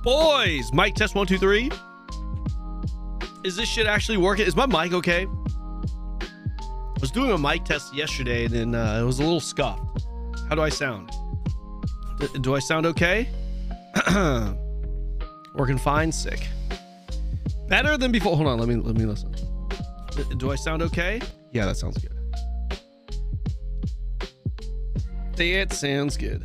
Boys, mic test 1 2 3. Is this shit actually working? Is my mic okay? I was doing a mic test yesterday and then it was a little scuffed. How do I sound? Do I sound okay? Working fine. Sick. Better than before. Hold on, let me listen. Do I sound okay? Yeah, that sounds good. It sounds good.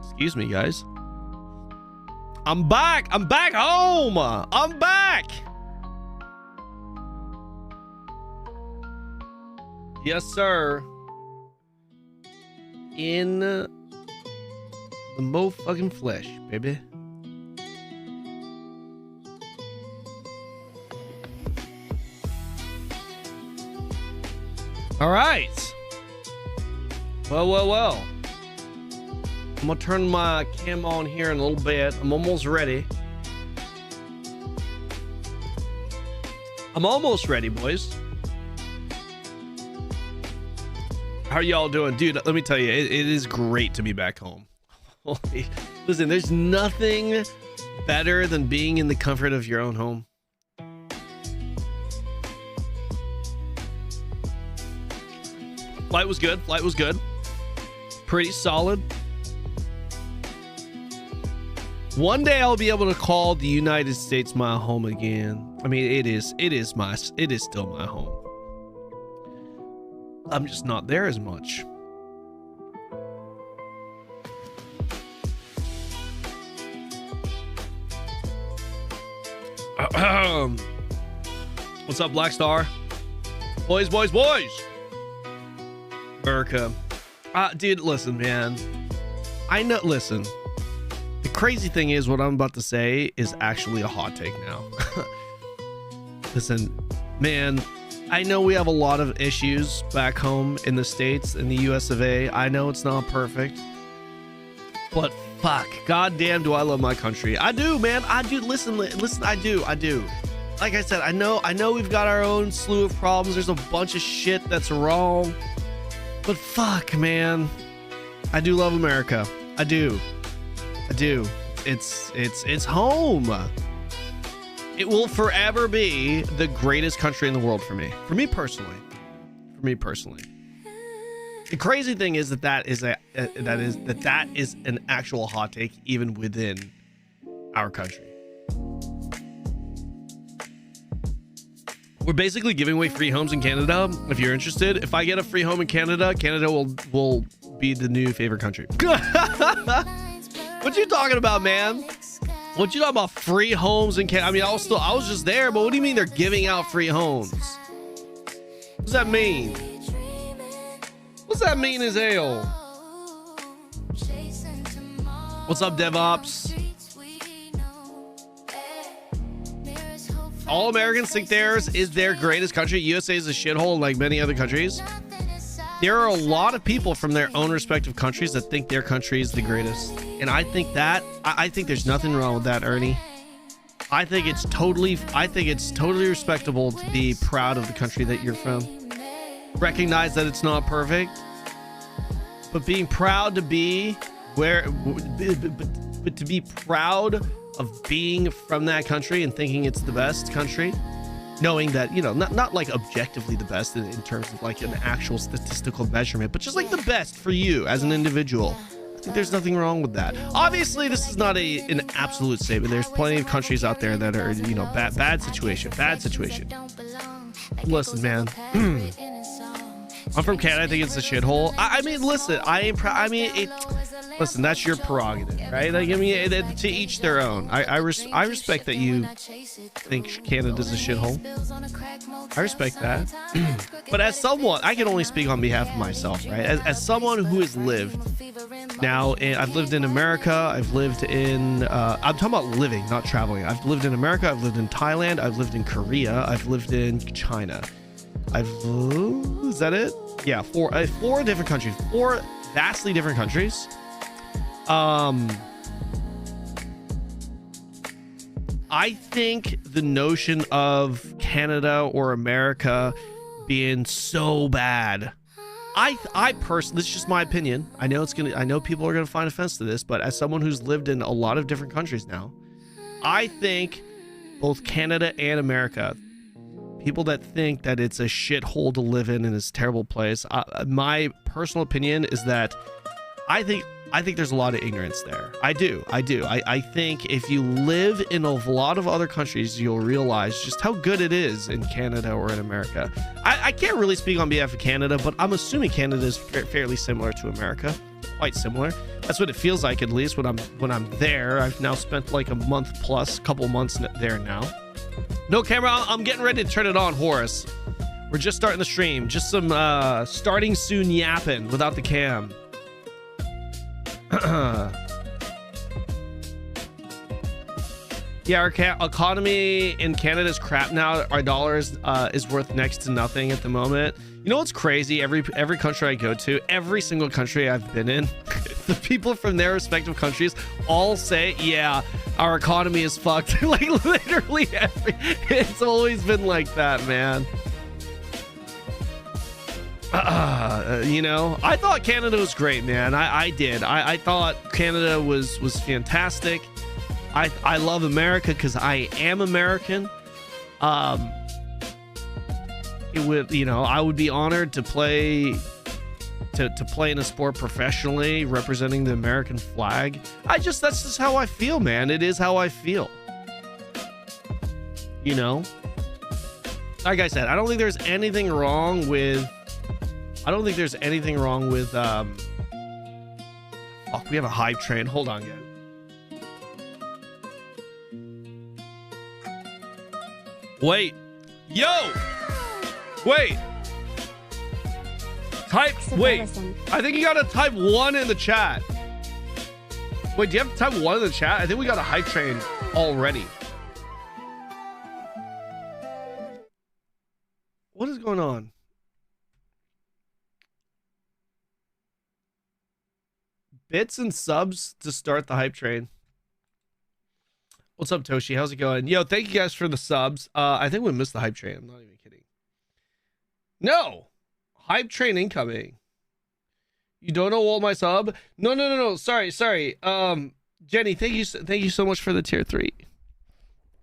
Excuse me, guys. I'm back. I'm back home. I'm back. Yes, sir. In the mo-fucking flesh, baby. All right. Well. I'm gonna turn my cam on here in a little bit. I'm almost ready. I'm almost ready, boys. How are y'all doing? Dude, let me tell you, it is great to be back home. Listen, there's nothing better than being in the comfort of your own home. Flight was good. Pretty solid. One day I'll be able to call the United States my home again. I mean, it is still my home. I'm just not there as much. What's up, Black Star? Boys. America. Dude, listen, man. I know, listen. The crazy thing is what I'm about to say is actually a hot take now. Listen, man, I know we have a lot of issues back home in the States, in the US of A. I know it's not perfect. But fuck, goddamn do I love my country. I do, man. I do. Listen, I do. Like I said, I know we've got our own slew of problems. There's a bunch of shit that's wrong. But fuck, man. I do love America. I do. It's home. It will forever be the greatest country in the world for me. For me personally. The crazy thing is that is an actual hot take even within our country. We're basically giving away free homes in Canada. If you're interested, if I get a free home in Canada, Canada will be the new favorite country. What you talking about, man? What you talking about? Free homes in Canada? I mean, I was just there, but what do you mean they're giving out free homes? What does that mean? What's that mean, Azale? What's up, DevOps? All Americans think theirs is their greatest country. USA is a shithole like many other countries. There are a lot of people from their own respective countries that think their country is the greatest. And I think there's nothing wrong with that, Ernie. I think it's totally respectable to be proud of the country that you're from. Recognize that it's not perfect, but being proud to be but to be proud of being from that country and thinking it's the best country, knowing that, you know, not like objectively the best in terms of like an actual statistical measurement, but just like the best for you as an individual. I think there's nothing wrong with that. Obviously, this is not an absolute statement. There's plenty of countries out there that are, you know, bad situation. Listen, man. I'm from Canada. I think it's a shithole. I mean, listen, Listen, that's your prerogative, right? Like, I mean, to each their own. I respect that you think Canada's a shithole. I respect that. But as someone, I can only speak on behalf of myself, right? As someone who has lived now, I've lived in America, I've lived in, I'm talking about living, not traveling. I've lived in America, I've lived in Thailand, I've lived in Korea, I've lived in China. Is that it? Yeah, four different countries, 4 vastly different countries. I think the notion of Canada or America being so bad, I personally, this is just my opinion. I know people are gonna find offense to this, but as someone who's lived in a lot of different countries now, I think both Canada and America, people that think that it's a shithole to live in and it's a terrible place, my personal opinion is that I think there's a lot of ignorance there. I do. I think if you live in a lot of other countries, you'll realize just how good it is in Canada or in America. I can't really speak on behalf of Canada, but I'm assuming Canada is fairly similar to America. Quite similar. That's what it feels like, at least when I'm there. I've now spent like a month plus, couple months there now. No camera. I'm getting ready to turn it on, Horace. We're just starting the stream. Just some starting soon yapping without the cam. Yeah, our economy in Canada is crap now. Our dollar is worth next to nothing at the moment. You know what's crazy? Every country I go to, every single country I've been in, the people from their respective countries all say, yeah, our economy is fucked. Like literally it's always been like that, man. You know, I thought Canada was great, man. I did. I thought Canada was fantastic. I love America because I am American. It would, you know, I would be honored to play in a sport professionally, representing the American flag. That's just how I feel, man. It is how I feel. You know, like I said, I don't think there's anything wrong with. Fuck, we have a hype train. Hold on, guys. Wait. Yo! Wait. Wait. I think you gotta type 1 in the chat. Wait, do you have to type 1 in the chat? I think we got a hype train already. What is going on? Bits and subs to start the hype train. What's up, Toshi? How's it going? Yo, thank you guys for the subs. I think we missed the hype train. I'm not even kidding. No. Hype train incoming. You don't know all my sub? No. Sorry. Jenny, thank you so much for the tier 3.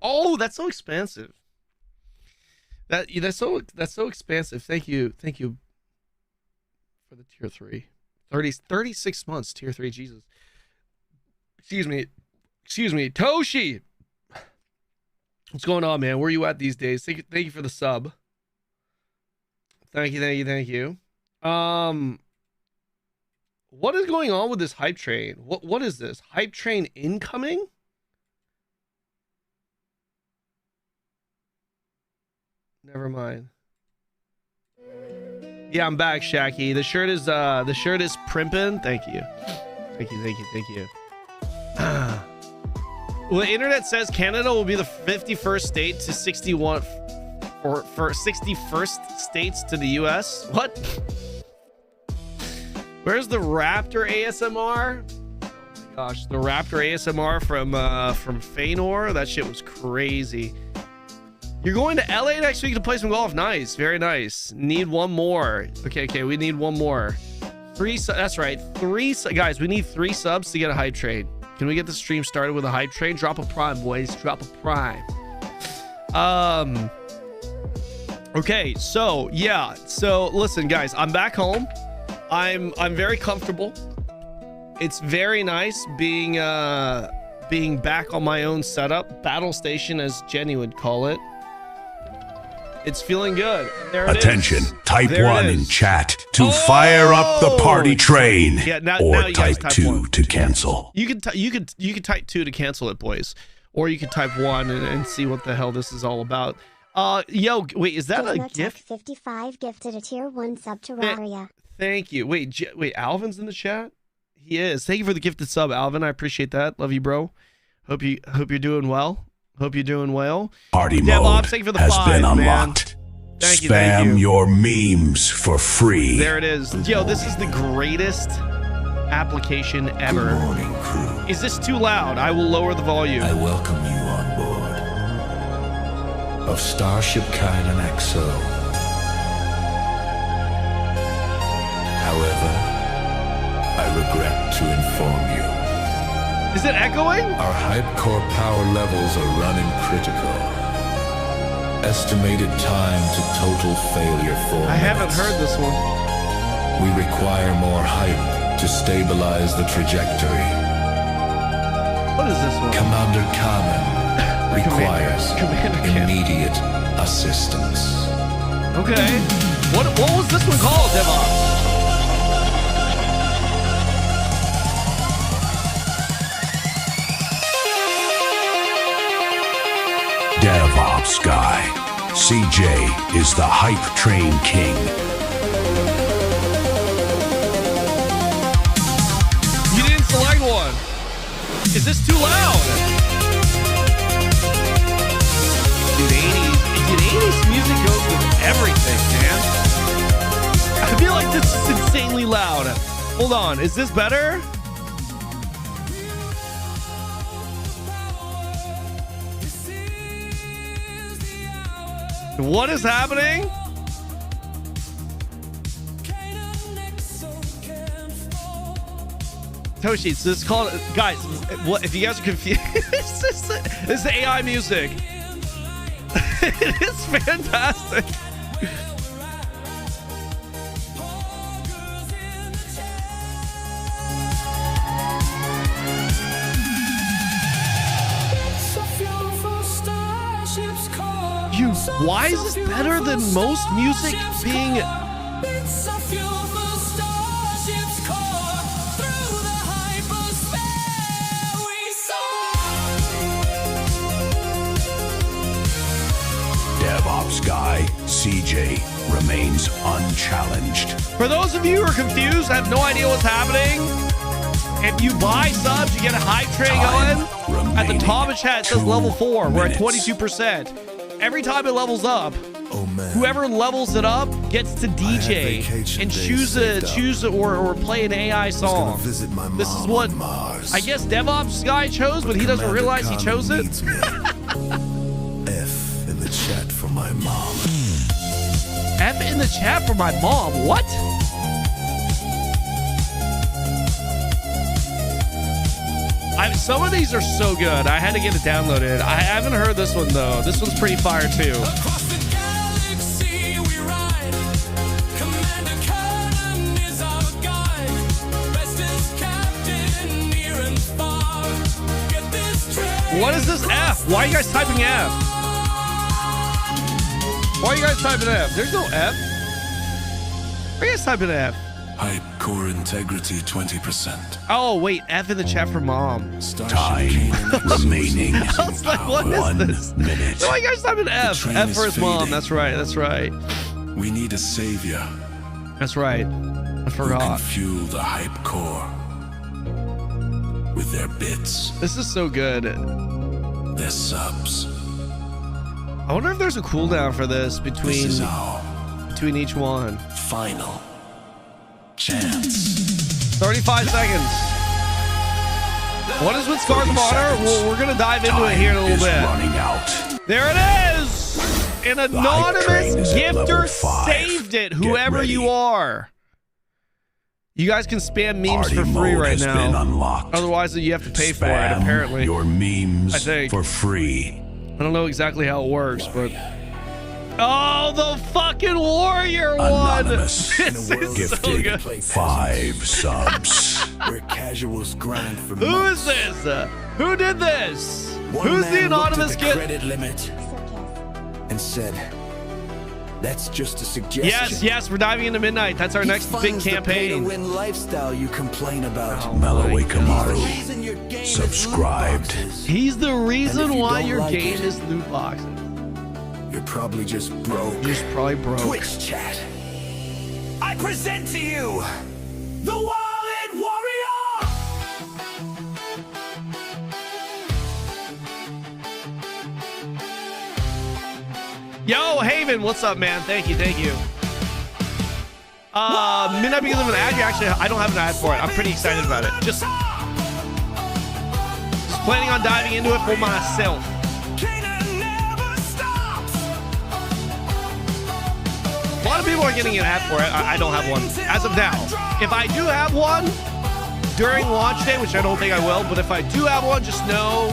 Oh, that's so expansive. That's so expansive. Thank you for the tier 3. 36 months, tier 3. Jesus. Excuse me, Toshi. What's going on, man? Where you at these days? Thank you for the sub. Thank you. What is going on with this hype train? What is this? Hype train incoming? Never mind. Yeah, I'm back, Shacky. The shirt is primping. Thank you. Well, the internet says Canada will be the 51st state to 61 for 61st states to the US. What? Where's the Raptor ASMR? Oh my gosh, the Raptor ASMR from Feanor. That shit was crazy. You're going to LA next week to play some golf. Nice, very nice. Need one more. Okay, we need one more. 3. That's right. 3 guys. We need 3 subs to get a hype train. Can we get the stream started with a hype train? Drop a prime, boys. Drop a prime. Okay, so yeah. So listen, guys. I'm back home. I'm very comfortable. It's very nice being back on my own setup, battle station, as Jenny would call it. It's feeling good. There it Attention, is. type There it 1 is. in chat to fire up the party train, Yeah, now or you guys type type 2 1. to cancel. You can type 2 to cancel it, boys, or you can type 1 and see what the hell this is all about. Yo, wait, is that a gift? 55 gifted a tier 1 sub to Raria. Thank you. Wait, Alvin's in the chat. He is. Thank you for the gifted sub, Alvin. I appreciate that. Love you, bro. Hope you're doing well. Hope you're doing well. Party Dev mode Ops, thank you for the has 5, been man. unlocked. Thank you, Spam thank you. your memes for free. There it is. Yo, this is the greatest application ever. Good morning, crew. Is this too loud? I will lower the volume. I welcome you on board of Starship Kanon XO. However, I regret to inform you. Is it echoing? Our hype core power levels are running critical. Estimated time to total failure 4 I haven't minutes. heard this one. We require more hype to stabilize the trajectory. What is this one? Commander Kanon requires Commander Kanon. immediate assistance. Okay. What was this one called, DevOps? DevOps guy. CJ is the hype train king. You didn't select one. Is this too loud? Dude, 80s music goes with everything, man. I feel like this is insanely loud. Hold on, is this better? What is happening? Toshi, so this is called, guys, what if you guys are confused? this is the AI music. It's fantastic. Why is this better than most music being... DevOps guy, CJ, remains unchallenged. For those of you who are confused, have no idea what's happening, if you buy subs, you get a hype train going. At the top of chat, it says level 4. We're at 22%. Every time it levels up, whoever levels it up gets to DJ and choose or play an AI song. This is what I guess DevOps guy chose, but he doesn't realize he chose it. F in the chat for my mom. F in the chat for my mom. What? Some of these are so good. I had to get it downloaded. I haven't heard this one though. This one's pretty fire too. Across the galaxy we ride. Commander Kanon is our guide. Best is captain near and far. Get this train. What is this F? Why are you guys typing F? Why are you guys typing F? There's no F. Why are you guys typing F? Hype core integrity 20%. Oh wait, F in the chat for mom. Time remaining. I was like, what is 1 this? minute. Why are you guys typing F? train F is for his mom. fading. That's right. That's right. We need a savior That's right. I who can forgot. fuel the hype core with their bits, This is so good. their subs. I wonder if there's a cooldown for this This between is our each one. final chance. 35 seconds. What is with Scars of 30 Honor? seconds. Well, we're gonna dive into it here in a little Time is bit. running out. There it is. An hype train anonymous is at level gifter 5. saved it. Get Whoever ready. you are. You guys can spam memes Party for free mode right has been now. unlocked. Otherwise, you have to pay for it. Spam Apparently, your memes I think. for free. I don't know exactly how it works, but oh, the fucking warrior one! Anonymous. This is so Gifted good. 5 subs. Where casuals grind for Who months. is this? Who did this? One Who's man the looked at anonymous the gift? credit limit and said, That's just a suggestion. Yes, yes, we're diving into midnight. That's our He next big funds the campaign. pay-to-win lifestyle you complain about. Malloy Kamaru Reason your game is subscribed. loot boxes. He's the reason And if you why don't your like game it- is loot boxes. You're probably just broke. You're just probably broke. Twitch chat. I present to you the Wallet Warrior. Yo, Haven, what's up, man? Thank you, thank you. Midnight because of an ad. Actually, I don't have an ad for it. I'm pretty excited about it. Just planning on diving into it for myself. Kanon never stops. A lot of people are getting an ad for it. I don't have one as of now. If I do have one during launch day, which I don't think I will, but if I do have one, just know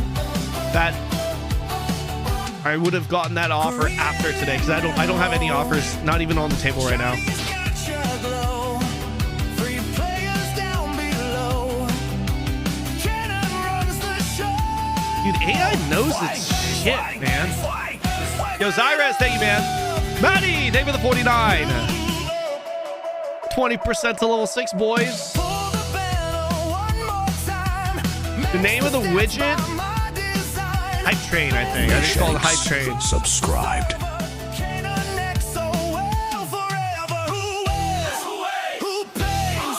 that I would have gotten that offer after today because I don't have any offers, not even on the table right now. He's got your glow. 3 players down below. Kanon runs the show. Dude, AI knows its shit, man. Yo, Zyrez, thank you, man. Maddie, thank you for the 49. 20% to level 6, boys. For the battle one more time. The name of the widget? My design. Hype Train, I think. I think it's called Hype Train. Subscribed. Kanon next so well forever. Who wins? Who pays?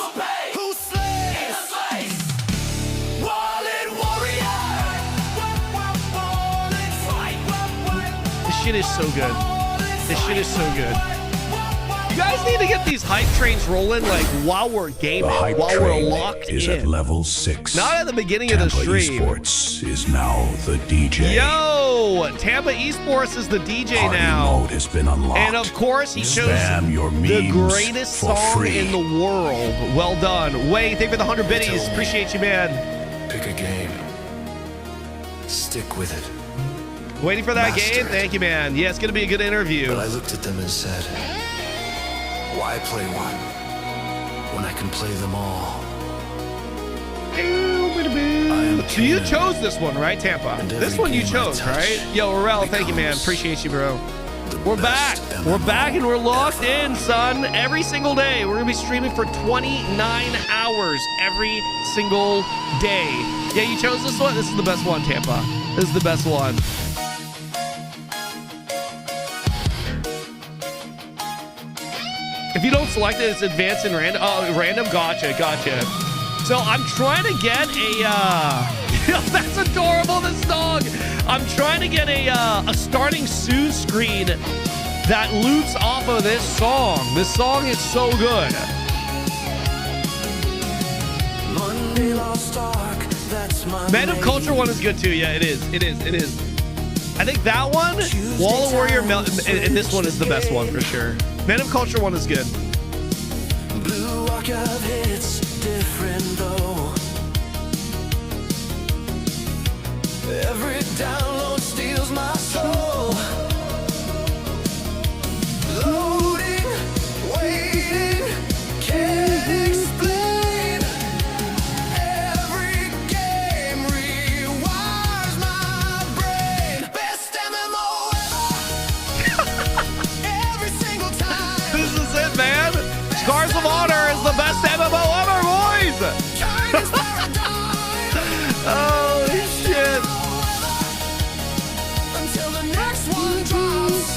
Who slays? Wallet Warrior. Wallet. This shit is so good. This shit is so good. You guys need to get these hype trains rolling like while we're gaming, The hype while we're train locked is in. at level 6. Not at the beginning of the Tampa stream. Esports is now the DJ. Yo, Tampa Esports is the DJ Party now. mode has been unlocked. And of course, he chose Spam your the memes greatest for song free. in the world. Well done. Wayne, thank you for the 100 biddies. Appreciate you, man. Pick a game. Stick with it. Waiting for that Master game. it. Thank you, man. Yeah, it's going to be a good interview. But I looked at them and said, why play one when I can play them all? So you chose this one, right, Tampa? And This every one you game I chose, touch right? Yo, Aurel, thank you, man. becomes Appreciate you, bro. The We're back. best We're MMO back and we're locked ever. in, son. Every single day. We're going to be streaming for 29 hours every single day. Yeah, you chose this one? This is the best one, Tampa. This is the best one. If you don't select it, it's advanced and random. Oh, random. Gotcha. So I'm trying to get a. That's adorable. This dog. I'm trying to get a starting soon screen that loops off of this song. This song is so good. Monday lost arc. That's my Man of Culture one is good too. Yeah, it is. I think that one, Wall of Warrior, and this one is the best one for sure. Man of Culture one is good. blue archive hits different though. Every download steals my soul. Loading, waiting, can't explain. Every game rewires my brain. Best MMO ever. Every single time. This is it, man. Scars of Honor is the best MMO ever, boys. China's paradise. Holy shit. Until the next one drops.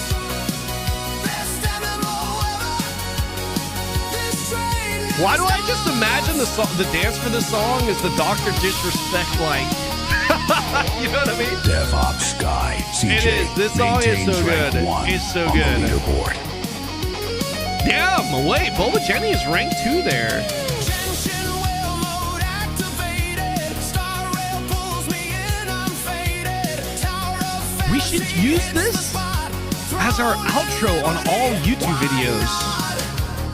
Best MMO ever. This train is Why do I just imagine the dance for this song is the Dr. Disrespect like? You know what I mean? DevOps guy. CJ It is. This song is maintains so rank good. 1 It's so on good. the leaderboard. Damn, wait, Boba Jenny is ranked 2 there. Tension whale mode activated. Star rail pulls me in, I'm faded. Tower of We should fantasy use hits the this spot. as our outro on all YouTube videos.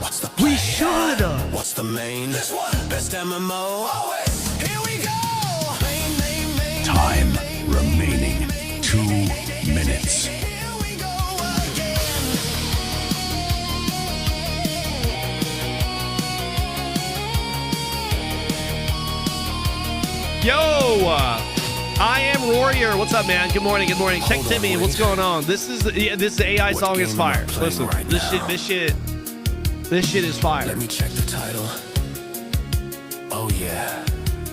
What's the We should. What's the main? This one. Best MMO. Here we go. Main. Time remaining 2 minutes. Here we go again. Yo, I am Warrior. What's up, man? Good morning. Good morning. Tech Timmy, what's going on? This is the AI song is fire. Listen, this shit is fire. Let me check the title. Oh yeah,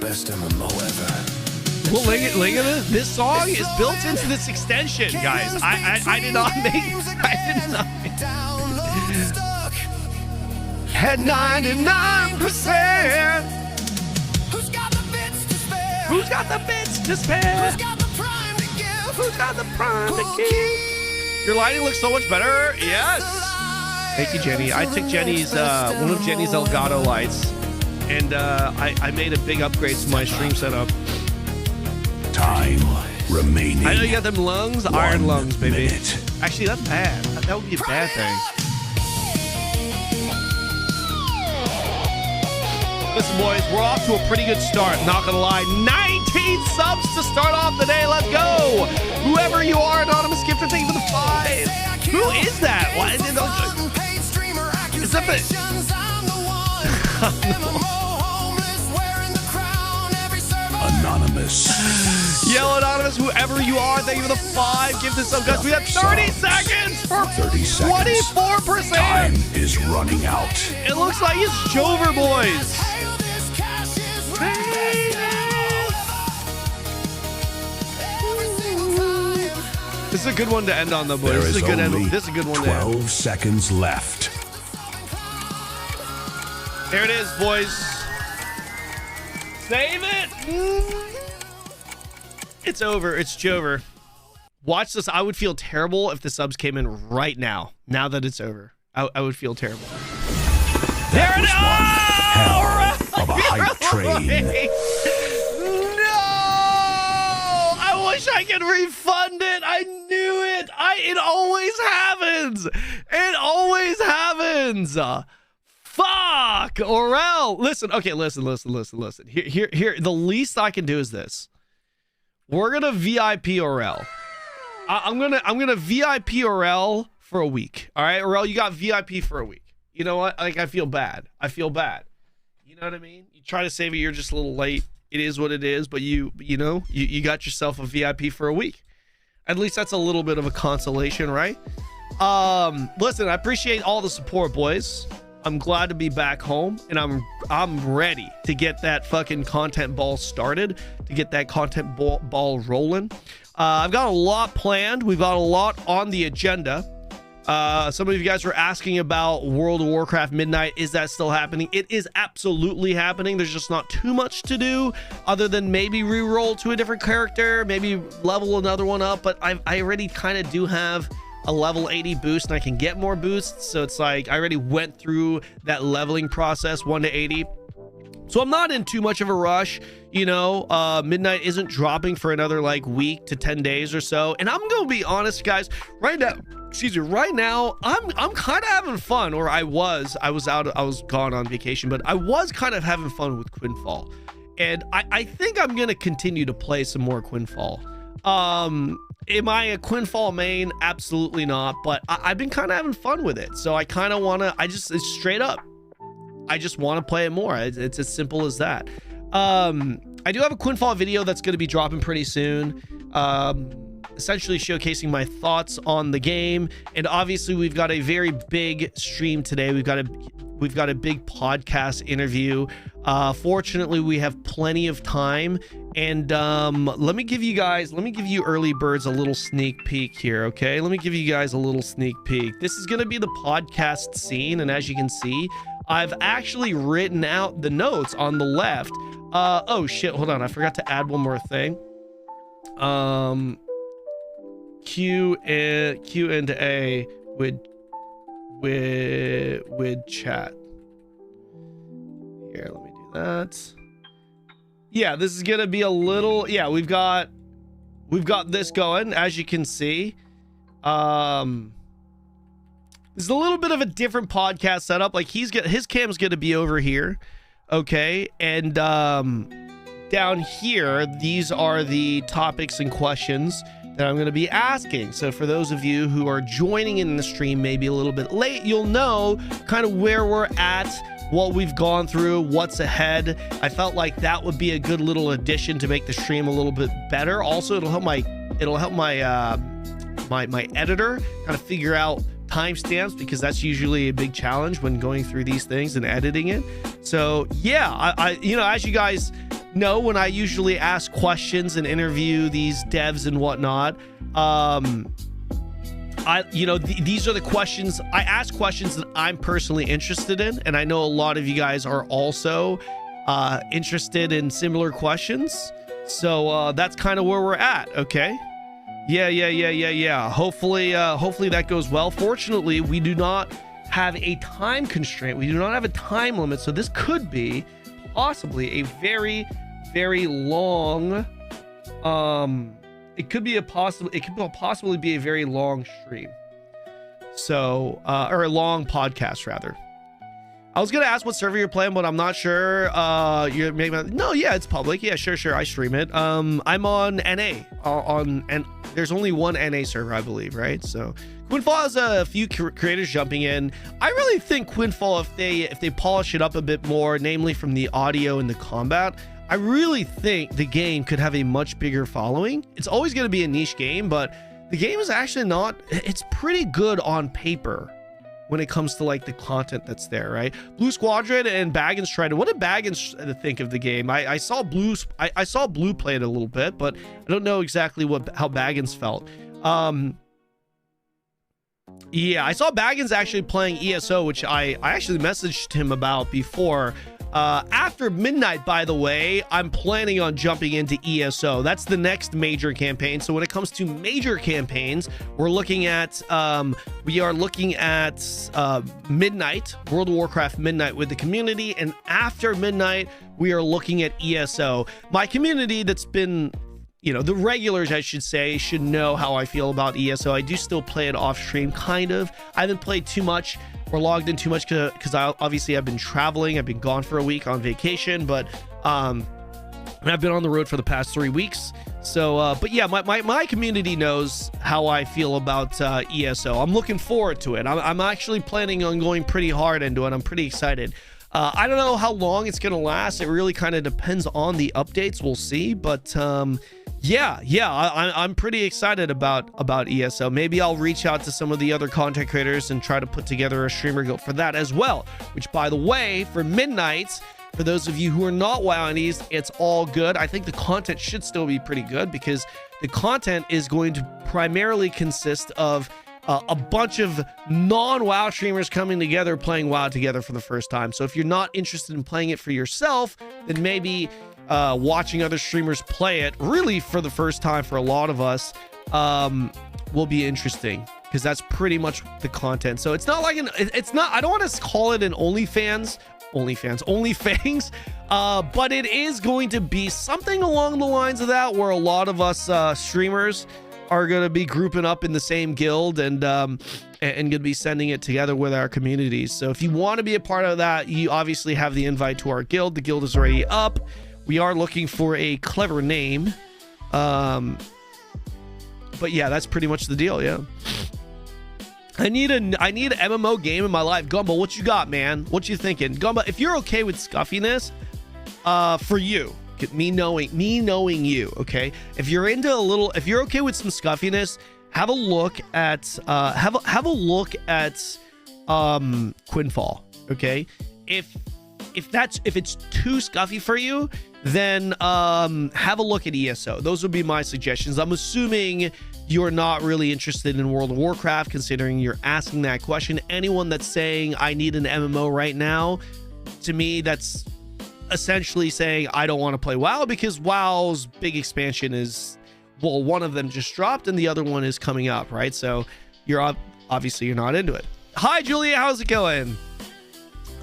best MMO ever. Well, look at this. This song is built into this extension, guys. I did not make. I did not. Had 99%. Who's got the bits to spare? Who's got the bits to spare? Who's got the prime to give? Who's got the prime to give? Your lighting looks so much better. Yes. Thank you, Jenny. I took Jenny's one of Jenny's Elgato lights, and I made a big upgrade to my stream setup. Time remaining. I know you got them lungs, iron 1 lungs, baby. minute. Actually, that's bad. That would be a bad thing. Listen, boys, we're off to a pretty good start. Not gonna lie, 19 subs to start off the day. Let's go. Whoever you are, anonymous gifter, thank you for the 5. Who is that? Why is it? Is that the? Anonymous. Yo, anonymous, whoever you are, thank you for the 5. Give this up, guys. We have 30 seconds for 30 seconds. 24%. Time is running out. It looks like it's Jover, boys. This is a good one to end on, though, boys. There This is is a good only end. This is a good one to end. 12 seconds left. There it is, boys. Save it. It's over. It's Jover. Watch this. I would feel terrible if the subs came in right now. Now that it's over, I would feel terrible. There it is. Hell of a hype train. No! I wish I could refund it. I knew it. It always happens. It always happens. Fuck, Orel. Listen. Okay, listen. Here. The least I can do is this. We're gonna VIP Orel. I'm gonna VIP Orel for a week. All right, Orel, you got VIP for a week. You know what? Like, I feel bad. You know what I mean? You try to save it. You're just a little late. It is what it is. But you got yourself a VIP for a week. At least that's a little bit of a consolation, right? Listen, I appreciate all the support, boys. I'm glad to be back home, and I'm ready to get that fucking content ball started, to get that content ball rolling. I've got a lot planned. We've got a lot on the agenda. Some of you guys were asking about World of Warcraft Midnight. Is that still happening? It is absolutely happening. There's just not too much to do other than maybe re-roll to a different character, maybe level another one up. But I already kind of do have a level 80 boost, and I can get more boosts. So it's like I already went through that leveling process, 1 to 80. So I'm not in too much of a rush. Midnight isn't dropping for another like week to 10 days or so. And I'm gonna be honest, guys, right now, I'm kind of having fun, or I was gone on vacation, but I was kind of having fun with Quinfall. And I think I'm gonna continue to play some more Quinfall. Am I a Quinfall main? Absolutely not, but I've been kind of having fun with it. So I kind of want to, it's straight up, I just want to play it more. It's as simple as that. I do have a Quinfall video that's going to be dropping pretty soon, essentially showcasing my thoughts on the game. And obviously we've got a very big stream today. We've got a big podcast interview. Fortunately, we have plenty of time, and let me give you early birds a little sneak peek here. Okay, let me give you guys a little sneak peek. This is going to be the podcast scene, and as you can see, I've actually written out the notes on the left. Oh shit, hold on, I forgot to add one more thing. Q&A with chat. Here, let me do that. Yeah, this is gonna be a little, yeah, we've got this going, as you can see. This is a little bit of a different podcast setup. Like his cam's gonna be over here, okay, and down here, these are the topics and questions that I'm going to be asking. So for those of you who are joining in the stream maybe a little bit late, you'll know kind of where we're at, what we've gone through, what's ahead. I felt like that would be a good little addition to make the stream a little bit better. Also, it'll help my my editor kind of figure out timestamps, because that's usually a big challenge when going through these things and editing it. So yeah, I you know, as you guys know, when I usually ask questions and interview these devs and whatnot, these are the questions I ask, questions that I'm personally interested in, and I know a lot of you guys are also interested in similar questions. So that's kind of where we're at. Okay. Yeah. Hopefully that goes well. Fortunately, we do not have a time constraint. We do not have a time limit. So this could be possibly a very, very long, it could possibly be a very long stream. So, or a long podcast rather. I was gonna ask what server you're playing, but I'm not sure. You're maybe no, yeah, it's public. Yeah, sure. I stream it. I'm on NA and there's only one NA server, I believe, right? So Quinfall has a few creators jumping in. I really think Quinfall, if they polish it up a bit more, namely from the audio and the combat, I really think the game could have a much bigger following. It's always going to be a niche game, but the game is actually not. It's pretty good on paper when it comes to like the content that's there, right? Blue Squadron and Baggins tried it. What did Baggins think of the game? I saw Blue play it a little bit, but I don't know exactly how Baggins felt. Yeah, I saw Baggins actually playing ESO, which I actually messaged him about before. After midnight, by the way, I'm planning on jumping into ESO. That's the next major campaign. So when it comes to major campaigns, we are looking at midnight, World of Warcraft midnight with the community, and after midnight we are looking at ESO. My community that's been, you know, the regulars, I should say, should know how I feel about ESO. I do still play it off stream, kind of. I haven't played too much or logged in too much because I've been traveling. I've been gone for a week on vacation, but I've been on the road for the past 3 weeks. So but yeah, my community knows how I feel about ESO. I'm looking forward to it. I'm actually planning on going pretty hard into it. I'm pretty excited. I don't know how long it's gonna last. It really kind of depends on the updates. We'll see, but I'm pretty excited about ESO. Maybe I'll reach out to some of the other content creators and try to put together a streamer guild for that as well, which, by the way, for midnight, for those of you who are not WoWies, it's all good. I think the content should still be pretty good, because the content is going to primarily consist of a bunch of non-WoW streamers coming together, playing WoW together for the first time. So if you're not interested in playing it for yourself, then maybe watching other streamers play it really for the first time for a lot of us will be interesting, because that's pretty much the content. So it's not like I don't want to call it an OnlyFans, but it is going to be something along the lines of that, where a lot of us streamers are going to be grouping up in the same guild and going to be sending it together with our communities. So if you want to be a part of that, you obviously have the invite to our guild. The guild is already up. We are looking for a clever name. But yeah, that's pretty much the deal. Yeah. I need an MMO game in my life. Gumbo, what you got, man? What you thinking? Gumbo, if you're okay with scuffiness, for you, me knowing you, okay? If you're okay with some scuffiness, have a look at Quinfall, okay? If it's too scuffy for you, then have a look at ESO. Those would be my suggestions. I'm assuming you're not really interested in World of Warcraft, considering you're asking that question. Anyone that's saying I need an MMO right now, to me, that's essentially saying I don't want to play WoW, because WoW's big expansion is, well, one of them just dropped and the other one is coming up, right? So you're obviously not into it. Hi, Julia, how's it going?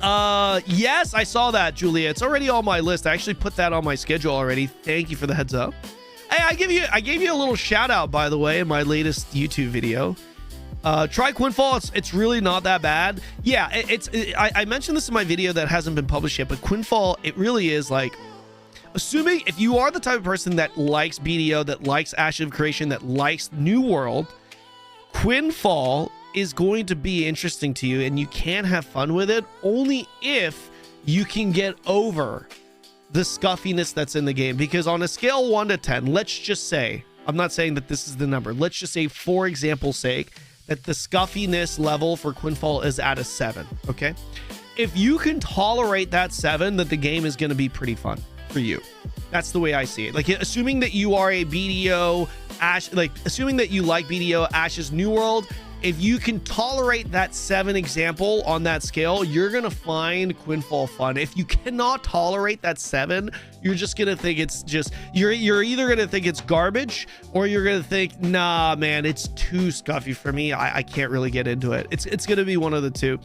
Yes, I saw that, Julia. It's already on my list. I actually put that on my schedule already. Thank you for the heads up. Hey, I gave you a little shout out, by the way, in my latest YouTube video. Try Quinfall. It's really not that bad. Yeah, I mentioned this in my video that hasn't been published yet, but Quinfall, it really is like, assuming if you are the type of person that likes BDO, that likes Ash of Creation, that likes New World, Quinfall is going to be interesting to you, and you can have fun with it only if you can get over the scuffiness that's in the game. Because on a scale 1 to 10, let's just say, I'm not saying that this is the number, let's just say for example's sake that the scuffiness level for Quinfall is at a 7. Okay, if you can tolerate that 7, that the game is going to be pretty fun for you. That's the way I see it. Like, assuming that you are a BDO Ash, like assuming that you like BDO Ash's New World, if you can tolerate that 7 example on that scale, you're gonna find Quinfall fun. If you cannot tolerate that 7, you're just gonna think it's just, you're either gonna think it's garbage, or you're gonna think, nah man, it's too scuffy for me, I can't really get into it. It's gonna be one of the two.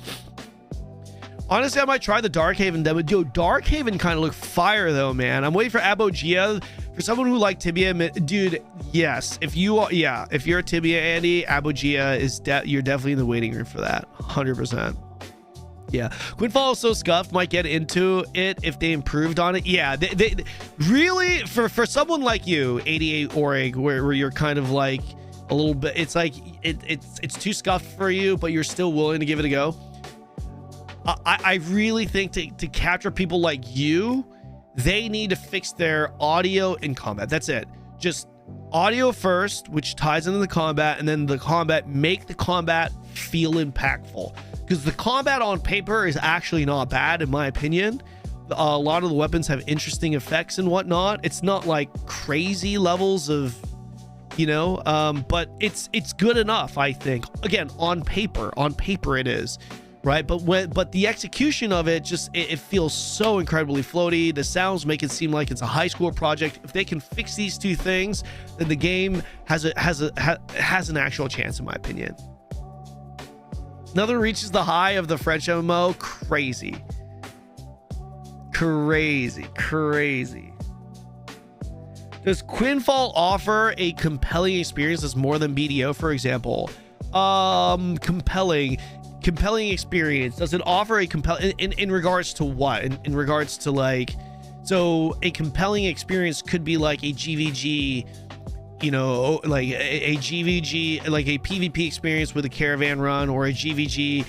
Honestly, I might try the Darkhaven demo. Yo, Darkhaven kind of look fire though, man. I'm waiting for Abogia. For someone who like Tibia, dude, yes. If you're a Tibia, Andy, Abogia is you're definitely in the waiting room for that. 100%. Yeah, Quinfall is so scuffed. Might get into it if they improved on it. Yeah, they really, for someone like you, 88 Orig, where you're kind of like a little bit. It's like it's too scuffed for you, but you're still willing to give it a go. I really think to capture people like you, they need to fix their audio in combat. That's it. Just audio first, which ties into the combat, and then the combat, make the combat feel impactful. Because the combat on paper is actually not bad, in my opinion. A lot of the weapons have interesting effects and whatnot. It's not like crazy levels of, you know, but it's good enough, I think. Again, on paper it is. Right, but the execution of it just it feels so incredibly floaty. The sounds make it seem like it's a high school project. If they can fix these two things, then the game has an actual chance, in my opinion. Nothing reaches the high of the French MMO. Crazy. Does Quinfall offer a compelling experience that's more than BDO, for example? Compelling experience. Does it offer a compelling in regards to what? In regards to, like, so a compelling experience could be like a GVG, you know, like a GVG, like a PvP experience with a caravan run, or a GVG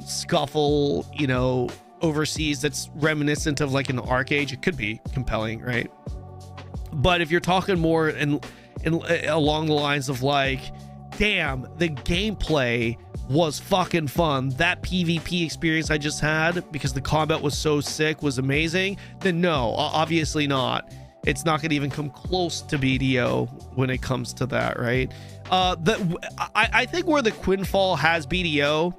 scuffle, you know, overseas, that's reminiscent of like an Arcade. It could be compelling, right? But if you're talking more in along the lines of like, damn, the gameplay was fucking fun, that PvP experience I just had because the combat was so sick was amazing, then no, obviously not. It's not going to even come close to BDO when it comes to that, right? I think where the Quinfall has BDO,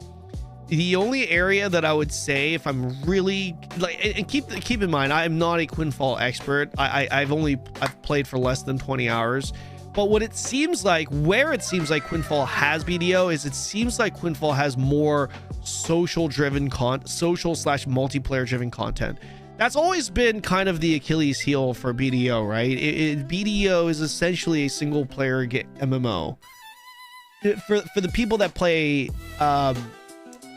the only area that I would say, if I'm really like, and keep in mind, I'm not a Quinfall expert. I've played for less than 20 hours. But what it seems like, where it seems like Quinfall has BDO, is it seems like Quinfall has more social slash multiplayer driven content. That's always been kind of the Achilles heel for BDO, right? BDO is essentially a single player MMO. For the people that play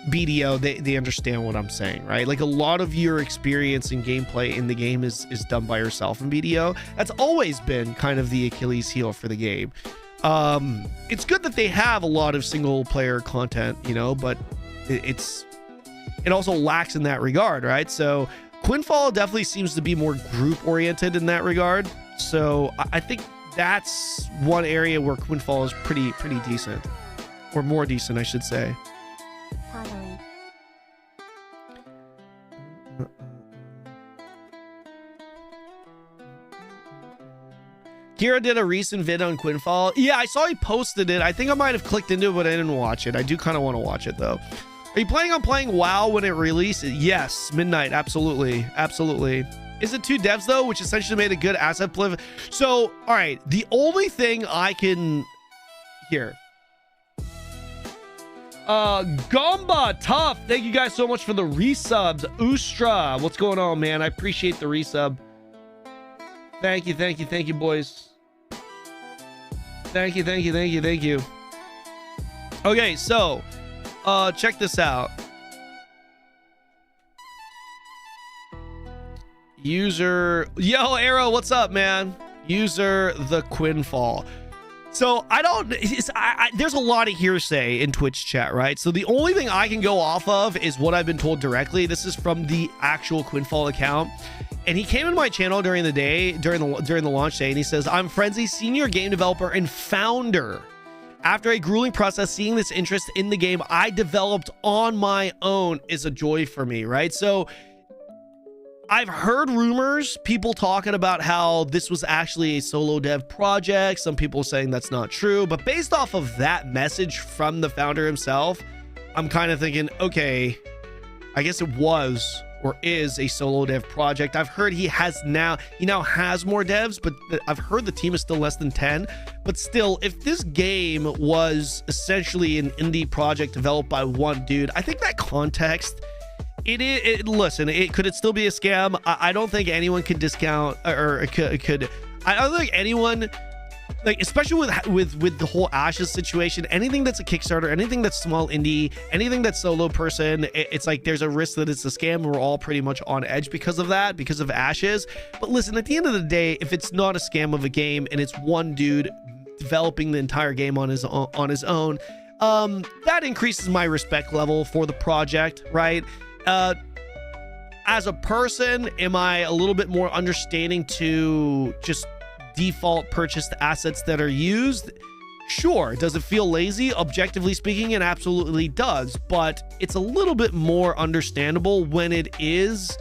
BDO, they understand what I'm saying, right? Like, a lot of your experience and gameplay in the game is done by yourself in BDO. That's always been kind of the Achilles heel for the game. It's good that they have a lot of single player content, you know, but it also lacks in that regard, right? So Quinfall definitely seems to be more group oriented in that regard. So I think that's one area where Quinfall is pretty decent, or more decent, I should say. Following. Kira did a recent vid on Quinfall. Yeah, I saw he posted it. I think I might have clicked into it, but I didn't watch it. I do kind of want to watch it though. Are you planning on playing WoW when it releases? Yes, midnight, absolutely. Is it 2 devs though, which essentially made a good asset play? So, all right, the only thing I can here. Gumba Tough, thank you guys so much for the resubs. Ustra, what's going on, man? I appreciate the resub. Thank you, boys. Thank you. Okay, so check this out. User, yo, Arrow, what's up, man? User the Quinfall. So I don't, there's a lot of hearsay in Twitch chat, right? So the only thing I can go off of is what I've been told directly. This is from the actual Quinfall account. And he came in my channel during the day, during the launch day, and he says, I'm Frenzy's senior game developer and founder. After a grueling process, seeing this interest in the game I developed on my own is a joy for me, right? So I've heard rumors, people talking about how this was actually a solo dev project. Some people saying that's not true, but based off of that message from the founder himself, I'm kind of thinking, okay, I guess it was or is a solo dev project. I've heard he now has more devs, but I've heard the team is still less than 10. But still, if this game was essentially an indie project developed by one dude, I think that context, listen, could it still be a scam? I don't think anyone could discount, or could I don't think anyone, like, especially with the whole Ashes situation, anything that's a Kickstarter, anything that's small indie, anything that's solo person, it's like there's a risk that it's a scam. We're all pretty much on edge because of that, because of Ashes. But listen, at the end of the day, if it's not a scam of a game and it's one dude developing the entire game on his own, that increases my respect level for the project, right? As a person, am I a little bit more understanding to just default purchased assets that are used? Sure. Does it feel lazy? Objectively speaking, it absolutely does, but it's a little bit more understandable when it is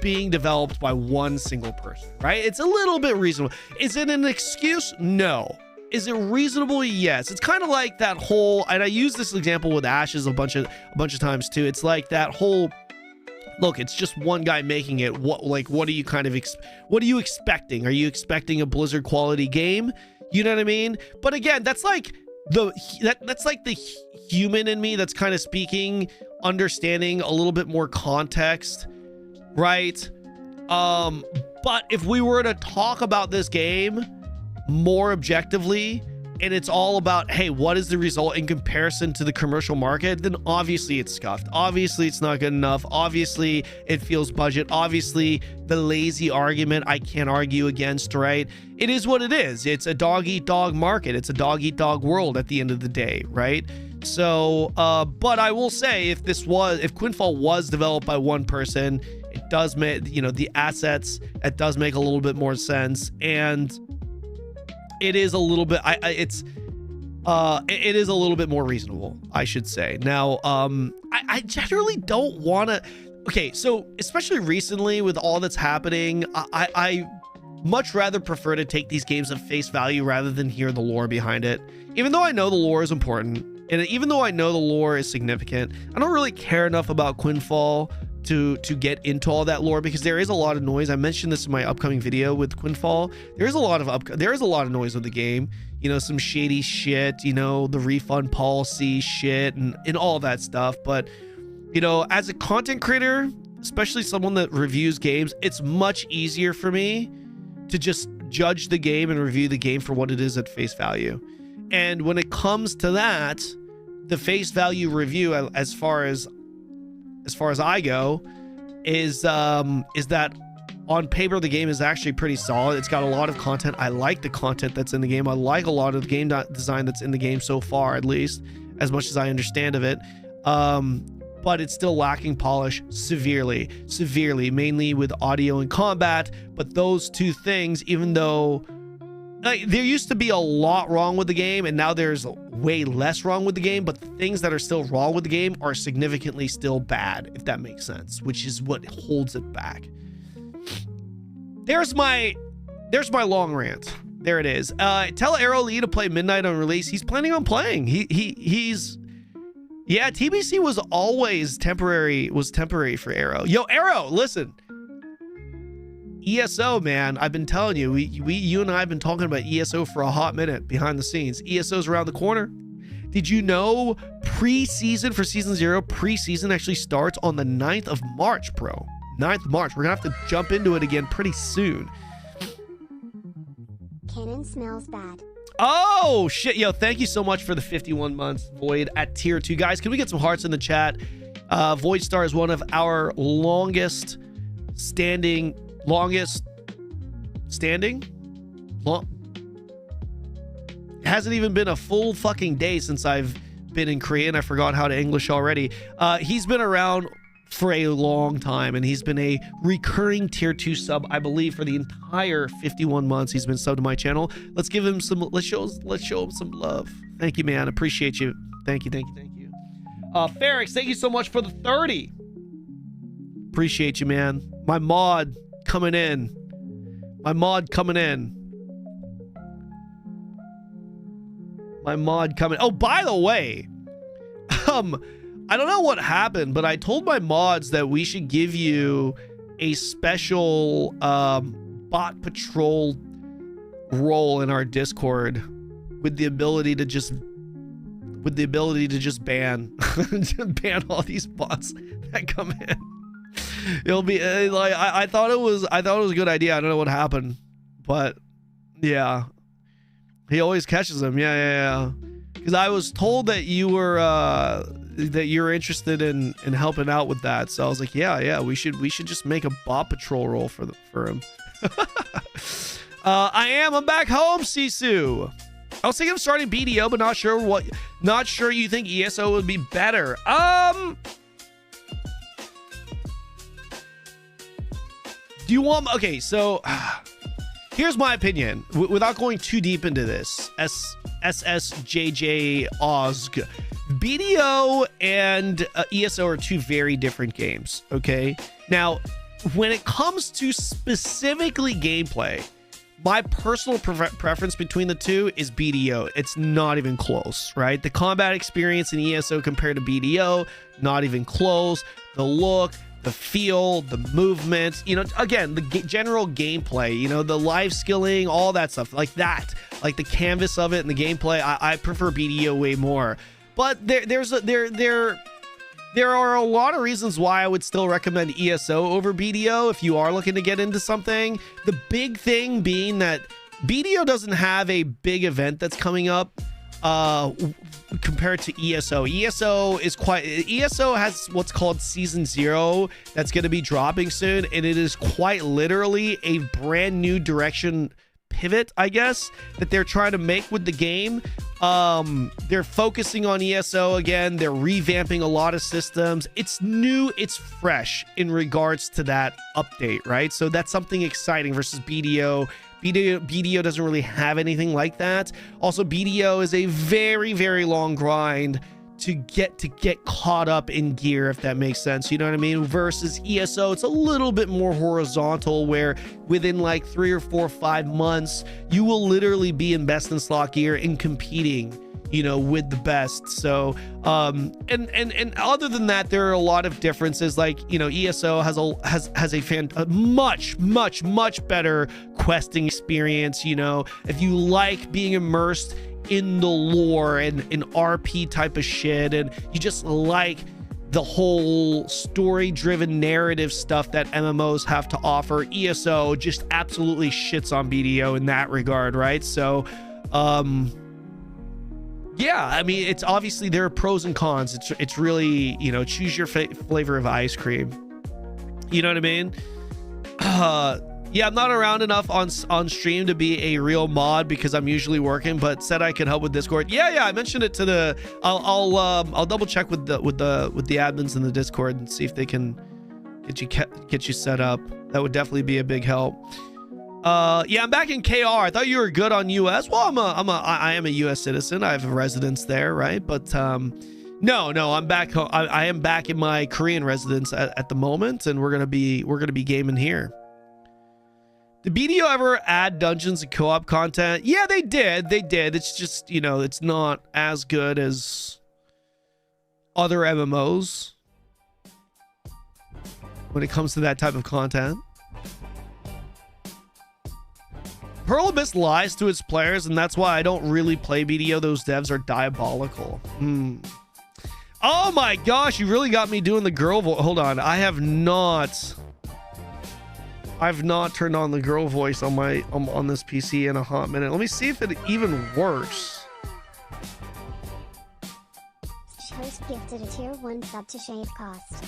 being developed by one single person, right? It's a little bit reasonable. Is it an excuse? No. Is it reasonable? Yes. It's kind of like that whole, and I use this example with Ashes a bunch of times too. It's like that whole, look, it's just one guy making it. What are you kind of what are you expecting? Are you expecting a Blizzard quality game? You know what I mean? But again, that's like that's like the human in me that's kind of speaking, understanding a little bit more context, right? But if we were to talk about this game more objectively, and it's all about, hey, what is the result in comparison to the commercial market, then obviously it's scuffed. Obviously it's not good enough. Obviously it feels budget. Obviously the lazy argument I can't argue against, right? It is what it is. It's a dog eat dog market. It's a dog eat dog world at the end of the day, right? So but I will say, if Quinfall was developed by one person, it does make, the assets, it does make a little bit more sense. And it is a little bit, it is a little bit more reasonable, I should say. Now, I generally don't want to, okay, so especially recently with all that's happening, I much rather prefer to take these games at face value rather than hear the lore behind it. Even though I know the lore is important, and even though I know the lore is significant, I don't really care enough about Quinfall to get into all that lore, because there is a lot of noise. I mentioned this in my upcoming video with Quinfall. There is a lot of noise with the game, some shady shit, the refund policy shit and all that stuff. But as a content creator, especially someone that reviews games, it's much easier for me to just judge the game and review the game for what it is at face value. And when it comes to that, the face value review, as far as I go, is that on paper the game is actually pretty solid. It's got a lot of content. I like the content that's in the game. I like a lot of the game design that's in the game so far, at least as much as I understand of it. But it's still lacking polish severely, mainly with audio and combat. But those two things, even though there used to be a lot wrong with the game, and now there's way less wrong with the game, but the things that are still wrong with the game are significantly still bad, if that makes sense, which is what holds it back. There's my long rant. There it is. Tell Arrow Lee to play Midnight on release. He's planning on playing. Yeah, TBC was always temporary for Arrow. Yo, Arrow, listen. ESO, man, I've been telling you, you and I have been talking about ESO for a hot minute behind the scenes. ESO's around the corner. Did you know pre-season for season 0, pre-season actually starts on the 9th of March, bro? 9th of March. We're gonna have to jump into it again pretty soon. Kanon smells bad. Oh, shit. Yo, thank you so much for the 51 months, Void, at tier 2. Guys, can we get some hearts in the chat? Void Star is one of our longest standing longest standing. It hasn't even been a full fucking day since I've been in Korea, and I forgot how to English already. He's been around for a long time, and he's been a recurring tier 2 sub, I believe, for the entire 51 months he's been subbed to my channel. Let's give him some, let's show him some love. Thank you, man. Appreciate you. Thank you. Ferrix, thank you so much for the 30. Appreciate you, man. My mod coming in. My mod coming. Oh, by the way, I don't know what happened, but I told my mods that we should give you a special bot patrol role in our Discord with the ability to just ban ban all these bots that come in. It'll be like I thought it was a good idea. I don't know what happened, but yeah, he always catches them. Yeah. Because I was told that you were interested in helping out with that, so I was like, yeah, we should just make a bot patrol role for him. I'm back home, Sisu. I was thinking of starting BDO, but not sure you think ESO would be better. Do you want, okay, so here's my opinion without going too deep into this. SSJJ OSG. BDO and ESO are two very different games, okay? Now, when it comes to specifically gameplay, my personal preference between the two is BDO. It's not even close, right? The combat experience in ESO compared to BDO, not even close. The look, the feel, the movement, you know, again, the general gameplay, you know, the live skilling, all that stuff like that, like the canvas of it and the gameplay. I prefer BDO way more, but there are a lot of reasons why I would still recommend ESO over BDO if you are looking to get into something. The big thing being that BDO doesn't have a big event that's coming up compared to ESO. ESO has what's called Season 0 that's going to be dropping soon, and it is quite literally a brand new direction pivot, I guess, that they're trying to make with the game. They're focusing on ESO again. They're revamping a lot of systems. It's new, it's fresh in regards to that update, right? So that's something exciting versus BDO. BDO doesn't really have anything like that. Also, BDO is a very, very long grind to get caught up in gear, if that makes sense, you know what I mean? Versus ESO, it's a little bit more horizontal, where within like 3 or 4 or 5 months you will literally be in best in slot gear and competing, you know, with the best. So and other than that, there are a lot of differences. Like, you know, ESO has a much better questing experience. You know, if you like being immersed in the lore and in RP type of shit, and you just like the whole story-driven narrative stuff that MMOs have to offer, ESO just absolutely shits on BDO in that regard, right? So yeah, I mean, it's obviously there are pros and cons. It's really, you know, choose your flavor of ice cream, you know what I mean? Yeah, I'm not around enough on stream to be a real mod because I'm usually working, but said I could help with Discord. Yeah, I mentioned it to the. I'll double check with the admins in the Discord and see if they can get you set up. That would definitely be a big help. Yeah, I'm back in KR. I thought you were good on US. Well, I am a US citizen. I have a residence there, right? But no, I'm back home. I am back in my Korean residence at the moment, and we're gonna be gaming here. Did BDO ever add dungeons and co-op content? Yeah, they did. It's just, you know, it's not as good as other MMOs when it comes to that type of content. Pearl Abyss lies to its players, and that's why I don't really play BDO. Those devs are diabolical. Oh my gosh, you really got me doing the girl voice. Hold on, I've not turned on the girl voice on my on this PC in a hot minute. Let me see if it even works. Host gifted a tier 1 sub to Shave Cost.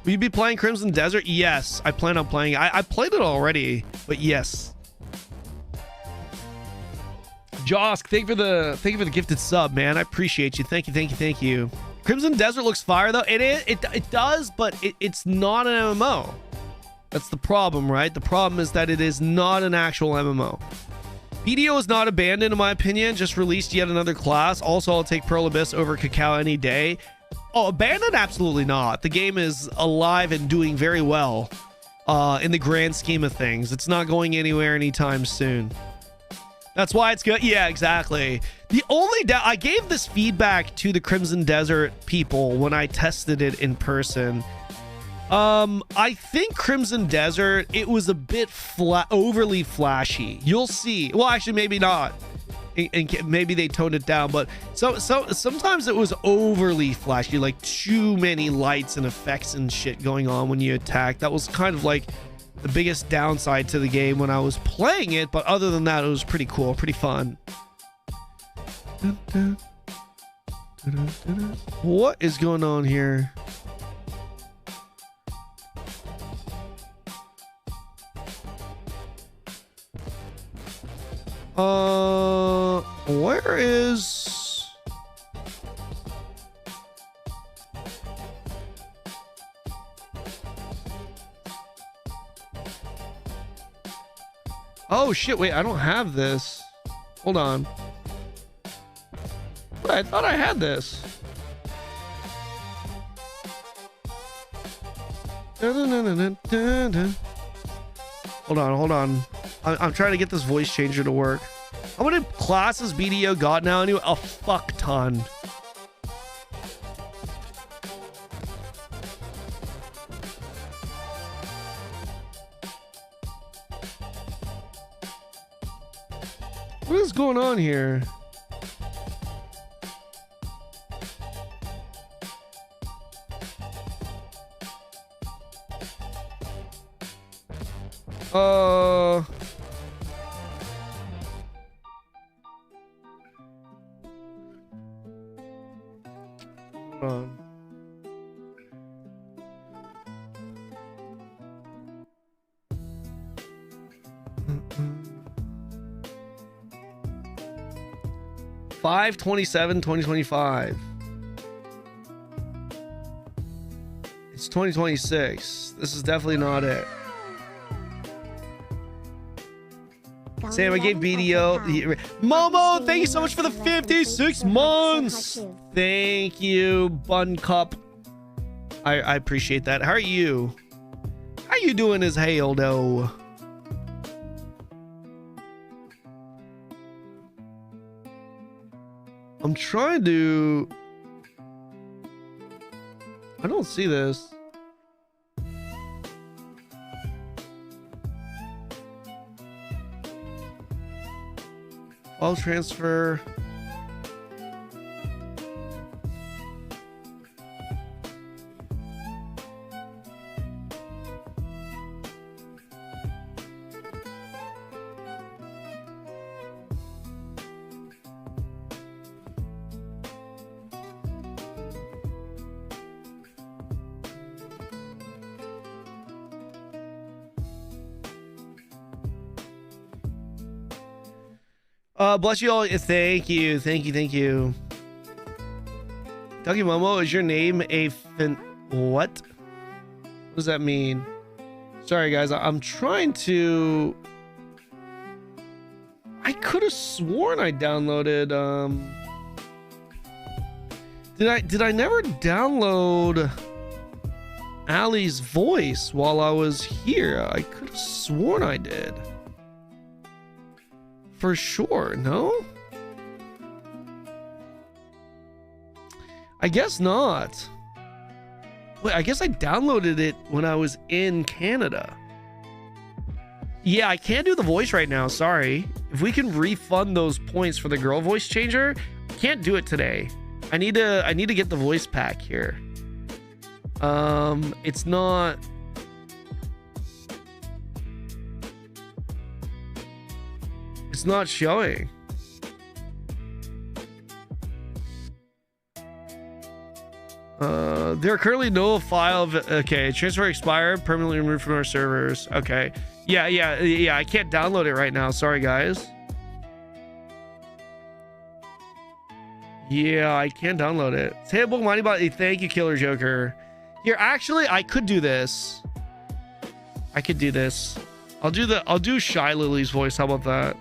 Will you be playing Crimson Desert? Yes, I plan on playing. I played it already, but yes. Josk, thank you for the gifted sub, man. I appreciate you. Thank you. Crimson Desert looks fire though. It does, but it's not an MMO. That's the problem, right? The problem is that it is not an actual MMO. BDO is not abandoned in my opinion, just released yet another class. Also, I'll take Pearl Abyss over Cacao any day. Oh, abandoned? Absolutely not. The game is alive and doing very well in the grand scheme of things. It's not going anywhere anytime soon. That's why it's good. Yeah, exactly. The only I gave this feedback to the Crimson Desert people when I tested it in person. I think Crimson Desert, it was a bit overly flashy. You'll see. Well, actually, maybe not. And maybe they toned it down, but sometimes it was overly flashy, like too many lights and effects and shit going on when you attack. That was kind of like the biggest downside to the game when I was playing it, but other than that, it was pretty cool, pretty fun. What is going on here? Where is... Oh shit, wait, I don't have this. Hold on. Wait, I thought I had this. Hold on. I'm trying to get this voice changer to work. How many classes BDO got now anyway? A fuck ton. What is going on here? Hold on. Five 27/2025. It's 2026. This is definitely not it. Sam, I gave BDO. Momo, thank you so much for the 56 months. Thank you, Bun Cup. I appreciate that. How are you? How you doing as hail, though? I'm trying to... I don't see this. File transfer. Bless you all. Thank you. Thank you. Ducky Momo, is your name a what? What does that mean? Sorry, guys. I'm trying to... I could have sworn I downloaded... Did I never download Ali's voice while I was here? I could have sworn I did. For sure, no? I guess not. Wait, I guess I downloaded it when I was in Canada. Yeah, I can't do the voice right now, sorry. If we can refund those points for the girl voice changer, I can't do it today. I need to get the voice pack here. It's not... It's not showing. There are currently no file of, okay, transfer expired, permanently removed from our servers. Okay. Yeah, I can't download it right now. Sorry, guys. Yeah, I can't download it. Say book money bot. Thank you, Killer Joker. Here, actually, I could do this. I could do this. I'll do Shy Lily's voice. How about that?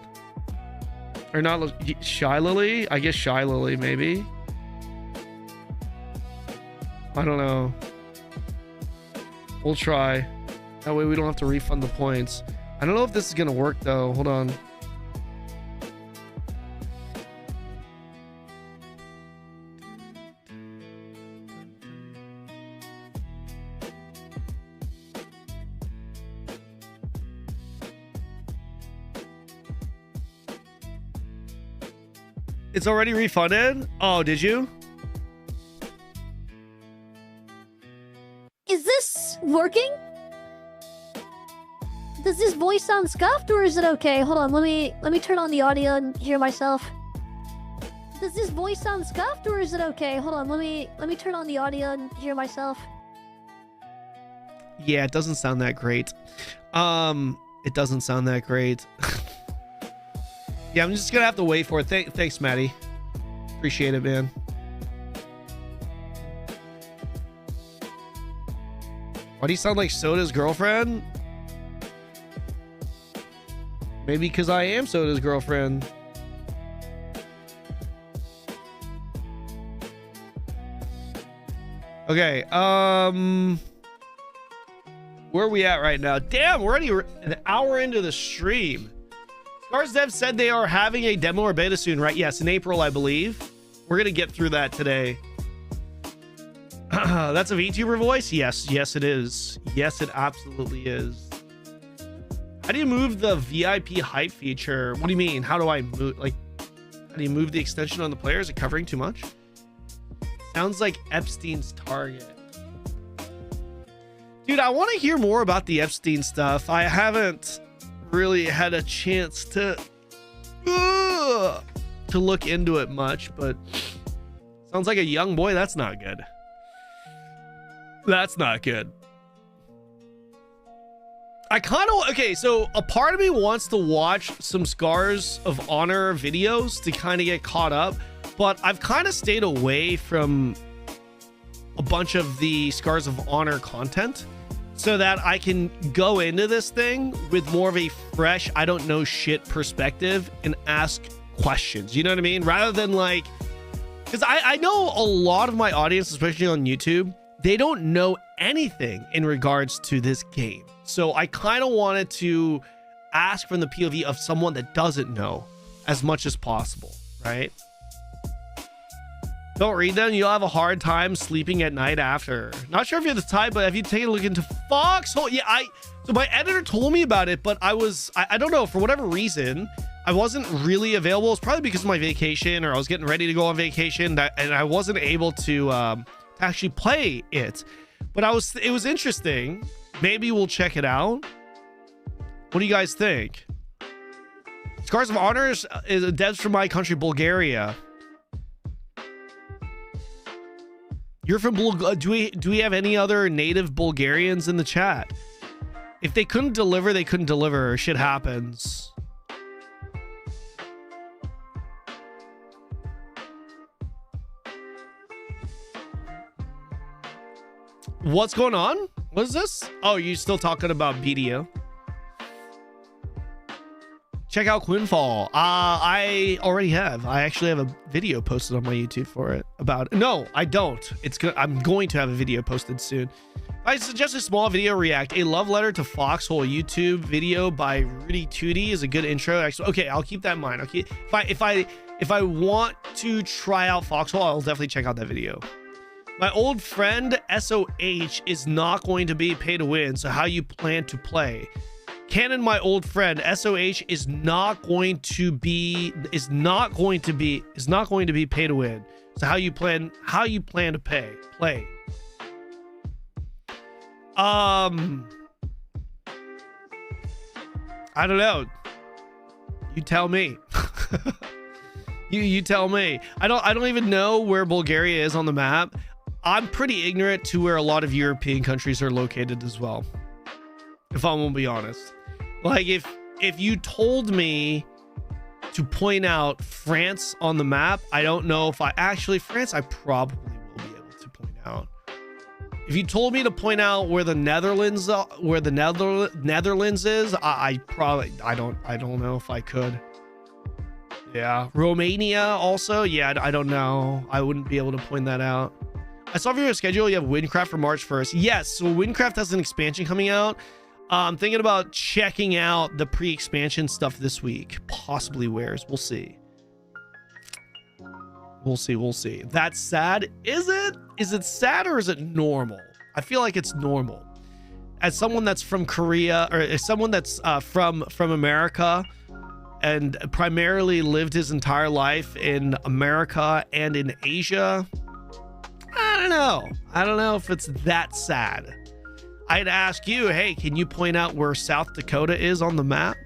Or not Shy Lily? I guess Shy Lily, maybe. I don't know. We'll try. That way we don't have to refund the points. I don't know if this is gonna work though. Hold on. It's already refunded? Oh, did you? Is this working? Does this voice sound scuffed or is it okay? Hold on, let me turn on the audio and hear myself. Does this voice sound scuffed or is it okay? Hold on, let me turn on the audio and hear myself. Yeah, it doesn't sound that great. It doesn't sound that great. Yeah, I'm just gonna have to wait for it. Thanks, Maddie. Appreciate it, man. Why do you sound like Soda's girlfriend? Maybe because I am Soda's girlfriend. Okay, where are we at right now? Damn, we're already an hour into the stream. Scars Dev said they are having a demo or beta soon, right? Yes, in April, I believe. We're gonna get through that today. That's a VTuber voice? Yes, it is. Yes, it absolutely is. How do you move the VIP hype feature? What do you mean? How do I move? Like, how do you move the extension on the player? Is it covering too much? Sounds like Epstein's target. Dude, I want to hear more about the Epstein stuff. I haven't really had a chance to look into it much, but sounds like a young boy. That's not good. That's not good. I kind of, okay, so a part of me wants to watch some Scars of Honor videos to kind of get caught up, but I've kind of stayed away from a bunch of the Scars of Honor content so that I can go into this thing with more of a fresh, I don't know shit perspective and ask questions. You know what I mean? Rather than like, because I know a lot of my audience, especially on YouTube, they don't know anything in regards to this game. So I kind of wanted to ask from the POV of someone that doesn't know as much as possible, right? Don't read them. You'll have a hard time sleeping at night after. Not sure if you have the time, but have you taken a look into Foxhole? Yeah, so my editor told me about it, but I don't know, for whatever reason, I wasn't really available. It's probably because of my vacation, or I was getting ready to go on vacation, and I wasn't able to actually play it. But it was interesting. Maybe we'll check it out. What do you guys think? Scars of Honor is devs from my country, Bulgaria. You're from do we have any other native Bulgarians in the chat? If they couldn't deliver, they couldn't deliver. Shit happens. What's going on? What is this? Oh, you still talking about BDO? Check out Quinfall. I already have. I actually have a video posted on my YouTube for it about it. No, I don't. I'm going to have a video posted soon. I suggest a small video react. A love letter to Foxhole YouTube video by Rudy Tootie is a good intro. Actually, okay, I'll keep that in mind. Okay, if I want to try out Foxhole, I'll definitely check out that video. My old friend SOH is not going to be pay to win. So how you plan to play? Kanon, my old friend SOH is not going to be pay to win. So how you plan to play? I don't know. You tell me. you tell me. I don't even know where Bulgaria is on the map. I'm pretty ignorant to where a lot of European countries are located as well, if I'm gonna be honest. Like if you told me to point out France on the map, I don't know if France I probably will be able to point out. If you told me to point out where the Netherlands is, I don't know if I could. Yeah, Romania also. Yeah, I don't know. I wouldn't be able to point that out. I saw from your schedule you have Windcraft for March 1st. Yes, so Windcraft has an expansion coming out. I'm thinking about checking out the pre-expansion stuff this week. Possibly Wares. We'll see. We'll see. That's sad. Is it? Is it sad or is it normal? I feel like it's normal. As someone that's from Korea, or as someone that's from America and primarily lived his entire life in America and in Asia, I don't know if it's that sad. I'd ask you, hey, can you point out where South Dakota is on the map?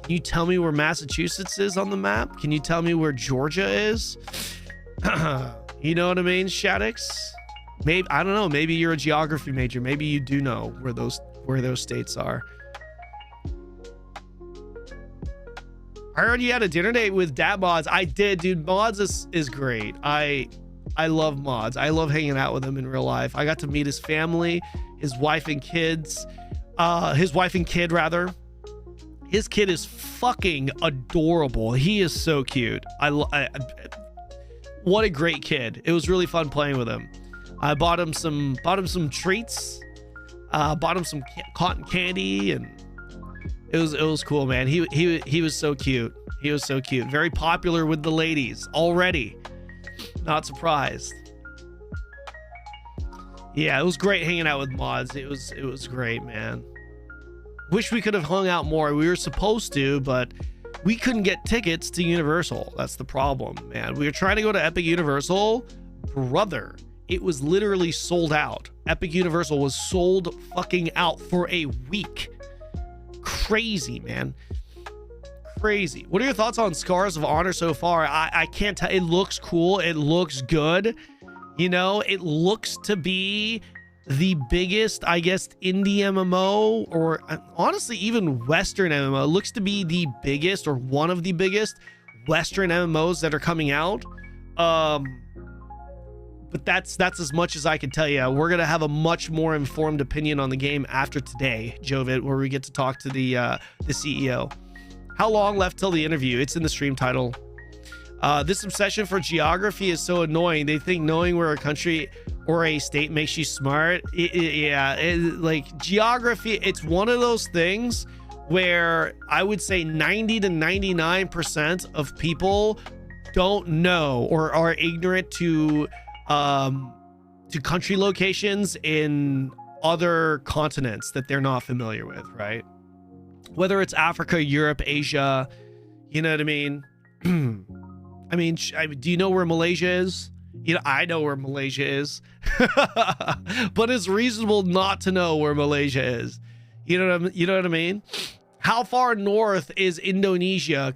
Can you tell me where Massachusetts is on the map? Can you tell me where Georgia is? You know what I mean, Shaddix? Maybe, I don't know, maybe you're a geography major. Maybe you do know where those states are. I heard you had a dinner date with Dad Mods. I did, dude. Mods is great. I love Mods. I love hanging out with him in real life. I got to meet his family, his wife and kids. His wife and kid, rather. His kid is fucking adorable. He is so cute. What a great kid. It was really fun playing with him. I bought him some treats. Bought him some cotton candy, and it was cool, man. He was so cute. He was so cute. Very popular with the ladies already. Not surprised. Yeah, it was great hanging out with Mods. It was great, man. Wish we could have hung out more. We were supposed to, but we couldn't get tickets to Universal. That's the problem, man. We were trying to go to Epic Universal. Brother, it was literally sold out. Epic Universal was sold fucking out for a week. Crazy, man. Crazy. What are your thoughts on Scars of Honor so far? I can't tell. It looks cool. It looks good. You know, it looks to be the biggest, I guess, indie MMO, or honestly even Western MMO. It looks to be the biggest, or one of the biggest Western MMOs that are coming out. But that's as much as I can tell you. We're gonna have a much more informed opinion on the game after today, Jovit, where we get to talk to the CEO. How long left till the interview? It's in the stream title. This obsession for geography is so annoying. They think knowing where a country or a state makes you smart. Like geography, it's one of those things where I would say 90 to 99% of people don't know or are ignorant to country locations in other continents that they're not familiar with, right? Whether it's Africa, Europe, Asia, you know what I mean? I mean, do you know where Malaysia is? You know, I know where Malaysia is, but it's reasonable not to know where Malaysia is. You know what I mean? How far north is Indonesia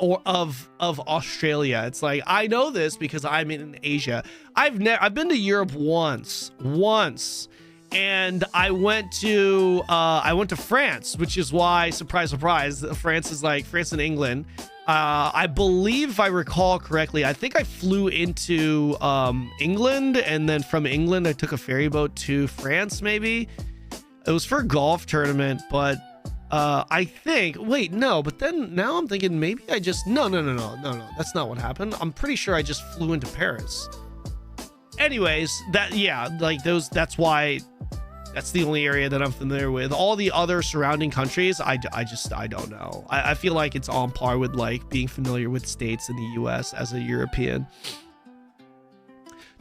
or of Australia? It's like, I know this because I'm in Asia. I've been to Europe once, and I went to France, which is why, surprise, surprise, France is like France and England. I believe, if I recall correctly, I think I flew into England, and then from England I took a ferry boat to France. Maybe it was for a golf tournament, but I think, wait, no, but then now I'm thinking maybe I just no, that's not what happened. I'm pretty sure I just flew into Paris. Anyways, that's why. That's the only area that I'm familiar with. All the other surrounding countries, I don't know. I feel like it's on par with like being familiar with states in the US as a European.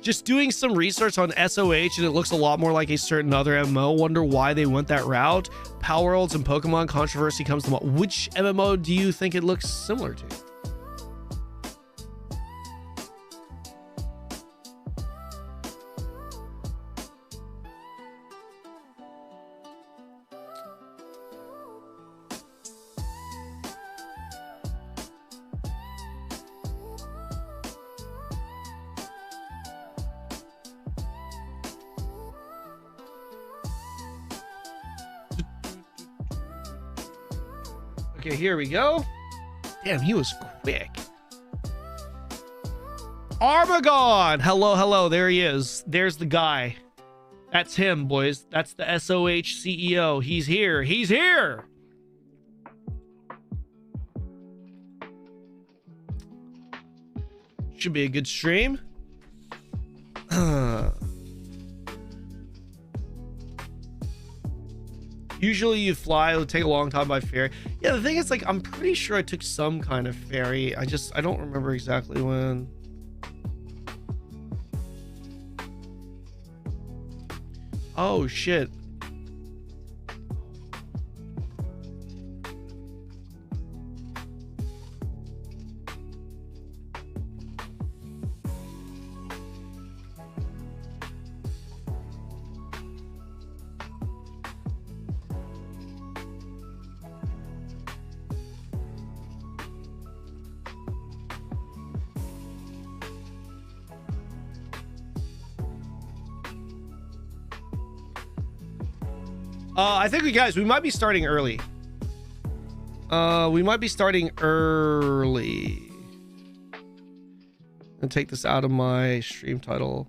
Just doing some research on SOH, and it looks a lot more like a certain other MMO. Wonder why they went that route. Power Worlds and Pokemon controversy comes to mind. Which MMO do you think it looks similar to? Okay, here we go. Damn, he was quick. Armagon! Hello, hello. There he is. There's the guy. That's him, boys. That's the SOH CEO. He's here. He's here! Should be a good stream. Usually you fly, it'll take a long time by ferry. Yeah, the thing is, like, I'm pretty sure I took some kind of ferry. I don't remember exactly when. Oh, shit. I think we might be starting early. We might be starting early. And take this out of my stream title.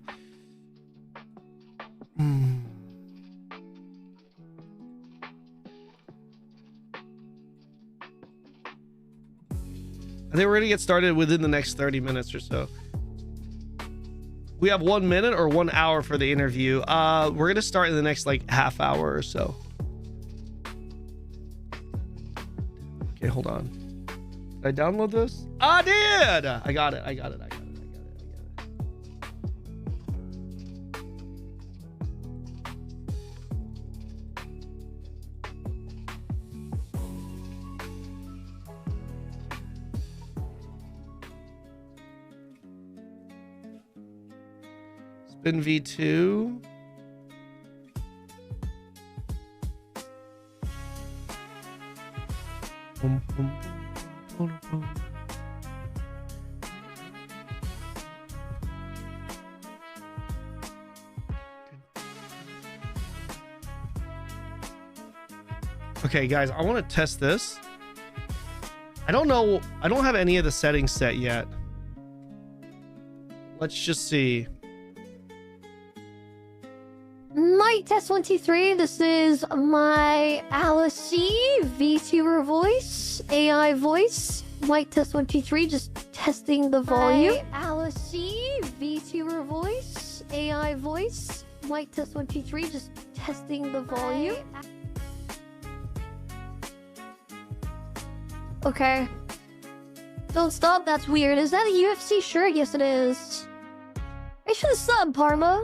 I think we're gonna get started within the next 30 minutes or so. We have 1 minute or 1 hour for the interview. We're gonna start in the next like half hour or so. Okay, hold on. Did I download this? I did! I got it. Spin V2. Okay, guys, I want to test this. I don't know. I don't have any of the settings set yet. Let's just see. Mic test 1, 2, 3. This is my Alice VTuber voice, AI voice. Mic test 1, 2, 3. Just testing the volume. Alice VTuber voice, AI voice. Mic test 1, 2, 3. Just testing the volume. Okay. Don't stop. That's weird. Is that a UFC shirt? Yes, it is. Thanks for the sub, Parma.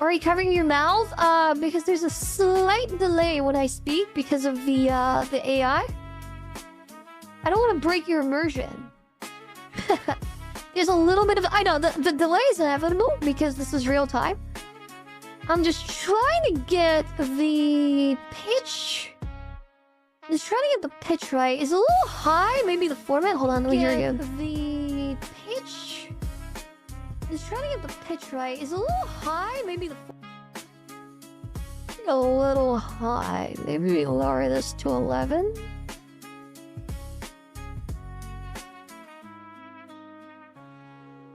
Are you covering your mouth? Because there's a slight delay when I speak because of the AI. I don't want to break your immersion. There's a little bit of... I know, the delay is inevitable because this is real time. I'm just trying to get the pitch... Just trying to get the pitch right. Is it a little high? Maybe the format? Hold on, let me hear again. The pitch... Just trying to get the pitch right. Is it a little high? Maybe the... A little high. Maybe we lower this to 11.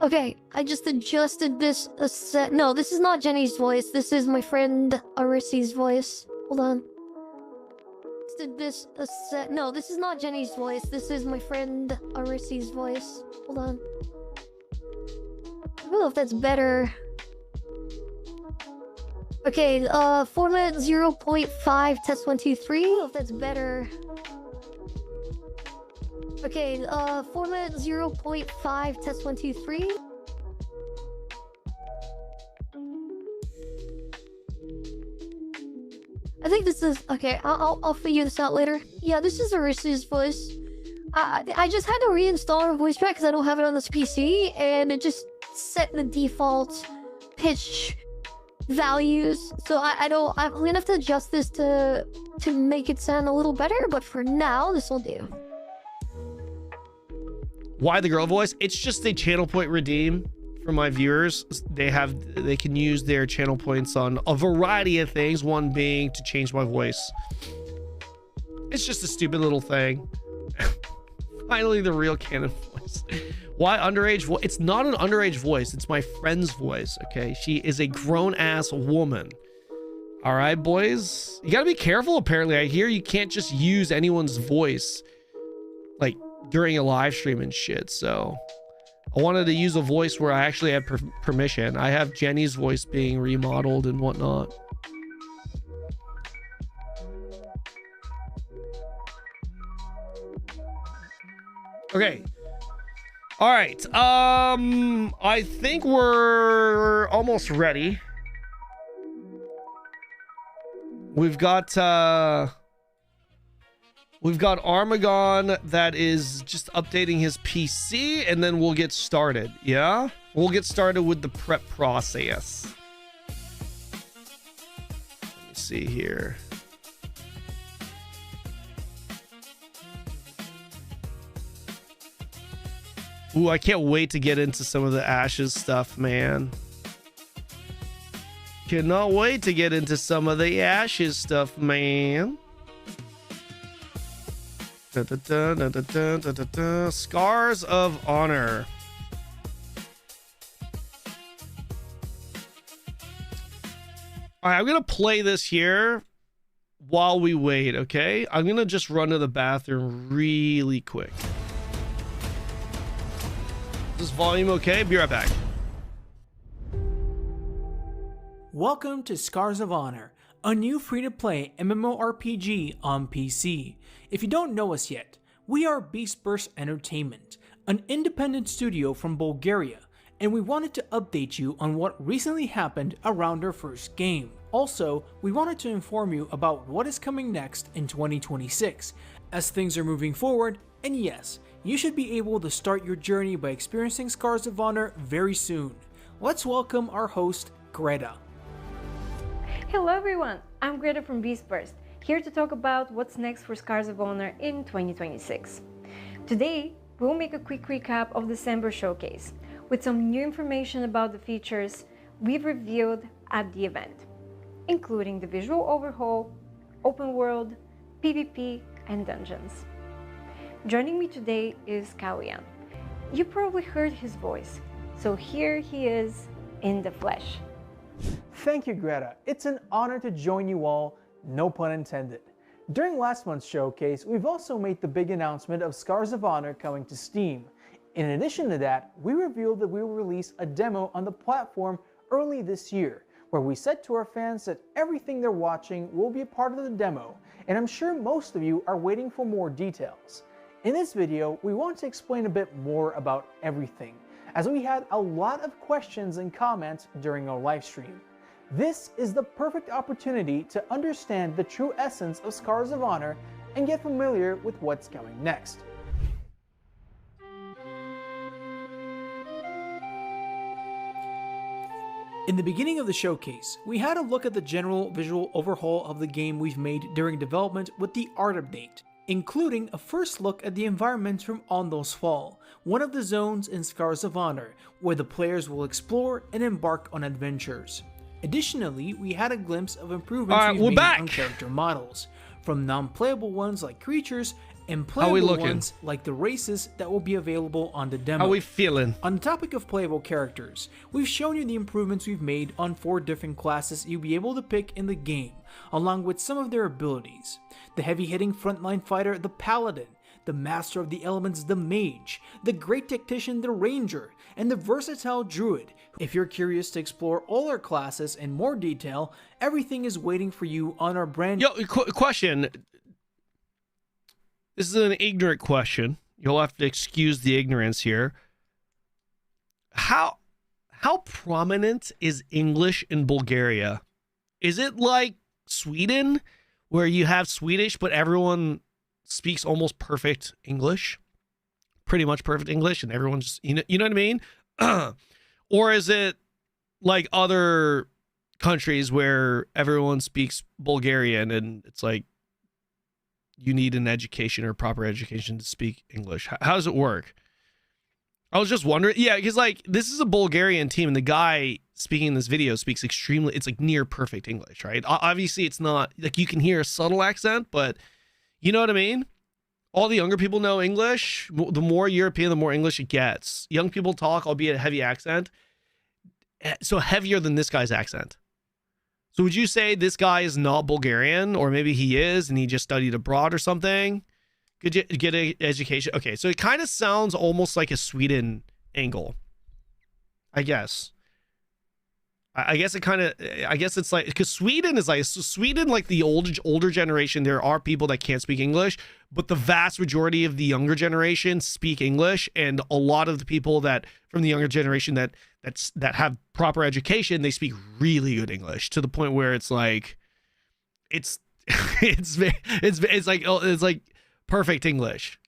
Okay, I just adjusted this a set. No, this is not Jenny's voice. This is my friend Arisi's voice. Hold on. Did this a set? No, this is not Jenny's voice. This is my friend Arisi's voice. Hold on. I don't know if that's better. Okay, format 0.5, test 1, 2, 3. I don't know if that's better. Okay, format 0.5, test 1, 2, 3. I think this is... Okay, I'll figure this out later. Yeah, this is Arisi's voice. I just had to reinstall her voice track because I don't have it on this PC, and it just set the default pitch values. So I'm gonna have to adjust this to make it sound a little better, but for now, this will do. Why the girl voice? It's just a channel point redeem for my viewers. They can use their channel points on a variety of things, one being to change my voice. It's just a stupid little thing. Finally, the real Kanon voice. Why underage voice? It's not an underage voice. It's my friend's voice, okay? She is a grown-ass woman. All right, boys? You gotta be careful, apparently. I hear you can't just use anyone's voice, like, during a live stream and shit, so... I wanted to use a voice where I actually had permission. I have Jenny's voice being remodeled and whatnot. Okay. All right. I think we're almost ready. We've got Armagon that is just updating his PC, and then we'll get started. Yeah? We'll get started with the prep process. Let me see here. Ooh, I can't wait to get into some of the Ashes stuff, man. Cannot wait to get into some of the Ashes stuff, man. Scars of Honor. All right, I'm gonna play this here while we wait, okay? I'm gonna just run to the bathroom really quick. Is this volume okay? Be right back. Welcome to Scars of Honor, a new free-to-play MMORPG on PC. If you don't know us yet, we are Beastburst Entertainment, an independent studio from Bulgaria, and we wanted to update you on what recently happened around our first game. Also, we wanted to inform you about what is coming next in 2026, as things are moving forward, and yes, you should be able to start your journey by experiencing Scars of Honor very soon. Let's welcome our host, Greta. Hello everyone, I'm Greta from Beastburst, here to talk about what's next for Scars of Honor in 2026. Today, we'll make a quick recap of December showcase, with some new information about the features we've revealed at the event, including the visual overhaul, open world, PvP, and dungeons. Joining me today is Kalian. You probably heard his voice, so here he is in the flesh. Thank you, Greta. It's an honor to join you all, no pun intended. During last month's showcase, we've also made the big announcement of Scars of Honor coming to Steam. In addition to that, we revealed that we will release a demo on the platform early this year, where we said to our fans that everything they're watching will be a part of the demo, and I'm sure most of you are waiting for more details. In this video, we want to explain a bit more about everything, as we had a lot of questions and comments during our live stream. This is the perfect opportunity to understand the true essence of Scars of Honor and get familiar with what's coming next. In the beginning of the showcase, we had a look at the general visual overhaul of the game we've made during development with the art update, including a first look at the environments from Ondos Fall, one of the zones in Scars of Honor, where the players will explore and embark on adventures. Additionally, we had a glimpse of improvements we've made on character models, from non-playable ones like creatures and playable ones like the races that will be available on the demo. How we feeling? On the topic of playable characters, we've shown you the improvements we've made on 4 different classes you'll be able to pick in the game, along with some of their abilities. The heavy-hitting frontline fighter, the Paladin, the Master of the Elements, the Mage, the Great Tactician, the Ranger, and the versatile Druid. If you're curious to explore all our classes in more detail, everything is waiting for you on our brand... Yo, question. This is an ignorant question. You'll have to excuse the ignorance here. How prominent is English in Bulgaria? Is it like Sweden, where you have Swedish, but everyone speaks almost perfect English? Pretty much perfect English, and everyone's, you know what I mean? Or is it like other countries where everyone speaks Bulgarian and it's like you need an education or proper education to speak English? How does it work? I was just wondering. Yeah, because like this is a Bulgarian team and the guy speaking in this video speaks extremely, it's like near perfect English, right? Obviously it's not like you can hear a subtle accent, but You know what I mean? All the younger people know English. The more European, the more English it gets. Young people talk, albeit a heavy accent. So heavier than this guy's accent. So would you say this guy is not Bulgarian, or maybe he is and he just studied abroad or something? Could you get an education? Okay, so it kind of sounds almost like a Sweden angle, I guess. I guess it kind of, I guess it's like, because Sweden is like, so Sweden, like the older generation, there are people that can't speak English, but the vast majority of the younger generation speak English, and a lot of the people that from the younger generation that have proper education, they speak really good English, to the point where it's like, it's like perfect English.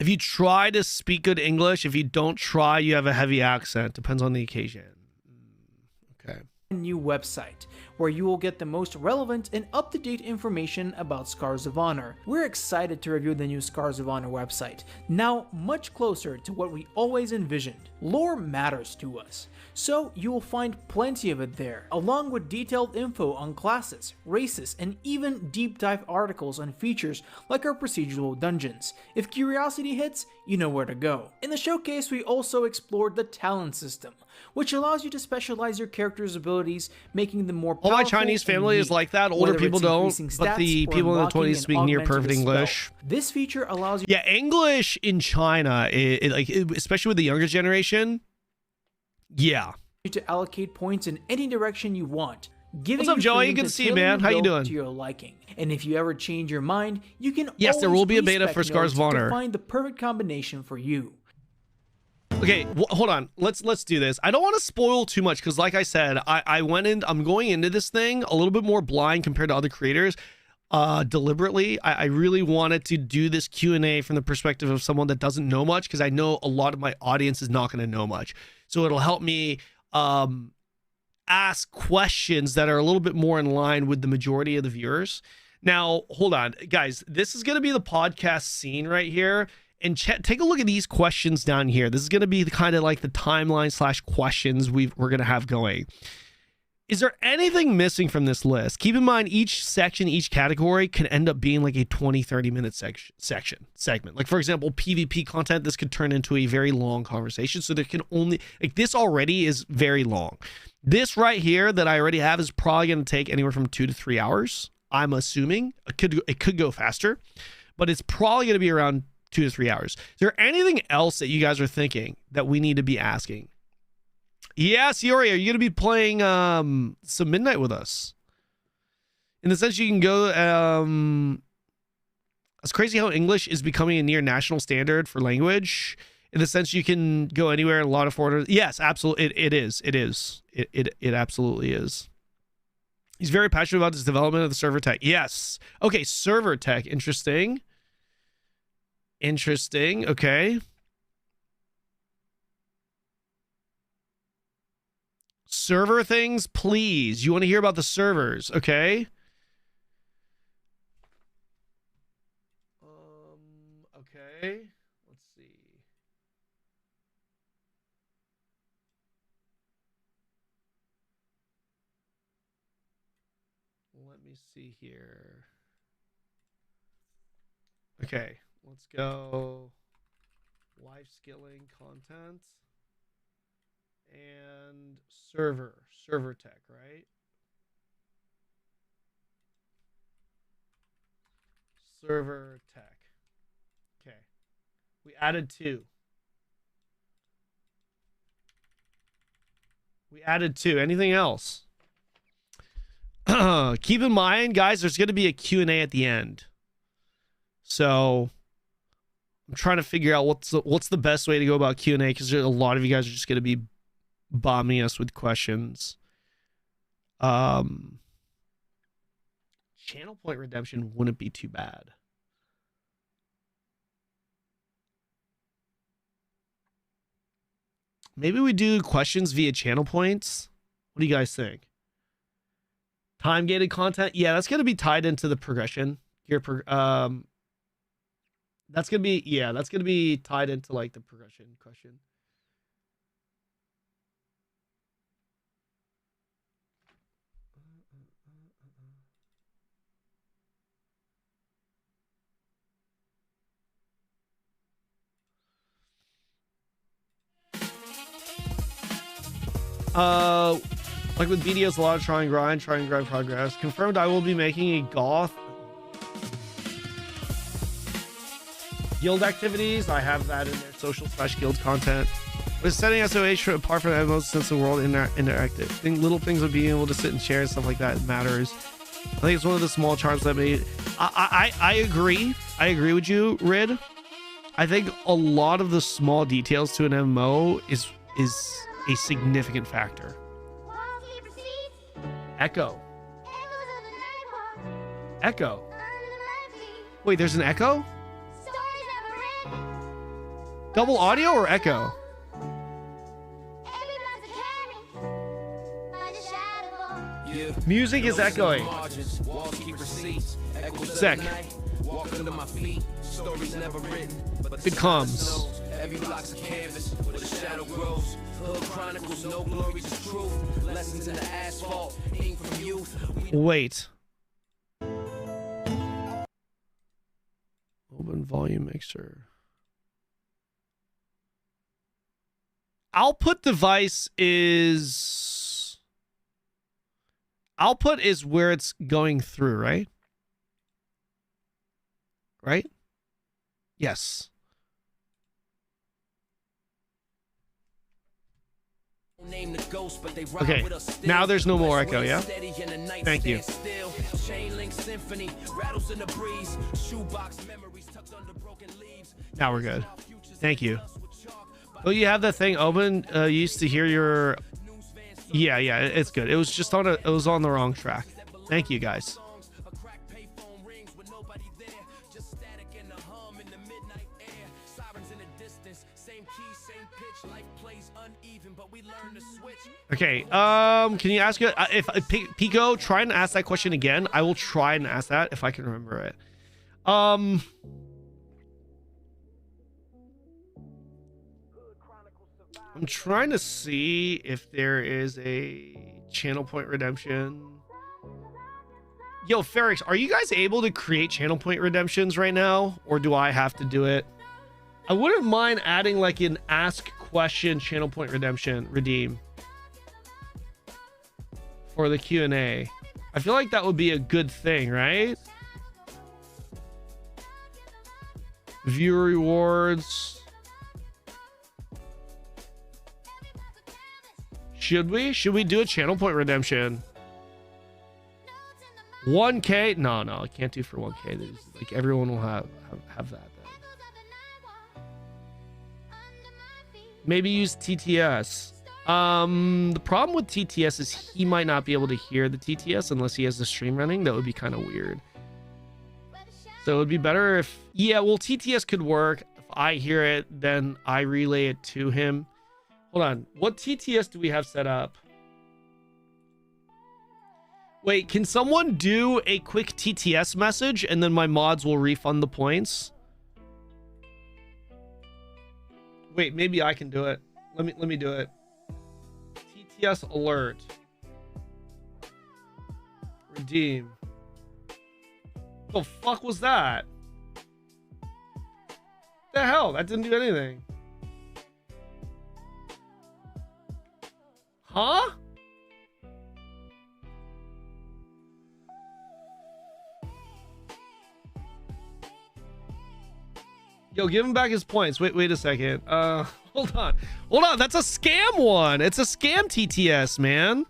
If you try to speak good English, if you don't try, you have a heavy accent. Depends on the occasion. Okay. New website where you will get the most relevant and up-to-date information about Scars of Honor. We're excited to review the new Scars of Honor website, now much closer to what we always envisioned. Lore matters to us, so you will find plenty of it there, along with detailed info on classes, races, and even deep dive articles on features like our procedural dungeons. If curiosity hits, you know where to go. In the showcase, we also explored the talent system, which allows you to specialize your character's abilities, making them more powerful. All my Chinese family is like that. Older people don't, but the people in the 20s speak near perfect English. This feature allows you... Yeah, English in China, especially with the younger generation, yeah. To allocate points in any direction you want. What's up, Joey? You can see you, man. How you doing? To your liking. And if you ever change your mind, you can yes, there will be a beta for Scars of Honor. To find the perfect combination for you. Okay, hold on. Let's do this. I don't want to spoil too much because, like I said, I'm going into this thing a little bit more blind compared to other creators. Deliberately, I really wanted to do this Q&A from the perspective of someone that doesn't know much, because I know a lot of my audience is not going to know much. So it'll help me ask questions that are a little bit more in line with the majority of the viewers. Now, hold on, guys. This is going to be the podcast scene right here. And take a look at these questions down here. This is going to be kind of like the timeline / questions we're going to have going. Is there anything missing from this list? Keep in mind, each section, each category can end up being like a 20-30 minute segment. Like, for example, PvP content, this could turn into a very long conversation. So there can only, like, this already is very long. This right here that I already have is probably going to take anywhere from 2 to 3 hours. I'm assuming it could go faster, but it's probably going to be around 2 to 3 hours. Is there anything else that you guys are thinking that we need to be asking? Yes, Yori, are you going to be playing some Midnight with us? In the sense you can go... it's crazy how English is becoming a near national standard for language. In the sense you can go anywhere in a lot of foreigners. Yes, absolutely. It is. It absolutely is. He's very passionate about his development of the server tech. Yes. Okay, server tech. Interesting. Okay. Server things, please. You want to hear about the servers, okay? Okay. Let's see. Let me see here. Okay, let's go. Life skilling content. And server tech, right? Server tech. Okay. We added 2. Anything else? Keep in mind, guys, there's going to be a Q&A at the end. So I'm trying to figure out what's the best way to go about Q&A, because a lot of you guys are just going to be bombing us with questions. Channel point redemption wouldn't be too bad. Maybe we do questions via channel points. What do you guys think? Time gated content? Yeah, that's going to be tied into the progression. That's going to be tied into like the progression question. Like with BDS, a lot of try and grind progress. Confirmed I will be making a goth guild activities. I have that in their social / guild content. With setting SOH apart from the most sense of the world interactive. I think little things of being able to sit in chairs, stuff like that matters. I think it's one of the small charms that made. I agree. I agree with you, Rid. I think a lot of the small details to an MMO is a significant factor. Echo. Echo. Wait, there's an echo? Double audio or echo? Music is echoing. Sec. It comes. Wait. Open volume mixer. Output device is... Output is where it's going through, right? Right? Yes. Okay, now there's no more echo, yeah? Thank you. Now we're good. Thank you. Oh, you have that thing open? You used to hear your... Yeah, it's good. It was just on it was on the wrong track. Thank you, guys. Okay, can you ask it if Pico try and ask that question again? I will try and ask that if I can remember it. I'm trying to see if there is a channel point redemption. Yo, Ferrix, are you guys able to create channel point redemptions right now, or do I have to do it? I wouldn't mind adding like an ask question channel point redemption redeem for the Q&A. I feel like that would be a good thing, right? Viewer rewards. Should we do a channel point redemption? 1K? No, I can't do for 1K. There's, like, everyone will have that then. Maybe use TTS. The problem with TTS is he might not be able to hear the TTS unless he has the stream running. That would be kind of weird. So it would be better if... Yeah, well, TTS could work. If I hear it, then I relay it to him. Hold on. What TTS do we have set up? Wait, can someone do a quick TTS message and then my mods will refund the points? Wait, maybe I can do it. Let me do it. TTS alert. Redeem. The fuck was that? The hell? That didn't do anything. Huh? Yo, give him back his points. Wait a second. Hold on. That's a scam one. It's a scam TTS, man.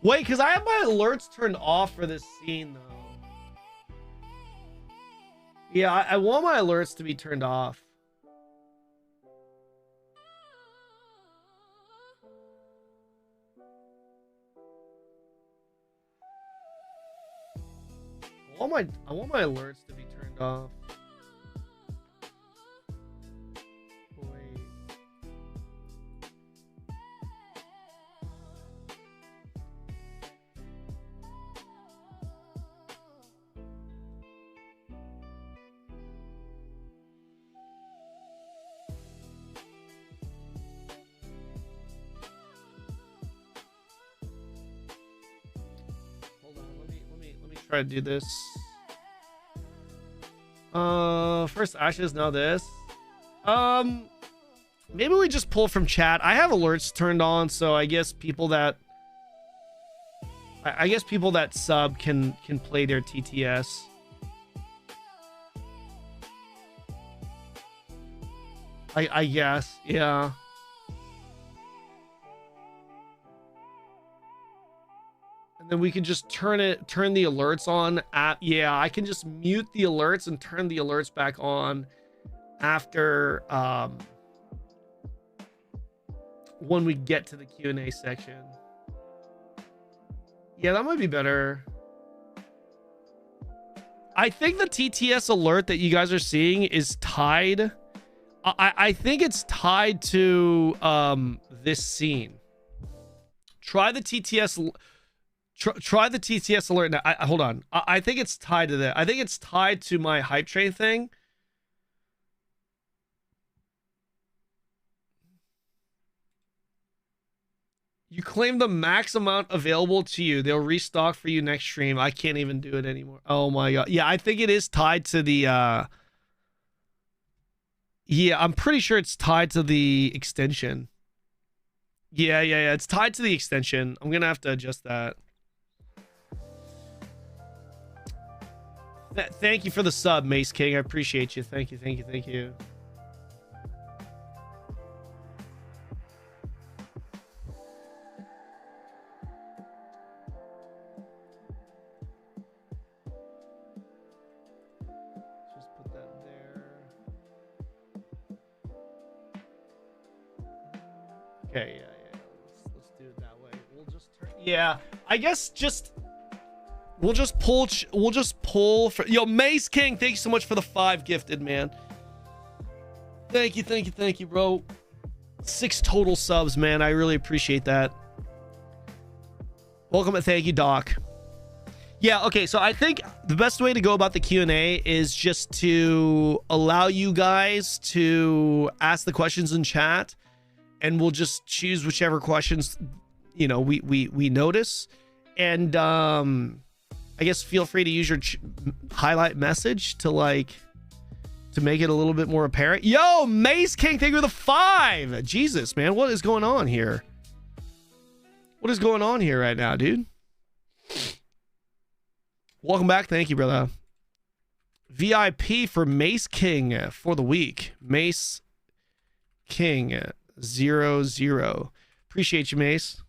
Wait, because I have my alerts turned off for this scene, though. Yeah, I want my alerts to be turned off. I want my alerts to be turned off. Wait. Hold on, let me try to do this. First ashes, now this. Maybe we just pull from chat. I have alerts turned on, so I guess people that sub can play their TTS. I guess, yeah. And then we can just turn the alerts on yeah, I can just mute the alerts and turn the alerts back on after when we get to the Q&A section. Yeah, that might be better. I think the TTS alert that you guys are seeing is tied. I think it's tied to this scene. Try the TTS. Try the TTS alert now. Hold on. I think it's tied to that. I think it's tied to my hype train thing. You claim the max amount available to you. They'll restock for you next stream. I can't even do it anymore. Oh my god. Yeah, I think it is tied to the yeah, I'm pretty sure it's tied to the extension. Yeah. It's tied to the extension. I'm gonna have to adjust that. Thank you for the sub, Mace King. I appreciate you. Thank you. Just put that there. Okay, yeah. Let's do it that way. We'll just turn. Yeah, I guess we'll just pull for yo Mace King. Thank you so much for the 5 gifted, man. Thank you, bro. 6 total subs, man. I really appreciate that. Welcome and thank you, Doc. Yeah, okay, so I think the best way to go about the Q&A is just to allow you guys to ask the questions in chat, and we'll just choose whichever questions, you know, we notice. And I guess feel free to use your highlight message to make it a little bit more apparent. Yo, Mace King, thank you for the 5. Jesus, man, what is going on here? What is going on here right now, dude? Welcome back. Thank you, brother. VIP for Mace King for the week. Mace King 00. Appreciate you, Mace.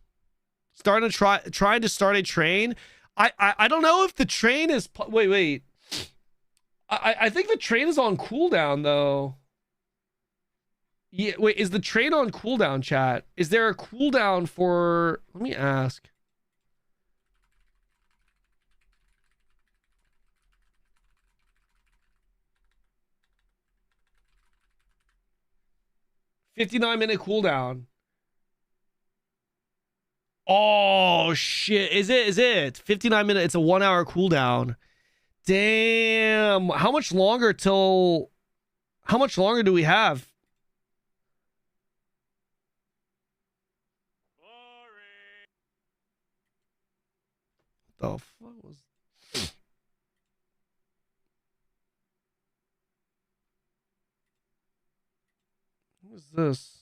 Trying to start a train. I don't know if the train is wait. I think the train is on cooldown though. Yeah, wait, is the train on cooldown, chat? Is there a cooldown for, let me ask. $59-minute cooldown. Oh shit. Is it 59 minutes? It's a 1 hour cooldown. Damn. How much longer do we have? The fuck was what is this?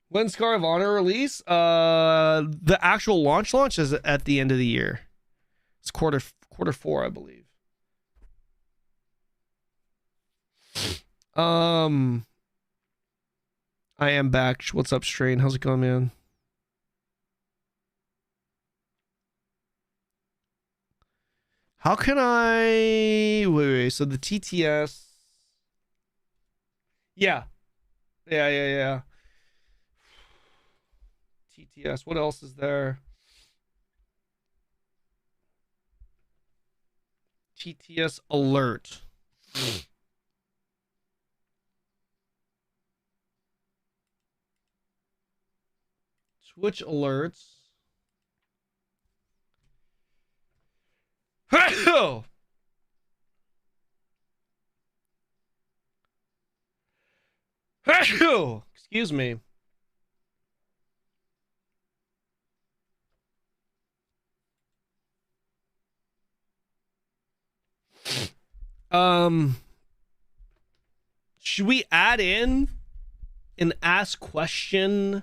When Scar of Honor release? The actual launch is at the end of the year. It's quarter 4, I believe. I am back. What's up, Strain? How's it going, man? How can I wait, so the TTS. Yeah. TTS. What else is there? TTS alert. Twitch alerts. Excuse me. Should we add in An ask question.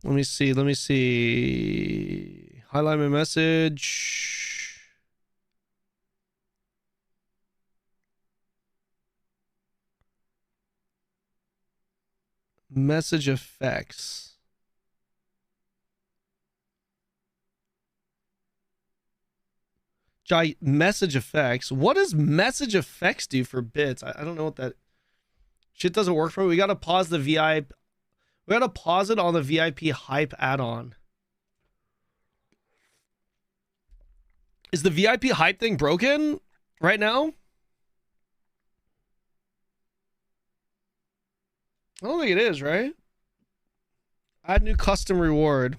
Let me see. Let me see. Highlight my message. Message effects. Message effects. What does message effects do for bits? I don't know what that shit doesn't work for me. We gotta pause the VIP. We gotta pause it on the VIP hype add-on. Is the VIP hype thing broken right now? I don't think it is, right? Add new custom reward.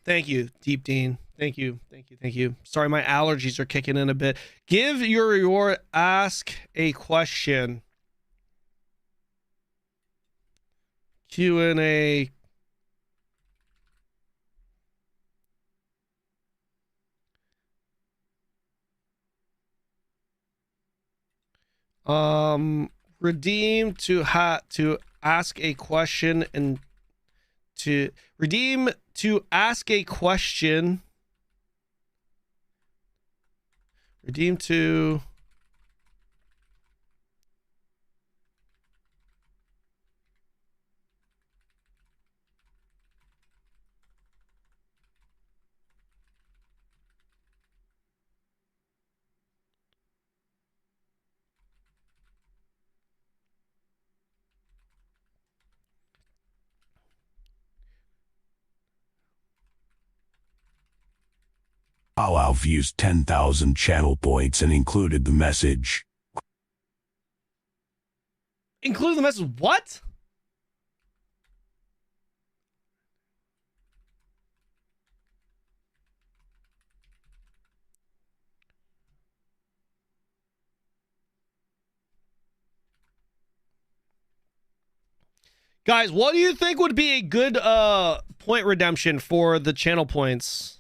Thank you, Deep Dean. Thank you. Thank you. Thank you. Sorry, my allergies are kicking in a bit. Give your reward. Ask a question. Q&A. Redeem to ask a question and to redeem to ask a question. Redeem to Powwow views 10,000 channel points and included the message. include the message. What? Guys, what do you think would be a good point redemption for the channel points?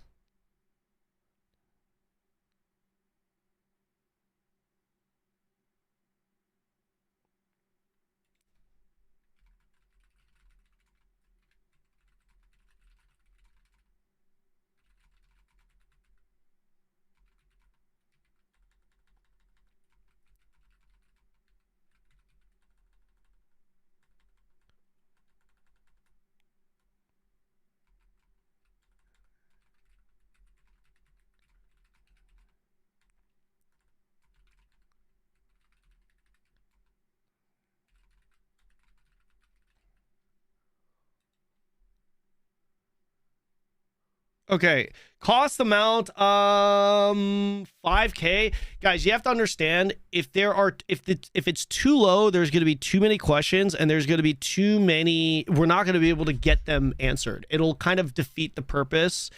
Okay, cost amount 5K. Guys, you have to understand if it's too low, there's going to be too many questions and there's going to be too many, we're not going to be able to get them answered. It'll kind of defeat the purpose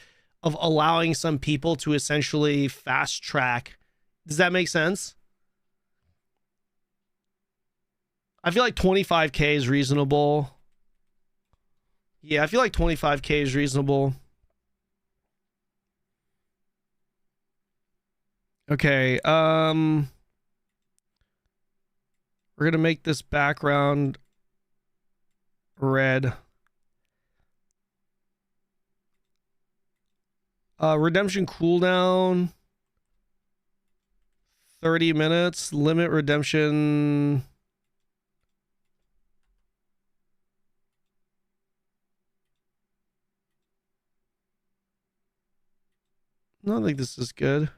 of allowing some people to essentially fast track. Does that make sense? I feel like 25K is reasonable. Yeah, I feel like 25K is reasonable. Okay, we're gonna make this background red. Redemption cooldown 30 minutes. Limit redemption. I don't think this is good.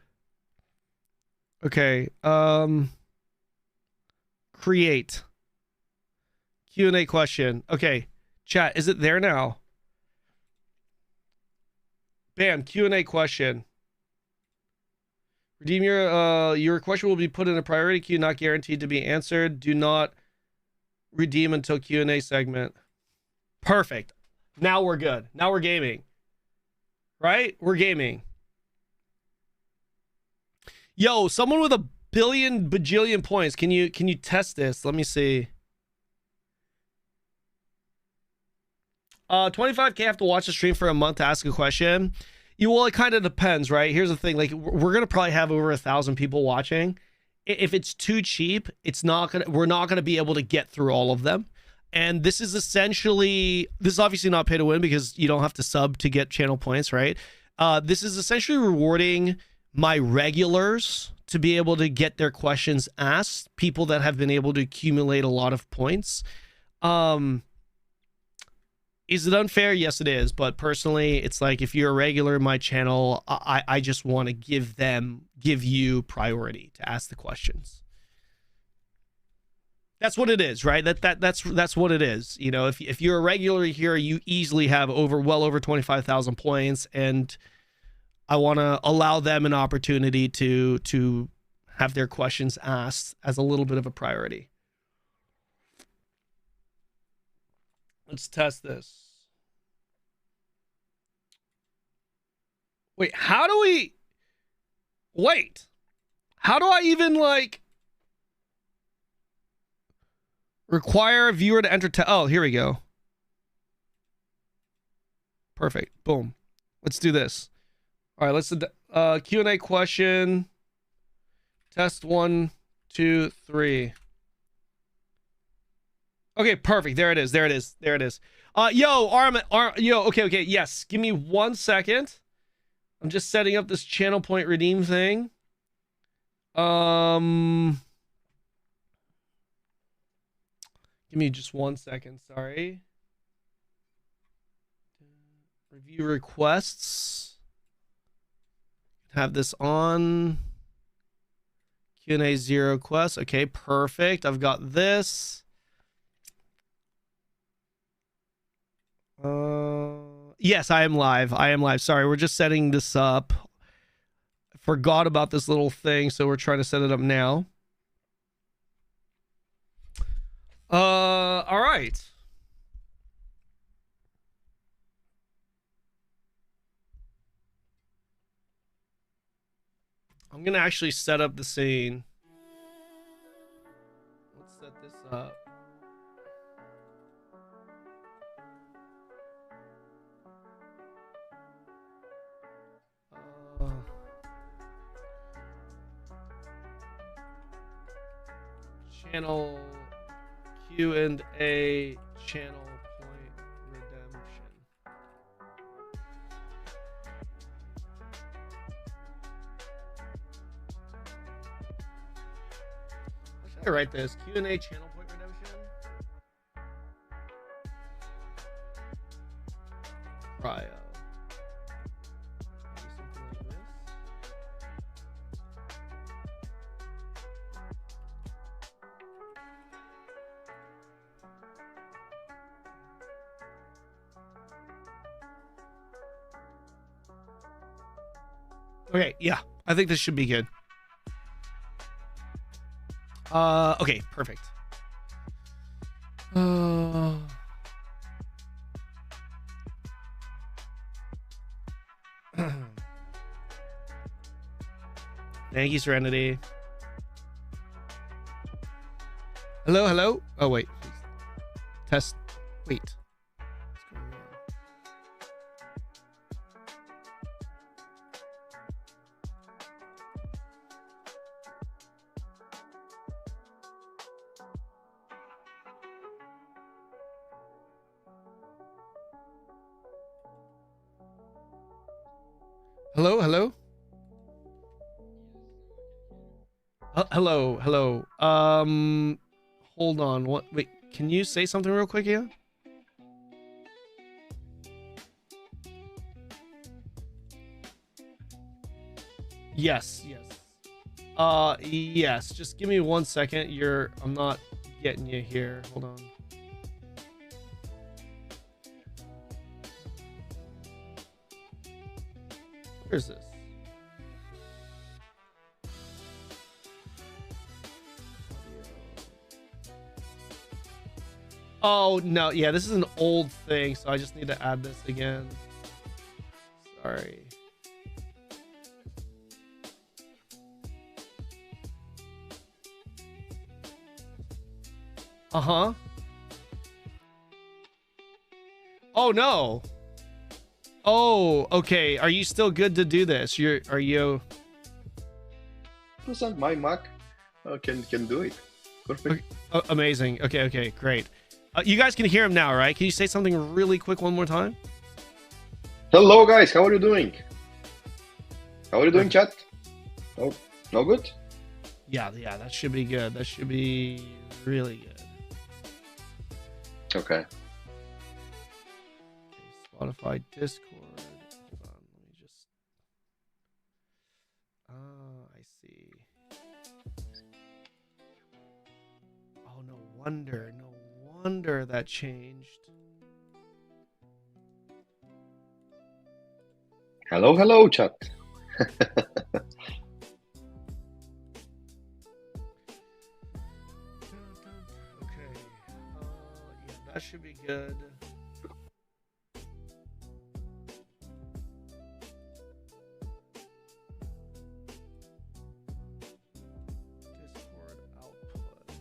Okay, create Q&A question. Okay, chat, is it there now? Bam, Q&A question. Redeem your question will be put in a priority queue, not guaranteed to be answered. Do not redeem until Q&A segment. Perfect. Now we're good. Now we're gaming. Right? We're gaming. Yo, someone with a billion bajillion points. Can you test this? Let me see. 25K have to watch the stream for a month to ask a question. Well, it kind of depends, right? Here's the thing: like, we're gonna probably have over 1,000 people watching. If it's too cheap, we're not gonna be able to get through all of them. And this is obviously not pay to win because you don't have to sub to get channel points, right? This is essentially rewarding my regulars to be able to get their questions asked, people that have been able to accumulate a lot of points. Is it unfair? Yes, it is. But personally, it's like, if you're a regular in my channel, I just want to give you priority to ask the questions. That's what it is, right? That's what it is. You know, if you're a regular here, you easily have well over 25,000 points, and I want to allow them an opportunity to have their questions asked as a little bit of a priority. Let's test this. Wait, how do I even, like, require a viewer to enter oh, here we go. Perfect. Boom. Let's do this. All right, let's Q&A question. Test 1, 2, 3. Okay, perfect. There it is. Okay. Yes. Give me 1 second. I'm just setting up this channel point redeem thing. Give me just 1 second. Sorry. Review requests. Have this on. Q&A 0 requests. Okay, perfect. I've got this. Yes, I am live. Sorry, we're just setting this up. Forgot about this little thing, so we're trying to set it up now. All right. I'm gonna actually set up the scene. Let's set this up. Channel Q&A channel point redemption. How should I write this? Q&A channel point redemption? Cryo. Maybe something like this. Okay, yeah, I think this should be good. Okay, perfect. Thank you, Serenity. Hello? Oh, wait. Test. Wait. What's going on? Hello? Hello. Hold on. What? Wait, can you say something real quick here? Yes. Yes. Just give me 1 second. I'm not getting you here. Hold on. Where's this? Oh, no. Yeah, this is an old thing, so I just need to add this again. Sorry. Uh-huh. Oh, no. Oh, okay. Are you still good to do this? Are you? Percent my Mac can do it. Perfect. Amazing. Okay, great. You guys can hear him now, right? Can you say something really quick one more time? Hello guys, how are you doing? How are you doing, chat? Oh, no good? Yeah, that should be good. That should be really good. Okay. Spotify, Discord. Hold on, let me just. I see. Oh, no wonder that changed. Hello, chat. Okay. Yeah, that should be good. Discord output.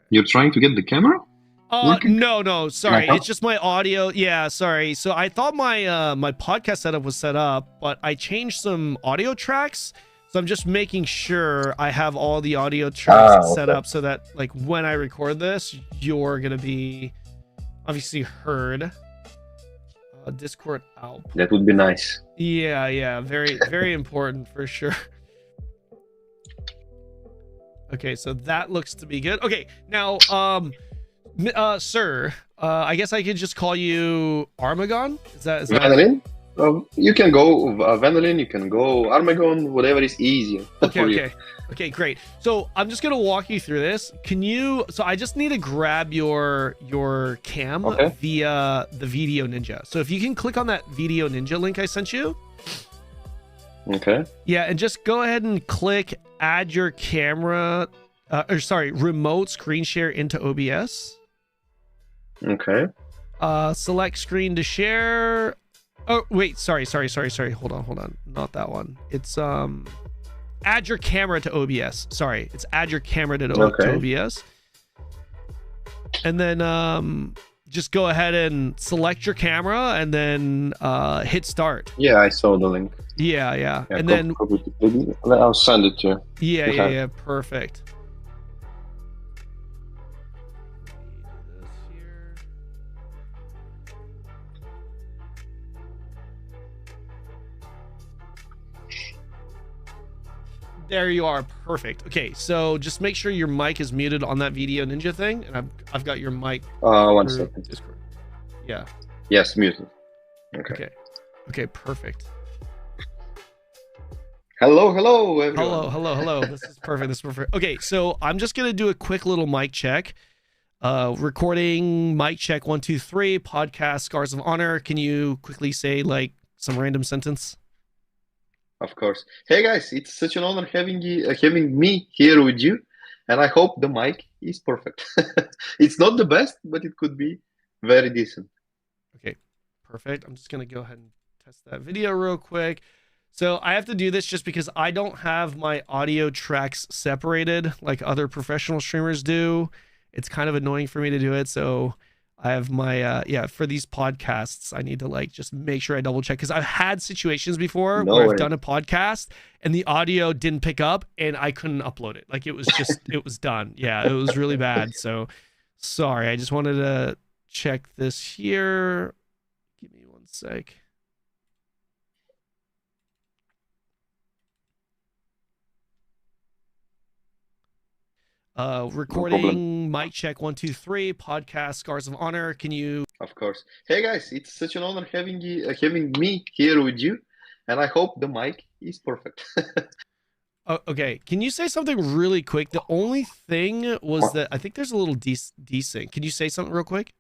You're trying to get the camera? No, sorry. Uh-huh. It's just my audio. Yeah, sorry. So I thought my my podcast setup was set up, but I changed some audio tracks. So I'm just making sure I have all the audio tracks set up so that like when I record this, you're gonna be obviously heard. Discord output. That would be nice. Yeah, very important for sure. Okay, so that looks to be good. Okay, now, sir, I guess I could just call you Armagon. Is that Vanillin? You can go Vanillin, you can go Armagon, whatever is easier. Okay, great. So I'm just gonna walk you through this. Can you? So I just need to grab your cam via the Video Ninja. So if you can click on that Video Ninja link I sent you. Okay. Yeah, and just go ahead and click add your camera, remote screen share into OBS. Okay. Select screen to share. Oh, wait, sorry. Hold on. Not that one. It's add your camera to OBS. Sorry, it's add your camera to OBS. And then just go ahead and select your camera and then hit start. Yeah, I saw the link. Yeah. And then I'll send it to you. Yeah, perfect. There you are. Perfect. Okay, so just make sure your mic is muted on that Video Ninja thing, and I've got your mic. 1 second. Discord. Yeah. Yes, muted. Okay. Perfect. Hello, everyone. Hello. This is perfect. Okay, so I'm just gonna do a quick little mic check. Recording mic check 1 2 3. Podcast Scars of Honor. Can you quickly say like some random sentence? Of course. Hey guys, it's such an honor having me here with you, and I hope the mic is perfect. It's not the best, but it could be very decent. Okay, perfect. I'm just gonna go ahead and test that video real quick. So I have to do this just because I don't have my audio tracks separated like other professional streamers do. It's kind of annoying for me to do it, so I have my for these podcasts I need to like just make sure I double check, because I've had situations before where I've done a podcast and the audio didn't pick up and I couldn't upload it. Like it was just it was done. Yeah, it was really bad. So sorry. I just wanted to check this here. Give me 1 sec. Recording mic check 1 2 3. Podcast Scars of Honor. Can you? Of course. Hey guys, it's such an honor having me here with you, and I hope the mic is perfect. Okay. Can you say something really quick? The only thing was that I think there's a little desync. Can you say something real quick?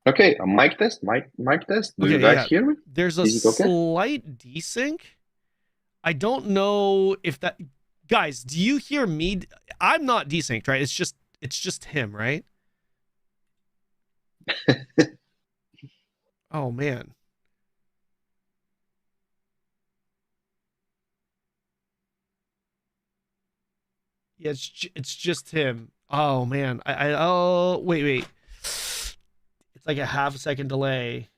Okay, a mic test. Mic test. Do you Okay, guys yeah. hear me? There's a Is it okay? slight desync. I don't know if that. Guys, do you hear me? I'm not desynced, right? It's just him, right? Oh man. Yeah, it's just him. Oh man. Oh wait. It's like a half a second delay.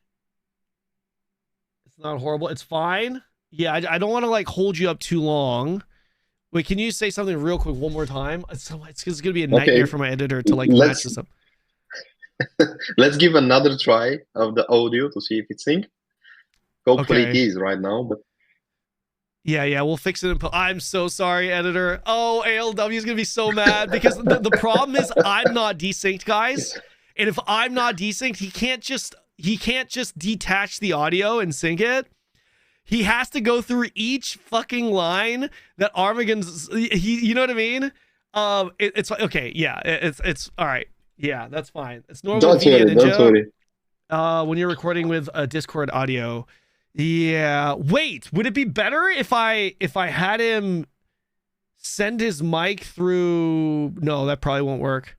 It's not horrible. It's fine. Yeah, I don't want to like hold you up too long. Wait, can you say something real quick one more time? It's gonna be a nightmare Okay. for my editor to like Let's match this up. let's give another try of the audio to see if it's synced. Hopefully it Okay. is right now, but Yeah, we'll fix it. I'm so sorry, editor. Oh, ALW is gonna be so mad because the problem is I'm not desynced, guys. And if I'm not desynced, he can't just detach the audio and sync it. He has to go through each fucking line that Armageddon's. You know what I mean? It's okay. Yeah, it's all right. Yeah, that's fine. It's normal don't with Media worry, don't Ninja. worry. When you're recording with Discord audio. Yeah. Wait, would it be better if I had him send his mic through? No, that probably won't work.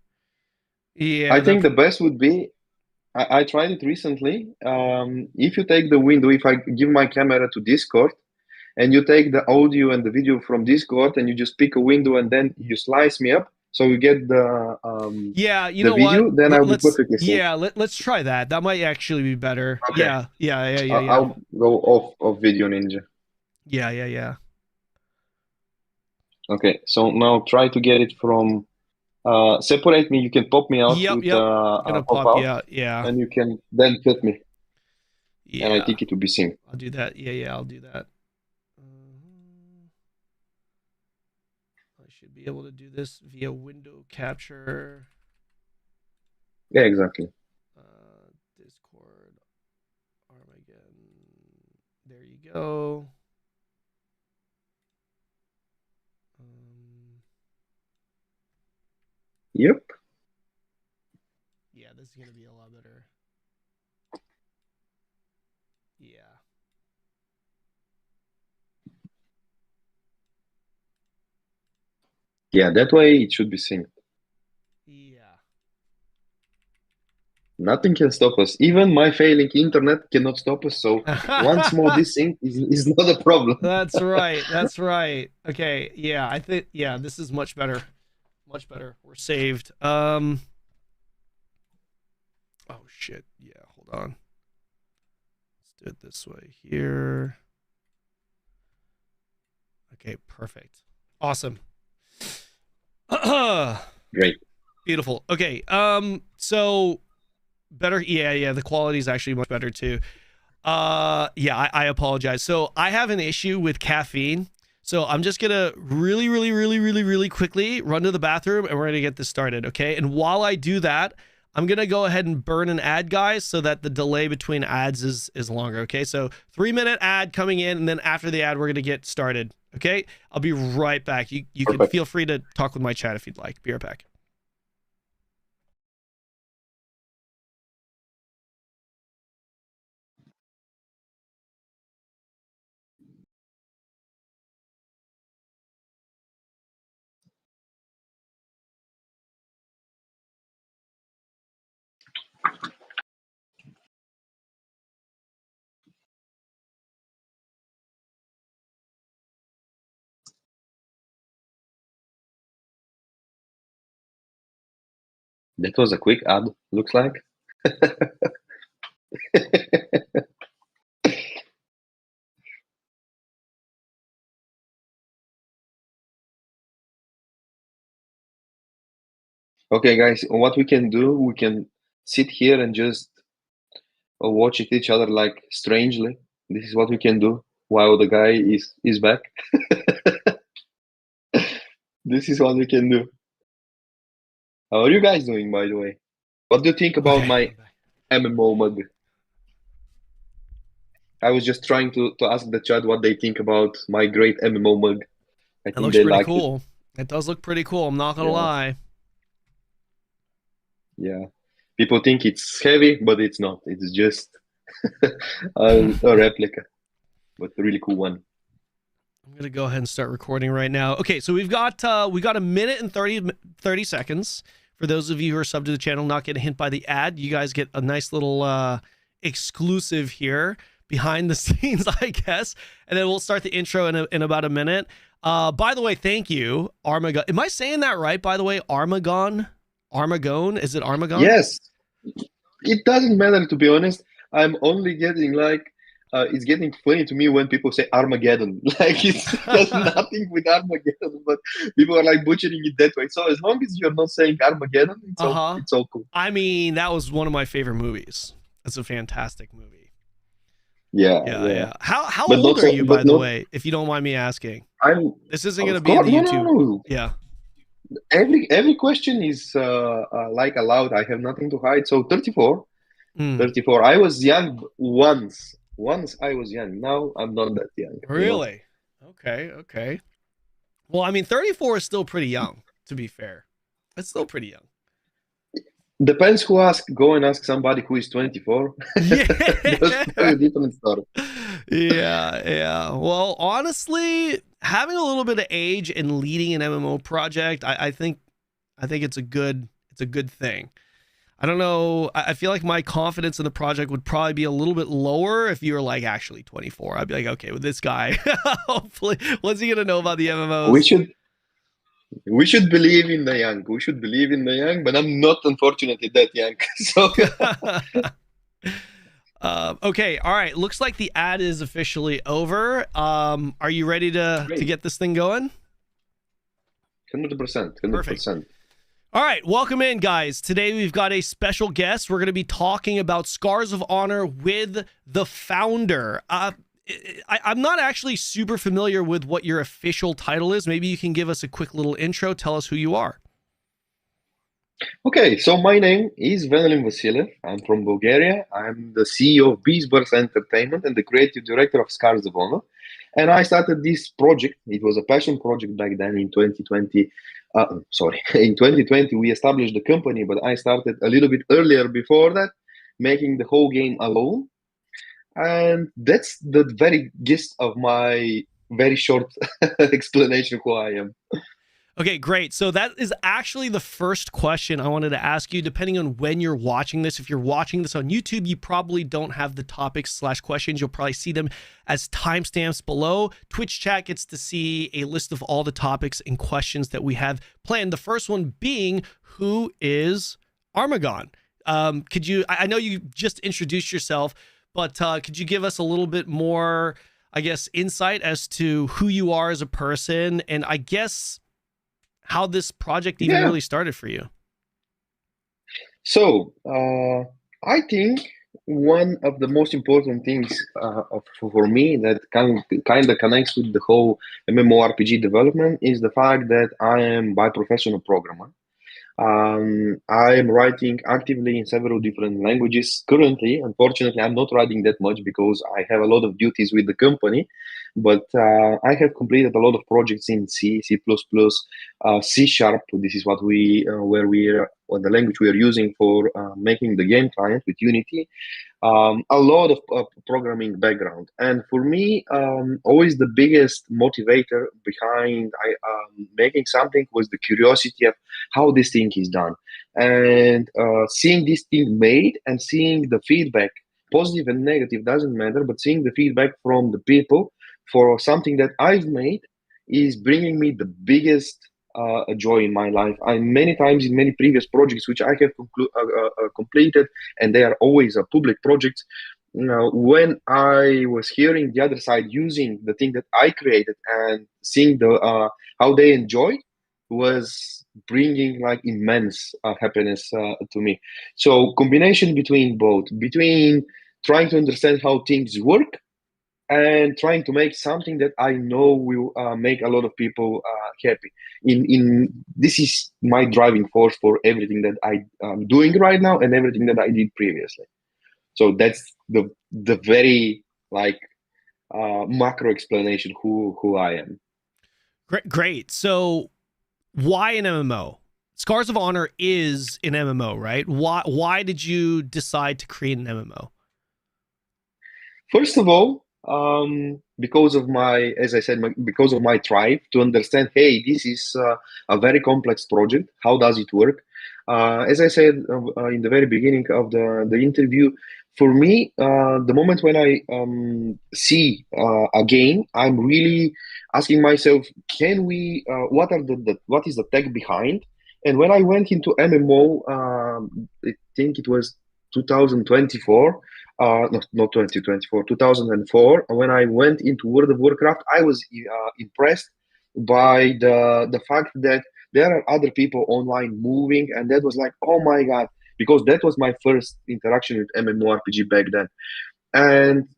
Yeah. I think the best would be I tried it recently. If you take the window, if I give my camera to Discord and you take the audio and the video from Discord and you just pick a window and then you slice me up so you get the yeah, you the know video, what? then I'll be perfectly safe. Yeah, let's try that. That might actually be better. Okay. Yeah. I'll go off Video Ninja. Yeah. Okay, so now try to get it from separate me. You can pop me out Yep. with Gonna pop pop out, you out. Yeah. and you can then cut me. Yeah. And I think it will be synced. I'll do that. Yeah, I'll do that. I should be able to do this via window capture. Yeah, exactly. Discord, Armageddon. There you go. Yep. Yeah, this is gonna be a lot better. Yeah. Yeah, that way it should be synced. Yeah. Nothing can stop us. Even my failing internet cannot stop us. So one small desync is not a problem. That's right. That's right. Okay. Yeah, I think this is much better. Much better. We're saved. Oh shit. Yeah, hold on. Let's do it this way here. Okay, perfect. Awesome. Great. Beautiful. Okay. So better. Yeah. The quality is actually much better too. Yeah, I apologize. So I have an issue with caffeine. So I'm just gonna really quickly run to the bathroom and we're gonna get this started, okay? And while I do that, I'm gonna go ahead and burn an ad, guys, so that the delay between ads is longer, okay? So 3-minute ad coming in, and then after the ad, we're gonna get started, okay? I'll be right back. You can feel free to talk with my chat if you'd like. Be right back. That was a quick ad, looks like. Okay, guys, what we can do, we can sit here and just watch at each other like strangely. This is what we can do while the guy is back. This is what we can do. How are you guys doing, by the way? What do you think about my MMO mug? I was just trying to ask the chat what they think about my great MMO mug. I That think looks they pretty like cool. it. It does look pretty cool. I'm not gonna Yeah. lie. Yeah. People think it's heavy, but it's not. It's just a replica, but a really cool one. I'm gonna go ahead and start recording right now. Okay, so we got a minute and 30 seconds. For those of you who are subbed to the channel, not getting hit by the ad, you guys get a nice little exclusive here behind the scenes, I guess. And then we'll start the intro in about a minute. By the way, thank you, Armagon. Am I saying that right? By the way, Armagon? Armagon? Is it Armagon? Yes. It doesn't matter, to be honest. I'm only getting like, it's getting funny to me when people say Armageddon. Like it does nothing with Armageddon, but people are like butchering it that way. So as long as you're not saying Armageddon, it's all cool. I mean, that was one of my favorite movies. It's a fantastic movie. Yeah. How old are you, by the way, if you don't mind me asking? This isn't going to be in the YouTube. No. Yeah. Every question is like allowed. I have nothing to hide. So 34. 34. I was young once. Once I was young. Now I'm not that young. Really? You know? Okay. Well, I mean, 34 is still pretty young, to be fair. It's still pretty young. Depends who ask. Go and ask somebody who is 24. That's a different story. Yeah. Well, honestly, having a little bit of age and leading an MMO project, I think it's a good thing. I don't know. I feel like my confidence in the project would probably be a little bit lower if you were like actually 24. I'd be like, okay, with this guy, hopefully, what's he gonna know about the MMOs? We should believe in the young. We should believe in the young, but I'm not, unfortunately, that young. So. Okay. All right. Looks like the ad is officially over. Are you ready to get this thing going? 100%. Perfect. All right, welcome in, guys. Today we've got a special guest. We're going to be talking about Scars of Honor with the founder. I'm not actually super familiar with what your official title is. Maybe you can give us a quick little intro. Tell us who you are. Okay, so my name is Veselin Vasilev. I'm from Bulgaria. I'm the CEO of Beastburst Entertainment and the creative director of Scars of Honor. And I started this project. It was a passion project back then in 2020. In 2020, we established the company, but I started a little bit earlier before that, making the whole game alone. And that's the very gist of my very short explanation who I am. Okay, great. So that is actually the first question I wanted to ask you, depending on when you're watching this. If you're watching this on YouTube, you probably don't have the topics/questions. You'll probably see them as timestamps below. Twitch chat gets to see a list of all the topics and questions that we have planned. The first one being, who is Armagon? Could you, I know you just introduced yourself, but could you give us a little bit more, I guess, insight as to who you are as a person, and I guess how this project even really started for you? So I think one of the most important things for me that kind of connects with the whole MMORPG development is the fact that I am by profession a programmer. I am writing actively in several different languages currently. Unfortunately, I'm not writing that much because I have a lot of duties with the company, but I have completed a lot of projects in C, C++, C#. This is what the language we are using for making the game client with Unity. A lot of programming background. And for me, always the biggest motivator behind making something was the curiosity of how this thing is done. And seeing this thing made and seeing the feedback, positive and negative, doesn't matter, but seeing the feedback from the people for something that I've made is bringing me the biggest joy in my life. Many times in many previous projects which I have completed, and they are always public projects, when I was hearing the other side using the thing that I created and seeing how they enjoy, was bringing like immense happiness to me. So combination between both, between trying to understand how things work and trying to make something that I know will make a lot of people happy. This is my driving force for everything that I am doing right now and everything that I did previously. So that's the very macro explanation who I am. Great. So why an MMO? Scars of Honor is an MMO, right? Why did you decide to create an MMO? First of all, because of my, as I said, because of my drive to understand, hey, this is a very complex project. How does it work? As I said in the very beginning of the interview, for me, the moment when I see a game, I'm really asking myself, can we? What is the tech behind? And when I went into MMO, I think it was 2024. Not 2024, 2004. When I went into World of Warcraft, I was impressed by the fact that there are other people online moving, and that was like, oh my god, because that was my first interaction with MMORPG back then. And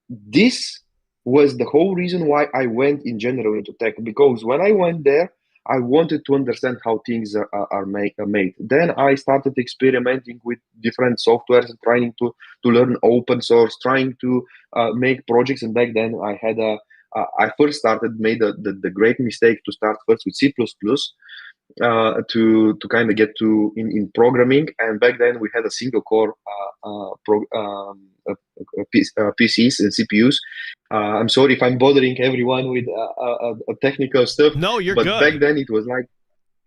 this was the whole reason why I went in general into tech, because when I went there, I wanted to understand how things are made. Then I started experimenting with different softwares, trying to learn open source, trying to make projects. And back then, I first made the great mistake to start first with C++, to kind of get to in programming. And back then we had a single core PCs and CPUs. I'm sorry if I'm bothering everyone with technical stuff. No, you're but good. Back then it was like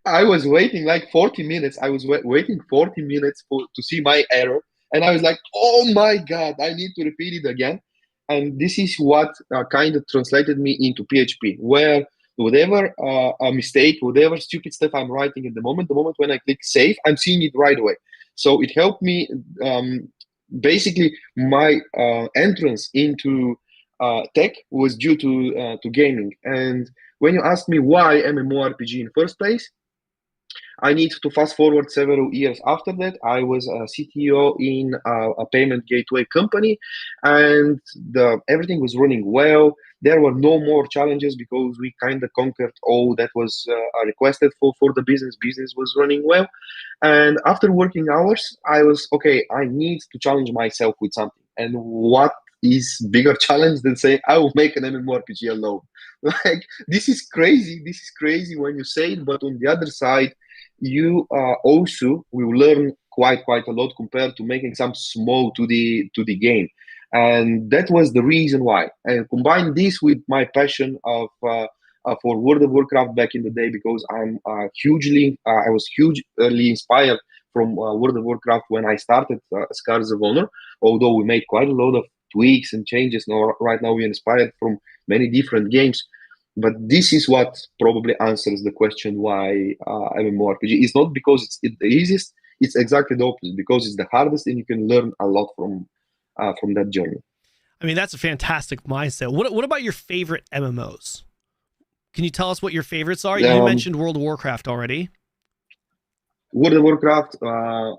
I was waiting like 40 minutes. I was waiting 40 minutes to see my error, and I was like, oh my god, I need to repeat it again. And this is what kind of translated me into PHP, where whatever a mistake, whatever stupid stuff I'm writing at the moment when I click save, I'm seeing it right away. So it helped me. Basically, my entrance into tech was due to gaming. And when you ask me why MMORPG in first place, I need to fast forward several years after that. I was a CTO in a payment gateway company, and everything was running well. There were no more challenges because we kind of conquered all that was requested for the business. Business was running well. And after working hours, I was, okay, I need to challenge myself with something. And what is bigger challenge than say, I will make an MMORPG alone? Like, this is crazy. This is crazy when you say it, but on the other side, you also will learn quite a lot compared to making some small to the game. And that was the reason why. And combine this with my passion of for World of Warcraft back in the day, because I was hugely inspired from World of Warcraft when I started Scars of Honor. Although we made quite a lot of tweaks and changes. Now, right now, we're inspired from many different games. But this is what probably answers the question why MMORPG. It's not because it's the easiest. It's exactly the opposite, because it's the hardest, and you can learn a lot from that journey. I mean, that's a fantastic mindset. What about your favorite MMOs? Can you tell us what your favorites are? You mentioned World of Warcraft already. World of Warcraft,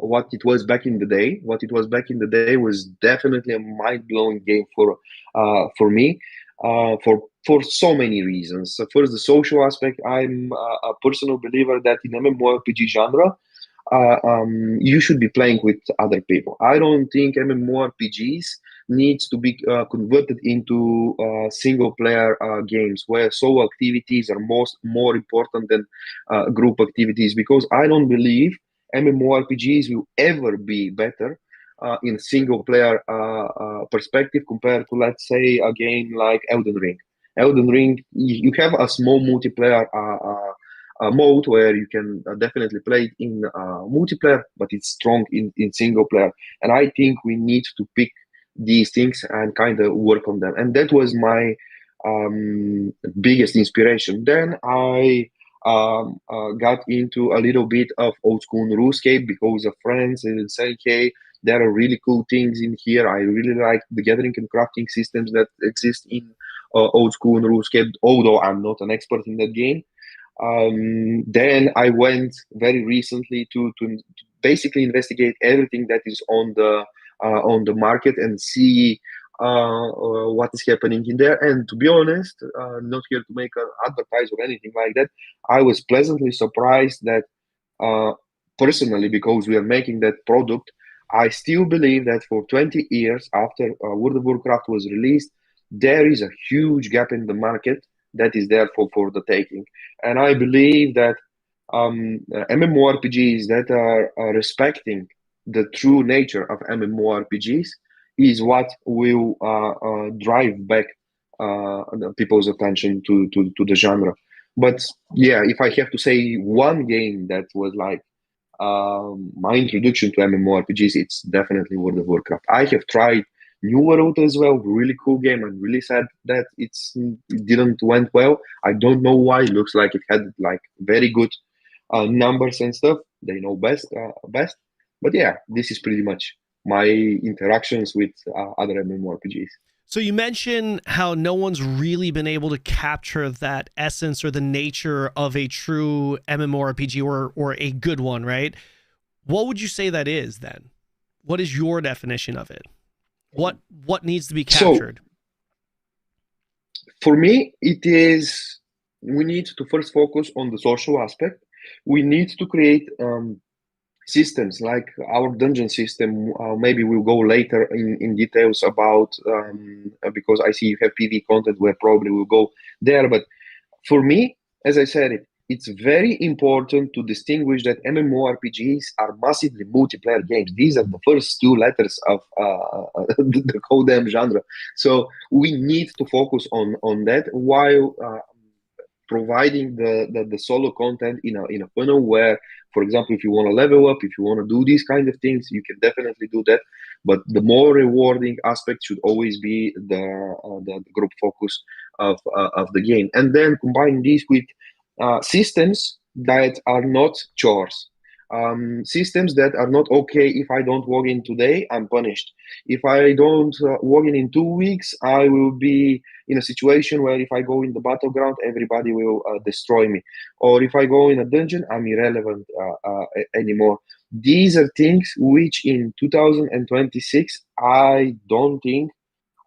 what it was back in the day was definitely a mind-blowing game for me, for so many reasons. So first, the social aspect. I'm a personal believer that in MMORPG genre, you should be playing with other people. I don't think MMORPGs needs to be converted into single-player games where solo activities are more important than group activities, because I don't believe MMORPGs will ever be better in single-player perspective compared to, let's say, a game like Elden Ring. Elden Ring, you have a small multiplayer mode where you can definitely play it in multiplayer, but it's strong in single player. And I think we need to pick these things and kind of work on them. And that was my biggest inspiration. Then I got into a little bit of old school RuneScape because of friends and say, hey, there are really cool things in here. I really like the gathering and crafting systems that exist in old school RuneScape, although I'm not an expert in that game. Then I went very recently to basically investigate everything that is on the market and see what is happening in there. And to be honest, not here to make an advertise or anything like that, I was pleasantly surprised that personally, because we are making that product, I still believe that for 20 years after World of Warcraft was released, there is a huge gap in the market that is there for the taking. And I believe that MMORPGs that are respecting the true nature of MMORPGs is what will drive back the people's attention to the genre. But yeah, if I have to say one game that was like my introduction to MMORPGs, it's definitely World of Warcraft. I have tried New World as well, really cool game. I'm really sad that it didn't went well. I don't know why. It looks like it had like very good numbers and stuff. They know best. But yeah, this is pretty much my interactions with other MMORPGs. So you mentioned how no one's really been able to capture that essence or the nature of a true MMORPG or a good one, right? What would you say that is then? What is your definition of it? What needs to be captured? So, for me, it is we need to first focus on the social aspect. We need to create systems like our dungeon system. Maybe we'll go later in details about because I see you have PV content where probably we'll go there. But for me, as I said, it's very important to distinguish that MMORPGs are massively multiplayer games. These are the first two letters of the cooldown genre. So we need to focus on that while providing the solo content in a funnel where, for example, if you want to level up, if you want to do these kind of things, you can definitely do that. But the more rewarding aspect should always be the group focus of the game, and then combine these with systems that are not chores. Systems that are not okay. If I don't log in today, I'm punished. If I don't log in 2 weeks, I will be in a situation where if I go in the battleground, everybody will destroy me. Or if I go in a dungeon, I'm irrelevant anymore. These are things which in 2026, I don't think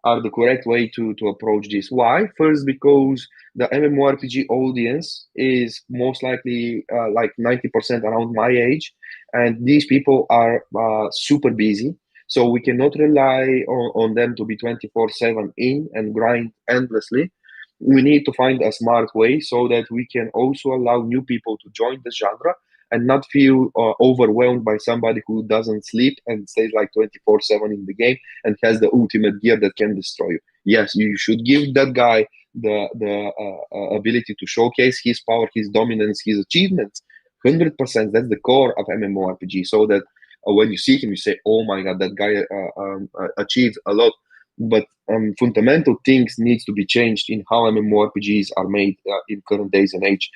are the correct way to approach this. Why? First, because the MMORPG audience is most likely like 90% around my age, and these people are super busy. So we cannot rely on them to be 24/7 in and grind endlessly. We need to find a smart way so that we can also allow new people to join the genre and not feel overwhelmed by somebody who doesn't sleep and stays like 24/7 in the game and has the ultimate gear that can destroy you. Yes, you should give that guy the ability to showcase his power, his dominance, his achievements. 100%. That's the core of MMORPG. So that when you see him, you say, "Oh my God, that guy achieved a lot." But fundamental things needs to be changed in how MMORPGs are made in current days and age.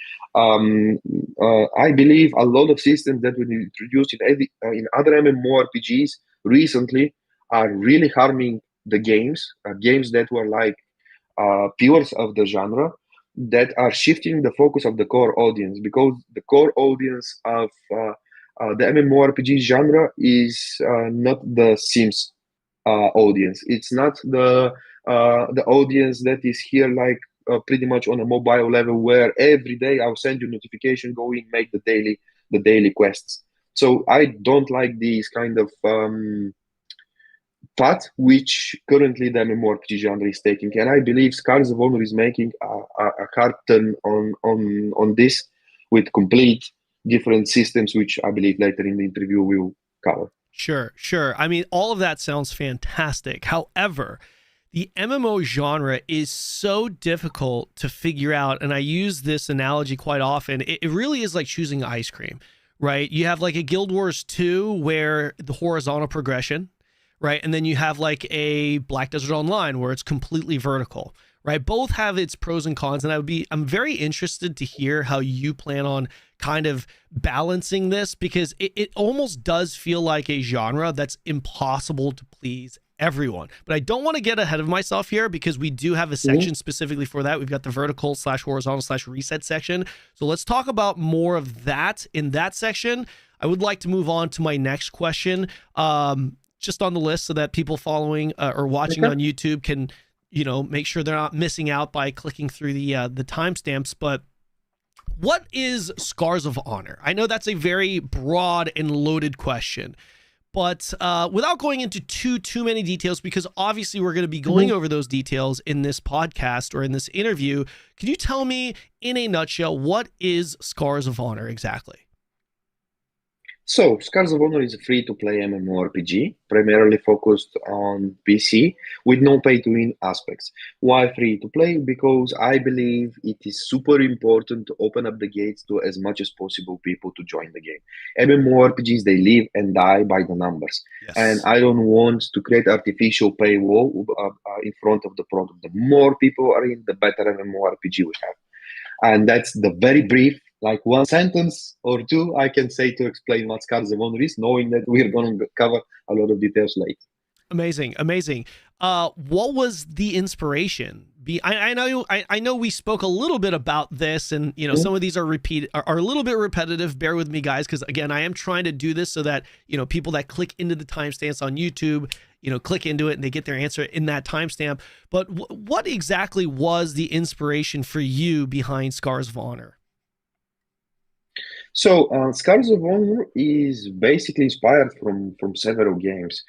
I believe a lot of systems that were introduced in other MMORPGs recently are really harming the games. Games that were like pillars of the genre that are shifting the focus of the core audience, because the core audience of the MMORPG genre is not the Sims audience. It's not the audience that is here like pretty much on a mobile level where every day I'll send you notification, go in, make the daily quests. So I don't like these kind of path which currently the MMORPG genre is taking, and I believe Scars of Honor is making a hard turn on this with complete different systems, which I believe later in the interview we'll cover. Sure. I mean, all of that sounds fantastic. However, the MMO genre is so difficult to figure out, and I use this analogy quite often. It really is like choosing ice cream, right? You have like a Guild Wars 2 where the horizontal progression, right? And then you have like a Black Desert Online where it's completely vertical, right? Both have its pros and cons, and I'm very interested to hear how you plan on kind of balancing this, because it almost does feel like a genre that's impossible to please everyone. But I don't want to get ahead of myself here, because we do have a section specifically for that. We've got the vertical / horizontal / reset section. So let's talk about more of that in that section. I would like to move on to my next question, just on the list, so that people following or watching on YouTube can, make sure they're not missing out by clicking through the timestamps. But what is Scars of Honor? I know that's a very broad and loaded question, But without going into too many details, because obviously we're going to be going over those details in this podcast or in this interview, can you tell me in a nutshell, what is Scars of Honor exactly? So, Scars of Honor is a free-to-play MMORPG, primarily focused on PC, with no pay-to-win aspects. Why free-to-play? Because I believe it is super important to open up the gates to as much as possible people to join the game. MMORPGs, they live and die by the numbers. Yes. And I don't want to create artificial paywall in front of the product. The more people are in, the better MMORPG we have. And that's the very brief, like one sentence or two I can say to explain what Scars of Honor is, knowing that we're going to cover a lot of details later. Amazing. What was the inspiration? I know we spoke a little bit about this, and some of these are a little bit repetitive. Bear with me, guys, because again, I am trying to do this so that people that click into the timestamps on YouTube, click into it and they get their answer in that timestamp. But what exactly was the inspiration for you behind Scars of Honor? So, Scars of Honor is basically inspired from several games.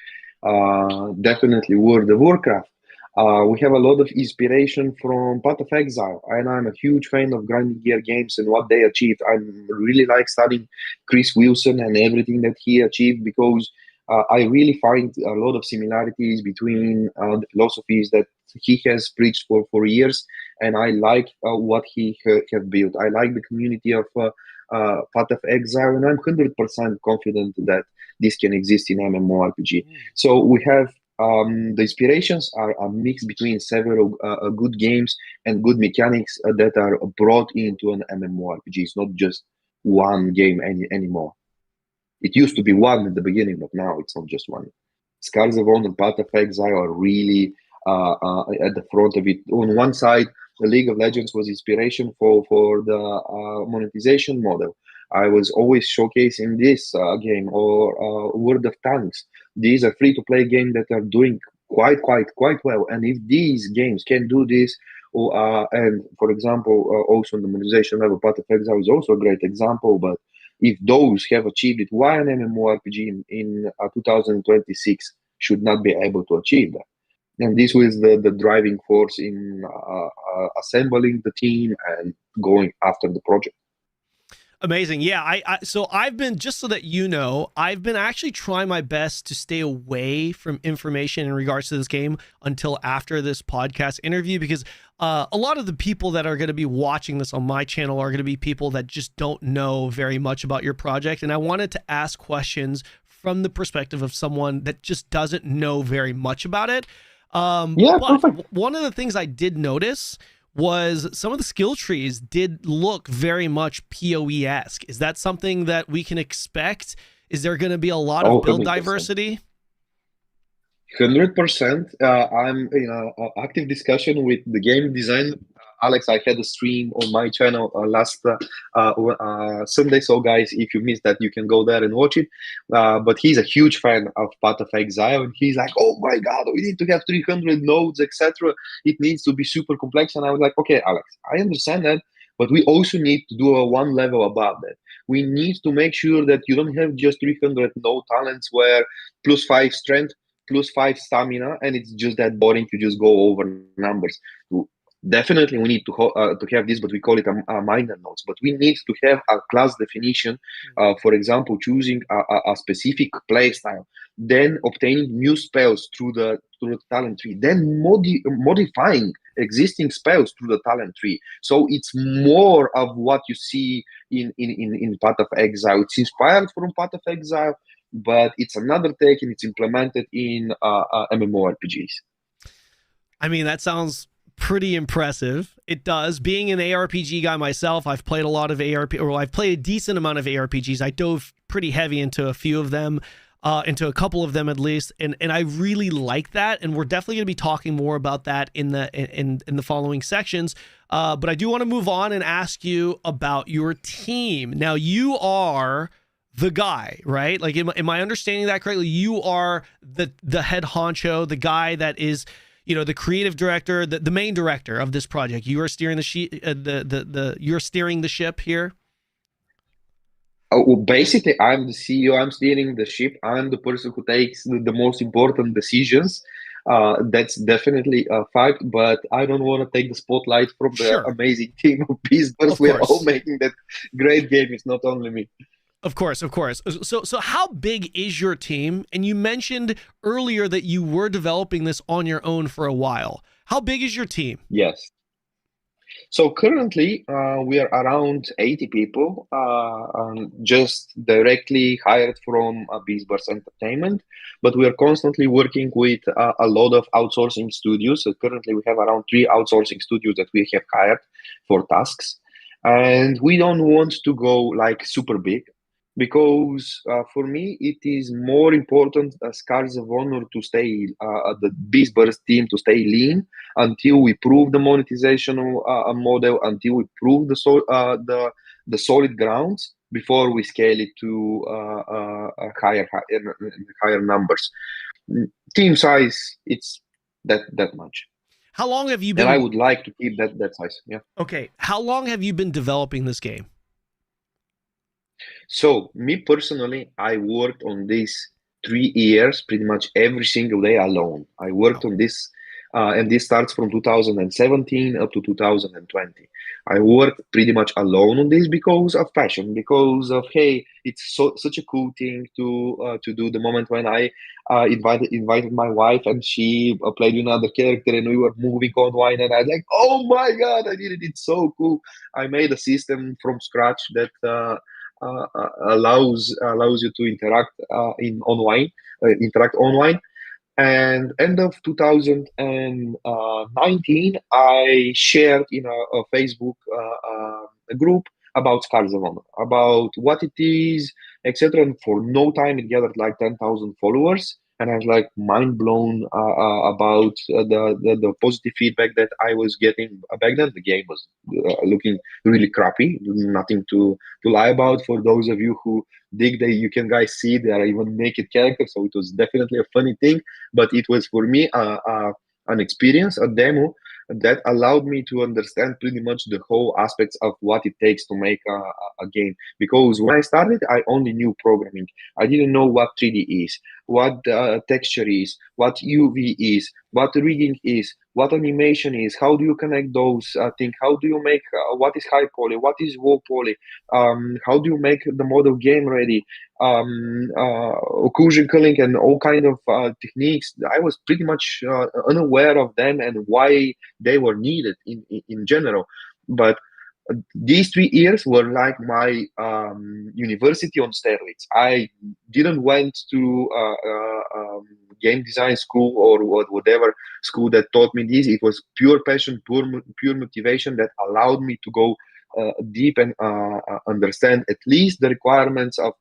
Definitely World of Warcraft. We have a lot of inspiration from Path of Exile, and I'm a huge fan of grinding gear games and what they achieved. I really like studying Chris Wilson and everything that he achieved, because I really find a lot of similarities between the philosophies that he has preached for years, and I like what he have built. I like the community of Path of Exile, and I'm 100% confident that this can exist in MMORPG. So we have the inspirations are a mix between several good games and good mechanics that are brought into an MMORPG. It's not just one game anymore. It used to be one at the beginning, but now it's not just one. Scars of Honor and Path of Exile are really at the front of it. On one side, the League of Legends was inspiration for the monetization model. I was always showcasing this game, or World of Tanks. These are free-to-play games that are doing quite well. And if these games can do this, and for example, also on the monetization level, Path of Exile is also a great example. But if those have achieved it, why an MMORPG in 2026 should not be able to achieve that? And this was the driving force in assembling the team and going after the project. Amazing. Yeah, so I've been, just so that I've been actually trying my best to stay away from information in regards to this game until after this podcast interview, because a lot of the people that are going to be watching this on my channel are going to be people that just don't know very much about your project. And I wanted to ask questions from the perspective of someone that just doesn't know very much about it. But one of the things I did notice was some of the skill trees did look very much PoE-esque. Is that something that we can expect? Is there going to be a lot of build 100%. diversity? 100%. I'm in an active discussion with the game design. Alex, I had a stream on my channel last Sunday. So guys, if you missed that, you can go there and watch it. But he's a huge fan of Path of Exile, and he's like, oh my God, we need to have 300 nodes, etc. It needs to be super complex. And I was like, okay, Alex, I understand that, but we also need to do a one level above that. We need to make sure that you don't have just 300 node talents where +5 strength, +5 stamina, and it's just that boring to just go over numbers. Definitely, we need to have this, but we call it a minor nodes. But we need to have a class definition, for example, choosing a specific play style, then obtaining new spells through the talent tree, then modifying existing spells through the talent tree. So it's more of what you see in Path of Exile. It's inspired from Path of Exile, but it's another take, and it's implemented in MMORPGs. I mean, that sounds pretty impressive. It does. Being an ARPG guy myself, I've played a lot of I've played a decent amount of ARPGs. I dove pretty heavy into a few of them, into a couple of them at least, and I really like that. And we're definitely going to be talking more about that in the following sections. But I do want to move on and ask you about your team. Now, you are the guy, right? Like, am I understanding that correctly? You are the head honcho, the guy that is, the creative director, the main director of this project. You are steering you're steering the ship here. Basically, I'm the CEO. I'm steering the ship. I'm the person who takes the most important decisions. That's definitely a fact. But I don't want to take the spotlight from the Sure. amazing team of Beastburst. Of We're all course. making that great game. It's not only me. Of course, of course. So how big is your team? And you mentioned earlier that you were developing this on your own for a while. How big is your team? Yes. So currently, we are around 80 people, just directly hired from Beastburst Entertainment. But we are constantly working with a lot of outsourcing studios. So currently, we have around 3 outsourcing studios that we have hired for tasks. And we don't want to go like super big because for me, it is more important as Scars of Honor to stay, the Beastburst team to stay lean until we prove the monetization model, until we prove the solid grounds before we scale it to higher numbers. Team size, it's that much, How long have you and I been would like to keep that size. Yeah. Okay, how long have you been developing this game? So me personally, I worked on this 3 years, pretty much every single day alone. I worked on this, and this starts from 2017 up to 2020. I worked pretty much alone on this because of passion, because of hey, it's such a cool thing to do. The moment when I invited my wife and she played another character and we were moving online, and I was like, oh my god, I did it! It's so cool. I made a system from scratch that. Allows you to interact online. And end of 2019, I shared in a Facebook group about Scars of Honor, about what it is, etc. And for no time, it gathered like 10,000 followers. And I was like mind blown about the positive feedback that I was getting back then. The game was looking really crappy, nothing to lie about. For those of you who dig that, you can guys see there are even naked characters, so it was definitely a funny thing. But it was for me an experience, a demo that allowed me to understand pretty much the whole aspects of what it takes to make a game. Because when I started, I only knew programming. I didn't know what 3D is, what texture is, what UV is, what rigging is, what animation is, how do you connect those things, how do you make, what is high poly, what is low poly, how do you make the model game ready, occlusion culling and all kind of techniques. I was pretty much unaware of them and why they were needed in general. But these 3 years were like my university on steroids. I didn't went to game design school or whatever school that taught me this. It was pure passion, pure motivation that allowed me to go deep and understand at least the requirements of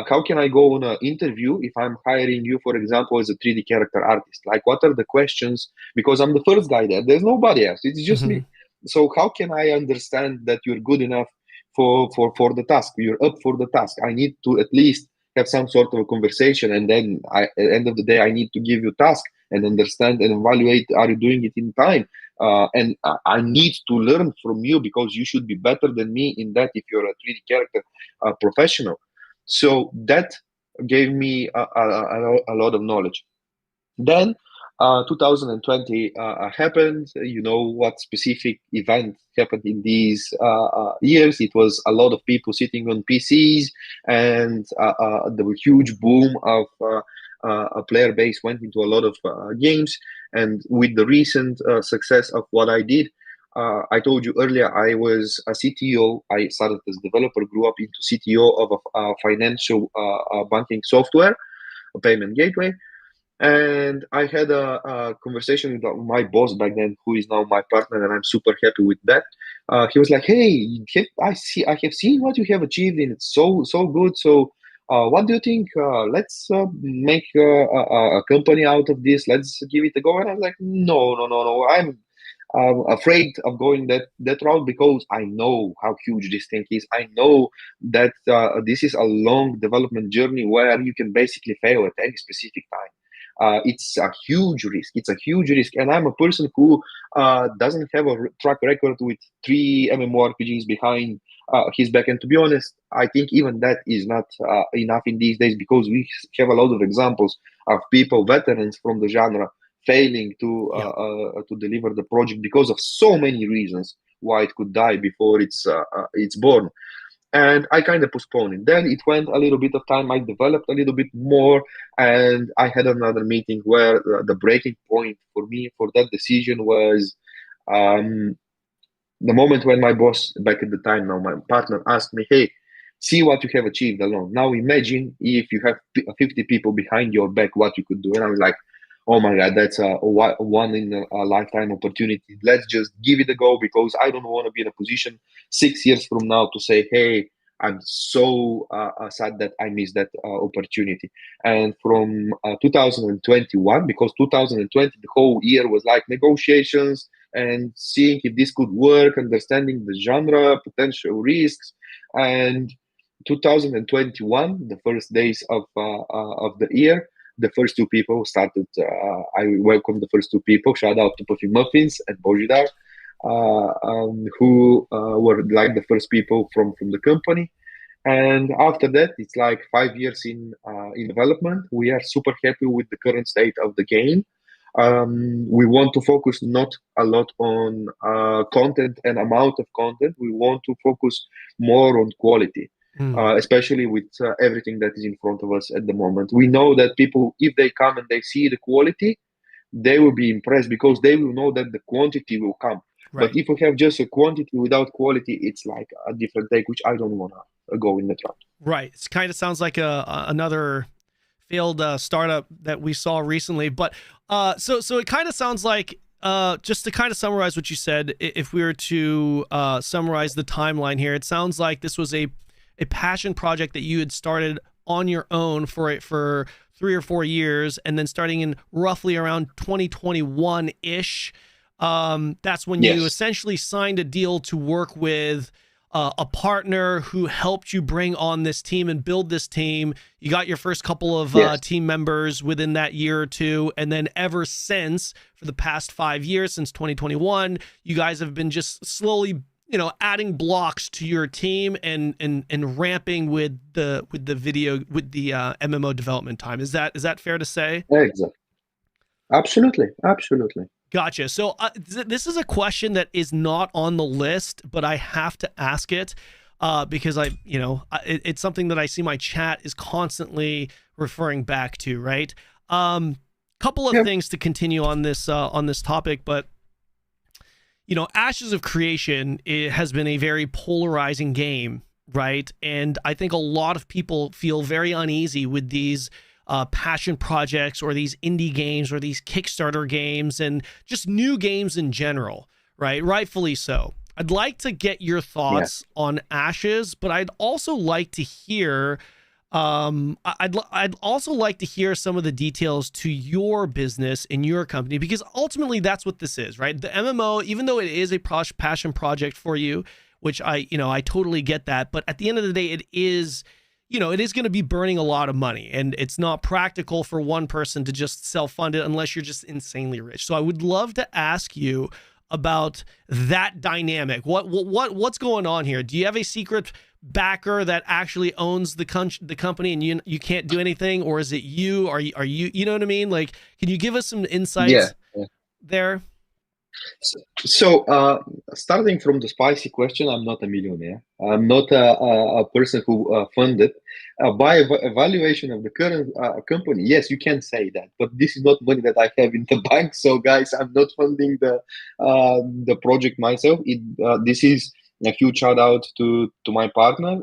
how can I go on an interview if I'm hiring you, for example, as a 3D character artist? Like, what are the questions? Because I'm the first guy there. There's nobody else. It's just me. So how can I understand that you're good enough for the task? You're up for the task. I need to at least have some sort of a conversation, and then at the end of the day, I need to give you task and understand and evaluate. Are you doing it in time? And I need to learn from you because you should be better than me in that. If you're a 3D character professional, so that gave me a lot of knowledge. Then 2020 happened. You know what specific event happened in these years? It was a lot of people sitting on PCs, and the huge boom of a player base went into a lot of games. And with the recent success of what I did, I told you earlier, I was a CTO. I started as a developer, grew up into CTO of a financial banking software, a payment gateway. And I had a conversation with my boss back then, who is now my partner, and I'm super happy with that. He was like, "Hey, I have seen what you have achieved, and it's so good. So, what do you think? Let's make a company out of this. Let's give it a go." And I was like, "No. I'm afraid of going that route because I know how huge this thing is. I know that this is a long development journey where you can basically fail at any specific time." It's a huge risk. It's a huge risk, and I'm a person who doesn't have a track record with 3 MMORPGs behind his back. And to be honest, I think even that is not enough in these days, because we have a lot of examples of people, veterans from the genre, failing to deliver the project because of so many reasons why it could die before it's born. And I kind of postponed it. Then it went a little bit of time. I developed a little bit more, and I had another meeting where the breaking point for me for that decision was um, the moment when my boss, back at the time, now my partner, asked me, "Hey, see what you have achieved alone. Now imagine if you have 50 people behind your back, what you could do." And I was like, "Oh my God, that's a one in a lifetime opportunity. Let's just give it a go, because I don't want to be in a position 6 years from now to say, hey, I'm so sad that I missed that opportunity." And from 2021, because 2020, the whole year was like negotiations and seeing if this could work, understanding the genre, potential risks. And 2021, the first days of the year, the first two people started. I welcomed the first two people. Shout out to Puffy Muffins and Bojidar, who were like the first people from the company. And after that, it's like 5 years in development. We are super happy with the current state of the game. We want to focus not a lot on content and amount of content. We want to focus more on quality. Especially with everything that is in front of us at the moment. We know that people, if they come and they see the quality, they will be impressed, because they will know that the quantity will come. Right. But if we have just a quantity without quality, it's like a different take, which I don't want to go in the trap. Right. It kind of sounds like another failed startup that we saw recently. But so it kind of sounds like, just to kind of summarize what you said, if we were to summarize the timeline here, it sounds like this was a passion project that you had started on your own for 3 or 4 years, and then starting in roughly around 2021-ish, that's when you essentially signed a deal to work with a partner who helped you bring on this team and build this team. You got your first couple of team members within that year or two, and then ever since, for the past 5 years, since 2021, you guys have been just slowly adding blocks to your team and ramping with the MMO development time. Is that fair to say? Exactly. Absolutely. Gotcha. So this is a question that is not on the list, but I have to ask it because it's something that I see my chat is constantly referring back to. Right. Couple of things to continue on this topic, but Ashes of Creation, it has been a very polarizing game, right? And I think a lot of people feel very uneasy with these passion projects or these indie games or these Kickstarter games and just new games in general, right? Rightfully so. I'd like to get your thoughts on Ashes, but I'd also like to hear I'd also like to hear some of the details to your business in your company, because ultimately that's what this is, right? The MMO, even though it is a passion project for you, which I totally get that, but at the end of the day, it is going to be burning a lot of money, and it's not practical for one person to just self-fund it unless you're just insanely rich. So I would love to ask you about that dynamic. What's going on here? Do you have a secret backer that actually owns the company and you can't do anything, or is it you? Are you you know what I mean? Like, can you give us some insights there? So starting from the spicy question, I'm not a millionaire. I'm not a person who funded. By evaluation of the current company, yes, you can say that, but this is not money that I have in the bank. So guys, I'm not funding the project myself. This is a huge shout out to my partner,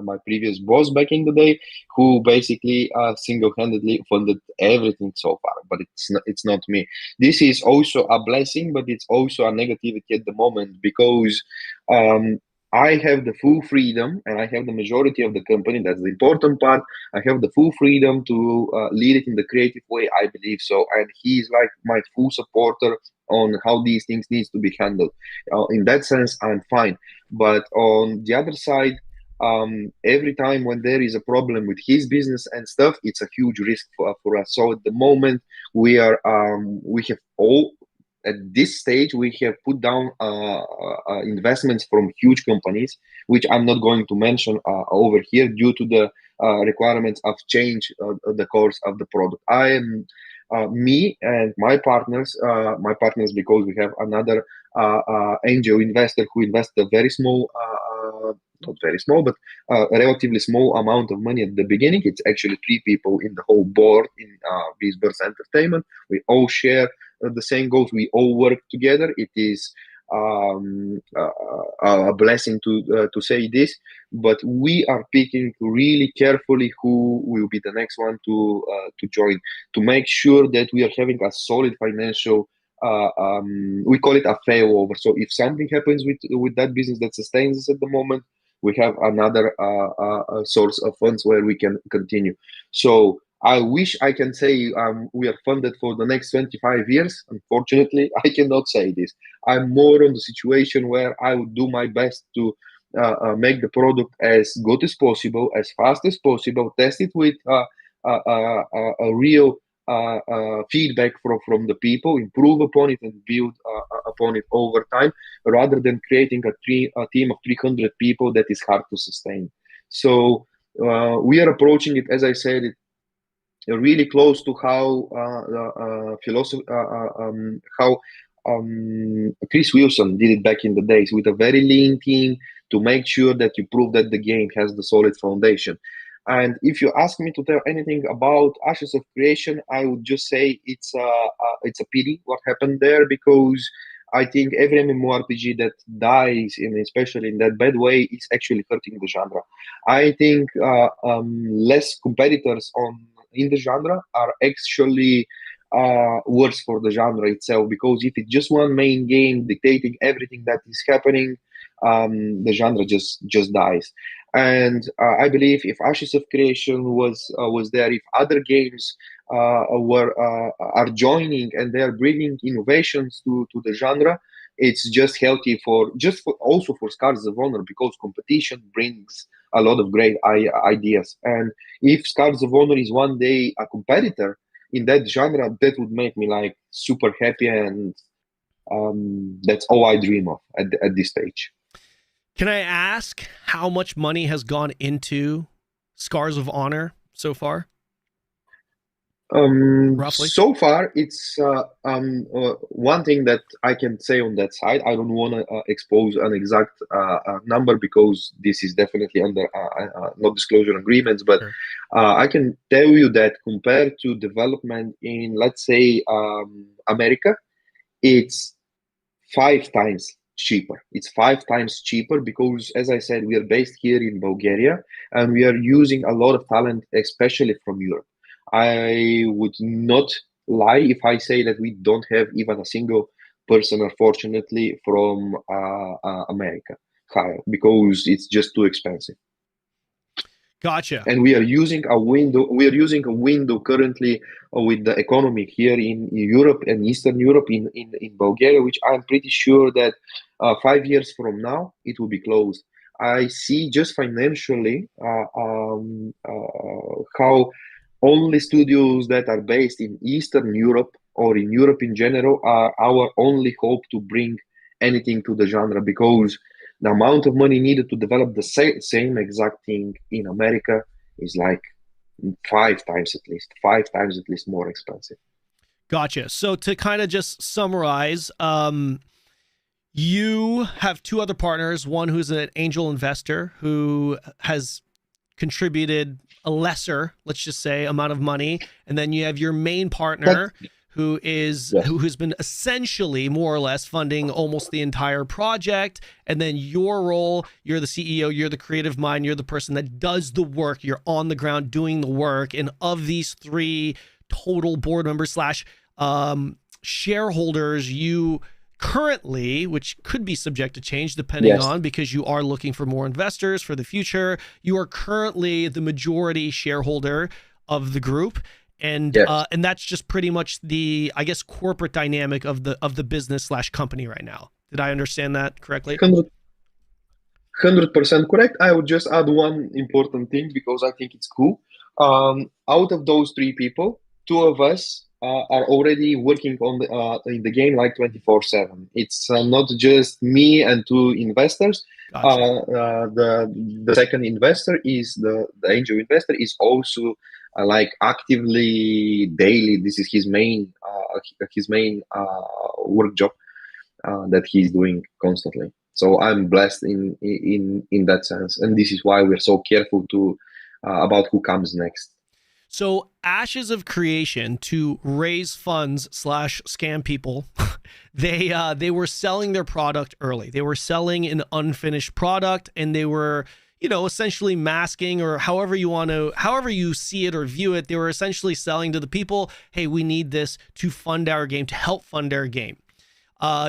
my previous boss back in the day, who basically single-handedly funded everything so far. But it's not me. This is also a blessing, but it's also a negativity at the moment, because I have the full freedom and I have the majority of the company. That's the important part. I have the full freedom to lead it in the creative way I believe so, and he's like my full supporter on how these things needs to be handled. In that sense, I'm fine. But on the other side, every time when there is a problem with his business and stuff, it's a huge risk for us. So at the moment, we have at this stage we have put down investments from huge companies, which I'm not going to mention over here due to the requirements of change the course of the product. I am me and my partners because we have another angel investor who invested a very small, not very small, but a relatively small amount of money at the beginning. It's actually 3 people in the whole board in Beastburst Entertainment. We all share the same goals. We all work together. It is a blessing to say this, but we are picking really carefully who will be the next one to join, to make sure that we are having a solid financial. We call it a failover. So if something happens with that business that sustains us at the moment, we have another source of funds where we can continue. So I wish I can say we are funded for the next 25 years. Unfortunately, I cannot say this. I'm more on the situation where I would do my best to make the product as good as possible, as fast as possible, test it with a real feedback from the people, improve upon it and build upon it over time, rather than creating a team of 300 people that is hard to sustain. So we are approaching it, as I said, really close to how Chris Wilson did it back in the days, with a very lean team to make sure that you prove that the game has the solid foundation. And if you ask me to tell anything about Ashes of Creation, I would just say it's a pity what happened there, because I think every MMORPG that dies, and especially in that bad way, is actually hurting the genre. I think less competitors in the genre are actually worse for the genre itself, because if it's just one main game dictating everything that is happening, the genre just dies. And I believe if Ashes of Creation was there, if other games are joining and they are bringing innovations to the genre, it's just healthy also for Scars of Honor, because competition brings a lot of great ideas. And if Scars of Honor is one day a competitor in that genre, that would make me like super happy, and that's all I dream of at this stage. Can I ask how much money has gone into Scars of Honor so far? Roughly? So far, it's one thing that I can say on that side. I don't want to expose an exact number, because this is definitely under non-disclosure agreements. But Sure. I can tell you that compared to development in, let's say, America, it's 5 times cheaper. It's 5 times cheaper because, as I said, we are based here in Bulgaria, and we are using a lot of talent, especially from Europe. I would not lie if I say that we don't have even a single person, unfortunately, from America hired, because it's just too expensive. Gotcha. And we are using a window. We are using a window currently with the economy here in Europe and Eastern Europe, in Bulgaria, which I'm pretty sure that 5 years from now it will be closed. I see just financially how only studios that are based in Eastern Europe or in Europe in general are our only hope to bring anything to the genre, because the amount of money needed to develop the same exact thing in America is like 5 times at least more expensive. Gotcha. So to kind of just summarize, you have 2 other partners, one who's an angel investor who has contributed a lesser, let's just say, amount of money, and then you have your main partner who has been essentially more or less funding almost the entire project, and then your role, you're the CEO, you're the creative mind, you're the person that does the work, you're on the ground doing the work. And of these 3 total board members / shareholders, you currently, which could be subject to change depending on, because you are looking for more investors for the future, you are currently the majority shareholder of the group. And and that's just pretty much the, I guess, corporate dynamic of the business / company right now. Did I understand that correctly? 100% correct. I would just add one important thing, because I think it's cool. Out of those 3 people, 2 of us are already working on in the game like 24/7. It's not just me and two investors. Gotcha. The second investor is the angel investor is also like actively daily. This is his main work job that he's doing constantly. So I'm blessed in that sense, and this is why we're so careful to about who comes next. So Ashes of Creation, to raise funds / scam people, they were selling their product early. They were selling an unfinished product, and they were, you know, essentially masking, or however you see it or view it, they were essentially selling to the people, hey, we need this to fund our game, to help fund our game.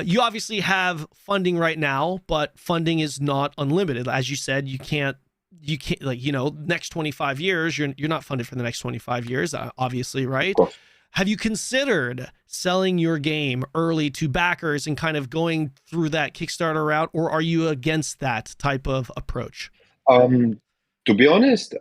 You obviously have funding right now, but funding is not unlimited. As you said, you can't, like, you know, next 25 years, you're not funded for the next 25 years, obviously, right? Have you considered selling your game early to backers and kind of going through that Kickstarter route, or are you against that type of approach? To be honest,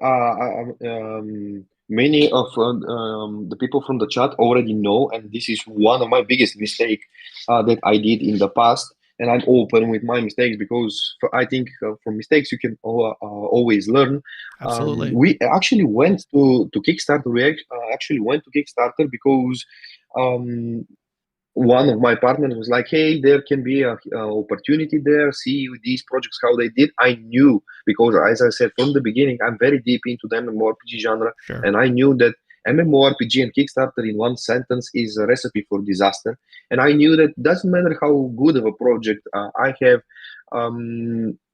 many of the people from the chat already know, and this is one of my biggest mistakes that I did in the past. And I'm open with my mistakes because I think from mistakes you can always learn. Absolutely. We actually went to Kickstarter. We actually went to Kickstarter because one of my partners was like, hey, there can be a opportunity there. See these projects, how they did. I knew, because as I said from the beginning, I'm very deep into the MMORPG genre. Sure. And I knew that MMORPG and Kickstarter in one sentence is a recipe for disaster. And I knew that doesn't matter how good of a project I have,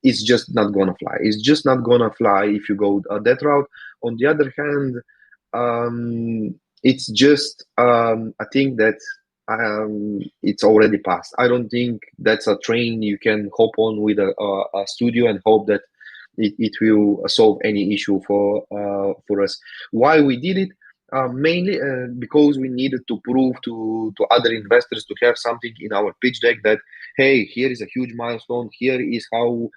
it's just not gonna fly. It's just not gonna fly if you go that route. On the other hand, it's just I think that it's already passed. I don't think that's a train you can hop on with a studio and hope that it will solve any issue for us. Why we did it? Mainly because we needed to prove to other investors, to have something in our pitch deck that, hey, here is a huge milestone. Here is how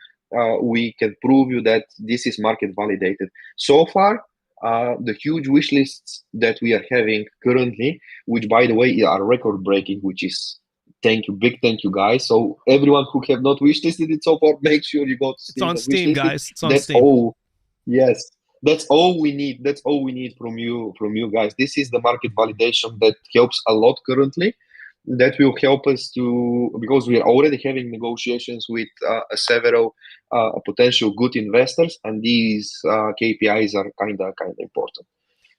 we can prove you that this is market validated. So far, the huge wish lists that we are having currently, which by the way are record breaking, which is big thank you guys. So everyone who have not wish listed it so far, make sure you go to Steam. It's on Steam, guys. It's on That's Steam. all. Yes. That's all we need. That's all we need from you guys. This is the market validation that helps a lot currently. That will help us because we are already having negotiations with several potential good investors, and these KPIs are kind of important.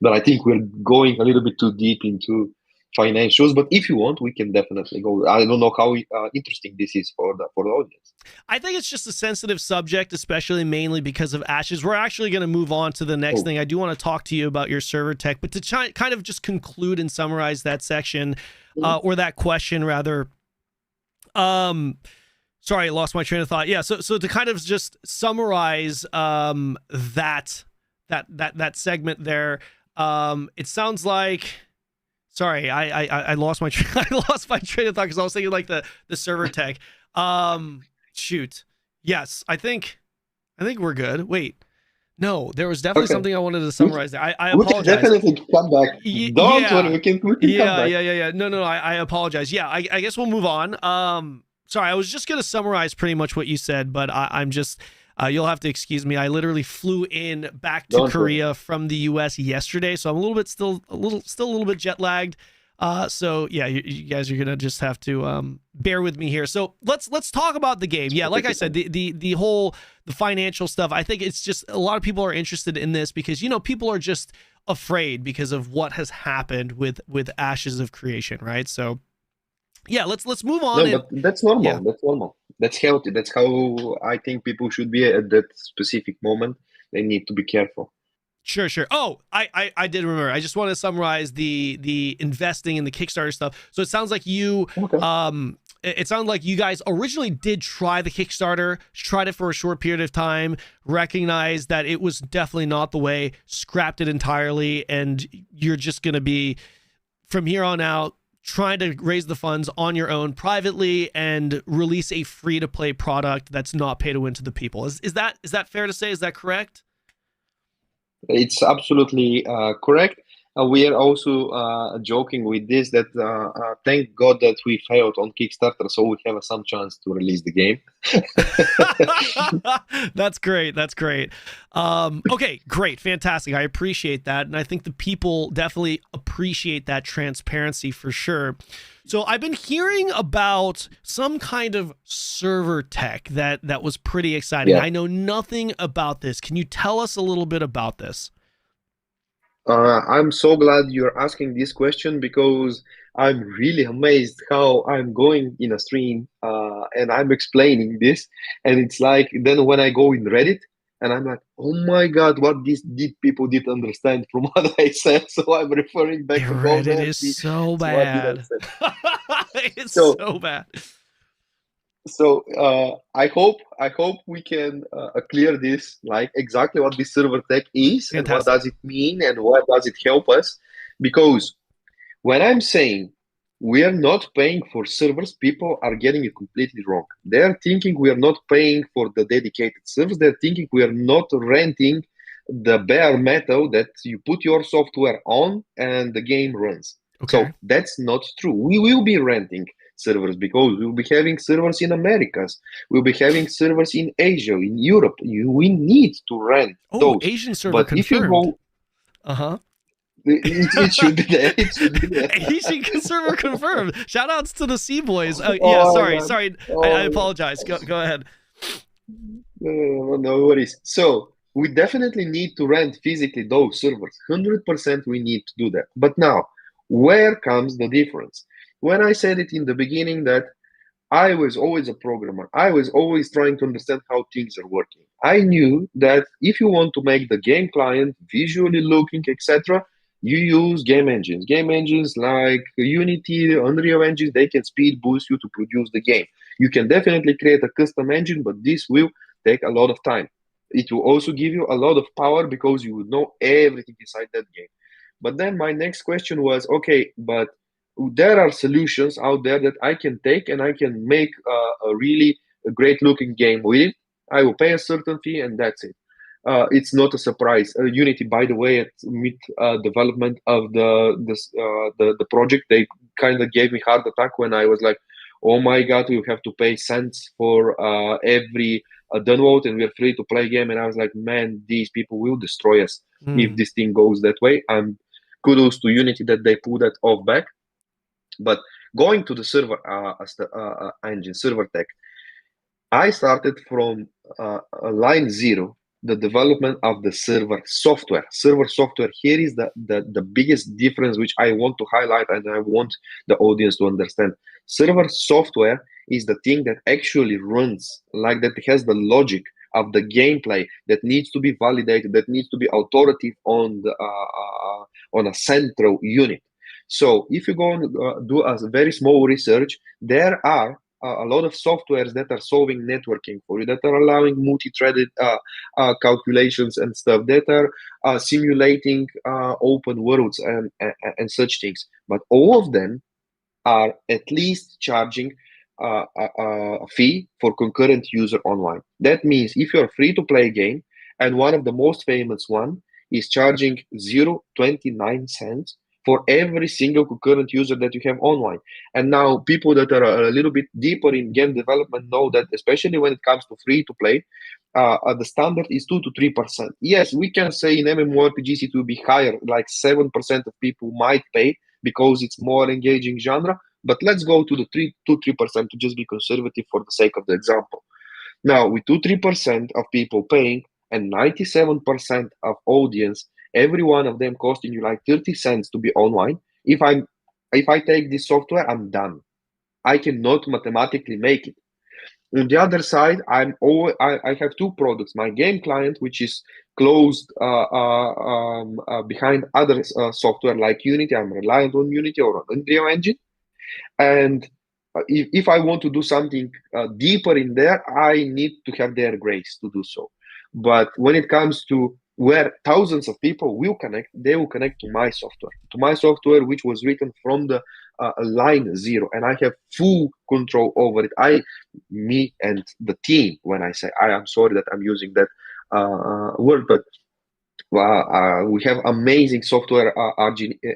But I think we're going a little bit too deep into financials. But if you want, we can definitely go. I don't know how interesting this is for the audience. I think it's just a sensitive subject, especially mainly because of Ashes. We're actually going to move on to the next thing. I do want to talk to you about your server tech, but to kind of just conclude and summarize that section, or that question rather. Sorry, I lost my train of thought. Yeah, so to kind of just summarize that segment there, it sounds like. Sorry, I lost my I lost my train of thought because I was thinking like the server tech. Shoot. Yes, I think we're good. Wait. No, there was definitely something I wanted to summarize there. I apologize. We can definitely come back. Don't worry, we can come back. Yeah. No, I apologize. Yeah, I guess we'll move on. Sorry, I was just going to summarize pretty much what you said, but I'm just, you'll have to excuse me. I literally flew back to Korea from the US yesterday, so I'm still a little bit jet lagged. So yeah, you guys are gonna just have to bear with me here. So let's talk about the game. Yeah, like I said, the financial stuff. I think it's just a lot of people are interested in this because, you know, people are just afraid because of what has happened with Ashes of Creation, right? So yeah, let's move on. No, but that's normal. Yeah. That's normal. That's healthy. That's how I think people should be at that specific moment. They need to be careful. Sure. Oh, I did remember. I just want to summarize the investing and the Kickstarter stuff. So it sounds like you it sounded like you guys originally did try the Kickstarter, tried it for a short period of time, recognized that it was definitely not the way, scrapped it entirely, and you're just going to be from here on out trying to raise the funds on your own privately and release a free-to-play product that's not pay to win to the people. Is that fair to say? Is that correct? It's absolutely correct. We are also joking with this that thank God that we failed on Kickstarter, so we have some chance to release the game. That's great. That's great. Okay, great. Fantastic. I appreciate that. And I think the people definitely appreciate that transparency for sure. So I've been hearing about some kind of server tech that was pretty exciting. Yeah. I know nothing about this. Can you tell us a little bit about this? I'm so glad you're asking this question because I'm really amazed how I'm going in a stream and I'm explaining this, and it's like then when I go in Reddit and I'm like, oh my God, what did people did understand from what I said? So I'm referring back to go Reddit there and is see so what did I bad. say. It's So so bad. I hope we can clear this, like exactly what this server tech is and what Fantastic. does it mean and what does it help us. Because when I'm saying we are not paying for servers, people are getting it completely wrong. They're thinking we are not paying for the dedicated servers. They're thinking we are not renting the bare metal that you put your software on and the game runs. Okay. So that's not true. We will be renting servers because we'll be having servers in Americas. We'll be having servers in Asia, in Europe. We need to rent Oh, those. Asian server But if you confirmed. go, Uh-huh. it should be there. It should be there. Asian server confirmed. Shout outs to the Sea Boys. Yeah, Oh, sorry, man. sorry. Oh, I man. apologize. Go ahead. No worries. So we definitely need to rent physically those servers. 100% we need to do that. But now, where comes the difference? When I said it in the beginning that I was always a programmer, I was always trying to understand how things are working. I knew that if you want to make the game client visually looking, etc., you use game engines. Game engines like Unity, Unreal engines, they can speed boost you to produce the game. You can definitely create a custom engine, but this will take a lot of time. It will also give you a lot of power because you would know everything inside that game. But then my next question was, okay, but there are solutions out there that I can take and I can make a really great looking game with it. I will pay a certain fee and that's it. It's not a surprise. Unity, by the way, at mid development of the project, they kind of gave me heart attack when I was like, "Oh my God, we have to pay cents for every download, and we're free to play game." And I was like, "Man, these people will destroy us if this thing goes that way." And kudos to Unity that they pull that off back. But going to the server engine, server tech, I started from line zero, the development of the server software. Server software here is the biggest difference, which I want to highlight and I want the audience to understand. Server software is the thing that actually runs, like that has the logic of the gameplay that needs to be validated, that needs to be authoritative on a central unit. So if you go and do a very small research, there are a lot of softwares that are solving networking for you, that are allowing multi-threaded calculations and stuff, that are simulating open worlds and such things. But all of them are at least charging a fee for concurrent user online. That means if you're free to play a game, and one of the most famous one is charging 0.29 cents for every single concurrent user that you have online. And now people that are a little bit deeper in game development know that, especially when it comes to free to play, the standard is 2 to 3%. Yes, we can say in MMORPGs it will be higher, like 7% of people might pay because it's more engaging genre. But let's go to the 2-3% to just be conservative for the sake of the example. Now, with 2-3% of people paying and 97% of audience, every one of them costing you like 30 cents to be online. If I take this software, I'm done. I cannot mathematically make it. On the other side, I have two products. My game client, which is closed behind other software like Unity. I'm reliant on Unity or on Unreal Engine. And if I want to do something deeper in there, I need to have their grace to do so. But when it comes to where thousands of people will connect, they will connect to my software, which was written from the line zero, and I have full control over it. Me and the team. When I say I'm sorry that I'm using that word, but We have amazing software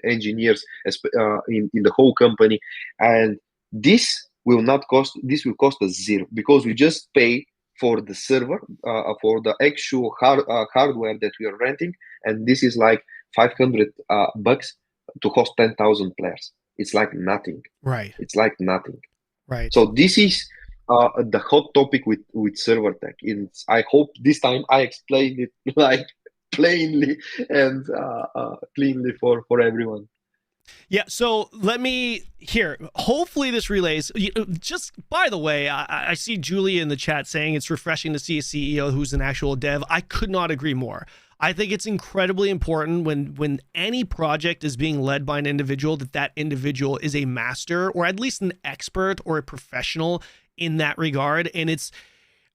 engineers in the whole company, and this will cost us zero, because we just pay for the server, for the actual hardware that we are renting, and this is like $500 to host 10,000 players. It's like nothing. Right. It's like nothing. Right. So this is the hot topic with server tech. I hope this time I explained it like plainly and cleanly for everyone. Yeah, so let me here. Hopefully this relays. Just by the way, I see Julie in the chat saying it's refreshing to see a CEO who's an actual dev. I could not agree more. I think it's incredibly important when any project is being led by an individual that individual is a master, or at least an expert or a professional in that regard. And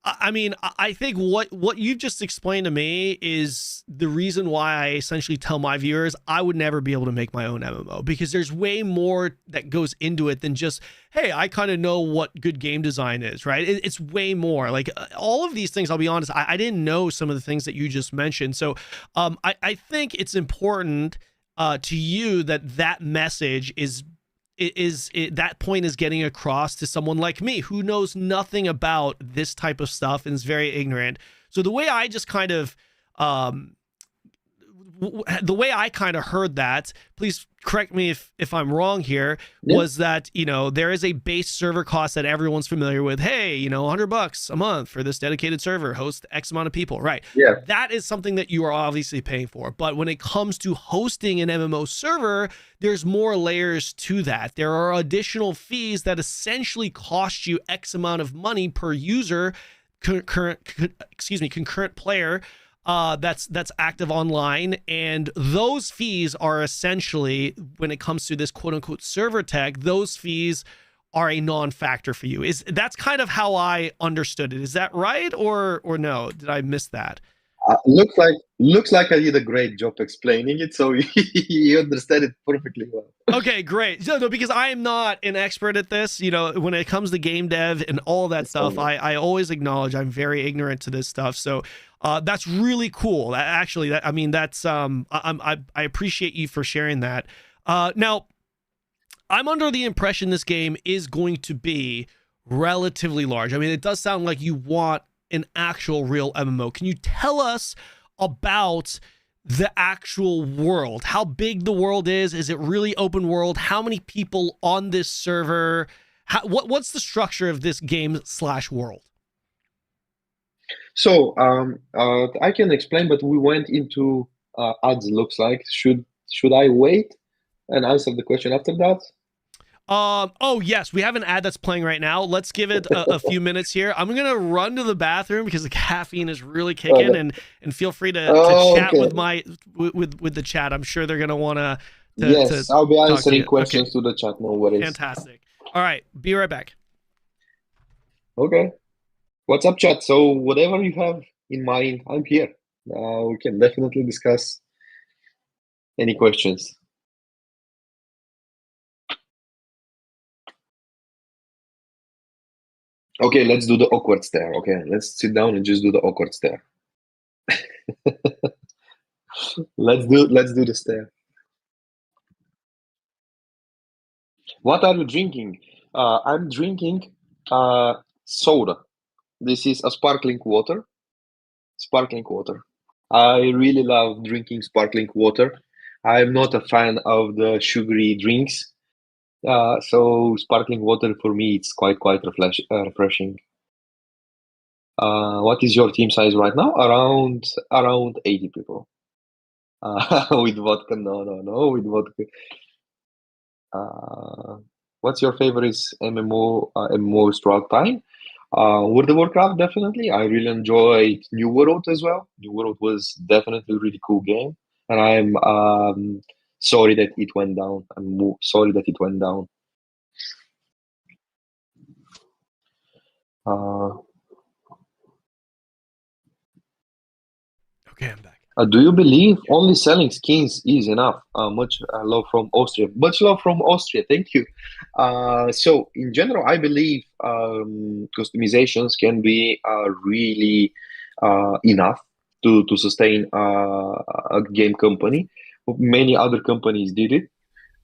I mean, I think what you've just explained to me is the reason why I essentially tell my viewers I would never be able to make my own MMO, because there's way more that goes into it than just, hey, I kind of know what good game design is, right? It's way more. Like all of these things, I'll be honest, I didn't know some of the things that you just mentioned. So I think it's important to you that message is that point is getting across to someone like me who knows nothing about this type of stuff and is very ignorant. So the way I just kind of heard that, please correct me if I'm wrong here, was that, there is a base server cost that everyone's familiar with. Hey, $100 a month for this dedicated server, host X amount of people, right? Yeah. That is something that you are obviously paying for. But when it comes to hosting an MMO server, there's more layers to that. There are additional fees that essentially cost you X amount of money per user, concurrent player, that's active online, and those fees are essentially, when it comes to this quote unquote server tech, those fees are a non-factor for you. That's kind of how I understood it. Is that right, or no? Did I miss that? Looks like I did a great job explaining it, so you understand it perfectly well. Okay, great. No, because I am not an expert at this. When it comes to game dev and all that stuff, I always acknowledge I'm very ignorant to this stuff. So that's really cool. That's I appreciate you for sharing that. Now, I'm under the impression this game is going to be relatively large. I mean, it does sound like you want an actual real MMO. Can you tell us about the actual world, how big the world is? Is it really open world? How many people on this server? What's the structure of this game/world? So I can explain, but we went into ads. Looks like should I wait and answer the question after that? Oh yes, we have an ad that's playing right now. Let's give it a few minutes here. I'm gonna run to the bathroom because the caffeine is really kicking, and feel free to chat with with the chat. I'm sure they're gonna want to. Yes, I'll be answering questions to the chat. No worries. Fantastic. All right, be right back. Okay. What's up, chat? So whatever you have in mind, I'm here. We can definitely discuss any questions. Okay, let's do the awkward stare. Okay, let's sit down and just do the awkward stare. let's do the stare. What are you drinking? I'm drinking soda. This is a sparkling water. Sparkling water. I really love drinking sparkling water. I'm not a fan of the sugary drinks. So sparkling water for me, it's quite refreshing. What is your team size right now? Around 80 people. With vodka? No, with vodka. What's your favorite MMO throughout time? World of Warcraft, definitely. I really enjoyed New World as well. New World was definitely a really cool game, and I'm sorry that it went down. I'm sorry that it went down. Okay, I'm back. Do you believe only selling skins is enough? Much love from Austria. Much love from Austria. Thank you. So in general, I believe customizations can be really enough to sustain a game company. Many other companies did it,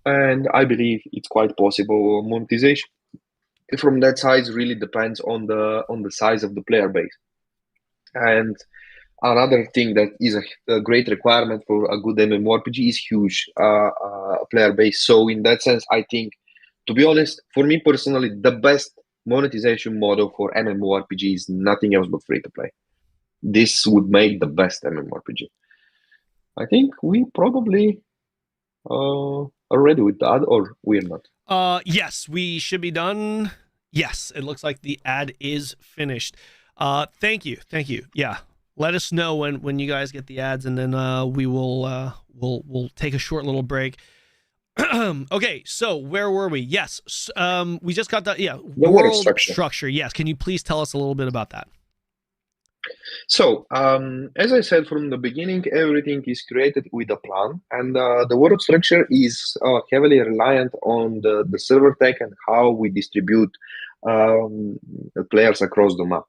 and I believe it's quite possible. Monetization from that side really depends on the size of the player base. And another thing that is a great requirement for a good MMORPG is huge player base. So in that sense, I think, to be honest, for me personally, the best monetization model for MMORPG is nothing else but free to play. This would make the best MMORPG. I think we probably are ready with that, or we're not. Yes, we should be done. Yes, it looks like the ad is finished. Thank you. Yeah, let us know when you guys get the ads, and then we will we'll take a short little break. Okay, so where were we? Yes, we just got the world structure. Yes, can you please tell us a little bit about that? So, as I said from the beginning, everything is created with a plan, and the world structure is heavily reliant on the server tech and how we distribute the players across the map.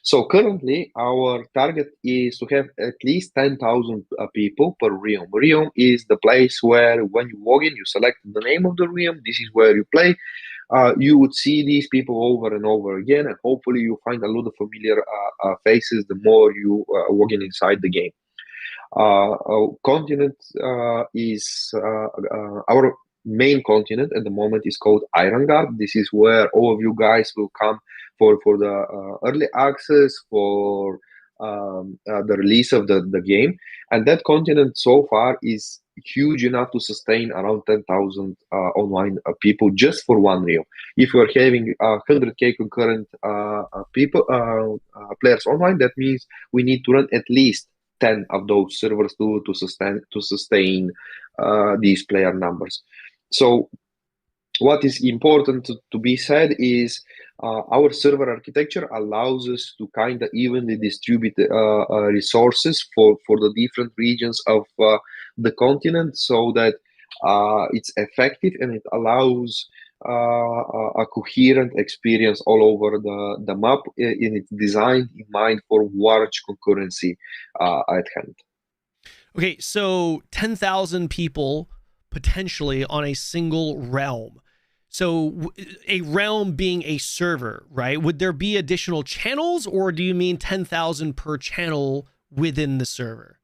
So currently, our target is to have at least 10,000 people per realm. Realm is the place where, when you log in, you select the name of the realm. This is where you play. You would see these people over and over again, and hopefully you find a lot of familiar faces the more you log in inside the game. Continent is our main continent at the moment is called Irongard. This is where all of you guys will come for the early access, for the release of the game. And that continent so far is huge enough to sustain around 10,000 online people just for one realm. If you are having 100k concurrent people players online, that means we need to run at least 10 of those servers to sustain these player numbers. So what is important to be said is our server architecture allows us to kind of evenly distribute resources for the different regions of the continent, so that it's effective and it allows a coherent experience all over the map, and it's designed in mind for large concurrency at hand. Okay, so 10,000 people potentially on a single realm. So a realm being a server, right? Would there be additional channels, or do you mean 10,000 per channel within the server?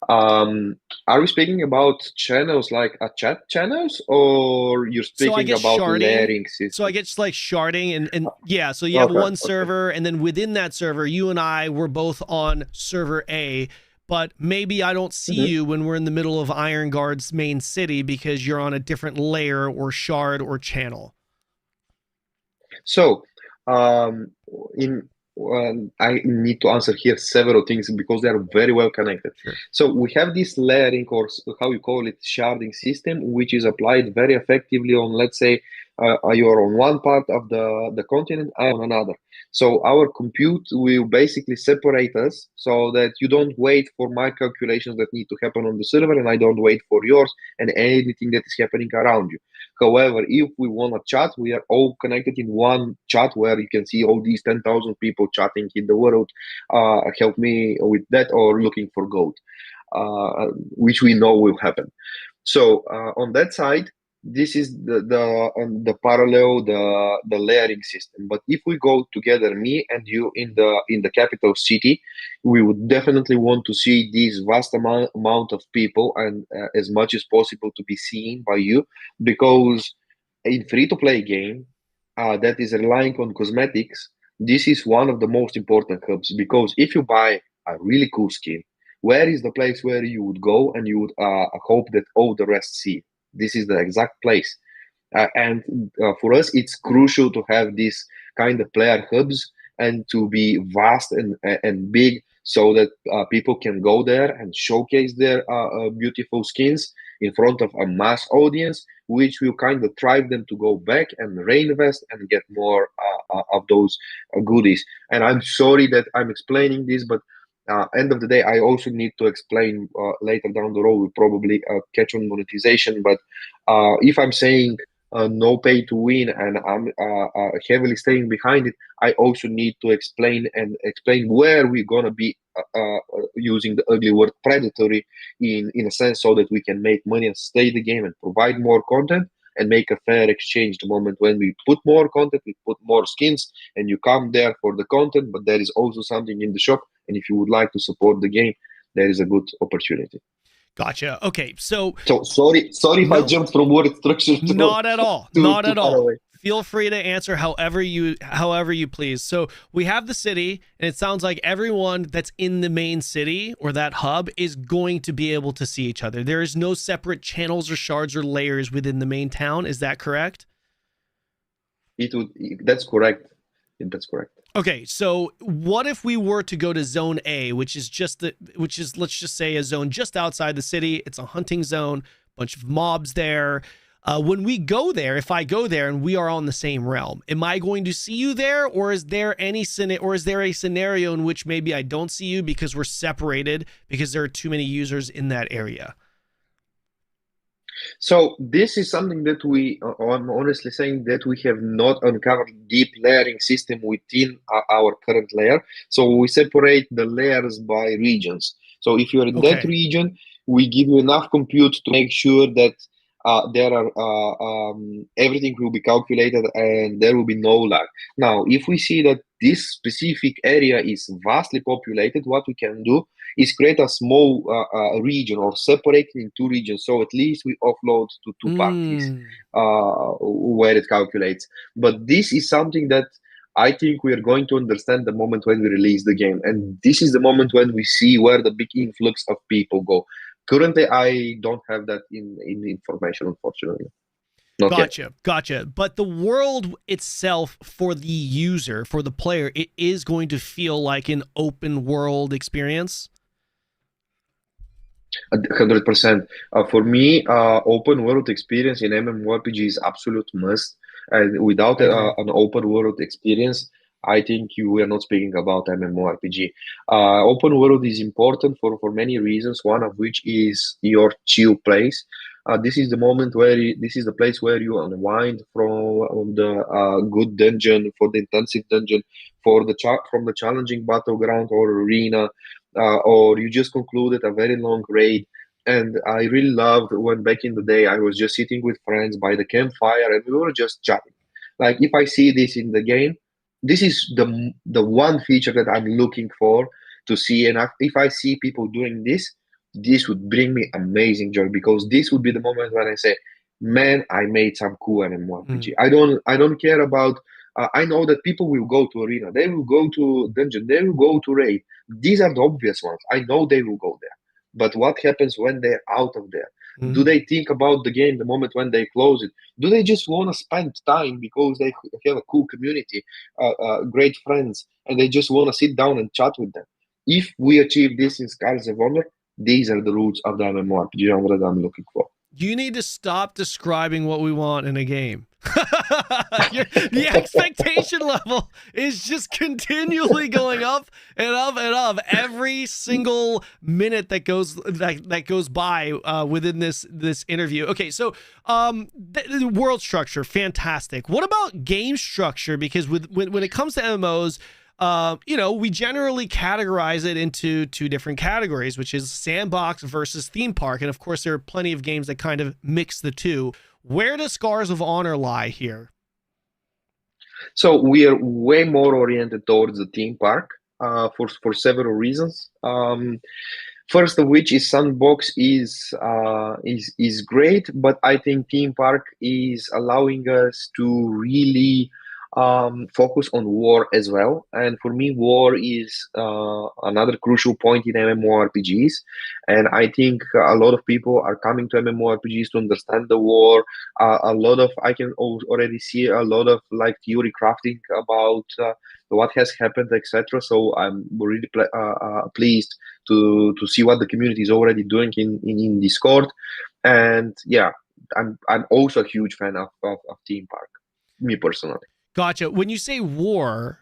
Are we speaking about channels like a chat channels, or you're speaking about layering system? So I guess like sharding and yeah, so you have one server, and then within that server, you and I were both on server A, but maybe I don't see you when we're in the middle of Irongard's main city because you're on a different layer or shard or channel. So, I need to answer here several things because they are very well connected. Sure. So we have this layering, or how you call it, sharding system, which is applied very effectively on, let's say, you're on one part of the continent, I'm on another. So our compute will basically separate us so that you don't wait for my calculations that need to happen on the server, and I don't wait for yours and anything that is happening around you. However, if we want to chat, we are all connected in one chat where you can see all these 10,000 people chatting in the world. Help me with that, or looking for gold, which we know will happen. So on that side, this is the parallel, the layering system. But if we go together, me and you in the capital city, we would definitely want to see this vast amount of people, and as much as possible to be seen by you, because in free-to-play game that is relying on cosmetics, this is one of the most important hubs. Because if you buy a really cool skin, where is the place where you would go and you would hope that all the rest see? This is the exact place. And for us, it's crucial to have this kind of player hubs and to be vast and big, so that people can go there and showcase their beautiful skins in front of a mass audience, which will kind of drive them to go back and reinvest and get more of those goodies. And I'm sorry that I'm explaining this, but end of the day, I also need to explain later down the road. We'll probably catch on monetization. But if I'm saying no pay to win, and I'm heavily staying behind it, I also need to explain where we're gonna be using the ugly word predatory in a sense, so that we can make money and stay the game and provide more content and make a fair exchange. The moment when we put more content, we put more skins, and you come there for the content, but there is also something in the shop, and if you would like to support the game, there is a good opportunity. Gotcha. Okay, so sorry if I jumped from word structure to not at all. Not at all. away. Feel free to answer however you please. So we have the city, and it sounds like everyone that's in the main city or that hub is going to be able to see each other. There is no separate channels or shards or layers within the main town. Is that correct? That's correct. That's correct. Okay, so what if we were to go to Zone A, which is let's just say a zone just outside the city? It's a hunting zone, bunch of mobs there. When we go there, if I go there and we are on the same realm, am I going to see you there, or is there a scenario in which maybe I don't see you because we're separated because there are too many users in that area? So this is something that I'm honestly saying that we have not uncovered deep layering system within our current layer. So we separate the layers by regions. So if you're in that region, we give you enough compute to make sure that everything will be calculated and there will be no lag. Now, if we see that this specific area is vastly populated, what we can do is create a small region or separate it in two regions. So at least we offload to two parties where it calculates. But this is something that I think we are going to understand the moment when we release the game. And this is the moment when we see where the big influx of people go. Currently, I don't have that in information, unfortunately. Gotcha. But the world itself for the user, for the player, it is going to feel like an open world experience? 100%. For me, open world experience in MMORPG is absolute must. And without an open world experience, I think we are not speaking about MMORPG. Open world is important for many reasons, one of which is your chill place. This is the moment this is the place where you unwind from the good dungeon, for the intensive dungeon, from the challenging battleground or arena, or you just concluded a very long raid. And I really loved when back in the day I was just sitting with friends by the campfire and we were just chatting. Like, if I see this in the game, this is the one feature that I'm looking for to see. And if I see people doing this, this would bring me amazing joy, because this would be the moment when I say, man, I made some cool MMORPG. I don't care about I know that people will go to arena, they will go to dungeon, they will go to raid. These are the obvious ones. I know they will go there. But what happens when they're out of there? Do they think about the game the moment when they close it? Do they just want to spend time because they have a cool community, great friends, and they just want to sit down and chat with them? If we achieve this in Scars of Honor, these are the roots of the MMORPG genre that I'm looking for. You need to stop describing what we want in a game. The expectation level is just continually going up and up and up every single minute that goes by within this interview. Okay, so the world structure, fantastic. What about game structure? Because when it comes to MMOs, we generally categorize it into two different categories, which is sandbox versus theme park. And of course, there are plenty of games that kind of mix the two. Where does Scars of Honor lie here? So we are way more oriented towards the theme park for several reasons. First of which is sandbox is great, but I think theme park is allowing us to really focus on war as well. And for me, war is another crucial point in MMORPGs. And I think a lot of people are coming to MMORPGs to understand the war. I can already see a lot of like theory crafting about what has happened, etc. So I'm really pleased to see what the community is already doing in Discord. And yeah, I'm also a huge fan of theme park, me personally. Gotcha. When you say war,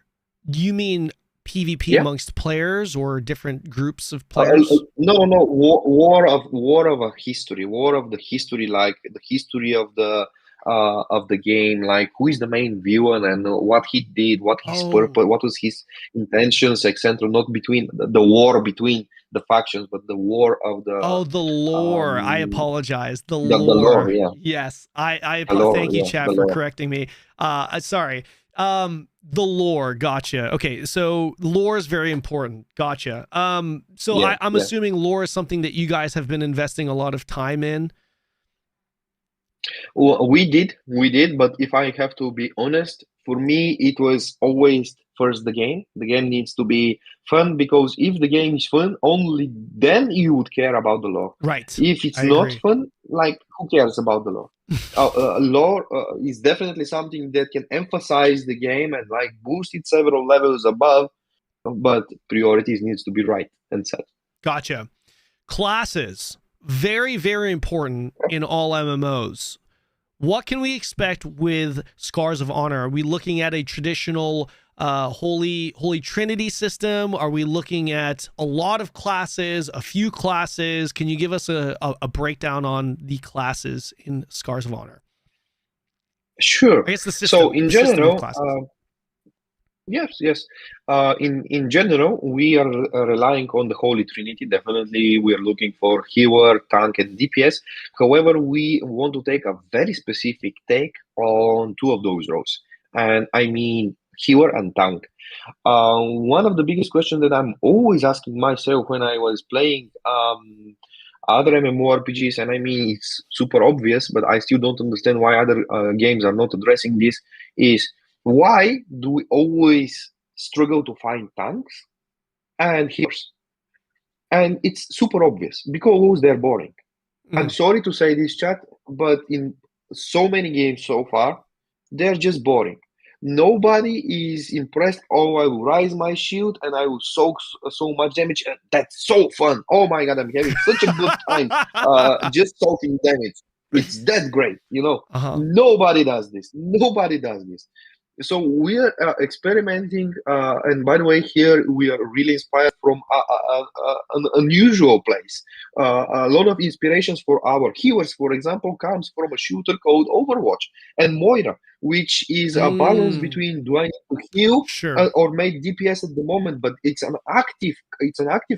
do you mean PvP amongst players or different groups of players? No. War of a history. War of the history, like the history of the of the game, like who is the main villain and what he did, what his Oh. purpose, what was his intentions, etc. Not between the war between the factions, but the war of the The lore. I apologize. The lore. lore, yeah. Yes. The lore, Thank you, yeah, chat, the for lore. correcting me. Sorry. The lore. Gotcha. Okay. So lore is very important. Gotcha. So Yeah, I'm yeah. assuming lore is something that you guys have been investing a lot of time in. Well, we did, but if I have to be honest, for me, it was always first the game. The game needs to be fun, because if the game is fun, only then you would care about the lore. Right. If it's I not agree. fun, like who cares about the lore? Lore is definitely something that can emphasize the game and like boost it several levels above, but priorities needs to be right and set. Gotcha. Classes. Very, very important in all MMOs. What can we expect with Scars of Honor? Are we looking at a traditional Holy Trinity system? Are we looking at a lot of classes, a few classes? Can you give us a breakdown on the classes in Scars of Honor? Sure. I guess the system. So in the system of general, classes. yes. In general, we are relying on the Holy Trinity. Definitely, we are looking for healer, tank, and DPS. However, we want to take a very specific take on two of those roles, and I mean healer and tank. One of the biggest questions that I'm always asking myself when I was playing other MMORPGs, and I mean it's super obvious, but I still don't understand why other games are not addressing this, is why do we always struggle to find tanks and healers? And it's super obvious, because they're boring. I'm sorry to say this, chat, but in so many games so far, they're just boring. Nobody is impressed. Oh, I will rise my shield and I will soak so much damage. And that's so fun. Oh my god, I'm having such a good time just soaking damage. It's that great, you know. Nobody does this. Nobody does this. So we are experimenting, and by the way, here we are really inspired from an unusual place. A lot of inspirations for our healers, for example, comes from a shooter called Overwatch and Moira, which is a balance between do I need to heal or make DPS at the moment, but it's an active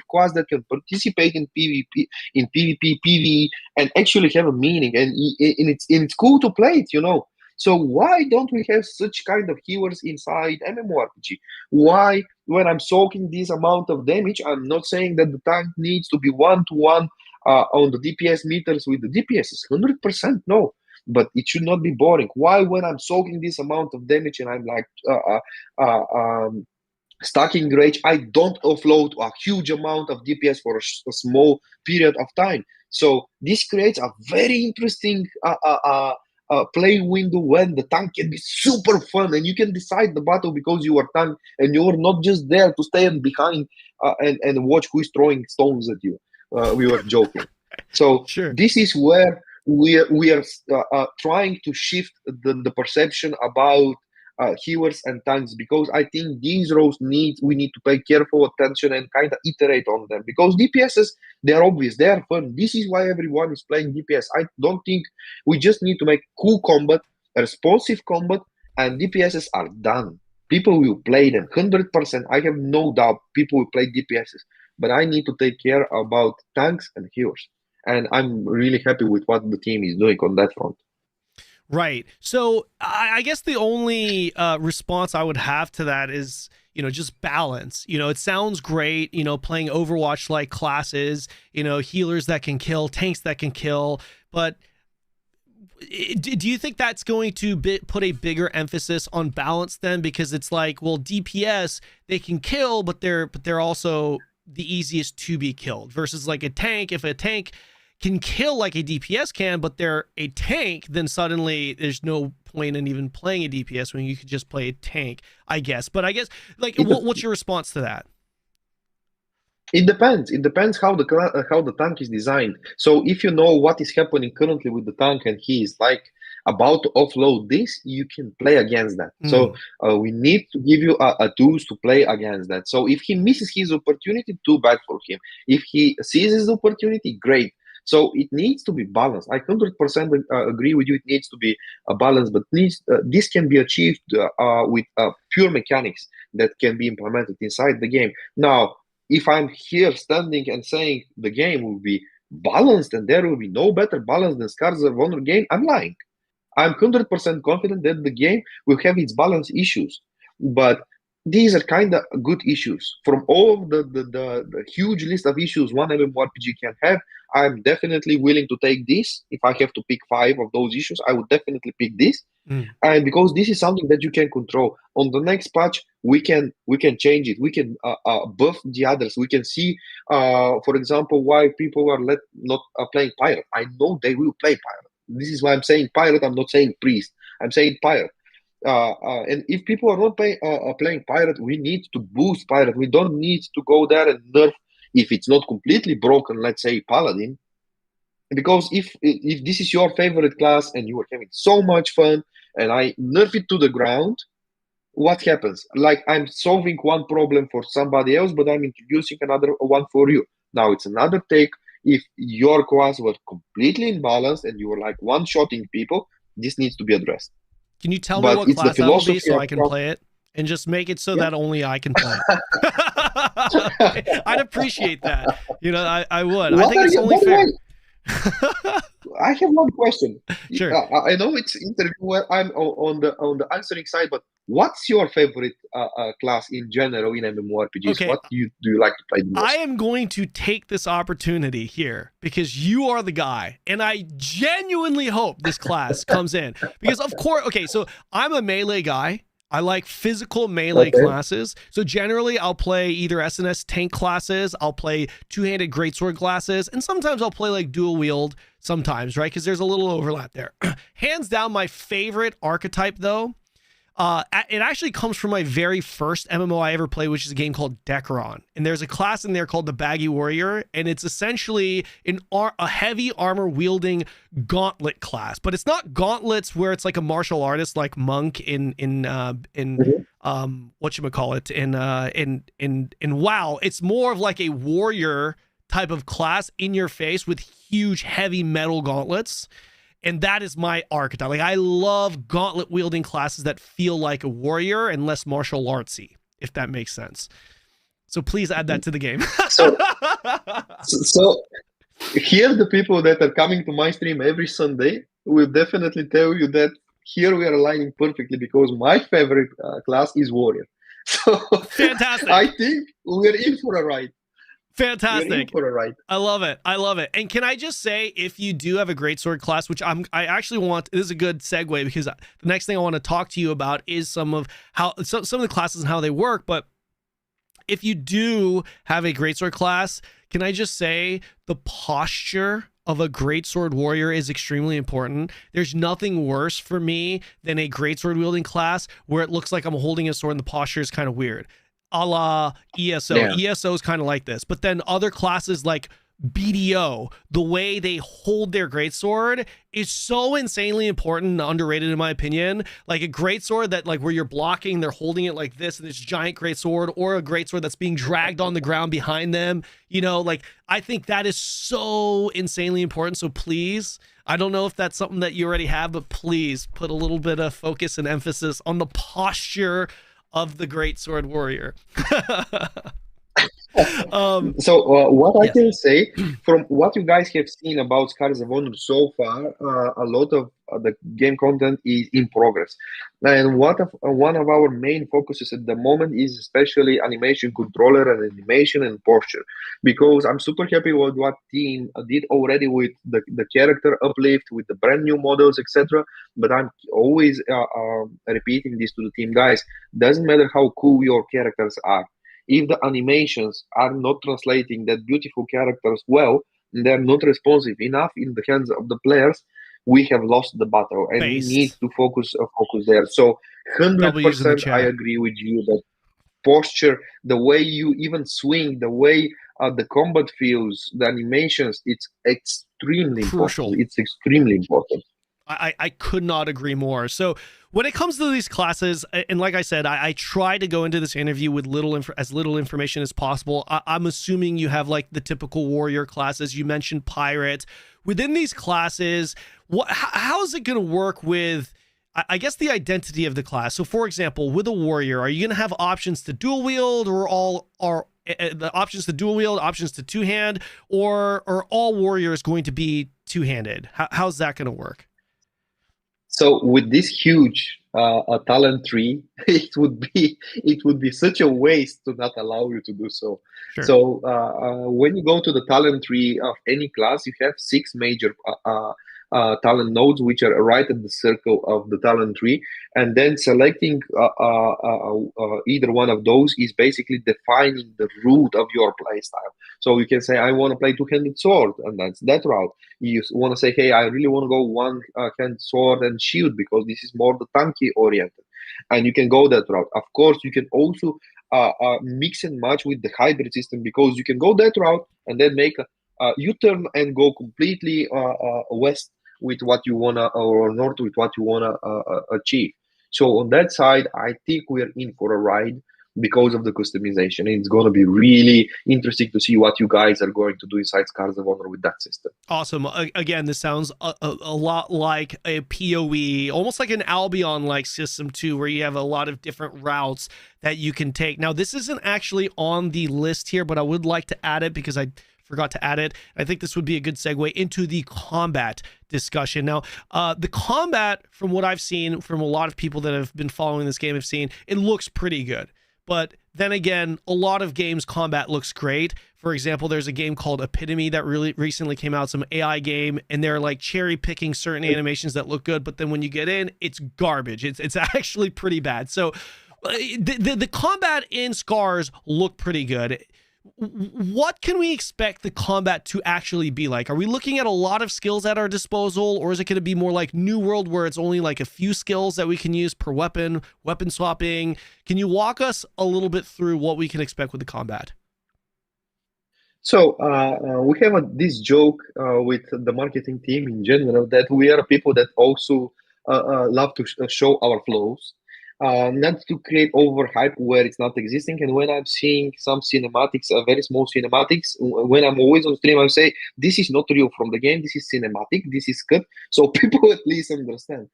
class that can participate in PvP, PvE, and actually have a meaning, and it's cool to play it, you know. So why don't we have such kind of healers inside MMORPG? Why, when I'm soaking this amount of damage, I'm not saying that the tank needs to be one-to-one on the DPS meters with the DPS. 100% no. But it should not be boring. Why, when I'm soaking this amount of damage and I'm like stacking rage, I don't offload a huge amount of DPS for a small period of time? So this creates a very interesting play window when the tank can be super fun and you can decide the battle because you are tank and you're not just there to stand behind and watch who is throwing stones at you. We were joking. So this is where we are trying to shift the perception about healers and tanks, because I think these roles we need to pay careful attention and kind of iterate on them, because DPSs, they're obvious, they're fun. This is why everyone is playing DPS. I don't think we just need to make cool combat, responsive combat, and DPSs are done. People will play them 100%. I have no doubt people will play DPSs, but I need to take care about tanks and healers, and I'm really happy with what the team is doing on that front. Right. So I guess the only response I would have to that is, just balance. It sounds great, playing Overwatch-like classes, healers that can kill, tanks that can kill. But do you think that's going to put a bigger emphasis on balance then? Because it's like, well, DPS, they can kill, but they're also the easiest to be killed, versus like a tank. If a tank can kill like a DPS can, but they're a tank, then suddenly there's no point in even playing a DPS when you could just play a tank, I guess. But I guess, like, what's your response to that? It depends. It depends how the tank is designed. So if you know what is happening currently with the tank and he is like about to offload this, you can play against that. So we need to give you a tools to play against that. So if he misses his opportunity, too bad for him. If he seizes the opportunity, great. So it needs to be balanced. I 100% agree with you. It needs to be a balance, but this can be achieved with pure mechanics that can be implemented inside the game. Now, if I'm here standing and saying the game will be balanced and there will be no better balance than Scars of Honor game, I'm lying. I'm 100% confident that the game will have its balance issues, but these are kind of good issues. From all of the huge list of issues one MMORPG can have, I'm definitely willing to take this. If I have to pick 5 of those issues, I would definitely pick this. And because this is something that you can control. On the next patch, we can change it. We can buff the others. We can see, for example, why people are not playing Pirate. I know they will play Pirate. This is why I'm saying Pirate. I'm not saying Priest. I'm saying Pirate. And if people are not playing Pirate, we need to boost Pirate. We don't need to go there and nerf, if it's not completely broken, let's say Paladin. Because if this is your favorite class and you are having so much fun and I nerf it to the ground, what happens? Like, I'm solving one problem for somebody else, but I'm introducing another one for you. Now it's another take. If your class was completely imbalanced and you were like one-shotting people, this needs to be addressed. Can you tell me what class that will be so I can play it? And just make it so that only I can play it. I'd appreciate that. You know, I would. I think it's only fair. I have one question. Sure. I know it's interview where I'm on the answering side, but what's your favorite class in general in MMORPGs? Okay. What do you like to play the most? I am going to take this opportunity here because you are the guy, and I genuinely hope this class comes in because, of course, okay, so I'm a melee guy. I like physical melee classes. So generally I'll play either SNS tank classes, I'll play two-handed greatsword classes, and sometimes I'll play like dual wield sometimes, right? Because there's a little overlap there. Hands down, my favorite archetype though, it actually comes from my very first MMO I ever played, which is a game called Decaron. And there's a class in there called the Baggy Warrior, and it's essentially a heavy armor wielding gauntlet class. But it's not gauntlets where it's like a martial artist like Monk in whatchamacallit, in WoW. It's more of like a warrior type of class in your face with huge heavy metal gauntlets. And that is my archetype. Like, I love gauntlet wielding classes that feel like a warrior and less martial artsy, if that makes sense. So please add that to the game. so here the people that are coming to my stream every Sunday will definitely tell you that here we are aligning perfectly because my favorite class is warrior. So fantastic. I think we're in for a ride. Fantastic. Right. I love it. I love it. And can I just say, if you do have a greatsword class, which I actually want, this is a good segue because the next thing I want to talk to you about is some of the classes and how they work. But if you do have a greatsword class, can I just say the posture of a greatsword warrior is extremely important. There's nothing worse for me than a greatsword wielding class where it looks like I'm holding a sword and the posture is kind of weird. A la ESO. Yeah. ESO is kind of like this. But then other classes like BDO, the way they hold their greatsword is so insanely important and underrated in my opinion. Like a greatsword that like where you're blocking, they're holding it like this and this giant greatsword, or a greatsword that's being dragged on the ground behind them. You know, like I think that is so insanely important. So please, I don't know if that's something that you already have, but please put a little bit of focus and emphasis on the posture of the greatsword warrior. What I can say from what you guys have seen about Scars of Honor so far, a lot of the game content is in progress, and one of our main focuses at the moment is especially animation controller and animation and posture, because I'm super happy with what team did already with the character uplift, with the brand new models, etc. But I'm always repeating this to the team, guys, doesn't matter how cool your characters are, if the animations are not translating that beautiful characters well, and they're not responsive enough in the hands of the players, we have lost the battle, and we need to focus there. So 100% I agree with you that posture, the way you even swing, the way the combat feels, the animations, it's extremely crucial. Important. It's extremely important. I could not agree more. So when it comes to these classes, and like I said, I try to go into this interview with as little information as possible. I'm assuming you have like the typical warrior classes. You mentioned pirate. Within these classes, how is it going to work with, I guess, the identity of the class? So for example, with a warrior, are you going to have options to dual wield, or the options to dual wield, options to two-hand, or are all warriors going to be two-handed? How's that going to work? So with this huge talent tree, it would be such a waste to not allow you to do so. Sure. So when you go to the talent tree of any class, you have 6 major talent nodes, which are right at the circle of the talent tree, and then selecting either one of those is basically defining the root of your playstyle. So you can say, I want to play two-handed sword, and that's that route. You want to say, hey, I really want to go one-hand sword and shield because this is more the tanky oriented, and you can go that route. Of course, you can also mix and match with the hybrid system, because you can go that route and then make a U-turn and go completely west with what you wanna, or north with what you wanna achieve. So on that side, I think we're in for a ride because of the customization. It's going to be really interesting to see what you guys are going to do inside Scars of Honor with that system. Awesome. Again, this sounds a lot like a PoE, almost like an Albion-like system too, where you have a lot of different routes that you can take. Now, this isn't actually on the list here, but I would like to add it because I forgot to add it. I think this would be a good segue into the combat discussion. Now, the combat, from what I've seen, from a lot of people that have been following this game have seen, it looks pretty good. But then again, a lot of games combat looks great. For example, there's a game called Epitome that really recently came out, some AI game, and they're like cherry picking certain animations that look good, but then when you get in, it's garbage. It's actually pretty bad. So the combat in Scars look pretty good. What can we expect the combat to actually be like? Are we looking at a lot of skills at our disposal, or is it going to be more like New World, where it's only like a few skills that we can use per weapon swapping? Can you walk us a little bit through what we can expect with the combat? So we have this joke with the marketing team in general, that we are people that also love to show our flaws. Not to create overhype where it's not existing. And when I'm seeing some cinematics, very small cinematics, when I'm always on stream, I say, this is not real from the game, this is cinematic, this is cut, so people at least understand.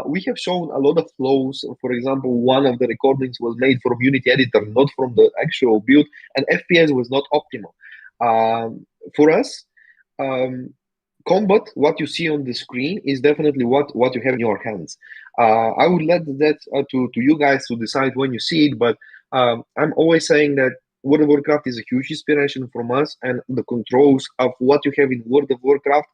We have shown a lot of flaws. For example, one of the recordings was made from Unity editor, not from the actual build, and FPS was not optimal. For us, combat, what you see on the screen is definitely what you have in your hands. I would let that to you guys to decide when you see it, but I'm always saying that World of Warcraft is a huge inspiration from us, and the controls of what you have in World of Warcraft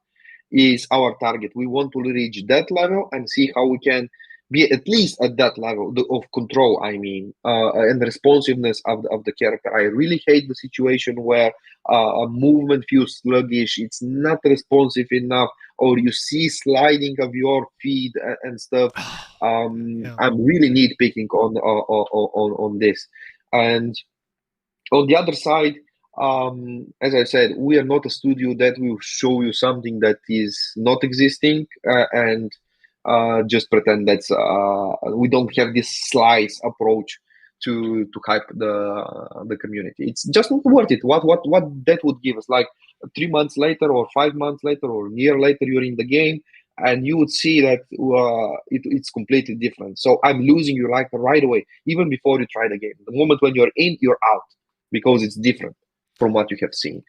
is our target. We want to reach that level and see how we can be at least at that level of control, I mean, and responsiveness of the character. I really hate the situation where a movement feels sluggish, it's not responsive enough, or you see sliding of your feet and stuff. Yeah. I'm really nitpicking on this. And on the other side, as I said, we are not a studio that will show you something that is not existing and just pretend that's we don't have this slice approach to hype the community. It's just not worth it. What that would give us, like 3 months later or 5 months later or a year later, you're in the game and you would see that it's completely different. So I'm losing you like right away, even before you try the game. The moment when you're in, you're out, because it's different from what you have seen.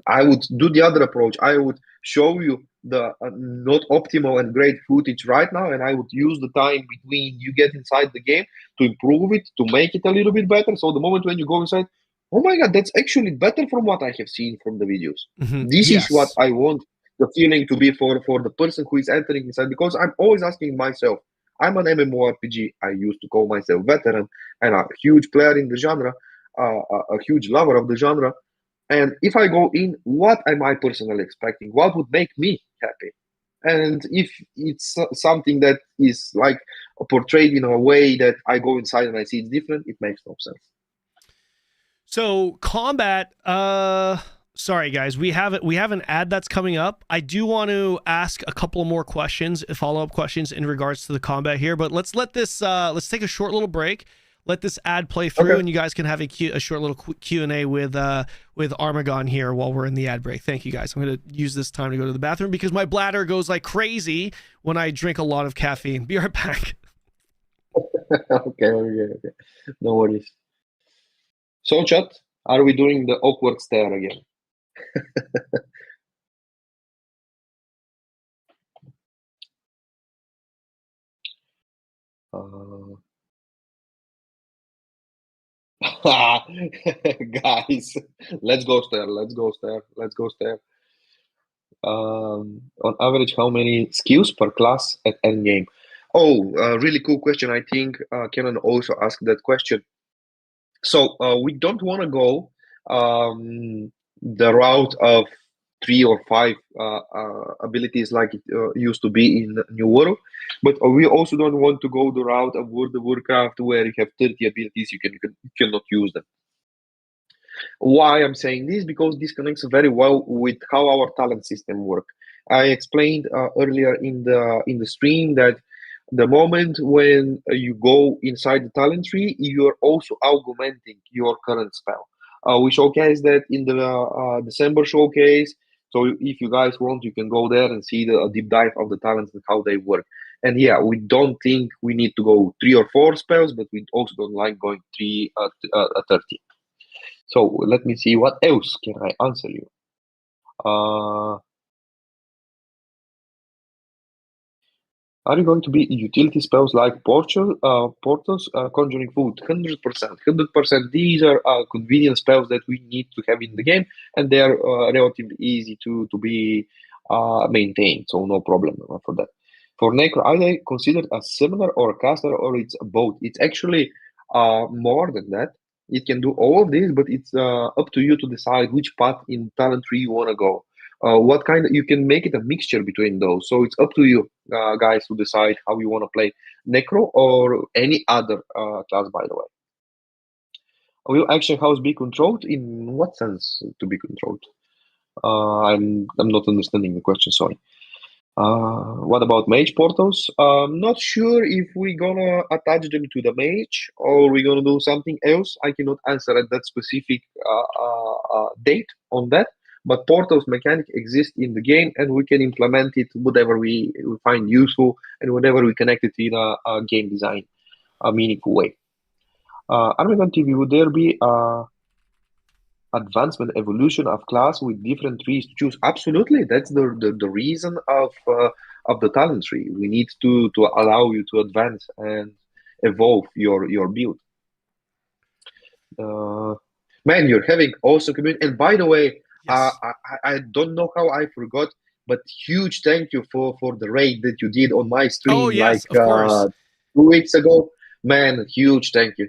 I would do the other approach. I would show you the not optimal and great footage right now, and I would use the time between you get inside the game to improve it, to make it a little bit better. So the moment when you go inside, oh my god, that's actually better from what I have seen from the videos. Mm-hmm. This is what I want the feeling to be for the person who is entering inside, because I'm always asking myself, I'm an MMORPG, I used to call myself veteran and a huge player in the genre, a huge lover of the genre. And if I go in, what am I personally expecting? What would make me happy? And if it's something that is like portrayed in a way that I go inside and I see it's different, it makes no sense. So combat, sorry guys, we have an ad that's coming up. I do want to ask a couple more questions, follow-up questions in regards to the combat here, but let's let this let's take a short little break. Let this ad play through, Okay. and you guys can have a short little Q&A with Armagon here while we're in the ad break. Thank you guys. I'm going to use this time to go to the bathroom because my bladder goes like crazy when I drink a lot of caffeine. Be right back. Okay. No worries. So, chat, are we doing the awkward stare again? Guys, let's go stare. On average, how many skills per class at endgame? Oh, really cool question. I think Kanon also asked that question. So we don't want to go the route of 3 or 5 abilities like it used to be in New World, but we also don't want to go the route of World of Warcraft where you have 30 abilities, you cannot use them. Why I'm saying this? Because this connects very well with how our talent system work. I explained earlier in the stream that the moment when you go inside the talent tree, you're also augmenting your current spell. We showcase that in the December showcase. So if you guys want, you can go there and see the deep dive of the talents and how they work. And yeah, we don't think we need to go 3 or 4 spells, but we also don't like going 30. So let me see what else can I answer you. Are you going to be utility spells like portals, conjuring food? 100%, 100%. These are convenient spells that we need to have in the game, and they are relatively easy to be maintained. So no problem for that. For Necro, are they considered a summoner or a caster, or it's both? It's actually more than that. It can do all of this, but it's up to you to decide which path in talent tree you want to go. What kind of, you can make it a mixture between those. So it's up to you guys to decide how you want to play Necro or any other class, by the way. Will Action House be controlled? In what sense to be controlled? I'm not understanding the question, sorry. What about mage portals? Not sure if we're gonna attach them to the mage or we're gonna do something else. I cannot answer at that specific date on that. But portals mechanic exists in the game, and we can implement it whatever we find useful and whatever we connect it in a game design, a meaningful way. Armagon TV, would there be advancement evolution of class with different trees to choose? Absolutely, that's the reason of the talent tree. We need to allow you to advance and evolve your build. Man, you're having awesome community. And by the way, Yes. I don't know how I forgot, but huge thank you for the raid that you did on my stream. Oh, yes, like of course. 2 weeks ago. Man, huge thank you,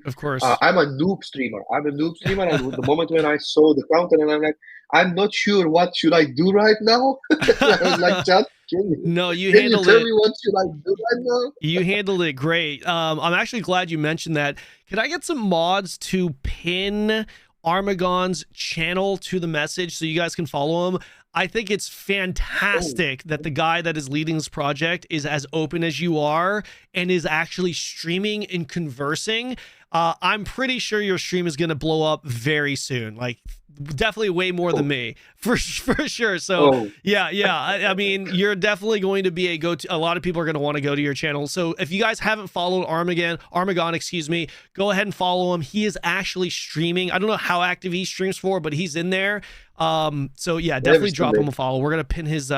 Of course. I'm a noob streamer. And the moment when I saw the counter, and I'm like, I'm not sure what should I do right now. I was like, chat, No, you can you handled tell it. me what should I do right now? You handled it great. I'm actually glad you mentioned that. Can I get some mods to pin Armagon's channel to the message so you guys can follow him? I think it's fantastic that the guy that is leading this project is as open as you are and is actually streaming and conversing. I'm pretty sure your stream is going to blow up very soon. Like, definitely way more than me, for sure. So yeah. I mean, you're definitely going to be a go-to. A lot of people are going to want to go to your channel. So if you guys haven't followed Armagon, excuse me, go ahead and follow him. He is actually streaming. I don't know how active he streams for, but he's in there. So yeah, definitely drop him a follow. We're gonna pin his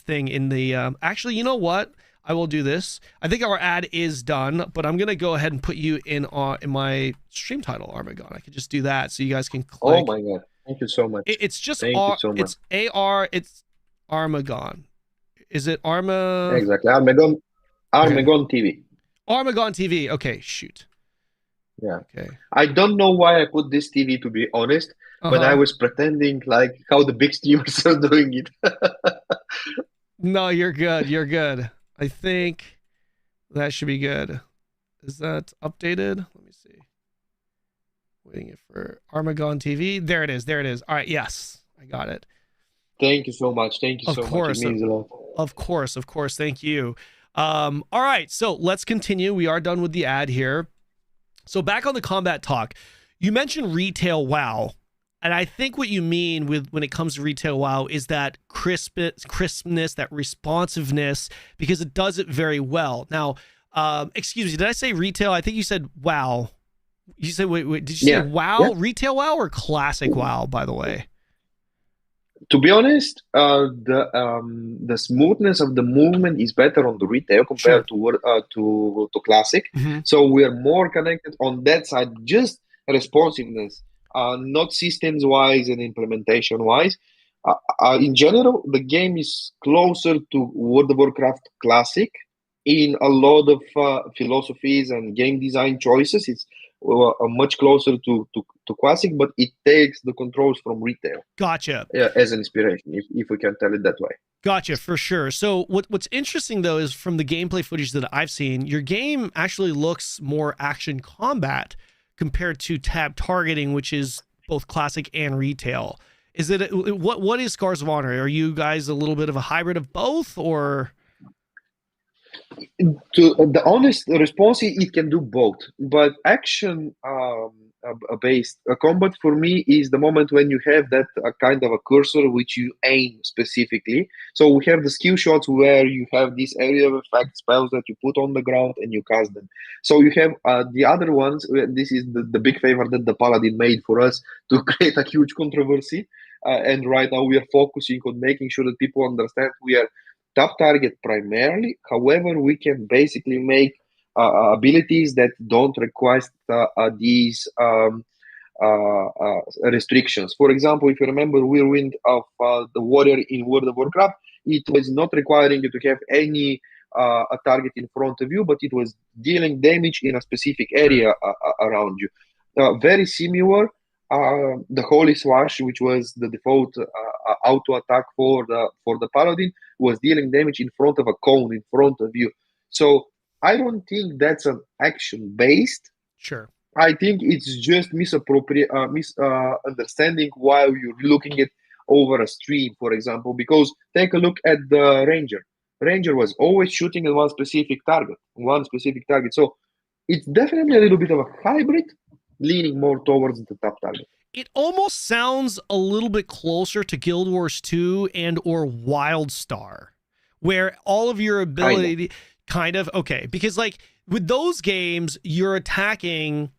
thing in the. Actually, you know what? I will do this. I think our ad is done, but I'm gonna go ahead and put you in my stream title, Armagon. I could just do that so you guys can click. Oh my god! Thank you so much. It's just Thank you so much. It's It's Armagon. Is it Arma? Exactly. Armagon TV. Armagon TV. Okay, shoot. Yeah. Okay. I don't know why I put this TV, to be honest, but I was pretending like how the big streamers are doing it. No, you're good. You're good. I think that should be good. Is that updated? Let me see. Waiting for Armagon TV. There it is. There it is. All right. Yes, I got it. Thank you so much. Thank you Of so much. course. It means a lot. Of course. Of course. Thank you. All right. So let's continue. We are done with the ad here. So back on the combat talk, you mentioned retail WoW. And I think what you mean with when it comes to retail WoW is that crispness, that responsiveness, because it does it very well. Now, excuse me, did I say retail? I think you said WoW. You said wait, did you say WoW, retail WoW, or classic WoW? By the way, to be honest, the smoothness of the movement is better on the retail compared to classic. So we are more connected on that side, just responsiveness. Not systems wise and implementation wise. In general, the game is closer to World of Warcraft Classic in a lot of philosophies and game design choices. It's much closer to Classic, but it takes the controls from retail. Gotcha. As an inspiration, if we can tell it that way. Gotcha, for sure. So what's interesting though is from the gameplay footage that I've seen, your game actually looks more action combat compared to tab targeting, which is both classic and retail. Is it what is Scars of Honor? Are you guys a little bit of a hybrid of both, or? To the honest response, it can do both. But action based combat for me is the moment when you have that kind of a cursor which you aim specifically. So we have the skill shots where you have this area of effect spells that you put on the ground and you cast them. So you have the other ones. This is the big favor that the Paladin made for us to create a huge controversy. And right now we are focusing on making sure that people understand we are top target primarily. However, we can basically make abilities that don't request these restrictions. For example, if you remember Whirlwind of the Warrior in World of Warcraft, it was not requiring you to have any a target in front of you, but it was dealing damage in a specific area around you. Very similar. The Holy Slash, which was the default auto attack for the Paladin, was dealing damage in front of a cone in front of you. So I don't think that's an action based. Sure. I think it's just misunderstanding while you're looking at over a stream, for example. Because take a look at the Ranger. Ranger was always shooting at one specific target. So it's definitely a little bit of a hybrid, leaning more towards the top target. It almost sounds a little bit closer to Guild Wars 2 and or Wildstar, where all of your ability kind of, okay, because like with those games, you're attacking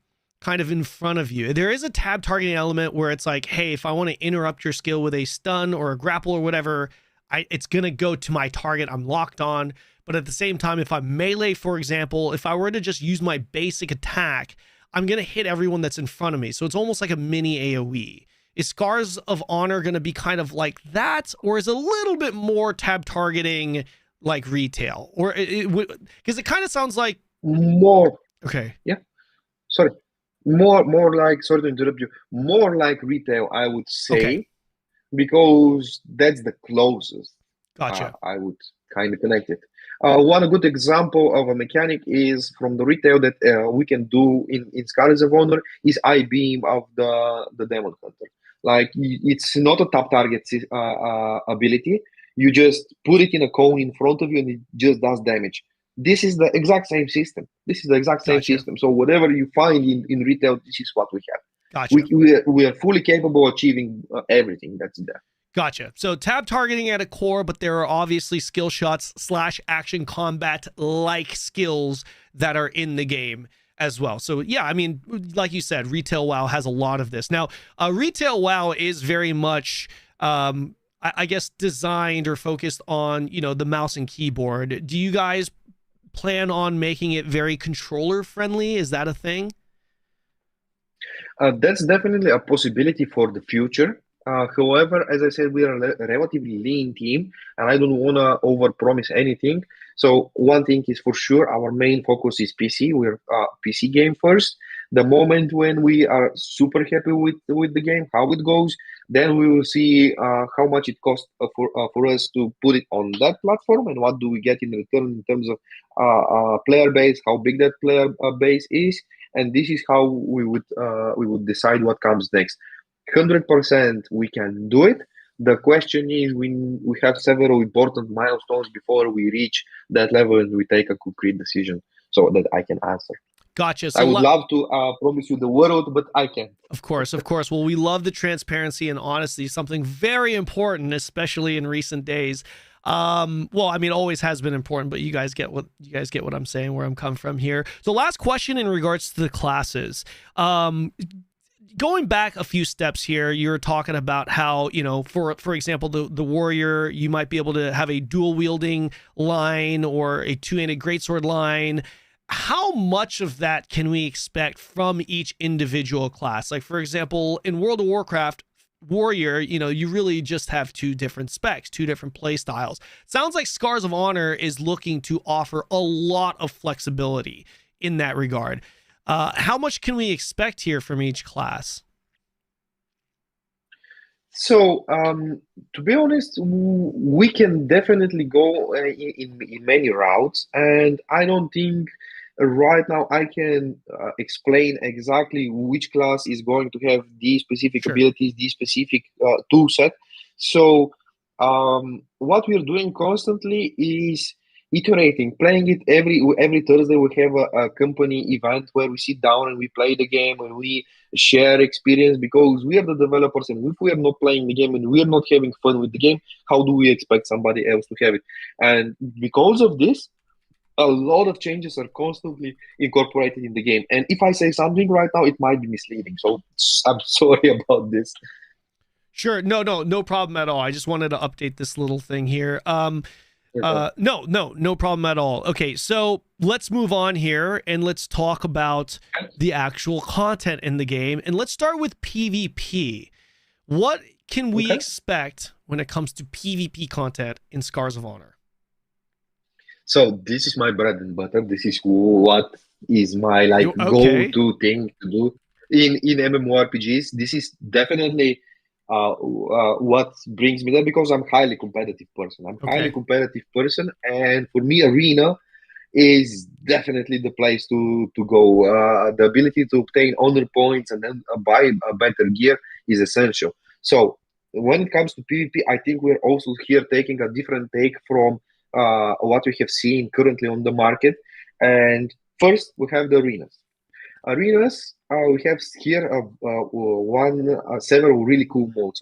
kind of in front of you. There is a tab targeting element where it's like, hey, if I want to interrupt your skill with a stun or a grapple or whatever, it's going to go to my target I'm locked on. But at the same time, if I'm melee, for example, if I were to just use my basic attack, I'm going to hit everyone that's in front of me. So it's almost like a mini AoE. Is Scars of Honor going to be kind of like that? Or is it a little bit more tab targeting like retail? Or because it kind of sounds like more. Okay. Yeah. Sorry. More like, sorry to interrupt you, more like retail, I would say, because that's the closest. Gotcha. I would kind of connect it. One good example of a mechanic is from the retail that we can do in Scars of Honor is I-beam of the Demon Hunter. Like, it's not a top target ability. You just put it in a cone in front of you and it just does damage. This is the exact same system. So whatever you find in retail, this is what we have. Gotcha. We are fully capable of achieving everything that's there. Gotcha. So tab targeting at a core, but there are obviously skill shots / action combat like skills that are in the game as well. So yeah, I mean, like you said, retail WoW has a lot of this. Now, retail WoW is very much, I guess, designed or focused on, you know, the mouse and keyboard. Do you guys plan on making it very controller friendly? Is that a thing? That's definitely a possibility for the future. However, as I said, we are a relatively lean team, and I don't want to overpromise anything. So one thing is for sure, our main focus is PC. We're PC game first. The moment when we are super happy with the game, how it goes, then we will see how much it costs for us to put it on that platform, and what do we get in return in terms of player base, how big that player base is. and this is how we would decide what comes next. 100% we can do it. The question is, we have several important milestones before we reach that level and we take a concrete decision, so that I can answer. Gotcha. So I would love to promise you the world, but I can't. Of course. Well, we love the transparency and honesty, something very important, especially in recent days. Well, I mean, always has been important, but you guys get what I'm saying, where I'm coming from here. So last question in regards to the classes. Going back a few steps here, you're talking about how, for example, the warrior, you might be able to have a dual wielding line or a two-handed greatsword line. How much of that can we expect from each individual class? Like, for example, in World of Warcraft, warrior, you really just have two different specs, two different play styles. Sounds like Scars of Honor is looking to offer a lot of flexibility in that regard. How much can we expect here from each class? So, to be honest, we can definitely go in many routes, and I don't think right now I can explain exactly which class is going to have these specific abilities, these specific tool set. So, what we're doing constantly is iterating, playing it every Thursday. We have a company event where we sit down and we play the game and we share experience, because we are the developers, and if we are not playing the game and we are not having fun with the game, how do we expect somebody else to have it? And because of this, a lot of changes are constantly incorporated in the game. And if I say something right now, it might be misleading. So I'm sorry about this. Sure. No problem at all. I just wanted to update this little thing here. No problem at all. Okay, so let's move on here and let's talk about the actual content in the game. And let's start with PvP. What can we expect when it comes to PvP content in Scars of Honor? So this is my bread and butter. This is what is my go-to thing to do in MMORPGs. This is definitely what brings me there, because I'm a highly competitive person. And for me, arena is definitely the place to go. The ability to obtain honor points and then buy a better gear is essential. So when it comes to PvP, I think we're also here taking a different take from what we have seen currently on the market. And first, we have the arenas. We have here several really cool modes.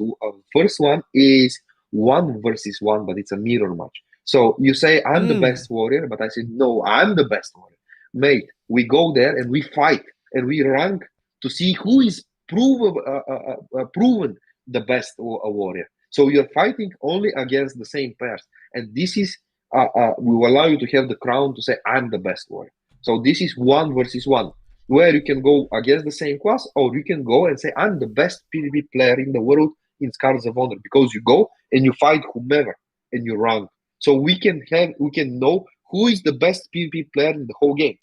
First one is 1 versus 1, but it's a mirror match. So you say, I'm the best warrior, but I say, no, I'm the best warrior. Mate, we go there and we fight and we rank to see who is proven the best warrior. So you're fighting only against the same pairs. And this is will allow you to have the crown to say, I'm the best warrior. So this is 1 versus 1, where you can go against the same class, or you can go and say, I'm the best PvP player in the world in Scars of Honor, because you go and you fight whomever and you rank. So we can know who is the best PvP player in the whole game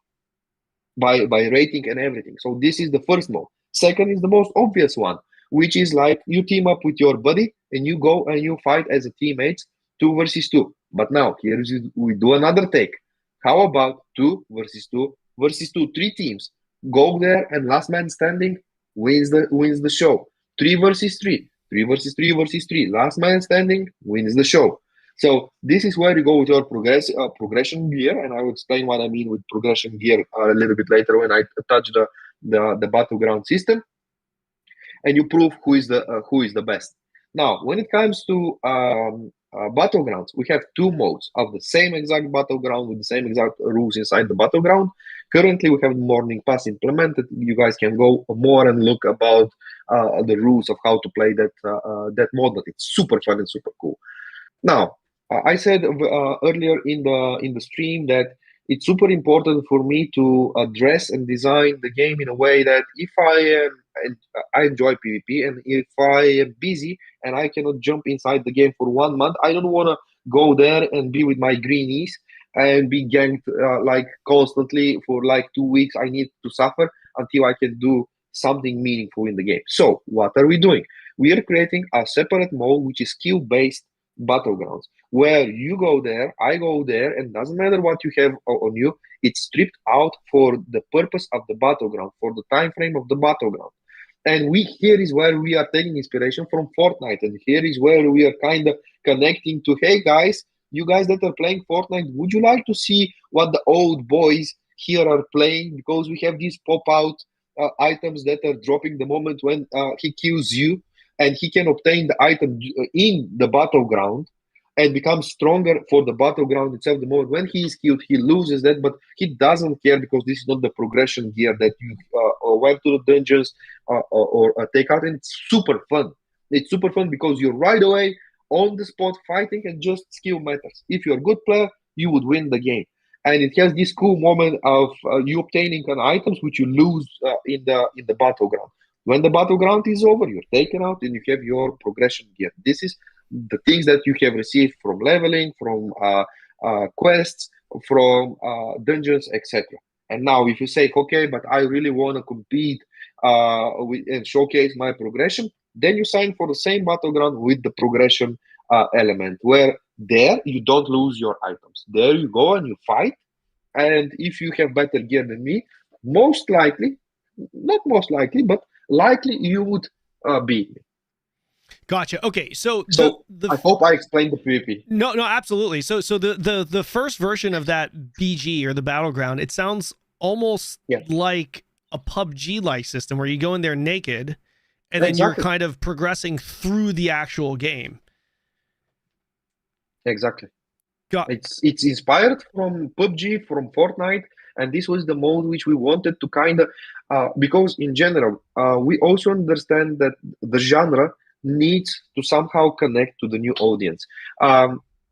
by rating and everything. So this is the first mode. Second is the most obvious one, which is like you team up with your buddy and you go and you fight as a teammates 2 versus 2. But now here we do another take. How about 2 versus 2 versus 2? 3 teams go there, and last man standing wins the show. 3 versus 3, 3 versus 3 versus 3. Last man standing wins the show. So this is where you go with your progression gear, and I will explain what I mean with progression gear a little bit later when I touch the battleground system, and you prove who is the best. Now, when it comes to battlegrounds, we have 2 modes of the same exact battleground with the same exact rules inside the battleground. Currently, we have the morning pass implemented. You guys can go more and look about the rules of how to play that mode, but it's super fun and super cool. Now, I said earlier in the stream that it's super important for me to address and design the game in a way that if I enjoy PvP, and if I am busy and I cannot jump inside the game for 1 month, I don't want to go there and be with my greenies and be ganked like constantly for like 2 weeks. I need to suffer until I can do something meaningful in the game. So what are we doing? We are creating a separate mode, which is skill-based battlegrounds, where you go there, I go there, and doesn't matter what you have on you, it's stripped out for the purpose of the battleground, for the time frame of the battleground. And here is where we are taking inspiration from Fortnite, and here is where we are kind of connecting to, hey guys, you guys that are playing Fortnite, would you like to see what the old boys here are playing? Because we have these pop-out items that are dropping the moment when he kills you, and he can obtain the item in the battleground and becomes stronger for the battleground itself. The moment when he is killed, he loses that, but he doesn't care because this is not the progression gear that you went to the dungeons or take out. And it's super fun. It's super fun because you're right away on the spot fighting, and just skill matters. If you're a good player, you would win the game. And it has this cool moment of you obtaining an items which you lose in the battleground. When the battleground is over, you're taken out and you have your progression gear. This is the things that you have received from leveling, from quests, from dungeons, etc. And now if you say, okay, but I really want to compete and showcase my progression, then you sign for the same battleground with the progression element, where there you don't lose your items. There you go and you fight, and if you have better gear than me, most likely, not most likely, but likely you would beat me. Gotcha. Okay, so I hope I explained the PvP. No, absolutely. So the first version of that BG or the battleground, it sounds almost like a PUBG-like system where you go in there naked, and then you're kind of progressing through the actual game. Exactly. It's inspired from PUBG, from Fortnite, and this was the mode which we wanted to kind of because in general we also understand that the genre needs to somehow connect to the new audience.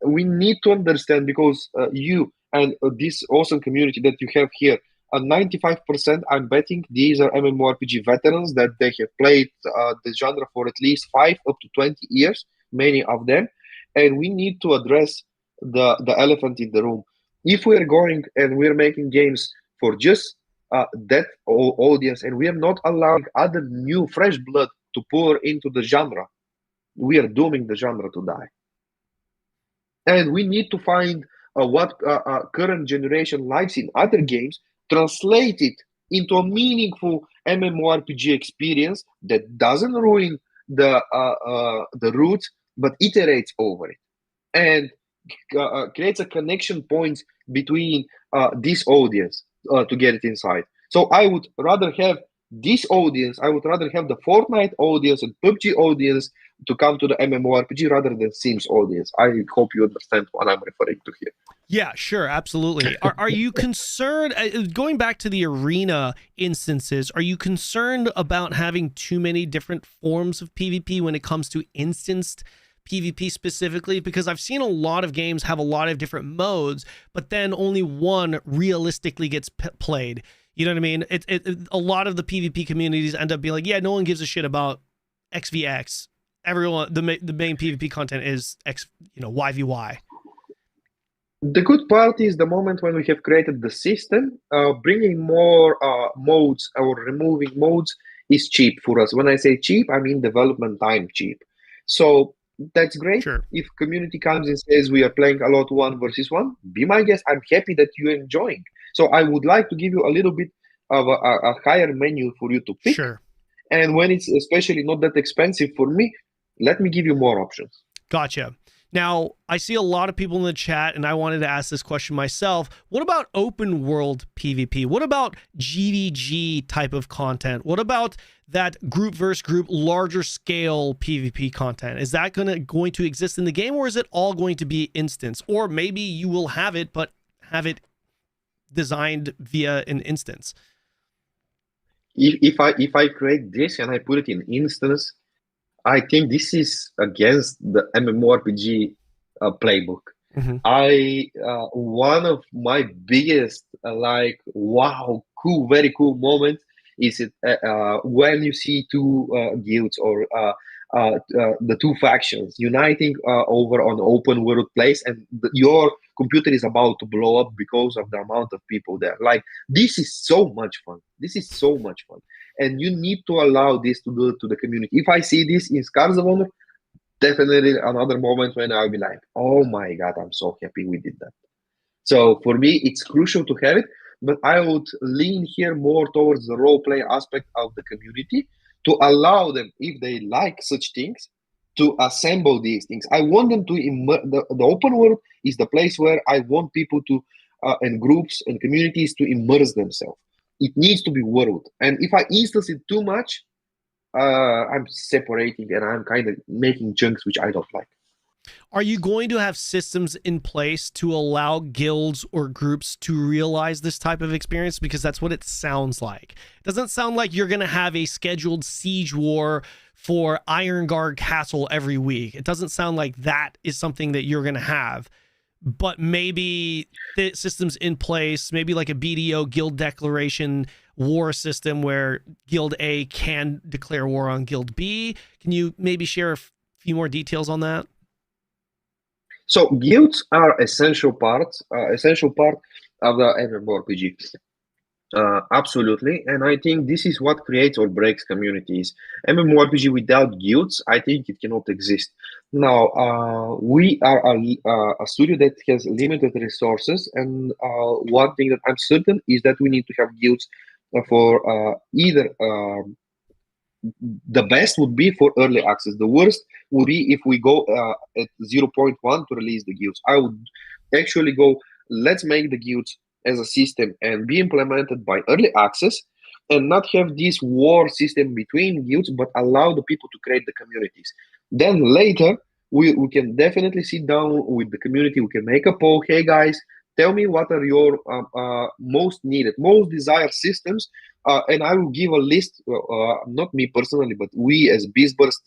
We need to understand, because you and this awesome community that you have here, 95%, I'm betting these are MMORPG veterans, that they have played the genre for at least 5 up to 20 years, many of them. And we need to address the elephant in the room. If we're going and we're making games for just that audience, and we are not allowing other new fresh blood to pour into the genre, we are dooming the genre to die. And we need to find what current generation likes in other games, translate it into a meaningful MMORPG experience that doesn't ruin the roots, but iterates over it, and creates a connection point between this audience to get it inside. So I would rather have this audience, I would rather have the Fortnite audience and PUBG audience to come to the MMORPG rather than Sims audience. I hope you understand what I'm referring to here. Yeah, sure, absolutely. Are you concerned, going back to the arena instances, are you concerned about having too many different forms of PvP when it comes to instanced PvP specifically? Because I've seen a lot of games have a lot of different modes, but then only one realistically gets played. You know what I mean? A lot of the PvP communities end up being like, yeah, no one gives a shit about XVX. Everyone, the main PvP content is YVY. The good part is the moment when we have created the system, bringing more modes or removing modes is cheap for us. When I say cheap, I mean development time cheap. So that's great. Sure. If community comes and says we are playing a lot 1 versus 1, be my guest. I'm happy that you're enjoying. So I would like to give you a little bit of a higher menu for you to pick. Sure. And when it's especially not that expensive for me, let me give you more options. Gotcha. Now, I see a lot of people in the chat, and I wanted to ask this question myself. What about open world PvP? What about GVG type of content? What about that group versus group, larger scale PvP content? Is that going to exist in the game, or is it all going to be instance? Or maybe you will have it, but have it designed via an instance? If I create this and I put it in instance, I think this is against the MMORPG playbook. Mm-hmm. One of my biggest wow, cool, very cool moments is it when you see two guilds or the two factions uniting over an open world place, and your computer is about to blow up because of the amount of people there. Like, this is so much fun. This is so much fun. And you need to allow this to the community. If I see this in Scars of Honor, definitely another moment when I'll be like, oh my God, I'm so happy we did that. So for me, it's crucial to have it, but I would lean here more towards the role play aspect of the community to allow them, if they like such things, to assemble these things. I want them to the open world is the place where I want people to and groups and communities to immerse themselves. It needs to be world, and if I instance it too much, I'm separating and I'm kind of making chunks which I don't like. Are you going to have systems in place to allow guilds or groups to realize this type of experience? Because that's what it sounds like. It doesn't sound like you're going to have a scheduled siege war for Ironguard Castle every week. It doesn't sound like that is something that you're going to have. But maybe the systems in place, maybe like a BDO guild declaration war system where Guild A can declare war on Guild B. Can you maybe share a few more details on that? So guilds are essential part of the MMORPG. Absolutely, and I think this is what creates or breaks communities. MMORPG without guilds, I think it cannot exist. Now, we are a studio that has limited resources, and one thing that I'm certain is that we need to have guilds for either. The best would be for early access. The worst would be if we go at 0.1 to release the guilds. I would actually go, let's make the guilds as a system and be implemented by early access and not have this war system between guilds, but allow the people to create the communities. Then later, we can definitely sit down with the community. We can make a poll. Hey guys, tell me what are your most needed, most desired systems, and I will give a list. Not me personally, but we as Beastburst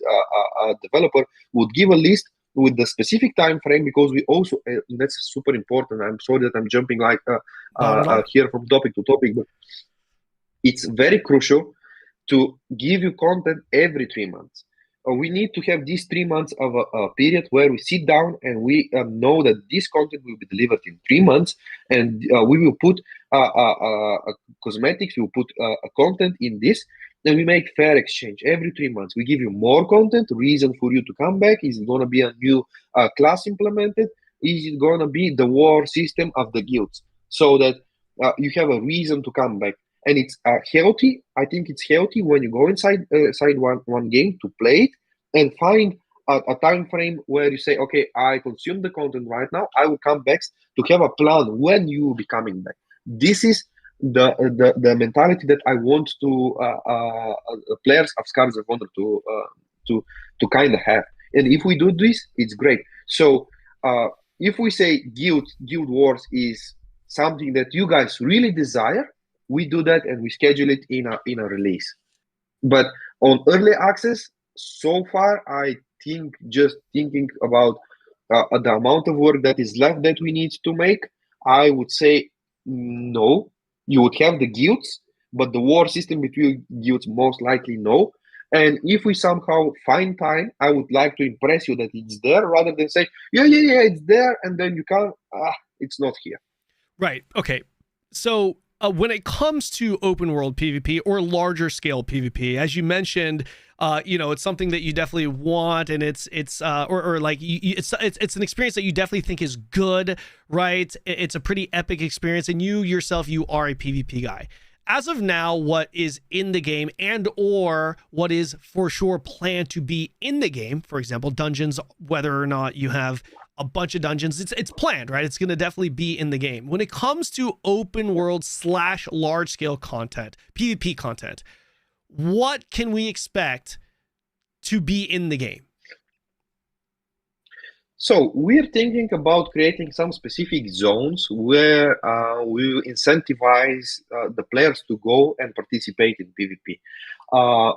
developer would give a list with the specific time frame, because we also that's super important. I'm sorry that I'm jumping like here from topic to topic, but it's very crucial to give you content every 3 months. We need to have these 3 months of a period where we sit down and we know that this content will be delivered in 3 months, and we will put cosmetics, we will put content in this, and we make fair exchange every 3 months. We give you more content, reason for you to come back. Is it going to be a new class implemented? Is it going to be the war system of the guilds, so that you have a reason to come back? And it's healthy. I think it's healthy when you go inside one game to play it and find a time frame where you say, okay, I consume the content right now. I will come back to have a plan when you will be coming back. This is the mentality that I want to players of Scars of Honor to kind of have. And if we do this, it's great. So if we say guild wars is something that you guys really desire, we do that and we schedule it in a release. But on early access, so far, I think just thinking about the amount of work that is left that we need to make, I would say no. You would have the guilds, but the war system between guilds most likely no. And if we somehow find time, I would like to impress you that it's there, rather than say, yeah, it's there, and then you can't, it's not here. Right. Okay. So when it comes to open world PvP or larger scale PvP, as you mentioned, it's something that you definitely want, and it's an experience that you definitely think is good, right? It's a pretty epic experience, and you yourself, you are a PvP guy. As of now, what is in the game and or what is for sure planned to be in the game, for example, dungeons, whether or not you have a bunch of dungeons, it's planned, right? It's going to definitely be in the game. When it comes to open world / large scale content, PvP content, what can we expect to be in the game? So we're thinking about creating some specific zones where we will incentivize the players to go and participate in PvP.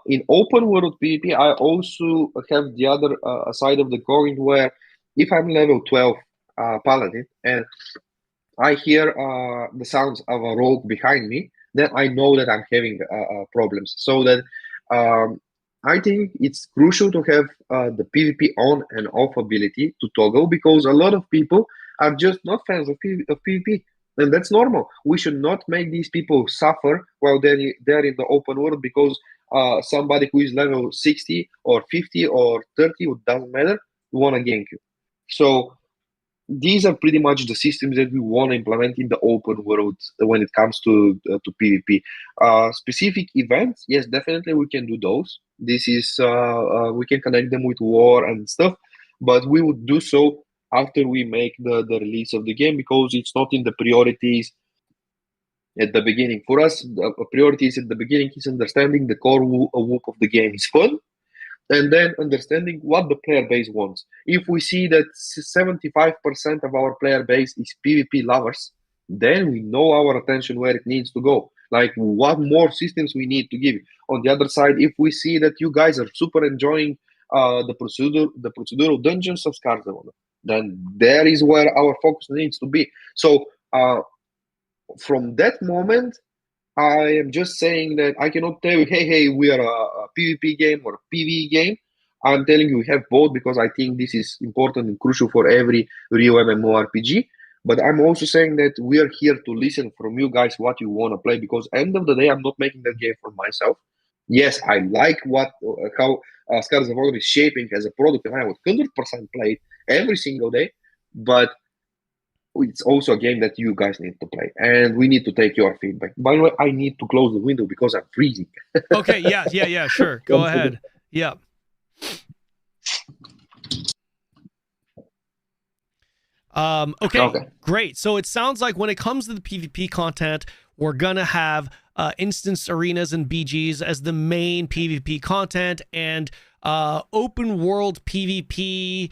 In open world PvP, I also have the other side of the coin where if I'm level 12 paladin and I hear the sounds of a rogue behind me, then I know that I'm having problems. So that I think it's crucial to have the PvP on and off ability to toggle, because a lot of people are just not fans of PvP, and that's normal. We should not make these people suffer while they're in the open world because somebody who is level 60 or 50 or 30, it doesn't matter, want to gank you. So these are pretty much the systems that we want to implement in the open world when it comes to PvP. Specific events, yes, definitely we can do those. This is we can connect them with war and stuff, but we would do so after we make the release of the game, because it's not in the priorities at the beginning. For us, the priorities at the beginning is understanding the core whoop of the game is fun, and then understanding what the player base wants. If we see that 75% of our player base is PvP lovers, then we know our attention where it needs to go. Like what more systems we need to give. On the other side, if we see that you guys are super enjoying the procedural dungeons of Scars of Honor, then there is where our focus needs to be. So from that moment, I am just saying that I cannot tell you, hey, we are a PvP game or a PvE game. I'm telling you, we have both because I think this is important and crucial for every real MMORPG. But I'm also saying that we are here to listen from you guys what you want to play, because end of the day, I'm not making that game for myself. Yes, I like how Scars of Honor is shaping as a product, and I would 100% play it every single day. But it's also a game that you guys need to play, and we need to take your feedback. By the way, I need to close the window because I'm freezing. Okay, yeah, sure. Go ahead. Yeah. Okay, great. So it sounds like when it comes to the PvP content, we're gonna have instance arenas and BGs as the main PvP content, and open world PvP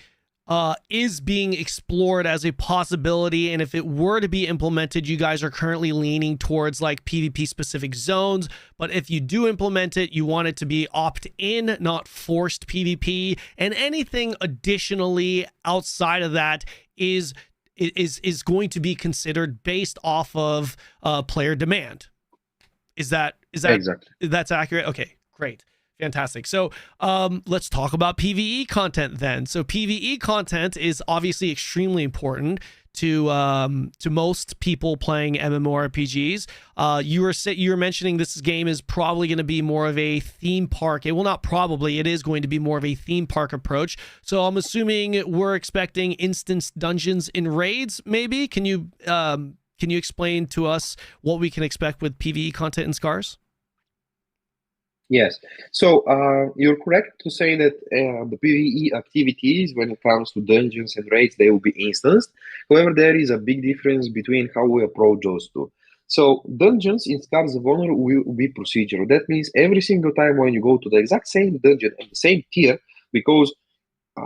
is being explored as a possibility. And if it were to be implemented, you guys are currently leaning towards like PvP specific zones. But if you do implement it, you want it to be opt-in, not forced PvP. And anything additionally outside of that is going to be considered based off of player demand. Is that exactly? That's accurate? Okay, great. Fantastic. So let's talk about PvE content then. So PvE content is obviously extremely important to most people playing MMORPGs. You were mentioning this game is probably going to be more of a theme park. It is going to be more of a theme park approach. So I'm assuming we're expecting instance dungeons in raids. Maybe can you explain to us what we can expect with PvE content in Scars? Yes. So you're correct to say that the PvE activities, when it comes to dungeons and raids, they will be instanced. However, there is a big difference between how we approach those two. So dungeons in Scars of Honor will be procedural. That means every single time when you go to the exact same dungeon and the same tier, because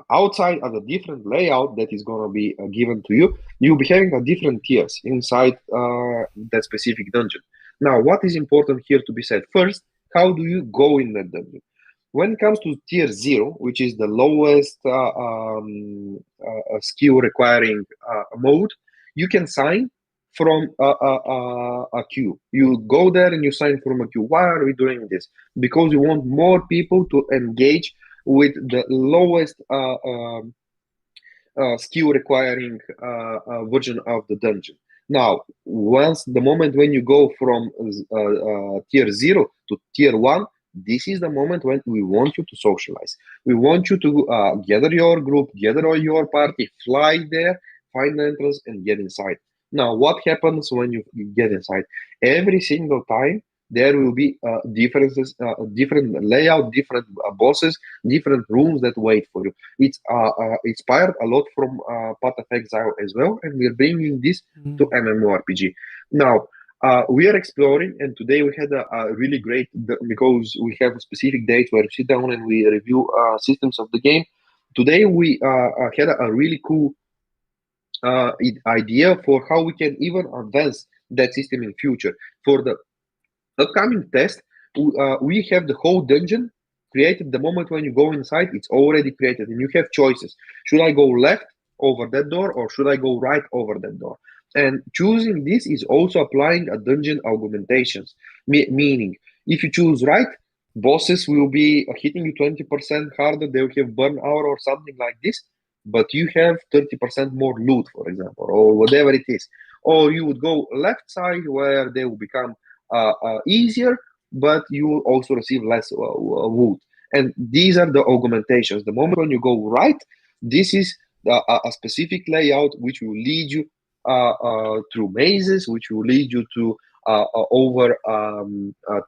outside of a different layout that is going to be given to you, you'll be having a different tiers inside that specific dungeon. Now, what is important here to be said? First, how do you go in that dungeon? When it comes to tier 0, which is the lowest skill requiring mode, you can sign from a queue. You go there and you sign from a queue. Why are we doing this? Because we want more people to engage with the lowest skill requiring version of the dungeon. Now, the moment when you go from tier 0 to tier 1, this is the moment when we want you to socialize. We want you to gather your group, gather your party, fly there, find the entrance, and get inside. Now, what happens when you get inside? Every single time, there will be differences, different layout, different bosses, different rooms that wait for you. It's inspired a lot from Path of Exile as well, and we're bringing this to MMORPG. Now, we are exploring, and today we had a really great, because we have a specific date where we sit down and we review systems of the game. Today we had a really cool idea for how we can even advance that system in future. For the upcoming test, we have the whole dungeon created. The moment when you go inside, it's already created, and you have choices. Should I go left over that door, or should I go right over that door? And choosing this is also applying a dungeon augmentations, meaning if you choose right, bosses will be hitting you 20% harder. They will have burn hour or something like this, but you have 30% more loot, for example, or whatever it is. Or you would go left side where they will become easier, but you will also receive less wood. And these are the augmentations. The moment when you go right, This is a specific layout which will lead you through mazes, which will lead you to over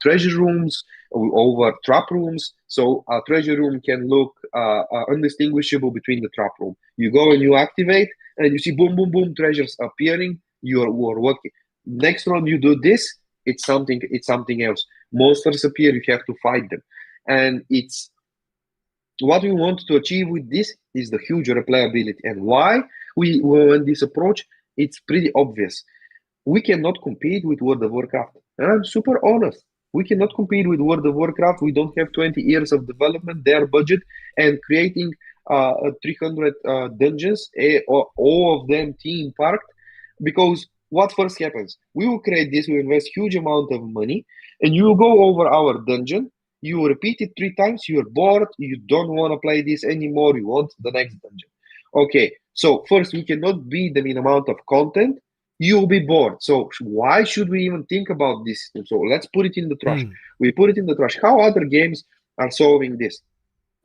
treasure rooms, over trap rooms. So a treasure room can look undistinguishable between the trap room. You go and you activate, and you see boom, boom, boom, treasures appearing. You are working. Next round you do this, it's something else. Monsters appear, you have to fight them, and it's what we want to achieve with this is the huge replayability. And why we went this approach? It's pretty obvious. We cannot compete with World of Warcraft. And I'm super honest. We cannot compete with World of Warcraft. We don't have 20 years of development, their budget, and creating 300 dungeons, all of them theme parked. Because what first happens? We will create this, we invest huge amount of money, and you will go over our dungeon, you will repeat it 3 times, you're bored, you don't want to play this anymore, you want the next dungeon. Okay, so first, we cannot beat them in amount of content, you'll be bored. So why should we even think about this? So let's put it in the trash. We put it in the trash. How other games are solving this?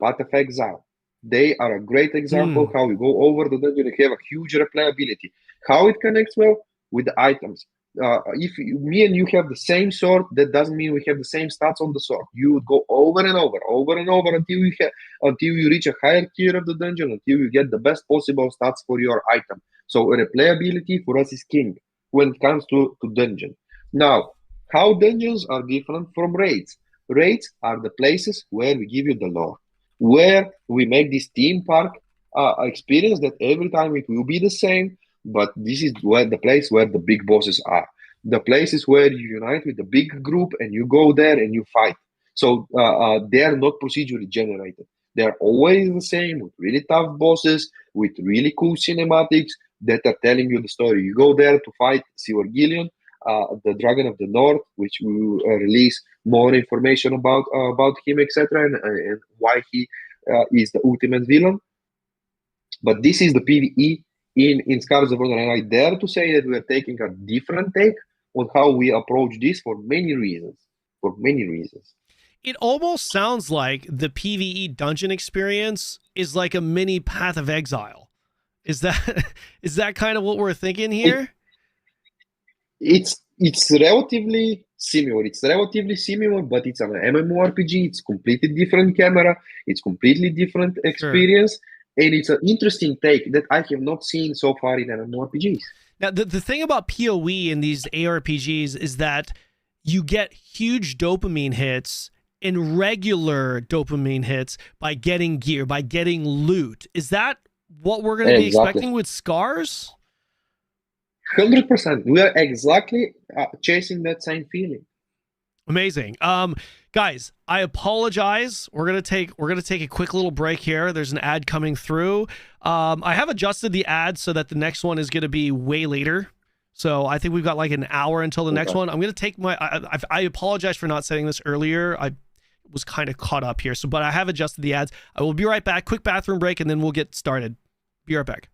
Path of Exile. They are a great example how we go over the dungeon and have a huge replayability. How it connects well with the items. If me and you have the same sword, that doesn't mean we have the same stats on the sword. You would go over and over until you reach a higher tier of the dungeon, until you get the best possible stats for your item. So replayability for us is king when it comes to dungeon. Now, how dungeons are different from raids? Raids are the places where we give you the lore, where we make this theme park experience that every time it will be the same, but this is where the place where the big bosses are. The places where you unite with the big group and you go there and you fight. So they are not procedurally generated. They're always the same, with really tough bosses, with really cool cinematics that are telling you the story. You go there to fight Silvergillion, the Dragon of the North, which we will release more information about him, etc., and why he is the ultimate villain. But this is the PvE in Scars of Honor, and I dare to say that we are taking a different take on how we approach this for many reasons. For many reasons. It almost sounds like the PvE dungeon experience is like a mini Path of Exile. Is that kind of what we're thinking here? It's relatively similar. It's relatively similar, but it's an MMORPG. It's completely different camera. It's completely different experience. Sure. And it's an interesting take that I have not seen so far in MMORPGs. Now, the thing about PoE in these ARPGs is that you get huge dopamine hits and regular dopamine hits by getting gear, by getting loot. Is that what we're going to be expecting with Scars? 100%. We are exactly chasing that same feeling. Amazing. Guys, I apologize. We're gonna take a quick little break here. There's an ad coming through. I have adjusted the ad so that the next one is gonna be way later. So I think we've got like an hour until the next one. I'm gonna take my. I apologize for not setting this earlier. I was kind of caught up here. But I have adjusted the ads. I will be right back. Quick bathroom break, and then we'll get started. Be right back.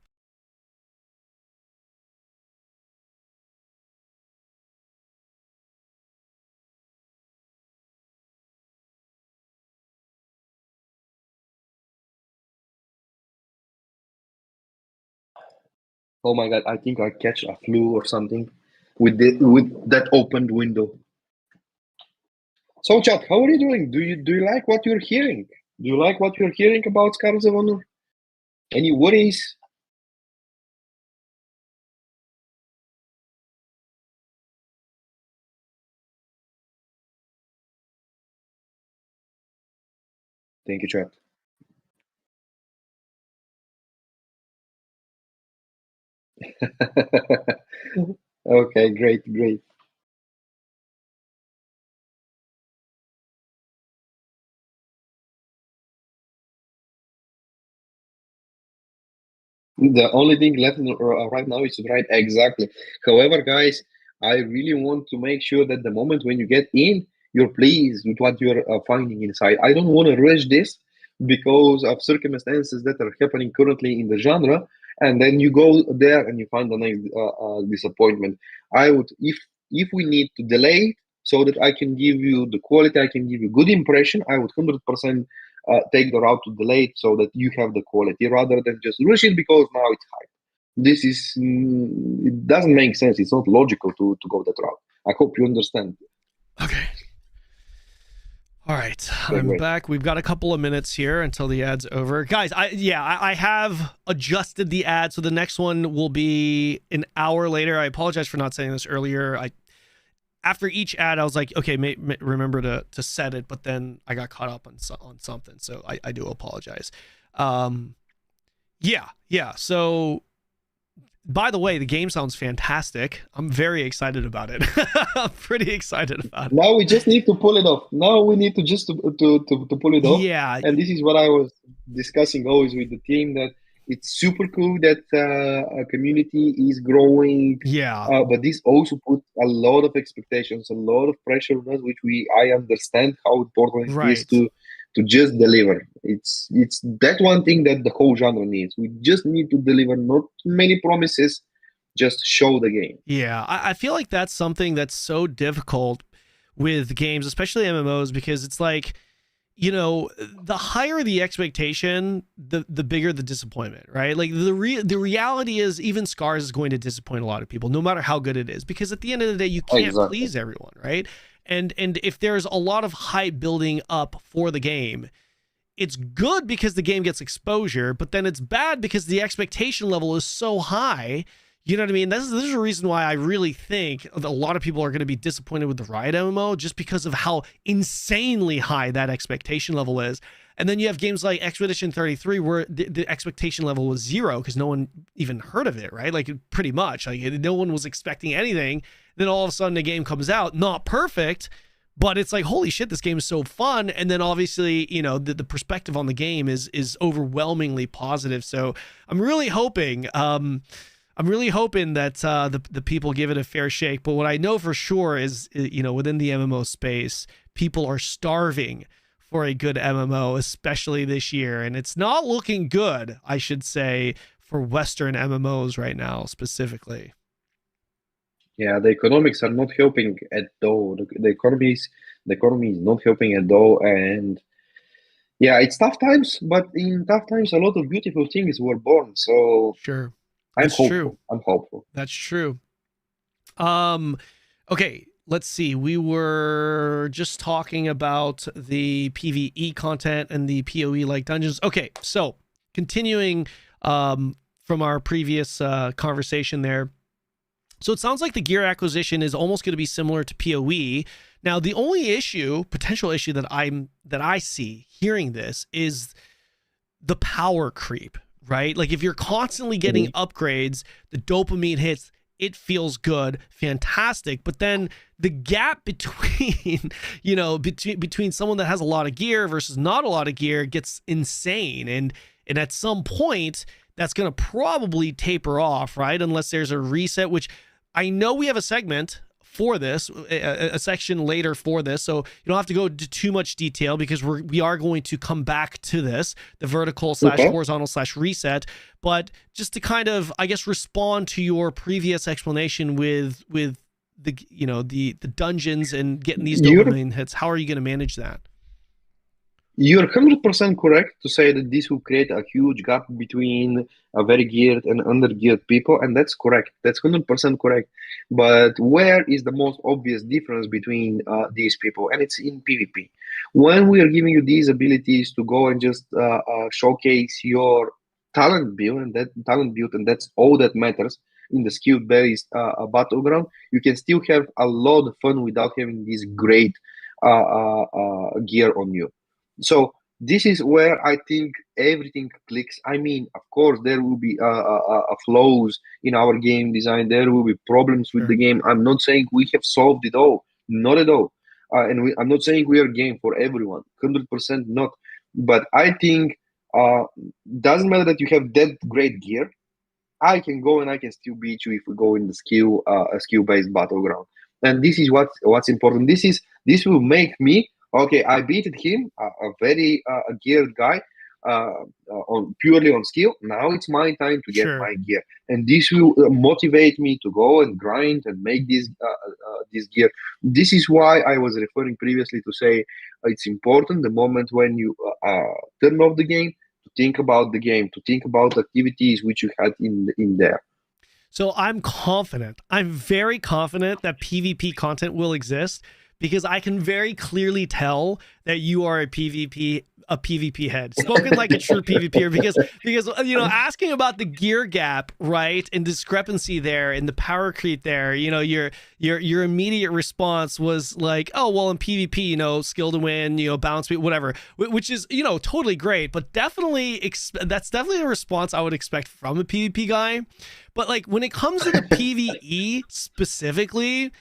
Oh my god, I think I catch a flu or something with that opened window. So chat, how are you doing? Do you like what you're hearing? Do you like what you're hearing about Scars of Honor? Any worries? Thank you, chat. Okay, great. The only thing left right now is to write exactly. However, guys, I really want to make sure that the moment when you get in, you're pleased with what you're finding inside. I don't want to rush this because of circumstances that are happening currently in the genre, and then you go there and you find a nice disappointment. I would, if we need to delay it so that I can give you the quality, I can give you good impression, I would 100% take the route to the late so that you have the quality rather than just rush it because now it's hype. This is it doesn't make sense. It's not logical to go that route. I hope you understand. Okay. All right, Okay, I'm great. back. We've got a couple of minutes here until the ad's over. Guys, I have adjusted the ad, so the next one will be an hour later. I apologize for not saying this earlier. After each ad, I was like, okay, remember to set it, but then I got caught up on something, so I do apologize. Yeah. So, by the way, the game sounds fantastic. I'm very excited about it. I'm pretty excited about it. Now we just need to pull it off. Now we need to just to pull it off. Yeah. And this is what I was discussing always with the team, that it's super cool that a community is growing. Yeah. But this also puts a lot of expectations, a lot of pressure on us, which I understand how important it is to just deliver. It's that one thing that the whole genre needs. We just need to deliver, not many promises, just show the game. Yeah, I feel like that's something that's so difficult with games, especially MMOs, because it's like, you know, the higher the expectation, the bigger the disappointment, right? Like the reality is even Scars is going to disappoint a lot of people, no matter how good it is, because at the end of the day, you can't please everyone, right? And if there's a lot of hype building up for the game, it's good because the game gets exposure, but then it's bad because the expectation level is so high. You know what I mean? This is a reason why I really think a lot of people are going to be disappointed with the Riot MMO, just because of how insanely high that expectation level is. And then you have games like Expedition 33 where the expectation level was 0 because no one even heard of it, right? Like pretty much, like no one was expecting anything. Then all of a sudden the game comes out, not perfect, but it's like, holy shit, this game is so fun. And then obviously, you know, the perspective on the game is overwhelmingly positive. So I'm really hoping that the people give it a fair shake. But what I know for sure is, you know, within the MMO space, people are starving for a good MMO, especially this year. And it's not looking good, I should say, for Western MMOs right now, specifically. Yeah, the economics are not helping at all. The economy is not helping at all. And yeah, it's tough times, but in tough times, a lot of beautiful things were born. So sure. I'm hopeful. That's true. Okay, let's see. We were just talking about the PvE content and the PoE like dungeons. Okay, so continuing from our previous conversation there. So it sounds like the gear acquisition is almost going to be similar to PoE. Now, the only potential issue that I see hearing this is the power creep. Right? Like if you're constantly getting upgrades, the dopamine hits, it feels good, fantastic. But then the gap between, you know, between someone that has a lot of gear versus not a lot of gear gets insane. And at some point, that's going to probably taper off, right? Unless there's a reset, which I know we have a segment for this, a section later for this, so you don't have to go into too much detail because we are going to come back to this, the vertical / horizontal / reset. But just to kind of, I guess, respond to your previous explanation with the, you know, the dungeons and getting these dopamine hits, how are you going to manage that? You're 100% correct to say that this will create a huge gap between very geared and under-geared people, and that's correct. That's 100% correct. But where is the most obvious difference between these people? And it's in PvP. When we are giving you these abilities to go and just showcase your talent build, and that's all that matters in the skill-based battleground, you can still have a lot of fun without having this great gear on you. So this is where I think everything clicks. I mean, of course, there will be flaws in our game design. There will be problems with the game. I'm not saying we have solved it all. Not at all. I'm not saying we are game for everyone. 100% not. But I think doesn't matter that you have that great gear. I can go and I can still beat you if we go in the skill-based battleground. And this is what's important. This will make me. Okay, I beated him, a very geared guy, purely on skill. Now it's my time to get my gear, and this will motivate me to go and grind and make this this gear. This is why I was referring previously to say it's important the moment when you turn off the game to think about the game, to think about activities which you had in there. So I'm confident. I'm very confident that PvP content will exist because I can very clearly tell that you are a PvP head, spoken like a true PvPer. Because you know, asking about the gear gap, right, and discrepancy there, and the power creep there, you know, your immediate response was like, oh well, in PvP, you know, skill to win, you know, balance speed, whatever, which is, you know, totally great, but definitely that's definitely a response I would expect from a PvP guy. But like when it comes to the PvE specifically,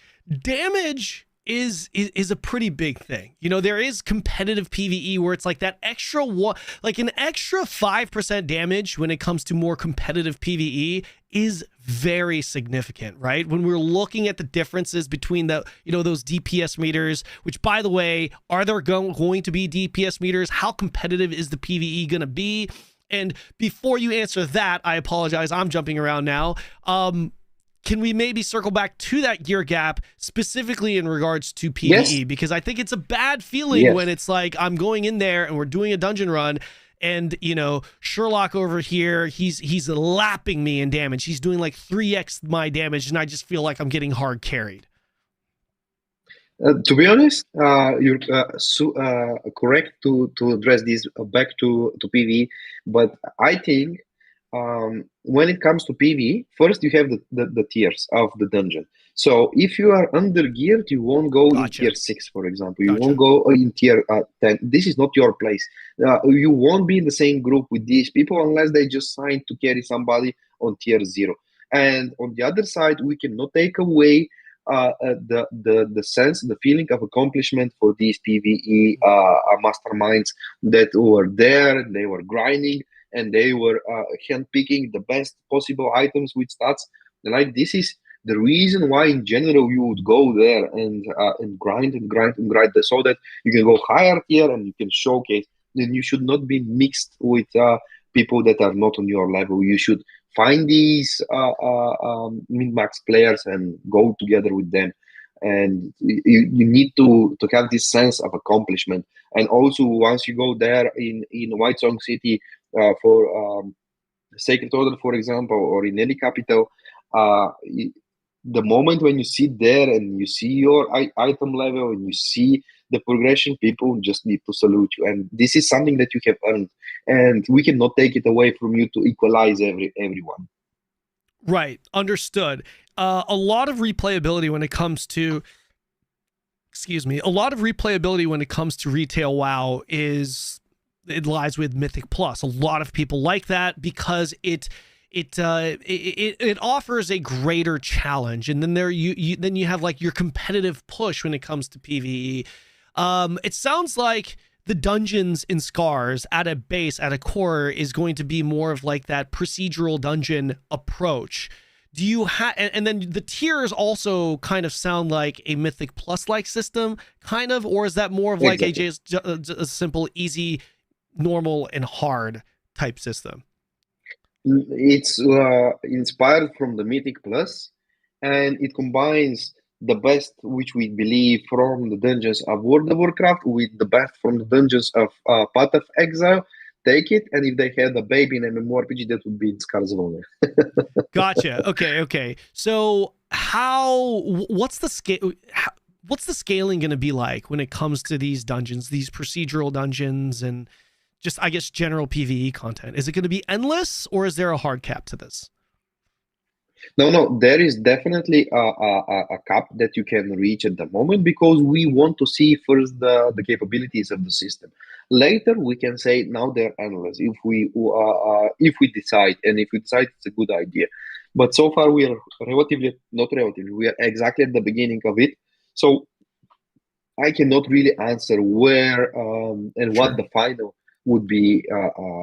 damage is a pretty big thing. You know, there is competitive PvE where it's like that extra like an extra 5% damage when it comes to more competitive PvE is very significant, right? When we're looking at the differences between the, you know, those DPS meters, which by the way, are there going to be DPS meters? How competitive is the PvE going to be? And before you answer that, I apologize, I'm jumping around now. Can we maybe circle back to that gear gap specifically in regards to PvE? Yes. Because I think it's a bad feeling when it's like I'm going in there and we're doing a dungeon run and, you know, Sherlock over here, he's lapping me in damage. He's doing like 3x my damage and I just feel like I'm getting hard carried. To be honest, you're correct to address this back to PvE, but I think when it comes to PvE, first you have the tiers of the dungeon. So if you are under geared, you won't go in tier 6, for example. You won't go in tier 10. This is not your place. You won't be in the same group with these people unless they just sign to carry somebody on tier 0. And on the other side, we cannot take away the sense, the feeling of accomplishment for these PvE masterminds that were there, they were grinding, and they were handpicking the best possible items with stats. Like, this is the reason why, in general, you would go there and grind and grind and grind, so that you can go higher tier and you can showcase. Then you should not be mixed with people that are not on your level. You should find these min-max players and go together with them. And you need to have this sense of accomplishment. And also, once you go there in White Song City for Sacred Order, for example, or in any capital, the moment when you sit there and you see your item level and you see the progression, people just need to salute you. And this is something that you have earned, and we cannot take it away from you to equalize everyone. Right, understood. A lot of replayability when it comes to, a lot of replayability when it comes to retail WoW it lies with Mythic Plus. A lot of people like that because it offers a greater challenge, and then then you have like your competitive push when it comes to PvE. It sounds like the dungeons in Scars at a base, at a core, is going to be more of like that procedural dungeon approach. Do you have, and then the tiers also kind of sound like a Mythic Plus like system, kind of, or is that more of like a simple, easy, normal, and hard type system? It's inspired from the Mythic Plus, and it combines the best, which we believe, from the dungeons of World of Warcraft with the best from the dungeons of Path of Exile. Take it, and if they had a baby in MMORPG, that would be in Scars of Honor. Gotcha. Okay. So what's the scale? What's the scaling going to be like when it comes to these dungeons, these procedural dungeons, and just, I guess, general PvE content? Is it going to be endless, or is there a hard cap to this? No, there is definitely a cap that you can reach at the moment, because we want to see first the capabilities of the system. Later, we can say now they're endless if we decide, and if we decide it's a good idea. But so far, we are we are exactly at the beginning of it. So I cannot really answer where and what the final would be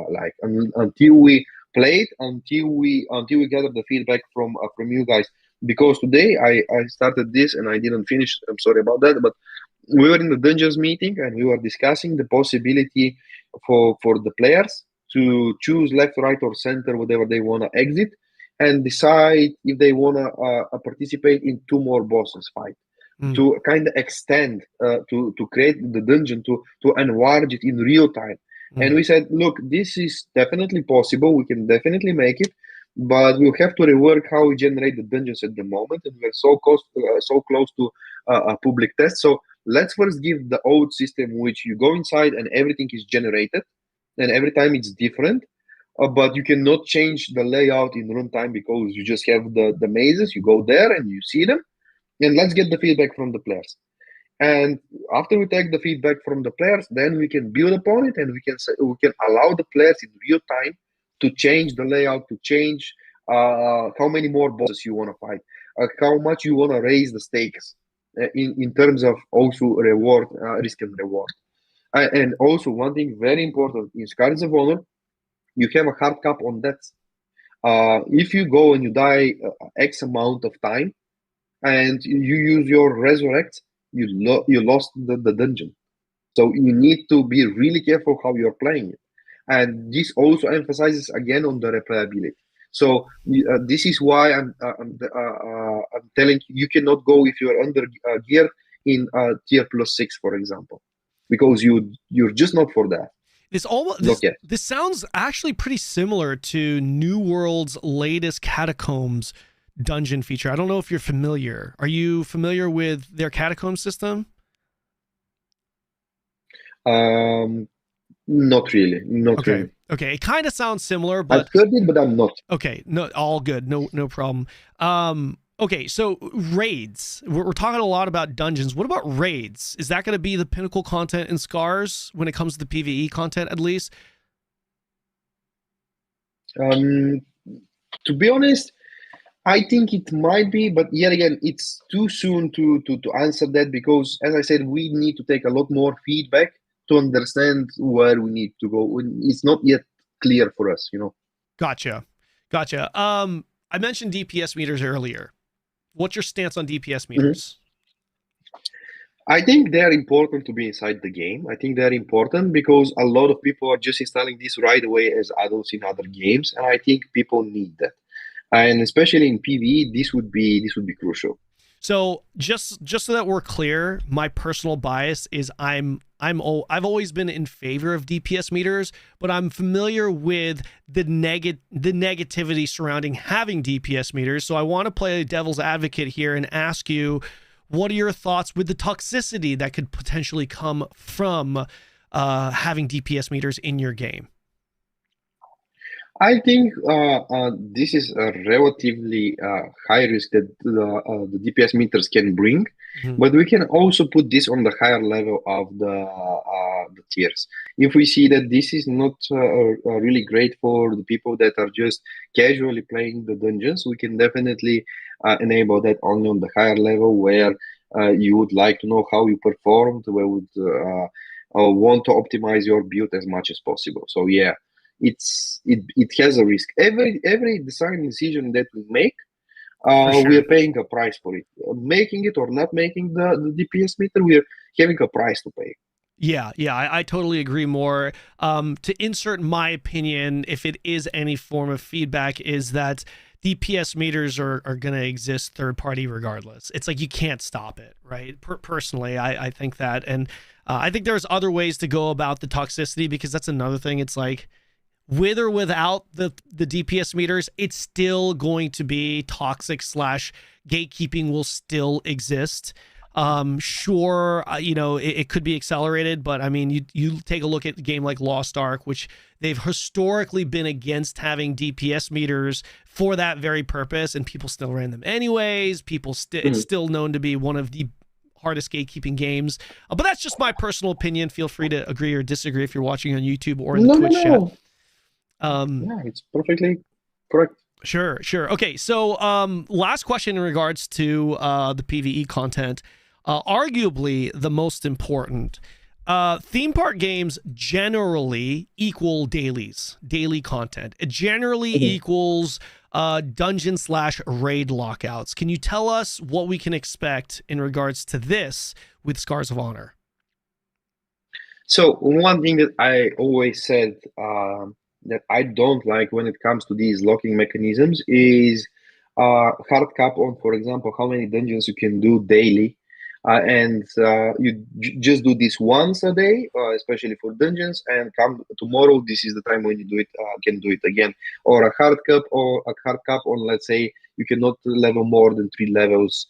like until we play it, until we gather the feedback from you guys. Because today I started this and I didn't finish. I'm sorry about that, but we were in the dungeons meeting and we were discussing the possibility for the players to choose left, right, or center, whatever they want to exit, and decide if they want to participate in 2 more bosses fight. to kind of extend, to create the dungeon, to enlarge it in real time. And we said, look, this is definitely possible. We can definitely make it, but we'll have to rework how we generate the dungeons at the moment. And we're so close to a public test. So let's first give the old system, which you go inside and everything is generated, and every time it's different. But you cannot change the layout in runtime because you just have the mazes. You go there and you see them, and let's get the feedback from the players. And after we take the feedback from the players, then we can build upon it, and we can allow the players in real time to change the layout, to change how many more bosses you want to fight, how much you want to raise the stakes in terms of also reward, risk and reward. And also one thing very important in Scars of Honor, you have a hard cap on deaths. If you go and you die X amount of time, and you use your resurrect, you lost the dungeon. So you need to be really careful how you're playing it. And this also emphasizes again on the replayability. So this is why I'm telling you cannot go if you're under gear in tier +6, for example, because you're just not for that. This sounds actually pretty similar to New World's latest Catacombs dungeon feature. I don't know if you're familiar. Are you familiar with their catacomb system? Not really. Okay. Okay. It kind of sounds similar, but I've heard it, but I'm not. Okay. No, all good. No problem. Okay. So raids. We're talking a lot about dungeons. What about raids? Is that going to be the pinnacle content in Scars when it comes to the PvE content, at least? To be honest, I think it might be, but yet again, it's too soon to answer that, because, as I said, we need to take a lot more feedback to understand where we need to go. It's not yet clear for us, Gotcha. I mentioned DPS meters earlier. What's your stance on DPS meters? I think they're important to be inside the game. I think they're important because a lot of people are just installing this right away as adults in other games, and I think people need that. And especially in PvE, this would be crucial. So just so that we're clear, my personal bias is I've always been in favor of DPS meters, but I'm familiar with the negativity surrounding having DPS meters. So I want to play devil's advocate here and ask you, what are your thoughts with the toxicity that could potentially come from having DPS meters in your game? I think this is a relatively high risk that the DPS meters can bring, but we can also put this on the higher level of the tiers. If we see that this is not really great for the people that are just casually playing the dungeons, we can definitely enable that only on the higher level where you would like to know how you performed, where would want to optimize your build as much as possible. So yeah. It has a risk. Every design decision that we make, Sure. we are paying a price for it. Making it or not making the DPS meter, we are having a price to pay. Yeah, I totally agree more. To insert my opinion, if it is any form of feedback, is that DPS meters are going to exist third party regardless. It's like you can't stop it, right? Personally, I think that. And I think there's other ways to go about the toxicity, because that's another thing. It's like, with or without the DPS meters, it's still going to be toxic / gatekeeping will still exist. Sure, it could be accelerated, but I mean, you take a look at a game like Lost Ark, which they've historically been against having DPS meters for that very purpose, and people still ran them anyways. It's still known to be one of the hardest gatekeeping games. But that's just my personal opinion. Feel free to agree or disagree if you're watching on YouTube or in the Twitch chat. Yeah, it's perfectly correct. Sure. Okay, so last question in regards to the PvE content. Arguably the most important. Theme park games generally equal daily content. It generally equals dungeon / raid lockouts. Can you tell us what we can expect in regards to this with Scars of Honor? So one thing that I always said that I don't like when it comes to these locking mechanisms is hard cap on, for example, how many dungeons you can do daily and you just do this once a day, especially for dungeons, and come tomorrow, this is the time when you do it, can do it again. Or a hard cap, on, let's say you cannot level more than 3 levels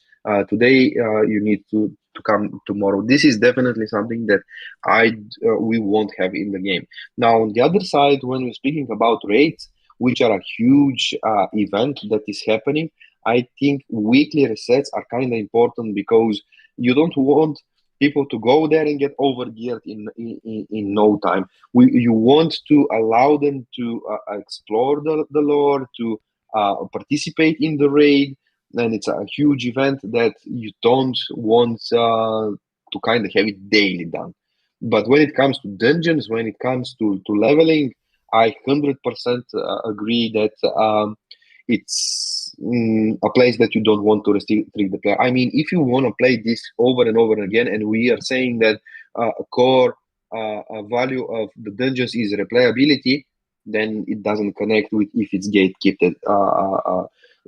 today, you need to come tomorrow. This is definitely something that we won't have in the game. Now, on the other side, when we're speaking about raids, which are a huge event that is happening, I think weekly resets are kind of important, because you don't want people to go there and get overgeared in no time. You want to allow them to explore the lore, to participate in the raid, and it's a huge event that you don't want to kind of have it daily done. But when it comes to dungeons, when it comes to leveling, I 100% agree that it's a place that you don't want to restrict the player. I mean, if you want to play this over and over again, and we are saying that a core value of the dungeons is replayability, then it doesn't connect with if it's gatekept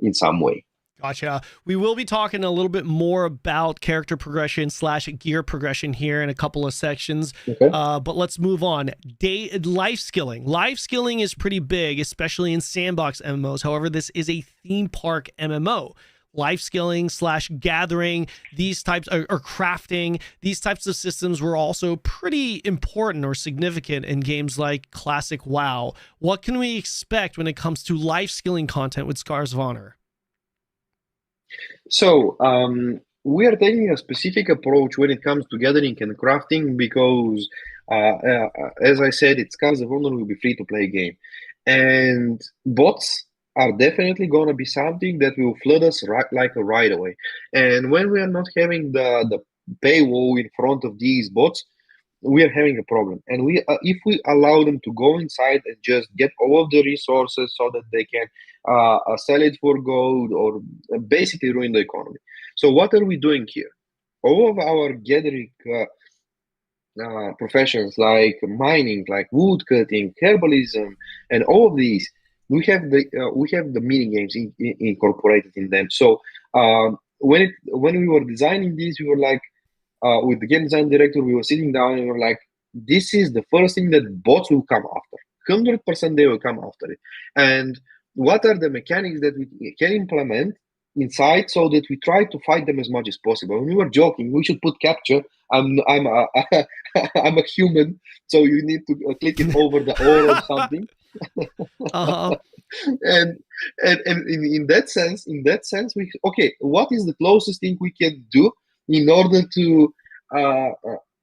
in some way. Gotcha. We will be talking a little bit more about character progression / gear progression here in a couple of sections. Okay. But let's move on. Life skilling. Life skilling is pretty big, especially in sandbox MMOs. However, this is a theme park MMO. Life skilling / gathering, these types, or crafting, these types of systems were also pretty important or significant in games like classic WoW. What can we expect when it comes to life skilling content with Scars of Honor? So we are taking a specific approach when it comes to gathering and crafting, because as I said, it's Scars of Honor will be free to play game, and bots are definitely going to be something that will flood us right away. And when we are not having the paywall in front of these bots, we are having a problem. And if we allow them to go inside and just get all of the resources so that they can sell it for gold, or basically ruin the economy. So what are we doing here? All of our gathering professions, like mining, like wood cutting, herbalism, and all of these, we have the mini games incorporated in them. So when we were designing these, we were like, with the game design director, we were sitting down and we were like, this is the first thing that bots will come after. 100% they will come after it. And what are the mechanics that we can implement inside so that we try to fight them as much as possible? When we were joking, we should put capture. I'm a human, so you need to click it over the or or something. Uh-huh. and in that sense, what is the closest thing we can do in order to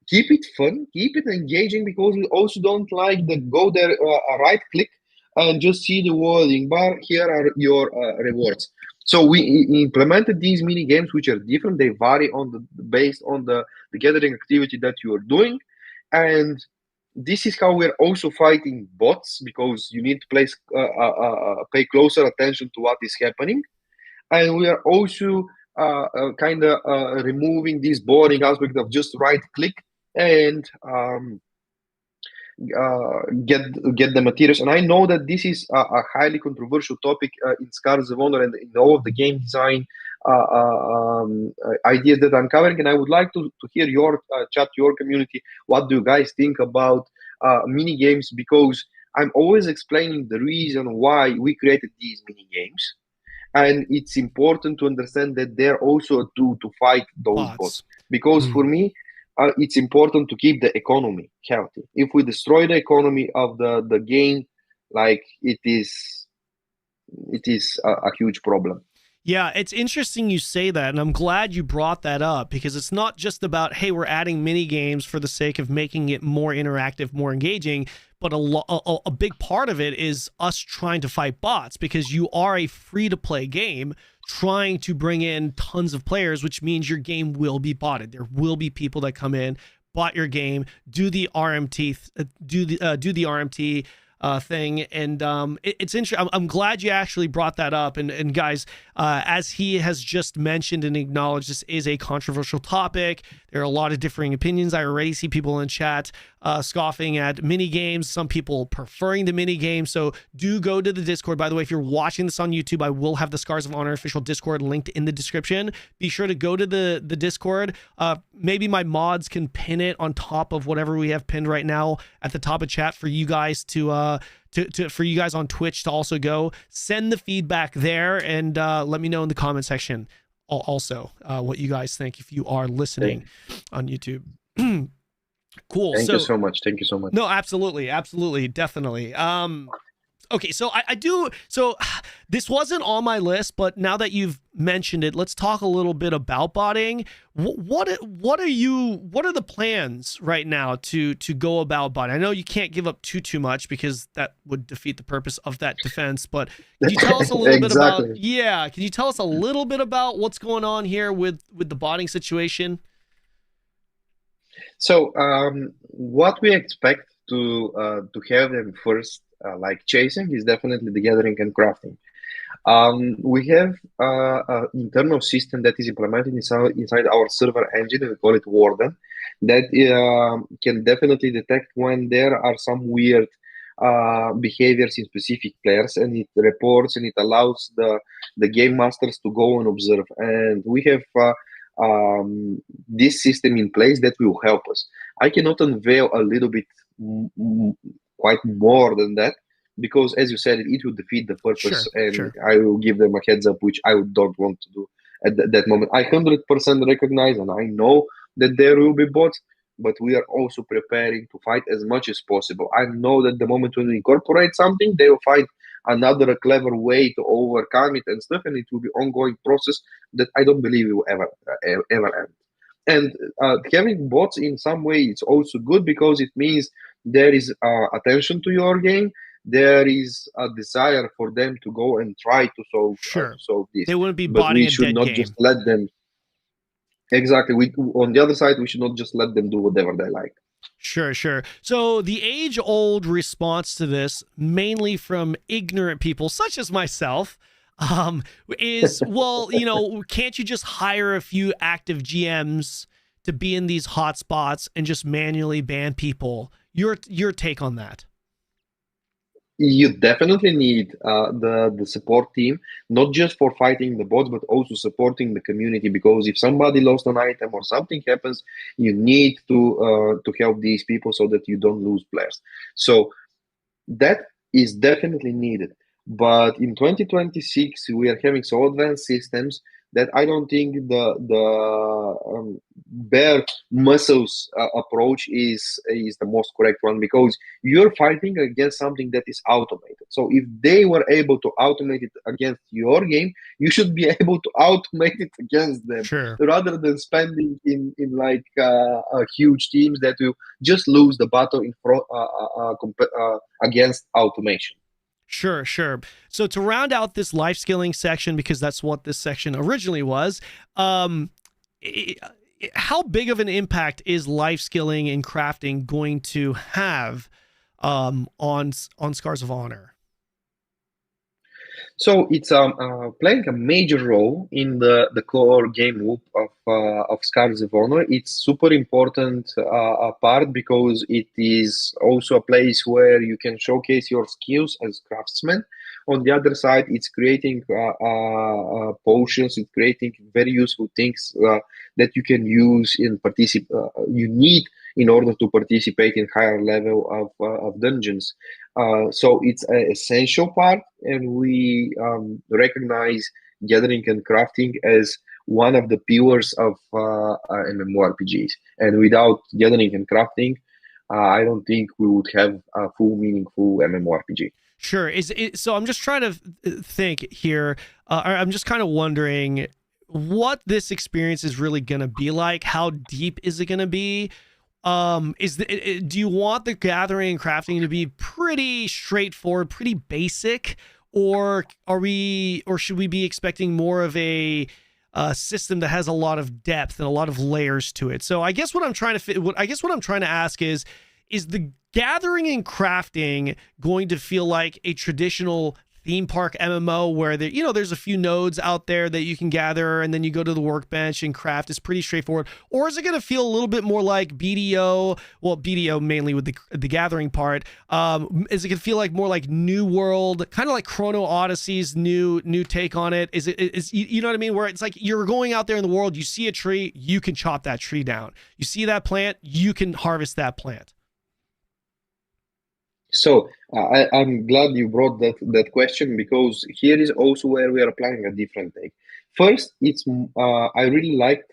keep it fun, keep it engaging, because we also don't like the go there, right click and just see the wording bar. Here are your rewards. So we implemented these mini games, which are different. They vary based on the gathering activity that you are doing, and this is how we're also fighting bots, because you need to pay closer attention to what is happening, and we are also kind of removing this boring aspect of just right click and get the materials. And I know that this is a highly controversial topic in Scars of Honor and in all of the game design ideas that I'm covering, and I would like to hear your chat, your community. What do you guys think about mini games? Because I'm always explaining the reason why we created these mini games. And it's important to understand that they're also a tool to fight those bots. Because for me, it's important to keep the economy healthy. If we destroy the economy of the game, like it is a huge problem. Yeah, it's interesting you say that, and I'm glad you brought that up, because it's not just about, hey, we're adding mini games for the sake of making it more interactive, more engaging, but a big part of it is us trying to fight bots, because you are a free-to-play game trying to bring in tons of players, which means your game will be botted. There will be people that come in, bot your game, do the RMT, thing. And it's interesting. I'm glad you actually brought that up. And guys, as he has just mentioned and acknowledged, this is a controversial topic. There are a lot of differing opinions. I already see people in chat scoffing at mini games, some people preferring the mini game. So do go to the Discord. By the way, if you're watching this on YouTube, I will have the Scars of Honor official Discord linked in the description. Be sure to go to the Discord. Maybe my mods can pin it on top of whatever we have pinned right now at the top of chat for you guys to for you guys on Twitch to also go send the feedback there, and let me know in the comment section also what you guys think if you are listening on YouTube. Cool. Thank you so much. Thank you so much. No, absolutely, definitely. Okay, so I do. So this wasn't on my list, but now that you've mentioned it, let's talk a little bit about botting. What are the plans right now to go about botting? I know you can't give up too much because that would defeat the purpose of that defense. But can you tell us a little bit about? Yeah, can you tell us a little bit about what's going on here with the botting situation? So what we expect to have them first. Like chasing is definitely the gathering and crafting. We have an internal system that is implemented inside our server engine. We call it Warden. That can definitely detect when there are some weird behaviors in specific players, and it reports and it allows the game masters to go and observe. And we have this system in place that will help us. I cannot unveil a little bit quite more than that, because as you said, it will defeat the purpose. I will give them a heads up, which I don't want to do at that moment. I 100% recognize and I know that there will be bots, but we are also preparing to fight as much as possible. I know that the moment when we incorporate something, they will find another clever way to overcome it and stuff, and it will be an ongoing process that I don't believe will ever end. And having bots in some way, it's also good because it means there is attention to your game. There is a desire for them to go and try to solve this. They wouldn't be but botting we a should dead not game. just let them. Exactly. On the other side, we should not just let them do whatever they like. Sure. So the age-old response to this, mainly from ignorant people such as myself, is, well, can't you just hire a few active GMs to be in these hotspots and just manually ban people? Your take on that? You definitely need the support team, not just for fighting the bots, but also supporting the community. Because if somebody lost an item or something happens, you need to help these people so that you don't lose players. So that is definitely needed. But in 2026, we are having so advanced systems that I don't think the bare muscles approach is the most correct one, because you're fighting against something that is automated. So if they were able to automate it against your game, you should be able to automate it against them, rather than spending in like huge teams that will just lose the battle in against automation. Sure. So to round out this life skilling section, because that's what this section originally was, how big of an impact is life skilling and crafting going to have on Scars of Honor? So it's playing a major role in the core game loop of Scars of Honor. It's super important part because it is also a place where you can showcase your skills as craftsmen. On the other side, it's creating potions, it's creating very useful things that you can use in you need in order to participate in higher level of dungeons. So it's an essential part, and we recognize gathering and crafting as one of the pillars of MMORPGs. And without gathering and crafting, I don't think we would have a full, meaningful MMORPG. Sure. So I'm just trying to think here. I'm just kind of wondering what this experience is really going to be like. How deep is it going to be? Do you want the gathering and crafting to be pretty straightforward, pretty basic, or should we be expecting more of a system that has a lot of depth and a lot of layers to it? So I guess what I'm trying to ask is is the gathering and crafting going to feel like a traditional theme park MMO where there's a few nodes out there that you can gather and then you go to the workbench and craft? It's pretty straightforward. Or is it going to feel a little bit more like BDO? Well, BDO mainly with the gathering part. Is it going to feel like more like New World, kind of like Chrono Odyssey's new take on it? Is you know what I mean? Where it's like you're going out there in the world, you see a tree, you can chop that tree down. You see that plant, you can harvest that plant. So I'm glad you brought that question, because here is also where we are applying a different take. First, I really liked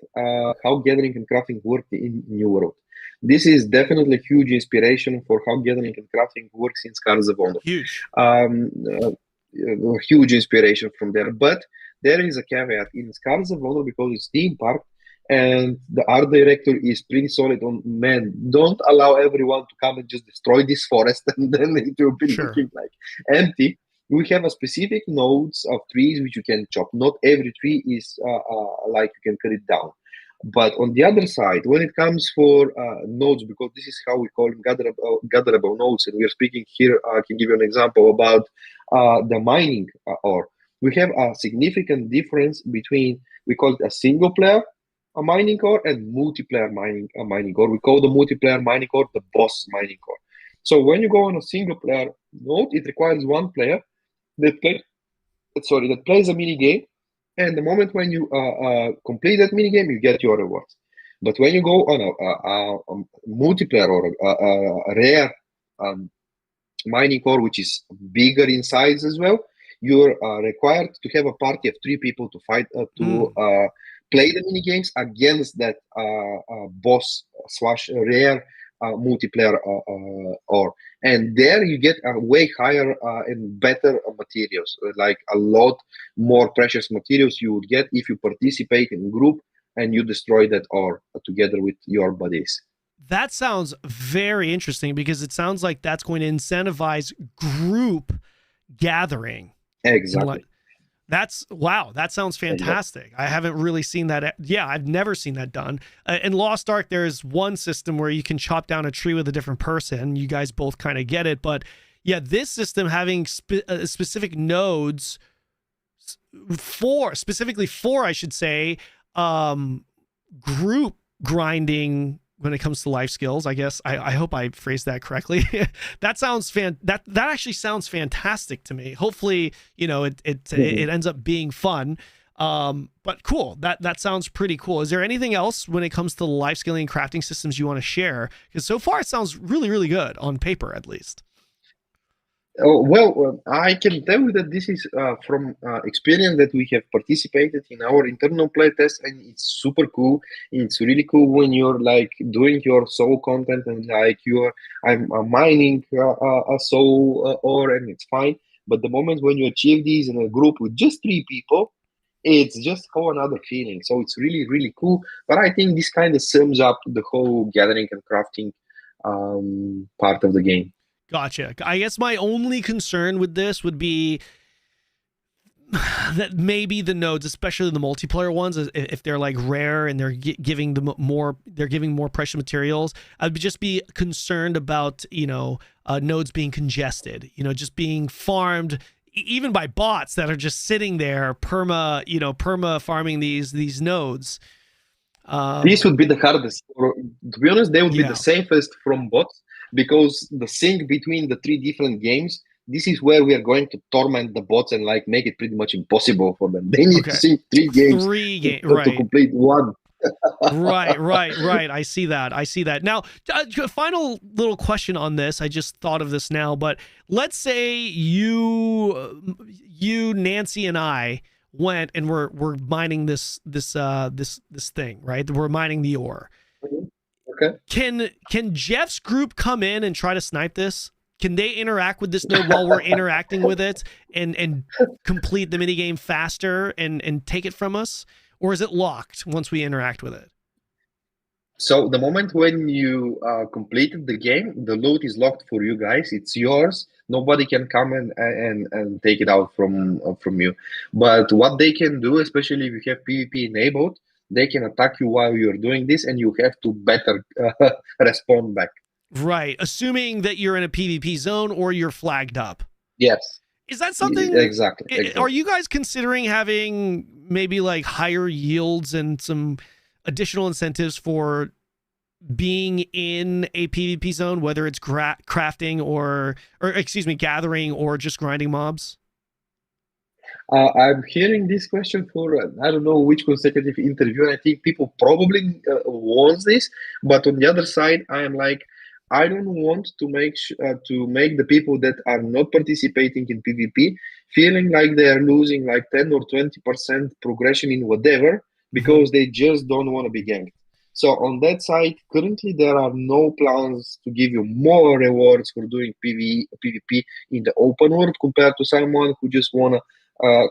how gathering and crafting worked in New World. This is definitely a huge inspiration for how gathering and crafting works in Scars of Honor. Huge. Huge inspiration from there. But there is a caveat in Scars of Honor, because it's theme park, and the art director is pretty solid on, man, don't allow everyone to come and just destroy this forest and then it will be looking like empty. We have a specific nodes of trees which you can chop. Not every tree is like you can cut it down. But on the other side, when it comes for nodes, because this is how we call them, gatherable nodes, and we are speaking here, I can give you an example about the mining ore. We have a significant difference between, we call it a single player a mining core and multiplayer mining core. We call the multiplayer mining core the boss mining core. So when you go on a single player node, it requires one player that plays a mini game, and the moment when you complete that mini game, you get your rewards. But when you go on a multiplayer or a rare mining core, which is bigger in size as well, you're required to have a party of 3 people to fight play the mini games against that boss / rare multiplayer or, and there you get a way higher and better materials, like a lot more precious materials you would get if you participate in group and you destroy that ore together with your buddies. That sounds very interesting, because it sounds like that's going to incentivize group gathering. Exactly. Wow, that sounds fantastic. I haven't really seen that. Yeah, I've never seen that done. In Lost Ark, there's one system where you can chop down a tree with a different person. You guys both kind of get it. But yeah, this system having specific nodes specifically for, I should say, group grinding when it comes to life skills, I guess. I hope I phrased that correctly. That sounds that actually sounds fantastic to me. Hopefully, it ends up being fun. But cool. That sounds pretty cool. Is there anything else when it comes to life skilling and crafting systems you want to share? Because so far it sounds really, really good on paper, at least. Oh, well, I can tell you that this is from experience that we have participated in our internal playtest, and it's super cool. It's really cool when you're like doing your soul content and like I'm mining a soul ore, and it's fine. But the moment when you achieve these in a group with just 3 people, it's just a whole another feeling. So it's really, really cool. But I think this kind of sums up the whole gathering and crafting part of the game. Gotcha. I guess my only concern with this would be that maybe the nodes, especially the multiplayer ones, if they're like rare and they're giving them more precious materials, I'd just be concerned about nodes being congested, just being farmed even by bots that are just sitting there perma farming these nodes. This would be the hardest. To be honest, they would be the safest from bots, because the sync between the 3 different games, this is where we are going to torment the bots and like make it pretty much impossible for them. They need to sync 3 games to complete one. Right. I see that. Now, final little question on this. I just thought of this now, but let's say you, Nancy, and I went and we're mining this thing, right? We're mining the ore. Okay. Can Jeff's group come in and try to snipe this? Can they interact with this node while we're interacting with it and complete the minigame faster and take it from us? Or is it locked once we interact with it? So the moment when you completed the game, the loot is locked for you guys. It's yours. Nobody can come and take it out from you. But what they can do, especially if you have PvP enabled, they can attack you while you're doing this, and you have to better respond back. Right. Assuming that you're in a PvP zone or you're flagged up. Yes. Is that something? Exactly. Are you guys considering having maybe like higher yields and some additional incentives for being in a PvP zone, whether it's crafting or excuse me, gathering or just grinding mobs? I'm hearing this question for I don't know which consecutive interview. I think people probably want this, but on the other side, I am like, I don't want to make the people that are not participating in PvP feeling like they are losing like 10 or 20% progression in whatever because they just don't want to be ganked. So on that side, currently there are no plans to give you more rewards for doing PvP in the open world compared to someone who just wanna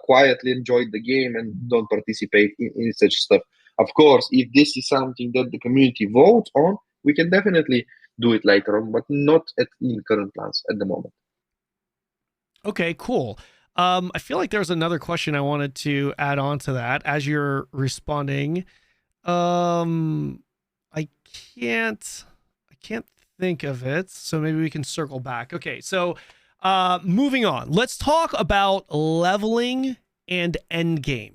quietly enjoy the game and don't participate in such stuff. Of course, if this is something that the community votes on, we can definitely do it later on, but not in current plans at the moment. Okay, cool. I feel like there's another question I wanted to add on to that as you're responding. I can't think of it, so maybe we can circle back. Okay, so moving on. Let's talk about leveling and endgame.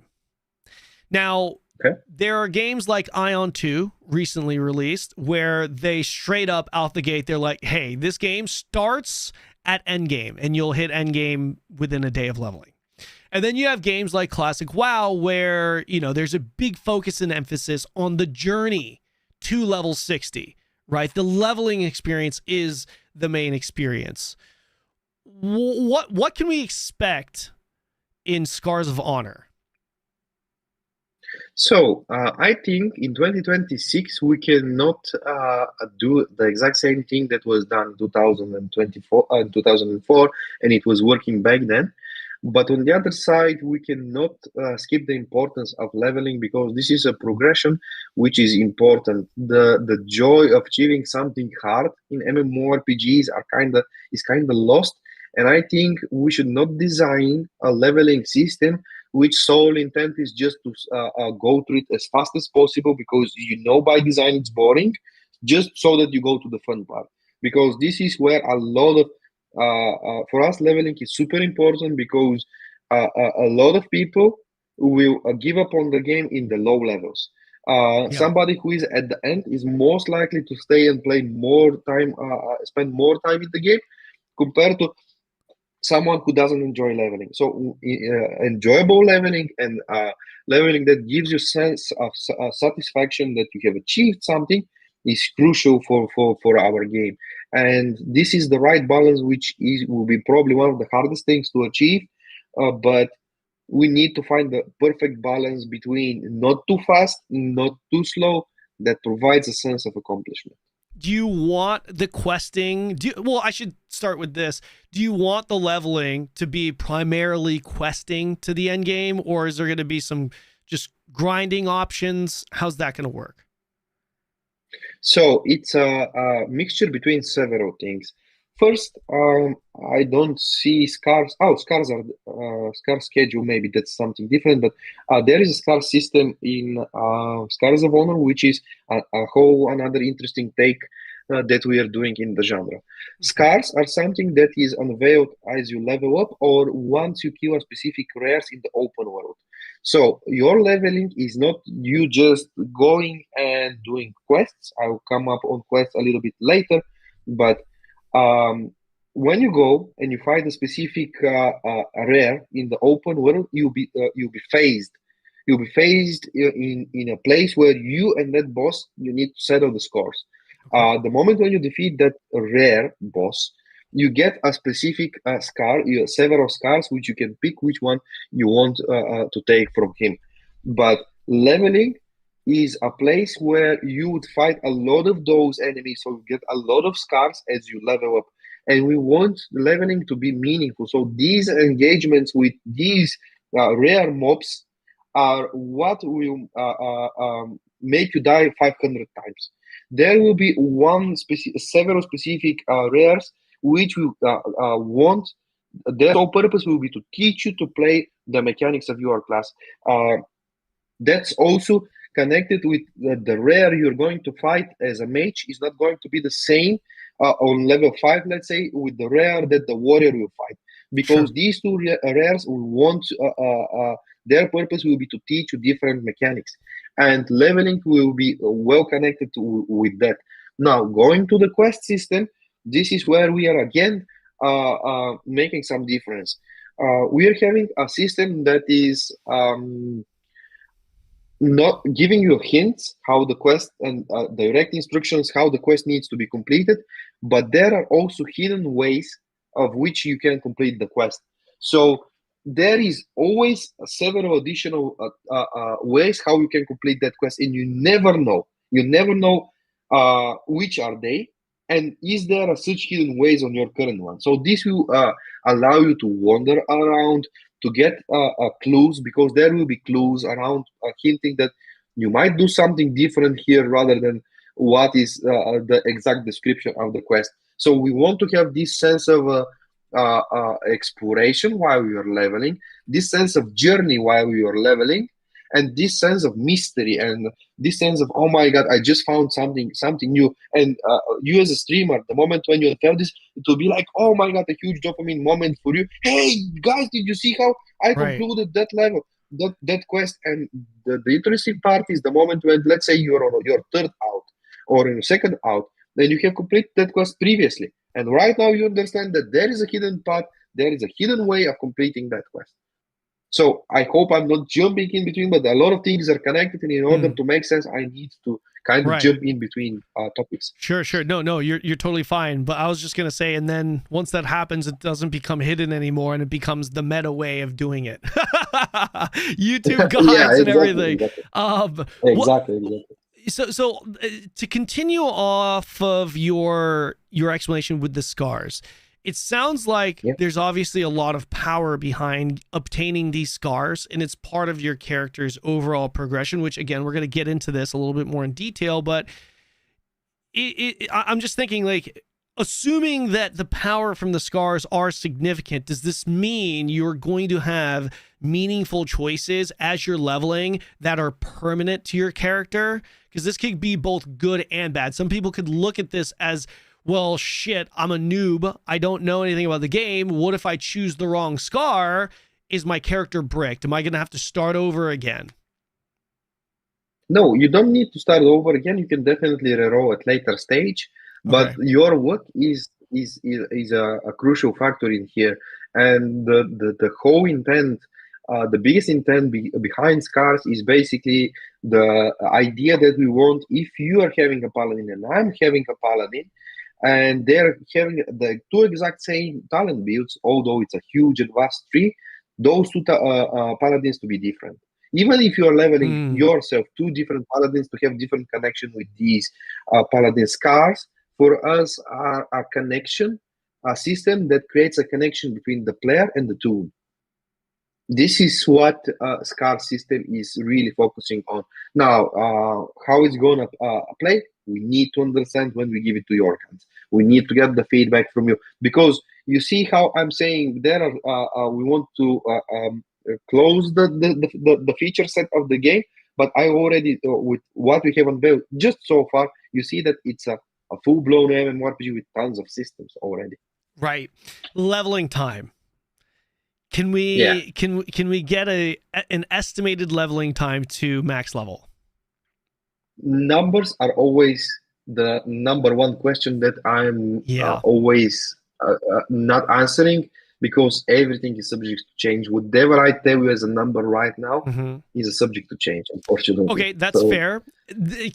Now, there are games like Ion 2 recently released where they straight up out the gate, they're like, hey, this game starts at endgame and you'll hit endgame within a day of leveling. And then you have games like Classic WoW where, you know, there's a big focus and emphasis on the journey to level 60, right? The leveling experience is the main experience. What can we expect in Scars of Honor? So I think in 2026 we cannot do the exact same thing that was done in 2004, and it was working back then. But on the other side, we cannot skip the importance of leveling because this is a progression which is important. The joy of achieving something hard in MMORPGs is kind of lost, and I think we should not design a leveling system which sole intent is just to go through it as fast as possible because you know by design it's boring, just so that you go to the fun part. Because this is where a lot of for us, leveling is super important because a lot of people will give up on the game in the low levels. Somebody who is at the end is most likely to stay and play more time, spend more time in the game compared to someone who doesn't enjoy leveling. So enjoyable leveling and leveling that gives you sense of satisfaction that you have achieved something is crucial for our game. And this is the right balance, which will be probably one of the hardest things to achieve. But we need to find the perfect balance between not too fast, not too slow, that provides a sense of accomplishment. Do you want the questing? Well, I should start with this. Do you want the leveling to be primarily questing to the end game, or is there going to be some just grinding options? How's that going to work? So it's a mixture between several things. First, I don't see scars. Oh, scars are scar schedule. Maybe that's something different. But there is a scar system in Scars of Honor, which is a whole another interesting take that we are doing in the genre. Scars are something that is unveiled as you level up or once you kill a specific rares in the open world. So your leveling is not you just going and doing quests. I'll come up on quests a little bit later, but when you go and you find a specific rare in the open world, you'll be phased. You'll be phased in a place where you and that boss you need to settle the scores. The moment when you defeat that rare boss, you get a specific scar. You have several scars which you can pick which one you want to take from him. But leveling is a place where you would fight a lot of those enemies, so you get a lot of scars as you level up. And we want leveling to be meaningful. So these engagements with these rare mobs are what will make you die 500 times. There will be several specific rares which we want. Their sole purpose will be to teach you to play the mechanics of your class. That's also connected with the rare you're going to fight as a mage is not going to be the same on level 5, let's say, with the rare that the warrior will fight. Because Sure. these two rares will want, their purpose will be to teach you different mechanics. And leveling will be well connected with that. Now, going to the quest system, this is where we are again making some difference. We are having a system that is not giving you hints how the quest and direct instructions how the quest needs to be completed, but there are also hidden ways of which you can complete the quest. So there is always several additional ways how you can complete that quest, and you never know. You never know which are they, and is there a such hidden ways on your current one. So this will allow you to wander around, to get clues, because there will be clues around hinting that you might do something different here rather than what is the exact description of the quest. So we want to have this sense of exploration while we are leveling, this sense of journey while we are leveling, and this sense of mystery and this sense of, oh my god, I just found something new. And you as a streamer, the moment when you tell this, it will be like, oh my god, a huge dopamine moment for you. Hey guys, did you see how I concluded that level, that quest? And the interesting part is the moment when, let's say, you're on your third out or in your second out, then you have completed that quest previously, and right now you understand that there is a hidden path, there is a hidden way of completing that quest. So I hope I'm not jumping in between, but a lot of things are connected, and in order to make sense, I need to kind of jump in between topics. Sure. No, you're totally fine. But I was just gonna say, and then once that happens, it doesn't become hidden anymore, and it becomes the meta way of doing it. YouTube guides and everything. Exactly. So to continue off of your explanation with the scars, it sounds like there's obviously a lot of power behind obtaining these scars, and it's part of your character's overall progression, which, again, we're going to get into this a little bit more in detail, but I'm just thinking, like, assuming that the power from the scars are significant, does this mean you're going to have meaningful choices as you're leveling that are permanent to your character? Because this could be both good and bad. Some people could look at this as, well, shit, I'm a noob. I don't know anything about the game. What if I choose the wrong scar? Is my character bricked? Am I going to have to start over again? No, you don't need to start over again. You can definitely reroll at later stage, but your work is a crucial factor in here, and the whole intent, the biggest intent behind scars is basically the idea that we want, if you are having a paladin and I'm having a paladin, and they're having the two exact same talent builds, although it's a huge and vast tree, those two paladins to be different. Even if you're leveling yourself two different paladins to have different connection with these paladin scars, for us are a connection, a system that creates a connection between the player and the tool. This is what scar system is really focusing on. Now, how it's gonna play, we need to understand when we give it to your hands. We need to get the feedback from you, because you see how I'm saying there are, we want to close the feature set of the game, but I already, with what we have unveiled just so far, you see that it's a full-blown MMORPG with tons of systems already. Right. Leveling time. Can we can we get an estimated leveling time to max level? Numbers are always the number one question that I'm always not answering, because everything is subject to change. Whatever I tell you as a number right now is a subject to change, unfortunately. Okay, that's fair.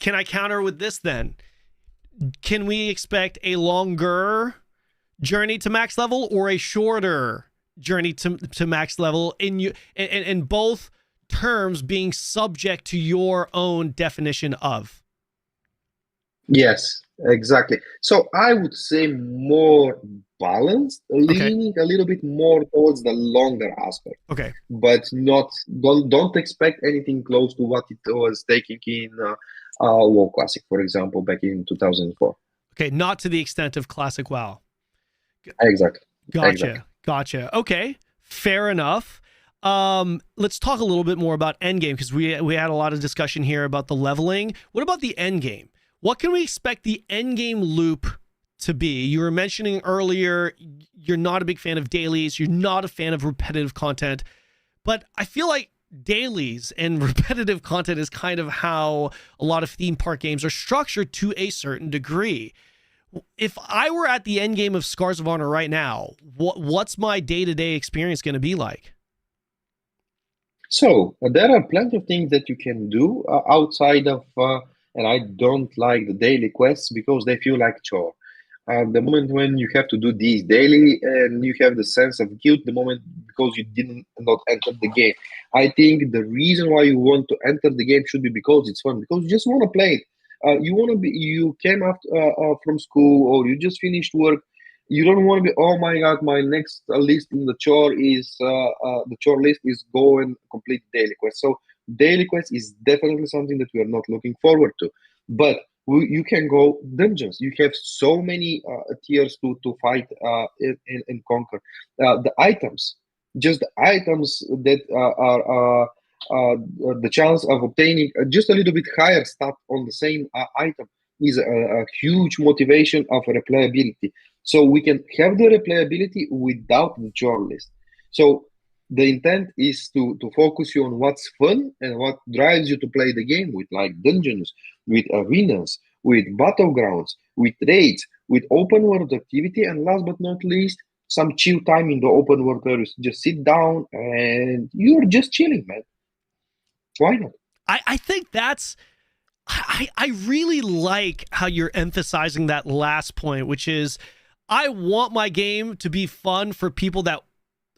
Can I counter with this then? Can we expect a longer journey to max level or a shorter journey to max level, in both terms being subject to your own definition of? Yes, exactly. So I would say more balanced, leaning a little bit more towards the longer aspect. Okay. But don't expect anything close to what it was taking in WoW Classic, for example, back in 2004. Okay, not to the extent of Classic WoW. Exactly. Gotcha. Okay, fair enough. Let's talk a little bit more about endgame, because we had a lot of discussion here about the leveling. What about the endgame? What can we expect the endgame loop to be? You were mentioning earlier you're not a big fan of dailies, you're not a fan of repetitive content, but I feel like dailies and repetitive content is kind of how a lot of theme park games are structured to a certain degree. If I were at the end game of Scars of Honor right now, what's my day-to-day experience going to be like? So there are plenty of things that you can do outside of, and I don't like the daily quests because they feel like chore. The moment when you have to do these daily and you have the sense of guilt, the moment because you didn't not enter the game. I think the reason why you want to enter the game should be because it's fun, because you just want to play it. You came after from school or you just finished work. You don't want to be, oh my god, my next list in the chore is the chore list is go and complete daily quest. So daily quest is definitely something that we are not looking forward to. But you can go dungeons. You have so many tiers to fight and conquer. The items, just the items that are the chance of obtaining just a little bit higher stat on the same item is a huge motivation of replayability. So we can have the replayability without the chore list. So the intent is to focus you on what's fun and what drives you to play the game, with like dungeons, with arenas, with battlegrounds, with raids, with open world activity, and last but not least, some chill time in the open world where you just sit down and you're just chilling, man. Why not? I think that's I really like how you're emphasizing that last point, which is I want my game to be fun for people that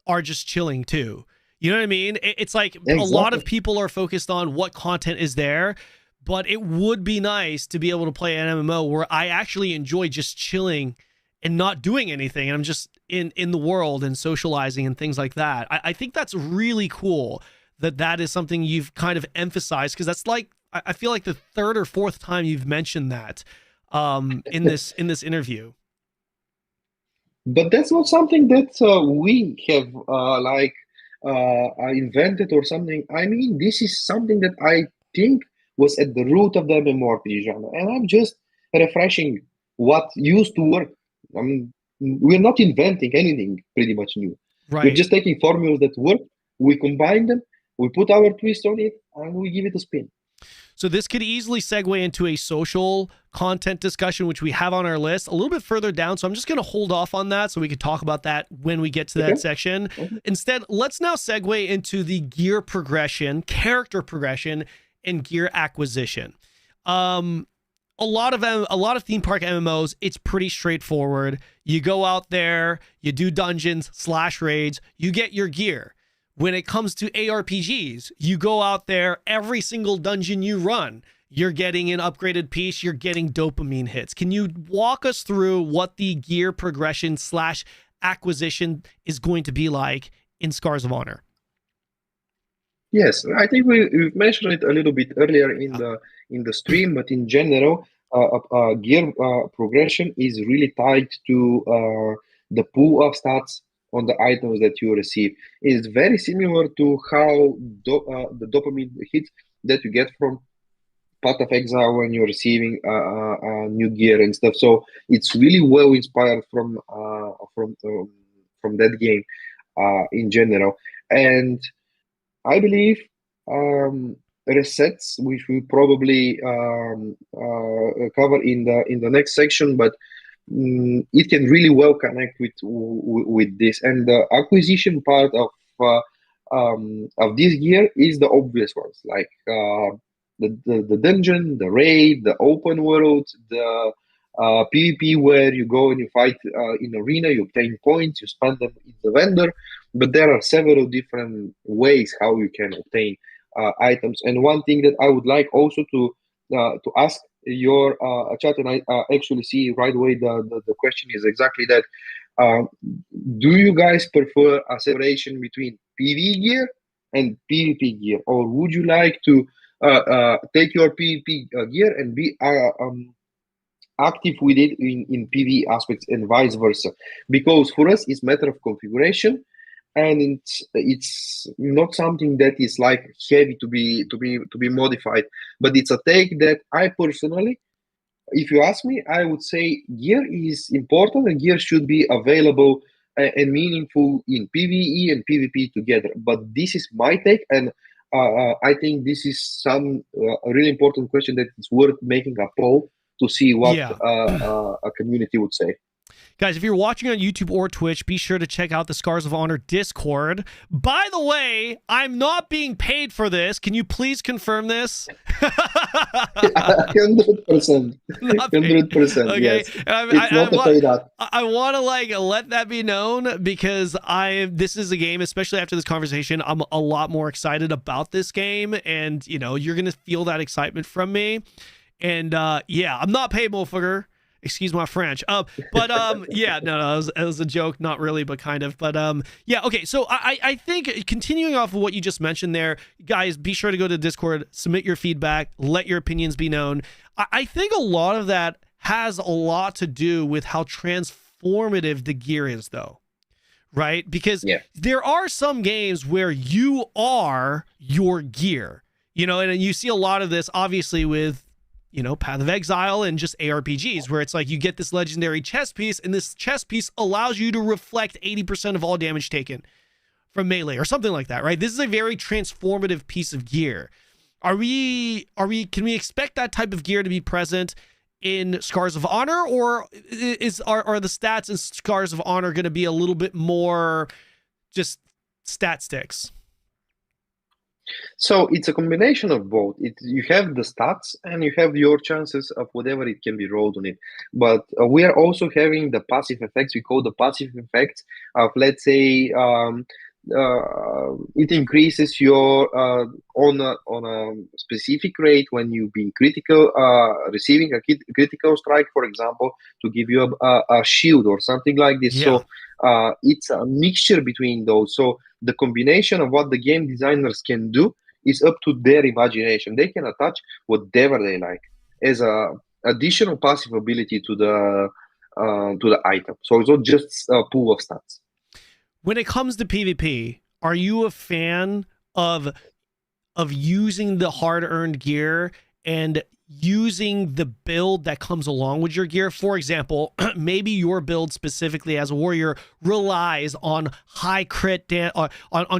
are just chilling too. You know what I mean? It's like Exactly. A lot of people are focused on what content is there, but it would be nice to be able to play an MMO where I actually enjoy just chilling and not doing anything. And I'm just in the world and socializing and things like that. I think that's really cool that is something you've kind of emphasized, because that's like, I feel like the third or fourth time you've mentioned that in this interview. But that's not something that we have invented or something. I mean, this is something that I think was at the root of the MMORPG genre, and I'm just refreshing what used to work. I mean, we're not inventing anything pretty much new. Right. We're just taking formulas that work, we combine them, we put our twist on it, and we give it a spin. So this could easily segue into a social content discussion, which we have on our list a little bit further down. So I'm just going to hold off on that so we could talk about that when we get to that section. Instead, let's now segue into the gear progression, character progression, and gear acquisition. A lot of theme park MMOs, it's pretty straightforward. You go out there, you do dungeons / raids, you get your gear. When it comes to ARPGs, you go out there, every single dungeon you run, you're getting an upgraded piece, you're getting dopamine hits. Can you walk us through what the gear progression / acquisition is going to be like in Scars of Honor? Yes, I think we've mentioned it a little bit earlier in the stream, but in general, gear progression is really tied to the pool of stats on the items that you receive. It's very similar to how the dopamine hits that you get from Path of Exile when you're receiving new gear and stuff. So it's really well inspired from that game in general. And I believe resets, which we probably cover in the next section, but it can really well connect with this. And the acquisition part of this gear is the obvious ones, like the dungeon, the raid, the open world, the PvP where you go and you fight in arena, you obtain points, you spend them in the vendor. But there are several different ways how you can obtain items. And one thing that I would like also to ask your chat, and I actually see right away the question is exactly that. Do you guys prefer a separation between PvE gear and PvP gear, or would you like to take your PvP gear and be active with it in PvE aspects and vice versa? Because for us, it's matter of configuration, and it's not something that is like heavy to be modified, but it's a take that I personally if you ask me, I would say gear is important and gear should be available and meaningful in PvE and PvP together. But this is my take, and I think this is a really important question that it's worth making a poll to see what Yeah. a community would say. Guys, if you're watching on YouTube or Twitch, be sure to check out the Scars of Honor Discord. By the way, I'm not being paid for this. Can you please confirm this? 100%. 100%. Okay. Yes. It's not a paid ad. I want to like let that be known because this is a game, especially after this conversation, I'm a lot more excited about this game, and you know, you're gonna feel that excitement from me. And yeah, I'm not paid, motherfucker. Excuse my French. But yeah, no, it was a joke, not really, but kind of. But yeah, okay. So I think continuing off of what you just mentioned there, guys, be sure to go to Discord, submit your feedback, let your opinions be known. I think a lot of that has a lot to do with how transformative the gear is, though, right? Because there are some games where you are your gear, you know, and you see a lot of this, obviously, with you know, Path of Exile and just ARPGs, where it's like you get this legendary chess piece, and this chess piece allows you to reflect 80% of all damage taken from melee or something like that, right? This is a very transformative piece of gear. Can we expect that type of gear to be present in Scars of Honor, or are the stats in Scars of Honor going to be a little bit more just stat sticks? So it's a combination of both. You have the stats and you have your chances of whatever it can be rolled on it. But we are also having the passive effects. We call the passive effects of, let's say, it increases your on a specific rate when you be critical, receiving a critical strike, for example, to give you a shield or something like this. Yeah. So it's a mixture between those. So the combination of what the game designers can do is up to their imagination. They can attach whatever they like as a additional passive ability to the item. So it's not just a pool of stats. When it comes to PvP, are you a fan of using the hard-earned gear and using the build that comes along with your gear? For example, maybe your build specifically as a warrior relies on high crit on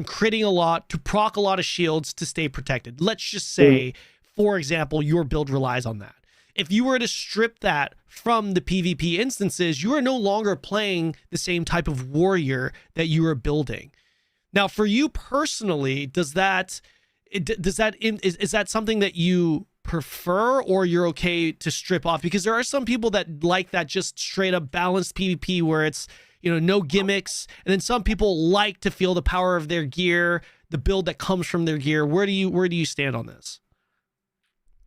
critting a lot to proc a lot of shields to stay protected. Let's just say, for example, your build relies on that. If you were to strip that from the PvP instances, you are no longer playing the same type of warrior that you are building. Now, for you personally, is that something that you prefer, or you're okay to strip off? Because there are some people that like that just straight up balanced PvP where it's, you know, no gimmicks, and then some people like to feel the power of their gear, the build that comes from their gear. Where do you stand on this?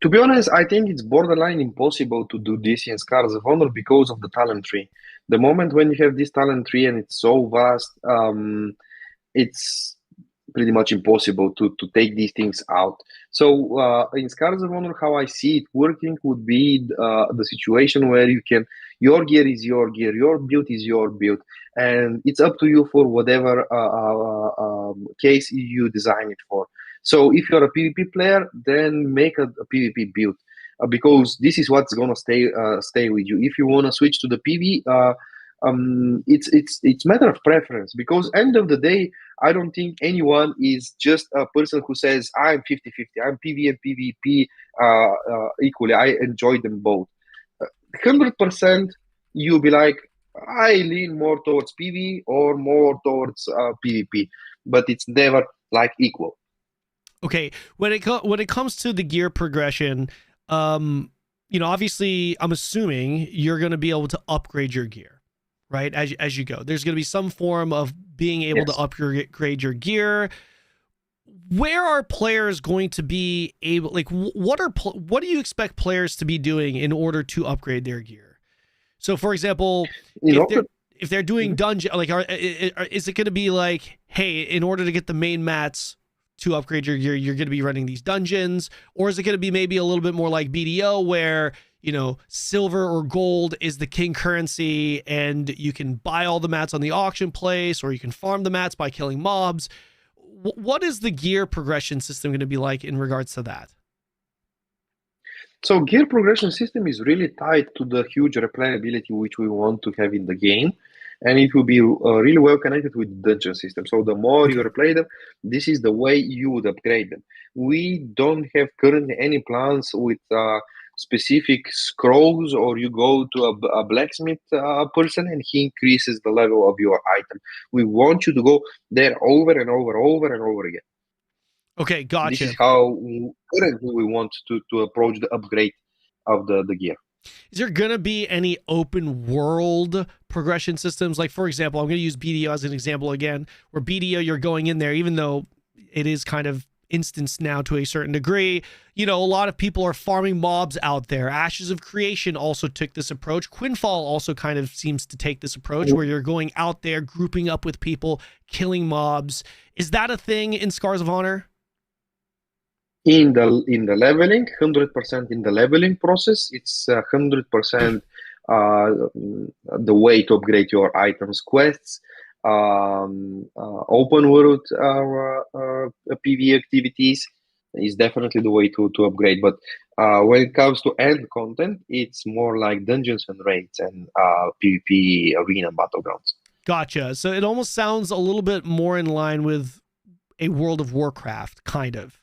To be honest, I think it's borderline impossible to do this in Scars of Honor because of the talent tree. The moment when you have this talent tree and it's so vast, it's pretty much impossible to take these things out. So in Scars of Honor, how I see it working would be the situation where your gear is your gear, your build is your build, and it's up to you for whatever case you design it for. So if you're a PvP player, then make a PvP build because this is what's gonna stay with you. If you wanna switch to the PV, it's matter of preference, because end of the day, I don't think anyone is just a person who says I'm 50-50. I'm PV and PvP equally. I enjoy them both. 100%, you'll be like, I lean more towards PV or more towards PvP, but it's never like equal. Okay, when it comes to the gear progression, you know, obviously, I'm assuming you're going to be able to upgrade your gear, right? As you go, there's going to be some form of being able to upgrade your gear. Where are players going to be able? Like, what do you expect players to be doing in order to upgrade their gear? So, for example, if they're doing dungeon, like, is it going to be like, hey, in order to get the main mats to upgrade your gear, you're going to be running these dungeons? Or is it going to be maybe a little bit more like BDO, where, you know, silver or gold is the king currency and you can buy all the mats on the auction place, or you can farm the mats by killing mobs? What is the gear progression system going to be like in regards to that? So gear progression system is really tied to the huge replayability which we want to have in the game, and it will be really well connected with dungeon system. So the more you replay them, this is the way you would upgrade them. We don't have currently any plans with specific scrolls, or you go to a blacksmith person and he increases the level of your item. We want you to go there over and over and over again. Okay, gotcha. This is how currently we want to approach the upgrade of the gear. Is there going to be any open world progression systems? Like, for example, I'm going to use BDO as an example again, where BDO, you're going in there, even though it is kind of instanced now to a certain degree. You know, a lot of people are farming mobs out there. Ashes of Creation also took this approach. Quinfall also kind of seems to take this approach where you're going out there, grouping up with people, killing mobs. Is that a thing in Scars of Honor? In the leveling, 100% in the leveling process, it's 100% the way to upgrade your items, quests, open world PvE activities is definitely the way to upgrade. But when it comes to end content, it's more like dungeons and raids and PvP arena battlegrounds. Gotcha. So it almost sounds a little bit more in line with a World of Warcraft, kind of.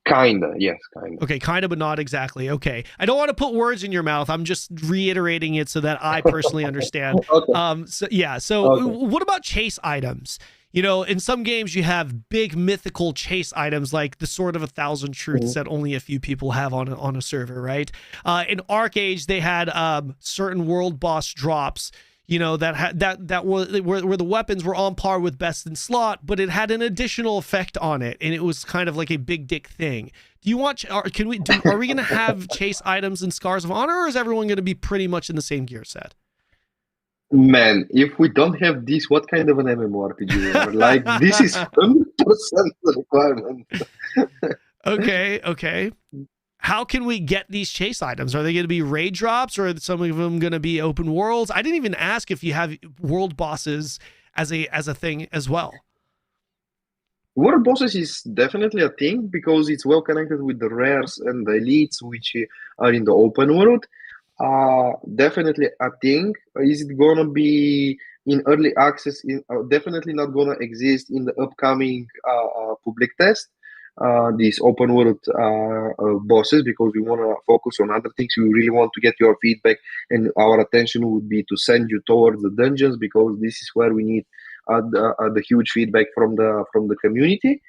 Kinda, yes, kinda. Okay, kinda, but not exactly. Okay, I don't want to put words in your mouth. I'm just reiterating it so that I personally understand. Okay. So yeah. So what about chase items? You know, in some games you have big mythical chase items like the Sword of a Thousand Truths that only a few people have on a server, right? In Arcade, they had certain world boss drops. You know, that was where the weapons were on par with best in slot, but it had an additional effect on it, and it was kind of like a big dick thing. Do you want? Are we going to have chase items in Scars of Honor, or is everyone going to be pretty much in the same gear set? Man, if we don't have this, what kind of an MMORPG? Like, this is 100% the requirement. Okay. How can we get these chase items? Are they going to be raid drops, or are some of them going to be open worlds? I didn't even ask if you have world bosses as a thing as well. World bosses is definitely a thing because it's well connected with the rares and the elites which are in the open world. Definitely a thing. Is it gonna be in early access? Definitely not gonna exist in the upcoming public test. These open world bosses, because we want to focus on other things. We really want to get your feedback, and our attention would be to send you towards the dungeons, because this is where we need the huge feedback from the community.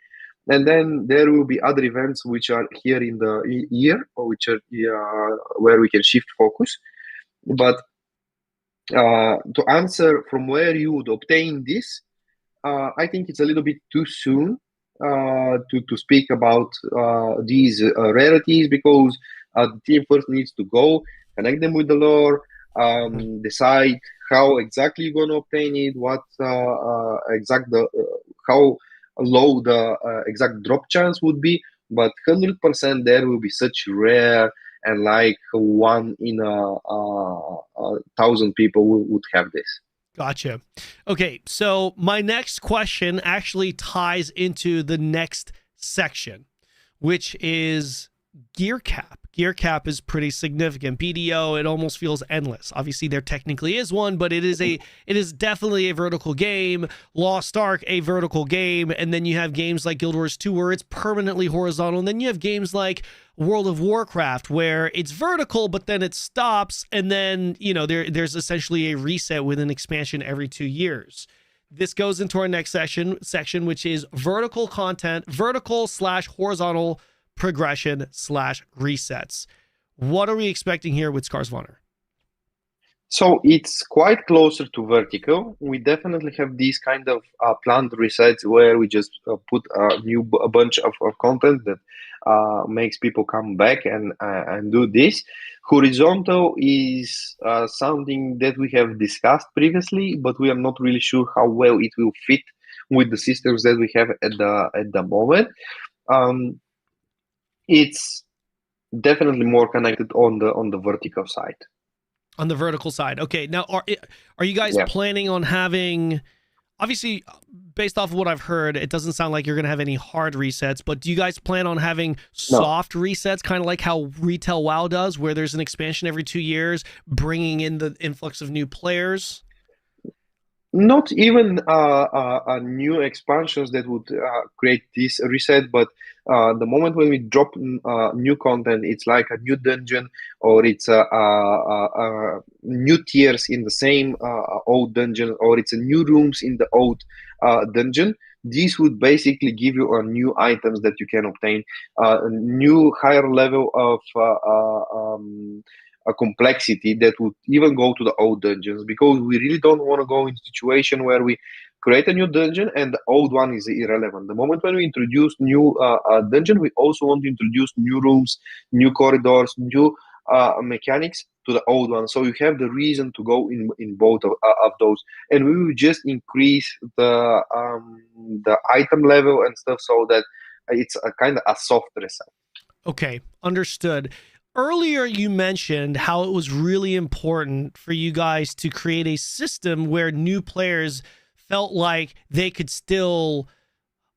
And then there will be other events which are here in the year, or which are where we can shift focus. But to answer from where you would obtain this, I think it's a little bit too soon to speak about these rarities, because the team first needs to go connect them with the lore, decide how exactly you're going to obtain it, what how low the exact drop chance would be. But 100% there will be such rare, and like 1 in a 1,000 people would have this. Gotcha. Okay, so my next question actually ties into the next section, which is gear cap. Gear cap is pretty significant. BDO, it almost feels endless. Obviously, there technically is one, but it is definitely a vertical game. Lost Ark, a vertical game, and then you have games like Guild Wars 2 where it's permanently horizontal, and then you have games like World of Warcraft where it's vertical, but then it stops, and then there's essentially a reset with an expansion every 2 years. This goes into our next section, which is vertical content, vertical/horizontal progression /resets. What are we expecting here with Scars of Honor? So it's quite closer to vertical. We definitely have these kind of planned resets where we just put a bunch of content that makes people come back and do this. Horizontal is something that we have discussed previously, but we are not really sure how well it will fit with the systems that we have at the moment. It's definitely more connected on the vertical side. On the vertical side. Okay. Now, are you guys planning on having obviously, based off of what I've heard, it doesn't sound like you're going to have any hard resets, but do you guys plan on having soft resets, kind of like how Retail WoW does, where there's an expansion every 2 years, bringing in the influx of new players? Not even new expansions that would create this reset, but the moment when we drop new content, it's like a new dungeon, or it's new tiers in the same old dungeon, or it's a new rooms in the old dungeon. These would basically give you new items that you can obtain, a new higher level of a complexity that would even go to the old dungeons, because we really don't want to go into a situation where we create a new dungeon and the old one is irrelevant. The moment when we introduce new dungeon, we also want to introduce new rooms, new corridors, new mechanics to the old one, so you have the reason to go in both of those, and we will just increase the item level and stuff, so that it's a kind of a soft reset. Okay, understood. Earlier, you mentioned how it was really important for you guys to create a system where new players felt like they could still,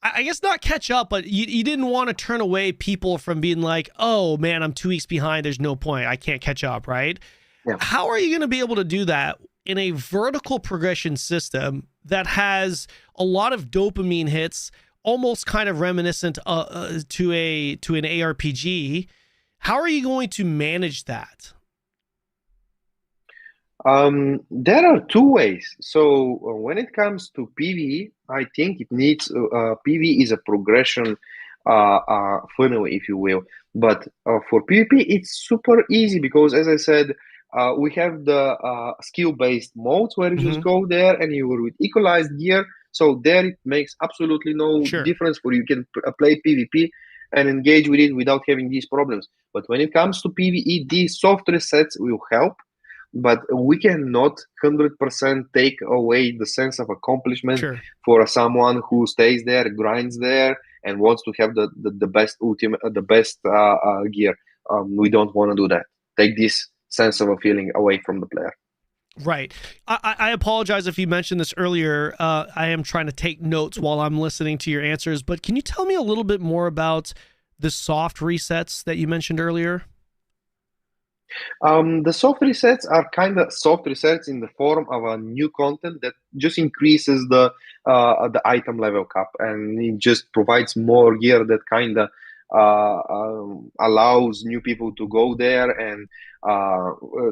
I guess, not catch up, but you didn't want to turn away people from being like, oh man, I'm 2 weeks behind, there's no point, I can't catch up, right? Yeah. How are you going to be able to do that in a vertical progression system that has a lot of dopamine hits, almost kind of reminiscent to an ARPG? How are you going to manage that? There are two ways. So when it comes to PvE, I think it needs PvE is a progression funnel, if you will. But for PvP, it's super easy, because, as I said, we have the skill-based modes where you just go there and you will with equalized gear. So there it makes absolutely no difference for you. You can play PvP and engage with it without having these problems. But when it comes to PvE, these soft resets will help, but we cannot 100% take away the sense of accomplishment for someone who stays there, grinds there, and wants to have the best ultimate, the best gear. We don't want to do that. Take this sense of a feeling away from the player. Right. I apologize if you mentioned this earlier. I am trying to take notes while I'm listening to your answers, but can you tell me a little bit more about the soft resets that you mentioned earlier? The soft resets are kind of soft resets in the form of a new content that just increases the item level cap, and it just provides more gear that kind of allows new people to go there, and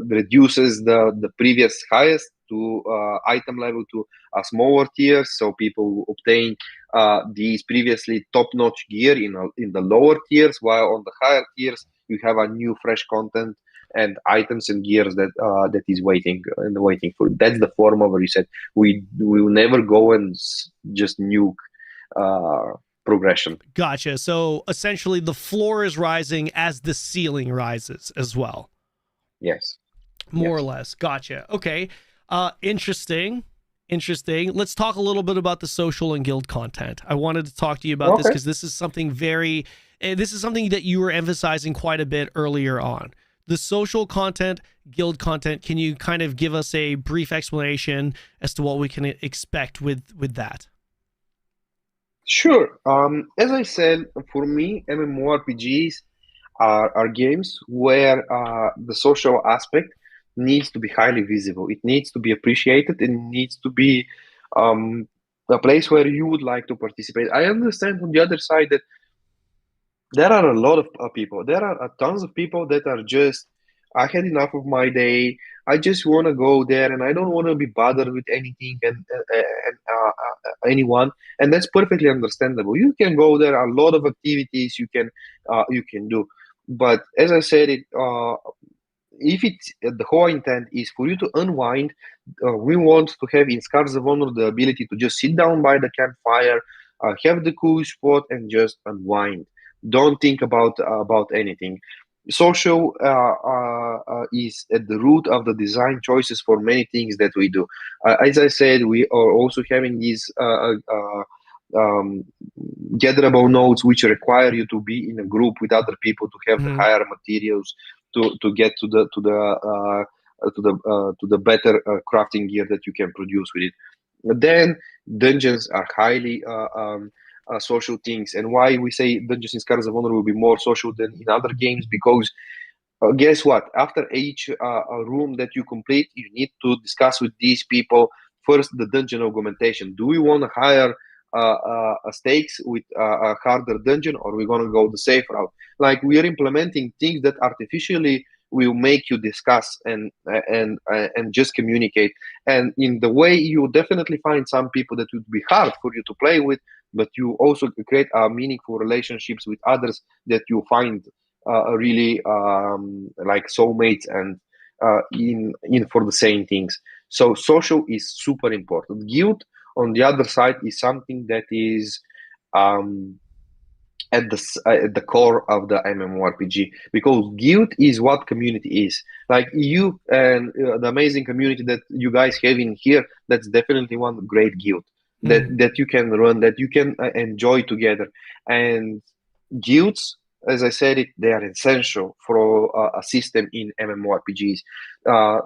reduces the previous highest to item level to a smaller tier, so people obtain these previously top-notch gear in the lower tiers, while on the higher tiers you have a new fresh content and items and gears that is waiting for. That's the form of a reset. We will never go and just nuke progression. Gotcha. So essentially the floor is rising as the ceiling rises as well. Yes. More or less. Gotcha. Okay. Interesting. Let's talk a little bit about the social and guild content. I wanted to talk to you about this because this is something that you were emphasizing quite a bit earlier on. The social content, guild content, can you kind of give us a brief explanation as to what we can expect with that? Sure. As I said, for me, MMORPGs are games where the social aspect needs to be highly visible. It needs to be appreciated, and it needs to be a place where you would like to participate. I understand on the other side that there are a lot of people. There are tons of people that are just, I had enough of my day. I just want to go there, and I don't want to be bothered with anything and anyone. And that's perfectly understandable. You can go there. A lot of activities you can do. But as I said, if it's the whole intent is for you to unwind, we want to have in Scars of Honor the ability to just sit down by the campfire, have the cool spot, and just unwind. Don't think about anything. Social is at the root of the design choices for many things that we do. As I said, we are also having these gatherable nodes, which require you to be in a group with other people to have the higher materials to get to the better crafting gear that you can produce with it. Then dungeons are highly social things, and why we say dungeons in Scars of Honor will be more social than in other games, because guess what? After each room that you complete, you need to discuss with these people first the dungeon augmentation. Do we want to hire stakes with a harder dungeon, or are we going to go the safe route? Like, we are implementing things that artificially will make you discuss and just communicate. And in the way, you definitely find some people that would be hard for you to play with, but you also create meaningful relationships with others that you find really like soulmates and in for the same things. So social is super important. Guild, on the other side, is something that is um, at the core of the MMORPG, because guild is what community is. Like you and the amazing community that you guys have in here, that's definitely one great guild that you can run, that you can enjoy together. And guilds, as I said it, they are essential for a system in MMORPGs.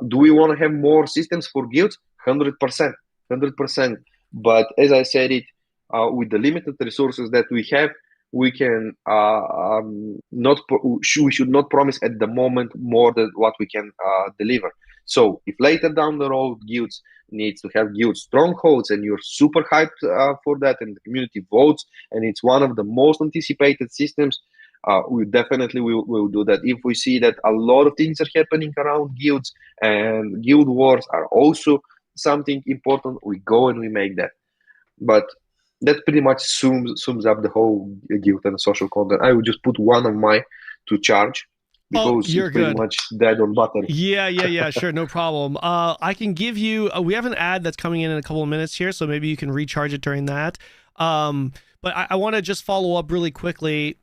Do we want to have more systems for guilds? 100%, 100%. But as I said it, with the limited resources that we have, we can we should not promise at the moment more than what we can deliver. So if later down the road guilds needs to have guild strongholds and you're super hyped for that, and the community votes, and it's one of the most anticipated systems, we definitely will do that. If we see that a lot of things are happening around guilds and guild wars are also something important, we go and we make that. But that pretty much sums up the whole guild and social content. I would just put one of mine to charge, because you're it's pretty good. much dead on battery. Yeah, sure, no problem. I can give you, we have an ad that's coming in a couple of minutes here, so maybe you can recharge it during that. But I want to just follow up really quickly.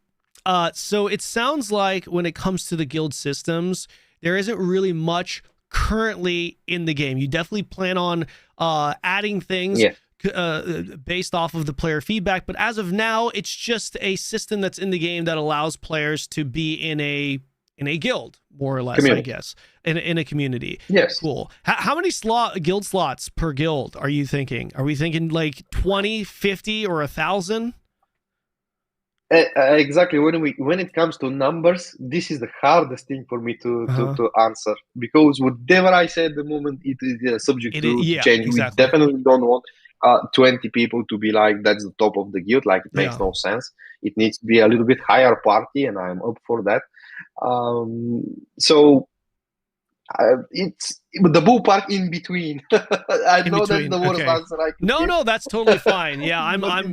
So it sounds like when it comes to the guild systems, there isn't really much currently in the game. You definitely plan on adding things. Yeah. Based off of the player feedback, but as of now, it's just a system that's in the game that allows players to be in a guild, more or less, Community. I guess, in a community. Yes. Cool. How many guild slots per guild are you thinking? Are we thinking like 20, 50, or 1,000? Exactly. When it comes to numbers, this is the hardest thing for me to answer, because whatever I say at the moment, it is subject to change. Exactly. We definitely don't want 20 people to be like that's the top of the guild. Like, it makes no sense. It needs to be a little bit higher party, and I'm up for that. So it's the ballpark in between. I know that's the worst answer I can give. No, that's totally fine. Yeah, I'm like,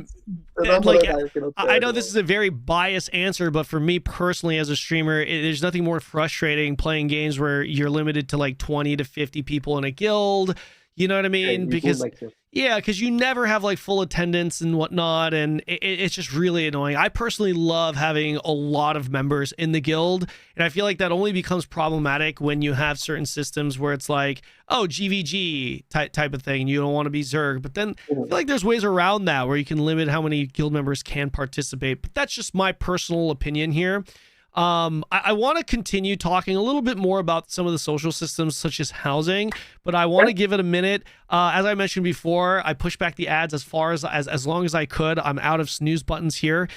I know this is a very biased answer, but for me personally as a streamer, there's nothing more frustrating playing games where you're limited to like 20 to 50 people in a guild. You know what I mean? Because you never have like full attendance and whatnot, and it's just really annoying. I personally love having a lot of members in the guild, and I feel like that only becomes problematic when you have certain systems where it's like, oh, GVG type of thing, and you don't want to be Zerg. But then I feel like there's ways around that where you can limit how many guild members can participate. But that's just my personal opinion here. I want to continue talking a little bit more about some of the social systems such as housing, but I want to give it a minute. As I mentioned before, I pushed back the ads as long as I could. I'm out of snooze buttons here.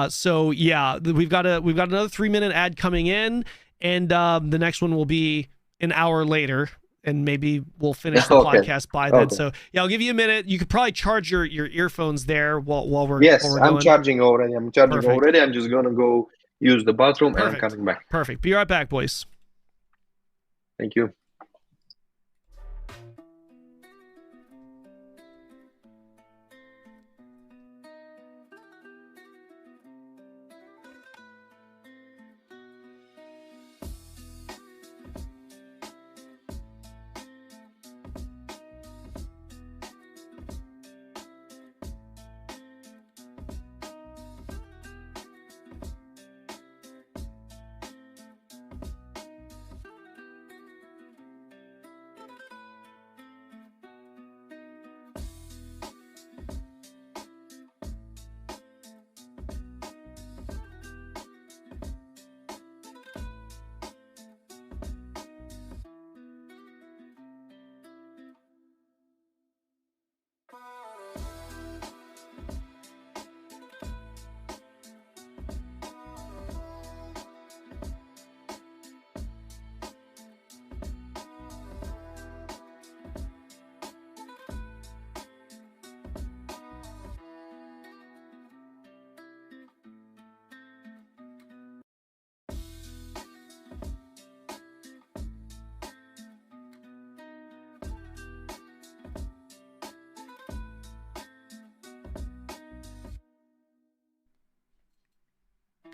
So yeah, we've got another 3-minute ad coming in, and the next one will be an hour later, and maybe we'll finish the podcast by then. So yeah, I'll give you a minute. You could probably charge your earphones there while we're I'm charging already. I'm just gonna go use the bathroom, and I'm coming back. Perfect. Be right back, boys. Thank you.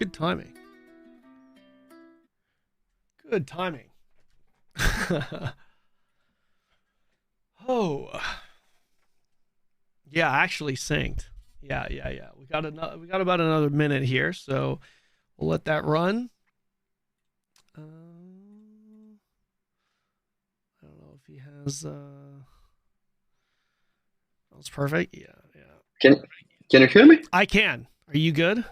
Good timing. Good timing. Oh. Yeah, actually synced. Yeah. We got about another minute here, so we'll let that run. I don't know if he has that's perfect. Yeah. Can you hear me? I can. Are you good?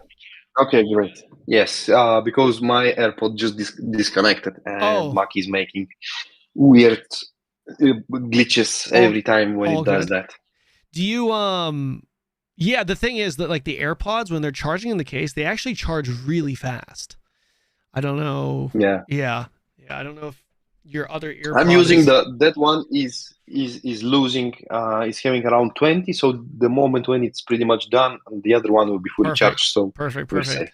Okay, great. Yes, because my AirPod just disconnected and Mac is making weird glitches every time when all it does good. that. Do you yeah, the thing is that like the AirPods, when they're charging in the case, they actually charge really fast. I don't know. Yeah. I don't know if your other earpod I'm using that one is losing is having around 20, so the moment when it's pretty much done, the other one will be fully charged. So perfect. we're safe.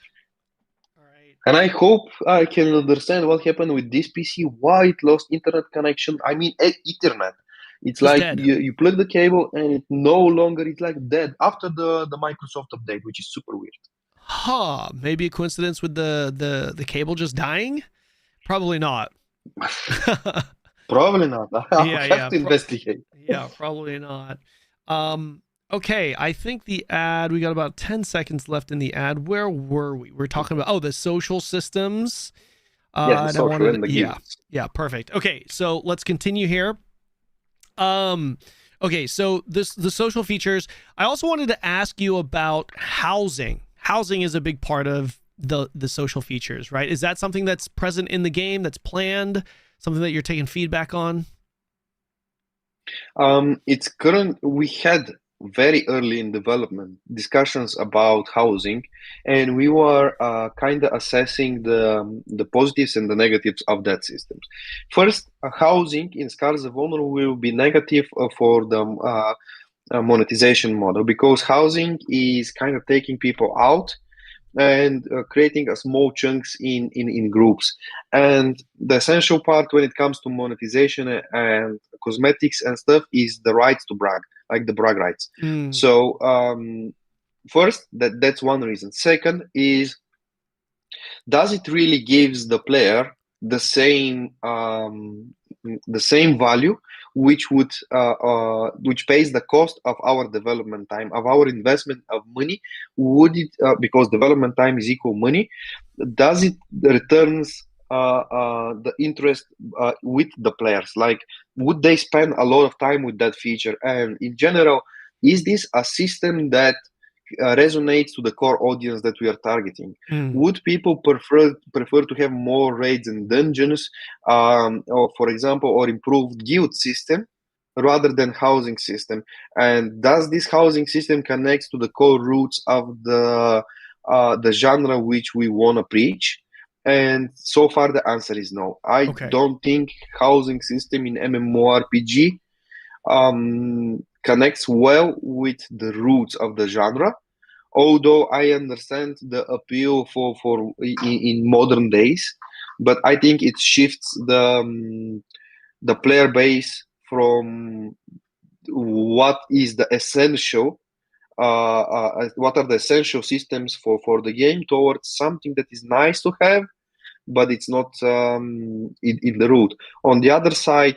And I hope I can understand what happened with this PC, why it lost internet connection. I mean, Ethernet. It's like you plug the cable and it no longer, it's like dead after the Microsoft update, which is super weird. Huh. Maybe a coincidence with the cable just dying? Probably not. Probably not. I'll have to investigate. Yeah, probably not. Okay, I think the ad, we got about 10 seconds left in the ad. Where were we? We're talking about, the social systems. Yeah, the social and the guilds. Yeah, perfect. Okay, so let's continue here. Okay, so the social features. I also wanted to ask you about housing. Housing is a big part of the social features, right? Is that something that's present in the game, that's planned, something that you're taking feedback on? It's current. We had very early in development discussions about housing, and we were kind of assessing the positives and the negatives of that system. First, housing in Scars of Honor will be negative for the monetization model, because housing is kind of taking people out and creating a small chunks in groups. And the essential part when it comes to monetization and cosmetics and stuff is the rights to brag, like the brag rights. So first, that's one reason. Second is, does it really gives the player the same value which would which pays the cost of our development time, of our investment of money? Would it because development time is equal money, does it returns the interest with the players? Like, would they spend a lot of time with that feature? And in general, is this a system that resonates to the core audience that we are targeting? Would people prefer to have more raids and dungeons, or for example, or improved guild system rather than housing system? And does this housing system connects to the core roots of the genre which we want to preach? And so far the answer is no. I don't think housing system in MMORPG connects well with the roots of the genre, although I understand the appeal for in modern days. But I think it shifts the player base from what is the essential what are the essential systems for the game towards something that is nice to have, but it's not in the root. On the other side,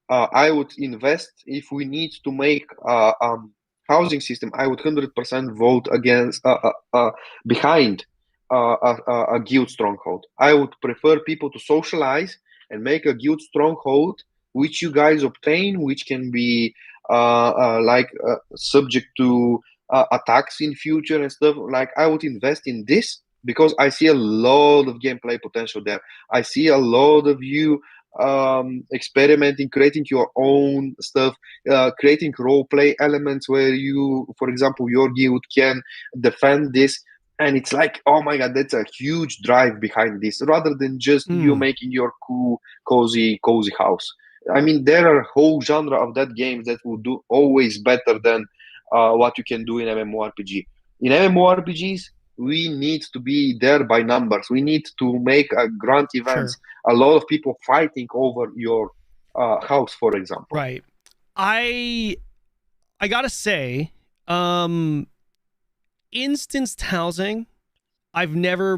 I would invest if we need to make housing system. I would 100% vote against behind a guild stronghold. I would prefer people to socialize and make a guild stronghold, which you guys obtain, which can be subject to attacks in future and stuff. Like, I would invest in this because I see a lot of gameplay potential there. I see a lot of you experimenting, creating your own stuff, creating role play elements where you, for example, your guild can defend this. And it's like, oh my god, that's a huge drive behind this, rather than just you making your cool, cozy house. I mean, there are a whole genre of that game that will do always better than what you can do in MMORPG. In MMORPGs, we need to be there by numbers. We need to make grand events. A lot of people fighting over your house, for example. Right. I gotta say, instanced housing I've never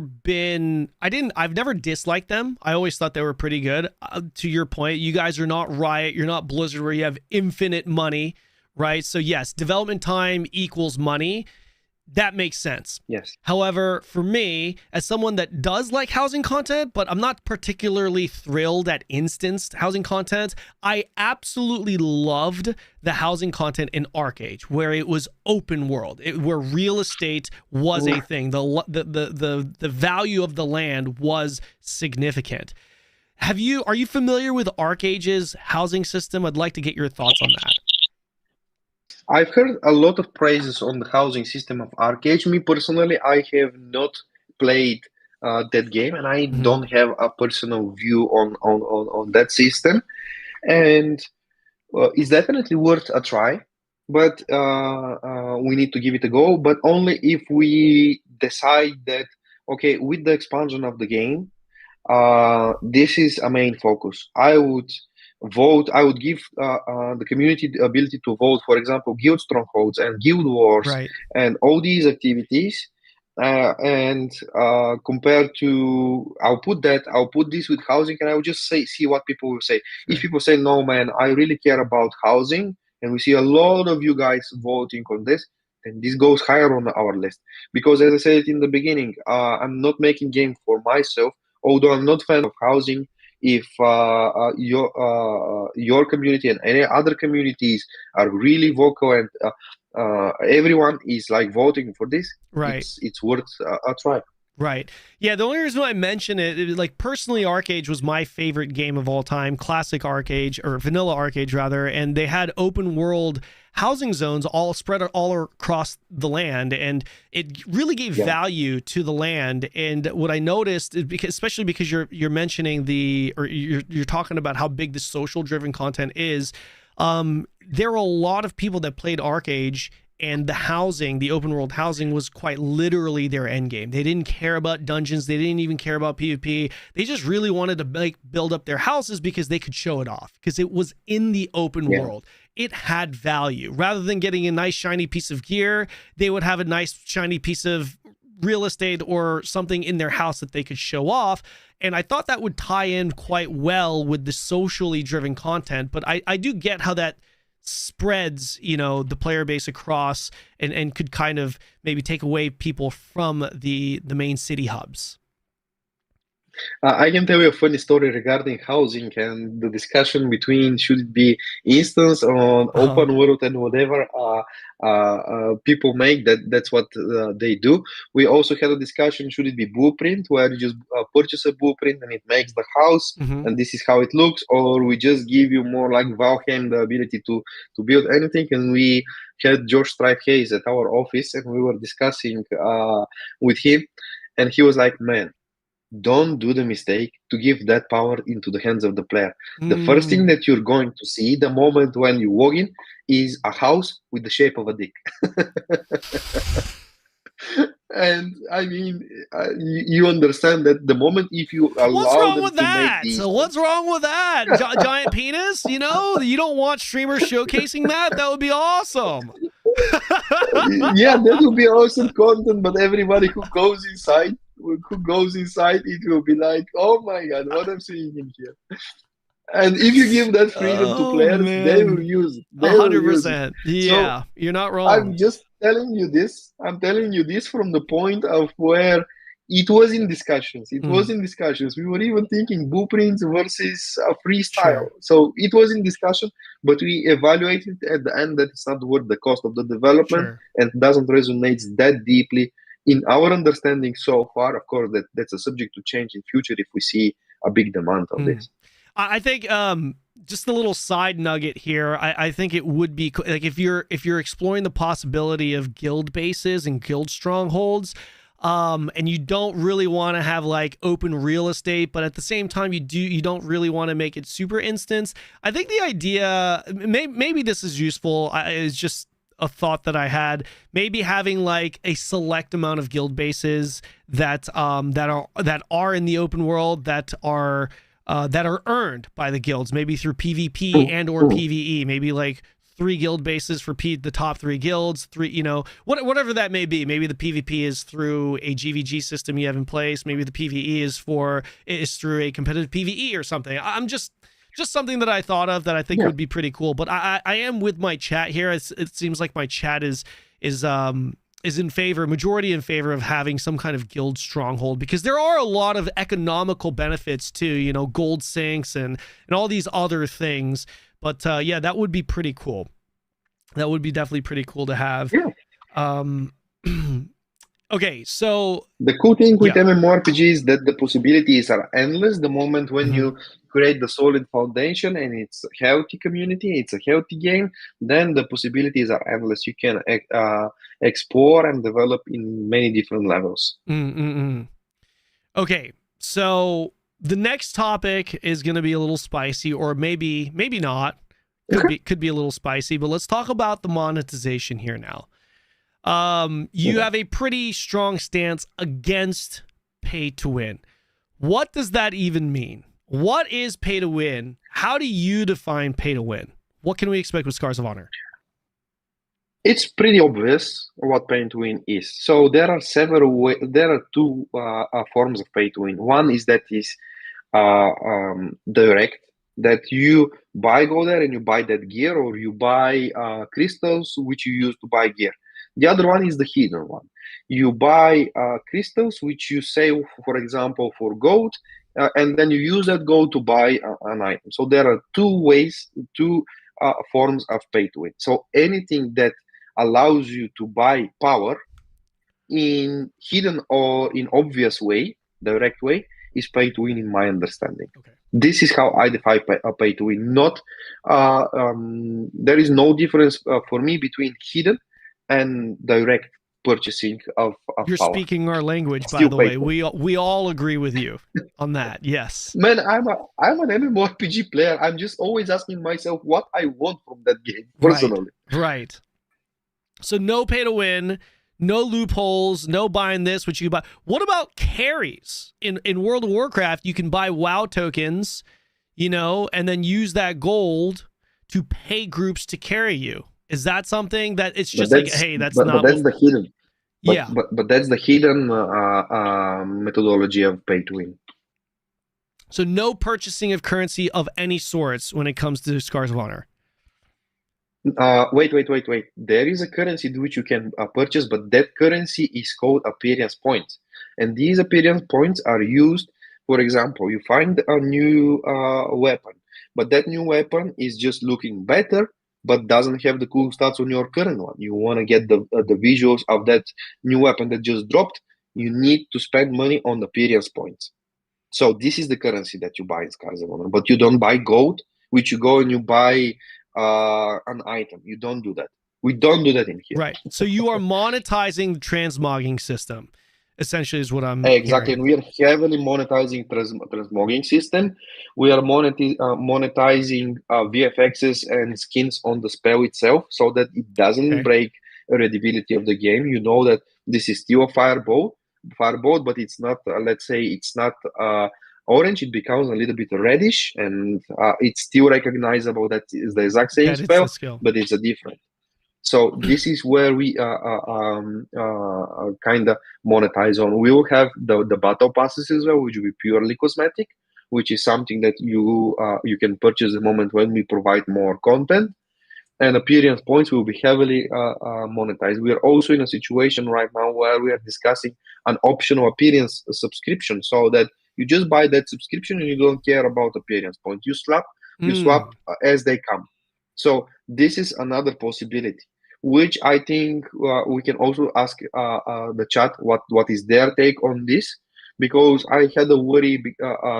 disliked them. I always thought they were pretty good. To your point, you guys are not Riot, you're not Blizzard where you have infinite money, right? So yes, development time equals money. That makes sense. Yes. However, for me, as someone that does like housing content, but I'm not particularly thrilled at instanced housing content, I absolutely loved the housing content in ArcAge, where it was open world, where real estate was a thing. The value of the land was significant. Are you familiar with ArcAge's housing system? I'd like to get your thoughts on that. I've heard a lot of praises on the housing system of ArcAge. Me personally, I have not played that game, and I don't have a personal view on that system. And it's definitely worth a try, but we need to give it a go. But only if we decide that, okay, with the expansion of the game, this is a main focus. I would give the community the ability to vote, for example, guild strongholds and guild wars, Right. and all these activities. And compared to, I'll put this with housing, and I'll just see what people will say. If people say, no, man, I really care about housing, and we see a lot of you guys voting on this, then this goes higher on our list. Because as I said in the beginning, I'm not making game for myself, although I'm not a fan of housing. If your community and any other communities are really vocal and everyone is like voting for this, right, it's worth a try. Right. Yeah, the only reason why I mention it, like personally, ArcAge was my favorite game of all time, classic ArcAge, or vanilla ArcAge rather, and they had open world housing zones all spread all across the land, and it really gave value to the land. And what I noticed is, because especially because you're mentioning you're talking about how big the social driven content is, there were a lot of people that played ArcAge, and the open world housing was quite literally their end game. They didn't care about dungeons. They didn't even care about PvP. They just really wanted to build up their houses because they could show it off, because it was in the open world. It had value. Rather than getting a nice shiny piece of gear, they would have a nice shiny piece of real estate or something in their house that they could show off. And I thought that would tie in quite well with the socially driven content. But I do get how that spreads, the player base across and could kind of maybe take away people from the main city hubs. I can tell you a funny story regarding housing and the discussion between should it be instance on open world and whatever people make. That's what they do. We also had a discussion, should it be blueprint, where you just purchase a blueprint and it makes the house and this is how it looks, or we just give you more like Valheim, the ability to build anything. And we had George Stripe Hayes at our office, and we were discussing with him, and he was like, man, don't do the mistake to give that power into the hands of the player. The first thing that you're going to see the moment when you walk in is a house with the shape of a dick. And I mean, you understand that the moment if you allow what's wrong them with to that? make these... So what's wrong with that? Giant penis? You don't want streamers showcasing that? That would be awesome. Yeah, that would be awesome content, but everybody who goes inside, it will be like, oh my god, what I'm seeing in here. And if you give that freedom to players, they will use it. 100%. Yeah, so you're not wrong. I'm just telling you this. I'm telling you this from the point of where it was in discussions. It was in discussions. We were even thinking blueprints versus freestyle. Sure. So it was in discussion, but we evaluated at the end that it's not worth the cost of the development and doesn't resonate that deeply in our understanding so far. Of course, that's a subject to change in future if we see a big demand of this. I think just a little side nugget here. I think it would be like if you're exploring the possibility of guild bases and guild strongholds, and you don't really want to have like open real estate, but at the same time you don't really want to make it super instance. I think the idea, maybe this is useful. Is just a thought that I had. Maybe having like a select amount of guild bases that are in the open world that are earned by the guilds, maybe through PvP and or PvE, maybe like 3 guild bases for the top 3 guilds, whatever that may be. Maybe the PvP is through a GVG system you have in place. Maybe the PvE is through a competitive PvE or something. I'm just something that I thought of that I think would be pretty cool. But I am with my chat here. It seems like my chat is in favor, majority in favor of having some kind of guild stronghold, because there are a lot of economical benefits to, gold sinks and all these other things. But yeah, that would be pretty cool. That would be definitely pretty cool to have. Yeah. Okay, so the cool thing with MMORPG is that the possibilities are endless the moment when you create the solid foundation and it's a healthy community, it's a healthy game, then the possibilities are endless. You can explore and develop in many different levels. Okay, so the next topic is going to be a little spicy, or maybe not. Could be a little spicy, but let's talk about the monetization here now. You have a pretty strong stance against pay to win. What does that even mean? What is pay to win? How do you define pay to win? What can we expect with Scars of Honor? It's pretty obvious what pay to win is. So there are there are two forms of pay to win. One is direct, that you go there and you buy that gear, or you buy crystals which you use to buy gear. The other one is the hidden one. You buy crystals which you save, for example, for gold, and then you use that gold to buy an item. So there are two forms of pay to win. So anything that allows you to buy power in hidden or in obvious way, direct way, is pay to win in my understanding. Okay. This is how I define pay to win. Not there is no difference for me between hidden and direct purchasing of You're power. Speaking our language, by the way. We all agree with you on that. Yes. Man, I'm an MMORPG player. I'm just always asking myself what I want from that game personally. Right. So no pay to win, no loopholes, no buying this, which you buy. What about carries? In World of Warcraft, you can buy WoW tokens, and then use that gold to pay groups to carry you. Is that something that it's just like, hey, that's not... But that's the hidden. Yeah. But that's the hidden methodology of pay to win. So no purchasing of currency of any sorts when it comes to Scars of Honor. Wait. There is a currency which you can purchase, but that currency is called appearance points. And these appearance points are used, for example, you find a new weapon, but that new weapon is just looking better, but doesn't have the cool stats on your current one. You want to get the visuals of that new weapon that just dropped. You need to spend money on appearance points. So this is the currency that you buy in Scars of Honor, but you don't buy gold, which you go and you buy an item. You don't do that. We don't do that in here. Right. So you are monetizing the transmogging system, essentially, is what I'm exactly. hearing. And we are heavily monetizing transmogging system. We are monetizing VFXs and skins on the spell itself, so that it doesn't break the readability of the game. You know that this is still a firebolt, but it's not. Let's say it's not orange. It becomes a little bit reddish, and it's still recognizable that is the exact same spell, but it's a different. So this is where we kind of monetize on. We will have the battle passes as well, which will be purely cosmetic, which is something that you can purchase the moment when we provide more content. And appearance points will be heavily monetized. We are also in a situation right now where we are discussing an optional appearance subscription, so that you just buy that subscription and you don't care about appearance points. You swap as they come. So this is another possibility, which I think we can also ask the chat what is their take on this, because I had a worry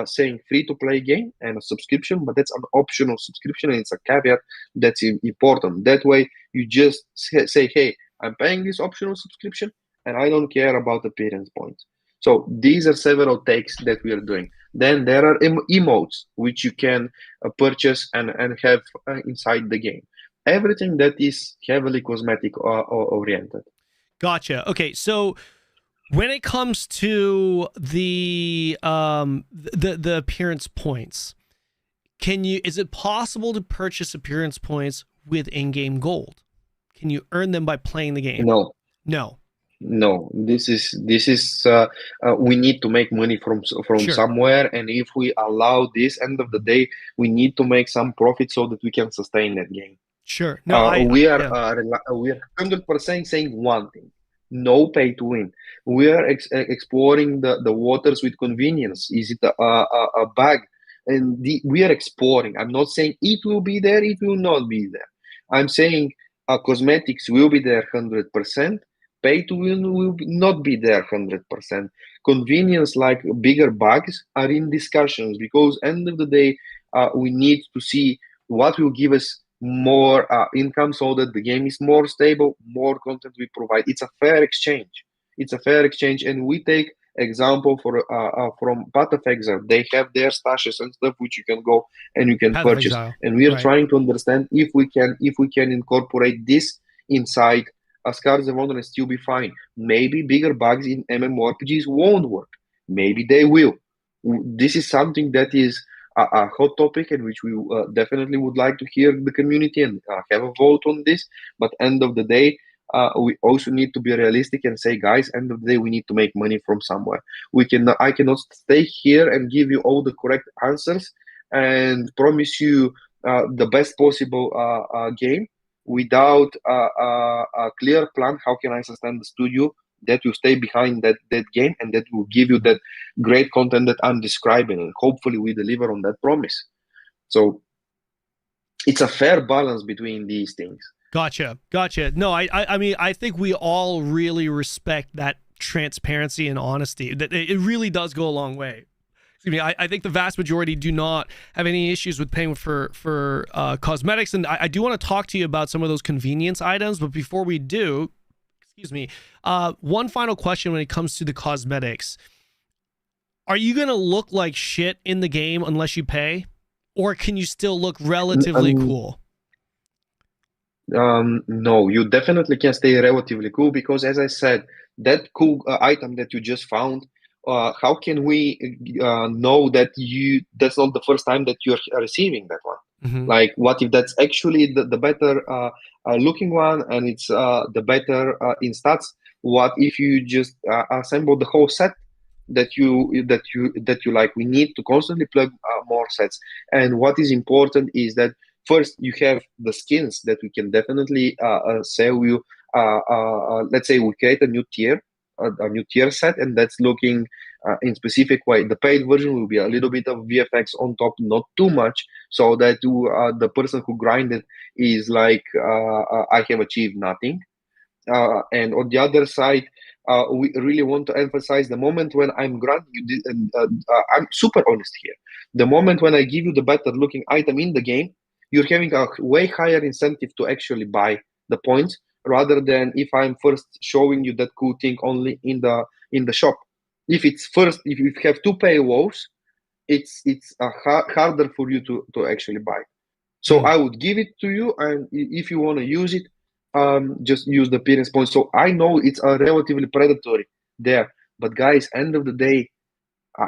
saying free-to-play game and a subscription, but that's an optional subscription, and it's a caveat that's important. That way, you just say, hey, I'm paying this optional subscription, and I don't care about appearance points. So these are several takes that we are doing. Then there are emotes, which you can purchase and have inside the game. Everything that is heavily cosmetic oriented. Gotcha. Okay, so when it comes to the appearance points, is it possible to purchase appearance points with in-game gold? Can you earn them by playing the game? No. No. No, this is we need to make money from Sure. somewhere, and if we allow this, end of the day, we need to make some profit so that we can sustain that game. Sure. No, we are yeah. we are 100% saying one thing: no pay to win. We are exploring the waters with convenience. Is it a bug? And we are exploring. I'm not saying it will be there, it will not be there. I'm saying cosmetics will be there 100%. Pay to win will not be there 100%. Convenience, like bigger bugs, are in discussions, because end of the day, we need to see what will give us more income so that the game is more stable, more content we provide. It's a fair exchange. It's a fair exchange, and we take example from Path of Exile. They have their stashes and stuff which you can go and you can Path of purchase. Exile. And we are Right. trying to understand if we can incorporate this inside Scars of Honor and still be fine. Maybe bigger bugs in MMORPGs won't work. Maybe they will. This is something that is a hot topic, and which we definitely would like to hear the community and have a vote on this. But end of the day, we also need to be realistic and say, guys, end of the day, we need to make money from somewhere. I cannot stay here and give you all the correct answers and promise you the best possible game without a clear plan. How can I sustain the studio that will stay behind that game and that will give you that great content that I'm describing, and hopefully we deliver on that promise. So it's a fair balance between these things. Gotcha. No, I mean, I think we all really respect that transparency and honesty. That it really does go a long way. I think the vast majority do not have any issues with paying for cosmetics, and I do want to talk to you about some of those convenience items. But before we do, one final question when it comes to the cosmetics: are you gonna look like shit in the game unless you pay, or can you still look relatively cool? No, you definitely can stay relatively cool, because as I said, that cool item that you just found, how can we know that that's not the first time that you're receiving that one? Mm-hmm. Like, what if that's actually the better looking one, and it's the better in stats? What if you just assemble the whole set that you like? We need to constantly plug more sets. And what is important is that first you have the skins that we can definitely sell you. Let's say we create a new tier set, and that's looking in specific way. The paid version will be a little bit of VFX on top, not too much, so that the person who grinded is like, I have achieved nothing. And on the other side, we really want to emphasize the moment when I'm granting you this, I'm super honest here. The moment when I give you the better looking item in the game, you're having a way higher incentive to actually buy the points, rather than if I'm first showing you that cool thing only in the shop. If you have two paywalls, it's harder for you to actually buy. So I would give it to you, and if you want to use it, just use the appearance points. So I know it's a relatively predatory there, but guys, end of the day,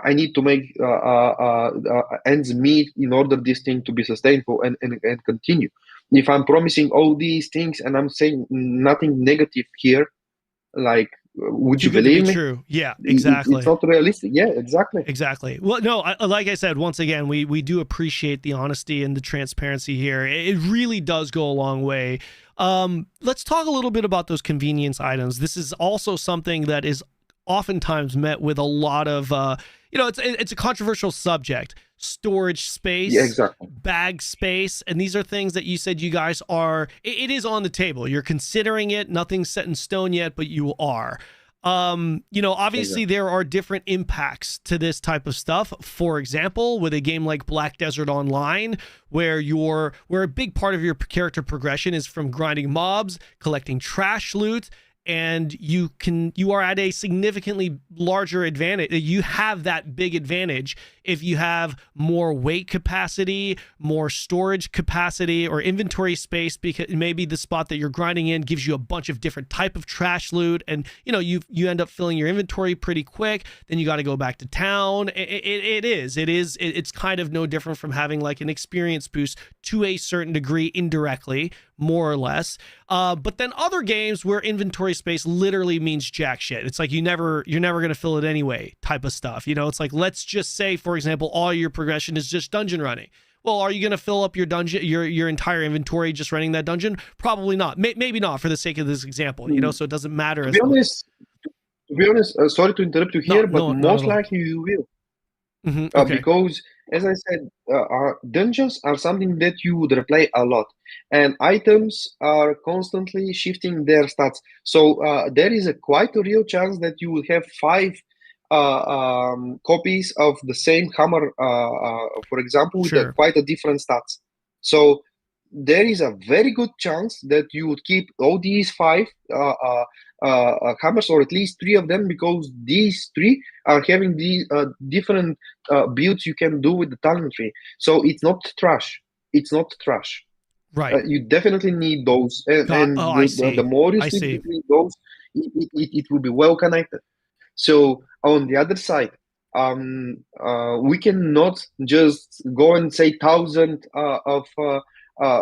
I need to make ends meet in order this thing to be sustainable and continue. If I'm promising all these things and I'm saying nothing negative here, like, would you believe me? True. Yeah, exactly. It's not realistic. Yeah, exactly. Exactly. Well, no, like I said, once again, we do appreciate the honesty and the transparency here. It really does go a long way. Let's talk a little bit about those convenience items. This is also something that is oftentimes met with a lot of, it's a controversial subject. Storage space, yeah, exactly. Bag space, and these are things that you said you guys are, it is on the table. You're considering it. Nothing's set in stone yet, but you are. Obviously there are different impacts to this type of stuff. For example, with a game like Black Desert Online, where a big part of your character progression is from grinding mobs, collecting trash loot, and you are at a significantly larger advantage. You have that big advantage if you have more weight capacity, more storage capacity, or inventory space, because maybe the spot that you're grinding in gives you a bunch of different type of trash loot, and you end up filling your inventory pretty quick. Then you got to go back to town. It's kind of no different from having like an experience boost to a certain degree indirectly, more or less. But then other games where inventory space literally means jack shit. It's like you're never going to fill it anyway type of stuff. It's like, let's just say, for example, all your progression is just dungeon running. Well, are you going to fill up your dungeon, your entire inventory just running that dungeon? Probably not. Maybe not, for the sake of this example, so it doesn't matter. To be honest, sorry to interrupt you here, but most likely you will. Okay. Because, as I said, dungeons are something that you would replay a lot, and items are constantly shifting their stats. So there is quite a real chance that you will have 5 copies of the same hammer, for example, with quite a different stats. So there is a very good chance that you would keep all these 5 hammers, or at least 3 of them, because these 3 are having the different builds you can do with the talent tree. So it's not trash. It's not trash. Right. You definitely need those, and the more you see between those, it will be well connected. So on the other side, we cannot just go and say 1,000 of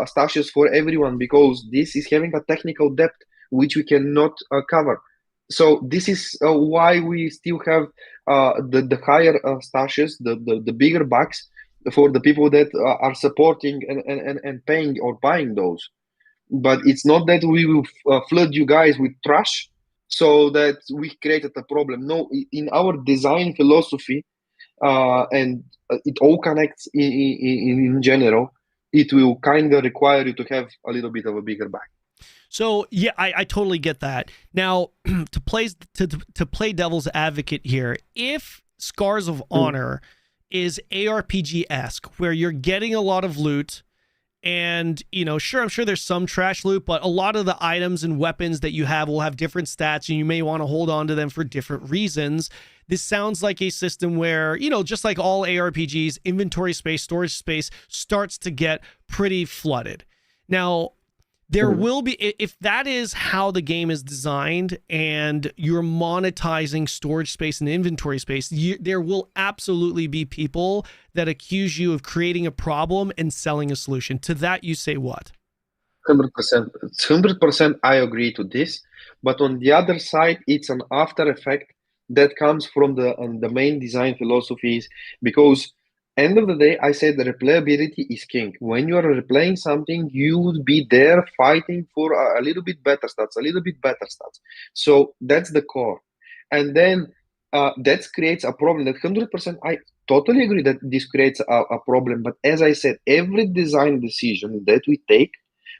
stashes for everyone, because this is having a technical depth which we cannot cover. So this is why we still have the higher stashes, the bigger bucks for the people that are supporting and paying or buying those. But it's not that we will flood you guys with trash so that we created a problem. No, in our design philosophy, and it all connects in general, it will kind of require you to have a little bit of a bigger bag. So yeah, I totally get that. Now, to play devil's advocate here, if Scars of Honor is ARPG-esque, where you're getting a lot of loot, and sure, I'm sure there's some trash loot, but a lot of the items and weapons that you have will have different stats, and you may want to hold on to them for different reasons. This sounds like a system where, just like all ARPGs, inventory space, storage space starts to get pretty flooded. Now, there will be, if that is how the game is designed and you're monetizing storage space and inventory space, there will absolutely be people that accuse you of creating a problem and selling a solution. To that, you say what? 100%. 100% I agree to this. But on the other side, it's an after effect that comes from the main design philosophies, because end of the day, I said the replayability is king. When you are replaying something, you would be there fighting for a little bit better stats, So that's the core. And then that creates a problem. That 100%, I totally agree that this creates a problem. But as I said, every design decision that we take,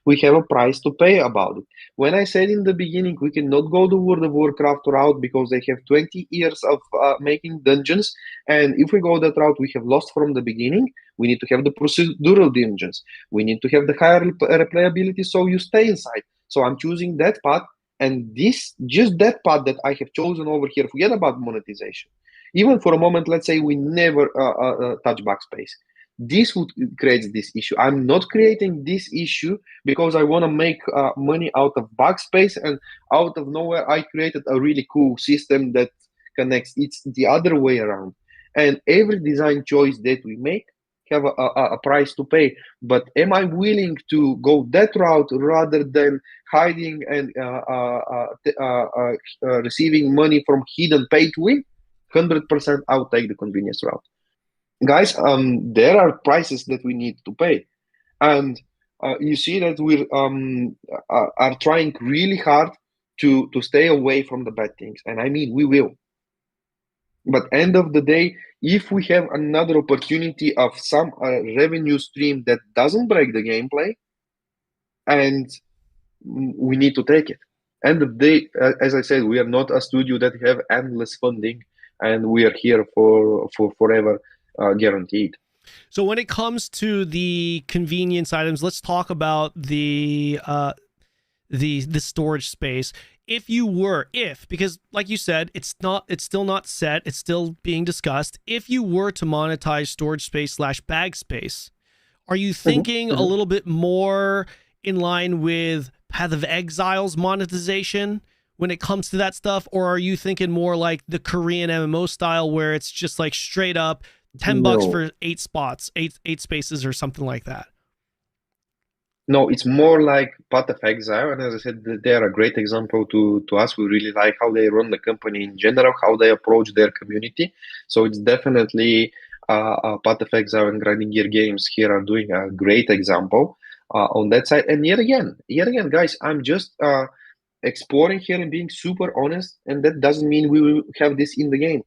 we have a price to pay about it. When I said in the beginning, we cannot go the World of Warcraft route because they have 20 years of making dungeons. And if we go that route, we have lost from the beginning. We need to have the procedural dungeons. We need to have the higher replayability, so you stay inside. So I'm choosing that path. And just that path that I have chosen over here, forget about monetization. Even for a moment, let's say we never touch backspace. This would create this issue. I'm not creating this issue because I want to make money out of backspace, and out of nowhere I created a really cool system that connects. It's the other way around. And every design choice that we make have a price to pay. But am I willing to go that route rather than hiding and receiving money from hidden pay to win? 100% I'll take the convenience route. Guys, there are prices that we need to pay, and you see that we are trying really hard to stay away from the bad things, and I mean we will. But end of the day, if we have another opportunity of some revenue stream that doesn't break the gameplay, and we need to take it. End of the day, as I said, we are not a studio that have endless funding, and we are here for forever. Guaranteed. So when it comes to the convenience items, let's talk about the the storage space. Because like you said, it's still not set, it's still being discussed. If you were to monetize storage space / bag space, are you thinking a little bit more in line with Path of Exile's monetization when it comes to that stuff, or are you thinking more like the Korean MMO style where it's just like straight up $10 for 8 spots, eight spaces or something like that? No, it's more like Path of Exile, and as I said, they are a great example to us. We really like how they run the company in general, how they approach their community. So it's definitely Path of Exile and Grinding Gear Games here are doing a great example on that side. And yet again, guys, I'm just exploring here and being super honest, and that doesn't mean we will have this in the game.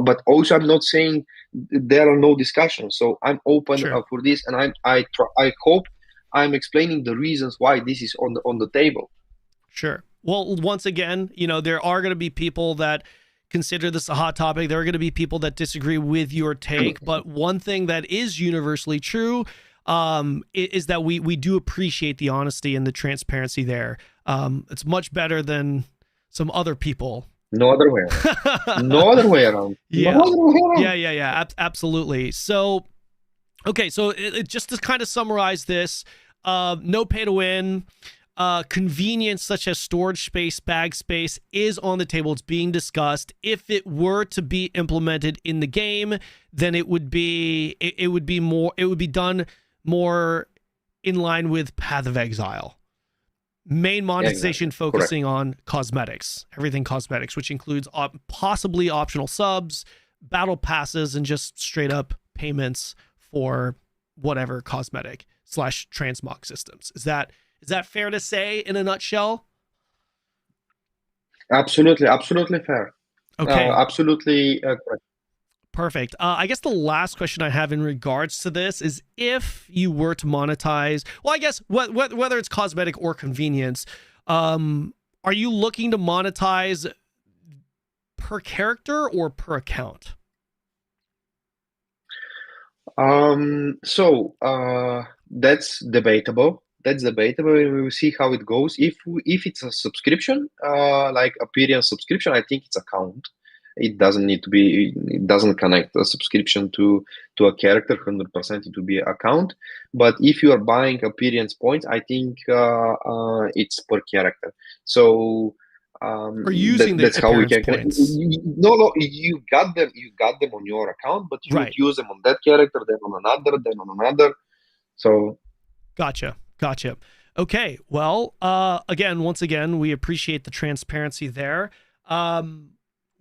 But also I'm not saying there are no discussions. So I'm open for this, and I hope I'm explaining the reasons why this is on the table. Sure. Well, once again, there are going to be people that consider this a hot topic. There are going to be people that disagree with your take. But one thing that is universally true is that we do appreciate the honesty and the transparency there. It's much better than some other people. No other way around. No other way around. Yeah. No other way around. Yeah. Absolutely. So, okay. So just to kind of summarize this, no pay to win, convenience such as storage space, bag space is on the table. It's being discussed. If it were to be implemented in the game, then it would be done more in line with Path of Exile. Main monetization focusing on cosmetics, everything cosmetics, which includes possibly optional subs, battle passes, and just straight up payments for whatever cosmetic / transmog systems. Is that fair to say in a nutshell? Absolutely fair. Okay. Absolutely correct. Perfect. I guess the last question I have in regards to this is, if you were to monetize, well, I guess whether it's cosmetic or convenience, are you looking to monetize per character or per account? So that's debatable. We will see how it goes. If it's a subscription, like appearance subscription, I think it's account. It doesn't need to be. It doesn't connect a subscription to a character 100%. It will be account. But if you are buying appearance points, I think it's per character. So or using that's how we can. Points. No, you got them. You got them on your account, but you would use them on that character, then on another, then on another. So. Gotcha. Okay. Well, once again, we appreciate the transparency there.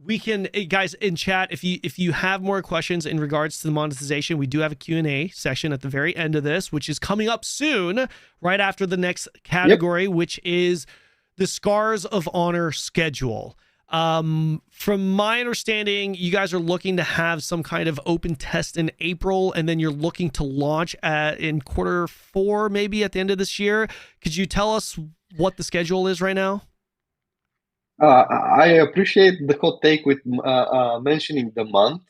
We can, guys in chat, if you have more questions in regards to the monetization, we do have a Q&A session at the very end of this, which is coming up soon, right after the next category, which is the Scars of Honor schedule. From my understanding, you guys are looking to have some kind of open test in April, and then you're looking to launch in Q4, maybe at the end of this year. Could you tell us what the schedule is right now? I appreciate the hot take with mentioning the month,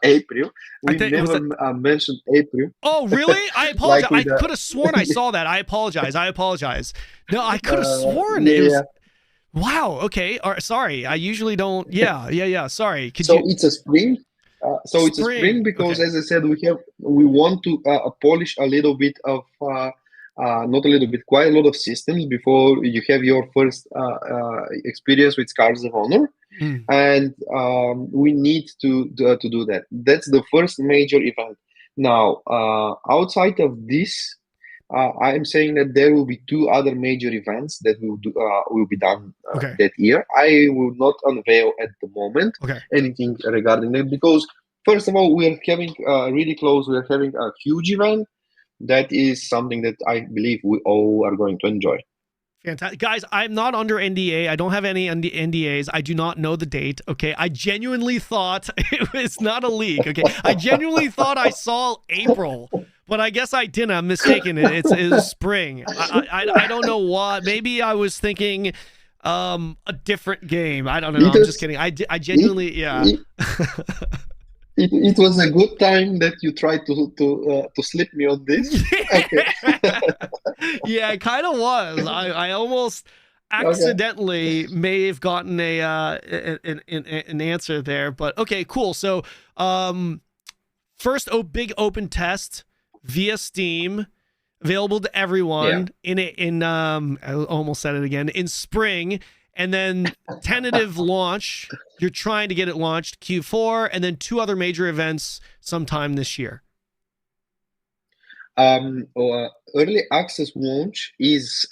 April. We never mentioned April. Oh, really? I apologize. I could have sworn I saw that. I apologize. No, I could have sworn it was... Wow. Okay. Sorry. I usually don't. Yeah. Sorry. It's a spring. It's a spring because, as I said, we want to polish a little bit of... not a little bit, quite a lot of systems before you have your first experience with Scars of Honor, and we need to do that. That's the first major event. Now, outside of this, I am saying that there will be 2 other major events that will be done that year. I will not unveil at the moment anything regarding that, because first of all, we are having really close. We are having a huge event. That is something that I believe we all are going to enjoy. Fantastic. Guys, I'm not under NDA. I don't have any NDAs. I do not know the date, okay? I genuinely thought it was not a leak, okay? I genuinely thought I saw April, but I guess I didn't. I'm mistaken. It's spring. I don't know what. Maybe I was thinking a different game. I don't know. I'm just kidding. I genuinely, It was a good time that you tried to slip me on this. Yeah, it kind of was. I almost accidentally may have gotten an answer there, but okay, cool. So first big open test via Steam, available to everyone I almost said it again, in spring, and then tentative launch. You're trying to get it launched Q4, and then 2 other major events sometime this year. Early access launch is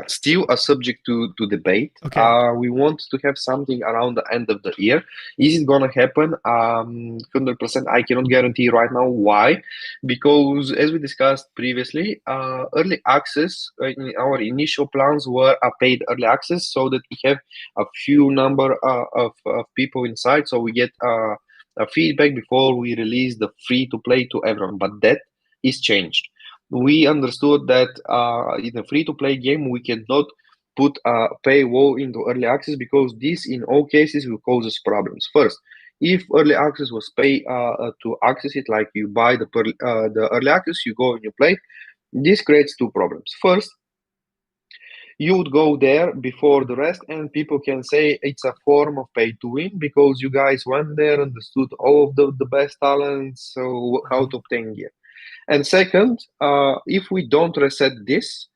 still a subject to debate. Okay. We want to have something around the end of the year. Is it gonna happen? 100%. I cannot guarantee right now. Why? Because as we discussed previously, early access in our initial plans were a paid early access, so that we have a few number of people inside, so we get a feedback before we release the free to play to everyone. But that is changed. We understood that in a free-to-play game, we cannot put a paywall into early access, because this, in all cases, will cause us problems. First, if early access was pay to access it, like you buy the early access, you go and you play, this creates 2 problems. First, you would go there before the rest, and people can say it's a form of pay to win, because you guys went there, understood all of the best talents, so how to obtain gear. And second, if we don't reset this,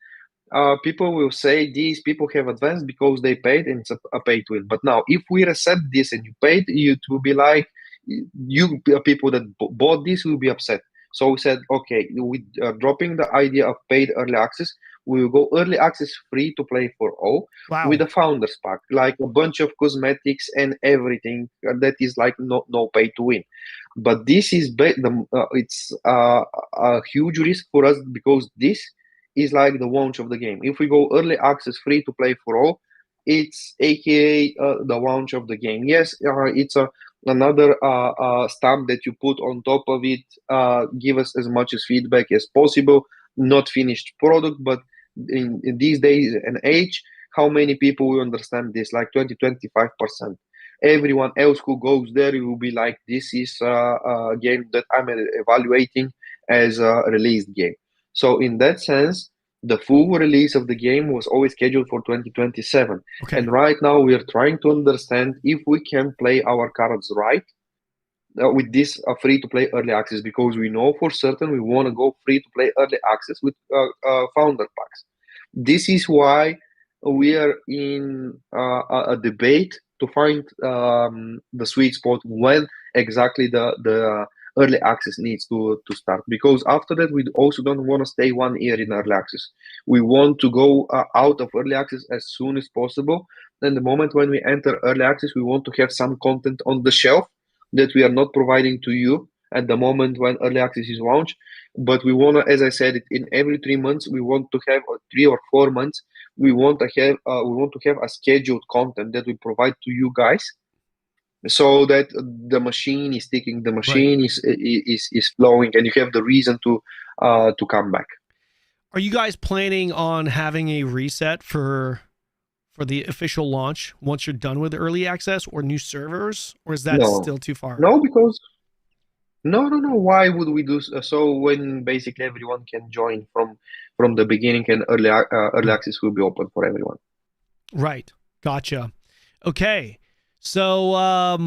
people will say these people have advanced because they paid, and it's a pay to win. But now, if we reset this and you paid, it will be like you people that bought this will be upset. So we said, okay, we dropping the idea of paid early access. We will go early access free to play for all, with a founders pack, like a bunch of cosmetics and everything that is like no pay to win. But this is it's a huge risk for us, because this is like the launch of the game. If we go early access free to play for all, it's aka the launch of the game. Yes, it's another stamp that you put on top of it. Give us as much as feedback as possible. Not finished product, but in these days and age, how many people will understand this? Like 20-25%. Everyone else who goes there, it will be like, this is a game that I'm evaluating as a released game. So in that sense, the full release of the game was always scheduled for 2027. Okay. And right now we are trying to understand if we can play our cards right with this free-to-play early access, because we know for certain we want to go free-to-play early access with founder packs. This is why we are in a debate to find the sweet spot when exactly the early access needs to start, because after that we also don't want to stay 1 year in early access. We want to go out of early access as soon as possible. And the moment when we enter early access, we want to have some content on the shelf that we are not providing to you at the moment when early access is launched. But we want to, as I said, in every 3 months, we want to have 3 or 4 months. We want to have a scheduled content that we provide to you guys, so that the machine is ticking, the machine is flowing, and you have the reason to come back. Are you guys planning on having a reset for the official launch once you're done with early access, or new servers, or is that still too far? No, because no. Why would we do so when basically everyone can join from the beginning, and early access will be open for everyone? Right. Gotcha. Okay. So,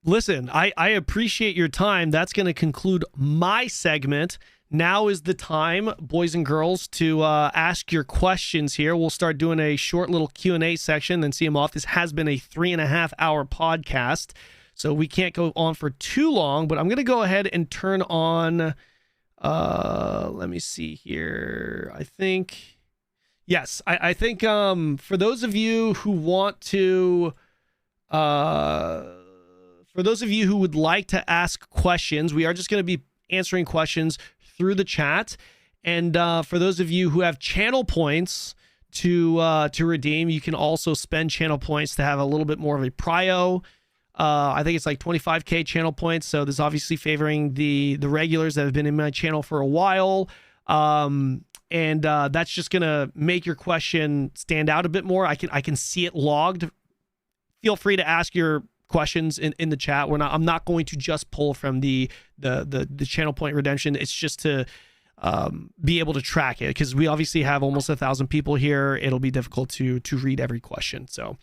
listen, I appreciate your time. That's going to conclude my segment. Now is the time, boys and girls, to ask your questions here. We'll start doing a short little Q&A section, then see them off. This has been a 3.5-hour podcast, so we can't go on for too long, but I'm going to go ahead and turn on, let me see here. I think, yes, I think for those of you who want to, for those of you who would like to ask questions, we are just going to be answering questions through the chat. And for those of you who have channel points to redeem, you can also spend channel points to have a little bit more of a prio. I think it's like 25k channel points, so this is obviously favoring the regulars that have been in my channel for a while. And that's just gonna make your question stand out a bit more. I can see it logged. Feel free to ask your questions in the chat. I'm not going to just pull from the channel point redemption. It's just to be able to track it, because we obviously have almost 1,000 people here. It'll be difficult to read every question. So,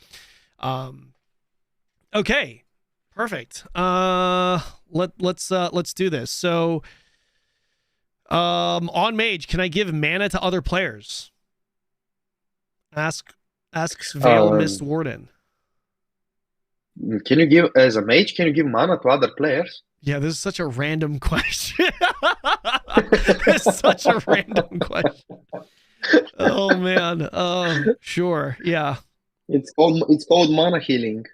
okay, perfect. Let's do this. So, on Mage, can I give mana to other players? Asks Veil Mist Warden. Can you give, as a mage, can you give mana to other players? Yeah, this is such a random question. This is such a random question. Oh man. Sure. Yeah. It's called mana healing.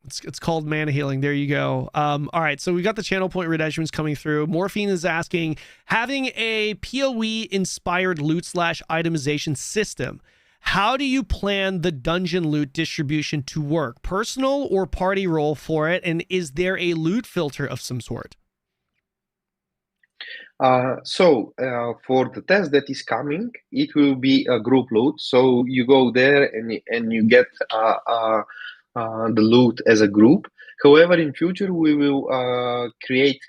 It's called mana healing. There you go. All right. So we got the channel point redemptions coming through. Morphine is asking, having a PoE inspired loot / itemization system, how do you plan the dungeon loot distribution to work? Personal or party roll for it? And is there a loot filter of some sort? So for the test that is coming, it will be a group loot. So you go there and you get the loot as a group. However, in future we will create,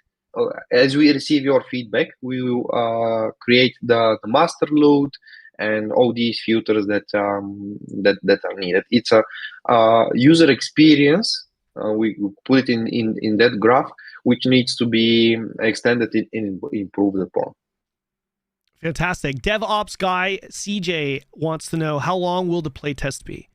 as we receive your feedback, we will create the master loot and all these filters that that are needed. It's a user experience. We put it in that graph, which needs to be extended and improved upon. Fantastic. DevOps guy CJ wants to know, how long will the playtest be?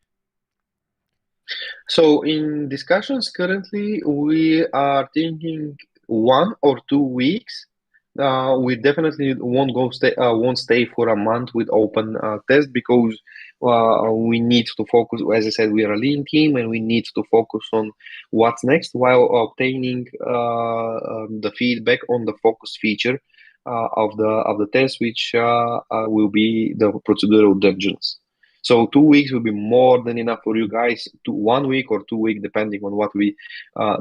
So in discussions currently, we are thinking 1 or 2 weeks. We definitely won't stay for a month with open test, because we need to focus. As I said, we are a lean team, and we need to focus on what's next while obtaining the feedback on the focus feature of the test, which will be the procedural dungeons. So 2 weeks will be more than enough for you guys. 1 week or 2 weeks, depending on what we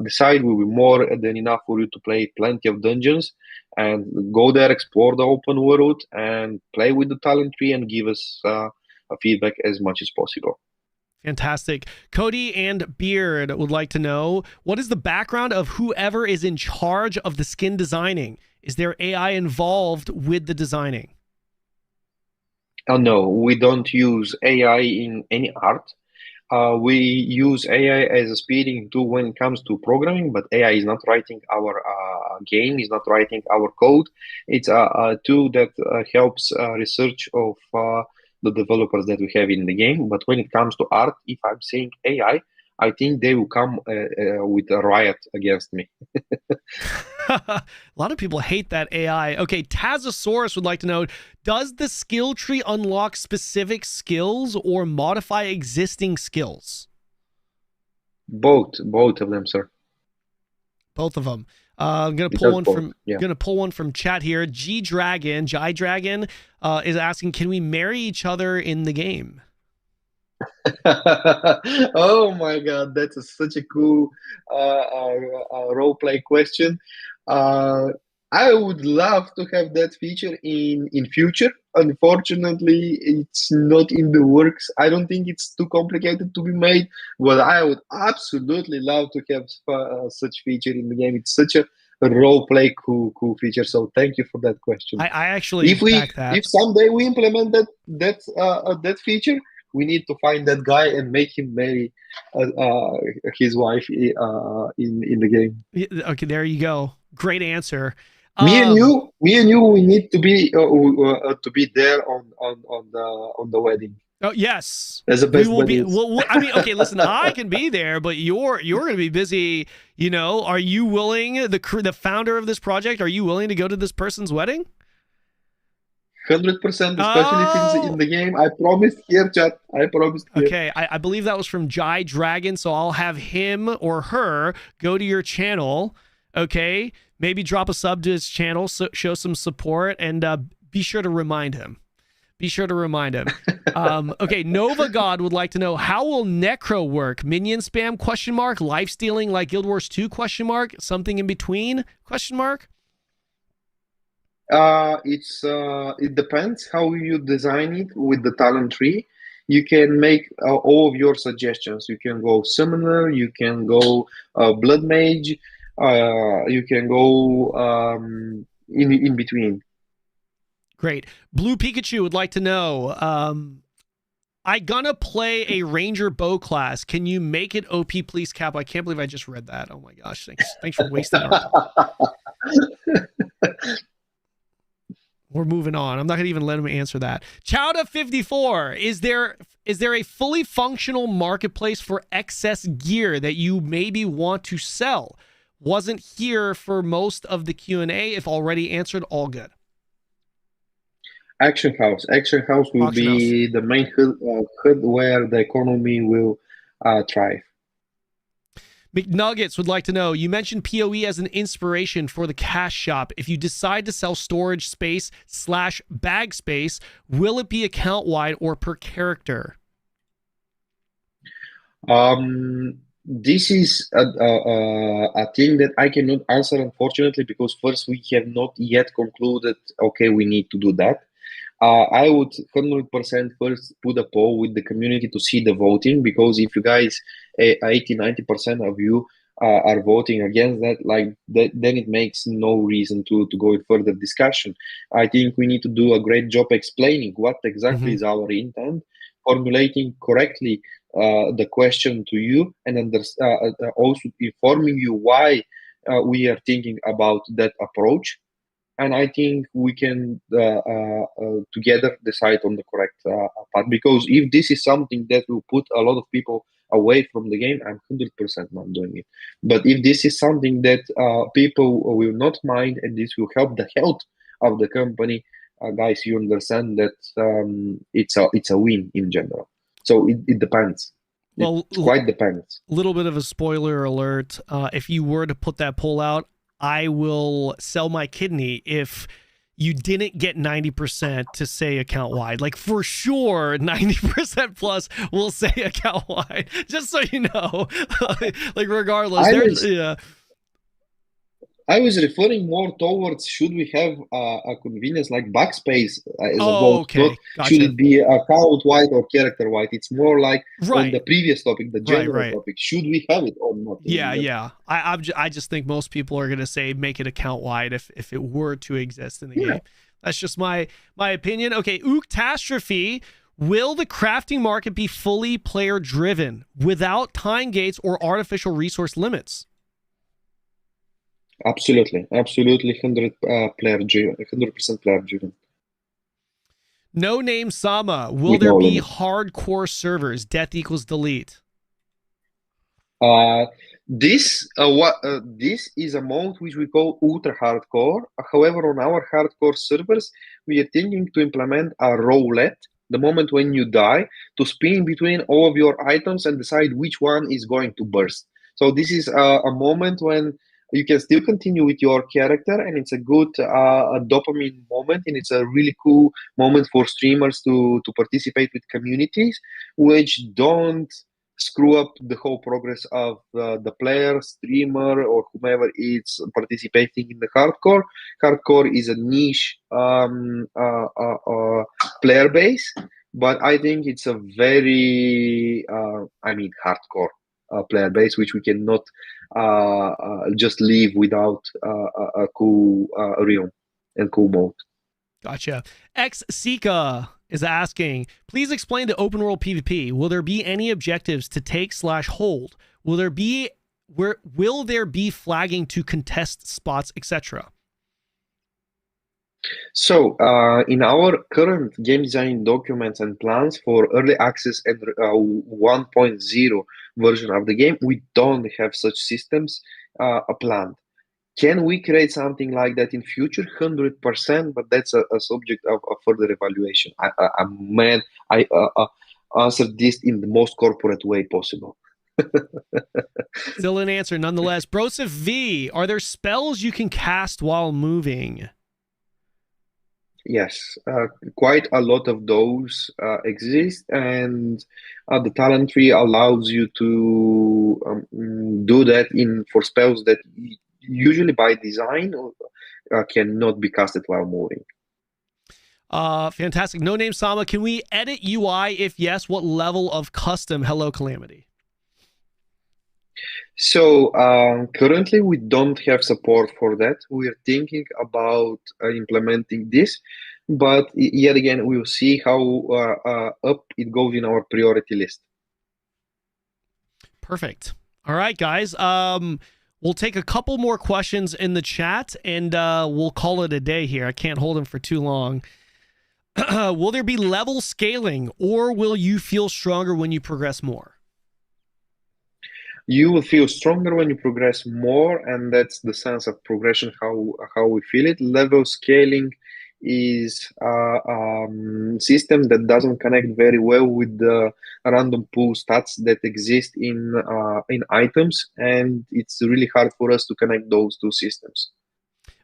decide, will be more than enough for you to play plenty of dungeons and go there, explore the open world, and play with the talent tree, and give us a feedback as much as possible. Fantastic. Cody and Beard would like to know, what is the background of whoever is in charge of the skin designing? Is there AI involved with the designing? No, we don't use AI in any art. We use AI as a speeding tool when it comes to programming, but AI is not writing our game, is not writing our code. It's a tool that helps research of the developers that we have in the game. But when it comes to art, if I'm saying AI, I think they will come with a riot against me. A lot of people hate that AI. Okay, Tazosaurus would like to know, does the skill tree unlock specific skills or modify existing skills? Both of them, sir. Both of them. I'm gonna pull one from chat here. Jai Dragon is asking, can we marry each other in the game? Oh my god, that's such a cool role play question. I would love to have that feature in future. Unfortunately, it's not in the works. I don't think it's too complicated to be made, but I would absolutely love to have such feature in the game. It's such a role play cool feature. So thank you for that question. I actually if someday we implement that feature, we need to find that guy and make him marry his wife in the game. Okay, there you go. Great answer. Me and you, we need to be there on the wedding. Oh yes, as a best buddies. I mean, okay, listen, I can be there, but you're going to be busy. You know, are you willing? The founder of this project, are you willing to go to this person's wedding? 100%, especially if it's in the game. I promised here, chat. I promised here. Okay, I believe that was from Jai Dragon, so I'll have him or her go to your channel. Okay, maybe drop a sub to his channel, so show some support, and be sure to remind him. Okay, Nova God would like to know, how will Necro work? Minion spam? ? Life stealing like Guild Wars 2? ? Something in between? ? It depends how you design it with the talent tree. You can make all of your suggestions. You can go summoner, you can go blood mage, you can go in between. Great. Blue Pikachu would like to know, I gonna play a Ranger bow class. Can you make it OP, please, Cap? I can't believe I just read that. Oh my gosh. Thanks for wasting our time. We're moving on. I'm not gonna even let him answer that. Chowda54, is there a fully functional marketplace for excess gear that you maybe want to sell? Wasn't here for most of the Q&A. If already answered, all good. Action House. Action House will be the main hood where the economy will thrive. McNuggets would like to know, you mentioned PoE as an inspiration for the cash shop. If you decide to sell storage space / bag space, will it be account wide or per character? This is a thing that I cannot answer, unfortunately, because first we have not yet concluded, okay, we need to do that. I would 100% first put a poll with the community to see the voting, because if you guys, 80-90% of you are voting against that, then it makes no reason to go in further discussion. I think we need to do a great job explaining what exactly is our intent, formulating correctly the question to you, and also informing you why we are thinking about that approach. And I think we can together decide on the correct path. Because if this is something that will put a lot of people away from the game, I'm 100% not doing it. But if this is something that people will not mind, and this will help the health of the company, guys, you understand that it's a win in general. So it depends. Well, it quite depends. A little bit of a spoiler alert. If you were to put that poll out, I will sell my kidney if you didn't get 90% to say account wide. Like, for sure, 90% plus will say account wide. Just so you know, like regardless. I was referring more towards, should we have a convenience like backspace as a vote? Okay. Gotcha. Should it be account wide or character wide? It's more like on the previous topic, the general topic. Should we have it or not? Yeah. I just think most people are going to say make it account wide if it were to exist in the game. That's just my opinion. Okay, Ooctastrophe. Will the crafting market be fully player driven without time gates or artificial resource limits? Absolutely, 100% player driven. No Name Sama, will there be hardcore servers? Death equals delete. This is a mode which we call ultra hardcore. However, on our hardcore servers, we are thinking to implement a roulette. The moment when you die, to spin between all of your items and decide which one is going to burst. So this is a moment when you can still continue with your character, and it's a good a dopamine moment, and it's a really cool moment for streamers to participate with communities, which don't screw up the whole progress of the player, streamer, or whomever is participating in the hardcore. Hardcore is a niche player base, but I think it's a very, hardcore player base, which we cannot just leave without a cool realm and cool mode. Gotcha. X Sika is asking, please explain the open world PvP. Will there be any objectives to take / hold? Will there be flagging to contest spots, etc.? So in our current game design documents and plans for early access and 1.0 version of the game, we don't have such systems planned. Can we create something like that in future? 100%, but that's a subject of further evaluation. I answered this in the most corporate way possible. Still an answer nonetheless. Broseph V, are there spells you can cast while moving? Yes, quite a lot of those exist, and the talent tree allows you to do that for spells that usually by design cannot be casted while moving. Fantastic. No Name Sama, can we edit UI? If yes, what level of custom? Hello, Calamity. So currently we don't have support for that. We're thinking about implementing this, but yet again, we will see how up it goes in our priority list. Perfect. All right, guys. We'll take a couple more questions in the chat, and we'll call it a day here. I can't hold them for too long. Will there be level scaling, or will you feel stronger when you progress more? You will feel stronger when you progress more, and that's the sense of progression, how we feel it. Level scaling is a system that doesn't connect very well with the random pool stats that exist in items, and it's really hard for us to connect those two systems.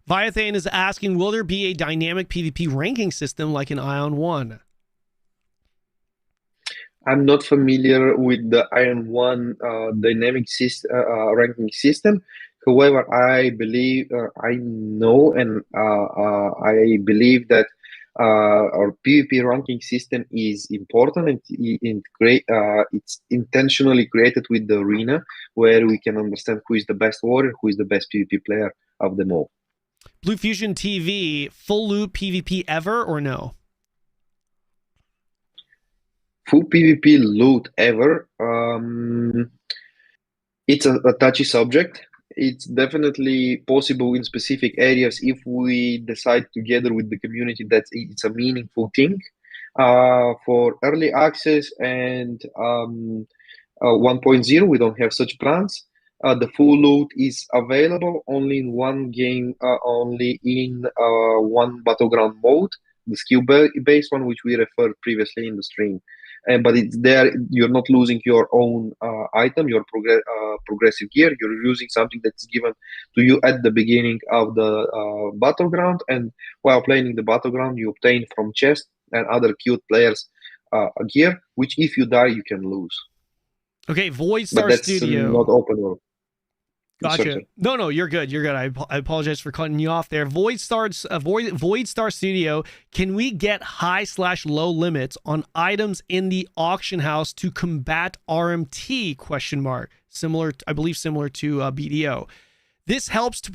Viathane is asking, will there be a dynamic PvP ranking system like in Ion 1? I'm not familiar with the Iron 1 dynamic ranking system. However, I believe, I know, and I believe that our PvP ranking system is important, and it's intentionally created with the arena, where we can understand who is the best warrior, who is the best PvP player of them all. Blue Fusion TV, full loop PvP ever or no? Full PvP loot ever. It's a touchy subject. It's definitely possible in specific areas if we decide together with the community that it's a meaningful thing. For early access and 1.0, we don't have such plans. The full loot is available only in one game, only in one battleground mode, the skill-based one, which we referred previously in the stream. But it's there. You're not losing your own item, your progressive gear. You're using something that's given to you at the beginning of the battleground, and while playing the battleground, you obtain from chest and other cute players gear, which if you die, you can lose. Okay, Void But Star that's Studio. not open world. Gotcha. Sorry. No, you're good. You're good. I apologize for cutting you off there. Void Star Studio. Can we get high/low limits on items in the auction house to combat RMT? Question mark. Similar, I believe, similar to BDO. This helps to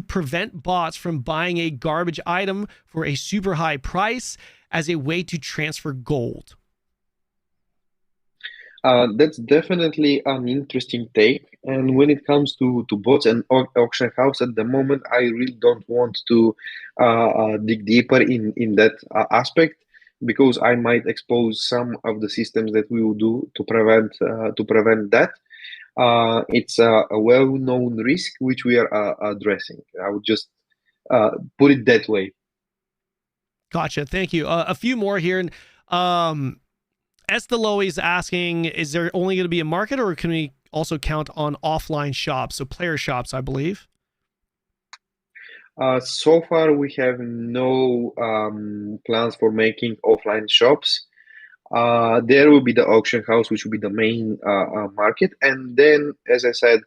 prevent bots from buying a garbage item for a super high price as a way to transfer gold. That's definitely an interesting take. And when it comes to bots and auction house at the moment, I really don't want to dig deeper in that aspect, because I might expose some of the systems that we will do to prevent that. It's a well-known risk which we are addressing. I would just put it that way. Gotcha. Thank you. A few more here. Estelo is asking, is there only going to be a market, or can we also count on offline shops, so player shops, I believe? So far, we have no plans for making offline shops. There will be the auction house, which will be the main market. And then, as I said,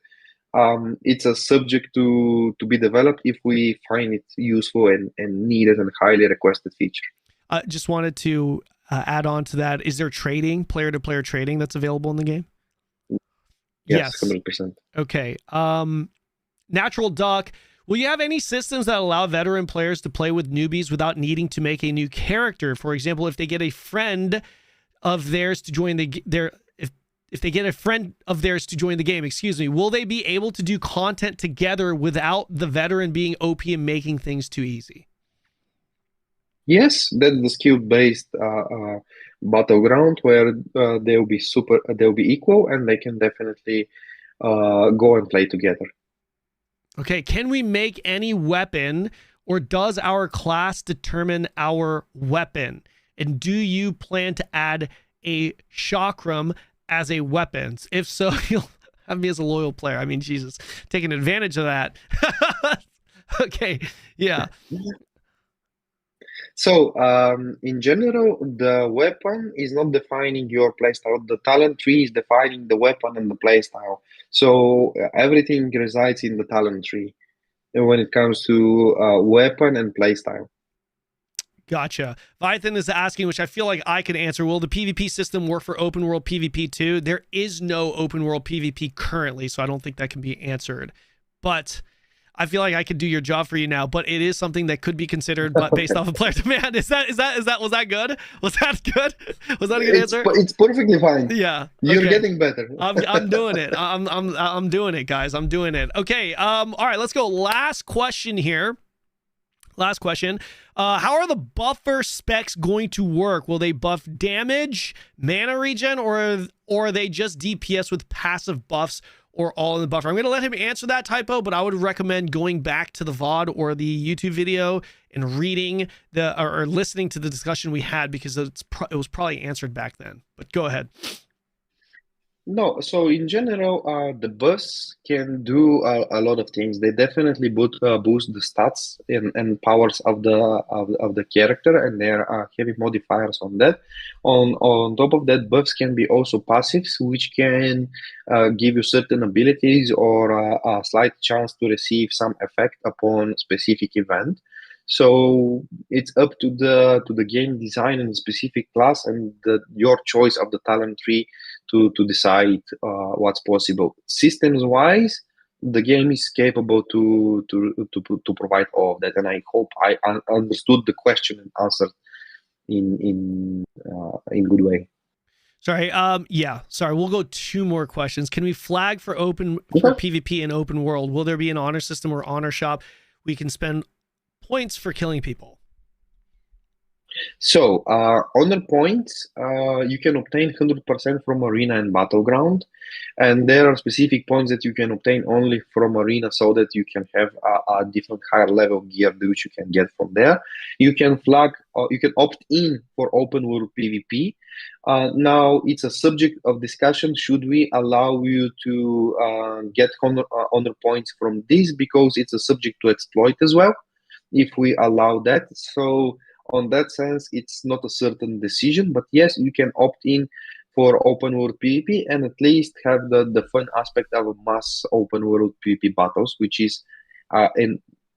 it's a subject to be developed if we find it useful and needed and highly requested feature. Just wanted to add on to that. Is there trading, player-to-player trading that's available in the game? Yes, 100%. Okay. Natural Duck, will you have any systems that allow veteran players to play with newbies without needing to make a new character? For example, if they get a friend of theirs to join if they get a friend of theirs to join the game, will they be able to do content together without the veteran being OP and making things too easy? Yes, that's the skill-based battleground where they'll be equal, and they can definitely go and play together. Okay, can we make any weapon, or does our class determine our weapon? And do you plan to add a chakram as a weapon? If so, you'll have me as a loyal player. I mean, Jesus, taking advantage of that. Okay, yeah. So, in general, the weapon is not defining your playstyle. The talent tree is defining the weapon and the playstyle. So, everything resides in the talent tree when it comes to weapon and playstyle. Gotcha. Vithan is asking, which I feel like I could answer, will the PvP system work for open world PvP too? There is no open world PvP currently, so I don't think that can be answered. But I feel like I could do your job for you now, but it is something that could be considered, but based off of player demand. Was that good? Was that good? Was that a good answer? It's perfectly fine. Yeah. You're okay. getting better. I'm doing it. I'm doing it, guys. I'm doing it. Okay. All right, let's go. Last question here. Last question. How are the buffer specs going to work? Will they buff damage, mana regen, or are they just DPS with passive buffs, or all in the buffer? I'm going to let him answer that, Typo, but I would recommend going back to the VOD or the YouTube video and reading or listening to the discussion we had, because it was probably answered back then. But go ahead. No, so in general, the buffs can do a lot of things. They definitely boost the stats and powers of the character, and there are heavy modifiers on that. On top of that, buffs can be also passives, which can give you certain abilities or a slight chance to receive some effect upon specific event. So it's up to the game design and the specific class and your choice of the talent tree to decide what's possible. Systems wise, the game is capable to provide all of that, and I hope I understood the question and answered in good way. Sorry. Yeah. Sorry. We'll go 2 more questions. Can we flag for PvP in open world? Will there be an honor system or honor shop we can spend points for killing people? So, honor points, you can obtain 100% from Arena and Battleground, and there are specific points that you can obtain only from Arena, so that you can have a different higher level gear which you can get from there. You can flag, you can opt in for open world PvP. Now, it's a subject of discussion. Should we allow you to get honor points from this, because it's a subject to exploit as well, if we allow that. So on that sense, it's not a certain decision, but yes, you can opt in for open world PvP and at least have the fun aspect of a mass open world PvP battles, which is a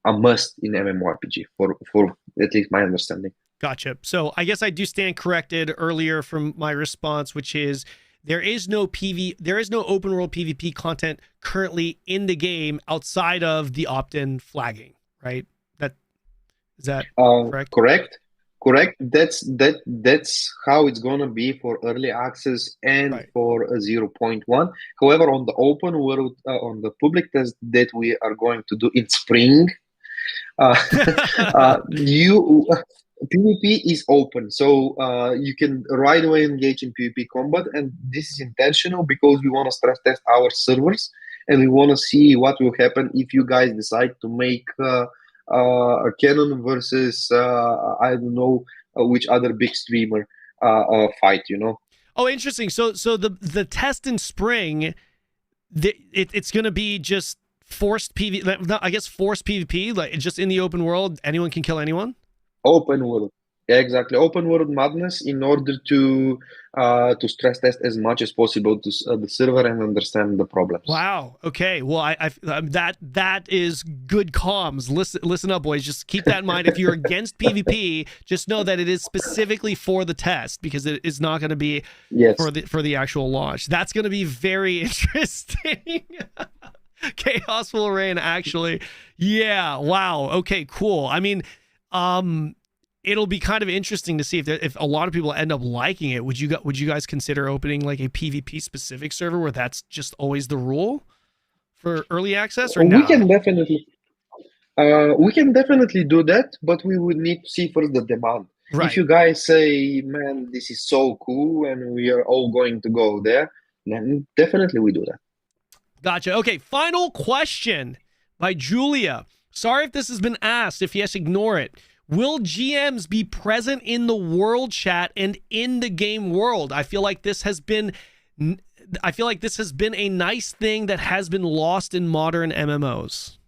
must in MMORPG for at least my understanding. Gotcha. So I guess I do stand corrected earlier from my response, which is there is no open world PvP content currently in the game outside of the opt-in flagging, right? Is that correct? Correct. That's how it's gonna be for early access and for 0.1. However, on the open world, on the public test that we are going to do in spring, PvP is open, so you can right away engage in PvP combat, and this is intentional because we want to stress test our servers, and we want to see what will happen if you guys decide to make a Kanon versus I don't know which other big streamer fight, you know. Oh, interesting. So the test in spring, it's going to be just forced PvP. I guess forced PvP, like just in the open world, anyone can kill anyone. Open world. Yeah, exactly. Open world madness in order to stress test as much as possible to the server and understand the problems. Wow. Okay. Well, that is good comms. Listen up, boys. Just keep that in mind. If you're against PvP, just know that it is specifically for the test, because it is not going to be for the actual launch. That's going to be very interesting. Chaos will reign. Actually, yeah. Wow. Okay. Cool. I mean, it'll be kind of interesting to see if a lot of people end up liking it. Would you guys consider opening like a PvP specific server where that's just always the rule for early access, or we can definitely do that, but we would need to see first the demand. Right. If you guys say, man, this is so cool and we are all going to go there, then definitely we do that. Gotcha. Okay, final question by Julia. Sorry if this has been asked. If yes, ignore it. Will GMs be present in the world chat and in the game world? I feel like this has been a nice thing that has been lost in modern MMOs.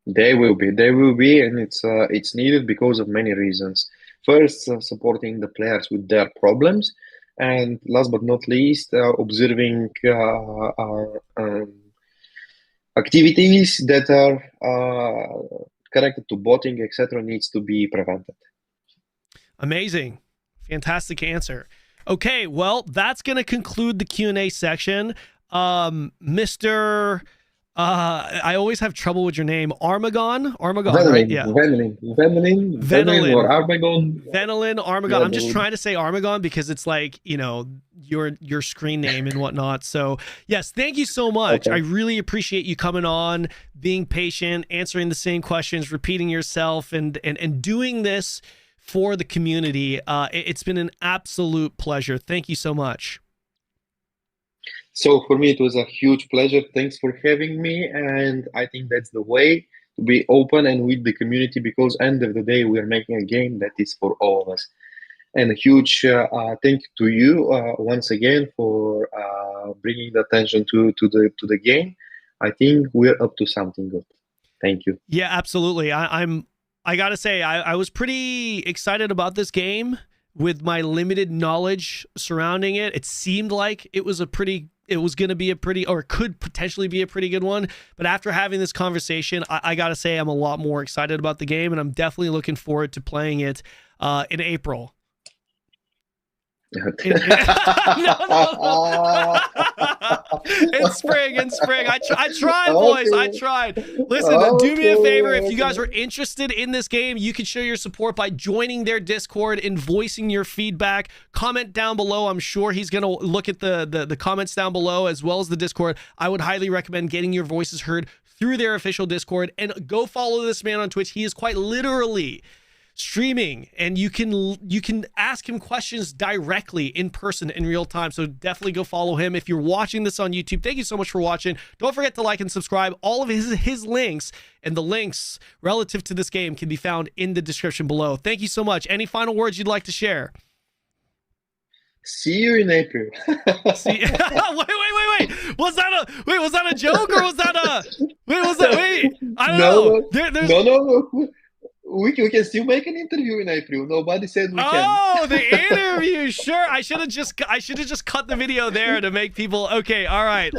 They will be, and it's needed because of many reasons. First, supporting the players with their problems, and last but not least, observing activities that are connected to botting, etc., needs to be prevented. Amazing. Fantastic answer. Okay, well, that's going to conclude the Q&A section. Mr. I always have trouble with your name. Armagon, right? Yeah. Venelin, or Armagon. Venelin, Armagon. Yeah, I'm just trying to say Armagon because it's like, you know, your screen name and whatnot. So yes, thank you so much. Okay. I really appreciate you coming on, being patient, answering the same questions, repeating yourself, and doing this for the community. It's been an absolute pleasure. Thank you so much. So for me, it was a huge pleasure. Thanks for having me. And I think that's the way to be open and with the community, because end of the day, we're making a game that is for all of us. And a huge thank you to you once again for bringing the attention to the game. I think we're up to something good. Thank you. Yeah, absolutely. I gotta say, I was pretty excited about this game with my limited knowledge surrounding it. It seemed like it was going to be a pretty, or could potentially be a pretty good one. But after having this conversation, I got to say I'm a lot more excited about the game, and I'm definitely looking forward to playing it in April. No. In spring. I tried, boys. I tried. Listen, do me a favor. If you guys are interested in this game, you can show your support by joining their Discord and voicing your feedback. Comment down below. I'm sure he's going to look at the comments down below as well as the Discord. I would highly recommend getting your voices heard through their official Discord, and go follow this man on Twitch. He is quite literally streaming, and you can ask him questions directly in person in real time. So definitely go follow him. If you're watching this on YouTube, thank you so much for watching. Don't forget to like and subscribe. All of his links and the links relative to this game can be found in the description below. Thank you so much. Any final words you'd like to share? See you in April. See, wait. Was that a joke, or was that a I don't know. No. We can still make an interview in April. Nobody said we can. Oh, the interview. Sure. I should have just cut the video there to make people okay. All right.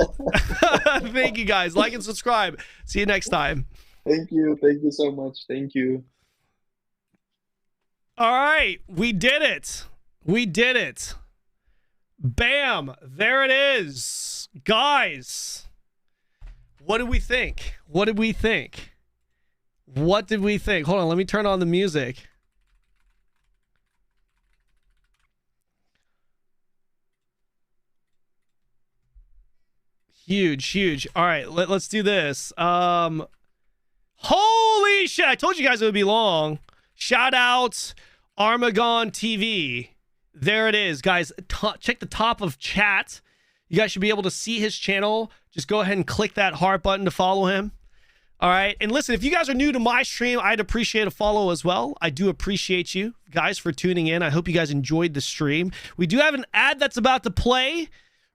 Thank you guys. Like and subscribe. See you next time. Thank you. Thank you so much. Thank you. All right. We did it. Bam. There it is. Guys, what did we think? What did we think? Hold on, let me turn on the music. Huge. All right, let's do this. Holy shit, I told you guys it would be long. Shout out Armagon TV. There it is, guys. Check the top of chat. You guys should be able to see his channel. Just go ahead and click that heart button to follow him. All right. And listen, if you guys are new to my stream, I'd appreciate a follow as well. I do appreciate you guys for tuning in. I hope you guys enjoyed the stream. We do have an ad that's about to play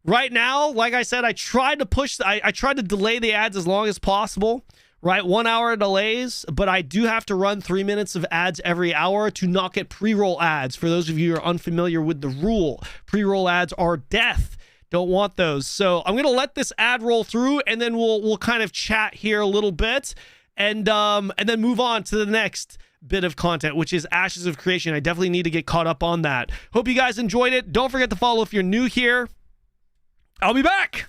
right now. Like I said, I tried to delay the ads as long as possible, right? 1 hour delays, but I do have to run 3 minutes of ads every hour to not get pre-roll ads. For those of you who are unfamiliar with the rule, pre-roll ads are death. Don't want those. So I'm gonna let this ad roll through, and then we'll kind of chat here a little bit, and then move on to the next bit of content, which is Ashes of Creation. I definitely need to get caught up on that. Hope you guys enjoyed it. Don't forget to follow if you're new here. I'll be back.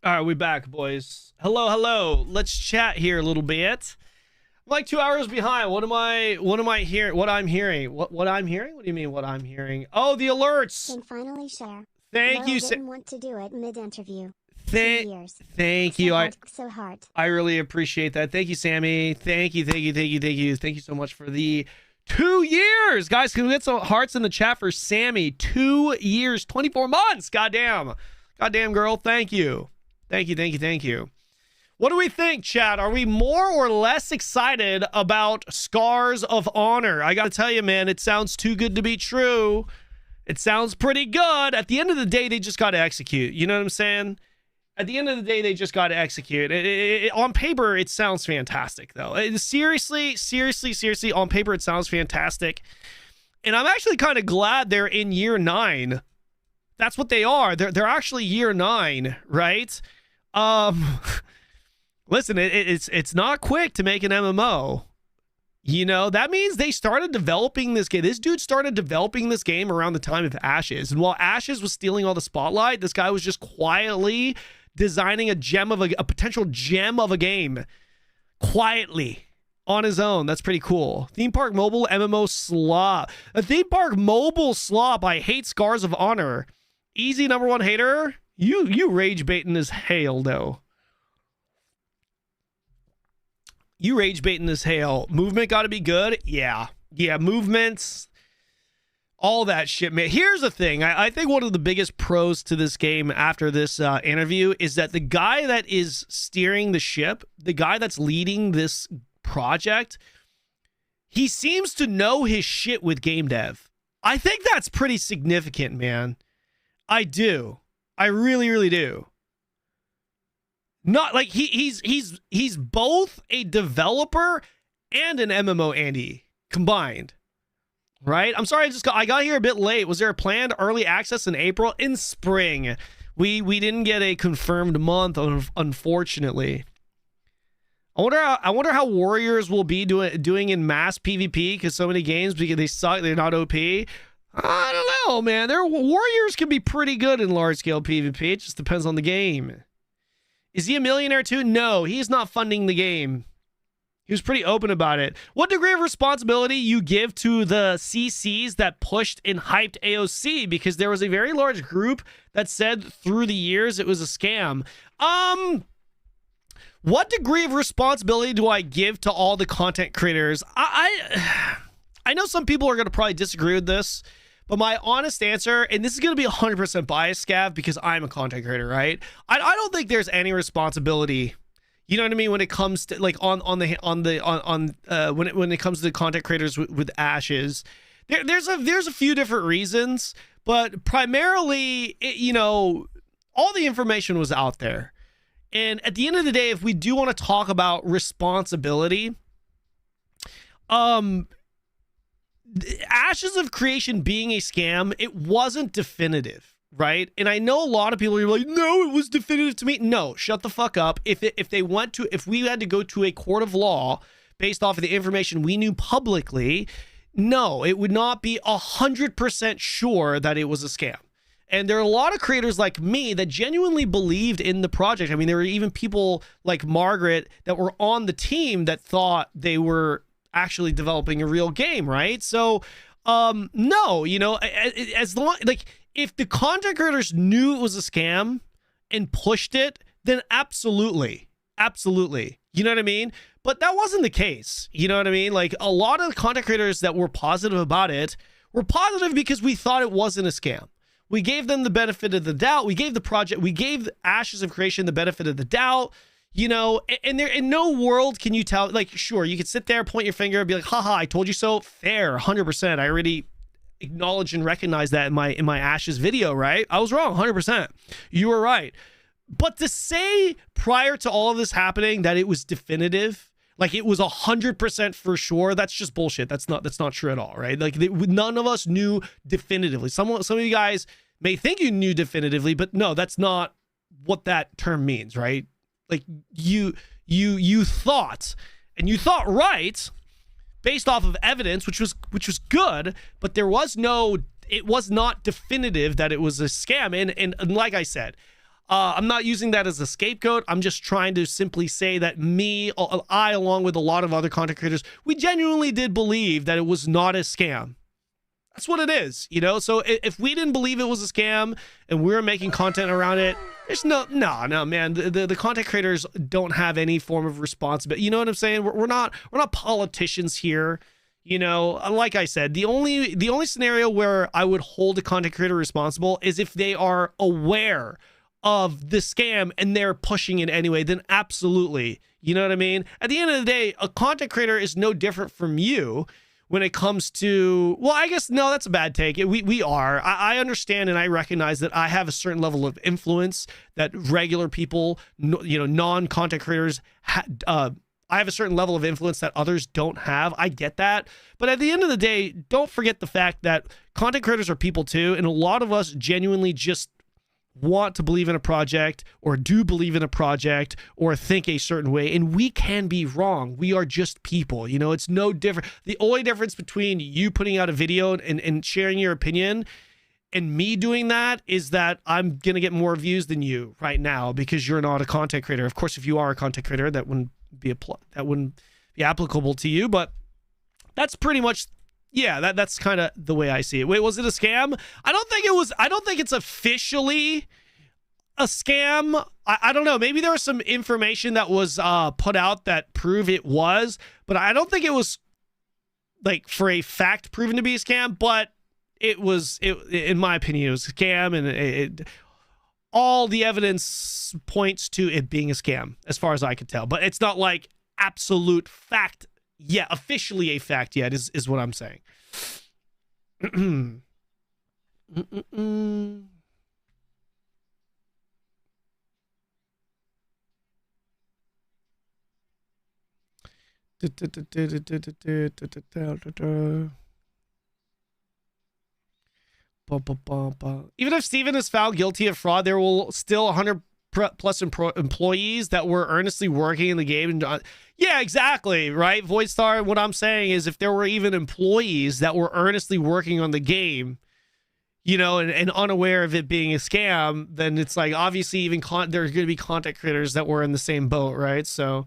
All right, we back, boys. Hello. Let's chat here a little bit. I'm like 2 hours behind. What am I hearing? What I'm hearing? What I'm hearing? What do you mean what I'm hearing? Oh, the alerts. Can finally share. Thank you. Didn't want to do it mid-interview. Thank you. So hard. I really appreciate that. Thank you, Sammy. Thank you so much for the 2 years. Guys, can we get some hearts in the chat for Sammy? 2 years, 24 months. Goddamn girl. Thank you. Thank you. What do we think, chat? Are we more or less excited about Scars of Honor? I gotta tell you, man, it sounds too good to be true. It sounds pretty good. At the end of the day, they just gotta execute. You know what I'm saying? At the end of the day, they just gotta execute. On paper, it sounds fantastic, though. Seriously, on paper, it sounds fantastic. And I'm actually kind of glad they're in year 9. That's what they are. They're actually year 9, right? Listen, it's not quick to make an MMO. You know, that means they started developing this game. This dude started developing this game around the time of Ashes. And while Ashes was stealing all the spotlight, this guy was just quietly designing a potential gem of a game. Quietly. On his own. That's pretty cool. Theme Park Mobile MMO slop. A Theme Park Mobile slop. I hate Scars of Honor. Easy #1 hater. You rage baiting as hell, though. You rage baiting as hell. Movement got to be good. Yeah, movements, all that shit, man. Here's the thing. I think one of the biggest pros to this game after this interview is that the guy that is steering the ship, the guy that's leading this project, he seems to know his shit with game dev. I think that's pretty significant, man. I do. I really do. Not like he's both a developer and an MMO Andy combined, right? I'm sorry, I got here a bit late. Was there a planned early access in April? In spring, we didn't get a confirmed month, unfortunately. I wonder how Warriors will be doing in mass PvP because so many games because they suck. They're not OP. I don't know, man. Their Warriors can be pretty good in large scale PvP. It just depends on the game. Is he a millionaire too? No, he's not funding the game. He was pretty open about it. What degree of responsibility you give to the CCs that pushed and hyped AOC? Because there was a very large group that said through the years it was a scam. What degree of responsibility do I give to all the content creators? I know some people are going to probably disagree with this, but my honest answer, and this is going to be 100% biased, Scav, because I'm a content creator, right? I don't think there's any responsibility. You know what I mean when it comes to like when it comes to the content creators with Ashes. There's a few different reasons, but primarily, all the information was out there. And at the end of the day, if we do want to talk about responsibility, Ashes of Creation being a scam, it wasn't definitive, right? And I know a lot of people are like, no, it was definitive to me. No, shut the fuck up. If we had to go to a court of law based off of the information we knew publicly, no, it would not be 100% sure that it was a scam. And there are a lot of creators like me that genuinely believed in the project. I mean, there were even people like Margaret that were on the team that thought they were actually developing a real game, right? So no, as long like if the content creators knew it was a scam and pushed it, then absolutely you know what I mean. But that wasn't the case, you know what I mean. Like a lot of the content creators that were positive about it were positive because we thought it wasn't a scam. We gave them the benefit of the doubt. We gave Ashes of Creation the benefit of the doubt. And there in no world can you tell, like, sure, you could sit there, point your finger and be like, haha, I told you so. Fair, 100%. I already acknowledge and recognize that in my Ashes video, right? I was wrong, 100%. You were right. But to say prior to all of this happening that it was definitive, like it was 100% for sure, that's just bullshit. That's not true at all, right? Like none of us knew definitively. Some of you guys may think you knew definitively, but no, that's not what that term means, right? Like you thought, and you thought right based off of evidence, which was good, but it was not definitive that it was a scam. And like I said, I'm not using that as a scapegoat. I'm just trying to simply say that I, along with a lot of other content creators, we genuinely did believe that it was not a scam. That's what it is, you know? So if we didn't believe it was a scam and we were making content around it, there's no, man. The content creators don't have any form of responsibility. You know what I'm saying? We're not politicians here. You know, like I said, the only scenario where I would hold a content creator responsible is if they are aware of the scam and they're pushing it anyway, then absolutely. You know what I mean? At the end of the day, a content creator is no different from you when it comes to, well, I guess, no, that's a bad take. We are. I understand and I recognize that I have a certain level of influence that regular people, you know, non-content creators, I have a certain level of influence that others don't have. I get that. But at the end of the day, don't forget the fact that content creators are people too. And a lot of us genuinely just want to believe in a project or do believe in a project or think a certain way, and we can be wrong. We are just people, you know. It's no different. The only difference between you putting out a video and sharing your opinion and me doing that is that I'm gonna get more views than you right now because you're not a content creator. Of course, if you are a content creator, that wouldn't be applicable to you, but that's pretty much, yeah, that's kind of the way I see it. Wait, was it a scam? I don't think it was. I don't think it's officially a scam. I don't know. Maybe there was some information that was put out that prove it was, but I don't think it was like for a fact proven to be a scam. But it was. In my opinion, it was a scam, and all the evidence points to it being a scam, as far as I could tell. But it's not like absolute fact. Yeah, officially a fact yet is what I'm saying. Even if Steven is found guilty of fraud, there will still 100 plus employees that were earnestly working in the game. And yeah, exactly, right? Voidstar, what I'm saying is if there were even employees that were earnestly working on the game, you know, and unaware of it being a scam, then it's like obviously even there's going to be content creators that were in the same boat, right? So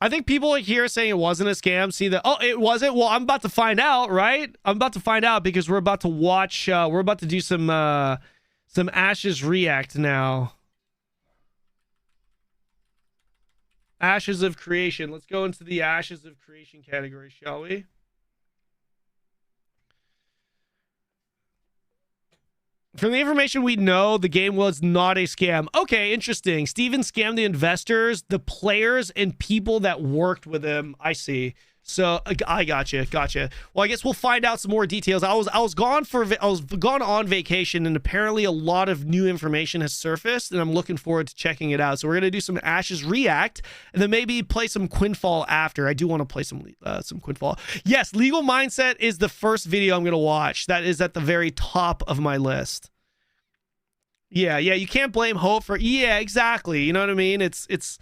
I think people here saying it wasn't a scam see that, oh, it wasn't. Well, I'm about to find out, right? I'm about to find out because we're about to watch, we're about to do some Ashes React now. Ashes of Creation. Let's go into the Ashes of Creation category, shall we? From the information we know, the game was not a scam. Okay, interesting. Steven scammed the investors, the players, and people that worked with him. I see. So I gotcha. Well, I guess we'll find out some more details. I was gone on vacation, and apparently a lot of new information has surfaced, and I'm looking forward to checking it out. So we're gonna do some Ashes React, and then maybe play some Quinfall after. I do want to play some Quinfall. Yes, Legal Mindset is the first video I'm gonna watch. That is at the very top of my list. Yeah, you can't blame Hope for. Yeah, exactly. You know what I mean? It's.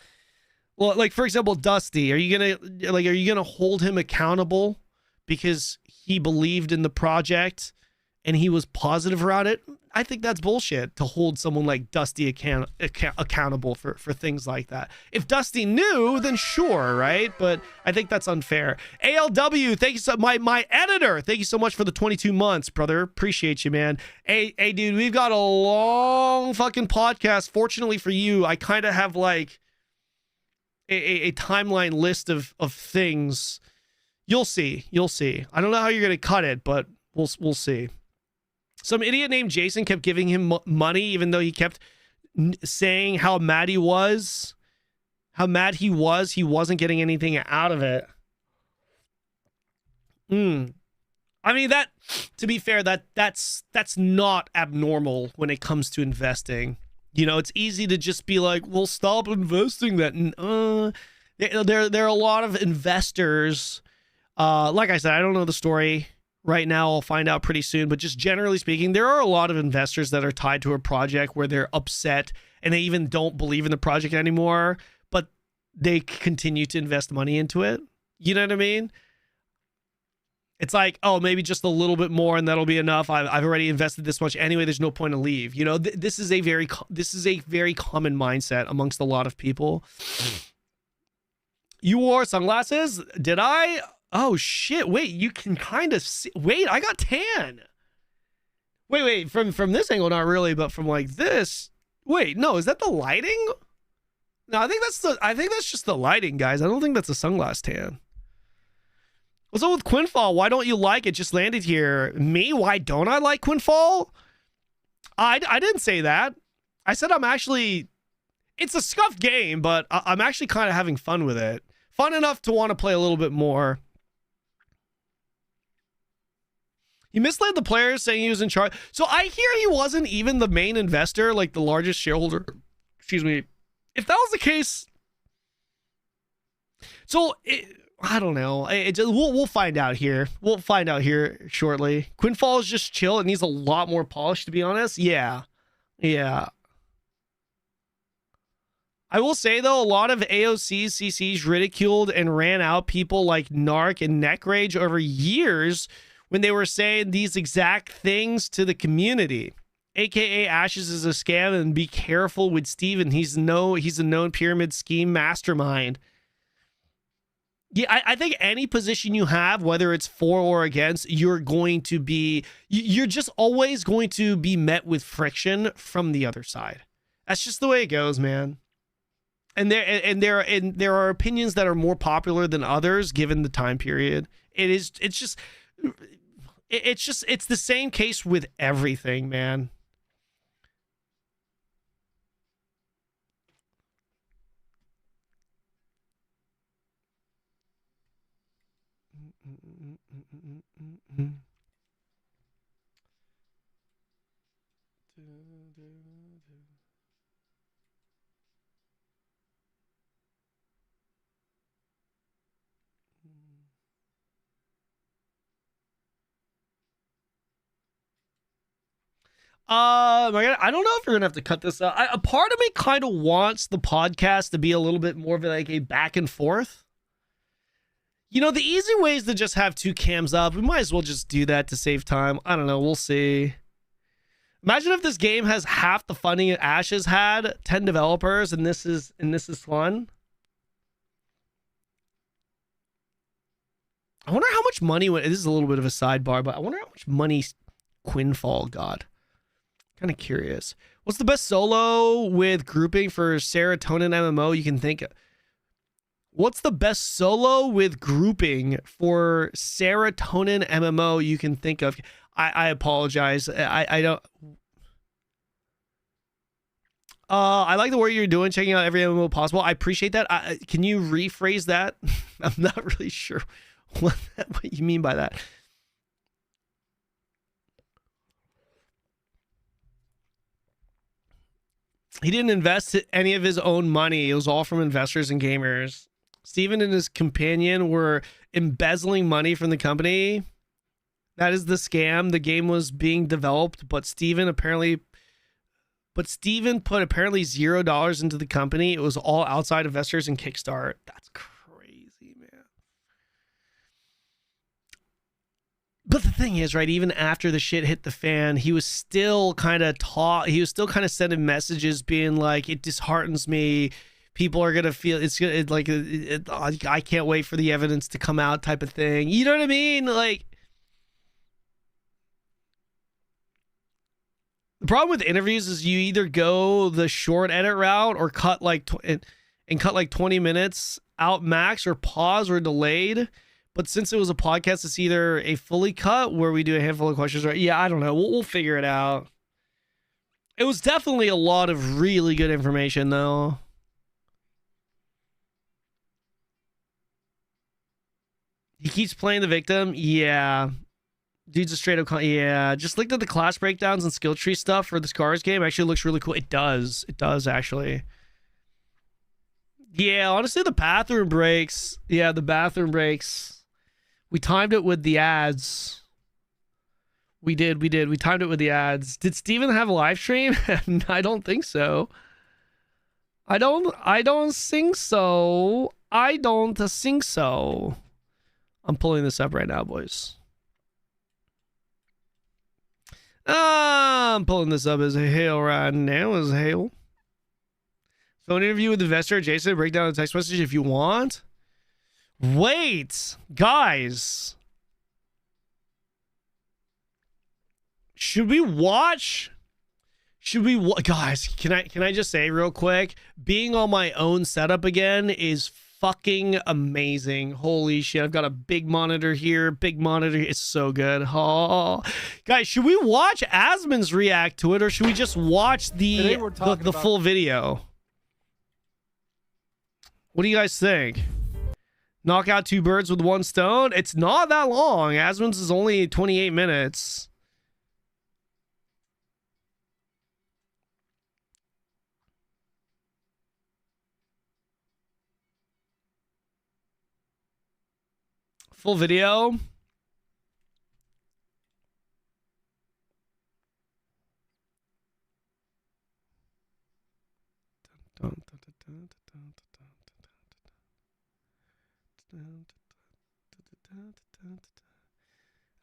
Well, like, for example, Dusty, are you gonna hold him accountable because he believed in the project and he was positive around it? I think that's bullshit to hold someone like Dusty accountable for things like that. If Dusty knew, then sure, right? But I think that's unfair. ALW, thank you so my editor. Thank you so much for the 22 months, brother. Appreciate you, man. Hey, dude, we've got a long fucking podcast. Fortunately for you, I kind of have like a timeline list of things. You'll see. I don't know how you're gonna cut it, but we'll see. Some idiot named Jason kept giving him money, even though he kept saying how mad he was. He wasn't getting anything out of it. I mean, that, to be fair, that's not abnormal when it comes to investing. You know, it's easy to just be like, well, stop investing that. There are a lot of investors. Like I said, I don't know the story right now. I'll find out pretty soon. But just generally speaking, there are a lot of investors that are tied to a project where they're upset and they even don't believe in the project anymore, but they continue to invest money into it. You know what I mean? It's like, oh, maybe just a little bit more and that'll be enough. I've already invested this much anyway. There's no point to leave. You know, this is a very common mindset amongst a lot of people. You wore sunglasses? Did I? Oh shit! Wait, you can kind of see. Wait, I got tan. Wait. From this angle, not really, but from like this. Wait, no, is that the lighting? No, I think that's just the lighting, guys. I don't think that's a sunglass tan. What's up with Quinfall? Why don't you like it? Just landed here. Me? Why don't I like Quinfall? I didn't say that. I said I'm actually... It's a scuffed game, but I'm actually kind of having fun with it. Fun enough to want to play a little bit more. He misled the players saying he was in charge. So I hear he wasn't even the main investor, like the largest shareholder. Excuse me. If that was the case... So... I don't know. We'll find out here. We'll find out here shortly. Quinfall is just chill. It needs a lot more polish, to be honest. Yeah. I will say, though, a lot of AOC's CCs ridiculed and ran out people like Narc and Neckrage over years when they were saying these exact things to the community. AKA Ashes is a scam, and be careful with Steven. He's a known pyramid scheme mastermind. Yeah, I think any position you have, whether it's for or against, you're just always going to be met with friction from the other side. That's just the way it goes, man. And there are opinions that are more popular than others given the time period. It's the same case with everything, man. I don't know if you're gonna have to cut this out. A part of me kind of wants the podcast to be a little bit more of like a back and forth. You know, the easy way is to just have two cams up. We might as well just do that to save time. I don't know. We'll see. Imagine if this game has half the funding Ashes had, 10 developers, and this is fun. I wonder how much money went. This is a little bit of a sidebar, but I wonder how much money Quinfall got. Kind of curious. What's the best solo with grouping for serotonin MMO you can think of? What's the best solo with grouping for serotonin MMO you can think of? I apologize. I don't. I like the work you're doing, checking out every MMO possible. I appreciate that. Can you rephrase that? I'm not really sure what you mean by that. He didn't invest any of his own money. It was all from investors and gamers. Steven and his companion were embezzling money from the company. That is the scam. The game was being developed, but Steven put apparently $0 into the company. It was all outside investors and Kickstart. That's crazy, man. But the thing is, right, even after the shit hit the fan, he was still kind of sending messages being like, it disheartens me. People are gonna feel I can't wait for the evidence to come out, type of thing. You know what I mean? Like, the problem with interviews is you either go the short edit route or cut like 20 minutes out max, or pause or delayed. But since it was a podcast, it's either a fully cut where we do a handful of questions, or yeah, I don't know. We'll figure it out. It was definitely a lot of really good information, though. He keeps playing the victim. Yeah. Dude's a straight up... Yeah. Just looked at the class breakdowns and skill tree stuff for the Scars game. Actually looks really cool. It does. It does, actually. Yeah, honestly, the bathroom breaks. Yeah, the bathroom breaks. We timed it with the ads. We did. We timed it with the ads. Did Steven have a live stream? I don't think so. I don't think so. I don't think so. I'm pulling this up right now, boys. I'm pulling this up as hell right now as hell. Phone interview with investor Jason. Break down the text message if you want. Wait, guys. Should we watch? Guys, can I just say real quick? Being on my own setup again is fucking amazing. Holy shit, I've got a big monitor here. Big monitor. It's so good. Oh. Guys, should we watch Asmon's react to it, or should we just watch the full video? What do you guys think? Knock out 2 birds with 1 stone? It's not that long. Asmon's is only 28 minutes. Full video.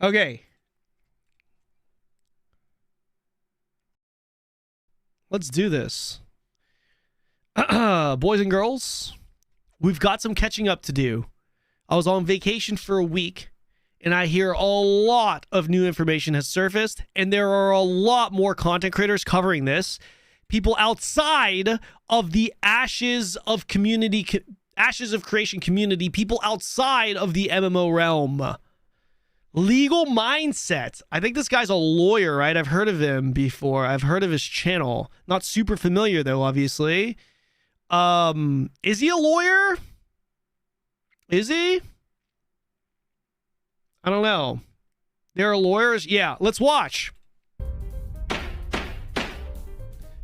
Okay. Let's do this. Boys and girls, we've got some catching up to do. I was on vacation for a week, and I hear a lot of new information has surfaced, and there are a lot more content creators covering this. People outside of the Ashes of Creation community, people outside of the MMO realm. Legal Mindset. I think this guy's a lawyer, right? I've heard of him before. I've heard of his channel. Not super familiar though, obviously. Is he a lawyer? Is he? I don't know. There are lawyers? Yeah, let's watch.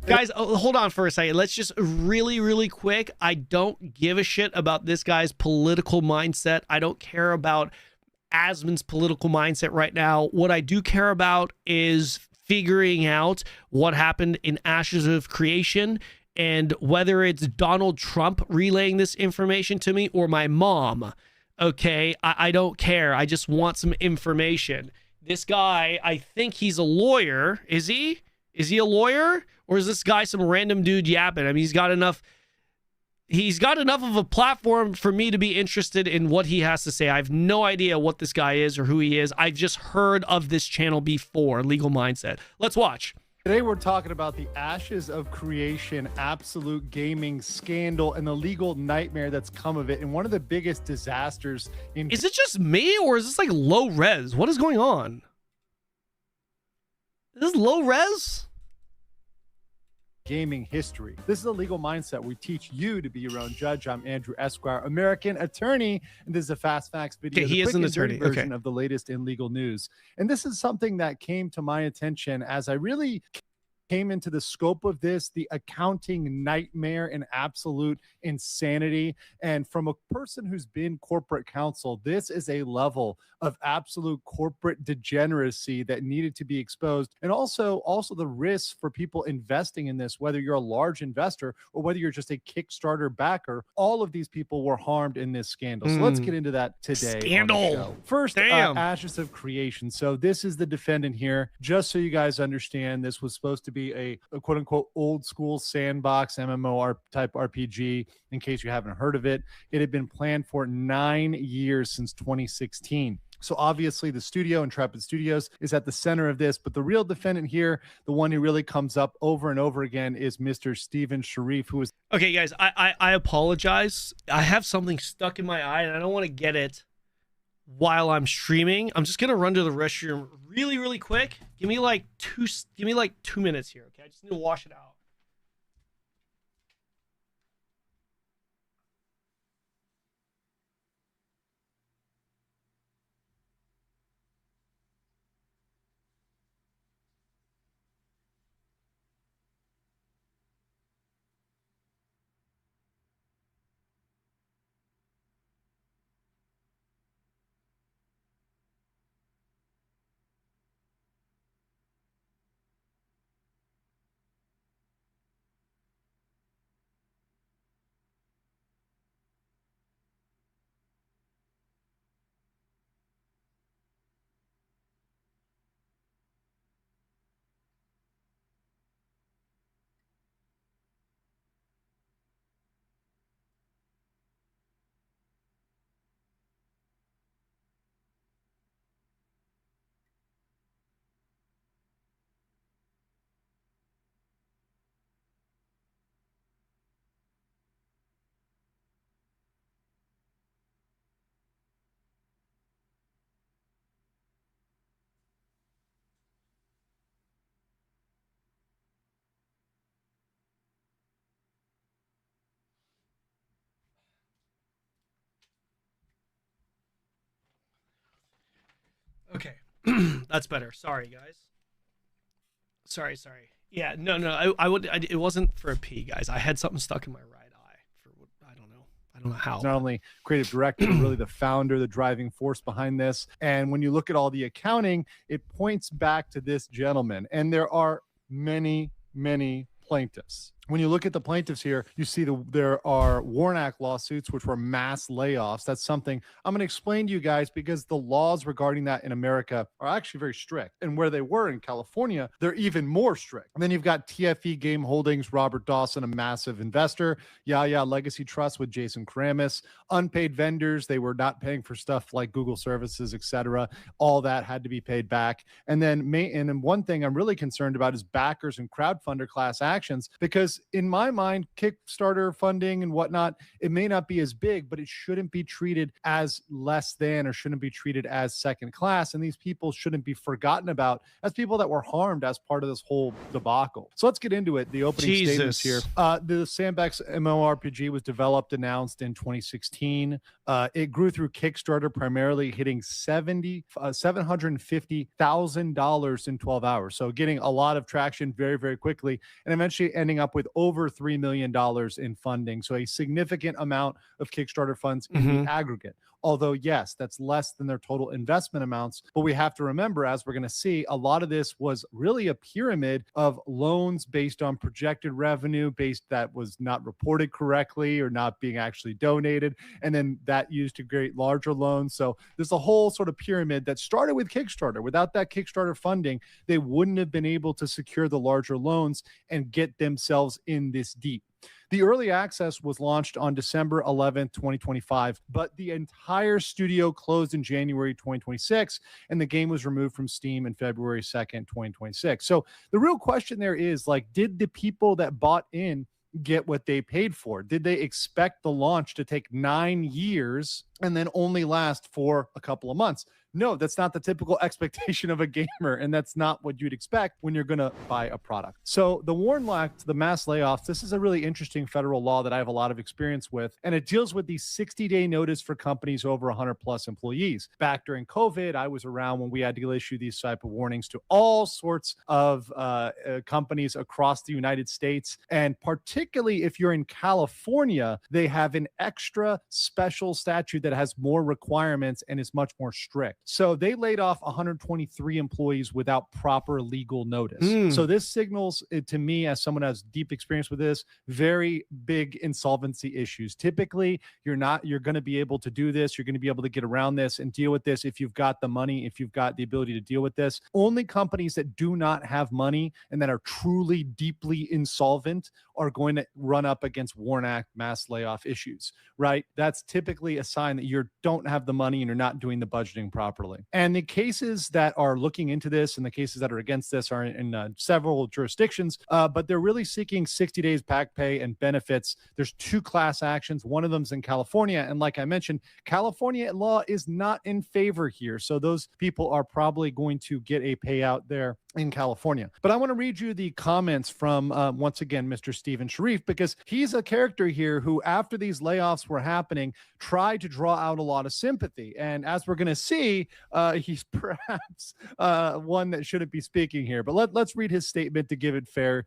Guys, hold on for a second. Let's just really quick. I don't give a shit about this guy's political mindset. I don't care about Asmon's political mindset right now. What I do care about is figuring out what happened in Ashes of Creation, and whether it's Donald Trump relaying this information to me or my mom. Okay, I don't care. I just want some information. This guy, I think he's a lawyer. Is he? Is he a lawyer? Or is this guy some random dude yapping? I mean, he's got enough of a platform for me to be interested in what he has to say. I have no idea what this guy is or who he is. I've just heard of this channel before, Legal Mindset. Let's watch. Today we're talking about the Ashes of Creation absolute gaming scandal and the legal nightmare that's come of it, and one of the biggest disasters in— Is it just me, or is this like low res? What is going on? Is this low res? Gaming history. This is a Legal Mindset. We teach you to be your own judge. I'm Andrew Esquire, American attorney, and this is a Fast Facts video. Okay, he is an attorney. Version of the latest in legal news. And this is something that came to my attention as I really came into the scope of this, the accounting nightmare and absolute insanity. And from a person who's been corporate counsel, this is a level of absolute corporate degeneracy that needed to be exposed. And also the risks for people investing in this, whether you're a large investor or whether you're just a Kickstarter backer. All of these people were harmed in this scandal. So let's get into that today. Scandal. First, Ashes of Creation. So this is the defendant here. Just so you guys understand, this was supposed to be a quote unquote old school sandbox MMO type RPG. In case you haven't heard of it, it had been planned for 9 years, since 2016. So obviously the studio, Intrepid Studios, is at the center of this, but the real defendant here, the one who really comes up over and over again, is Mr. Steven Sharif, who is— Okay, guys, I apologize. I have something stuck in my eye, and I don't want to get it while I'm streaming. I'm just gonna run to the restroom really quick. Give me like 2 minutes here, okay? I just need to wash it out. Okay. That's better. Sorry, guys. Sorry. Yeah, no. It wasn't for a pee, guys. I had something stuck in my right eye. I don't know how. Not only creative director, but really the founder, the driving force behind this. And when you look at all the accounting, it points back to this gentleman. And there are many plaintiffs. When you look at the plaintiffs here, you see there are WARN Act lawsuits, which were mass layoffs. That's something I'm going to explain to you guys because the laws regarding that in America are actually very strict. And where they were in California, they're even more strict. And then you've got TFE Game Holdings, Robert Dawson, a massive investor, Yeah Legacy Trust with Jason Karamis, unpaid vendors. They were not paying for stuff like Google services, etc. All that had to be paid back. And then one thing I'm really concerned about is backers and crowdfunder class actions, because in my mind, Kickstarter funding and whatnot, it may not be as big, but it shouldn't be treated as less than or shouldn't be treated as second class. And these people shouldn't be forgotten about as people that were harmed as part of this whole debacle. So let's get into it. The opening statements here. The Sandbox MMORPG was developed, announced in 2016. It grew through Kickstarter, primarily hitting $750,000 in 12 hours. So getting a lot of traction very, very quickly, and eventually ending up with over $3 million in funding. So a significant amount of Kickstarter funds in the aggregate. Although, yes, that's less than their total investment amounts. But we have to remember, as we're going to see, a lot of this was really a pyramid of loans based on projected revenue that was not reported correctly or not being actually donated. And then that used to create larger loans. So there's a whole sort of pyramid that started with Kickstarter. Without that Kickstarter funding, they wouldn't have been able to secure the larger loans and get themselves in this deep. The early access was launched on December 11th, 2025, but the entire studio closed in January 2026, and the game was removed from Steam in February 2nd, 2026. So the real question there is, did the people that bought in get what they paid for? Did they expect the launch to take 9 years and then only last for a couple of months? No, that's not the typical expectation of a gamer, and that's not what you'd expect when you're going to buy a product. So the WARN Act, the mass layoffs, this is a really interesting federal law that I have a lot of experience with, and it deals with the 60-day notice for companies over 100 plus employees. Back during COVID, I was around when we had to issue these type of warnings to all sorts of companies across the United States, and particularly if you're in California, they have an extra special statute that has more requirements and is much more strict. So they laid off 123 employees without proper legal notice. So this signals to me, as someone who has deep experience with this, very big insolvency issues. Typically, you're going to be able to do this. You're going to be able to get around this and deal with this if you've got the money, if you've got the ability to deal with this. Only companies that do not have money and that are truly deeply insolvent are going to run up against WARN Act mass layoff issues, right? That's typically a sign that you don't have the money and you're not doing the budgeting properly. And the cases that are looking into this and the cases that are against this are in several jurisdictions, but they're really seeking 60 days back pay and benefits. There's 2 class actions. One of them's in California. And like I mentioned, California law is not in favor here. So those people are probably going to get a payout there in California. But I want to read you the comments from, once again, Mr. Steven Sharif, because he's a character here who, after these layoffs were happening, tried to draw out a lot of sympathy. And as we're going to see, he's perhaps one that shouldn't be speaking here. But let's read his statement to give it fair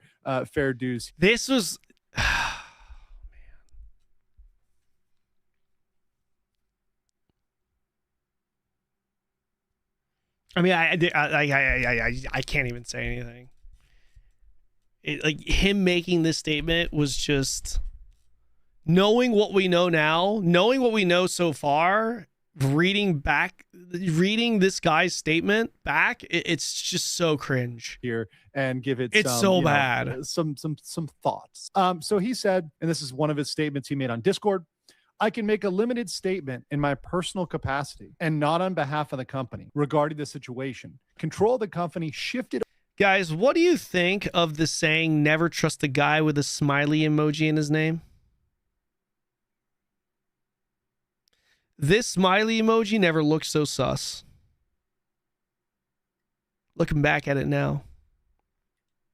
dues. This was... I mean, I can't even say anything. Him making this statement was just knowing what we know now, knowing what we know so far, reading this guy's statement back, it's just so cringe here, and give it some thoughts. So he said, and this is one of his statements he made on Discord: I can make a limited statement in my personal capacity and not on behalf of the company regarding the situation. Control of the company shifted. Guys, what do you think of the saying, never trust a guy with a smiley emoji in his name? This smiley emoji never looked so sus. Looking back at it now.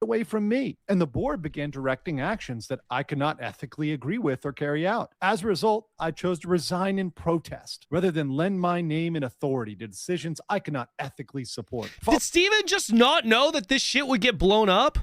away from me, and the board began directing actions that I could not ethically agree with or carry out. As a result, I chose to resign in protest rather than lend my name and authority to decisions I could not ethically support. Did Steven just not know that this shit would get blown up?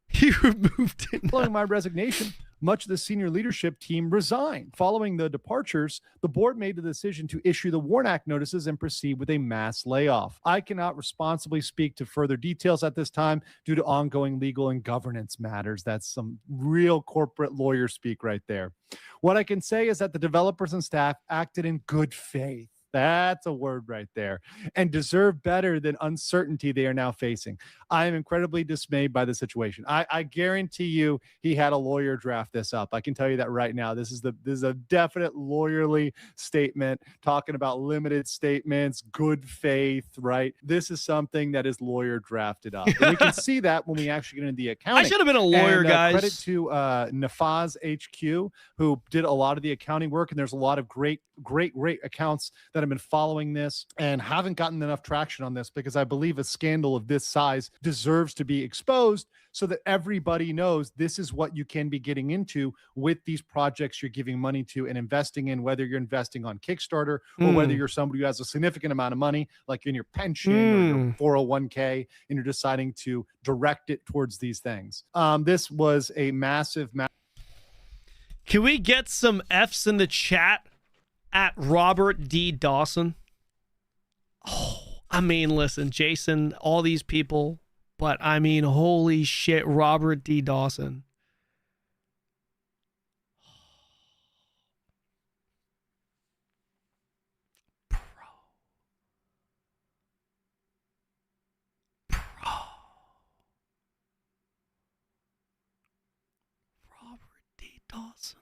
He removed it. Following my resignation, much of the senior leadership team resigned. Following the departures, the board made the decision to issue the Warnock notices and proceed with a mass layoff. I cannot responsibly speak to further details at this time due to ongoing legal and governance matters. That's some real corporate lawyer speak right there. What I can say is that the developers and staff acted in good faith. That's a word right there. And deserve better than uncertainty they are now facing. I am incredibly dismayed by the situation. I guarantee you he had a lawyer draft this up. I can tell you that right now. This is a definite lawyerly statement talking about limited statements, good faith, right? This is something that is lawyer drafted up. And we can see that when we actually get into the accounting. I should have been a lawyer, and, guys. Credit to Nafaz HQ, who did a lot of the accounting work. And there's a lot of great accounts that have been following this and haven't gotten enough traction on this, because I believe a scandal of this size deserves to be exposed so that everybody knows this is what you can be getting into with these projects you're giving money to and investing in, whether you're investing on Kickstarter or whether you're somebody who has a significant amount of money, like in your pension or your 401k, and you're deciding to direct it towards these things. This was a massive. Can we get some F's in the chat at Robert D. Dawson? Oh, I mean, listen, Jason, all these people, but I mean, holy shit, Robert D. Dawson. Robert D. Dawson.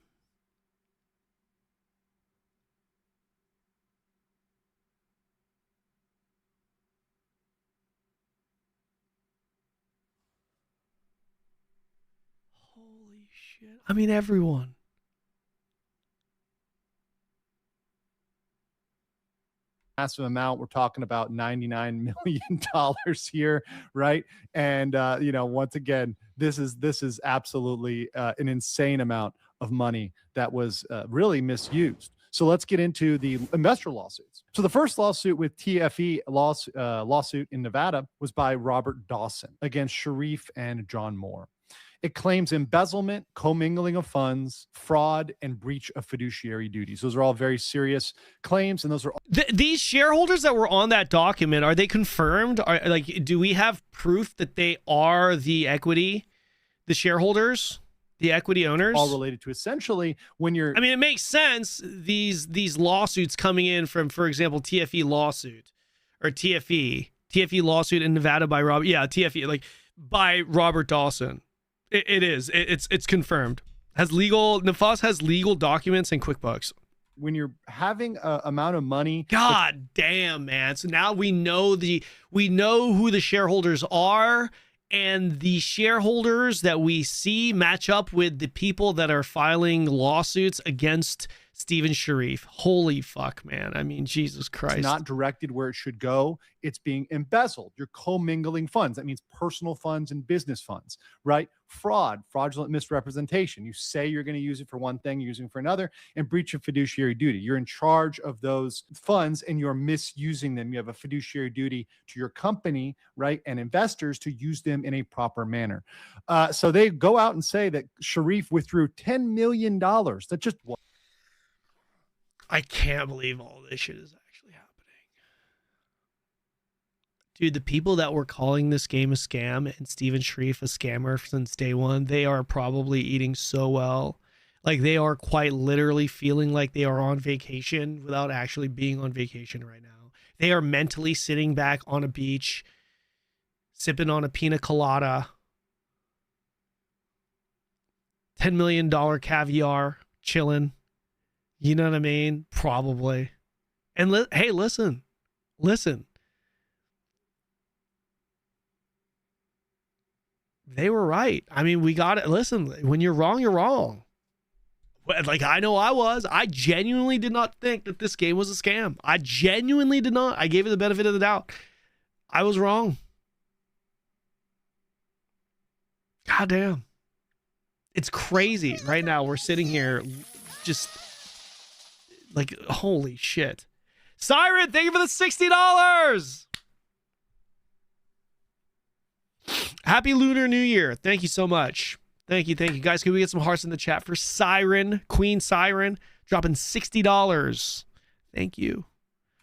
Holy shit. I mean, everyone. Massive amount. We're talking about $99 million here, right? And once again, this is absolutely an insane amount of money that was really misused. So let's get into the investor lawsuits. So the first lawsuit with TFE lawsuit in Nevada was by Robert Dawson against Sharif and John Moore. It claims embezzlement, commingling of funds, fraud, and breach of fiduciary duties. Those are all very serious claims, and those are these shareholders that were on that document. Are they confirmed? Do we have proof that they are the shareholders, the equity owners? all related to essentially when you're. I mean, it makes sense. These lawsuits coming in from, for example, TFE lawsuit or TFE lawsuit in Nevada by Robert. Yeah, TFE by Robert Dawson. It's confirmed. Nafas has legal documents and QuickBooks. When you're having a amount of money. God damn, man. So now we know who the shareholders are, and the shareholders that we see match up with the people that are filing lawsuits against Steven Sharif. Holy fuck, man. I mean, Jesus Christ. It's not directed where it should go. It's being embezzled. You're commingling funds. That means personal funds and business funds, right? Fraud, fraudulent misrepresentation. You say you're going to use it for one thing, you're using it for another, and breach of fiduciary duty. You're in charge of those funds and you're misusing them. You have a fiduciary duty to your company, right? And investors to use them in a proper manner. So they go out and say that Sharif withdrew $10 million. That's just what. I can't believe all this shit is actually happening. Dude, the people that were calling this game a scam and Steven Sharif a scammer since day one, they are probably eating so well. Like, they are quite literally feeling like they are on vacation without actually being on vacation right now. They are mentally sitting back on a beach, sipping on a pina colada, $10 million caviar, chilling. You know what I mean? Probably. And hey, listen. They were right. I mean, we got it. Listen, when you're wrong, you're wrong. Like, I know I was. I genuinely did not think that this game was a scam. I genuinely did not. I gave it the benefit of the doubt. I was wrong. God damn. It's crazy. Right now, we're sitting here just like, holy shit. Siren, thank you for the $60. Happy Lunar New Year. Thank you so much. Thank you. Guys, can we get some hearts in the chat for Siren, Queen Siren, dropping $60. Thank you.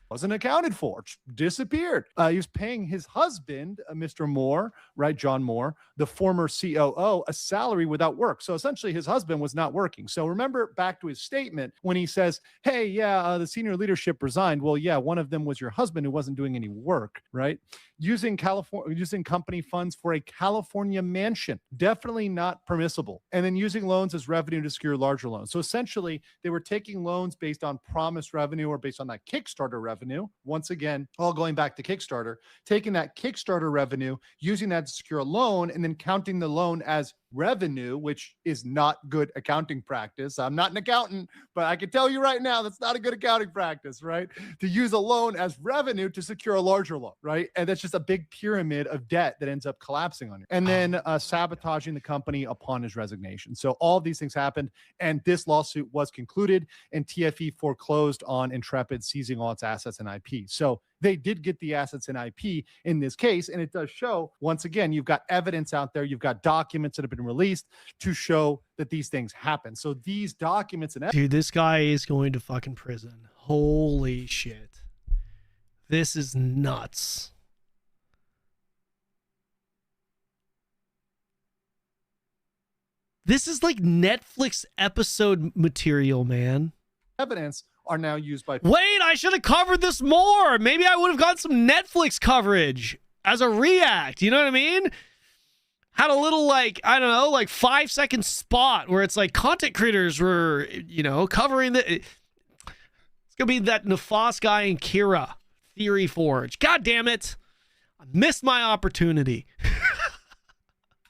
Wasn't accounted for, disappeared. He was paying his husband, Mr. Moore, right, John Moore, the former COO, a salary without work. So essentially his husband was not working. So remember back to his statement when he says, hey, yeah, the senior leadership resigned. Well, yeah, one of them was your husband who wasn't doing any work, right? Using company funds for a California mansion, definitely not permissible. And then using loans as revenue to secure larger loans. So essentially they were taking loans based on promised revenue or based on that Kickstarter revenue. Once again, all going back to Kickstarter, taking that Kickstarter revenue, using that to secure a loan, and then counting the loan as revenue, which is not good accounting practice. I'm not an accountant, but I can tell you right now, that's not a good accounting practice, right? To use a loan as revenue to secure a larger loan, right? And that's just a big pyramid of debt that ends up collapsing on you. And then sabotaging the company upon his resignation. So all of these things happened, and this lawsuit was concluded, and TFE foreclosed on Intrepid seizing all its assets and IP. So they did get the assets and IP in this case, and it does show, once again, you've got evidence out there, you've got documents that have been released to show that these things happen. So these documents and dude, this guy is going to fucking prison. Holy shit. This is nuts. This is like Netflix episode material, man. evidence are now used by... Wait, I should have covered this more. Maybe I would have gotten some Netflix coverage as a react. You know what I mean? Had a little, like, I don't know, like 5-second spot where it's like content creators were, you know, covering the... It's going to be that Nefas guy in Kira, Theory Forge. God damn it. I missed my opportunity.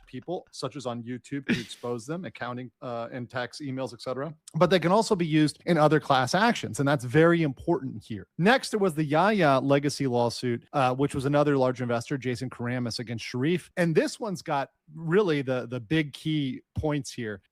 People, such as on YouTube, to expose them, accounting and tax emails, etc. But they can also be used in other class actions, and that's very important here. Next, there was the Yaya legacy lawsuit, which was another large investor, Jason Karamis, against Sharif. And this one's got really the big key points here,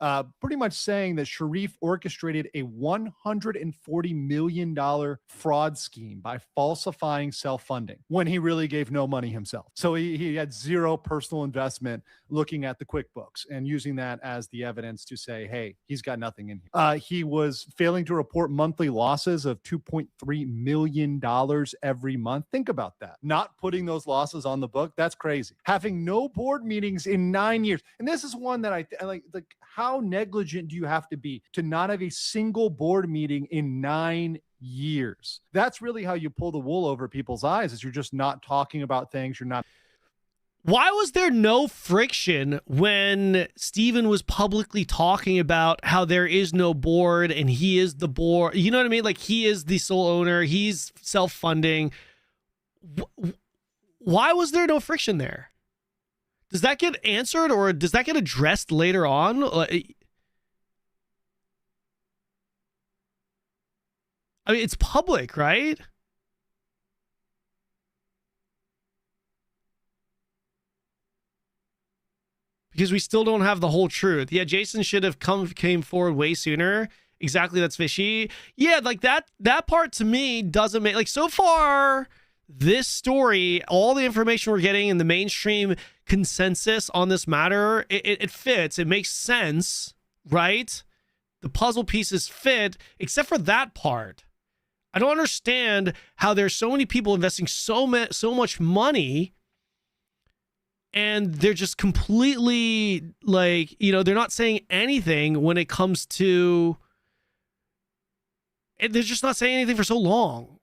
pretty much saying that Sharif orchestrated a $140 million fraud scheme by falsifying self-funding when he really gave no money himself. So he had zero personal investment, looking at the QuickBooks and using that as the evidence to say, hey, he's got nothing in here. He was failing to report monthly losses of $2.3 million every month. Think about that. Not putting those losses on the book. That's crazy. Having no board meetings in 9 years. And this is one that I like, how negligent do you have to be to not have a single board meeting in 9 years? That's really how you pull the wool over people's eyes, is you're just not talking about things. You're not. Why was there no friction when Steven was publicly talking about how there is no board and he is the board? You know what I mean? Like, he is the sole owner. He's self-funding. Why was there no friction there? Does that get answered, or does that get addressed later on? I mean, it's public, right? Because we still don't have the whole truth. Yeah, Jason should have came forward way sooner. Exactly, that's fishy. Yeah, like that part to me doesn't make, like, so far this story, all the information we're getting in the mainstream consensus on this matter, it fits. It makes sense, right? The puzzle pieces fit, except for that part. I don't understand how there's so many people investing so much money, and they're just completely, like, you know, they're not saying anything when it comes to... They're just not saying anything for so long.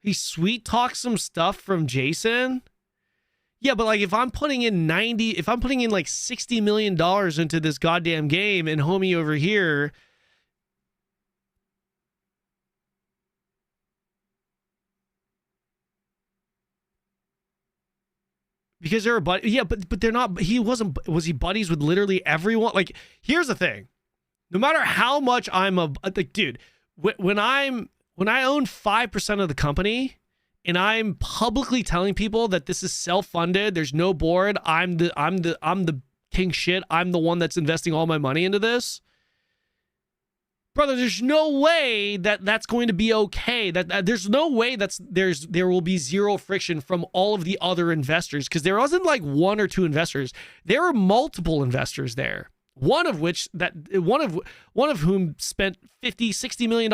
He sweet talks some stuff from Jason. Yeah, but like, if I'm putting in like $60 million into this goddamn game, and homie over here, because they're yeah, but they're not. He wasn't. Was he buddies with literally everyone? Like, here's the thing: no matter how much I'm like, dude, when I own 5% of the company, and I'm publicly telling people that this is self-funded, there's no board, I'm the king shit, I'm the one that's investing all my money into this. Brother, there's no way that that's going to be okay. That there's no way there will be zero friction from all of the other investors, because there wasn't like one or two investors. There were multiple investors there. One of whom spent $50-60 million.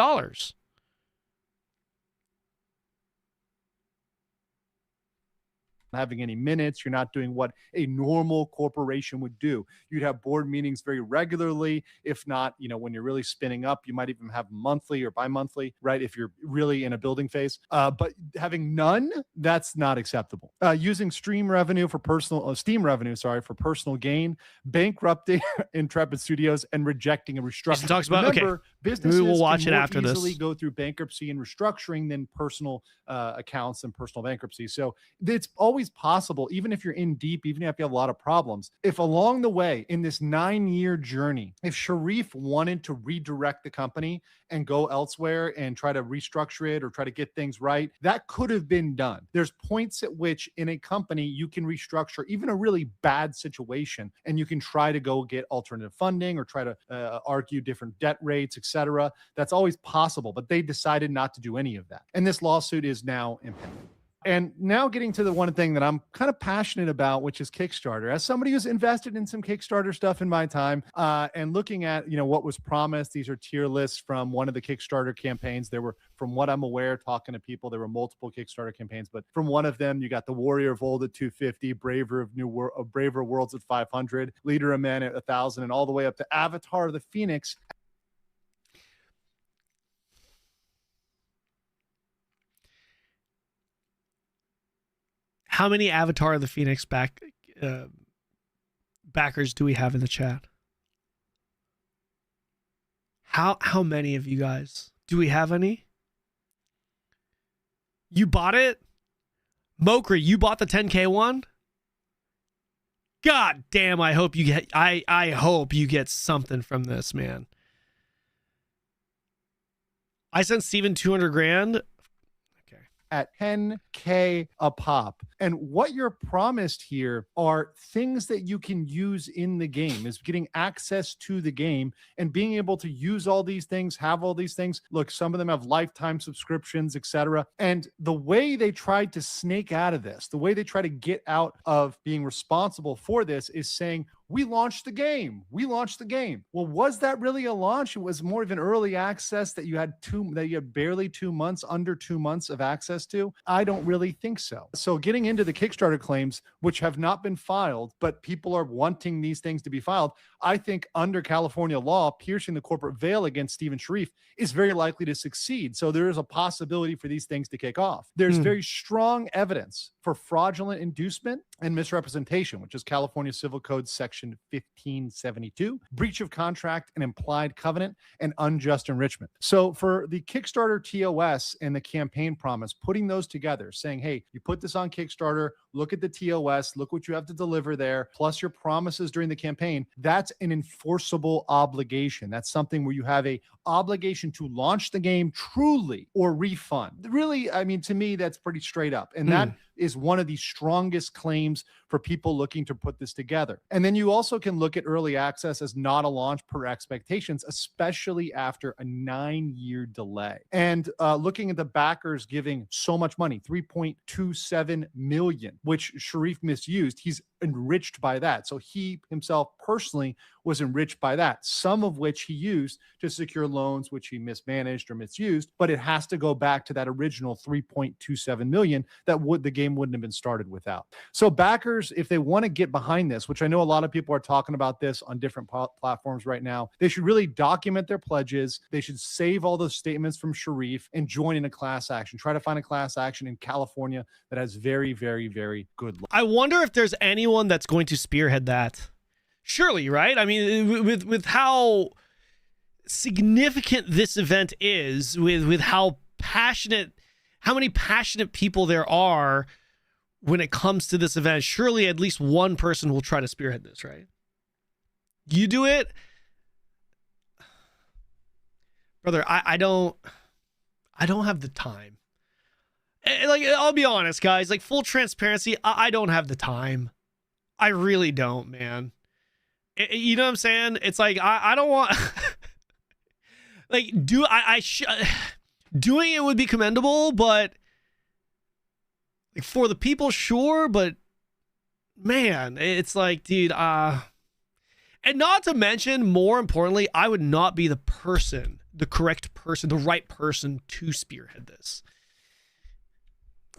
Having any minutes, you're not doing what a normal corporation would do. You'd have board meetings very regularly. If not, when you're really spinning up, you might even have monthly or bi-monthly, right? If you're really in a building phase. But having none, that's not acceptable. Using Steam revenue for personal gain, bankrupting Intrepid Studios, and rejecting a restructuring. Talks about, Remember, businesses we will watch can it more after easily this. go through bankruptcy and restructuring than personal accounts and personal bankruptcy. So it's always possible, even if you're in deep, even if you have a lot of problems, if along the way in this 9-year journey, if Sharif wanted to redirect the company and go elsewhere and try to restructure it or try to get things right, that could have been done. There's points at which in a company you can restructure even a really bad situation, and you can try to go get alternative funding or try to argue different debt rates, etc. That's always possible, but they decided not to do any of that. And this lawsuit is now impending. And now getting to the one thing that I'm kind of passionate about, which is Kickstarter. As somebody who's invested in some Kickstarter stuff in my time, and looking at, what was promised, these are tier lists from one of the Kickstarter campaigns. There were, from what I'm aware, talking to people, there were multiple Kickstarter campaigns, but from one of them, you got the Warrior of Old at 250, Braver Worlds at 500, Leader of Men at 1,000, and all the way up to Avatar of the Phoenix. How many Avatar of the Phoenix backers do we have in the chat? How many of you guys? Do we have any? You bought it? Mokri, you bought the 10K one? God damn, I hope you get something from this, man. I sent Steven 200 grand. At 10K a pop. And what you're promised here are things that you can use in the game, is getting access to the game and being able to use all these things, have all these things. Look, some of them have lifetime subscriptions, etc. And the way they tried to snake out of this, the way they try to get out of being responsible for this, is saying, we launched the game. We launched the game. Well, was that really a launch? It was more of an early access that you had barely 2 months, under 2 months of access to. I don't really think so. So getting into the Kickstarter claims, which have not been filed, but people are wanting these things to be filed, I think under California law, piercing the corporate veil against Stephen Sharif is very likely to succeed. So there is a possibility for these things to kick off. There's very strong evidence for fraudulent inducement and misrepresentation, which is California Civil Code Section 1572, breach of contract and implied covenant, and unjust enrichment. So for the Kickstarter TOS and the campaign promise, putting those together, saying, hey, you put this on Kickstarter, look at the TOS, look what you have to deliver there, plus your promises during the campaign, that's an enforceable obligation. That's something where you have a obligation to launch the game truly or refund. Really, I mean, to me, that's pretty straight up. And that is one of the strongest claims for people looking to put this together. And then you also can look at early access as not a launch per expectations, especially after a 9-year delay. And looking at the backers giving so much money, 3.27 million, which Sharif misused, he's enriched by that. So he himself personally was enriched by that, some of which he used to secure loans, which he mismanaged or misused, but it has to go back to that original 3.27 million that the game wouldn't have been started without. So backers, if they want to get behind this, which I know a lot of people are talking about this on different platforms right now, they should really document their pledges. They should save all those statements from Sharif and join in a class action. Try to find a class action in California that has very, very, very good law. I wonder if there's anyone that's going to spearhead that. Surely, right? I mean, with how significant this event is, with how many passionate people there are, when it comes to this event, surely at least one person will try to spearhead this, right? You do it, brother. I don't have the time. Like, I'll be honest, guys, like, full transparency, I don't have the time. I really don't, man. You know what I'm saying? It's like, I don't want like, doing it would be commendable, but like, for the people, sure, but man, it's like, dude, and not to mention, more importantly, I would not be the correct person, the right person to spearhead this.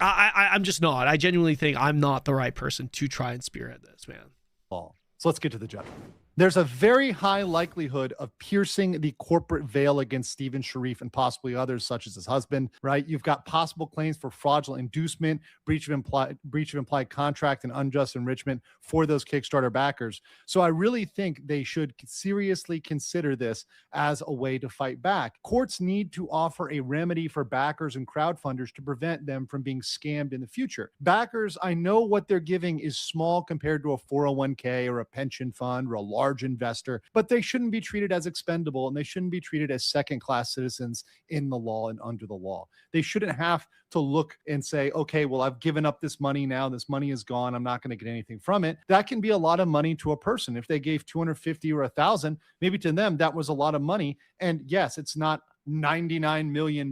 I'm just not. I genuinely think I'm not the right person to try and spearhead this, man. So let's get to the judgment. There's a very high likelihood of piercing the corporate veil against Stephen Sharif and possibly others, such as his husband, right? You've got possible claims for fraudulent inducement, breach of implied contract, and unjust enrichment for those Kickstarter backers. So I really think they should seriously consider this as a way to fight back. Courts need to offer a remedy for backers and crowdfunders to prevent them from being scammed in the future. Backers, I know what they're giving is small compared to a 401k or a pension fund or a large investor, but they shouldn't be treated as expendable, and they shouldn't be treated as second-class citizens in the law and under the law. They shouldn't have to look and say, okay, well, I've given up this money now. This money is gone. I'm not going to get anything from it. That can be a lot of money to a person. If they gave 250 or 1,000, maybe to them that was a lot of money. And yes, it's not $99 million,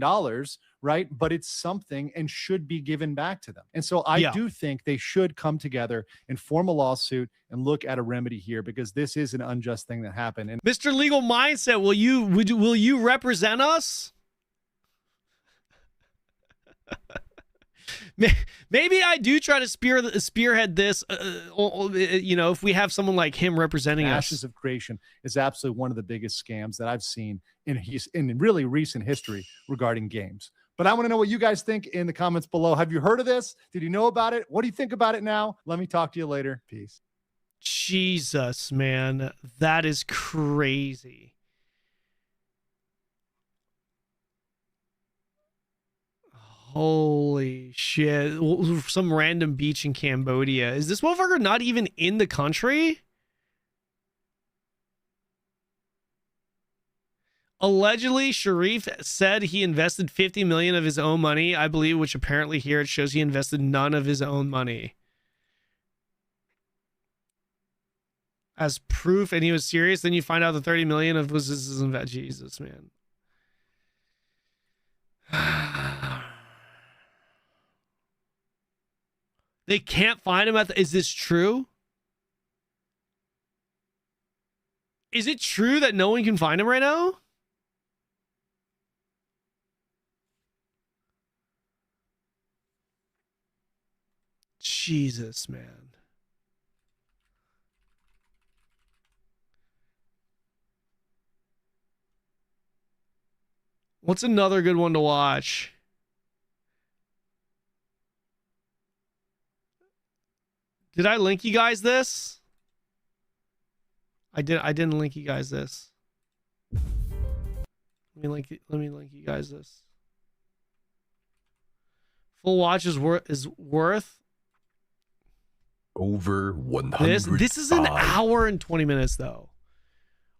right? But it's something and should be given back to them. And so I do think they should come together and form a lawsuit and look at a remedy here, because this is an unjust thing that happened. And Mr. Legal Mindset, will you represent us? Maybe I do try to spearhead this, if we have someone like him representing us. Ashes of Creation is absolutely one of the biggest scams that I've seen in really recent history regarding games. But I want to know what you guys think in the comments below. Have you heard of this? Did you know about it? What do you think about it now? Let me talk to you later. Peace. Jesus, man, that is crazy. Holy shit. Some random beach in Cambodia. Is this motherfucker not even in the country? Allegedly, Sharif said he invested 50 million of his own money, I believe, which apparently here it shows he invested none of his own money. As proof, and he was serious, then you find out the 30 million of was his investment. Jesus, man. They can't find him is this true? Is it true that no one can find him right now? Jesus, man. What's another good one to watch? Did I link you guys this? I didn't link you guys this. Let me link you guys this. Full watch is worth over 100. This is an hour and 20 minutes though.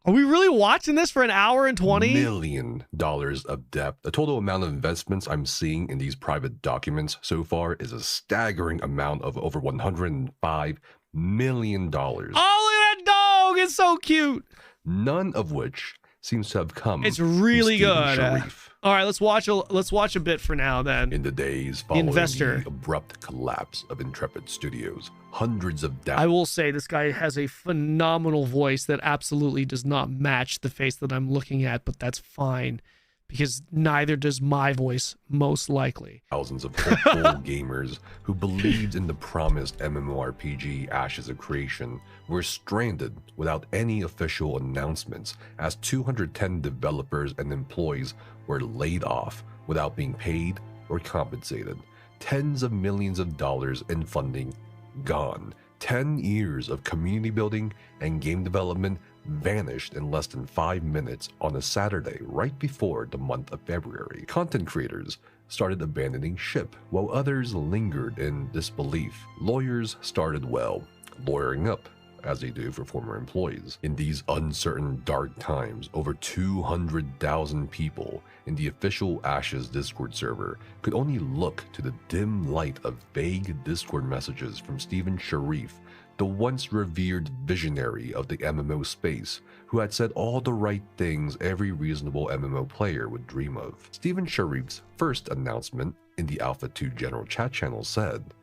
Are we really watching this for an hour and 20? $1 million of depth. The total amount of investments I'm seeing in these private documents so far is a staggering amount of over $105 million. Oh, look at that dog! It's so cute. None of which seems to have come. It's really good. Sharif. All right, let's watch a bit for now then. In the days following the abrupt collapse of Intrepid Studios, hundreds of I will say this guy has a phenomenal voice that absolutely does not match the face that I'm looking at, but that's fine because neither does my voice, most likely. Thousands of hopeful gamers who believed in the promised MMORPG Ashes of Creation were stranded without any official announcements, as 210 developers and employees were laid off without being paid or compensated. Tens of millions of dollars in funding gone. 10 years of community building and game development vanished in less than 5 minutes on a Saturday right before the month of February. Content creators started abandoning ship, while others lingered in disbelief. Lawyers started, well, lawyering up, as they do for former employees. In these uncertain, dark times, over 200,000 people in the official Ashes Discord server could only look to the dim light of vague Discord messages from Steven Sharif, the once revered visionary of the MMO space, who had said all the right things every reasonable MMO player would dream of. Steven Sharif's first announcement in the Alpha 2 general chat channel said,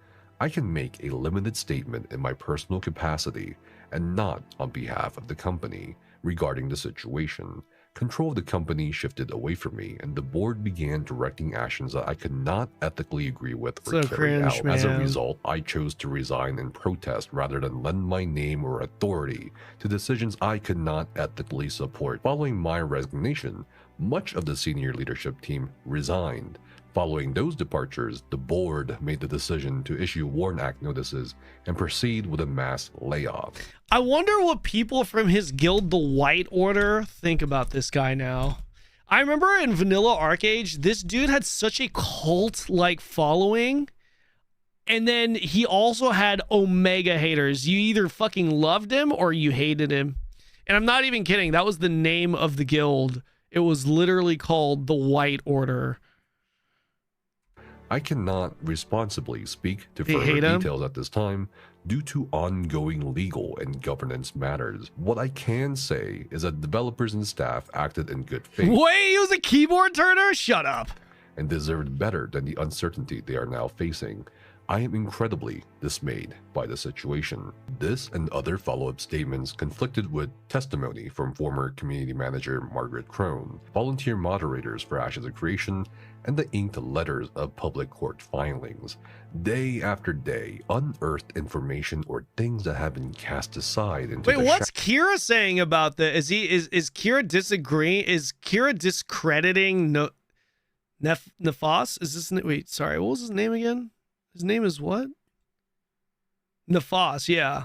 "I can make a limited statement in my personal capacity and not on behalf of the company regarding the situation. Control of the company shifted away from me, and the board began directing actions that I could not ethically agree with or So carry cringe, out. As a man. result, I chose to resign in protest rather than lend my name or authority to decisions I could not ethically support. Following my resignation, much of the senior leadership team resigned. Following those departures, the board made the decision to issue WARN Act notices and proceed with a mass layoff." I wonder what people from his guild, the White Order, think about this guy now. I remember in Vanilla Arcade, this dude had such a cult-like following. And then he also had Omega haters. You either fucking loved him or you hated him. And I'm not even kidding. That was the name of the guild. It was literally called the White Order. I cannot responsibly speak to They further hate him? details at this time due to ongoing legal and governance matters. What I can say is that developers and staff acted in good faith. Wait, he was a keyboard turner? Shut up. And deserved better than the uncertainty they are now facing. I am incredibly dismayed by the situation. This and other follow-up statements conflicted with testimony from former community manager Margaret Crone, volunteer moderators for Ashes of Creation, and the inked letters of public court filings. Day after day, unearthed information or things that have been cast aside into Wait, what's Kira saying about this? Is Kira disagreeing? Is Kira discrediting Nefas? Is this wait, sorry, what was his name again? His name is what? Nefas, yeah.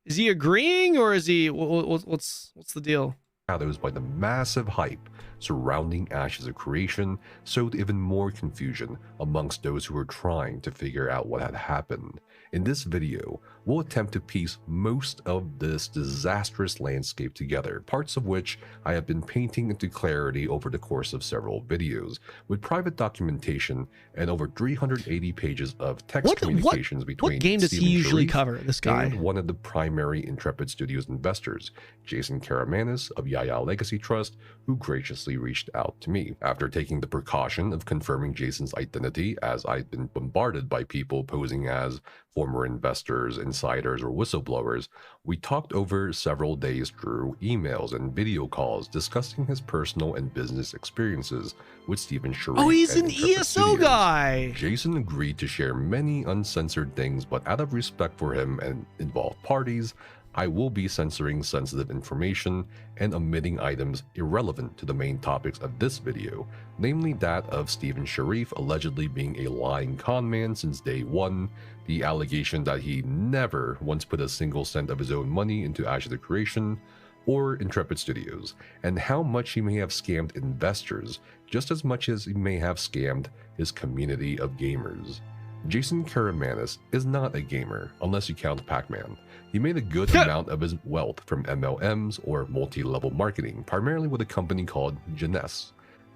Is he agreeing or is he what's the deal? Shadows by the massive hype surrounding Ashes of Creation sowed even more confusion amongst those who were trying to figure out what had happened. In this video, we'll attempt to piece most of this disastrous landscape together, parts of which I have been painting into clarity over the course of several videos, with private documentation and over 380 pages of text communications between what game does Steven he usually Sharif cover, this guy? and one of the primary Intrepid Studios investors, Jason Karamanis of Yaya Legacy Trust, who graciously reached out to me. After taking the precaution of confirming Jason's identity, as I'd been bombarded by people posing as former investors, insiders, or whistleblowers, we talked over several days through emails and video calls discussing his personal and business experiences with Steven Sharif. Oh, he's and an Intrepid ESO Studios. guy. Jason agreed to share many uncensored things, but out of respect for him and involved parties, I will be censoring sensitive information and omitting items irrelevant to the main topics of this video, namely that of Steven Sharif allegedly being a lying con man since day one, the allegation that he never once put a single cent of his own money into Ashes of Creation or Intrepid Studios, and how much he may have scammed investors just as much as he may have scammed his community of gamers. Jason Karamanis is not a gamer, unless you count Pac-Man. He made a good amount of his wealth from MLMs or multi-level marketing, primarily with a company called Jeunesse.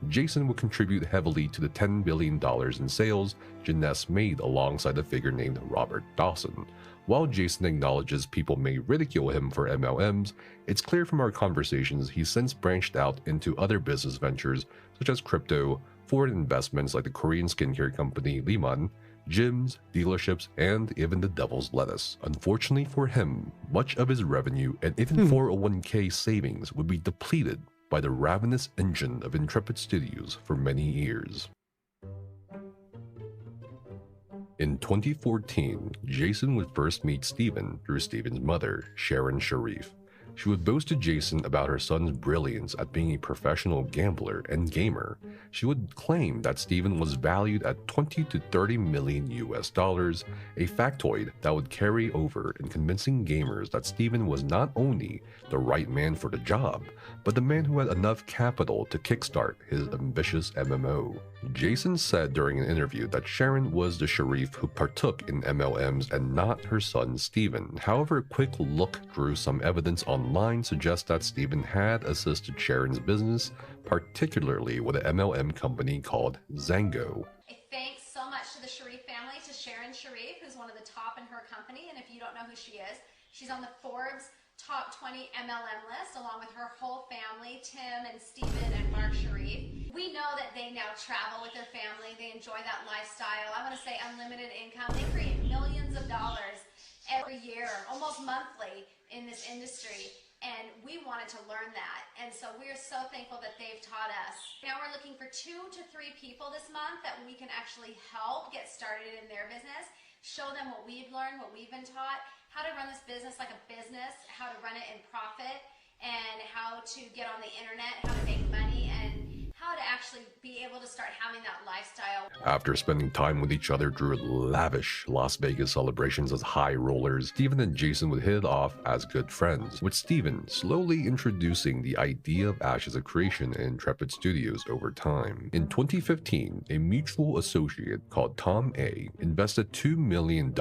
Jason would contribute heavily to the $10 billion in sales Jeunesse made alongside a figure named Robert Dawson. While Jason acknowledges people may ridicule him for MLMs, it's clear from our conversations he's since branched out into other business ventures such as crypto, foreign investments like the Korean skincare company Liman, gyms, dealerships, and even the Devil's Lettuce. Unfortunately for him, much of his revenue and even 401k savings would be depleted by the ravenous engine of Intrepid Studios for many years. In 2014, Jason would first meet Steven through Steven's mother, Sharon Sharif. She would boast to Jason about her son's brilliance at being a professional gambler and gamer. She would claim that Steven was valued at 20 to 30 million US dollars, a factoid that would carry over in convincing gamers that Steven was not only the right man for the job, but the man who had enough capital to kickstart his ambitious MMO. Jason said during an interview that Sharon was the Sharif who partook in MLMs and not her son Steven. However, a quick look through some evidence online suggests that Steven had assisted Sharon's business, particularly with an MLM company called Zango. Thanks so much to the Sharif family, to Sharon Sharif, who's one of the top in her company. And if you don't know who she is, she's on the Forbes top 20 MLM list, along with her whole family, Tim and Stephen and Mark Sharif. We know that they now travel with their family. They enjoy that lifestyle. I want to say unlimited income. They create millions of dollars every year, almost monthly, in this industry. And we wanted to learn that. And so we're so thankful that they've taught us. Now we're looking for 2 to 3 people this month that we can actually help get started in their business, show them what we've learned, what we've been taught, how to run this business like a business, how to run it in profit, and how to get on the internet, how to make money, and how to actually be able to start having that lifestyle. After spending time with each other through lavish Las Vegas celebrations as high rollers, Steven and Jason would hit it off as good friends, with Steven slowly introducing the idea of Ashes of Creation in Intrepid Studios over time. In 2015, a mutual associate called Tom A. invested $2 million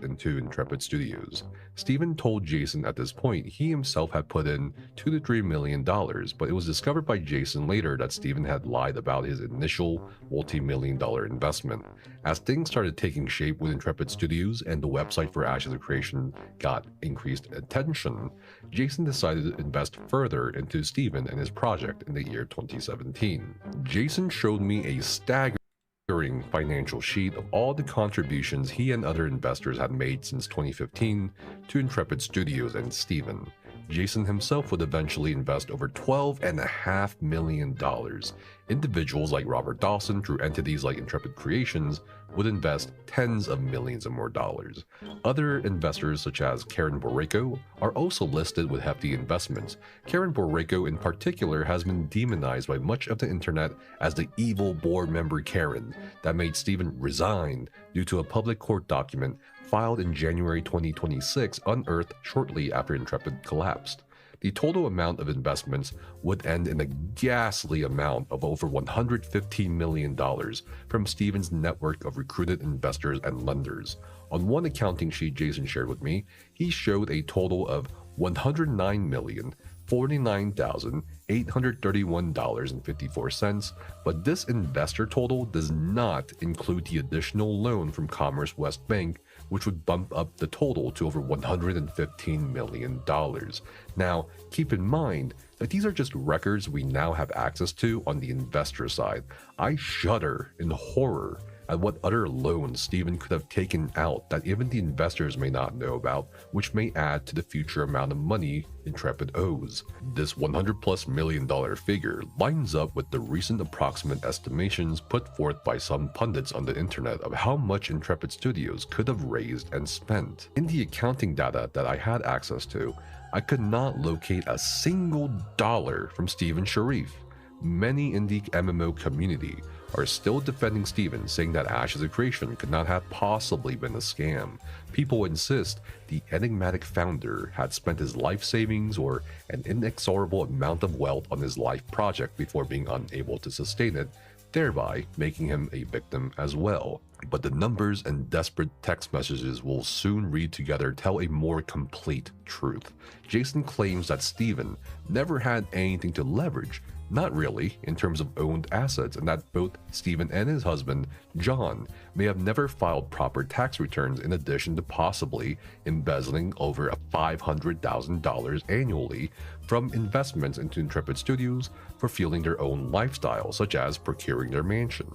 into Intrepid Studios. Steven told Jason at this point he himself had put in $2 to $3 million, but it was discovered by Jason later that Steven had lied about his initial multi-million-dollar investment. As things started taking shape with Intrepid Studios and the website for Ashes of Creation got increased attention, Jason decided to invest further into Steven and his project in the year 2017. Jason showed me a staggering financial sheet of all the contributions he and other investors had made since 2015 to Intrepid Studios and Steven. Jason himself would eventually invest over $12.5 million. Individuals like Robert Dawson, through entities like Intrepid Creations, would invest tens of millions of more dollars. Other investors such as Karen Borrego are also listed with hefty investments. Karen Borrego in particular has been demonized by much of the internet as the evil board member Karen that made Steven resign due to a public court document filed in January 2026 unearthed shortly after Intrepid collapsed. The total amount of investments would end in a ghastly amount of over $115 million from Steven's network of recruited investors and lenders. On one accounting sheet Jason shared with me, he showed a total of $109,049,831.54, but this investor total does not include the additional loan from Commerce West Bank, which would bump up the total to over $115 million. Now, keep in mind that these are just records we now have access to on the investor side. I shudder in horror at what other loans Steven could have taken out that even the investors may not know about, which may add to the future amount of money Intrepid owes. This $100+ million figure lines up with the recent approximate estimations put forth by some pundits on the internet of how much Intrepid Studios could have raised and spent. In the accounting data that I had access to, I could not locate a single dollar from Steven Sharif. Many in the MMO community are still defending Steven, saying that Ashes of Creation could not have possibly been a scam. People insist the enigmatic founder had spent his life savings or an inexorable amount of wealth on his life project before being unable to sustain it, thereby making him a victim as well. But the numbers and desperate text messages we'll soon read together tell a more complete truth. Jason claims that Steven never had anything to leverage, not really, in terms of owned assets, and that both Steven and his husband, John, may have never filed proper tax returns, in addition to possibly embezzling over $500,000 annually from investments into Intrepid Studios for fueling their own lifestyle, such as procuring their mansion.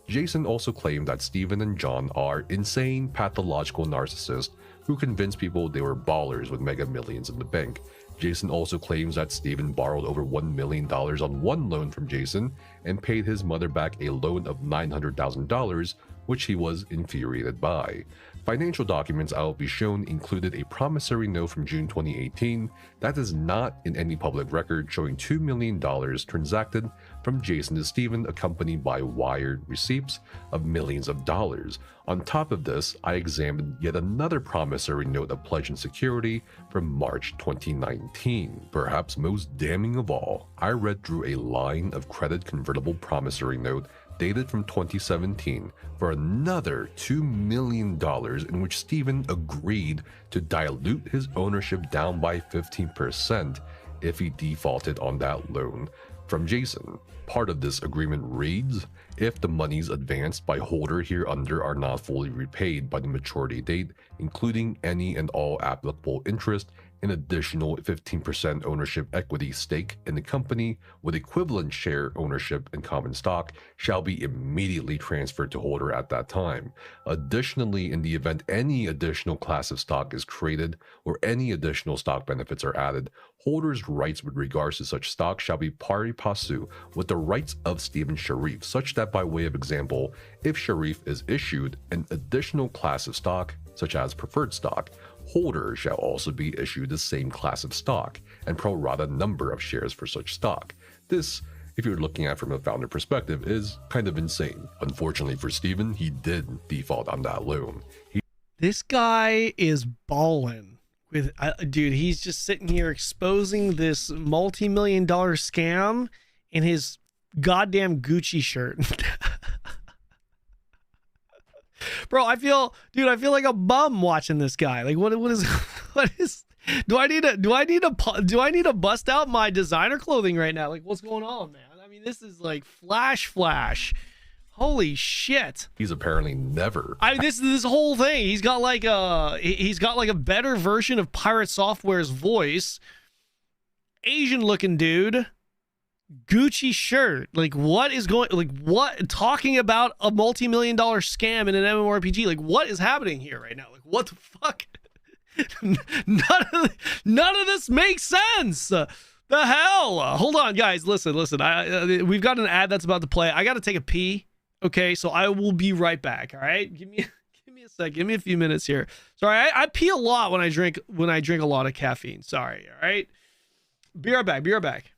Jason also claimed that Steven and John are insane, pathological narcissists who convinced people they were ballers with mega millions in the bank. Jason also claims that Steven borrowed over $1 million on one loan from Jason and paid his mother back a loan of $900,000 which he was infuriated by. Financial documents I will be shown included a promissory note from June 2018 that is not in any public record, showing $2 million transacted from Jason to Steven, accompanied by wired receipts of millions of dollars. On top of this, I examined yet another promissory note of pledge and security from March 2019. Perhaps most damning of all, I read through a line of credit convertible promissory note dated from 2017 for another $2 million, in which Steven agreed to dilute his ownership down by 15% if he defaulted on that loan from Jason. Part of this agreement reads, if the monies advanced by holder hereunder are not fully repaid by the maturity date, including any and all applicable interest, an additional 15% ownership equity stake in the company with equivalent share ownership in common stock shall be immediately transferred to holder at that time. Additionally, in the event any additional class of stock is created or any additional stock benefits are added, holders' rights with regards to such stock shall be pari passu with the rights of Steven Sharif, such that by way of example, if Sharif is issued an additional class of stock, such as preferred stock, holders shall also be issued the same class of stock and pro rata number of shares for such stock. This, if you're looking at it from a founder perspective, is kind of insane. Unfortunately for Steven, he did default on that loan. This guy is ballin' with, dude, he's just sitting here exposing this multi-million-dollar scam in his goddamn Gucci shirt. Bro, I feel like a bum watching this guy. Like, what is, do I need to bust out my designer clothing right now? Like, what's going on, man? I mean, this is like flash. Holy shit. He's apparently never. This whole thing, he's got like a better version of Pirate Software's voice. Asian looking dude. Gucci shirt. Like, what is going, like, what, talking about a multi-million dollar scam in an MMORPG? Like, what is happening here right now? Like, what the fuck? None of this makes sense. The hell? Hold on, guys. Listen. We've got an ad that's about to play. I got to take a pee. Okay, so I will be right back. All right, give me a sec. Give me a few minutes here. Sorry, I pee a lot when I drink a lot of caffeine. Sorry. All right, be right back.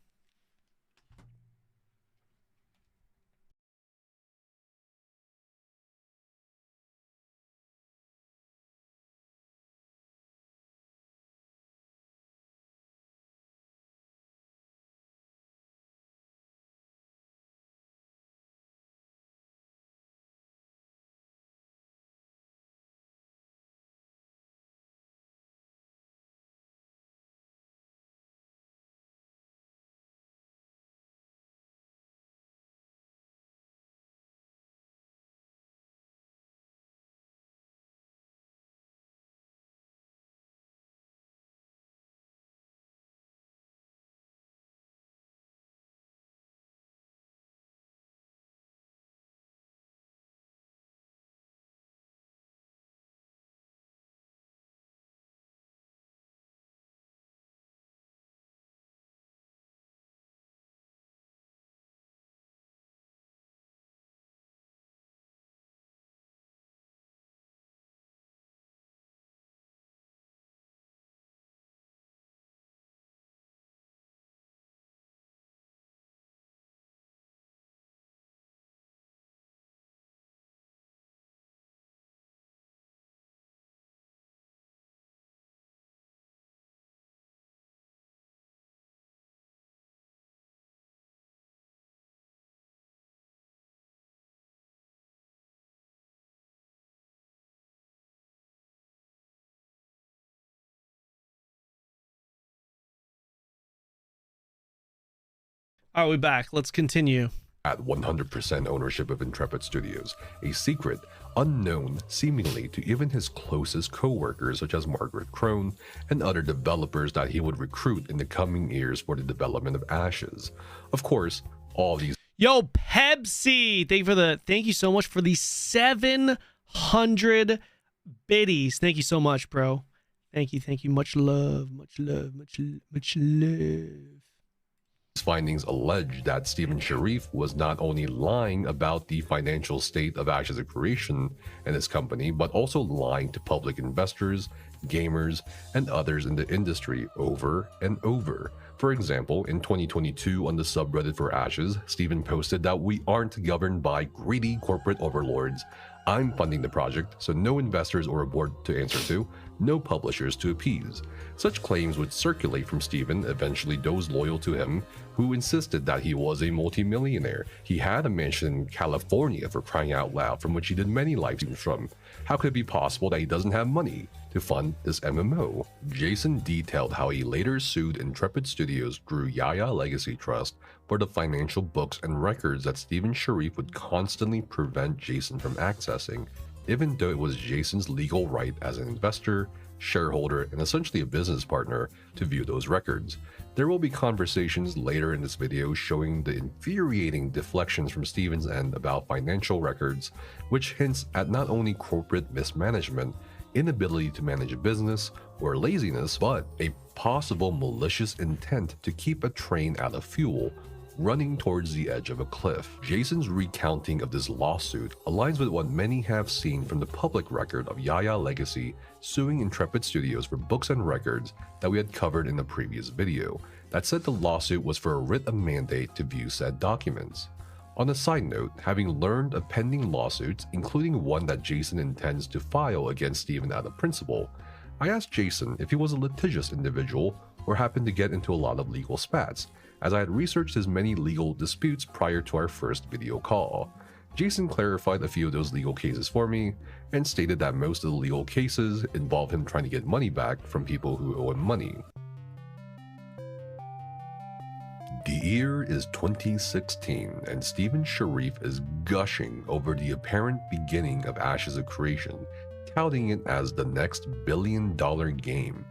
All right, we're back. Let's continue. At 100% ownership of Intrepid Studios, a secret unknown seemingly to even his closest co-workers such as Margaret Crone and other developers that he would recruit in the coming years for the development of Ashes. Of course, all these. Yo, Pepsi, thank you so much for the 700 biddies. Thank you so much, bro. Thank you. Much love. findings allege that Stephen Sharif was not only lying about the financial state of Ashes of Creation and his company, but also lying to public investors, gamers, and others in the industry over and over. For example, in 2022 on the subreddit for Ashes, Stephen posted that we aren't governed by greedy corporate overlords. I'm funding the project, so no investors or a board to answer to, no publishers to appease. Such claims would circulate from Stephen, eventually those loyal to him, who insisted that he was a multimillionaire. He had a mansion in California, for crying out loud, from which he did many live streams from. How could it be possible that he doesn't have money to fund this MMO? Jason detailed how he later sued Intrepid Studios through Yaya Legacy Trust for the financial books and records that Stephen Sharif would constantly prevent Jason from accessing, even though it was Jason's legal right as an investor, shareholder, and essentially a business partner to view those records. There will be conversations later in this video showing the infuriating deflections from Stephen's end about financial records, which hints at not only corporate mismanagement, inability to manage a business, or laziness, but a possible malicious intent to keep a train out of fuel, running towards the edge of a cliff. Jason's recounting of this lawsuit aligns with what many have seen from the public record of Yaya Legacy suing Intrepid Studios for books and records that we had covered in the previous video, that said the lawsuit was for a writ of mandate to view said documents. On a side note, having learned of pending lawsuits, including one that Jason intends to file against Stephen out of principle, I asked Jason if he was a litigious individual or happened to get into a lot of legal spats, as I had researched his many legal disputes prior to our first video call. Jason clarified a few of those legal cases for me, and stated that most of the legal cases involve him trying to get money back from people who owe him money. The year is 2016, and Stephen Sharif is gushing over the apparent beginning of Ashes of Creation, touting it as the next billion-dollar game,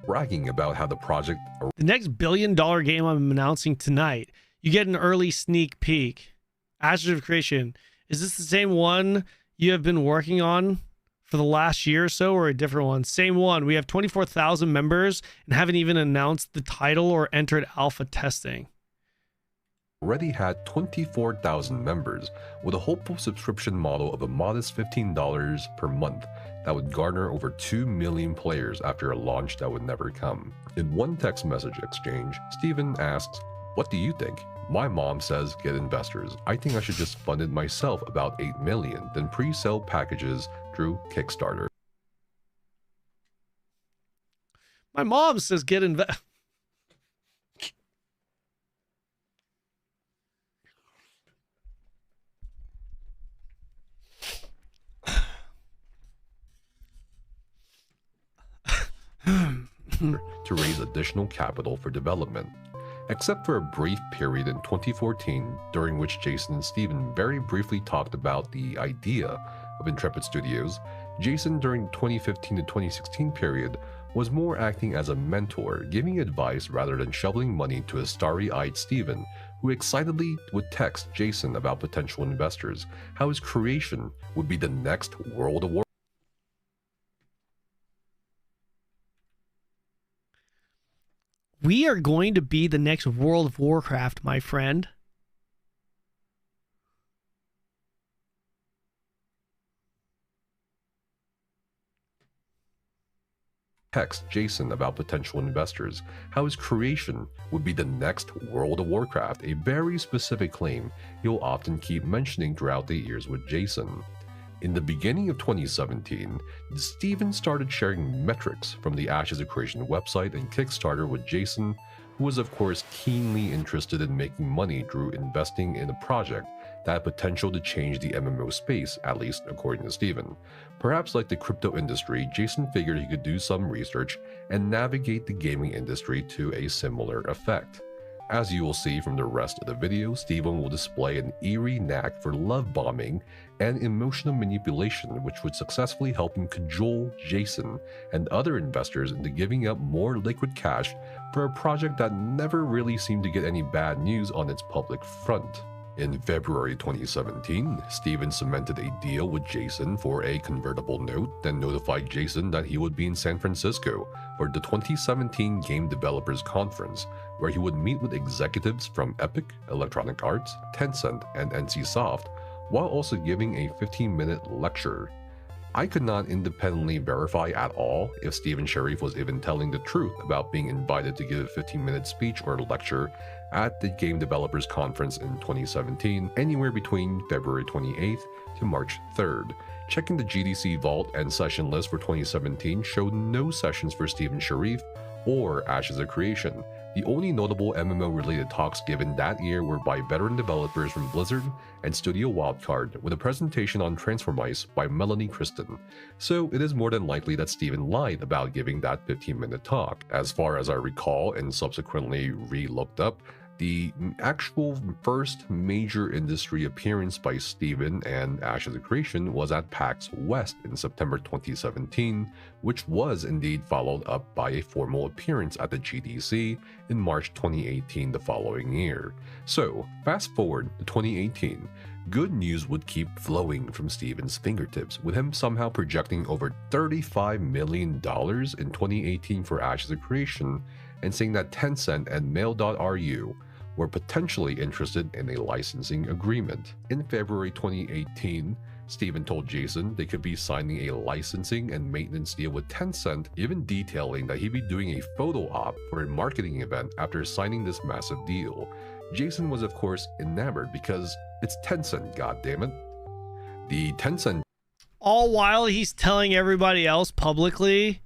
bragging about how the project... The next billion-dollar game I'm announcing tonight. You get an early sneak peek. Ashes of Creation. Is this the same one you have been working on for the last year or so, or a different one? Same one. We have 24,000 members and haven't even announced the title or entered alpha testing. Already had 24,000 members with a hopeful subscription model of a modest $15 per month that would garner over 2 million players after a launch that would never come. In one text message exchange, Stephen asks, "What do you think?" My mom says get investors. I think I should just fund it myself, about 8 million, then pre-sell packages through Kickstarter. My mom says get invest. To raise additional capital for development. Except for a brief period in 2014 during which Jason and Stephen very briefly talked about the idea of Intrepid Studios, Jason during the 2015 to 2016 period was more acting as a mentor, giving advice rather than shoveling money to a starry-eyed Stephen, who excitedly would text Jason about potential investors, how his creation would be the next World of Warcraft. We are going to be the next World of Warcraft, my friend. Text Jason about potential investors, how his creation would be the next World of Warcraft, a very specific claim he'll often keep mentioning throughout the years with Jason. In the beginning of 2017, Stephen started sharing metrics from the Ashes of Creation website and Kickstarter with Jason, who was of course keenly interested in making money through investing in a project that had potential to change the MMO space, at least according to Stephen. Perhaps like the crypto industry, Jason figured he could do some research and navigate the gaming industry to a similar effect. As you will see from the rest of the video, Stephen will display an eerie knack for love bombing and emotional manipulation, which would successfully help him cajole Jason and other investors into giving up more liquid cash for a project that never really seemed to get any bad news on its public front. In February 2017, Steven cemented a deal with Jason for a convertible note, then notified Jason that he would be in San Francisco for the 2017 Game Developers Conference, where he would meet with executives from Epic, Electronic Arts, Tencent, and NCSoft, while also giving a 15-minute lecture. I could not independently verify at all if Steven Sharif was even telling the truth about being invited to give a 15-minute speech or lecture at the Game Developers Conference in 2017, anywhere between February 28th to March 3rd. Checking the GDC Vault and session list for 2017 showed no sessions for Steven Sharif or Ashes of Creation. The only notable MMO-related talks given that year were by veteran developers from Blizzard and Studio Wildcard, with a presentation on Transformice by Melanie Kristen. So it is more than likely that Steven lied about giving that 15-minute talk. As far as I recall and subsequently re-looked up, the actual first major industry appearance by Steven and Ashes of Creation was at PAX West in September 2017, which was indeed followed up by a formal appearance at the GDC in March 2018 the following year. So, fast forward to 2018, good news would keep flowing from Steven's fingertips, with him somehow projecting over $35 million in 2018 for Ashes of Creation, and saying that Tencent and Mail.ru were potentially interested in a licensing agreement. In February 2018, Steven told Jason they could be signing a licensing and maintenance deal with Tencent, even detailing that he'd be doing a photo op for a marketing event after signing this massive deal. Jason was of course enamored because it's Tencent, goddammit. The Tencent, all while he's telling everybody else publicly,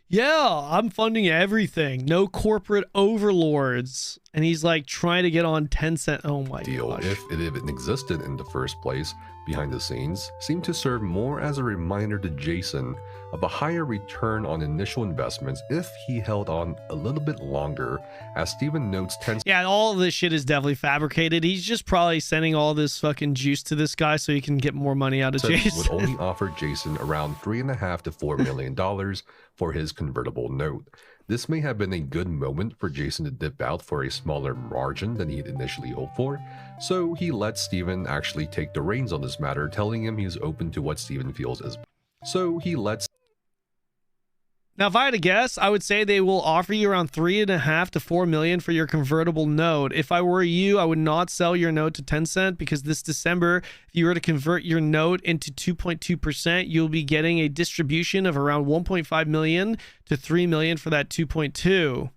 yeah, I'm funding everything. No corporate overlords. And he's like trying to get on Tencent. Oh my deal, gosh. if it even existed in the first place, behind the scenes, seemed to serve more as a reminder to Jason of a higher return on initial investments if he held on a little bit longer. As Steven notes, yeah, all of this shit is definitely fabricated. He's just probably sending all this fucking juice to this guy so he can get more money out of Jason. Would only offer Jason around $3.5 to $4 million for his convertible note. This may have been a good moment for Jason to dip out for a smaller margin than he'd initially hoped for, so he lets Steven actually take the reins on this matter, telling him he's open to what Steven feels is. Now, if I had to guess, I would say they will offer you around $3.5 to $4 million for your convertible note. If I were you, I would not sell your note to Tencent, because this December, if you were to convert your note into 2.2%, you'll be getting a distribution of around $1.5 million to $3 million for that 2.2.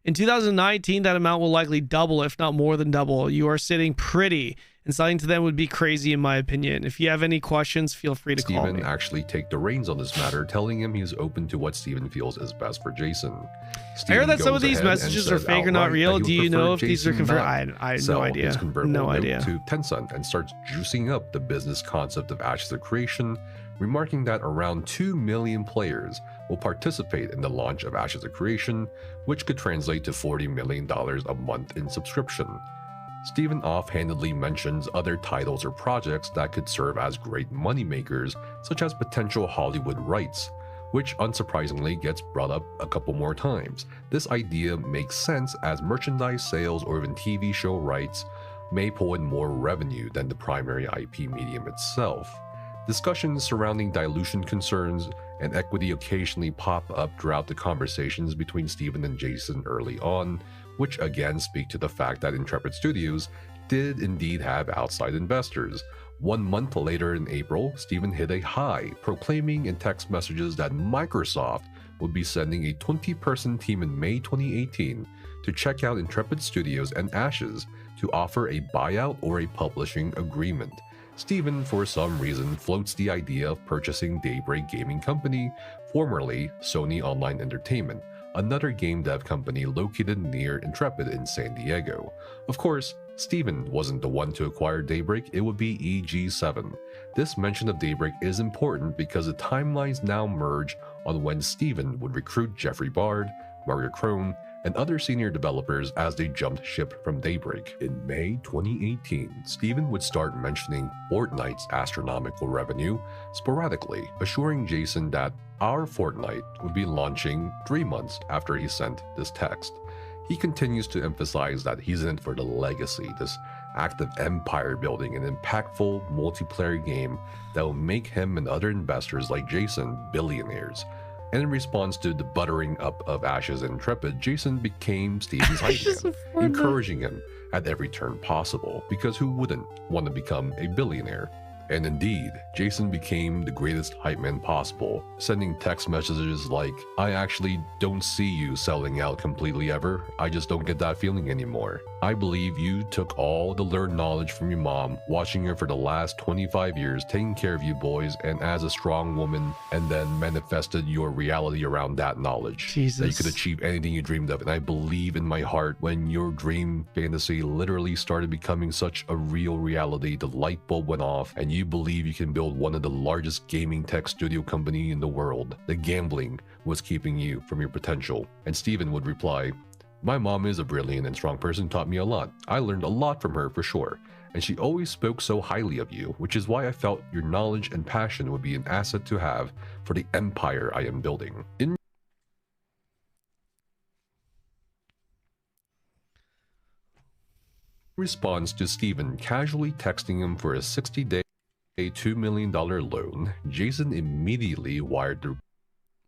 In 2019, that amount will likely double, if not more than double. You are sitting pretty, and selling to them would be crazy in my opinion. If you have any questions, feel free to call me. Steven actually take the reins on this matter, telling him he's open to what Steven feels is best for Jason. I heard that some of these messages are fake or not real. Do you know if these are confirmed? I have no idea. No idea. To Tencent and starts juicing up the business concept of Ashes of Creation, remarking that around 2 million players will participate in the launch of Ashes of Creation, which could translate to $40 million a month in subscription. Steven offhandedly mentions other titles or projects that could serve as great moneymakers, such as potential Hollywood rights, which unsurprisingly gets brought up a couple more times. This idea makes sense as merchandise sales or even TV show rights may pull in more revenue than the primary IP medium itself. Discussions surrounding dilution concerns and equity occasionally pop up throughout the conversations between Steven and Jason early on, which again speak to the fact that Intrepid Studios did indeed have outside investors. 1 month later in April, Steven hit a high, proclaiming in text messages that Microsoft would be sending a 20-person team in May 2018 to check out Intrepid Studios and Ashes to offer a buyout or a publishing agreement. Steven, for some reason, floats the idea of purchasing Daybreak Gaming Company, formerly Sony Online Entertainment, another game dev company located near Intrepid in San Diego. Of course, Steven wasn't the one to acquire Daybreak, it would be EG7. This mention of Daybreak is important because the timelines now merge on when Steven would recruit Jeffrey Bard, Margaret Crone, and other senior developers as they jumped ship from Daybreak. In May 2018, Steven would start mentioning Fortnite's astronomical revenue sporadically, assuring Jason that our Fortnite would be launching 3 months after he sent this text. He continues to emphasize that he's in it for the legacy, this active empire building an impactful multiplayer game that will make him and other investors like Jason billionaires. And in response to the buttering up of Ashes and Intrepid, Jason became Steven's hype man, encouraging him at every turn possible, because who wouldn't want to become a billionaire? And indeed, Jason became the greatest hype man possible, sending text messages like, "I actually don't see you selling out completely ever. I just don't get that feeling anymore. I believe you took all the learned knowledge from your mom, watching her for the last 25 years, taking care of you boys, and as a strong woman, and then manifested your reality around that knowledge. Jesus. That you could achieve anything you dreamed of. And I believe in my heart when your dream fantasy literally started becoming such a real reality, the light bulb went off, and you believe you can build one of the largest gaming tech studio company in the world. The gambling was keeping you from your potential." And Steven would reply, "My mom is a brilliant and strong person, taught me a lot. I learned a lot from her for sure. And she always spoke so highly of you, which is why I felt your knowledge and passion would be an asset to have for the empire I am building." In response to Steven casually texting him for a 60-day $2 million loan, Jason immediately wired the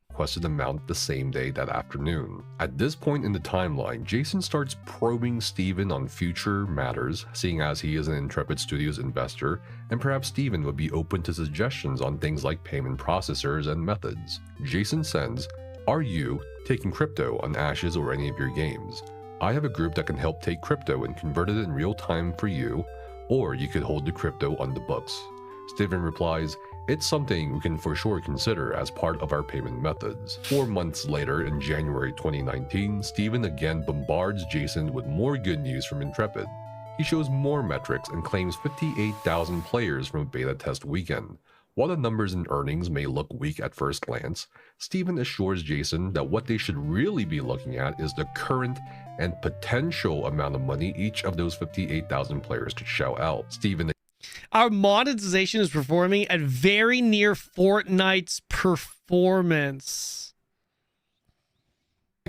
requested amount the same day that afternoon. At this point in the timeline, Jason starts probing Steven on future matters, seeing as he is an Intrepid Studios investor, and perhaps Steven would be open to suggestions on things like payment processors and methods. Jason sends, "Are you taking crypto on Ashes or any of your games? I have a group that can help take crypto and convert it in real time for you, or you could hold the crypto on the books." Steven replies, "It's something we can for sure consider as part of our payment methods." 4 months later, in January 2019, Steven again bombards Jason with more good news from Intrepid. He shows more metrics and claims 58,000 players from a beta test weekend. While the numbers and earnings may look weak at first glance, Steven assures Jason that what they should really be looking at is the current and potential amount of money each of those 58,000 players could shell out. Steven, "Our monetization is performing at very near Fortnite's performance."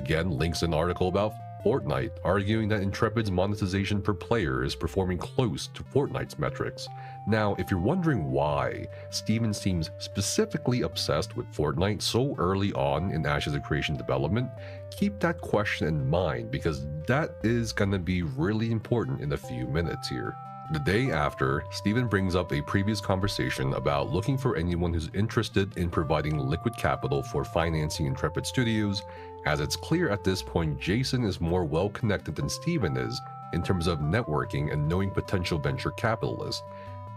again links an article about Fortnite, arguing that Intrepid's monetization per player is performing close to Fortnite's metrics. Now, if you're wondering why Steven seems specifically obsessed with Fortnite so early on in Ashes of Creation development, keep that question in mind, because that is going to be really important in a few minutes here. The day after, Steven brings up a previous conversation about looking for anyone who's interested in providing liquid capital for financing Intrepid Studios, as it's clear at this point Jason is more well-connected than Steven is in terms of networking and knowing potential venture capitalists.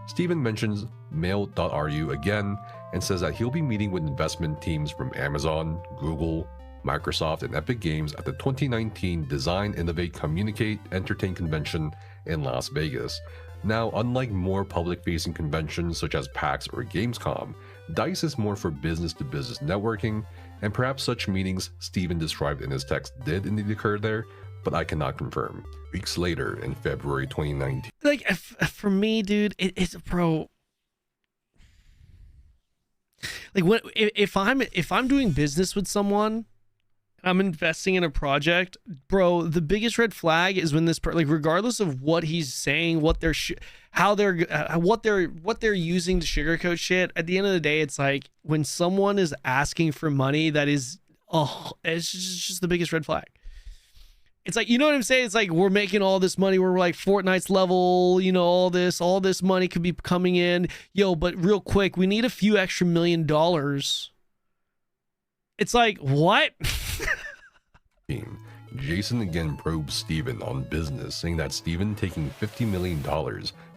Steven mentions mail.ru again and says that he'll be meeting with investment teams from Amazon, Google, Microsoft, and Epic Games at the 2019 Design, Innovate, Communicate, Entertain convention in Las Vegas. Now, unlike more public-facing conventions such as PAX or Gamescom, DICE is more for business-to-business networking, and perhaps such meetings Steven described in his text did indeed occur there, but I cannot confirm. Weeks later, in February 2019, Like, for me, dude, it's bro. Like, if I'm doing business with someone, I'm investing in a project, bro, the biggest red flag is when this like, regardless of what he's saying, what they're what they're using to sugarcoat shit, at the end of the day, it's like when someone is asking for money, that is, it's just the biggest red flag. It's like, you know what I'm saying? It's like, we're making all this money, we're like Fortnite's level, you know, all this money could be coming in, yo, but real quick, we need a few extra $1 million. It's like, what? Jason again probes Steven on business, saying that Steven taking $50 million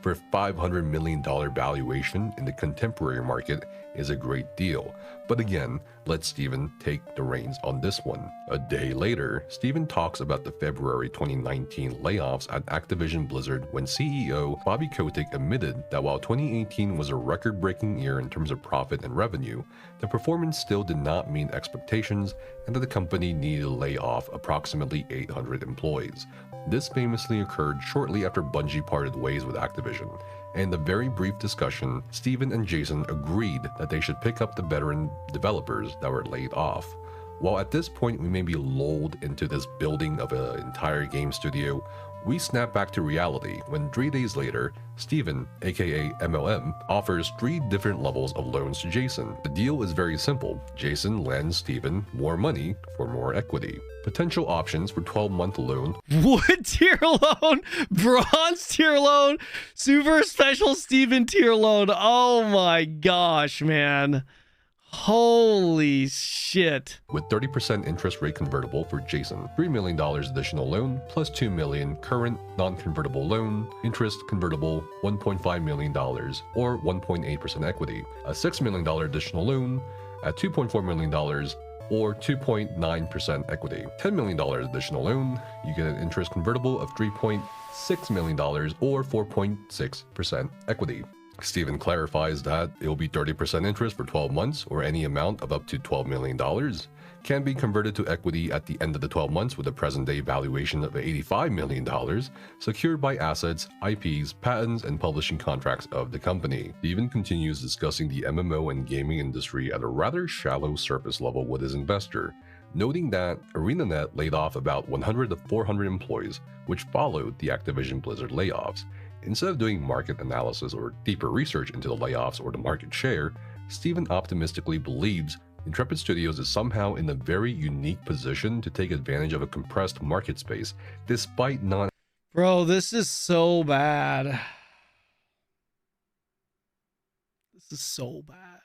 for a $500 million valuation in the contemporary market is a great deal. But again, let Steven take the reins on this one. A day later, Steven talks about the February 2019 layoffs at Activision Blizzard when CEO Bobby Kotick admitted that while 2018 was a record-breaking year in terms of profit and revenue, the performance still did not meet expectations and that the company needed to lay off approximately 800 employees. This famously occurred shortly after Bungie parted ways with Activision. In the very brief discussion, Steven and Jason agreed that they should pick up the veteran developers that were laid off. While at this point we may be lulled into this building of an entire game studio, We snap back to reality when 3 days later, Steven, aka MLM, offers 3 different levels of loans to Jason. The deal is very simple. Jason lends Steven more money for more equity. Potential options for 12-month loan. Wood tier loan, bronze tier loan, super special Steven tier loan. Oh my gosh, man. Holy shit. With 30% interest rate convertible for Jason, $3 million additional loan plus $2 million current non-convertible loan, interest convertible $1.5 million or 1.8% equity, a $6 million additional loan at $2.4 million or 2.9% equity, $10 million additional loan, you get an interest convertible of $3.6 million or 4.6% equity. Steven clarifies that it will be 30% interest for 12 months or any amount of up to $12 million, can be converted to equity at the end of the 12 months with a present day valuation of $85 million, secured by assets, IPs, patents, and publishing contracts of the company. Steven continues discussing the MMO and gaming industry at a rather shallow surface level with his investor, noting that ArenaNet laid off about 100 to 400 employees, which followed the Activision Blizzard layoffs. Instead of doing market analysis or deeper research into the layoffs or the market share, Steven optimistically believes Intrepid Studios is somehow in a very unique position to take advantage of a compressed market space, despite not— Bro, this is so bad. This is so bad.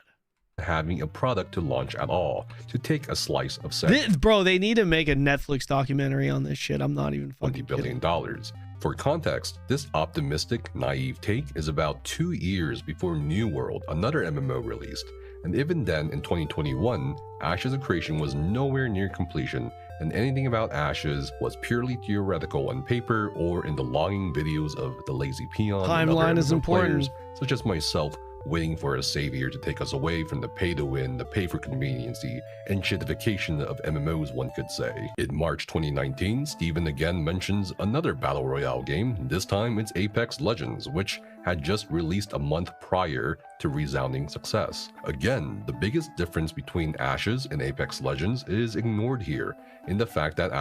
having a product to launch at all, to take a slice of sales. Bro, they need to make a Netflix documentary on this shit. I'm not even fucking $20 billion. For context, this optimistic, naive take is about 2 years before New World, another MMO, released. And even then, in 2021, Ashes of Creation was nowhere near completion, and anything about Ashes was purely theoretical on paper or in the logging videos of the Lazy Peon. Timeline is important. Players, such as myself, waiting for a savior to take us away from the pay-to-win, the pay-for-convenience, the enshittification of MMOs, one could say. In March 2019, Steven again mentions another Battle Royale game, this time it's Apex Legends, which had just released a month prior to resounding success. Again, the biggest difference between Ashes and Apex Legends is ignored here, in the fact that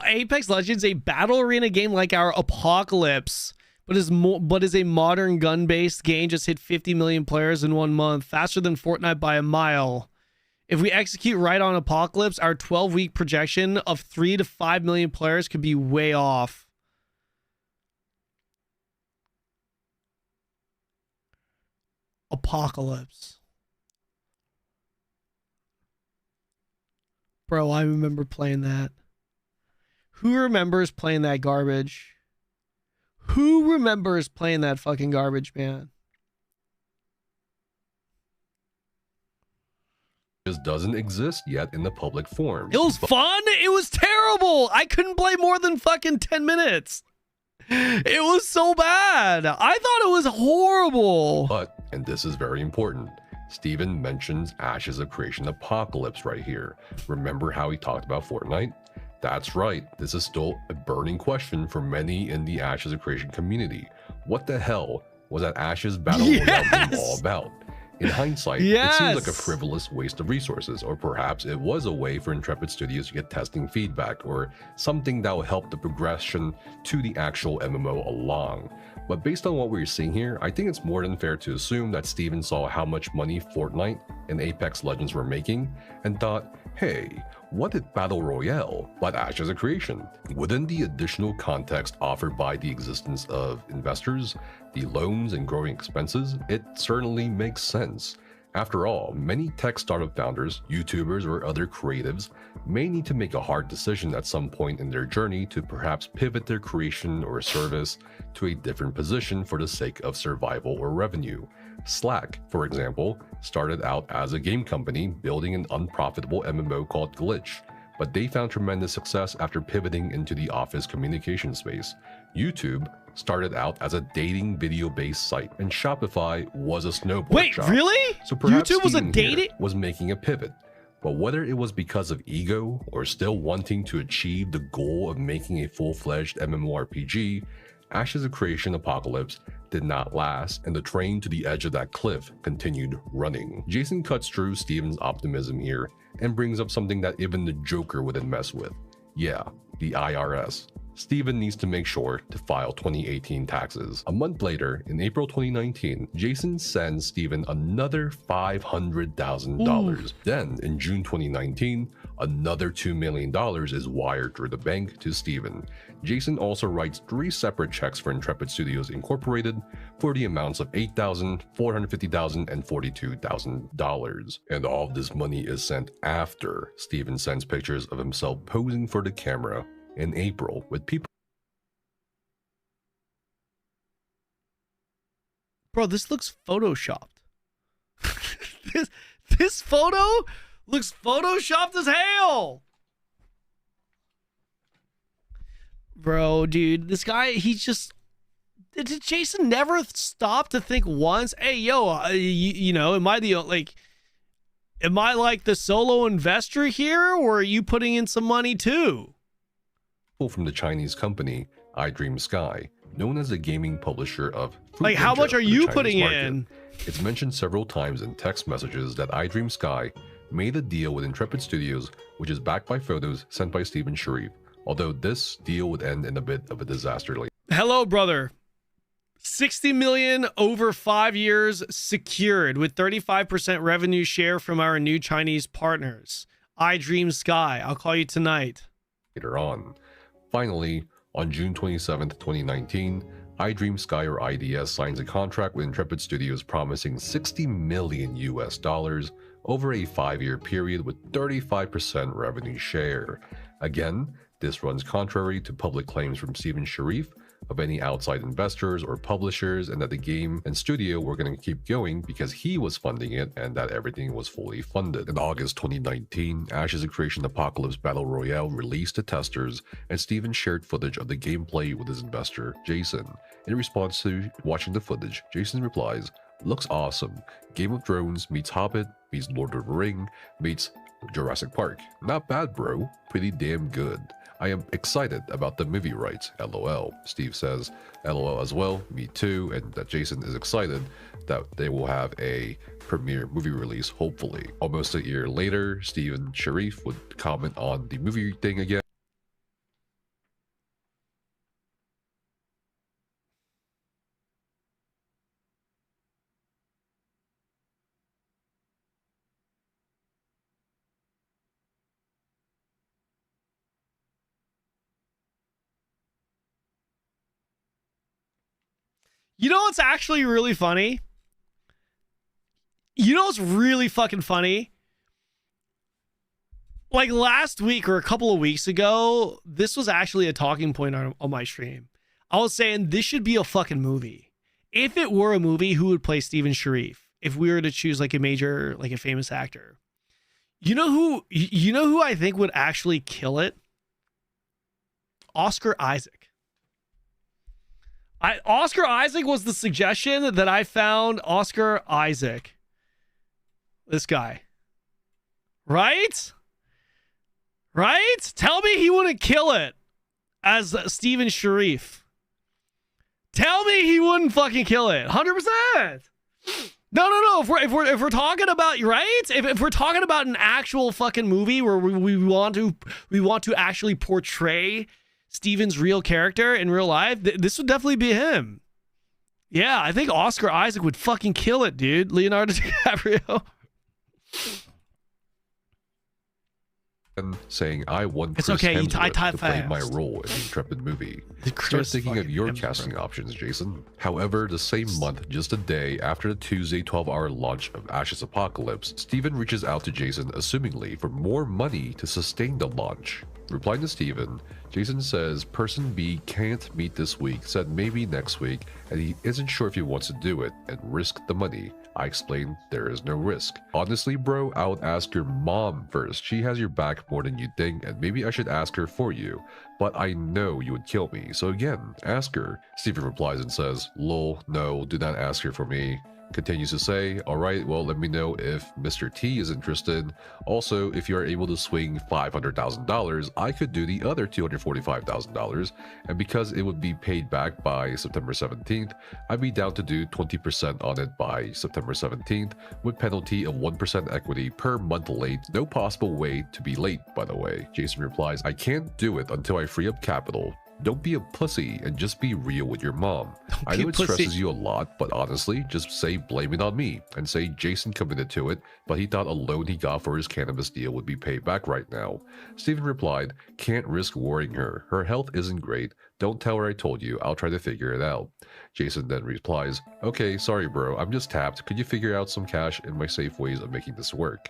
Apex Legends, a battle arena game like our Apocalypse, but is a modern gun-based game, just hit 50 million players in 1 month, faster than Fortnite by a mile. If we execute right on Apocalypse, our 12-week projection of 3 to 5 million players could be way off. Apocalypse. Bro, I remember playing that. Who remembers playing that garbage? Who remembers playing that fucking garbage, man? Just doesn't exist yet in the public form. It was fun. It was terrible. I couldn't play more than fucking 10 minutes. It was so bad. I thought it was horrible. But, and this is very important, Steven mentions Ashes of Creation Apocalypse right here. Remember how he talked about Fortnite? That's right, this is still a burning question for many in the Ashes of Creation community. What the hell was that Ashes Battle Royale game all about? In hindsight, it seems like a frivolous waste of resources, or perhaps it was a way for Intrepid Studios to get testing feedback, or something that will help the progression to the actual MMO along. But based on what we're seeing here, I think it's more than fair to assume that Steven saw how much money Fortnite and Apex Legends were making, and thought, hey, what if Battle Royale, but Ashes of Creation? Within the additional context offered by the existence of investors, the loans and growing expenses, it certainly makes sense. After all, many tech startup founders, YouTubers, or other creatives may need to make a hard decision at some point in their journey to perhaps pivot their creation or service to a different position for the sake of survival or revenue. Slack, for example, started out as a game company building an unprofitable MMO called Glitch, but they found tremendous success after pivoting into the office communication space. YouTube started out as a dating video-based site, and Shopify was a snowboard shop. Wait, really? So perhaps YouTube was a Steven dating? here was making a pivot. But whether it was because of ego or still wanting to achieve the goal of making a full-fledged MMORPG, Ashes of Creation Apocalypse did not last, and the train to the edge of that cliff continued running. Jason cuts through Steven's optimism here and brings up something that even the Joker wouldn't mess with. Yeah, the IRS. Steven needs to make sure to file 2018 taxes. A month later, in April 2019, Jason sends Steven another $500,000. Then, in June 2019, another $2 million is wired through the bank to Steven. Jason also writes 3 separate checks for Intrepid Studios Incorporated for the amounts of $8,000, $450,000, and $42,000. And all of this money is sent after Steven sends pictures of himself posing for the camera in April with people. Bro, this looks photoshopped. this photo looks photoshopped as hell. Bro, dude, this guy, he's just... Did Jason never stop to think once, hey, yo, you know, am I the, like... Am I like the solo investor here, or are you putting in some money too? From the Chinese company iDream Sky, known as a gaming publisher of Fruit like, how Ninja much are for the you Chinese putting market. in? It's mentioned several times in text messages that iDream Sky made a deal with Intrepid Studios, which is backed by photos sent by Steven Sharif, although this deal would end in a bit of a disaster later. Hello, brother. 60 million over 5 years secured with 35% revenue share from our new Chinese partners. iDream Sky. I'll call you tonight. Later on. Finally, on June 27, 2019, iDream Sky or IDS signs a contract with Intrepid Studios promising $60 million over a 5-year period with 35% revenue share. Again, this runs contrary to public claims from Steven Sharif of any outside investors or publishers, and that the game and studio were going to keep going because he was funding it and that everything was fully funded. In August 2019, Ashes of Creation Apocalypse Battle Royale released to testers, and Steven shared footage of the gameplay with his investor, Jason. In response to watching the footage, Jason replies, "Looks awesome. Game of Thrones meets Hobbit, meets Lord of the Ring, meets Jurassic Park. Not bad, bro. Pretty damn good. I am excited about the movie rights, LOL." Steve says, LOL as well, me too, and that Jason is excited that they will have a premiere movie release, hopefully. Almost a year later, Steven Sharif would comment on the movie thing again. You know what's actually really funny? You know what's really fucking funny? Like last week or a couple of weeks ago, this was actually a talking point on my stream. I was saying this should be a fucking movie. If it were a movie, who would play Steven Sharif? If we were to choose like a major, like a famous actor. You know who I think would actually kill it? Oscar Isaac. Oscar Isaac was the suggestion that I found. Oscar Isaac. This guy. Right? Right? Tell me he wouldn't kill it as Steven Sharif. Tell me he wouldn't fucking kill it. 100%. No. If we're talking about, right? If we're talking about an actual fucking movie where we want to actually portray Steven's real character in real life, this would definitely be him. Yeah, I think Oscar Isaac would fucking kill it, dude. Leonardo DiCaprio. Saying, I want It's Chris okay, Hemsworth to play fast. my role in the Intrepid movie. Start Chris thinking of fucking your Hemsworth. casting options, Jason. However, the same month, just a day after the Tuesday 12-hour launch of Ashes Apocalypse, Steven reaches out to Jason, assumingly for more money to sustain the launch. Replying to Steven, Jason says person B can't meet this week, said maybe next week, and he isn't sure if he wants to do it and risk the money. I explained there is no risk. Honestly, bro, I would ask your mom first. She has your back more than you think, and maybe I should ask her for you. But I know you would kill me, so again, ask her. Steven replies and says, lol, no, do not ask her for me. Continues to say, alright, well, let me know if Mr. T is interested. Also, if you are able to swing $500,000, I could do the other $245,000, and because it would be paid back by September 17th, I'd be down to do 20% on it by September 17th, with penalty of 1% equity per month late. No possible way to be late, by the way. Jason replies, I can't do it until I free up capital. Don't be a pussy and just be real with your mom. I know it stresses you a lot, but honestly, just say blame it on me and say Jason committed to it, but he thought a loan he got for his cannabis deal would be paid back right now. Steven replied, can't risk worrying her. Her health isn't great. Don't tell her I told you. I'll try to figure it out. Jason then replies, okay, sorry bro, I'm just tapped. Could you figure out some cash in my safe ways of making this work?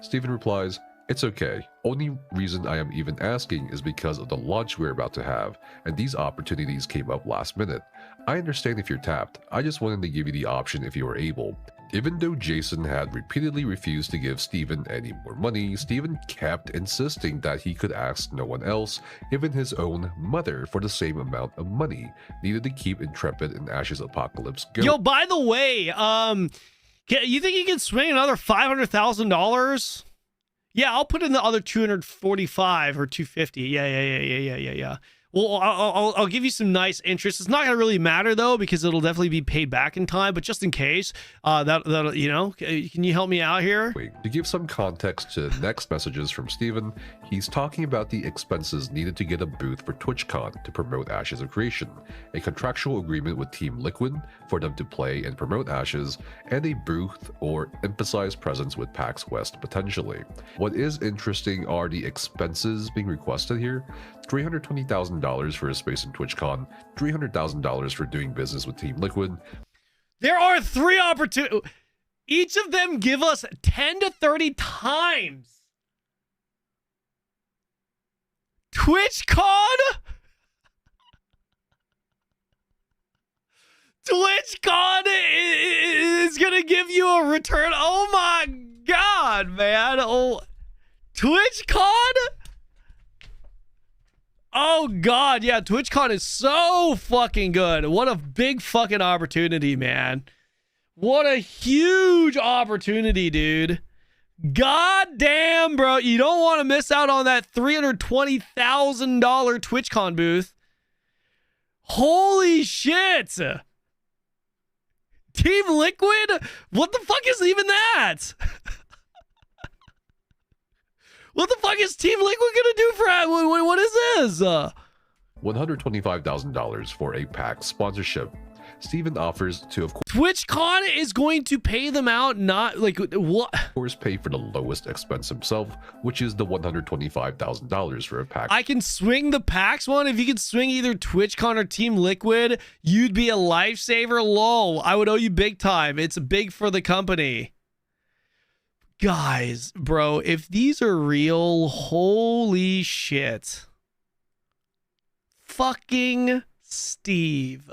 Steven replies, it's okay. Only reason I am even asking is because of the launch we're about to have, and these opportunities came up last minute. I understand if you're tapped. I just wanted to give you the option if you were able. Even though Jason had repeatedly refused to give Steven any more money, Steven kept insisting that he could ask no one else, even his own mother, for the same amount of money needed to keep Intrepid and Ash's apocalypse going. Yo, by the way, you think you can swing another $500,000? Yeah, I'll put in the other 245 or 250. Yeah. Well, I'll give you some nice interest. It's not gonna really matter though, because it'll definitely be paid back in time. But just in case, that you know, can you help me out here? To give some context to next messages from Steven, he's talking about the expenses needed to get a booth for TwitchCon to promote Ashes of Creation, a contractual agreement with Team Liquid for them to play and promote Ashes, and a booth or emphasized presence with PAX West potentially. What is interesting are the expenses being requested here. $320,000 for a space in TwitchCon, $300,000 for doing business with Team Liquid. There are 3 opportunities. Each of them give us 10 to 30 times. TwitchCon? TwitchCon is going to give you a return. Oh my God, man. Oh, TwitchCon? Oh God, yeah, TwitchCon is so fucking good. What a big fucking opportunity, man. What a huge opportunity, dude. God damn, bro. You don't want to miss out on that $320,000 TwitchCon booth. Holy shit. Team Liquid? What the fuck is even that? What the fuck is Team Liquid gonna do for what is this? $125,000 for a PAX sponsorship. Steven offers to, of TwitchCon is going to pay them out, not like what? Of course, pay for the lowest expense himself, which is the $125,000 for a PAX. I can swing the PAX one. If you could swing either TwitchCon or Team Liquid, you'd be a lifesaver. Lol, I would owe you big time. It's big for the company. Guys, bro, if these are real, holy shit. Fucking Steve.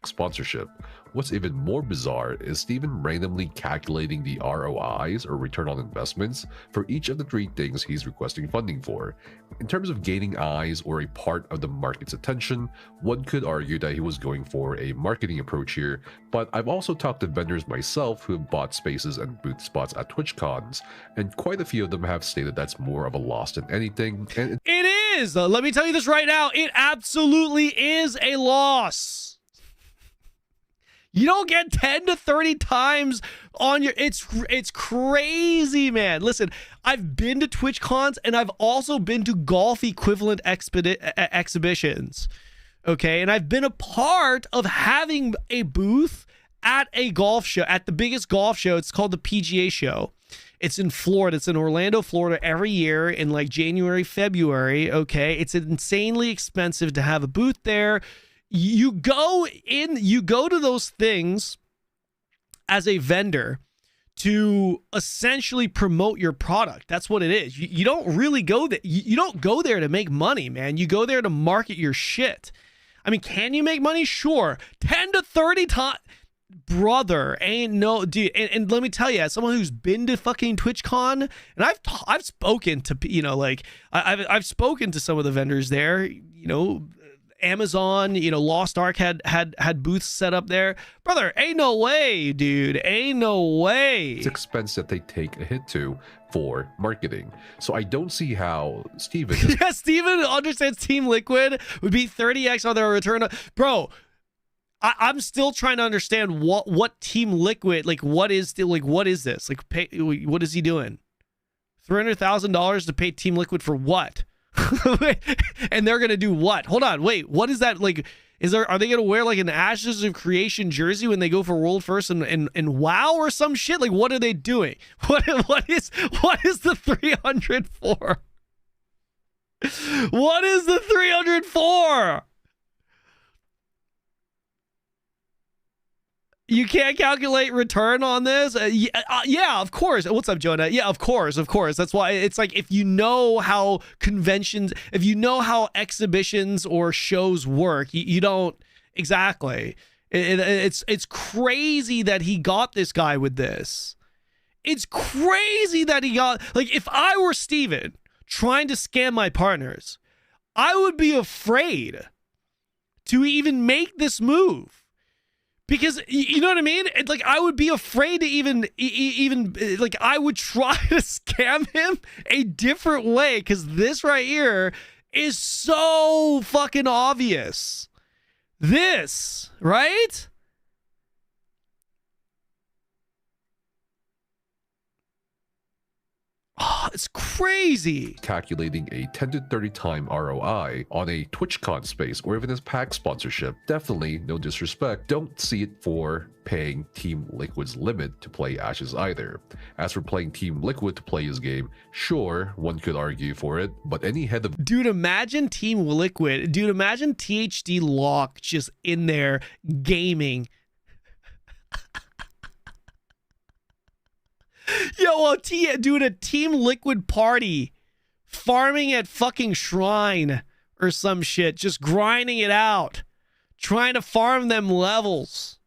Sponsorship. What's even more bizarre is Steven randomly calculating the ROIs or return on investments for each of the 3 things he's requesting funding for. In terms of gaining eyes or a part of the market's attention, one could argue that he was going for a marketing approach here, but I've also talked to vendors myself who have bought spaces and booth spots at TwitchCons, and quite a few of them have stated that's more of a loss than anything. And it is! Let me tell you this right now, it absolutely is a loss. You don't get 10 to 30 times on your... It's crazy, man. Listen, I've been to TwitchCons and I've also been to golf equivalent exhibitions. Okay? And I've been a part of having a booth at a golf show, at the biggest golf show. It's called the PGA show. It's in Florida. It's in Orlando, Florida every year in like January, February. Okay? It's insanely expensive to have a booth there. You go to those things as a vendor to essentially promote your product. That's what it is. You don't really go there. You don't go there to make money, man. You go there to market your shit. I mean, can you make money? Sure. 10 to 30 times. Brother, ain't no dude. And let me tell you, as someone who's been to fucking TwitchCon, and I've spoken to, you know, like I've spoken to some of the vendors there, you know, Amazon, you know, Lost Ark had booths set up there. Brother, ain't no way, dude. Ain't no way. It's expense that they take a hit to for marketing. So I don't see how Steven... Yeah, Steven understands Team Liquid would be 30x on their return. Bro, I'm still trying to understand what Team Liquid, like, what is this? Like, what is he doing? $300,000 to pay Team Liquid for what? And they're gonna do what? Hold on, wait, what is that? Like, are they gonna wear like an Ashes of Creation jersey when they go for World First and WoW or some shit? Like, what are they doing? What is the 300 for? What is the 300 for? You can't calculate return on this? Yeah, of course. What's up, Jonah? Yeah, of course. That's why it's like, if you know how conventions, if you know how exhibitions or shows work, you don't exactly. It's crazy that he got this guy with this. It's crazy that he got, like, if I were Steven trying to scam my partners, I would be afraid to even make this move. Because, you know what I mean? Like, I would be afraid to even like, I would try to scam him a different way, because this right here is so fucking obvious. This, right? Oh, it's crazy. Calculating a 10 to 30 time ROI on a TwitchCon space or even as pack sponsorship. Definitely, no disrespect, don't see it for paying Team Liquid's limit to play Ashes either. As for playing Team Liquid to play his game, sure, one could argue for it, but any head of... Dude, imagine Team Liquid. Dude, imagine THD Lock just in there gaming. Yo, dude, a Team Liquid party, farming at fucking Shrine or some shit, just grinding it out, trying to farm them levels.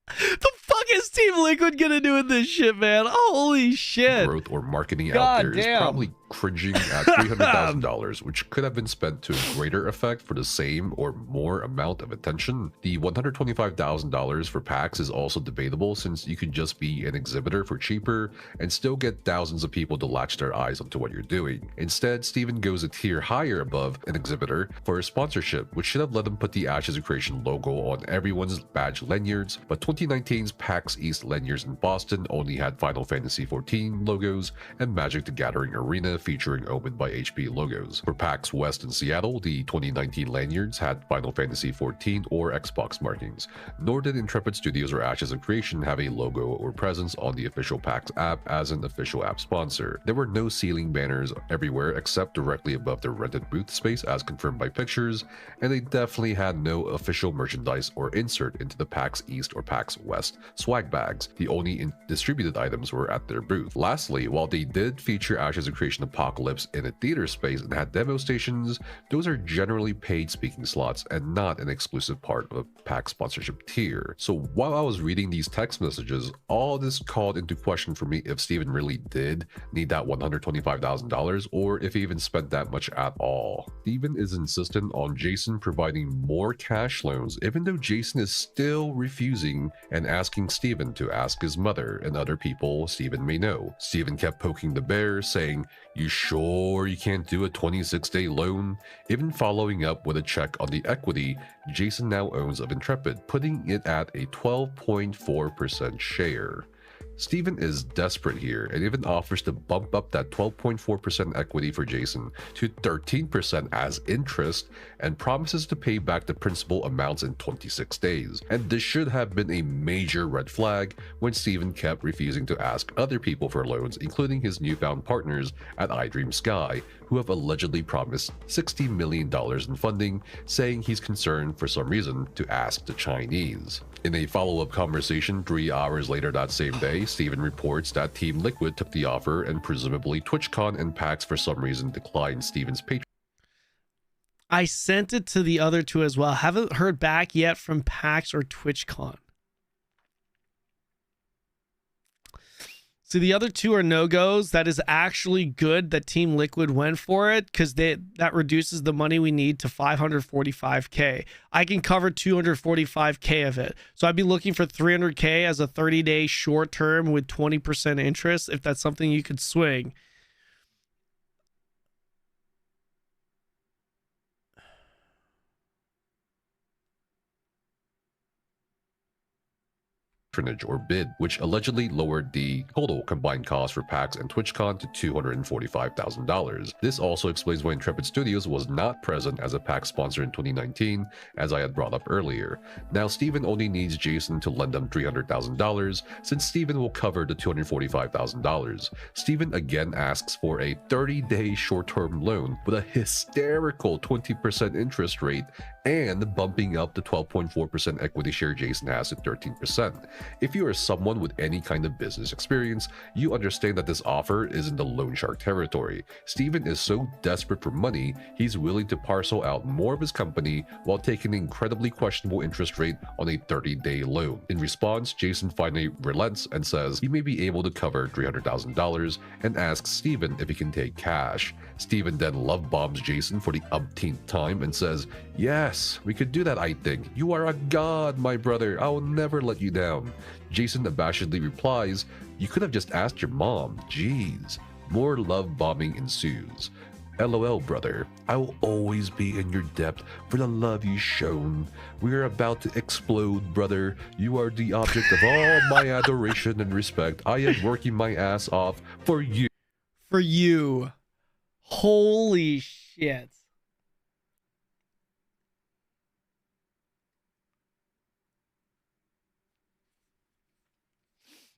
The fuck is Team Liquid gonna do with this shit, man? Holy shit. Growth or marketing God out there damn. is probably cringing at $300,000, which could have been spent to a greater effect for the same or more amount of attention. The $125,000 for packs is also debatable, since you could just be an exhibitor for cheaper and still get thousands of people to latch their eyes onto what you're doing. Instead, Steven goes a tier higher above an exhibitor for a sponsorship, which should have let him put the Ashes of Creation logo on everyone's badge lanyards, but 2019's PAX East lanyards in Boston only had Final Fantasy XIV logos and Magic the Gathering Arena featuring Omen by HP logos. For PAX West in Seattle, the 2019 lanyards had Final Fantasy XIV or Xbox markings, nor did Intrepid Studios or Ashes of Creation have a logo or presence on the official PAX app as an official app sponsor. There were no ceiling banners everywhere except directly above the rented booth space as confirmed by pictures, and they definitely had no official merchandise or insert into the PAX East or PAX West swag bags. The only distributed items were at their booth. Lastly, while they did feature Ashes of Creation Apocalypse in a theater space and had demo stations, those are generally paid speaking slots and not an exclusive part of a PAX sponsorship tier. So while I was reading these text messages, all this called into question for me if Steven really did need that $125,000 or if he even spent that much at all. Steven is insistent on Jason providing more cash loans, even though Jason is still refusing and asking Steven to ask his mother and other people Steven may know. Steven kept poking the bear, saying, "You sure you can't do a 26-day loan?" Even following up with a check on the equity Jason now owns of Intrepid, putting it at a 12.4% share. Steven is desperate here and even offers to bump up that 12.4% equity for Jason to 13% as interest and promises to pay back the principal amounts in 26 days. And this should have been a major red flag when Steven kept refusing to ask other people for loans, including his newfound partners at iDream Sky, who have allegedly promised $60 million in funding, saying he's concerned for some reason to ask the Chinese. In a follow-up conversation 3 hours later that same day, Steven reports that Team Liquid took the offer and presumably TwitchCon and PAX for some reason declined Steven's Patreon. I sent it to the other two as well. Haven't heard back yet from PAX or TwitchCon. So the other two are no-goes. That is actually good that Team Liquid went for it, because that reduces the money we need to 545K. I can cover 245K of it. So I'd be looking for 300K as a 30-day short term with 20% interest, if that's something you could swing. patronage or bid, which allegedly lowered the total combined cost for PAX and TwitchCon to $245,000. This also explains why Intrepid Studios was not present as a PAX sponsor in 2019, as I had brought up earlier. Now Steven only needs Jason to lend him $300,000, since Steven will cover the $245,000. Steven again asks for a 30-day short-term loan with a hysterical 20% interest rate and bumping up the 12.4% equity share Jason has to 13%. If you are someone with any kind of business experience, you understand that this offer is in the loan shark territory. Steven is so desperate for money, he's willing to parcel out more of his company while taking an incredibly questionable interest rate on a 30-day loan. In response, Jason finally relents and says he may be able to cover $300,000 and asks Steven if he can take cash. Steven then love bombs Jason for the umpteenth time and says, "Yes, we could do that, I think. You are a god, my brother. I will never let you down." Jason abashedly replies, "You could have just asked your mom. Jeez." More love bombing ensues. "LOL, brother. I will always be in your debt for the love you shown. We are about to explode, brother. You are the object of all my adoration and respect. I am working my ass off for you." For you. Holy shit.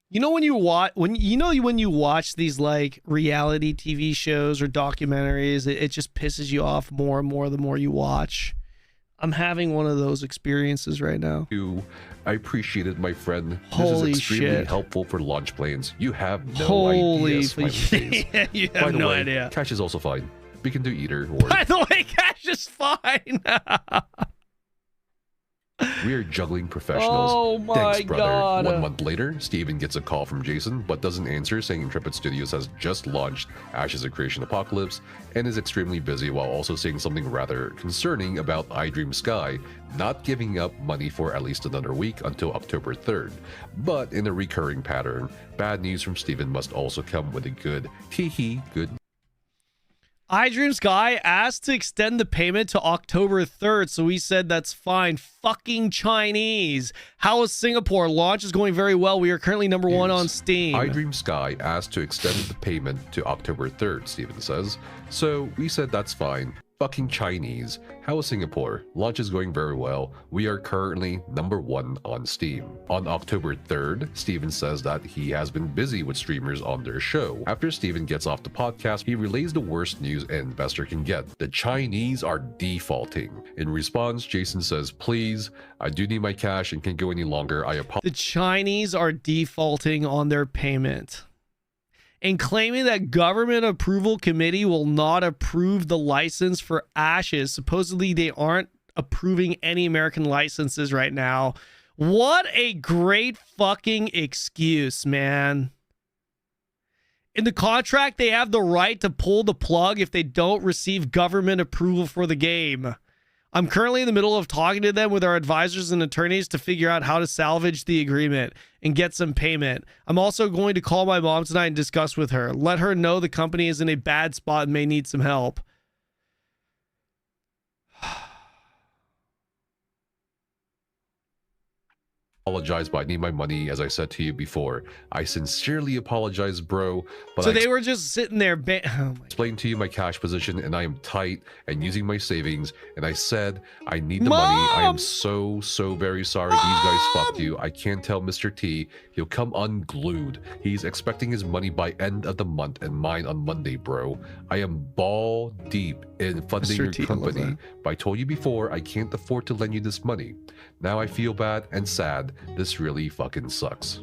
You know when you watch these like reality TV shows or documentaries, it just pisses you off more and more the more you watch. I'm having one of those experiences right now. I appreciate it, my friend. Holy this is extremely shit. helpful for launch plans. You have no Holy idea. Smiley face. Yeah, you By have the no way, idea. Cash is also fine. We can do either or. By the way, cash is fine. We are juggling professionals. Oh my Thanks, brother. God. 1 month later, Steven gets a call from Jason, but doesn't answer, saying Intrepid Studios has just launched Ashes of Creation Apocalypse and is extremely busy, while also saying something rather concerning about iDream Sky not giving up money for at least another week until October 3rd. But in a recurring pattern, bad news from Steven must also come with a good tee-hee good. iDream Sky asked to extend the payment to October 3rd, so we said that's fine. Fucking Chinese. How is Singapore? Launch is going very well. We are currently number one on Steam. iDream Sky asked to extend the payment to October 3rd, Steven says. So we said that's fine. Fucking Chinese. How is Singapore? Launch is going very well. We are currently number one on Steam. On October 3rd, Steven says that he has been busy with streamers on their show. After Steven gets off the podcast, he relays the worst news an investor can get. The Chinese are defaulting. In response, Jason says, "Please, I do need my cash and can't go any longer. I apologize." The Chinese are defaulting on their payment and claiming that government approval committee will not approve the license for Ashes. Supposedly they aren't approving any American licenses right now. What a great fucking excuse, man. In the contract, they have the right to pull the plug if they don't receive government approval for the game. I'm currently in the middle of talking to them with our advisors and attorneys to figure out how to salvage the agreement and get some payment. I'm also going to call my mom tonight and discuss with her. Let her know the company is in a bad spot and may need some help. Apologize, but I need my money, as I said to you before. I sincerely apologize, bro. But So they were just sitting there. Explained to you my cash position, and I am tight and using my savings. And I said I need the money. I am so very sorry. These guys fucked you. I can't tell Mr. T. He'll come unglued. He's expecting his money by end of the month and mine on Monday, bro. I am ball deep in funding Mr. your T, I love company. that. But I told you before, I can't afford to lend you this money. Now I feel bad and sad. This really fucking sucks.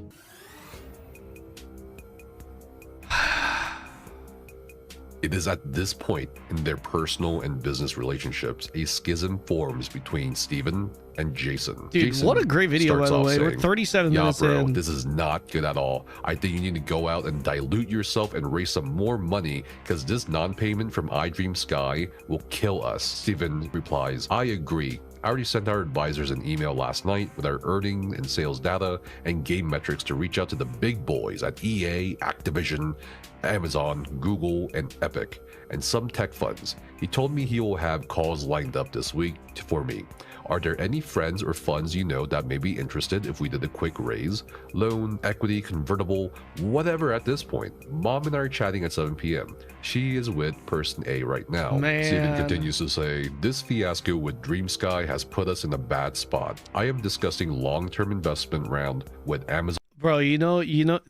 It is at this point in their personal and business relationships, a schism forms between Steven and Jason. Dude, Jason what a great video, starts by the off way. We're saying, 37 "Yeah, minutes bro, in." this is not good at all. I think you need to go out and dilute yourself and raise some more money because this non-payment from iDream Sky will kill us." Steven replies, "I agree. I already sent our advisors an email last night with our earning and sales data and game metrics to reach out to the big boys at EA, Activision, Amazon, Google, and Epic, and some tech funds. He told me he will have calls lined up this week for me. Are there any friends or funds you know that may be interested if we did a quick raise? Loan, equity, convertible, whatever at this point. Mom and I are chatting at 7 p.m. She is with person A right now. Man. Steven continues to say, this fiasco with Dream Sky has put us in a bad spot. I am discussing long-term investment round with Amazon. Bro, you know,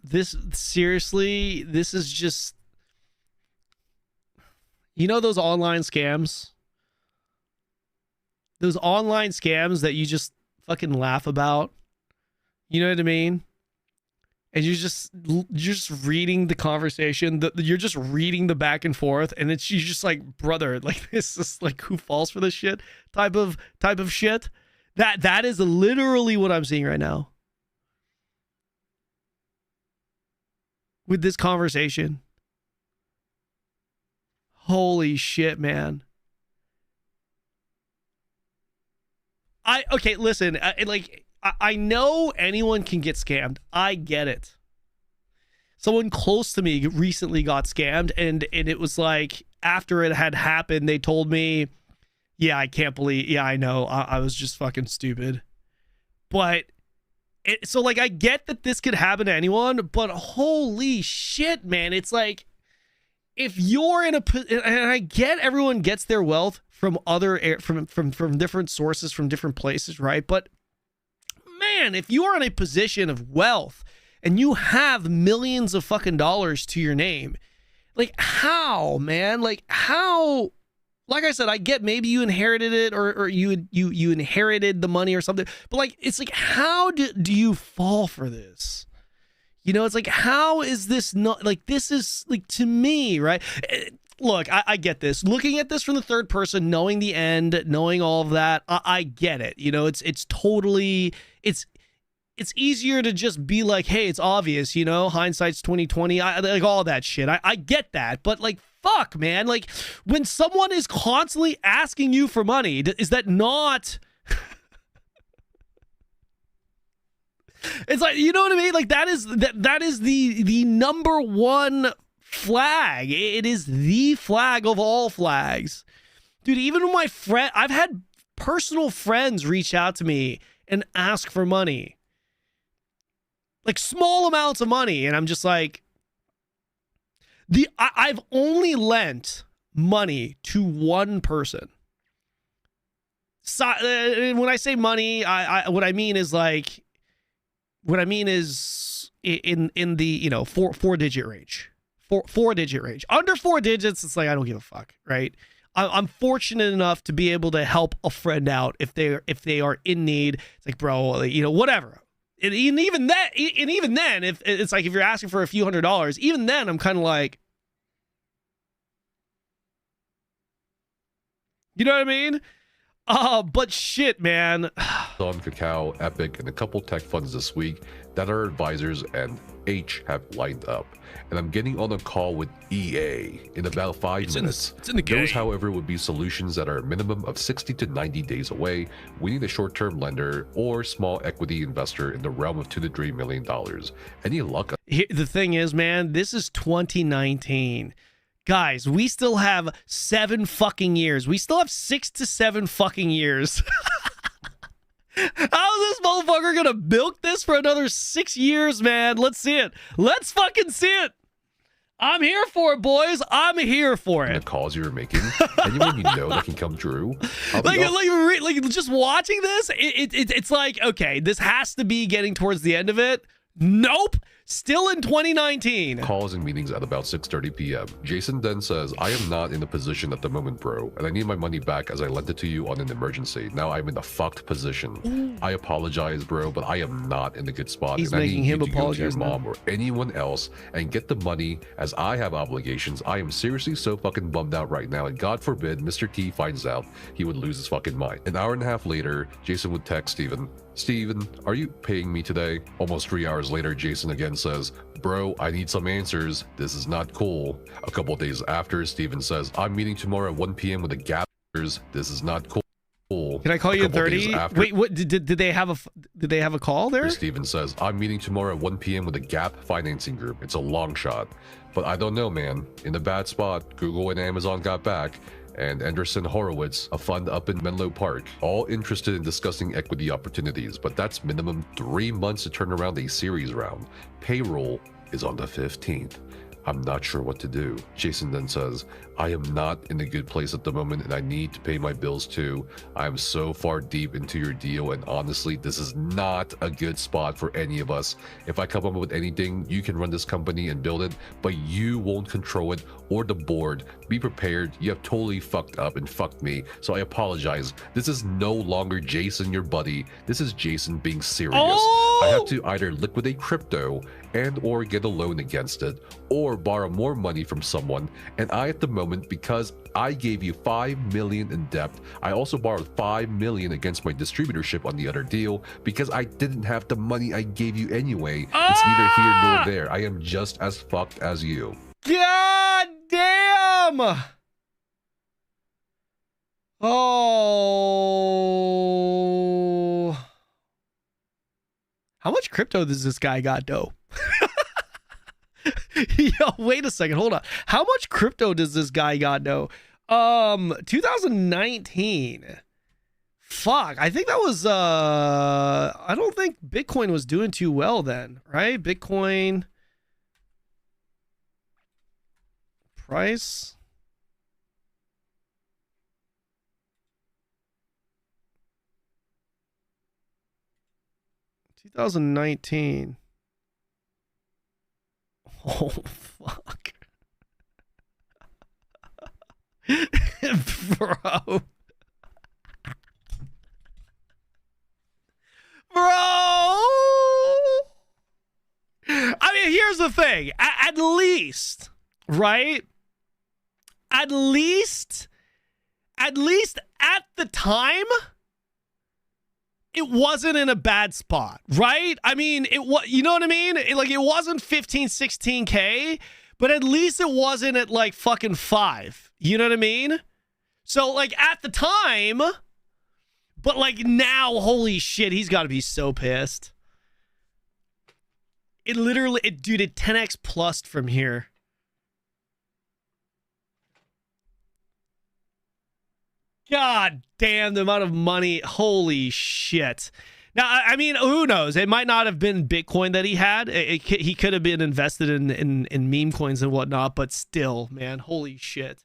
this, seriously, this is just, you know, those online scams? Those online scams that you just fucking laugh about. You know what I mean? And you're just reading the conversation. You're just reading the back and forth, and you're just like, brother, like, this is like, who falls for this shit type of shit. That is literally what I'm seeing right now with this conversation. Holy shit, man. Okay, listen, I know anyone can get scammed. I get it. Someone close to me recently got scammed, and it was like, after it had happened, they told me, yeah, I can't believe, yeah, I know, I was just fucking stupid. But, so like, I get that this could happen to anyone, but holy shit, man, it's like, if you're in a, and I get everyone gets their wealth from other, from different sources, from different places, right? But man, if you are in a position of wealth and you have millions of fucking dollars to your name, like how, man, like how, like I said, I get maybe you inherited it or you inherited the money or something, but like, it's like, how do you fall for this? You know, it's like, how is this not, like, this is, like, to me, right? Look, I get this. Looking at this from the third person, knowing the end, knowing all of that, I get it. You know, it's totally, it's easier to just be like, hey, it's obvious, you know, hindsight's 2020, like all that shit. I get that, but like, fuck, man. Like, when someone is constantly asking you for money, is that not... It's like, you know what I mean? Like, that is the number one flag. It is the flag of all flags. Dude, even when my friend, I've had personal friends reach out to me and ask for money. Like, small amounts of money. And I'm just like, I've only lent money to one person. So, when I say money, what I mean is like, what I mean is in the, you know, four digit range, four digit range. Under 4 digits, it's like, I don't give a fuck, right? I'm fortunate enough to be able to help a friend out if they are in need. It's like, bro, you know, whatever. And even then, if it's like, if you're asking for a few $100s, even then, I'm kind of like, you know what I mean? But shit, man. On Kakao, Epic, and a couple tech funds this week that our advisors and H have lined up. And I'm getting on a call with EA in about 5 minutes. It's in the game. Those, however, would be solutions that are a minimum of 60 to 90 days away. We need a short-term lender or small equity investor in the realm of $2 to $3 million. Any luck? The thing is, man, this is 2019. Guys, we still have 7 fucking years. We still have 6 to 7 fucking years. How's this motherfucker gonna milk this for another 6 years, man? Let's see it. Let's fucking see it. I'm here for it, boys. I'm here for it. The calls you're making, anyone you know that can come true. Like just watching this, it's like, okay, this has to be getting towards the end of it. Nope. Still in 2019. Calls and meetings at about 6:30 p.m. Jason then says, I am not in a position at the moment, bro, and I need my money back as I lent it to you on an emergency. Now I'm in a fucked position. I apologize, bro, but I am not in a good spot. He's and making I need him you to go to your apologize mom now. or anyone else and get the money as I have obligations. I am seriously so fucking bummed out right now, and God forbid Mr. T finds out, he would lose his fucking mind. An hour and a half later, Jason would text Steven, are you paying me today? Almost 3 hours later, Jason again says, bro, I need some answers. This is not cool. A couple days after, Steven says, I'm meeting tomorrow at 1 p.m. with the Gathers. This is not cool. Can I call you in 30? Wait, what did they have a call there? Steven says, I'm meeting tomorrow at 1 p.m. with a Gap financing group. It's a long shot, but I don't know, man. In a bad spot, Google and Amazon got back, and Anderson Horowitz, a fund up in Menlo Park, all interested in discussing equity opportunities, but that's minimum 3 months to turn around a series round. Payroll is on the 15th. I'm not sure what to do. Jason then says, I am not in a good place at the moment and I need to pay my bills too. I am so far deep into your deal and honestly, this is not a good spot for any of us. If I come up with anything, you can run this company and build it, but you won't control it or the board. Be prepared. You have totally fucked up and fucked me. So I apologize. This is no longer Jason, your buddy. This is Jason being serious. I have to either liquidate crypto and or get a loan against it or borrow more money from someone, and I at the moment, because I gave you 5 million in debt, I also borrowed 5 million against my distributorship on the other deal because I didn't have the money I gave you anyway. It's neither here nor there. I am just as fucked as you. God damn! Oh, how much crypto does this guy got, though? Yo, wait a second, hold on. How much crypto does this guy got, though? 2019. Fuck, I think that was I don't think Bitcoin was doing too well then, right? Bitcoin price. $2019. Oh, fuck. Bro. I mean, here's the thing. At least, right? At least at the time, it wasn't in a bad spot, right? I mean, you know what I mean? It wasn't 15, 16K, but at least it wasn't at like fucking 5. You know what I mean? So like at the time, but like now, holy shit, he's got to be so pissed. It 10x plus from here. God damn, the amount of money. Holy shit. Now, I mean, who knows? It might not have been Bitcoin that he had. He could have been invested in meme coins and whatnot, but still, man, holy shit.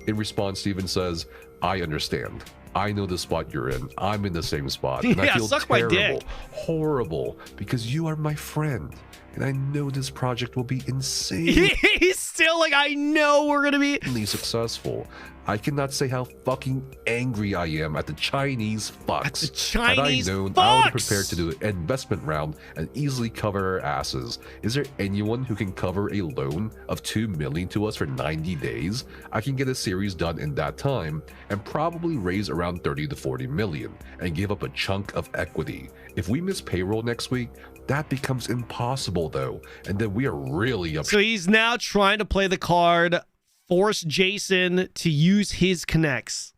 In response, Steven says, I understand. I know the spot you're in. I'm in the same spot. And I feel suck my terrible, dick. horrible, because you are my friend. And I know this project will be insane. He's still like, I know we're going to be successful. I cannot say how fucking angry I am at the Chinese fucks. At the Chinese Had I known, fucks! I would have prepared to do an investment round and easily cover our asses. Is there anyone who can cover a loan of 2 million to us for 90 days? I can get a series done in that time and probably raise around 30 to 40 million and give up a chunk of equity. If we miss payroll next week, that becomes impossible though, and then we are really up. So he's now trying to play the card, force Jason to use his connects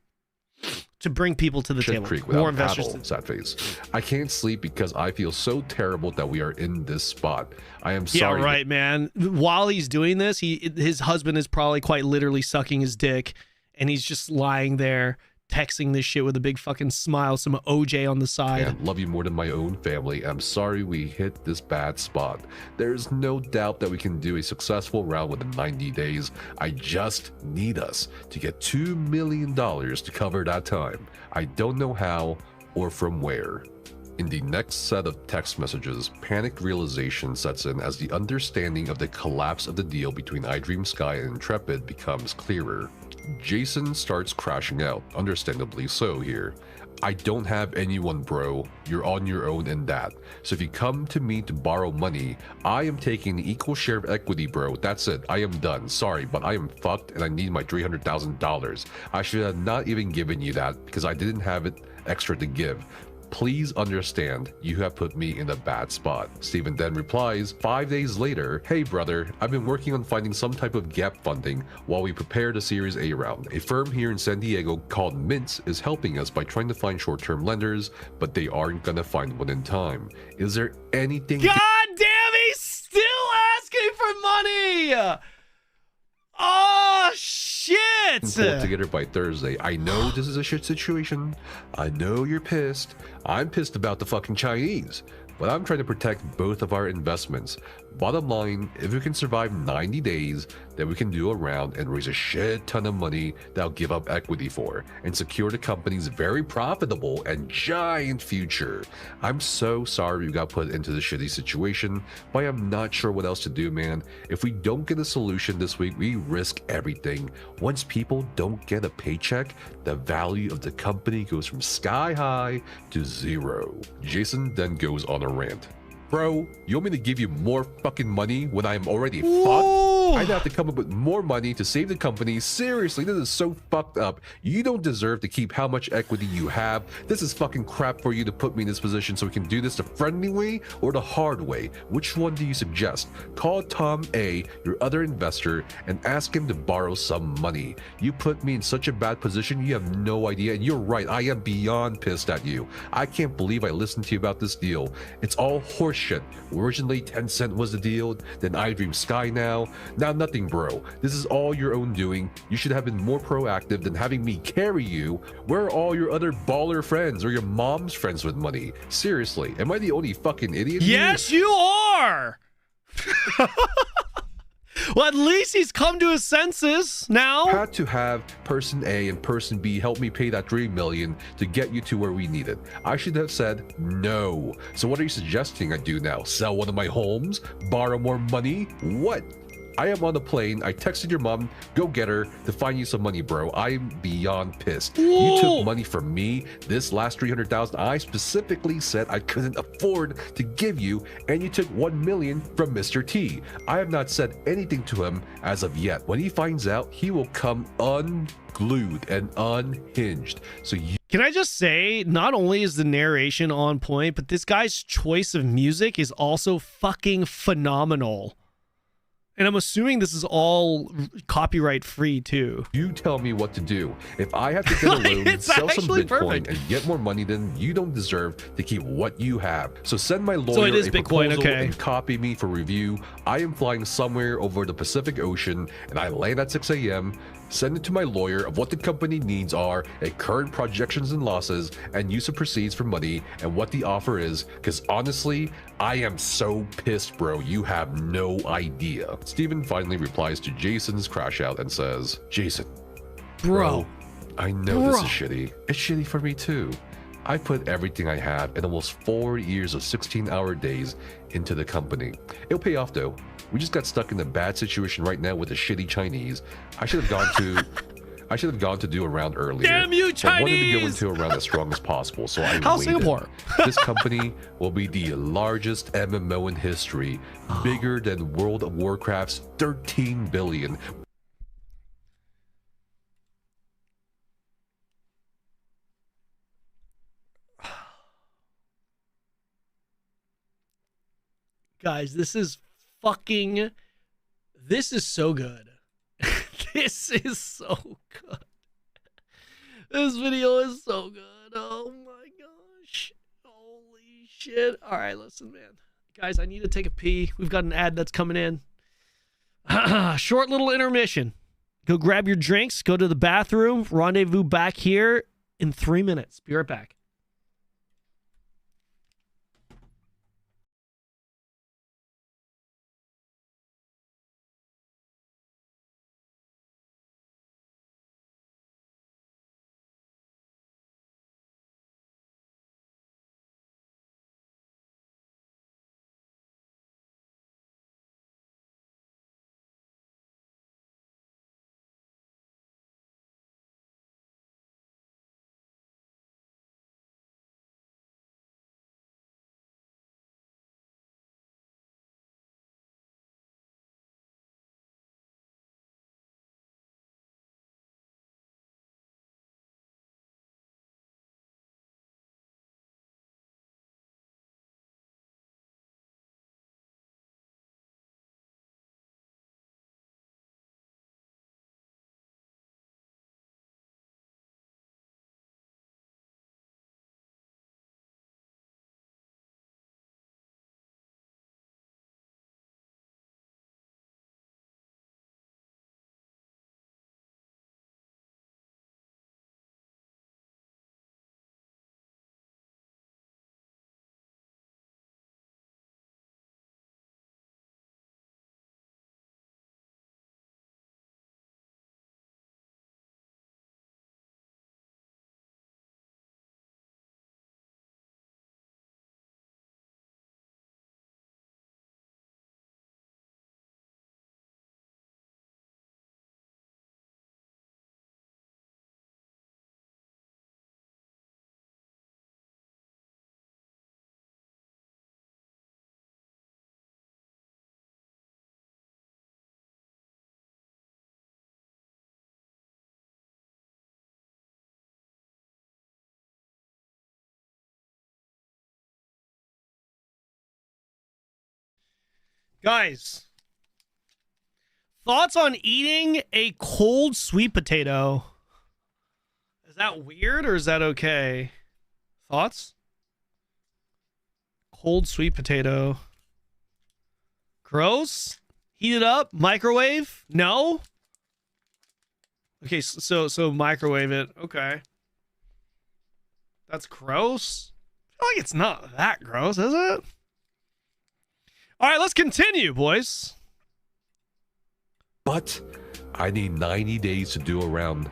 to bring people to the table. Creek More without investors. paddle, sad face. I can't sleep because I feel so terrible that we are in this spot. I am sorry. Yeah, right, man. While he's doing this, his husband is probably quite literally sucking his dick, and he's just lying there texting this shit with a big fucking smile, some OJ on the side. I love you more than my own family. I'm sorry we hit this bad spot. There's no doubt that we can do a successful round within 90 days. I just need us to get $2 million to cover that time. I don't know how or from where. In the next set of text messages, panicked realization sets in as the understanding of the collapse of the deal between iDream Sky and Intrepid becomes clearer. Jason starts crashing out, understandably so here. I don't have anyone, bro. You're on your own in that. So if you come to me to borrow money, I am taking an equal share of equity, bro. That's it. I am done. Sorry, but I am fucked and I need my $300,000. I should have not even given you that because I didn't have it extra to give. Please understand, you have put me in a bad spot. Steven then replies, 5 days later, hey brother, I've been working on finding some type of gap funding while we prepare the Series A round. A firm here in San Diego called Mintz is helping us by trying to find short-term lenders, but they aren't gonna find one in time. Is there anything— God damn, he's still asking for money! Oh, shit! Pulled together by Thursday. I know this is a shit situation. I know you're pissed. I'm pissed about the fucking Chinese. But I'm trying to protect both of our investments. Bottom line, if we can survive 90 days, then we can do a round and raise a shit ton of money that I'll give up equity for and secure the company's very profitable and giant future. I'm so sorry we got put into this shitty situation, but I'm not sure what else to do, man. If we don't get a solution this week, we risk everything. Once people don't get a paycheck, the value of the company goes from sky high to zero. Jason then goes on a rant. Bro, you want me to give you more fucking money when I'm already fucked? I'd have to come up with more money to save the company. Seriously, this is so fucked up. You don't deserve to keep how much equity you have. This is fucking crap for you to put me in this position so we can do this the friendly way or the hard way. Which one do you suggest? Call Tom A, your other investor, and ask him to borrow some money. You put me in such a bad position, you have no idea. And you're right, I am beyond pissed at you. I can't believe I listened to you about this deal. It's all horseshit. Originally 10 cent was the deal, then I Dream Sky now nothing, bro. This is all your own doing. You should have been more proactive than having me carry you. Where are all your other baller friends or your mom's friends with money? Seriously, am I the only fucking idiot here? Yes, you are! Well, at least he's come to his senses now. Had to have person A and person B help me pay that 3 million to get you to where we need it. I should have said no. So what are you suggesting I do now? Sell one of my homes? Borrow more money? What? I am on the plane. I texted your mom, go get her to find you some money, bro. I'm beyond pissed. Whoa. You took money from me. This last 300,000, I specifically said I couldn't afford to give you, and you took 1 million from Mr. T. I have not said anything to him as of yet. When he finds out, he will come unglued and unhinged. So you— Can I just say, not only is the narration on point, but this guy's choice of music is also fucking phenomenal. And I'm assuming this is all copyright free too. You tell me what to do. If I have to get a loan, sell some Bitcoin, perfect. and get more money, then you don't deserve to keep what you have. So send my lawyer So it is a Bitcoin, proposal okay. and copy me for review. I am flying somewhere over the Pacific Ocean, and I land at 6 a.m. Send it to my lawyer of what the company needs are, at current projections and losses, and use of proceeds for money, and what the offer is. Because honestly, I am so pissed, bro. You have no idea. Steven finally replies to Jason's crash out and says, Jason, Bro. I know this is shitty. It's shitty for me too. I put everything I have in almost 4 years of 16-hour days into the company. It'll pay off though. We just got stuck in a bad situation right now with the shitty Chinese. I should have gone to do a round earlier. Damn you, Chinese! I wanted to go into a round as strong as possible, so I How's waited. Singapore? This company will be the largest MMO in history, bigger than World of Warcraft's 13 billion. Guys, this is so good. This is so good. This video is so good. Oh my gosh. Holy shit. All right, listen, man. Guys, I need to take a pee. We've got an ad that's coming in. Short little intermission. Go grab your drinks, go to the bathroom, rendezvous back here in 3 minutes. Be right back. Guys, thoughts on eating a cold sweet potato? Is that weird or is that okay? Thoughts? Cold sweet potato. Gross? Heat it up? Microwave? No? Okay, so microwave it. Okay. That's gross? I feel like it's not that gross, is it? All right, let's continue, boys. But I need 90 days to do a round.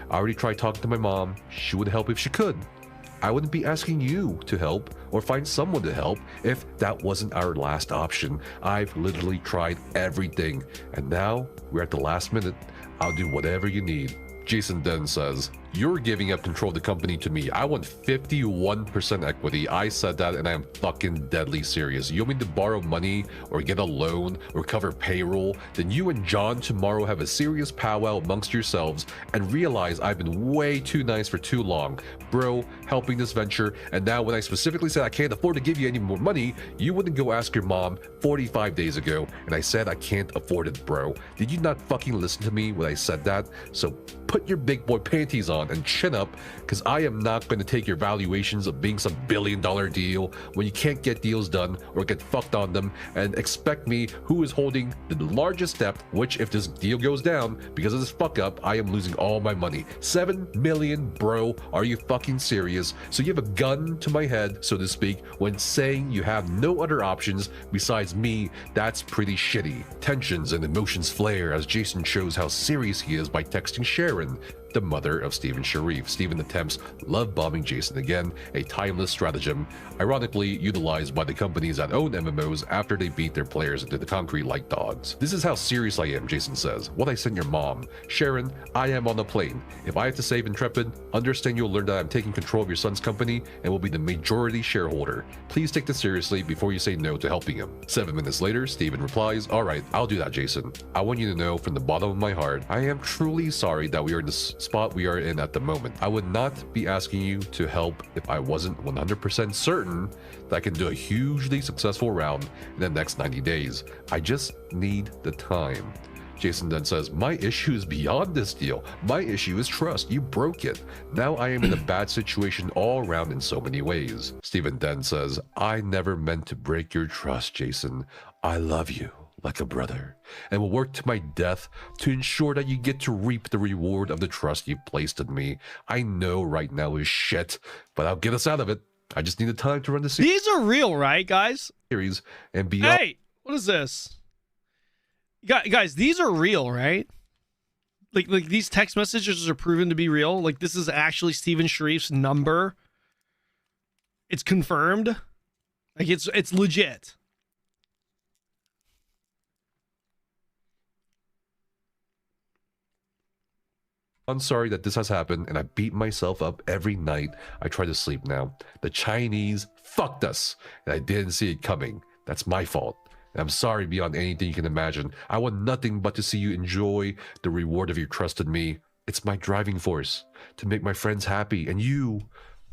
I already tried talking to my mom. She would help if she could. I wouldn't be asking you to help or find someone to help if that wasn't our last option. I've literally tried everything, and now we're at the last minute. I'll do whatever you need. Jason then says, you're giving up control of the company to me. I want 51% equity. I said that and I am fucking deadly serious. You want me to borrow money or get a loan or cover payroll? Then you and John tomorrow have a serious powwow amongst yourselves and realize I've been way too nice for too long. Bro, helping this venture, and now when I specifically said I can't afford to give you any more money, you wouldn't go ask your mom 45 days ago and I said I can't afford it, bro. Did you not fucking listen to me when I said that? So put your big boy panties on and chin up, because I am not going to take your valuations of being some billion-dollar deal when you can't get deals done or get fucked on them and expect me, who is holding the largest debt, which if this deal goes down because of this fuck up, I am losing all my money. 7 million, bro. Are you fucking serious? So you have a gun to my head, so to speak, when saying you have no other options besides me. That's pretty shitty. Tensions and emotions flare as Jason shows how serious he is by texting Sharon, the mother of Stephen Sharif. Stephen attempts love bombing Jason again, a timeless stratagem, ironically utilized by the companies that own MMOs after they beat their players into the concrete like dogs. This is how serious I am, Jason says. What I sent your mom. Sharon, I am on the plane. If I have to save Intrepid, understand you'll learn that I'm taking control of your son's company and will be the majority shareholder. Please take this seriously before you say no to helping him. 7 minutes later, Stephen replies, alright, I'll do that, Jason. I want you to know from the bottom of my heart, I am truly sorry that we are in this spot we are in at the moment. I would not be asking you to help if I wasn't 100% certain that I can do a hugely successful round in the next 90 days. I just need the time. Jason then says, my issue is beyond this deal. My issue is trust. You broke it. Now I am in a bad situation all around in so many ways. Stephen then says, I never meant to break your trust, Jason. I love you like a brother, and will work to my death to ensure that you get to reap the reward of the trust you placed in me. I know right now is shit, but I'll get us out of it. I just need the time to run the series. These are real, right, guys? And beyond. Hey, what is this? Guys, these are real, right? Like these text messages are proven to be real. Like this is actually Stephen Sharif's number. It's confirmed. Like it's legit. I'm sorry that this has happened, and I beat myself up every night I try to sleep now. The Chinese fucked us, and I didn't see it coming. That's my fault. And I'm sorry beyond anything you can imagine. I want nothing but to see you enjoy the reward of your trust in me. It's my driving force to make my friends happy, and you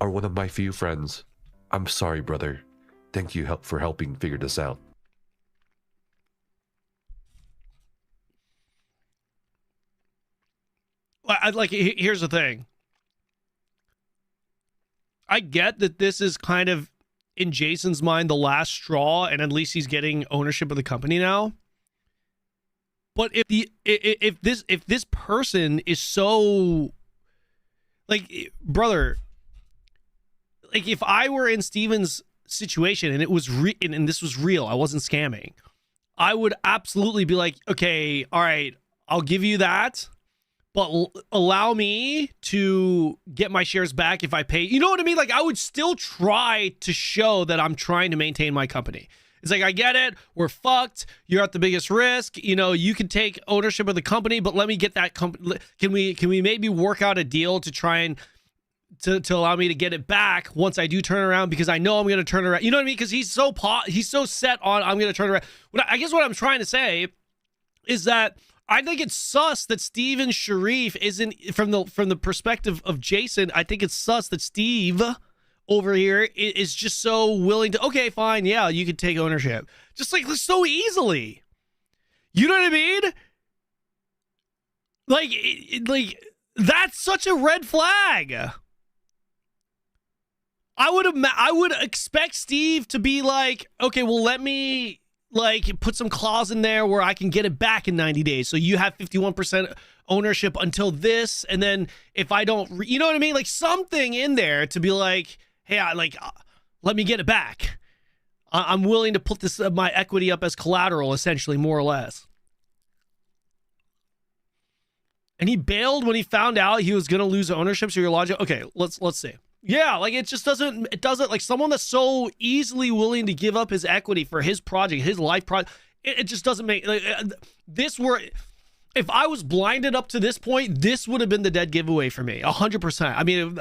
are one of my few friends. I'm sorry, brother. Thank you for helping figure this out. Here's the thing. I get that this is kind of, in Jason's mind, the last straw, and at least he's getting ownership of the company now. But if this person is so, like, brother, like if I were in Steven's situation and it was and this was real, I wasn't scamming, I would absolutely be like, okay, all right, I'll give you that, but allow me to get my shares back if I pay. You know what I mean? Like, I would still try to show that I'm trying to maintain my company. It's like, I get it. We're fucked. You're at the biggest risk. You know, you can take ownership of the company, but let me get that company. Can we maybe work out a deal to try and to allow me to get it back once I do turn around, because I know I'm going to turn around. You know what I mean? Because he's so set on I'm going to turn around. I guess what I'm trying to say is that I think it's sus that Stephen Sharif isn't, from the perspective of Jason, I think it's sus that Steve over here is just so willing to, okay, fine, yeah, you can take ownership. Just like so easily. You know what I mean? Like that's such a red flag. I would expect Steve to be like, okay, well, let me like put some clause in there where I can get it back in 90 days. So you have 51% ownership until this, and then if I don't, you know what I mean? Like something in there to be like, hey, let me get it back. I'm willing to put this my equity up as collateral, essentially, more or less. And he bailed when he found out he was gonna lose ownership. So your logic, okay, let's see. Yeah, like it doesn't like someone that's so easily willing to give up his equity for his project, his life project. It just doesn't make like this were. If I was blinded up to this point, this would have been the dead giveaway for me, 100%. I mean,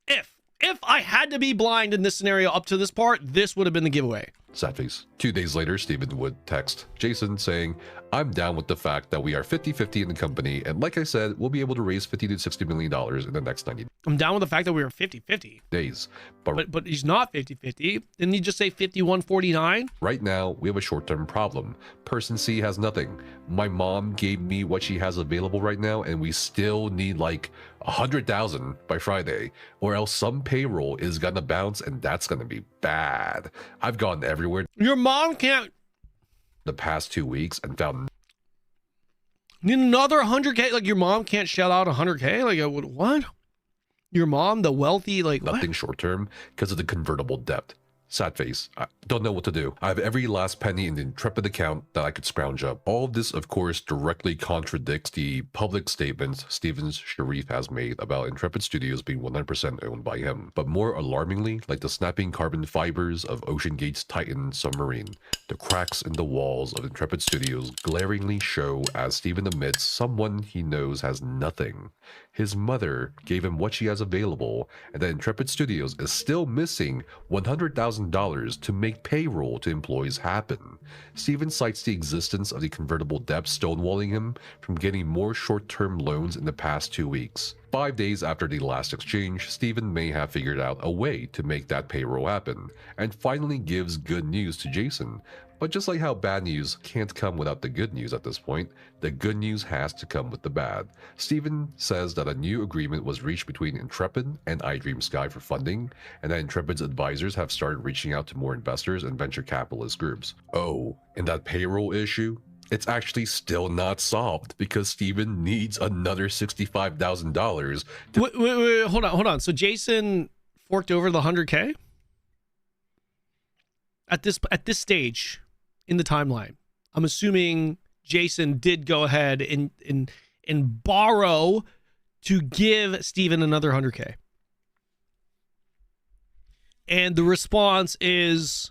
if I had to be blind in this scenario up to this part, this would have been the giveaway. Sad face. 2 days later, Steven would text Jason saying, I'm down with the fact that we are 50-50 in the company, and like I said, we'll be able to raise $50 to $60 million in the next 90 I'm down with the fact that we were 50-50. days. But he's not 50-50. Didn't he just say 51-49? Right now, we have a short-term problem. Person C has nothing. My mom gave me what she has available right now, and we still need like 100,000 by Friday, or else some payroll is gonna bounce, and that's gonna be bad. I've gone everywhere. Your mom can't. The past 2 weeks and found Need another 100K? Like your mom can't shell out 100K? Like what? Your mom, the wealthy, like nothing what? short-term because of the convertible debt. Sad face. I don't know what to do. I have every last penny in the Intrepid account that I could scrounge up. All of this, of course, directly contradicts the public statements Steven Sharif has made about Intrepid Studios being 100% owned by him. But more alarmingly, like the snapping carbon fibers of Ocean Gate's Titan submarine, the cracks in the walls of Intrepid Studios glaringly show as Steven admits someone he knows has nothing. His mother gave him what she has available, and that Intrepid Studios is still missing $100,000 to make payroll to employees happen. Steven cites the existence of the convertible debt stonewalling him from getting more short-term loans in the past 2 weeks. 5 days after the last exchange, Steven may have figured out a way to make that payroll happen, and finally gives good news to Jason. But just like how bad news can't come without the good news at this point, the good news has to come with the bad. Steven says that a new agreement was reached between Intrepid and iDream Sky for funding, and that Intrepid's advisors have started reaching out to more investors and venture capitalist groups. Oh, and that payroll issue? It's actually still not solved because Steven needs another $65,000 to— Wait, hold on. So Jason forked over the 100K? At this stage in the timeline, I'm assuming Jason did go ahead and borrow to give Steven another 100K. And the response is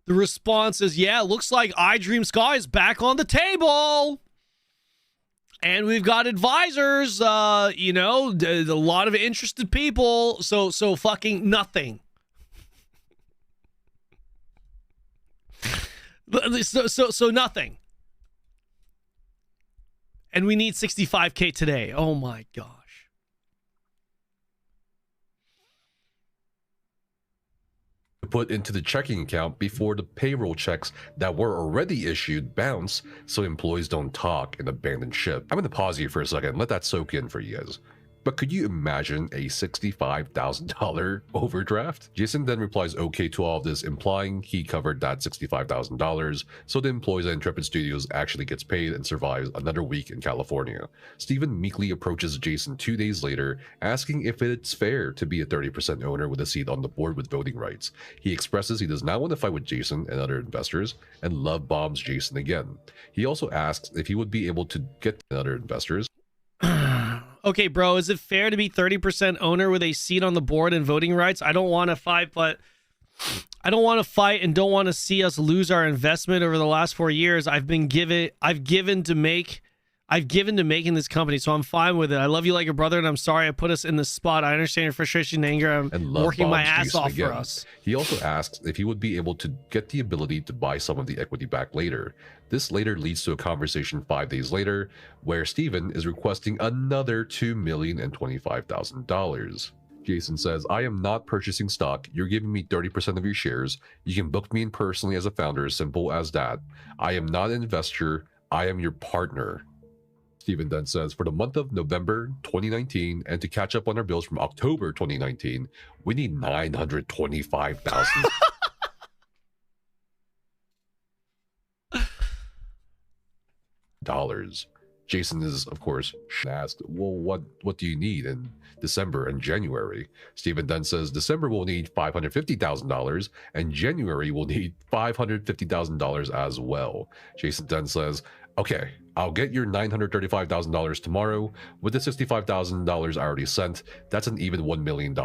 yeah, it looks like iDream Sky is back on the table. And we've got advisors, you know, a lot of interested people. So fucking nothing. So nothing. And we need 65K today. Oh my gosh. put into the checking account before the payroll checks that were already issued bounce, so employees don't talk and abandon ship. I'm gonna pause here for a second and let that soak in for you guys. But could you imagine a $65,000 overdraft? Jason then replies okay to all of this, implying he covered that $65,000, so the employees at Intrepid Studios actually gets paid and survives another week in California. Steven meekly approaches Jason 2 days later, asking if it's fair to be a 30% owner with a seat on the board with voting rights. He expresses he does not want to fight with Jason and other investors, and love bombs Jason again. He also asks if he would be able to get other investors. Okay, bro, is it fair to be 30% owner with a seat on the board and voting rights? I don't want to fight, but I don't want to fight and don't want to see us lose our investment over the last 4 years. I've given to make I've given to making this company, so I'm fine with it. I love you like a brother, and I'm sorry I put us in this spot. I understand your frustration and anger. I'm working my ass off for us. He also asks if he would be able to get the ability to buy some of the equity back later. This later leads to a conversation 5 days later, where Steven is requesting another $2,025,000. Jason says, I am not purchasing stock. You're giving me 30% of your shares. You can book me in personally as a founder, simple as that. I am not an investor. I am your partner. Steven then says, for the month of November 2019, and to catch up on our bills from October 2019, we need $925,000. Jason is, of course, asked, well, what do you need in December and January? Steven then says December will need $550,000 and January will need $550,000 as well. Jason then says, okay, I'll get your $935,000 tomorrow. With the $65,000 I already sent, that's an even $1 million.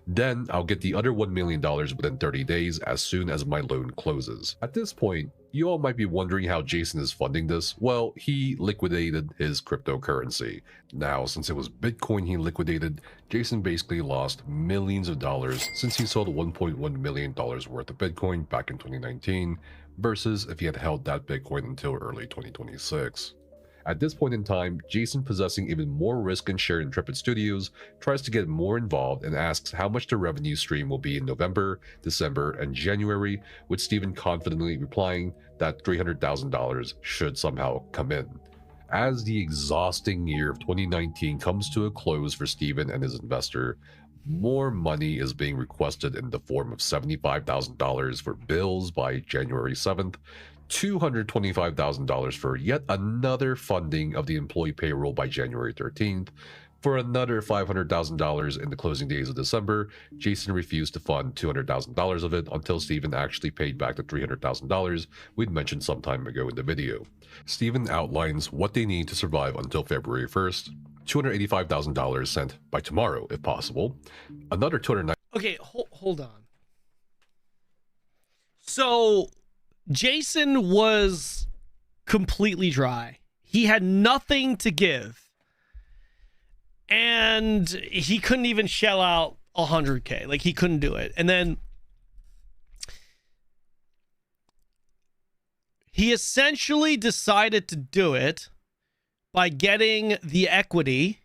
Then I'll get the other $1 million within 30 days as soon as my loan closes. At this point, you all might be wondering how Jason is funding this. Well, he liquidated his cryptocurrency. Now, since it was Bitcoin he liquidated, Jason basically lost millions of dollars since he sold $1.1 million worth of Bitcoin back in 2019, versus if he had held that Bitcoin until early 2026. At this point in time, Jason, possessing even more risk and share in Intrepid Studios, tries to get more involved and asks how much the revenue stream will be in November, December, and January, with Steven confidently replying that $300,000 should somehow come in. As the exhausting year of 2019 comes to a close for Steven and his investor, more money is being requested in the form of $75,000 for bills by January 7th, $225,000 for yet another funding of the employee payroll by January 13th. For another $500,000 in the closing days of December, Jason refused to fund $200,000 of it until Steven actually paid back the $300,000 we'd mentioned some time ago in the video. Steven outlines what they need to survive until February 1st. $285,000 sent by tomorrow, if possible. Another $290,000. Okay, hold on. So, Jason was completely dry. He had nothing to give. And he couldn't even shell out $100K. Like, he couldn't do it. And then he essentially decided to do it by getting the equity,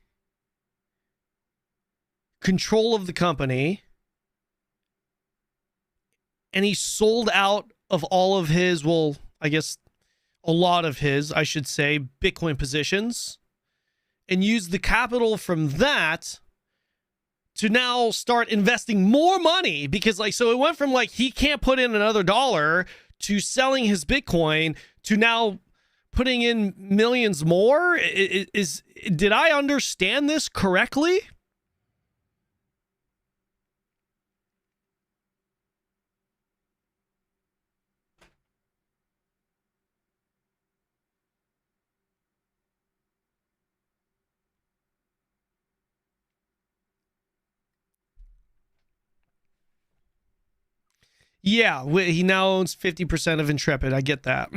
control of the company, and he sold out of all of his, well, I guess a lot of his, I should say, Bitcoin positions, and used the capital from that to now start investing more money, because so it went from he can't put in another dollar to selling his Bitcoin to now putting in millions more. Did I understand this correctly? Yeah, he now owns 50% of Intrepid. I get that.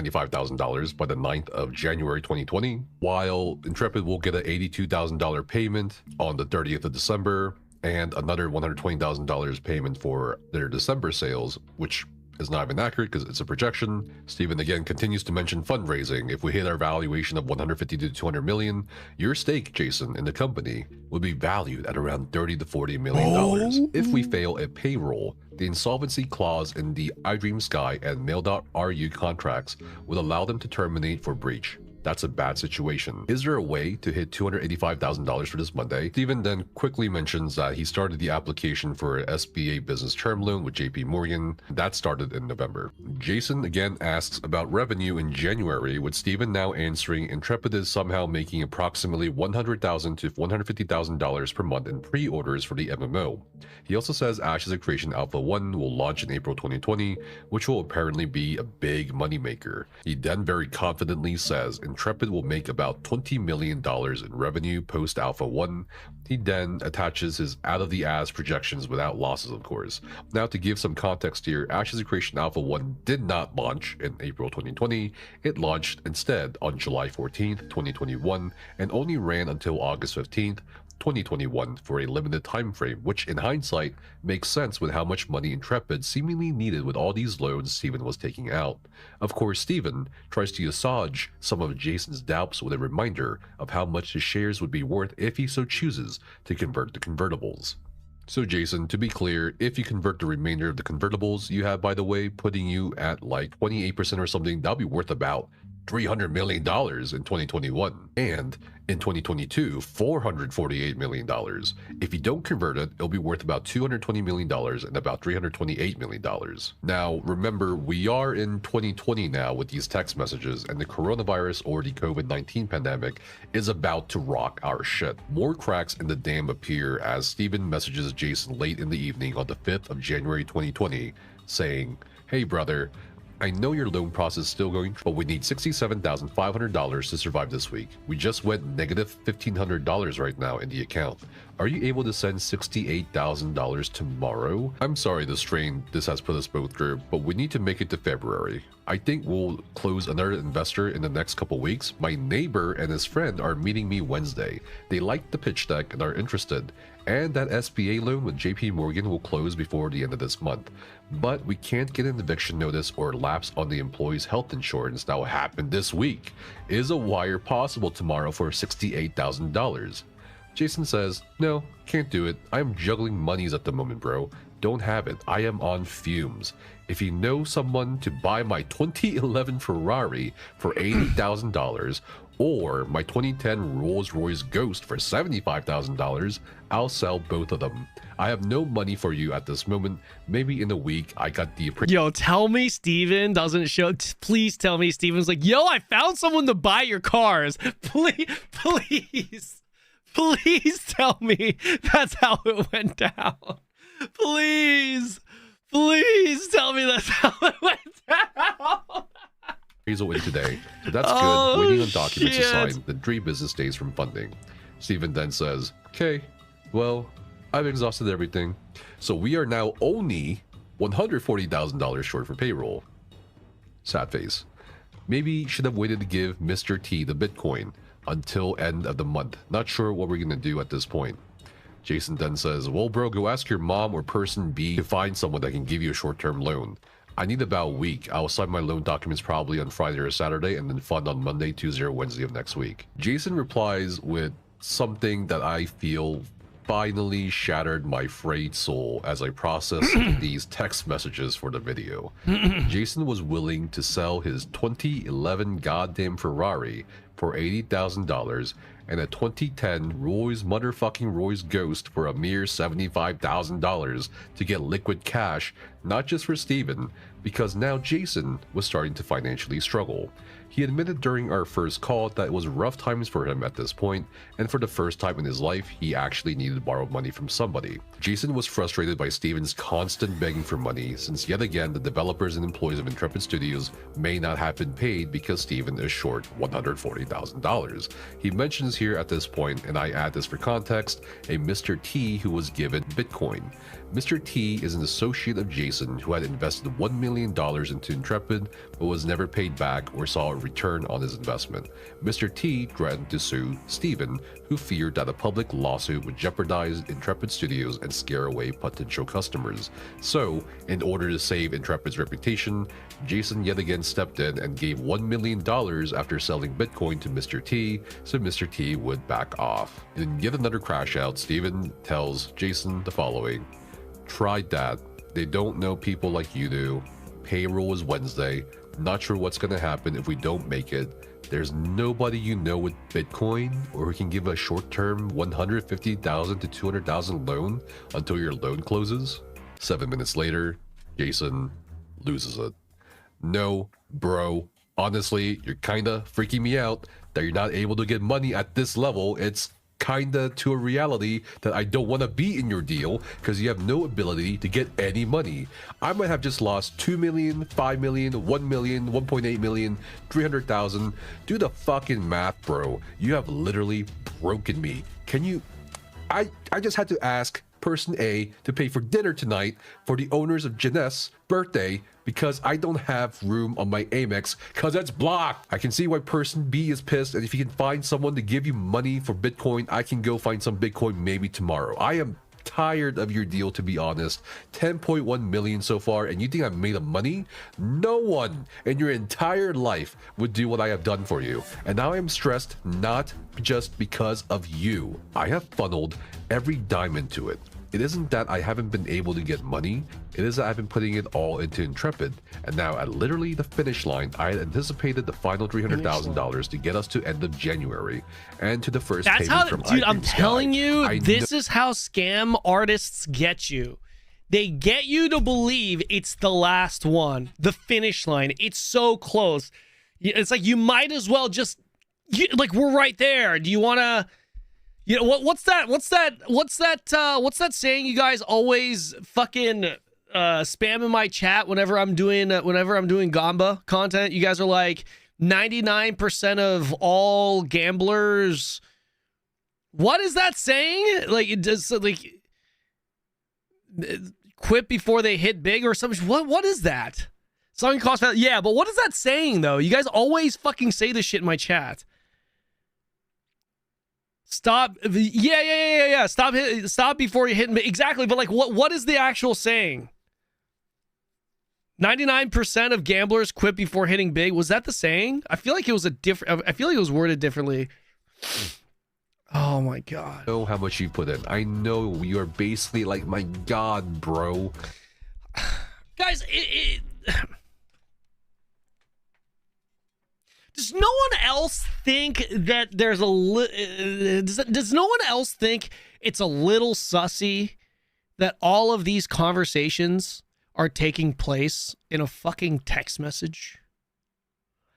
$95,000 by the 9th of January 2020, while Intrepid will get an $82,000 payment on the 30th of December and another $120,000 payment for their December sales, which is not even accurate because it's a projection. Steven again continues to mention fundraising. If we hit our valuation of 150 to 200 million, your stake, Jason, in the company would be valued at around 30 to 40 million dollars. If we fail a payroll, the insolvency clause in the iDream Sky and Mail.ru contracts would allow them to terminate for breach. That's a bad situation. Is there a way to hit $285,000 for this Monday? Steven then quickly mentions that he started the application for an SBA business term loan with JP Morgan. That started in November. Jason again asks about revenue in January, with Steven now answering Intrepid is somehow making approximately $100,000 to $150,000 per month in pre-orders for the MMO. He also says Ashes of Creation Alpha 1 will launch in April 2020, which will apparently be a big moneymaker. He then very confidently says Intrepid will make about $20 million in revenue post Alpha 1. He then attaches his out-of-the-ass projections without losses, of course. Now, to give some context here, Ashes of Creation Alpha 1 did not launch in April 2020. It launched instead on July 14th, 2021, and only ran until August 15th, 2021 for a limited time frame, which in hindsight makes sense with how much money Intrepid seemingly needed with all these loans Steven was taking out. Of course, Steven tries to assuage some of Jason's doubts with a reminder of how much his shares would be worth if he so chooses to convert the convertibles. So Jason, to be clear, if you convert the remainder of the convertibles you have, by the way, putting you at like 28% or something, that'll be worth about $300 million in 2021, and in 2022, $448 million. If you don't convert it, it'll be worth about $220 million and about $328 million. Now, remember, we are in 2020 now with these text messages, and the coronavirus or the COVID-19 pandemic is about to rock our shit. More cracks in the dam appear as Steven messages Jason late in the evening on the 5th of January 2020, saying, "Hey brother, I know your loan process is still going, but we need $67,500 to survive this week. We just went negative $1,500 right now in the account. Are you able to send $68,000 tomorrow? I'm sorry the strain this has put us both through, but we need to make it to February. I think we'll close another investor in the next couple weeks. My neighbor and his friend are meeting me Wednesday. They like the pitch deck and are interested. And that SBA loan with JP Morgan will close before the end of this month. But we can't get an eviction notice or lapse on the employee's health insurance that will happen this week. Is a wire possible tomorrow for $68,000? Jason says, "No, can't do it. I'm juggling monies at the moment, bro. Don't have it. I am on fumes. If you know someone to buy my 2011 Ferrari for $80,000 or my 2010 Rolls-Royce Ghost for $75,000, I'll sell both of them. I have no money for you at this moment. Maybe in a week I got the..." Yo, tell me Steven doesn't show. Please tell me Steven's like, "Yo, I found someone to buy your cars." Please tell me that's how it went down. Please tell me that's how it went down. Appraisal in today, so that's good. Oh, Waiting on documents to shit. sign, then 3 business days from funding. Steven then says, "Okay, well, I've exhausted everything. So we are now only $140,000 short for payroll." Sad face. Maybe should have waited to give Mr. T the Bitcoin until end of the month. Not sure what we're gonna do at this point. Jason then says, "Well, bro, go ask your mom or person B to find someone that can give you a short-term loan. I need about a week. I'll sign my loan documents probably on Friday or Saturday and then fund on Monday, Tuesday, or Wednesday of next week." Jason replies with something that I feel finally shattered my frayed soul as I process these text messages for the video. Jason was willing to sell his 2011 goddamn Ferrari for $80,000 and a 2010 Rolls Ghost for a mere $75,000 to get liquid cash, not just for Steven, because now Jason was starting to financially struggle. He admitted during our first call that it was rough times for him at this point, and for the first time in his life, he actually needed to borrow money from somebody. Jason was frustrated by Steven's constant begging for money, since yet again the developers and employees of Intrepid Studios may not have been paid because Steven is short $140,000. He mentions here at this point, and I add this for context, a Mr. T who was given Bitcoin. Mr. T is an associate of Jason who had invested $1 million into Intrepid but was never paid back or saw a return on his investment. Mr. T threatened to sue Steven, who feared that a public lawsuit would jeopardize Intrepid Studios and scare away potential customers. So, in order to save Intrepid's reputation, Jason yet again stepped in and gave $1 million after selling Bitcoin to Mr. T, so Mr. T would back off. In yet another crash out, Steven tells Jason the following: "Tried that. They don't know people like you do. Payroll is Wednesday. Not sure what's gonna happen if we don't make it. There's nobody you know with Bitcoin or who can give a short-term $150,000 to $200,000 loan until your loan closes." 7 minutes later, Jason loses it. "No, bro. Honestly, you're kinda freaking me out that you're not able to get money at this level. It's kinda to a reality that I don't want to be in your deal because you have no ability to get any money. I might have just lost 2 million, 5 million, 1 million, 1.8 million, 300,000. Do the fucking math, bro. You have literally broken me. Can you... I just had to ask person A to pay for dinner tonight for the owners of Jeunesse birthday because I don't have room on my Amex because it's blocked. I can see why person B is pissed, and if you can find someone to give you money for Bitcoin, I can go find some Bitcoin maybe tomorrow. I am tired of your deal, to be honest. 10.1 million so far, and you think I've made of money? No one in your entire life would do what I have done for you. And now I am stressed, not just because of you. I have funneled every dime into it. It isn't that I haven't been able to get money, it is that I've been putting it all into Intrepid. And now at literally the finish line, I had anticipated the final $300,000 to get us to end of January and to the first That's payment how, from dude, I'm iDream telling Sky. you, this is how scam artists get you. They get you to believe it's the last one, the finish line. It's so close. It's like you might as well just, like, we're right there. Do you want to... You know what's that saying you guys always fucking spam in my chat whenever I'm doing Gamba content? You guys are like 99% of all gamblers. What is that saying? Like it does like quit before they hit big or something. What is that? Something cost value. Yeah, but what is that saying though? You guys always fucking say this shit in my chat. Stop. Yeah. Stop before you hit me. Exactly. But like, what is the actual saying? 99% of gamblers quit before hitting big. Was that the saying? I feel like it was I feel like it was worded differently. Oh my God. I know how much you put in. I know you're basically like, my God, bro. Guys, does no one else think that there's does no one else think it's a little sussy that all of these conversations are taking place in a fucking text message?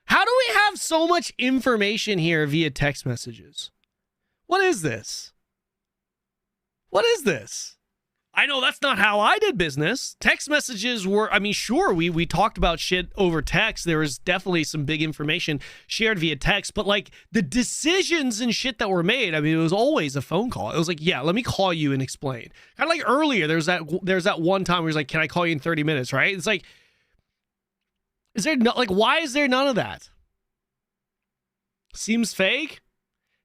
How do we have so much information here via text messages? What is this? What is this? I know that's not how I did business. Text messages were, I mean, sure, we talked about shit over text. There was definitely some big information shared via text, but like the decisions and shit that were made, I mean, it was always a phone call. It was like, yeah, let me call you and explain. Kind of like earlier, there's that one time where he's like, can I call you in 30 minutes, right? It's like, is there no, like, why is there none of that? Seems fake.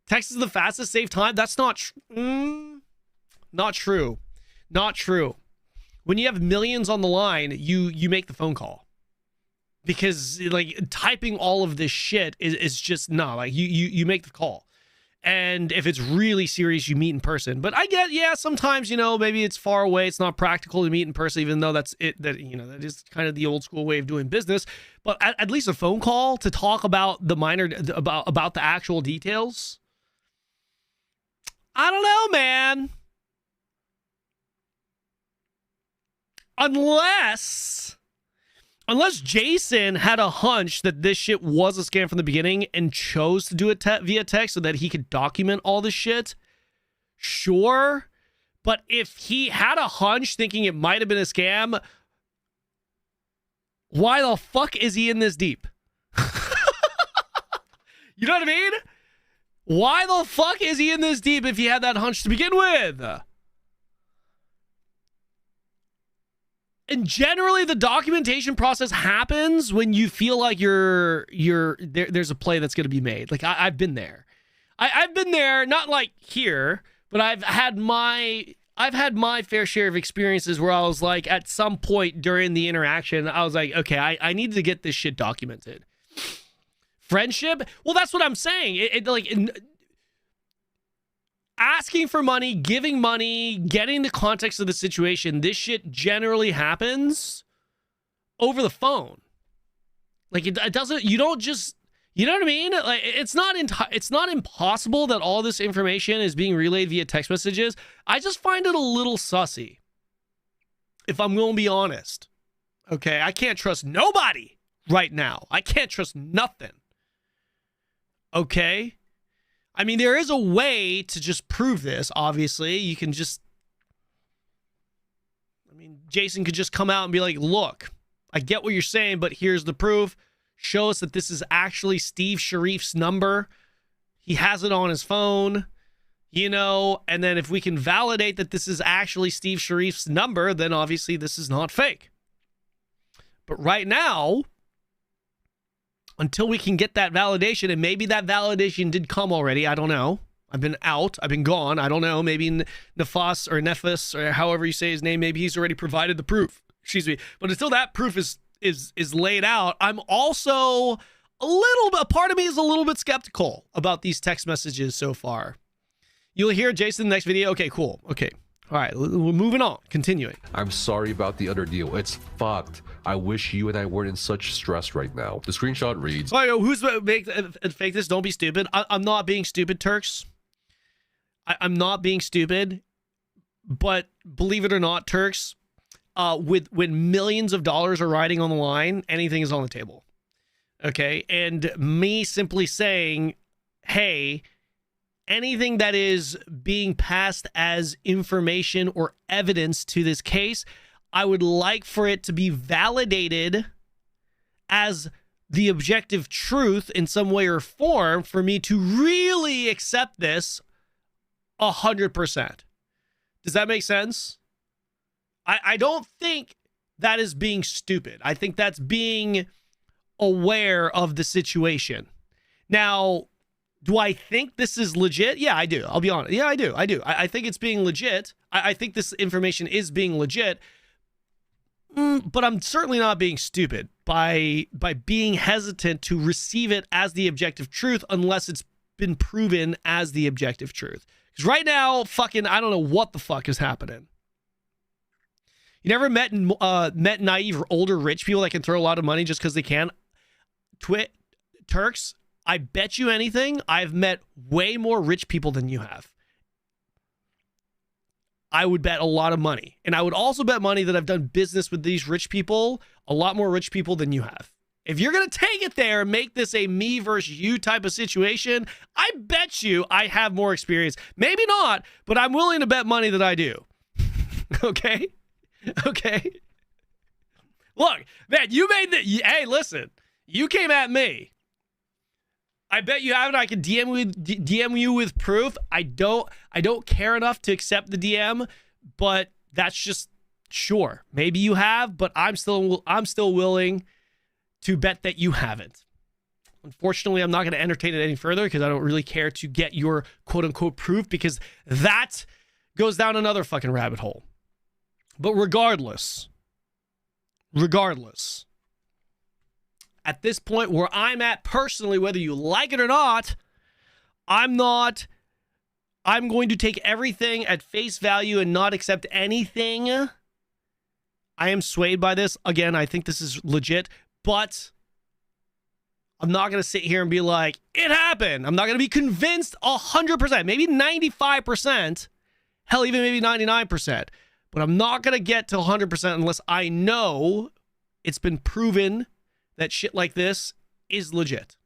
Text is the fastest save time. That's not true. Not true. When you have millions on the line, you make the phone call. Because like typing all of this shit is just no, like you make the call. And if it's really serious, you meet in person. But I get, yeah, sometimes, you know, maybe it's far away, it's not practical to meet in person, even though that is kind of the old school way of doing business. But at least a phone call to talk about the about the actual details. I don't know, man. Unless Jason had a hunch that this shit was a scam from the beginning and chose to do it via text so that he could document all this shit, sure. But if he had a hunch thinking it might have been a scam, why the fuck is he in this deep? You know what I mean? Why the fuck is he in this deep if he had that hunch to begin with? And generally, the documentation process happens when you feel like there's a play that's going to be made. Like I've been there. I've been there, not like here, but I've had my fair share of experiences where I was like, at some point during the interaction, I was like, okay, I need to get this shit documented. Friendship? Well, that's what I'm saying. Asking for money, giving money, getting the context of the situation, this shit generally happens over the phone. Like it doesn't, you don't just, you know what I mean? Like it's not impossible that all this information is being relayed via text messages. I just find it a little sussy, if I'm going to be honest. Okay, I can't trust nobody right now. I can't trust nothing. Okay? I mean, there is a way to just prove this, obviously. You can just... I mean, Jason could just come out and be like, look, I get what you're saying, but here's the proof. Show us that this is actually Steve Sharif's number. He has it on his phone, you know, and then if we can validate that this is actually Steve Sharif's number, then obviously this is not fake. But right now, until we can get that validation, and maybe that validation did come already, I don't know. I've been out, I've been gone, I don't know. Maybe Nefas or Nefas, or however you say his name, maybe he's already provided the proof. Excuse me. But until that proof is laid out, I'm also a part of me is a little bit skeptical about these text messages so far. You'll hear Jason in the next video. Okay, cool. Okay. All right, we're moving on. Continuing. I'm sorry about the other deal. It's fucked. I wish you and I weren't in such stress right now. The screenshot reads... Oh, who's fake this? Don't be stupid. I'm not being stupid, Turks. I'm not being stupid. But believe it or not, Turks, when millions of dollars are riding on the line, anything is on the table. Okay? And me simply saying, hey... anything that is being passed as information or evidence to this case, I would like for it to be validated as the objective truth in some way or form for me to really accept this 100%. Does that make sense? I don't think that is being stupid. I think that's being aware of the situation. Now, do I think this is legit? Yeah, I do. I'll be honest. Yeah, I do. I think it's being legit. I think this information is being legit. But I'm certainly not being stupid by being hesitant to receive it as the objective truth unless it's been proven as the objective truth. Because right now, fucking, I don't know what the fuck is happening. You never met naive or older rich people that can throw a lot of money just because they can? Turks, I bet you anything, I've met way more rich people than you have. I would bet a lot of money. And I would also bet money that I've done business with these rich people, a lot more rich people than you have. If you're going to take it there and make this a me versus you type of situation, I bet you I have more experience. Maybe not, but I'm willing to bet money that I do. Okay? Okay? Look, man, you made the... Hey, listen. You came at me. I bet you haven't. I can DM you with proof. I don't care enough to accept the DM, but that's just sure. Maybe you have, but I'm still willing to bet that you haven't. Unfortunately, I'm not going to entertain it any further because I don't really care to get your quote unquote proof because that goes down another fucking rabbit hole. But regardless, at this point where I'm at personally, whether you like it or not, I'm going to take everything at face value and not accept anything. I am swayed by this. Again, I think this is legit, but I'm not going to sit here and be like, it happened. I'm not going to be convinced 100%, maybe 95%, hell, even maybe 99%, but I'm not going to get to 100% unless I know it's been proven that shit like this is legit.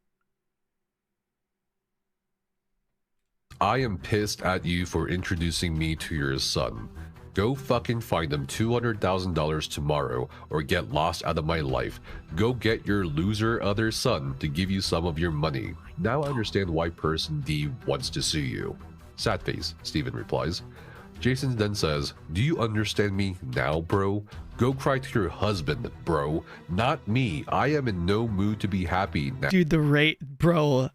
I am pissed at you for introducing me to your son. Go fucking find him $200,000 tomorrow or get lost out of my life. Go get your loser other son to give you some of your money. Now I understand why person D wants to sue you. Sad face, Steven replies. Jason then says, do you understand me now, bro? Go cry to your husband, bro. Not me. I am in no mood to be happy now. Dude, the rate, bro.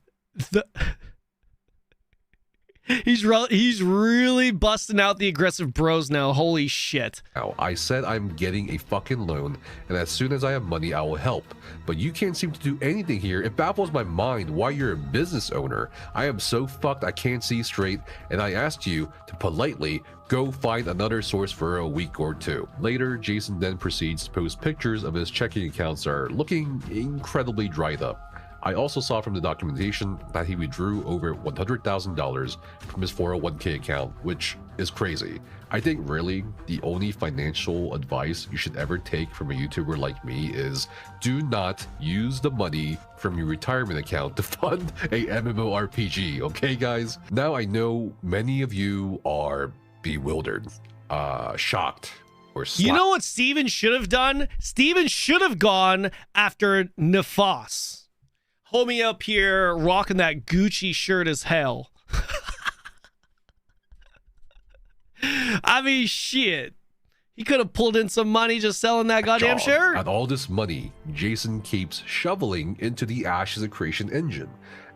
He's really busting out the aggressive bros now. Holy shit. Now, I said I'm getting a fucking loan, and as soon as I have money, I will help. But you can't seem to do anything here. It baffles my mind why you're a business owner. I am so fucked I can't see straight, and I asked you to politely go find another source for a week or two. Later, Jason then proceeds to post pictures of his checking accounts are looking incredibly dried up. I also saw from the documentation that he withdrew over $100,000 from his 401k account, which is crazy. I think really the only financial advice you should ever take from a YouTuber like me is do not use the money from your retirement account to fund a MMORPG, okay guys? Now I know many of you are bewildered, shocked, or You know what Steven should have done? Steven should have gone after Nefas. Homie up here rocking that Gucci shirt as hell. I mean, shit. He could have pulled in some money just selling that goddamn shirt. And all this money, Jason keeps shoveling into the Ashes of Creation engine.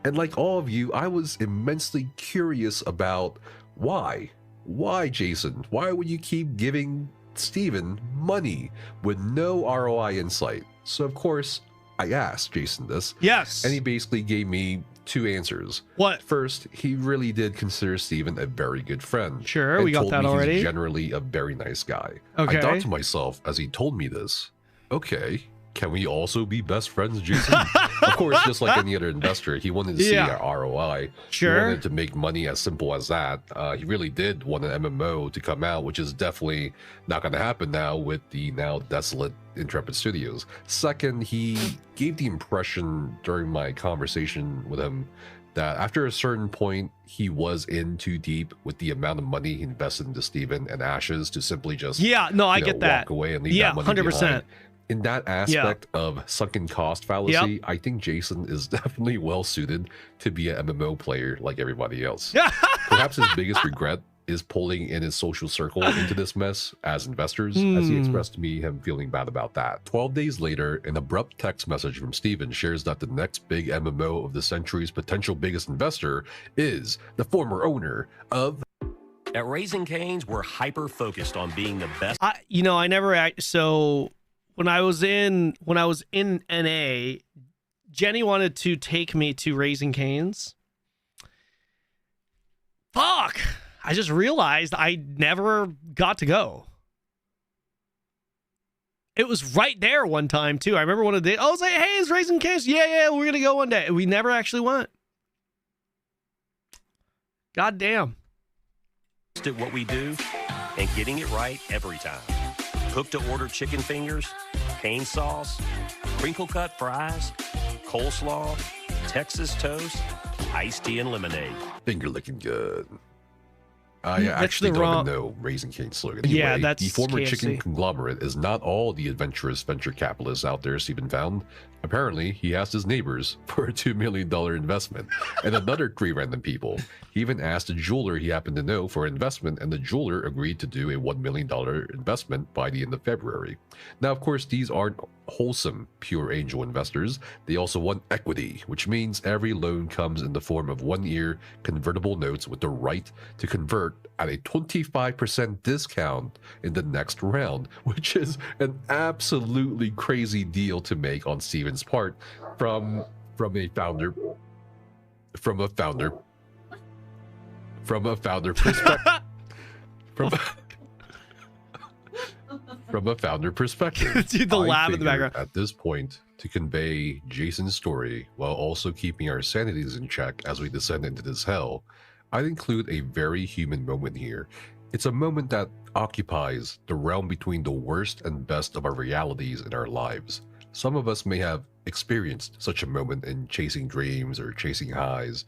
And like all of you, I was immensely curious about why. Why, Jason? Why would you keep giving Steven money with no ROI in sight? So, of course, I asked Jason this. Yes. And he basically gave me two answers. What? First, he really did consider Steven a very good friend. Sure, and we got told that me already. He's generally a very nice guy. Okay. I thought to myself as he told me this, okay, can we also be best friends, Jason? Of course, just like any other investor, he wanted to see our ROI. Sure. He wanted to make money as simple as that. He really did want an MMO to come out, which is definitely not going to happen now with the now desolate Intrepid Studios. Second, he gave the impression during my conversation with him that after a certain point, he was in too deep with the amount of money he invested into Steven and Ashes to simply just I get that. walk away and leave that money 100%. behind. In that aspect of sunken cost fallacy, I think Jason is definitely well suited to be an MMO player like everybody else. Perhaps his biggest regret is pulling in his social circle into this mess as investors, as he expressed to me him feeling bad about that. 12 days later, an abrupt text message from Steven shares that the next big MMO of the century's potential biggest investor is the former owner of... At Raising Cane's, we're hyper-focused on being the best... I never act... So... When I was in NA, Jenny wanted to take me to Raising Cane's. Fuck! I just realized I never got to go. It was right there one time too. I remember one of the days. I was like, "Hey, it's Raising Cane's. Yeah, we're gonna go one day." We never actually went. God damn. At what we do and getting it right every time. Cook to order chicken fingers, cane sauce, crinkle cut fries, coleslaw, Texas toast, iced tea and lemonade. Finger licking good. I actually don't even know Raising Cane's slogan. Anyway, Yeah, that's the former KFC. chicken conglomerate is not all the adventurous venture capitalists out there Steven found. Apparently, he asked his neighbors for a $2 million investment and another 3 random people. He even asked a jeweler he happened to know for investment, and the jeweler agreed to do a $1 million investment by the end of February. Now, of course, these aren't wholesome, pure angel investors. They also want equity, which means every loan comes in the form of 1-year convertible notes with the right to convert at a 25% discount in the next round, which is an absolutely crazy deal to make on Steven's part from a founder perspective. From a founder perspective. Dude, the laugh in the figured background. At this point, to convey Jason's story while also keeping our sanities in check as we descend into this hell, I'd include a very human moment here. It's a moment that occupies the realm between the worst and best of our realities in our lives. Some of us may have experienced such a moment in chasing dreams or chasing highs,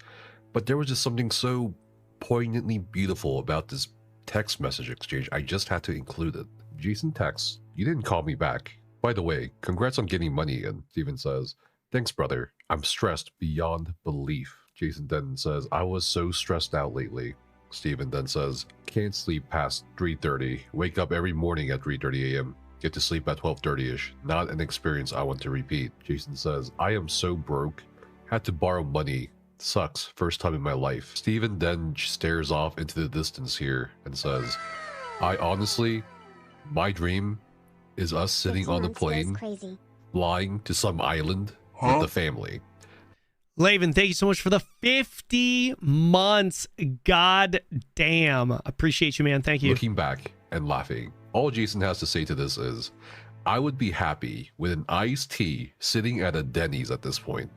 but there was just something so poignantly beautiful about this text message exchange. I just had to include it. Jason texts, "You didn't call me back. By the way, congrats on getting money in." Steven says, "Thanks, brother. I'm stressed beyond belief." Jason then says, "I was so stressed out lately." Steven then says, "Can't sleep past 3:30. Wake up every morning at 3:30 a.m. Get to sleep at 12:30ish. Not an experience I want to repeat." Jason says, "I am so broke. Had to borrow money. Sucks. First time in my life." Steven then stares off into the distance here and says, "I honestly, my dream is us sitting on the plane, flying to some island with the family." Laven, thank you so much for the 50 months. God damn. Appreciate you, man. Thank you. Looking back and laughing, all Jason has to say to this is, "I would be happy with an iced tea sitting at a Denny's at this point."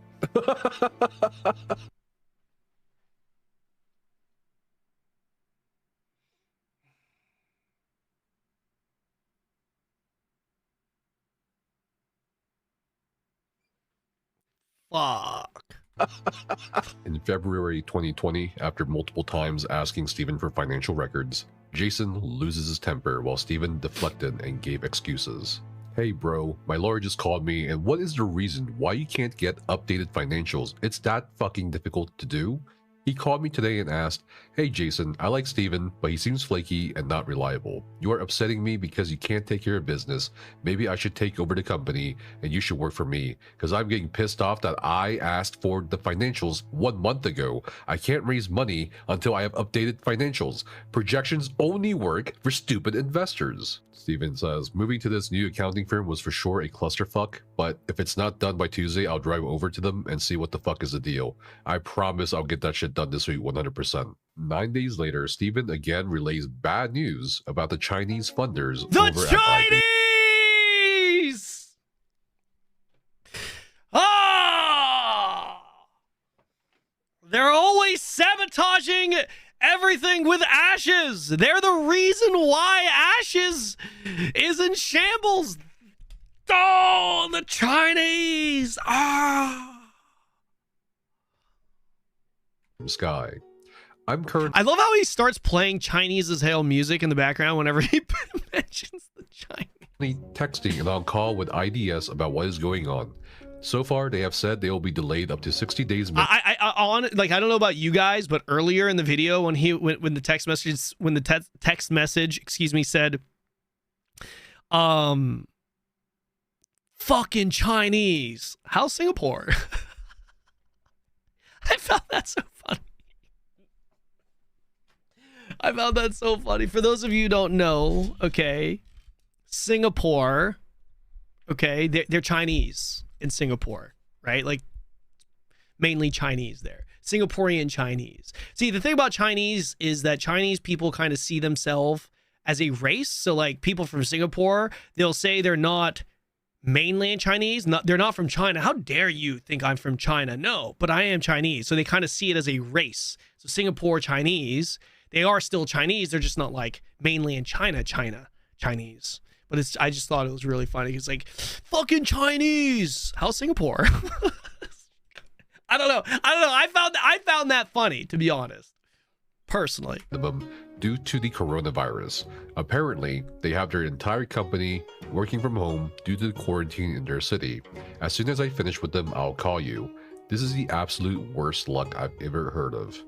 Fuck. In February 2020, after multiple times asking Steven for financial records, Jason loses his temper while Steven deflected and gave excuses. Hey bro, my lawyer just called me, and what is the reason why you can't get updated financials? It's that fucking difficult to do? He called me today and asked, hey Jason, I like Steven, but he seems flaky and not reliable. You are upsetting me because you can't take care of business. Maybe I should take over the company and you should work for me, because I'm getting pissed off that I asked for the financials 1 month ago. I can't raise money until I have updated financials. Projections only work for stupid investors. Steven says, moving to this new accounting firm was for sure a clusterfuck, but if it's not done by Tuesday, I'll drive over to them and see what the fuck is the deal. I promise I'll get that shit done this week 100%. 9 days later, Steven again relays bad news about the Chinese funders over at Chinese! Ah! They're always sabotaging everything with Ashes. They're the reason why Ashes is in shambles. Oh, the Chinese. Ah. Sky. I'm currently I love how he starts playing Chinese as hell music in the background whenever he mentions the Chinese. texting and on call with IDS about what is going on. So far, they have said they will be delayed up to 60 days. I don't know about you guys, but earlier in the video when the text message, excuse me, said, fucking Chinese. How's Singapore? I found that so funny. I found that so funny. For those of you who don't know, okay, Singapore, okay, they're Chinese in Singapore, right? Like mainly Chinese there. Singaporean Chinese. See, the thing about Chinese is that Chinese people kind of see themselves as a race. So like people from Singapore, they'll say they're not mainland Chinese. They're not from China. How dare you think I'm from China? No, but I am Chinese. So they kind of see it as a race. So Singapore Chinese, they are still Chinese. They're just not like mainland Chinese. But I just thought it was really funny. It's like, fucking Chinese. How's Singapore? I don't know. I found that funny, to be honest. Personally. Due to the coronavirus. Apparently, they have their entire company working from home due to the quarantine in their city. As soon as I finish with them, I'll call you. This is the absolute worst luck I've ever heard of.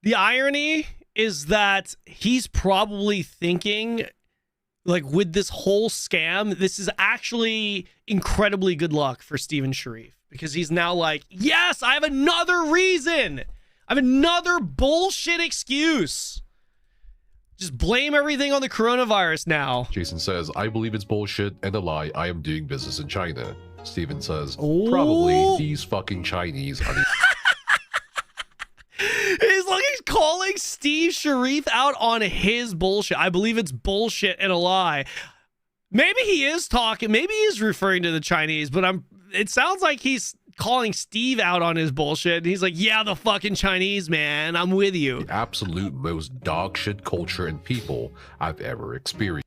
The irony is that he's probably thinking, like, with this whole scam, this is actually incredibly good luck for Steven Sharif, because he's now like, yes, I have another reason. I have another bullshit excuse. Just blame everything on the coronavirus now. Jason says, I believe it's bullshit and a lie. I am doing business in China. Steven says, probably these fucking Chinese are the He's calling Steve Sharif out on his bullshit. I believe it's bullshit and a lie. Maybe he is talking. Maybe he is referring to the Chinese, but it sounds like he's calling Steve out on his bullshit. And he's like, yeah, the fucking Chinese, man. I'm with you. The absolute most dog shit culture and people I've ever experienced.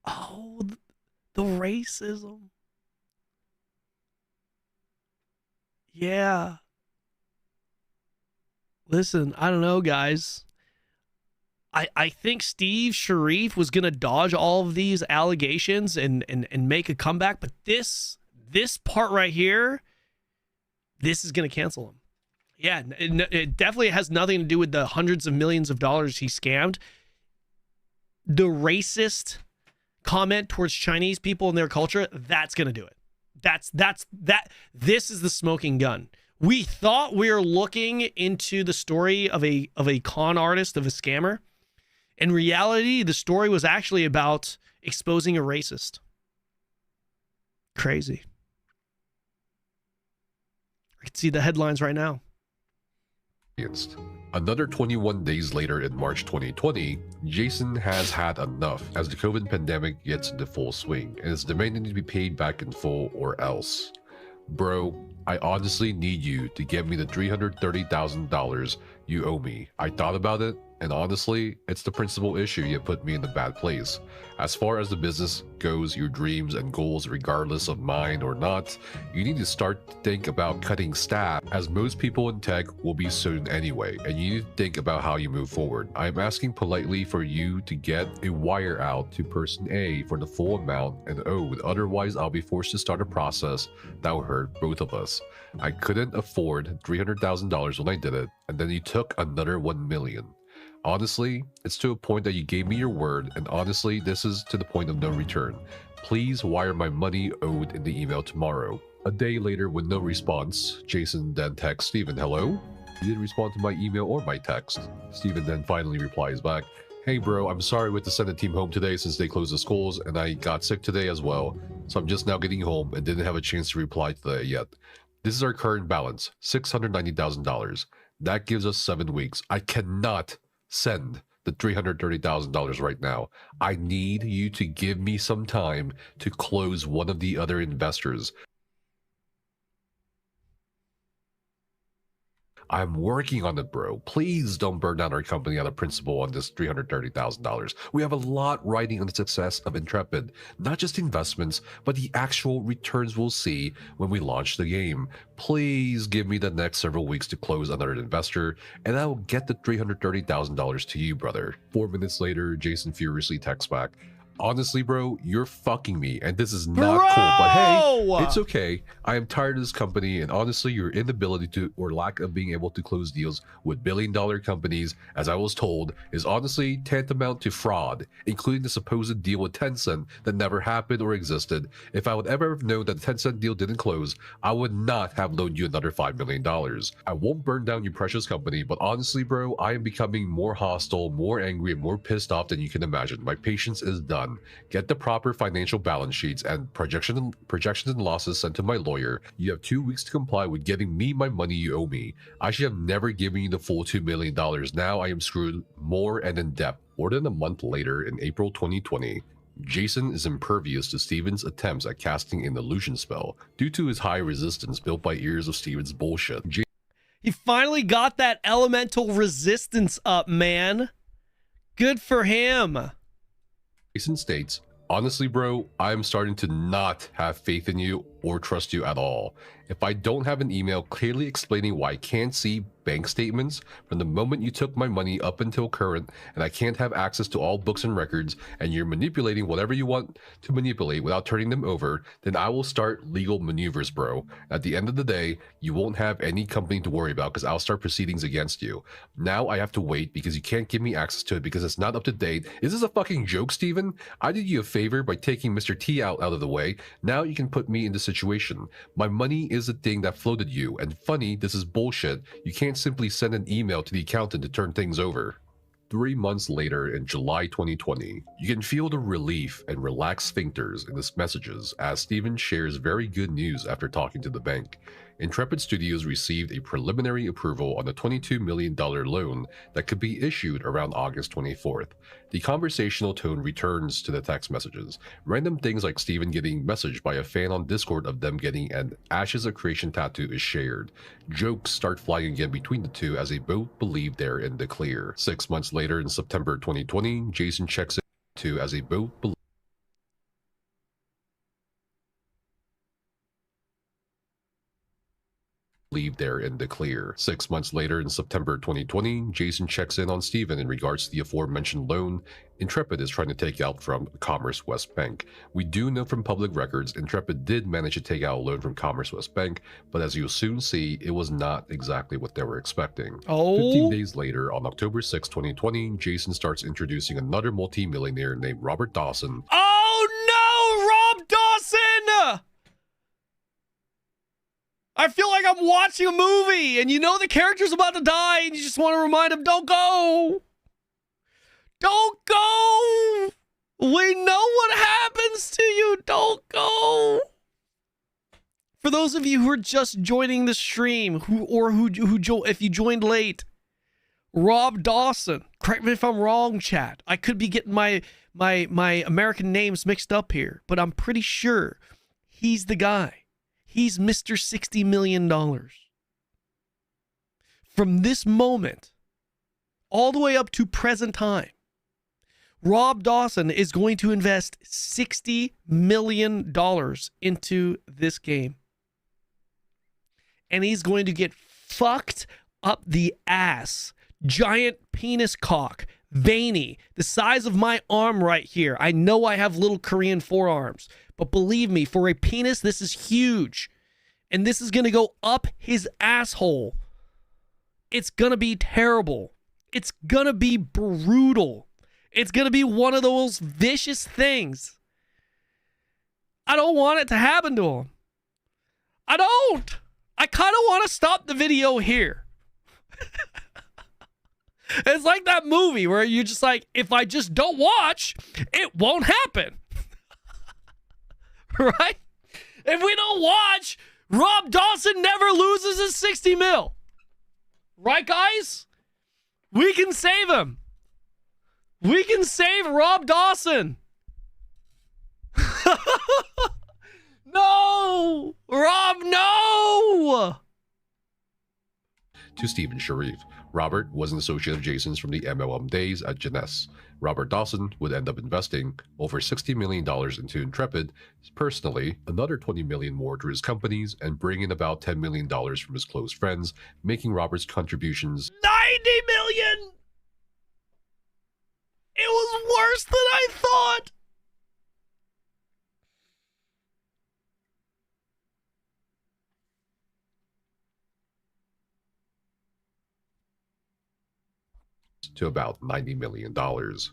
Oh, the racism. Yeah. Listen, I don't know, guys. I think Steve Sharif was going to dodge all of these allegations and make a comeback, but this part right here, this is going to cancel him. Yeah, it definitely has nothing to do with the hundreds of millions of dollars he scammed. The racist comment towards Chinese people and their culture, that's going to do it. This is the smoking gun. We thought we were looking into the story of a con artist, of a scammer. In reality, the story was actually about exposing a racist. Crazy. I can see the headlines right now. Another 21 days later in March 2020, Jason has had enough as the COVID pandemic gets into full swing and is demanding to be paid back in full or else. Bro, I honestly need you to get me the $330,000 you owe me. I thought about it, and honestly, it's the principal issue you put me in the bad place. As far as the business goes, your dreams and goals, regardless of mine or not, you need to start to think about cutting staff, as most people in tech will be soon anyway, and you need to think about how you move forward. I am asking politely for you to get a wire out to person A for the full amount and owed, otherwise I'll be forced to start a process that will hurt both of us. I couldn't afford $300,000 when I did it, and then you took another $1 million. Honestly, it's to a point that you gave me your word, and honestly, this is to the point of no return. Please wire my money owed in the email tomorrow. A day later, with no response, Jason then texts Steven, hello? He didn't respond to my email or my text. Steven then finally replies back, hey bro, I'm sorry we had to send the team home today since they closed the schools, and I got sick today as well, so I'm just now getting home and didn't have a chance to reply today yet. This is our current balance, $690,000. That gives us 7 weeks. I cannot send the $330,000 right now. I need you to give me some time to close one of the other investors. I'm working on it, bro. Please don't burn down our company out of principle on this $330,000. We have a lot riding on the success of Intrepid. Not just investments, but the actual returns we'll see when we launch the game. Please give me the next several weeks to close another investor, and I will get the $330,000 to you, brother. 4 minutes later, Jason furiously texts back, honestly, bro, you're fucking me, and this is not cool, but hey, it's okay. I am tired of this company, and honestly, your inability to, or lack of being able to close deals with billion-dollar companies, as I was told, is honestly tantamount to fraud, including the supposed deal with Tencent that never happened or existed. If I would ever have known that the Tencent deal didn't close, I would not have loaned you another $5 million. I won't burn down your precious company, but honestly, bro, I am becoming more hostile, more angry, and more pissed off than you can imagine. My patience is done. Get the proper financial balance sheets and projections and losses sent to my lawyer. You have 2 weeks to comply with getting me my money you owe me. I should have never given you the full $2 million. Now I am screwed more and in debt. More than a month later, in April 2020, Jason is impervious to Steven's attempts at casting an illusion spell due to his high resistance built by years of Steven's bullshit. He finally got that elemental resistance up, man. Good for him. Jason states, honestly, bro, I'm starting to not have faith in you or trust you at all. If I don't have an email clearly explaining why I can't see bank statements from the moment you took my money up until current, and I can't have access to all books and records, and you're manipulating whatever you want to manipulate without turning them over, then I will start legal maneuvers, bro. At the end of the day, you won't have any company to worry about because I'll start proceedings against you. Now I have to wait because you can't give me access to it because it's not up to date. Is this a fucking joke, Steven? I did you a favor by taking Mr. T out of the way. Now you can put me in the situation. My money is the thing that floated you, and funny, this is bullshit. You can't simply send an email to the accountant to turn things over. 3 months later, in July 2020, you can feel the relief and relaxed sphincters in his messages as Steven shares very good news after talking to the bank. Intrepid Studios received a preliminary approval on a $22 million loan that could be issued around August 24th. The conversational tone returns to the text messages. Random things like Steven getting messaged by a fan on Discord of them getting an Ashes of Creation tattoo is shared. Jokes start flying again between the two as they both believe they're in the clear. 6 months later, in September 2020, Jason checks in too as they both believe they're in the clear. 6 months later, in September 2020, Jason checks in on Steven in regards to the aforementioned loan Intrepid is trying to take out from Commerce West Bank. We do know from public records Intrepid did manage to take out a loan from Commerce West Bank, but as you'll soon see, it was not exactly what they were expecting. 15 days later, on October 6, 2020, Jason starts introducing another multi-millionaire named Robert Dawson. Oh no, Rob Dawson! I feel like I'm watching a movie, and you know the character's about to die, and you just want to remind him, don't go! Don't go! We know what happens to you, don't go! For those of you who are just joining the stream, if you joined late, Rob Dawson. Correct me if I'm wrong, chat. I could be getting my American names mixed up here, but I'm pretty sure he's the guy. He's Mr. $60 million. From this moment, all the way up to present time, Rob Dawson is going to invest $60 million into this game. And he's going to get fucked up the ass. Giant penis cock. Veiny. The size of my arm right here. I know I have little Korean forearms. But believe me, for a penis, this is huge. And this is going to go up his asshole. It's going to be terrible. It's going to be brutal. It's going to be one of those vicious things. I don't want it to happen to him. I don't. I kind of want to stop the video here. It's like that movie where you're just like, if I just don't watch, it won't happen. Right? If we don't watch, Rob Dawson never loses his 60 mil. Right, guys? We can save him. We can save Rob Dawson. No! Rob, no! To Stephen Sharif, Robert was an associate of Jason's from the MLM days at Jeunesse. Robert Dawson would end up investing over $60 million into Intrepid personally, another $20 million more to his companies, and bringing about $10 million from his close friends, making Robert's contributions $90 million! It was worse than I thought! to about $90 million.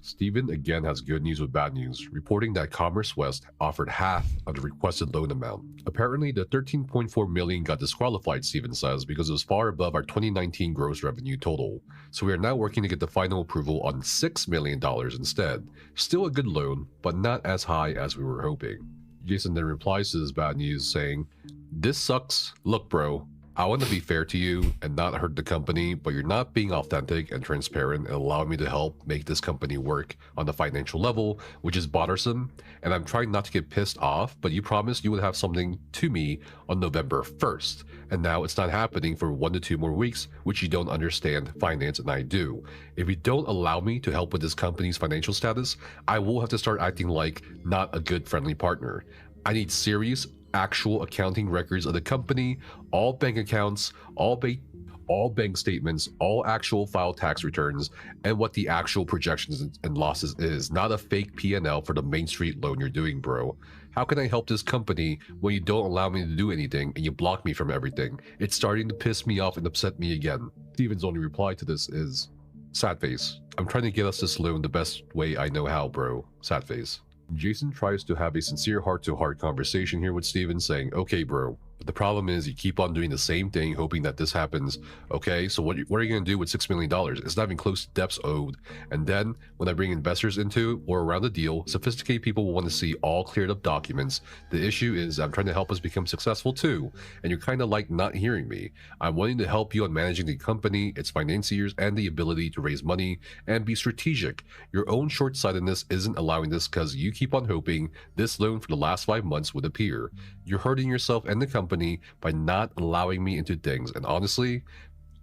Stephen again has good news with bad news, reporting that Commerce West offered half of the requested loan amount. Apparently, the $13.4 million got disqualified, Stephen says, because it was far above our 2019 gross revenue total. So we are now working to get the final approval on $6 million instead. Still a good loan, but not as high as we were hoping. Jason then replies to this bad news saying, "This sucks. Look, bro, I want to be fair to you and not hurt the company, but you're not being authentic and transparent and allowing me to help make this company work on the financial level, which is bothersome. And I'm trying not to get pissed off, but you promised you would have something to me on November 1st. And now it's not happening for 1 to 2 more weeks, which you don't understand finance and I do. If you don't allow me to help with this company's financial status, I will have to start acting like not a good friendly partner. I need serious actual accounting records of the company, all bank accounts, all bank statements, all actual file tax returns, and what the actual projections and losses is, not a fake P&L for the Main Street loan you're doing, bro. How can I help this company when you don't allow me to do anything and you block me from everything? It's starting to piss me off and upset me again." Steven's only reply to this is, "Sad face. I'm trying to get us this loan the best way I know how, bro. Sad face." Jason tries to have a sincere heart-to-heart conversation here with Steven, saying, "Okay, bro, but the problem is you keep on doing the same thing, hoping that this happens. Okay, so what are you going to do with $6 million? It's not even close to debts owed. And then, when I bring investors into or around the deal, sophisticated people will want to see all cleared up documents. The issue is I'm trying to help us become successful too, and you're kind of like not hearing me. I'm wanting to help you on managing the company, its financiers, and the ability to raise money and be strategic. Your own short-sightedness isn't allowing this because you keep on hoping this loan for the last 5 months would appear. You're hurting yourself and the company by not allowing me into things, and honestly,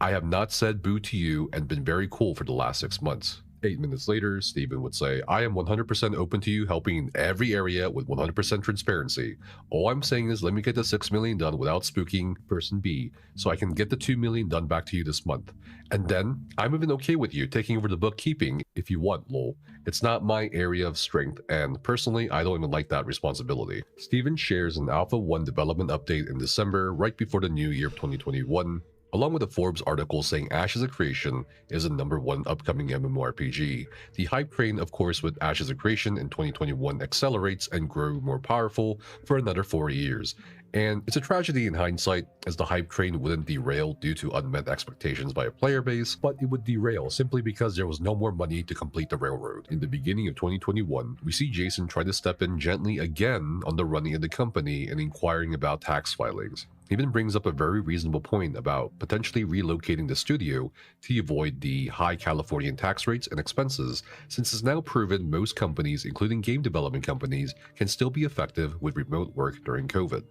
I have not said boo to you and been very cool for the last 6 months." 8 minutes later, Steven would say, "I am 100% open to you helping in every area with 100% transparency. All I'm saying is let me get the $6 million done without spooking person B, so I can get the $2 million done back to you this month. And then, I'm even okay with you taking over the bookkeeping if you want, lol. It's not my area of strength, and personally, I don't even like that responsibility." Steven shares an Alpha 1 development update in December, right before the new year of 2021, along with a Forbes article saying Ashes of Creation is the #1 upcoming MMORPG. The hype train, of course, with Ashes of Creation in 2021 accelerates and grows more powerful for another 4 years. And it's a tragedy in hindsight, as the hype train wouldn't derail due to unmet expectations by a player base, but it would derail simply because there was no more money to complete the railroad. In the beginning of 2021, we see Jason try to step in gently again on the running of the company and inquiring about tax filings. He even brings up a very reasonable point about potentially relocating the studio to avoid the high Californian tax rates and expenses, since it's now proven most companies, including game development companies, can still be effective with remote work during COVID.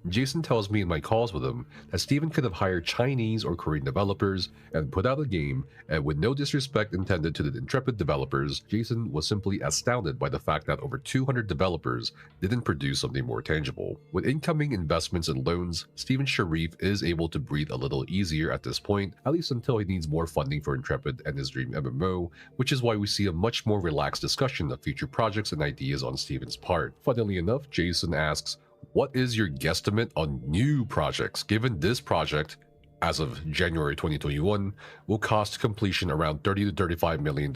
Jason tells me in my calls with him that Steven could have hired Chinese or Korean developers and put out a game, and with no disrespect intended to the intrepid developers, Jason was simply astounded by the fact that over 200 developers didn't produce something more tangible. With incoming investments and loans, Steven Sharif is able to breathe a little easier at this point, at least until he needs more funding for Intrepid and his dream MMO, which is why we see a much more relaxed discussion of future projects and ideas on Steven's part. Funnily enough, Jason asks, "What is your guesstimate on new projects, given this project, as of January 2021, will cost completion around $30 to $35 million?"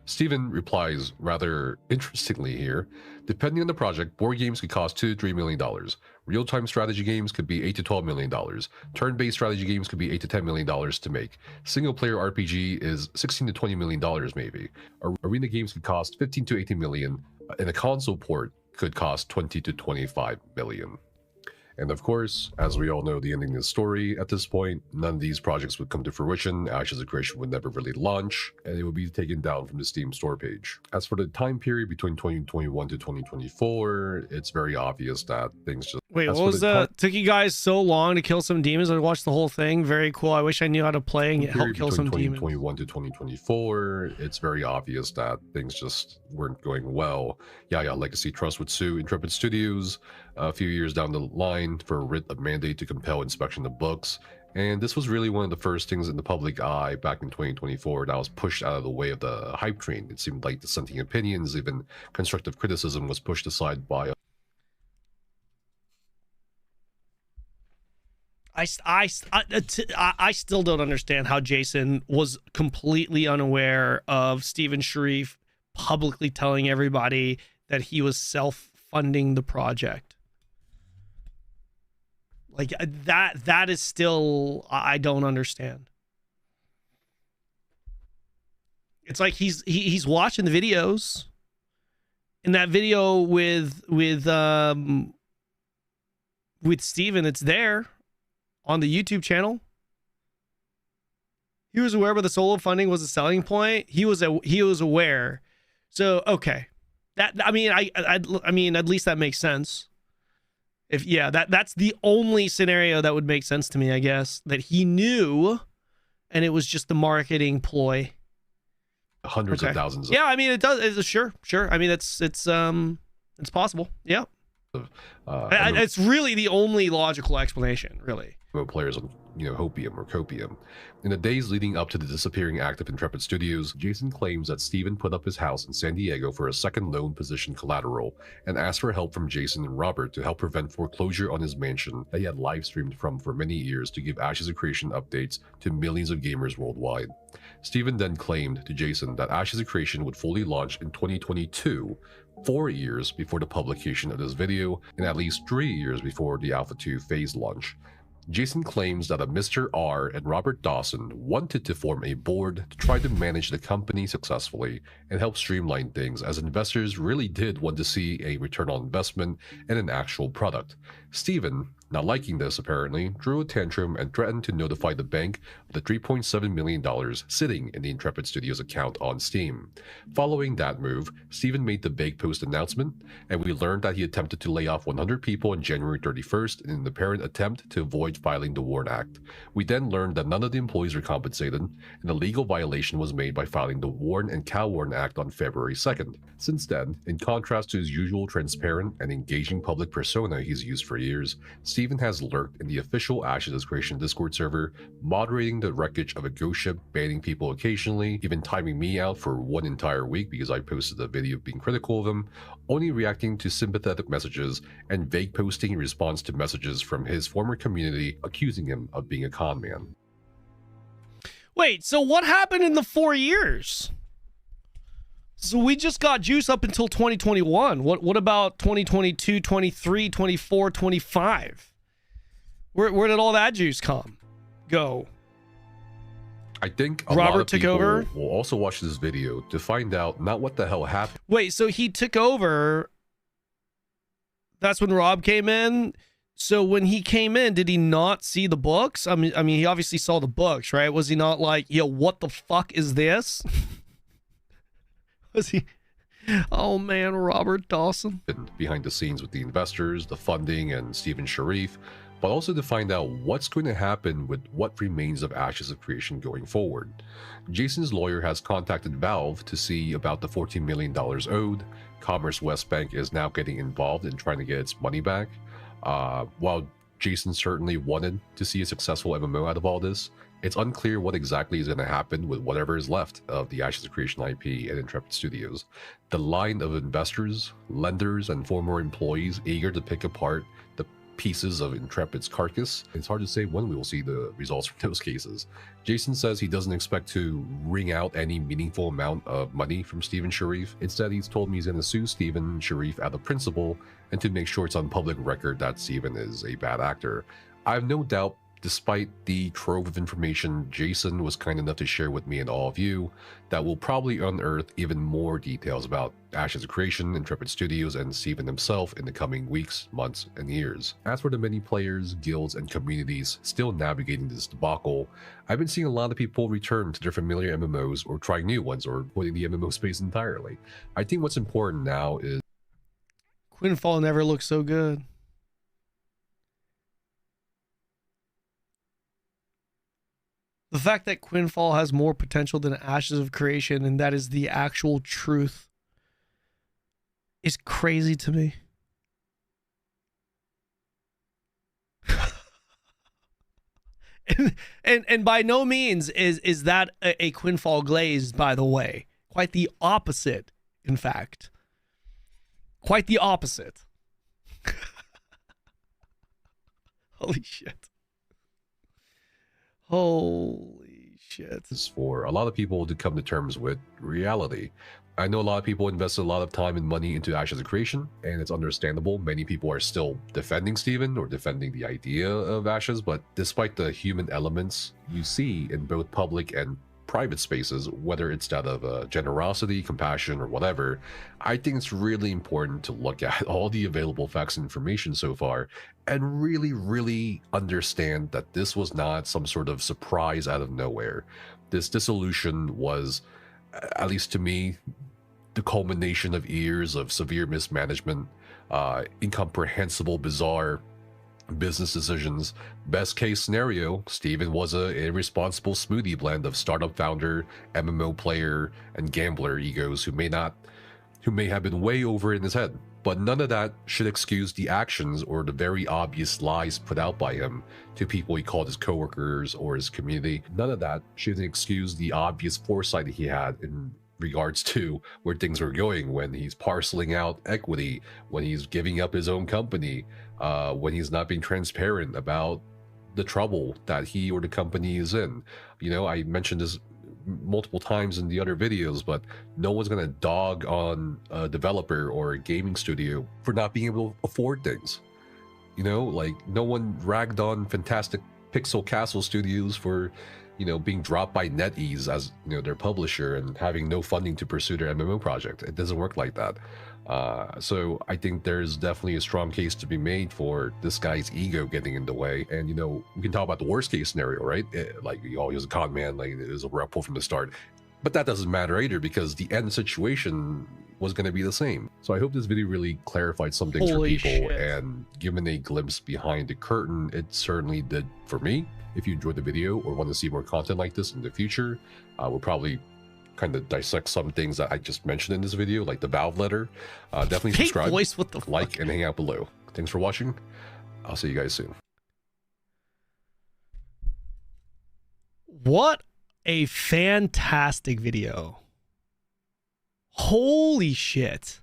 Steven replies rather interestingly here, "Depending on the project, board games could cost $2 to $3 million. Real-time strategy games could be $8 to $12 million. Turn-based strategy games could be $8 to $10 million to make. Single-player RPG is $16 to $20 million maybe. Arena games could cost $15 to $18 million, and a console port could cost $20 to $25 million." And of course, as we all know the ending of the story, at this point, none of these projects would come to fruition, Ashes of Creation would never really launch, and it would be taken down from the Steam store page. As for the time period between 2021 to 2024, it's very obvious that things just... Wait, what was that? Took you guys so long to kill some demons? I watched the whole thing. Very cool. I wish I knew how to play and help kill some demons. 2021 to 2024, it's very obvious that things just weren't going well. Yeah, Legacy Trust would sue Intrepid Studios a few years down the line for a writ of mandate to compel inspection of books. And this was really one of the first things in the public eye back in 2024 that was pushed out of the way of the hype train. It seemed like dissenting opinions, even constructive criticism, was pushed aside by I still don't understand how Jason was completely unaware of Steven Sharif publicly telling everybody that he was self-funding the project. Like that is still, I don't understand. It's like he's watching the videos. In that video with Steven, it's there on the YouTube channel. He was aware, but the solo funding was a selling point. He was aware. So okay, I mean, at least that makes sense. If that's the only scenario that would make sense to me, I guess, that he knew, and it was just the marketing ploy. Hundreds of thousands. Yeah, I mean, it does. Sure. I mean, it's possible. Yeah. It's really the only logical explanation, really. Players on, hopium or copium. In the days leading up to the disappearing act of Intrepid Studios, Jason claims that Steven put up his house in San Diego for a second loan position collateral and asked for help from Jason and Robert to help prevent foreclosure on his mansion that he had live streamed from for many years to give Ashes of Creation updates to millions of gamers worldwide. Steven then claimed to Jason that Ashes of Creation would fully launch in 2022, 4 years before the publication of this video, and at least 3 years before the Alpha 2 phase launch. Jason claims that a Mr. R and Robert Dawson wanted to form a board to try to manage the company successfully and help streamline things, as investors really did want to see a return on investment and an actual product. Steven, not liking this apparently, drew a tantrum and threatened to notify the bank of the $3.7 million sitting in the Intrepid Studios account on Steam. Following that move, Steven made the big post announcement, and we learned that he attempted to lay off 100 people on January 31st in an apparent attempt to avoid filing the WARN Act. We then learned that none of the employees were compensated, and a legal violation was made by filing the WARN and CalWARN Act on February 2nd. Since then, in contrast to his usual transparent and engaging public persona he's used for years, Steven has lurked in the official Ashes of Creation Discord server, moderating the wreckage of a ghost ship, banning people occasionally, even timing me out for one entire week because I posted a video being critical of him, only reacting to sympathetic messages, and vague posting in response to messages from his former community accusing him of being a con man. Wait, so what happened in the 4 years? So we just got juice up until 2021. What about 2022, 23, 24, 25? Where did all that juice go? I think a lot Robert of took people over. will also watch this video to find out not what the hell happened. Wait, so he took over. That's when Rob came in. So when he came in, did he not see the books? I mean, he obviously saw the books, right? Was he not like, yo, what the fuck is this? Was he? Oh man, Robert Dawson. Behind the scenes with the investors, the funding, and Stephen Sharif, but also to find out what's going to happen with what remains of Ashes of Creation going forward. Jason's lawyer has contacted Valve to see about the $14 million owed. Commerce West Bank is now getting involved in trying to get its money back. While Jason certainly wanted to see a successful MMO out of all this, it's unclear what exactly is going to happen with whatever is left of the Ashes of Creation IP and Intrepid Studios. The line of investors, lenders, and former employees eager to pick apart the pieces of Intrepid's carcass, it's hard to say when we will see the results from those cases. Jason says he doesn't expect to wring out any meaningful amount of money from Stephen Sharif. Instead, he's told me he's going to sue Stephen Sharif out of principle and to make sure it's on public record that Stephen is a bad actor. I have no doubt, despite the trove of information Jason was kind enough to share with me and all of you, that will probably unearth even more details about Ashes of Creation, Intrepid Studios, and Stephen himself in the coming weeks, months, and years. As for the many players, guilds, and communities still navigating this debacle, I've been seeing a lot of people return to their familiar MMOs or trying new ones or quitting the MMO space entirely. I think what's important now is Quinfall never looked so good. The fact that Quinfall has more potential than Ashes of Creation, and that is the actual truth, is crazy to me. and by no means is that a Quinfall glaze, by the way. Quite the opposite, in fact. Quite the opposite. Holy shit. Holy shit. It's for a lot of people to come to terms with reality. I know a lot of people invested a lot of time and money into Ashes of Creation, and it's understandable. Many people are still defending Stephen or defending the idea of Ashes, but despite the human elements you see in both public and private spaces, whether it's that of generosity, compassion, or whatever, I think it's really important to look at all the available facts and information so far and really understand that this was not some sort of surprise out of nowhere. This dissolution was, at least to me, the culmination of years of severe mismanagement, incomprehensible, bizarre business decisions. Best case scenario, Stephen was a irresponsible smoothie blend of startup founder, MMO player, and gambler egos who may have been way over in his head. But none of that should excuse the actions or the very obvious lies put out by him to people he called his coworkers or his community. None of that should excuse the obvious foresight he had in regards to where things were going when he's parceling out equity, when he's giving up his own company, when he's not being transparent about the trouble that he or the company is in. You know, I mentioned this multiple times in the other videos, but no one's gonna dog on a developer or a gaming studio for not being able to afford things. You know, like no one ragged on Fantastic Pixel Castle Studios for, you know, being dropped by NetEase as, you know, their publisher and having no funding to pursue their MMO project. It doesn't work like that. So I think there's definitely a strong case to be made for this guy's ego getting in the way. And, you know, we can talk about the worst case scenario, right? Like, oh, he was a con man, like it was a rebel from the start. But that doesn't matter either, because the end situation was going to be the same. So I hope this video really clarified some things for people and given a glimpse behind the curtain. It certainly did for me. If you enjoyed the video or want to see more content like this in the future, we'll probably kind of dissect some things that I just mentioned in this video, like the Valve letter. Definitely subscribe, like, and hang out below. Thanks for watching. I'll see you guys soon. What a fantastic video. Holy shit.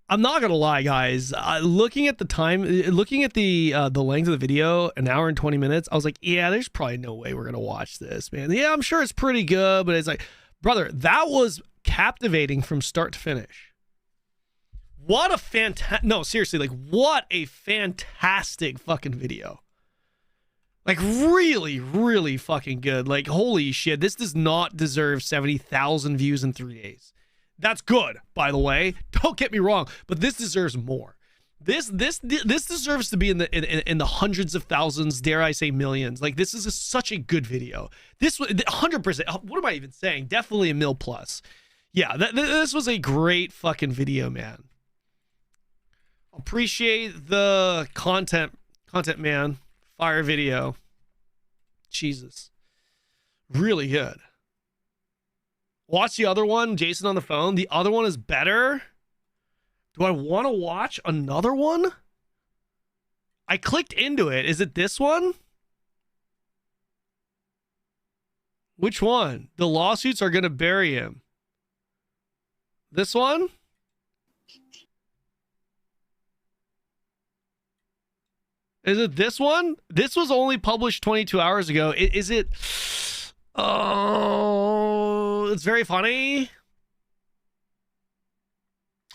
I'm not gonna lie, guys. Looking at the time, looking at the length of the video, an hour and 20 minutes, I was like, yeah, there's probably no way we're gonna watch this, man. Yeah, I'm sure it's pretty good, but it's like, brother, that was captivating from start to finish. What a no, seriously, like what a fantastic fucking video. Like really, really fucking good. Like holy shit, this does not deserve 70,000 views in 3 days. That's good, by the way. Don't get me wrong, but this deserves more. This deserves to be in the hundreds of thousands, dare I say millions. Like this is such a good video. This was 100%. What am I even saying? Definitely a mil plus. Yeah, this was a great fucking video, man. Appreciate the content, man. Fire video. Jesus, really good. Watch the other one, Jason on the phone. The other one is better. Do I want to watch another one? I clicked into it. Is it this one? Which one? The lawsuits are going to bury him. This one? Is it this one? This was only published 22 hours ago. Is it? Oh, it's very funny.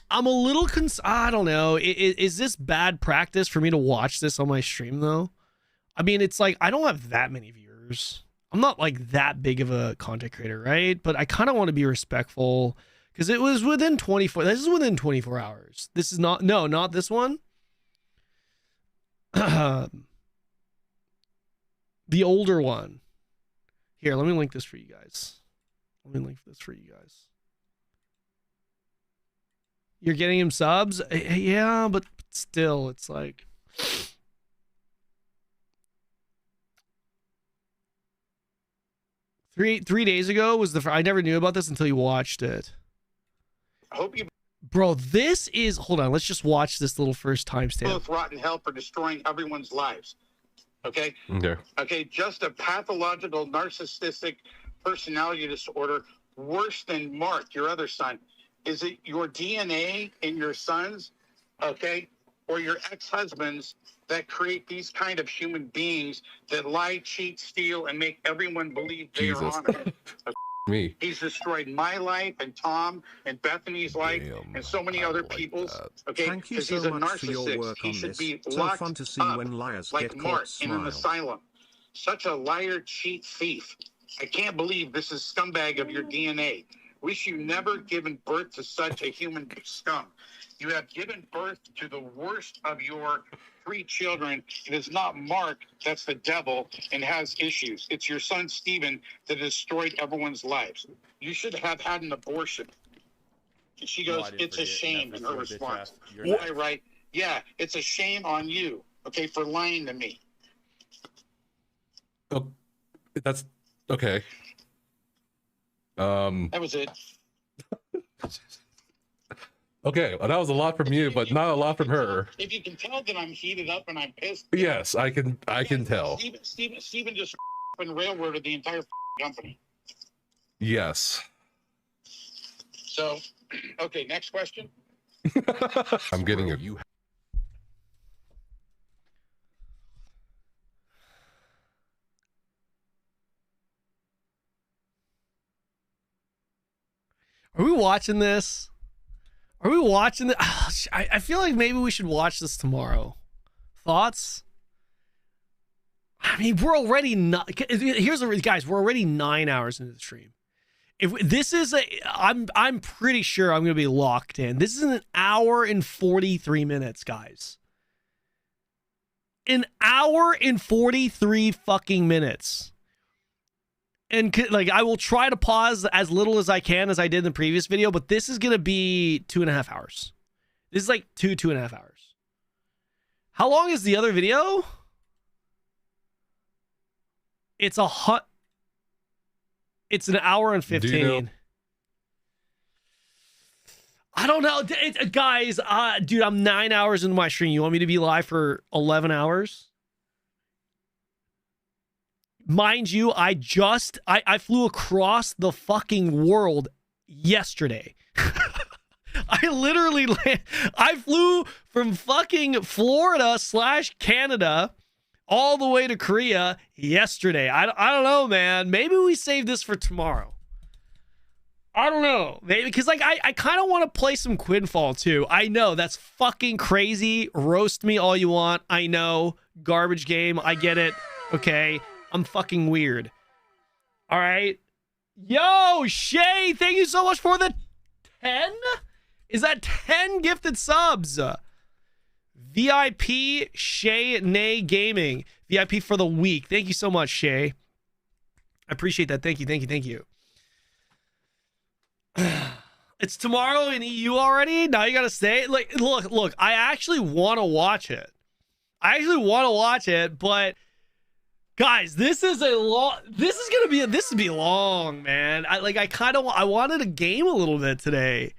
I'm a little I don't know. Is this bad practice for me to watch this on my stream though? I mean, it's like I don't have that many viewers. I'm not like that big of a content creator, right? But I kind of want to be respectful because it was within 24. This is within 24 hours. This is not. No, not this one. The older one. Here, let me link this for you guys. You're getting him subs? Yeah, but still, it's like... Three days ago was the... I never knew about this until you watched it. I hope you Bro, this is... Hold on, let's just watch this little first timestamp. both rot in hell for destroying everyone's lives. Okay? Okay. Okay, just a pathological narcissistic personality disorder worse than Mark, your other son. Is it your DNA in your sons, okay, or your ex-husbands that create these kind of human beings that lie, cheat, steal, and make everyone believe they are Jesus. honored? Me. He's destroyed my life and Tom and Bethany's life and so many other people's. Okay, Thank you because he's so a much for narcissist. your work He on should this. be So locked fun to see up when liars like get Mark caught. in an Smile. asylum. Such a liar, cheat, thief. I can't believe this is scumbag of your DNA. Wish you never given birth to such a human scum. You have given birth to the worst of your 3 children. It is not Mark that's the devil and has issues. It's your son Stephen that destroyed everyone's lives. You should have had an abortion. And she goes, it's a shame in her response. Why, right? Yeah, it's a shame on you, okay, for lying to me. Oh, that's okay. That was it. Okay, well, that was a lot from you, but not a lot from her. If you can tell that I'm heated up and I'm pissed. Yes, I can tell. Stephen just and railroaded the entire company. Yes. So, okay, next question. I'm getting a Are we watching this? Are we watching this? I feel like maybe we should watch this tomorrow. Thoughts? I mean, we're already not. Here's the guys. We're already 9 hours into the stream. If this is I'm pretty sure I'm gonna be locked in. This is an hour and 43 minutes, guys. An hour and 43 fucking minutes. And like, I will try to pause as little as I can, as I did in the previous video, but this is gonna be 2.5 hours. This is like 2.5 hours. How long is the other video? It's It's an hour and 15. Do you know? I don't know. Guys, dude, I'm 9 hours into my stream. You want me to be live for 11 hours? Mind you, I flew across the fucking world yesterday. I flew from fucking Florida / Canada all the way to Korea yesterday. I don't know, man. Maybe we save this for tomorrow. I don't know, maybe because like I kind of want to play some Quinfall too. I know that's fucking crazy. Roast me all you want. I know, garbage game. I get it. Okay, I'm fucking weird. All right, yo Shay, thank you so much for the 10. Is that 10 gifted subs? VIP Shay Nay Gaming VIP for the week. Thank you so much, Shay. I appreciate that. Thank you. Thank you. Thank you. It's tomorrow in EU already. Now you gotta stay. Like, look. I actually want to watch it. But guys, this is a long. This would be long, man. I wanted a game a little bit today.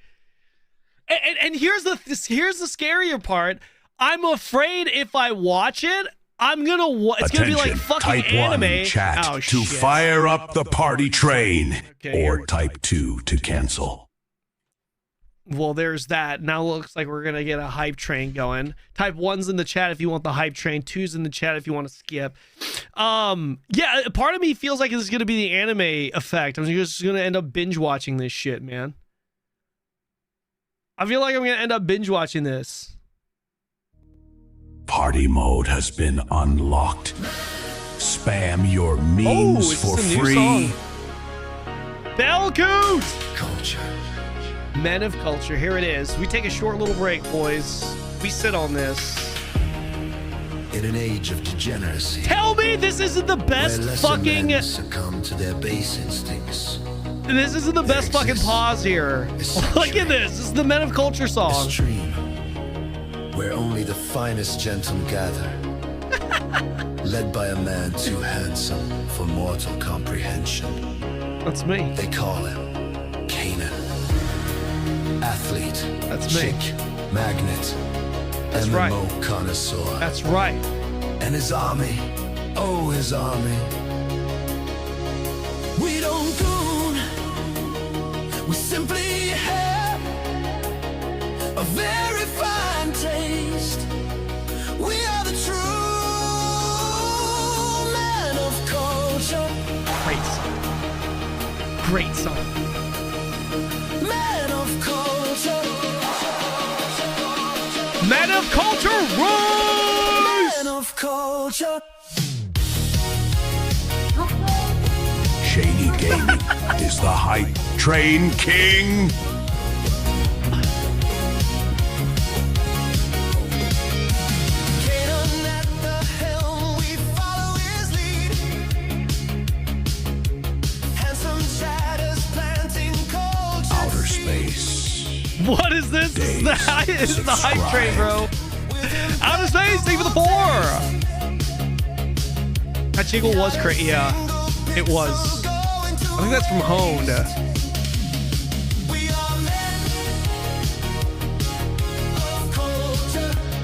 And here's the scarier part. I'm afraid if I watch it, it's gonna be like fucking type anime. 1 chat Oh, to shit. fire up the party train, Okay, or type 2 to cancel. Well, there's that. Now looks like we're gonna get a hype train going. Type 1's in the chat if you want the hype train. 2's in the chat if you want to skip. Yeah, part of me feels like this is gonna be the anime effect. I'm just gonna end up binge watching this shit, man. I feel like I'm gonna end up binge watching this. Party mode has been unlocked. Spam your memes for free. Belcoot! Culture. Men of culture. Here it is. We take a short little break, boys. We sit on this. In an age of degeneracy, Tell me this isn't the best where lesser fucking. men succumb to their base instincts. This isn't the best fucking pause here. Look at this. This is the Men of Culture song. Where only the finest gentlemen gather, led by a man too handsome for mortal comprehension. That's me. They call him Kanon. Athlete. That's chick, me. Magnet. That's MMO right. connoisseur. That's right. And his army. Oh, his army. We don't goon. We simply have a very fine taste. We are the true men of culture. Great song. Great song. Men of culture. Men of Culture rules! Men of culture. Shady Gaming is the hype train king. Kanon at the helm, we follow his lead. Handsome shadows planting culture. Outer space. What is this? This is the hype train, bro. Outer space, thank you for the 4. That jingle was crazy. Yeah, it was. I think that's from Honed.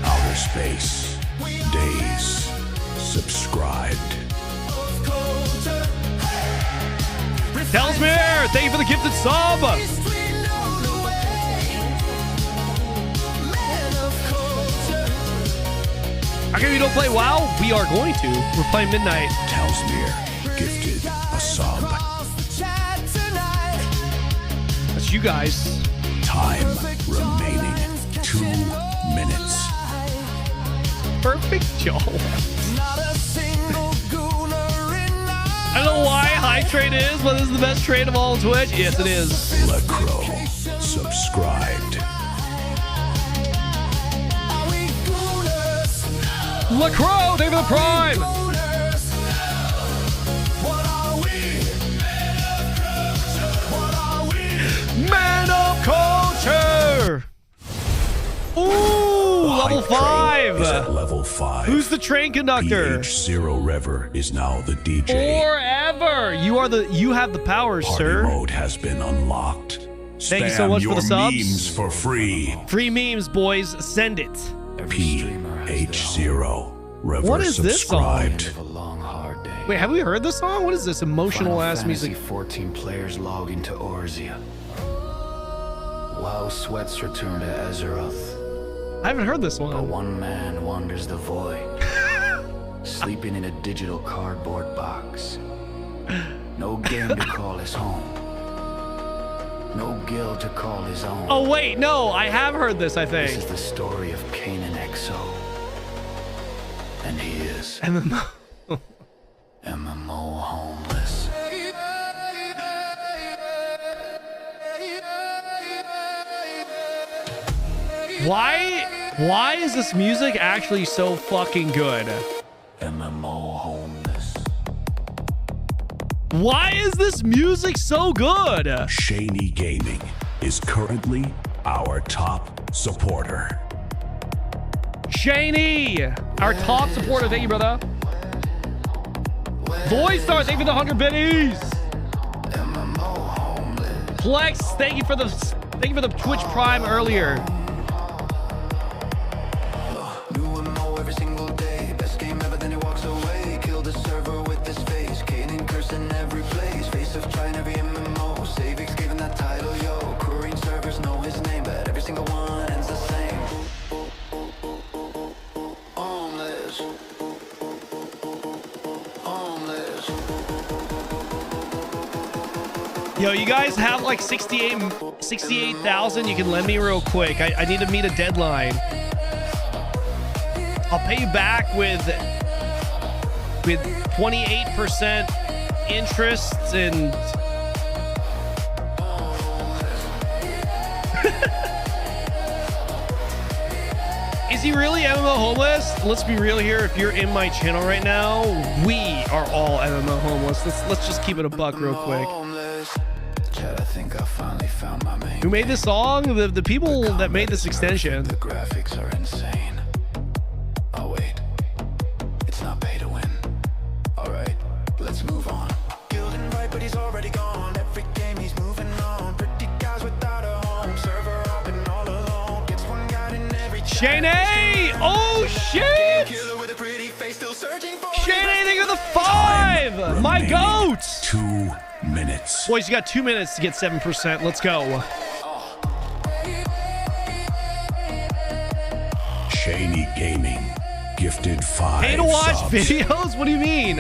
Outer space. Days. Subscribed. Telsmere, thank you for the gifted sub. How come you don't play WoW? We are going to. We're playing Midnight. Telsmere gifted a sub. That's you guys. Time remaining 2 minutes. Perfect, Joe. I don't know why High Train is, but this is the best train of all on Twitch. Yes, it is. Lecro subscribed. LaCroix, thank you for the Prime. Man of Culture. Ooh, level 5. Is at level 5. Who's the train conductor? PH0 Rever is now the DJ. Forever. You have the powers, Party sir. mode has been unlocked. Thank you so much for the subs. Memes for free. Free memes, boys. Send it. PH0 Rever What is this song? subscribed. Wait, have we heard this song? What is this emotional ass music? 14 players log into Orzia. WoW sweats return to Azeroth. I haven't heard this But one. one man wanders the void, sleeping in a digital cardboard box. No game to call his home. no guild to call his own. Oh wait, no, I have heard this, I think. This is the story of Kanon XO. And he is MMO. MMO homeless. Why is this music actually so fucking good? MMO homeless. Why is this music so good? Shaney Gaming is currently our top supporter. Shaney, our top supporter. Thank you, brother. Voice Star, thank you for the 100 biddies. Plex, thank you for the Twitch Prime earlier. Every single day, best game ever, then he walks away. Killed the server with his face. Kanon cursing every place. Face of trying every MMO. Savix gave him that title, yo. Querying servers know his name, but every single one ends the same. Homeless. Homeless. Yo, you guys have like 68,000 you can lend me real quick. I need to meet a deadline. I'll pay you back with 28% interest and Is he really MMO homeless? Let's be real here. If you're in my channel right now, we are all MMO homeless. Let's just keep it a buck real quick. Chad, I think I finally found my main. Who made this song? The people that made this extension. The graphics are insane. Oh wait, it's not pay to win. All right, let's move on. Guild invite, but he's already gone. Every game he's moving on. Pretty guys without a home. Server up and all alone. Gets one guy in every. Shaney! Oh shit! Shaney, they got the 5! My goat! 2 minutes. Boys, you got 2 minutes to get 7%. Let's go. Shaney Gaming gifted 5 Pay to watch subs. videos? What do you mean?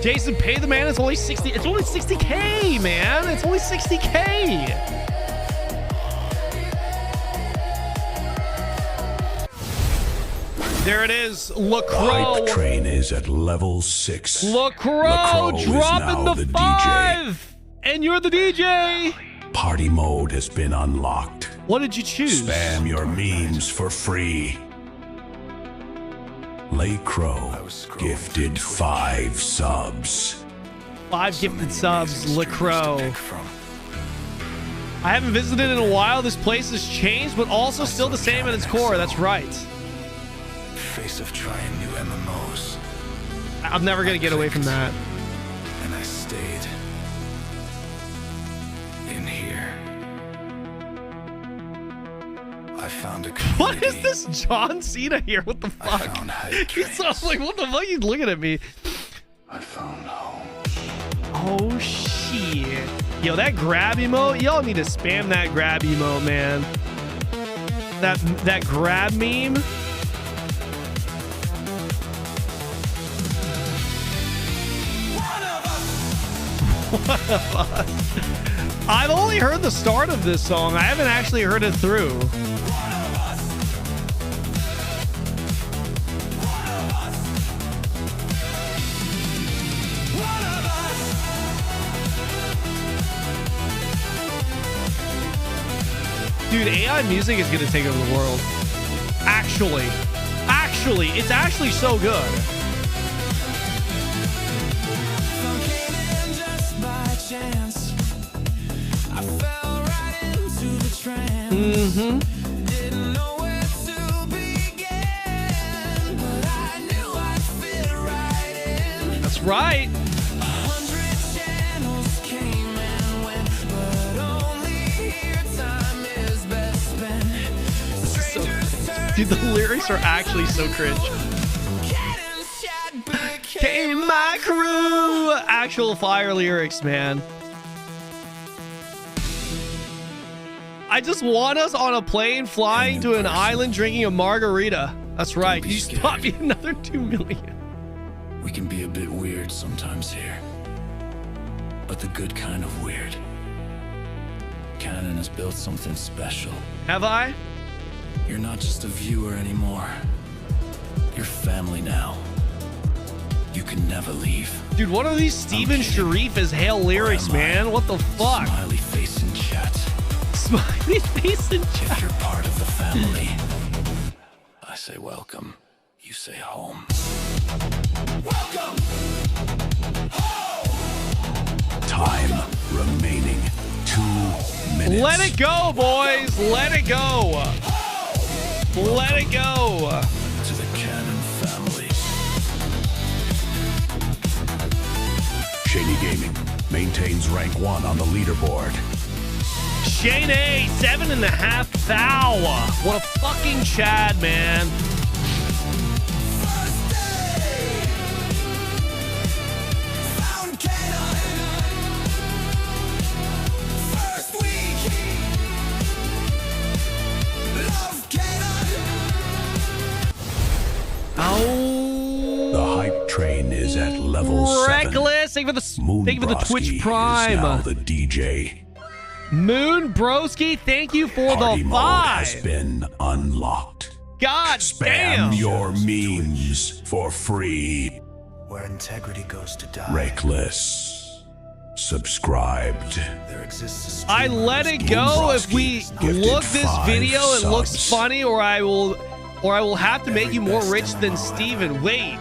Jason, pay the man. It's only 60. It's only 60K, man. It's only 60K. There it is. LaCroix. Hype train is at level 6. LaCroix is dropping now the DJ. 5. And you're the DJ. Party mode has been unlocked. What did you choose? Spam your memes for free. LaCroix gifted 5 subs. 5 gifted subs, LaCroix. I haven't visited in a while. This place has changed, but also still the same at its core. That's right. Face of trying new MMOs. I'm never going to get away from that. And I stayed in here. I found a community. What is this John Cena here? What the fuck? He's so, like, what the fuck? He's looking at me. I found home. Oh, shit. Yo, that grab emote, y'all need to spam that grab emote, man. That grab meme. I've only heard the start of this song. I haven't actually heard it through. Dude, AI music is gonna take over the world. Actually, it's actually so good. Mm-hmm. Didn't know where to begin, but I knew I'd fit right in. That's right. 100 channels came and went, but only here time is best spent. Strangers turn. Dude, the lyrics are actually so cringe. Came my crew. Actual fire lyrics, man. I just want us on a plane flying to an island drinking a margarita. That's right. You just bought me another 2 million. We can be a bit weird sometimes here, but the good kind of weird. Kanon has built something special. Have I? You're not just a viewer anymore. You're family now. You can never leave. Dude, one of these Steven Sharif is Hail lyrics, man. What the fuck? Smiley face in chat. Smiley face in chat. If you're part of the family, I say welcome. You say home. Welcome. Time remaining 2 minutes. Let it go, boys. Let it go. Let it go. To the Kanon family. Shady Gaming maintains rank 1 on the leaderboard. Shane A, 7.5 thou. What a fucking Chad, man. Found Kanon. First week. Love Kanon. Oh. The hype train is at level 7. Reckless. Thank you for the Twitch Prime. Is now the DJ. Moon Broski, thank you for Party the mode 5. has been unlocked. God Spam damn. your memes for free. Where integrity goes to die. Reckless. Subscribed. There exists a I let it go if we look this video it looks funny, or I will have to make you more rich than Steven. Wait.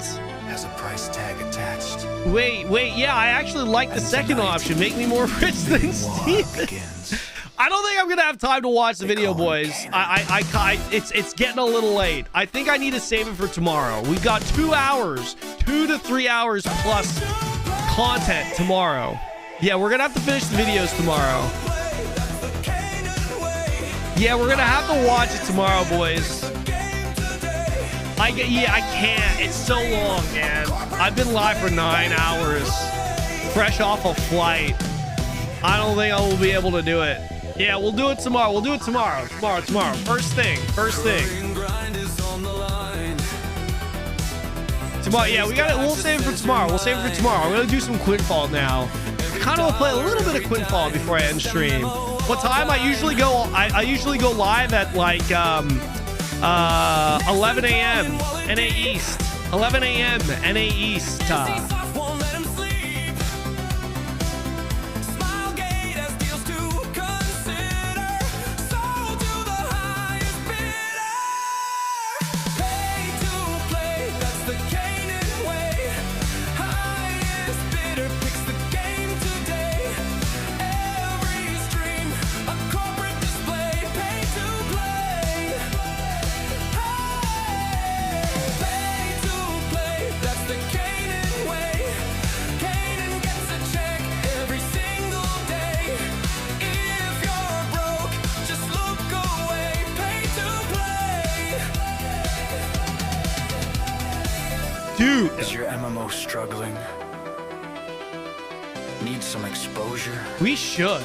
has a price tag attached. Wait, yeah, I actually like the second option. Make me more rich than Steven. I don't think I'm gonna have time to watch the video, boys. It's getting a little late. I think I need to save it for tomorrow. We've got 2 hours, 2 to 3 hours plus content tomorrow. Yeah, we're gonna have to finish the videos tomorrow. Yeah, we're gonna have to watch it tomorrow, boys. I can't. It's so long, man. I've been live for 9 hours, fresh off a flight. I don't think I will be able to do it. Yeah, we'll do it tomorrow. We'll do it tomorrow. Tomorrow. First thing. Tomorrow. Yeah, we got it. We'll save it for tomorrow. I'm gonna do some Quinfall now. I kind of will play a little bit of Quinfall before I end stream. What time? I usually go live at like 11 a.m. NA East. 11 a.m. NA East. Dude, is your MMO struggling? Need some exposure? We should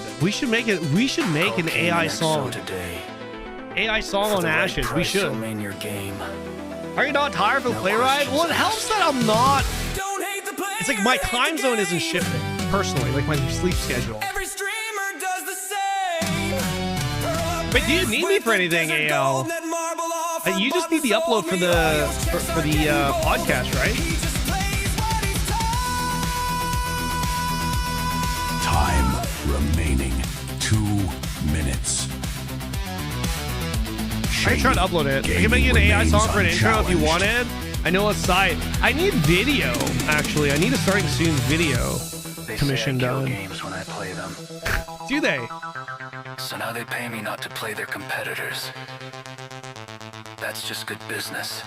make it. We should make an AI song. AI song on Ashes. We should. Your game. Are you not tired from the play ride? Well, it helps that I'm not. It's like my time zone isn't shifting personally, like my sleep schedule. Every streamer does the same. But do you need me for anything, AL? You just need the upload for the podcast, right? Time remaining 2 minutes. I tried to upload it. I can make you an AI song for an intro if you wanted. I know what site. I need video, actually. I need a starting soon video commission done. Games when I play them. Do they? So now they pay me not to play their competitors. That's just good business.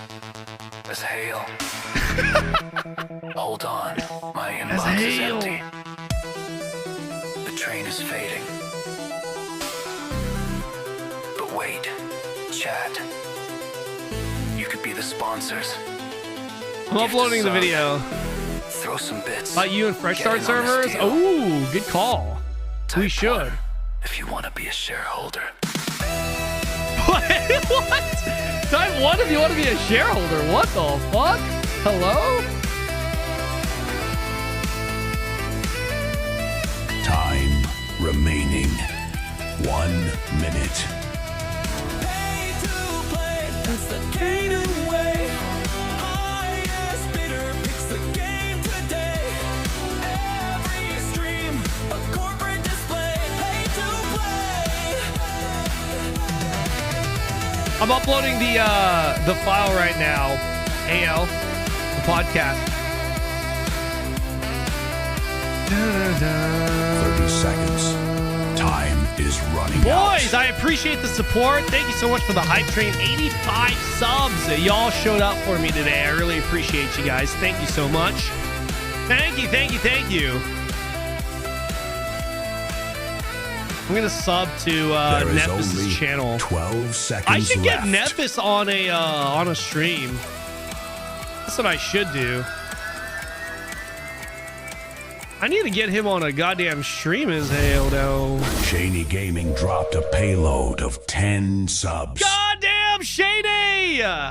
As Hale. Hold on. My inbox is empty. The train is fading. But wait. Chat. You could be the sponsors. I'm uploading the video. Throw some bits. About you and Fresh Start servers? Oh, good call. We should. If you want to be a shareholder. What? Type 1 if you want to be a shareholder. What the fuck? Hello? Time remaining 1 minute. Pay to play, that's the Kanon way. Highest bidder picks the game today. Every stream, a corporate display. Pay to play. I'm uploading the file right now. AL, the podcast. 30 seconds. Time is running out. Boys, I appreciate the support. Thank you so much for the hype train. 85 subs. Y'all showed up for me today. I really appreciate you guys. Thank you so much. Thank you, thank you, thank you. I'm gonna sub to There is Nephis' only channel. 12 seconds I should get left. Nephis on a stream. That's what I should do. I need to get him on a goddamn stream as hell, though. Shaney Gaming dropped a payload of 10 subs. Goddamn Shady! The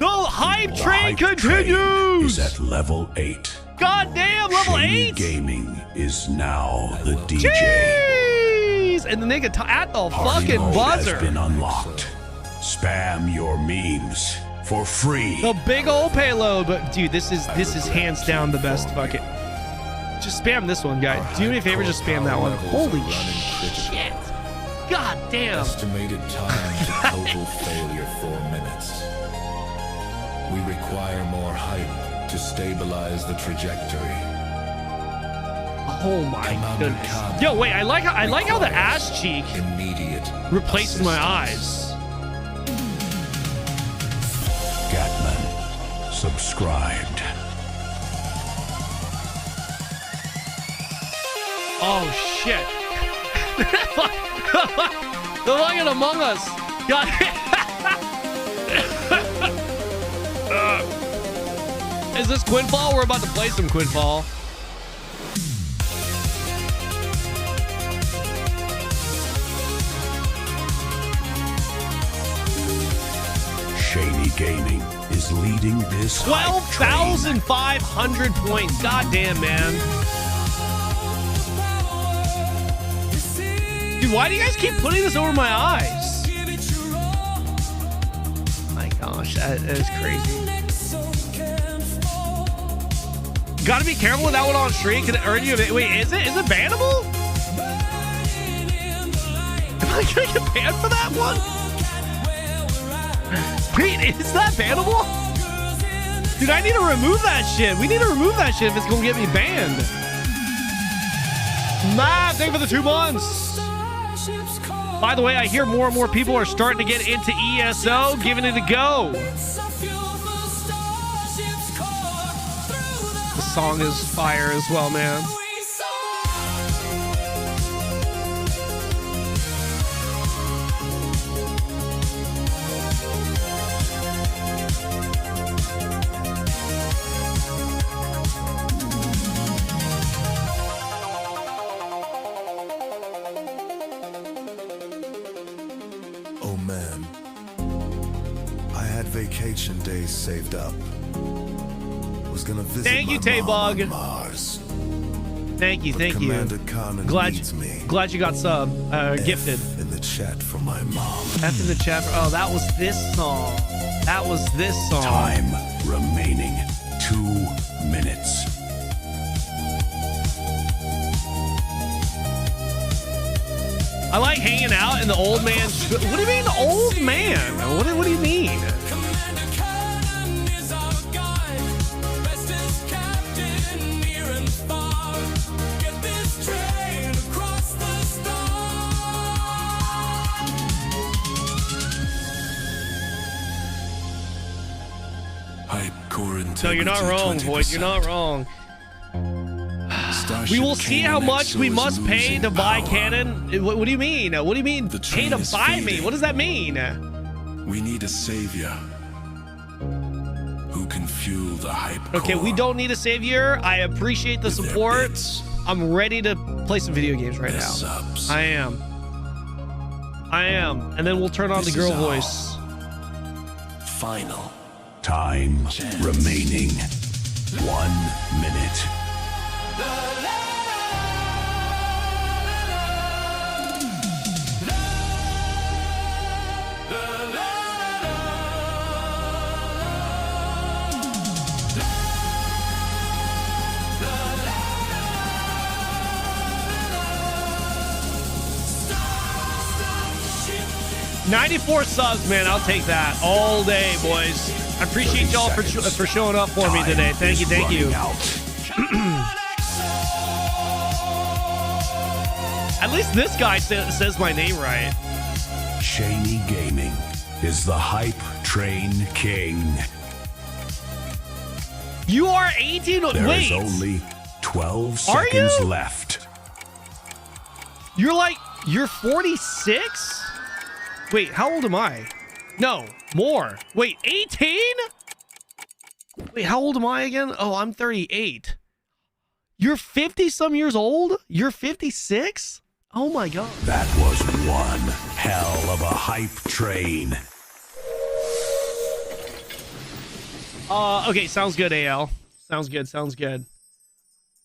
hype The train hype continues! Is at level 8. Goddamn, level Shaney 8! Gaming is now the DJ. Jeez! And the nigga at the Party fucking mode buzzer. has been unlocked. Spam your memes for free. The big old payload, but dude, this is hands down the best. Fuck it. Just spam this one, guys. Do me a favor, just spam that one. Holy shit! God damn! Estimated time to total failure 4 minutes. We require more hype to stabilize the trajectory. Oh my goodness! Yo, wait. I like how the ass cheek replaces my eyes. Gatman subscribed. Oh shit! The fucking Among Us. God. Is this Quinfall? We're about to play some Quinfall. Shaney Gaming is leading this 12,500 points. God damn, man. Dude, why do you guys keep putting this over my eyes? My gosh, that is crazy. Gotta be careful with that one on stream. Can it earn you? Wait, is it bannable? Am I gonna get banned for that one? Wait, is that bannable? Dude, I need to remove that shit. We need to remove that shit if it's gonna get me banned. Man, thank you for the 2 months. By the way, I hear more and more people are starting to get into ESO, giving it a go. The song is fire as well, man. Oh man, I had vacation days saved up. Was gonna visit Thank you, my Taybug. mom on Mars. Thank you, thank Commander you. Kanon Glad needs me. you got gifted. In the chat for my mom. F in the chat. Oh, that was this song. That was this song. Time remaining 2 minutes. I like hanging out in the old man. What do you mean, old man? What do you mean? No, you're not wrong, Void. You're not wrong. We will see how much we must pay to buy Kanon. What do you mean? What do you mean pay to buy me? What does that mean? We need a savior who can fuel the hype. Okay, we don't need a savior. I appreciate the support. I'm ready to play some video games right now. I am. And then we'll turn on the girl voice. Final. Time remaining 1 minute. 94 subs, man. I'll take that all day, boys. I appreciate y'all for showing up for me today. Thank you, thank you. At least this guy says my name right. Shaney Gaming is the hype train king. You are 18. There Wait. is only 12 Are seconds you? left. You're 46? Wait, how old am I? No, more. Wait, 18? Wait, how old am I again? Oh, I'm 38. You're 50 some years old? You're 56? Oh my god. That was one hell of a hype train. Okay, sounds good, AL. Sounds good.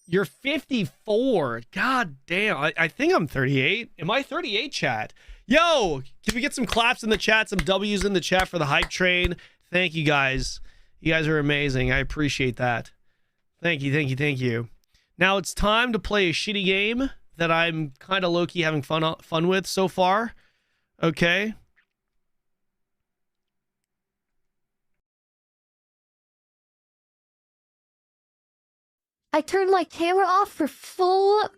You're 54. God damn. I think I'm 38. Am I 38, chat? Yo, can we get some claps in the chat, some W's in the chat for the hype train? Thank you, guys. You guys are amazing. I appreciate that. Thank you. Now it's time to play a shitty game that I'm kind of low-key having fun with so far. Okay. I turned my camera off for full...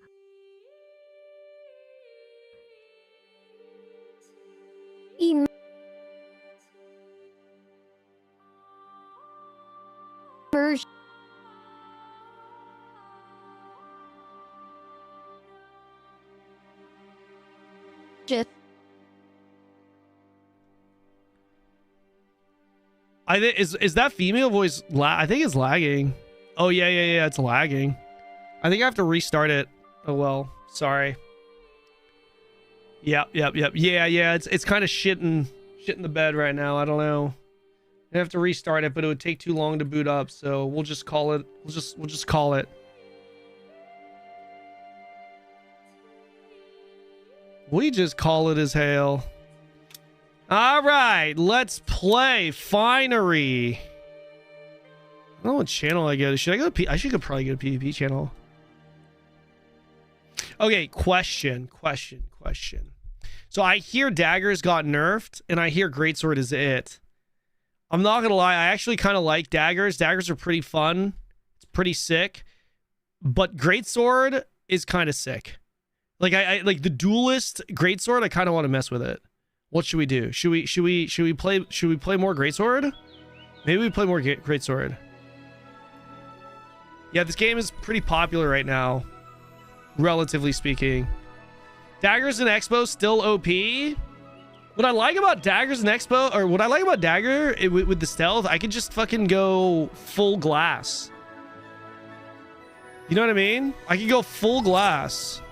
immersion. Is that female voice I think it's lagging. Oh yeah, it's lagging. I think I have to restart it. Oh well, sorry. Yep. Yeah, it's kind of shit in the bed right now. I don't know. I have to restart it, but it would take too long to boot up, so we'll just call it. We'll just call it. We just call it as hell. All right, let's play Finery. I don't know what channel I go to. Should I go to I should probably go to PvP channel. Okay, question. So I hear daggers got nerfed, and I hear greatsword is it. I'm not gonna lie, I actually kind of like daggers. Daggers are pretty fun. It's pretty sick. But greatsword is kind of sick. Like I like the duelist greatsword. I kind of want to mess with it. What should we do? Should we play more greatsword? Maybe we play more greatsword. Yeah, this game is pretty popular right now, relatively speaking. Daggers and Expo still OP. What I like about Daggers and Expo, or what I like about Dagger with the stealth, I could just fucking go full glass. You know what I mean? I could go full glass.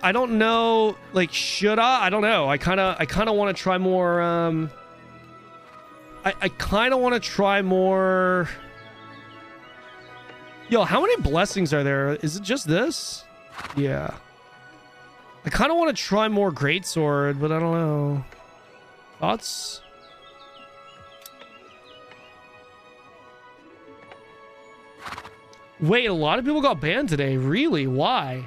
I don't know, like, should I don't know. I kind of want to try more. I kind of want to try more. Yo, how many blessings are there? Is it just this? Yeah. I kind of want to try more greatsword, but I don't know. Thoughts? Wait, a lot of people got banned today. Really? Why?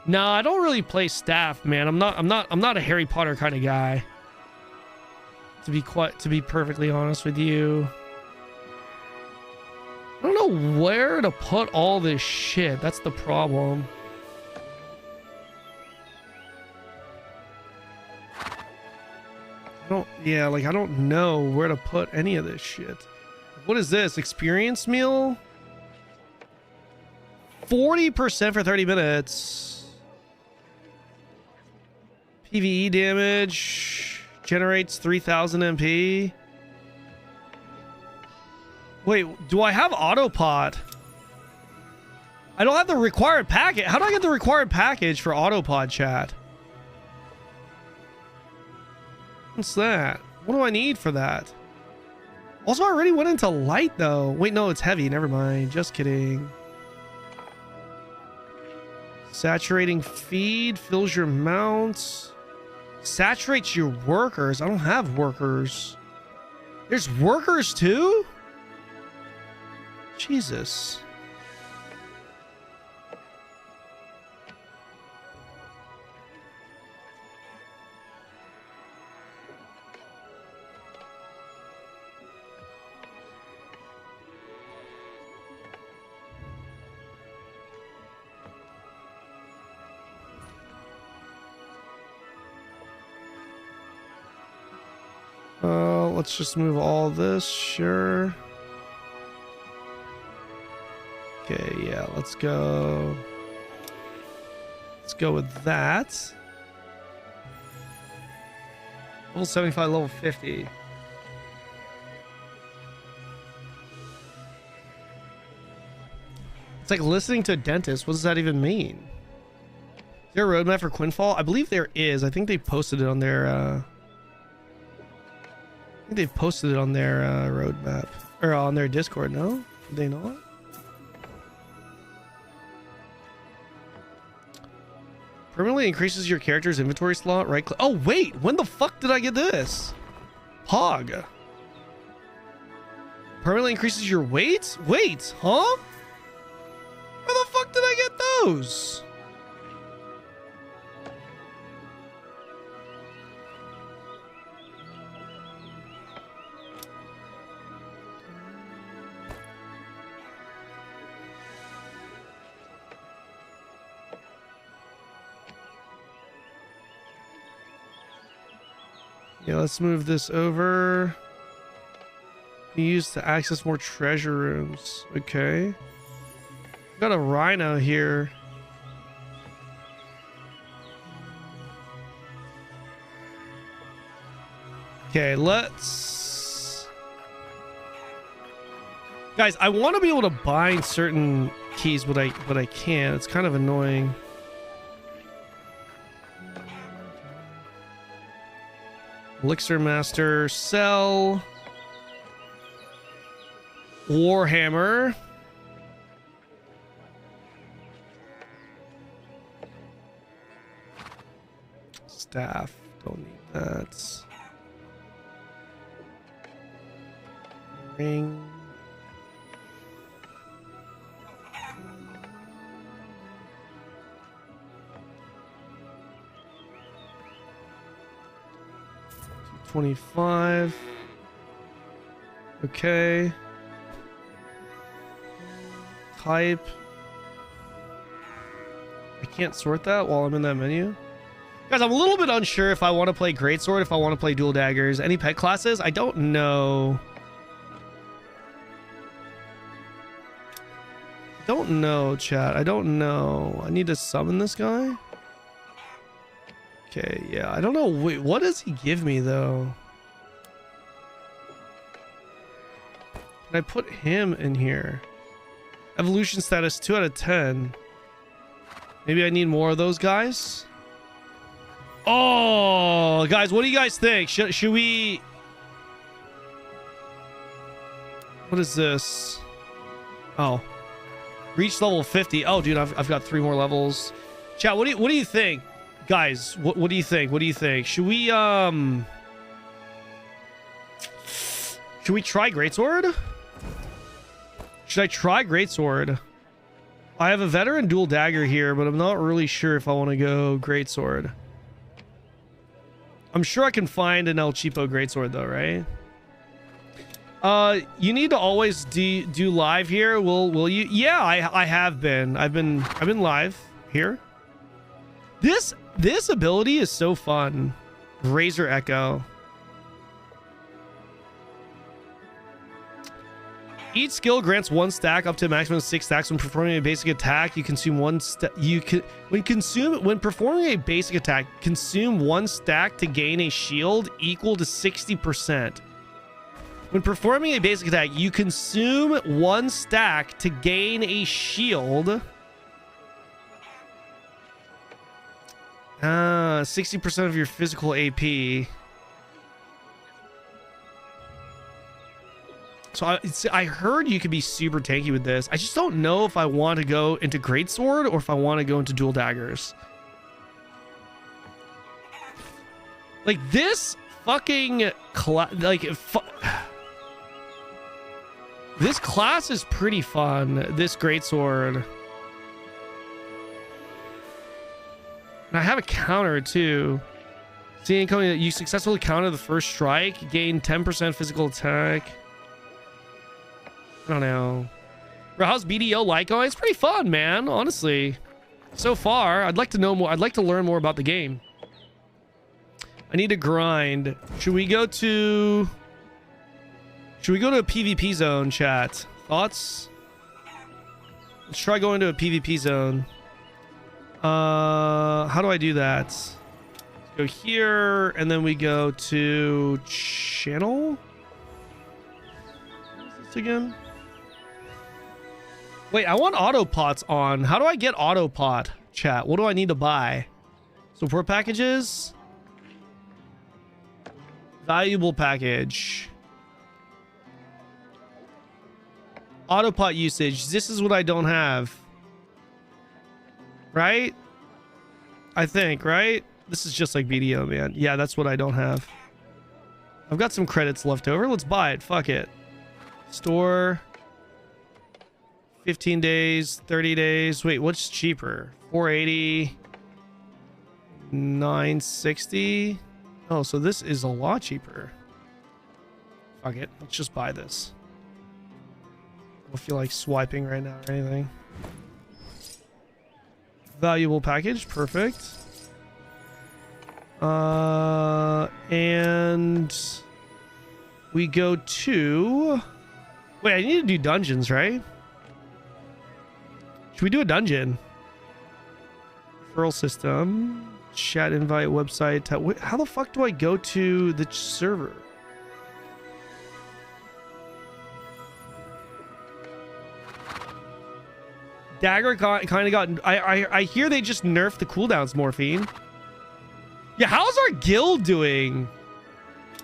No, I don't really play staff, man. I'm not a Harry Potter kind of guy. To be perfectly honest with you. I don't know where to put all this shit. That's the problem. I don't know where to put any of this shit. What is this? Experience meal? 40% for 30 minutes. PvE damage. Generates 3000 MP. Wait, do I have autopod? I don't have the required package. How do I get the required package for autopod, chat? What's that? What do I need for that? Also, I already went into light, though. Wait, no, it's heavy. Never mind. Just kidding. Saturating feed. Fills your mounts. Saturates your workers. I don't have workers. There's workers, too? Jesus. let's just move all this. Sure. Okay, yeah, let's go. Let's go with that. Level 75, level 50. It's like listening to a dentist. What does that even mean? Is there a roadmap for Quinfall? I believe there is. I think they posted it on their roadmap or on their Discord. No, did they not? Permanently increases your character's inventory slot. Right click. Oh wait, when the fuck did I get this? Pog. Permanently increases your weight. Wait, huh? Where the fuck did I get those? Yeah, let's move this over. Used to access more treasure rooms. Okay. Got a rhino here. Okay, let's... Guys, I want to be able to bind certain keys, but I can't. It's kind of annoying. Elixir Master, sell. Warhammer. Staff, don't need that. Ring. $25. Okay. Type. I can't sort that while I'm in that menu. Guys, I'm a little bit unsure if I want to play Greatsword, if I want to play Dual Daggers. Any pet classes? I don't know. Don't know, chat. I don't know. I need to summon this guy. Okay, yeah. I don't know. Wait, what does he give me, though? Can I put him in here? Evolution status 2 out of 10. Maybe I need more of those guys. Oh, guys, what do you guys think? Should we... What is this? Oh. Reach level 50. Oh, dude, I've got 3 more levels. Chat, what do you think? Guys, what do you think? What do you think? Should we try Greatsword? Should I try Greatsword? I have a veteran dual dagger here, but I'm not really sure if I want to go Greatsword. I'm sure I can find an El Cheapo Greatsword though, right? You need to always do live here. Will you? Yeah, I have been. I've been live here. This ability is so fun. Razor Echo. Each skill grants 1 stack up to a maximum of 6 stacks when performing a basic attack. You consume 1 stack. When performing a basic attack, consume 1 stack to gain a shield equal to 60%. When performing a basic attack, you consume 1 stack to gain a shield. 60% of your physical AP. So I heard you could be super tanky with this. I just don't know if I want to go into Greatsword or if I want to go into Dual Daggers. Like this fucking this class is pretty fun. This Greatsword. And I have a counter too. See incoming that you successfully counter the first strike, gain 10% physical attack. I don't know. Bro, how's BDO like going? It's pretty fun, man. Honestly, so far, I'd like to know more. I'd like to learn more about the game. I need to grind. Should we go to Should we go to a PvP zone, chat? Thoughts? Let's try going to a PvP zone. How do I do that? Let's go here, and then we go to channel. What is this again? Wait, I want autopots on. How do I get autopot, chat? What do I need to buy? Support packages. Valuable package. Autopot usage. This is what I don't have. Right? I think, right? This is just like BDO, man. Yeah, that's what I don't have. I've got some credits left over. Let's buy it. Fuck it. Store. 15 days, 30 days. Wait, what's cheaper? 480. 960. Oh, so this is a lot cheaper. Fuck it. Let's just buy this. I don't feel like swiping right now or anything. Valuable package. Perfect. And we go to... Wait, I need to do dungeons, right? Should we do a dungeon? Referral system. Chat invite website. How the fuck do I go to the server? Dagger kind of got... I hear they just nerfed the cooldowns, Morphine. Yeah, how's our guild doing?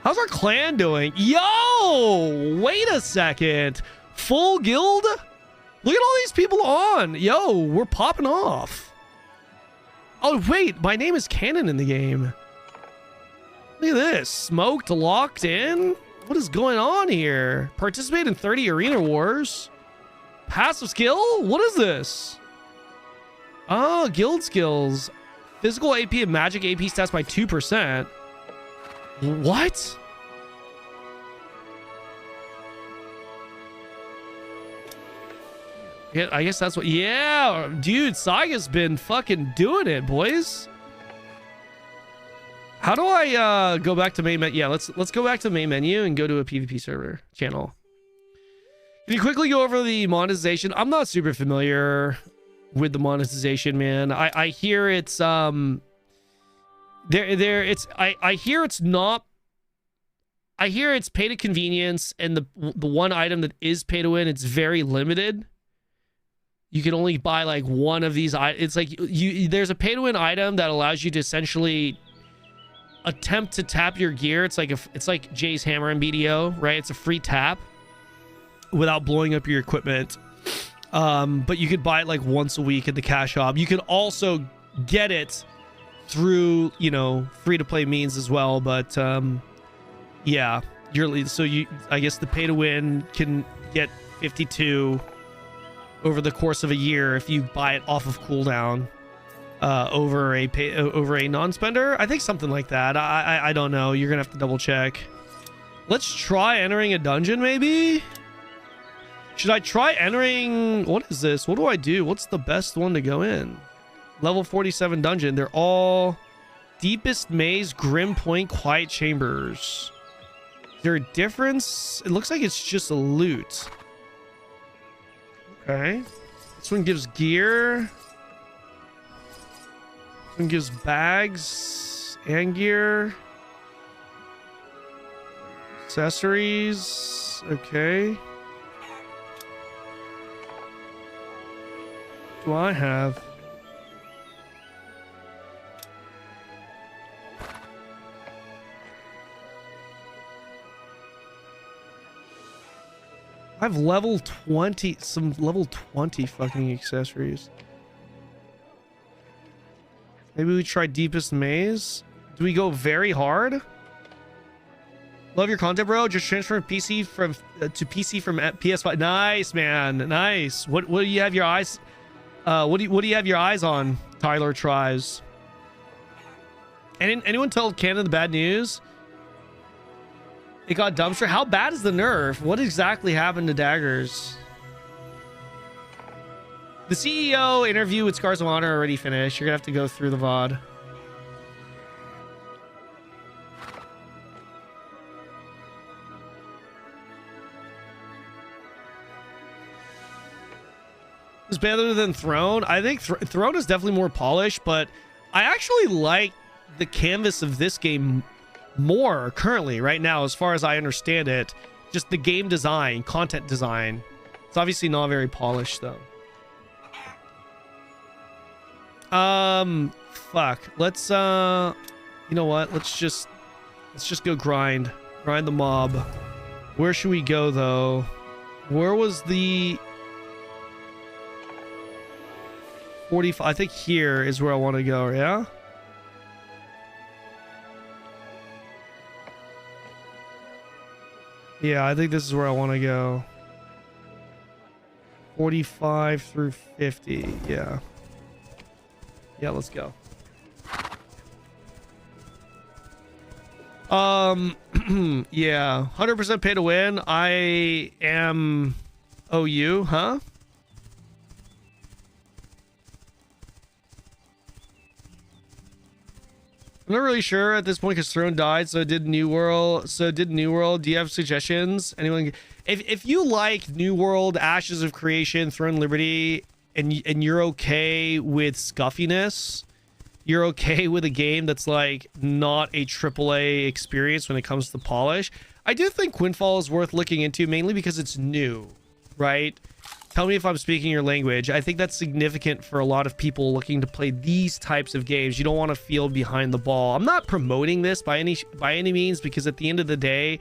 How's our clan doing? Yo! Wait a second. Full guild? Look at all these people on. Yo, we're popping off. Oh, wait. My name is Kanon in the game. Look at this. Smoked, locked in. What is going on here? Participate in 30 arena wars. Passive skill? What is this? Oh, guild skills. Physical AP and magic AP stats by 2%. What? Yeah, I guess that's what... Yeah, dude, Saiga's been fucking doing it, boys. How do I go back to main menu? Yeah, let's go back to the main menu and go to a PvP server channel. Can you quickly go over the monetization? I'm not super familiar with the monetization, man. I hear it's I hear it's not... I hear it's pay to convenience, and the one item that is pay to win, it's very limited. You can only buy like one of these. It's like there's a pay to win item that allows you to essentially attempt to tap your gear. It's like Jay's hammer in BDO, right? It's a free tap without blowing up your equipment. But you could buy it like once a week at the cash shop. You can also get it through, you know, free to play means as well. But yeah, I guess the pay to win can get 52 over the course of a year if you buy it off of cooldown over a non-spender. I think something like that. I don't know. You're gonna have to double check. Let's try entering a dungeon, maybe. Should I try entering... What is this? What do I do? What's the best one to go in? Level 47 dungeon. They're all... Deepest Maze, Grim Point, Quiet Chambers. Is there a difference? It looks like it's just a loot. Okay. This one gives gear. This one gives bags and gear. Accessories. Okay. What do I have? I have level 20, some level 20 fucking accessories. Maybe we try Deepest Maze. Do we go very hard? Love your content, bro. Just transfer PC from to PC from PS5. Nice, man. Nice. What do you have your eyes? What do you have your eyes on? Tyler tries. Anyone tell Kanon the bad news? It got dumpster. How bad is the nerf? What exactly happened to daggers? The CEO interview with Scars of Honor already finished. You're gonna have to go through the VOD. game's better than Throne. I think Throne is definitely more polished, but I actually like the canvas of this game more currently, right now, as far as I understand it. Just the game design, content design. It's obviously not very polished, though. Fuck. Let's, you know what? Let's just go grind the mob. Where should we go, though? Where was the 45? I think here is where I want to go. Yeah. Yeah, I think this is where I want to go. 45 through 50. Yeah. Yeah, let's go. Yeah, 100% pay to win. I am OU, huh? I'm not really sure at this point because Throne died, so did New World. Do you have suggestions? Anyone? If you like New World, Ashes of Creation, Throne Liberty, and you're okay with scuffiness, you're okay with a game that's like not a AAA experience when it comes to polish, I do think Quinfall is worth looking into, mainly because it's new, right? Tell me if I'm speaking your language. I think that's significant for a lot of people looking to play these types of games. You don't want to feel behind the ball. I'm not promoting this by any means, because at the end of the day,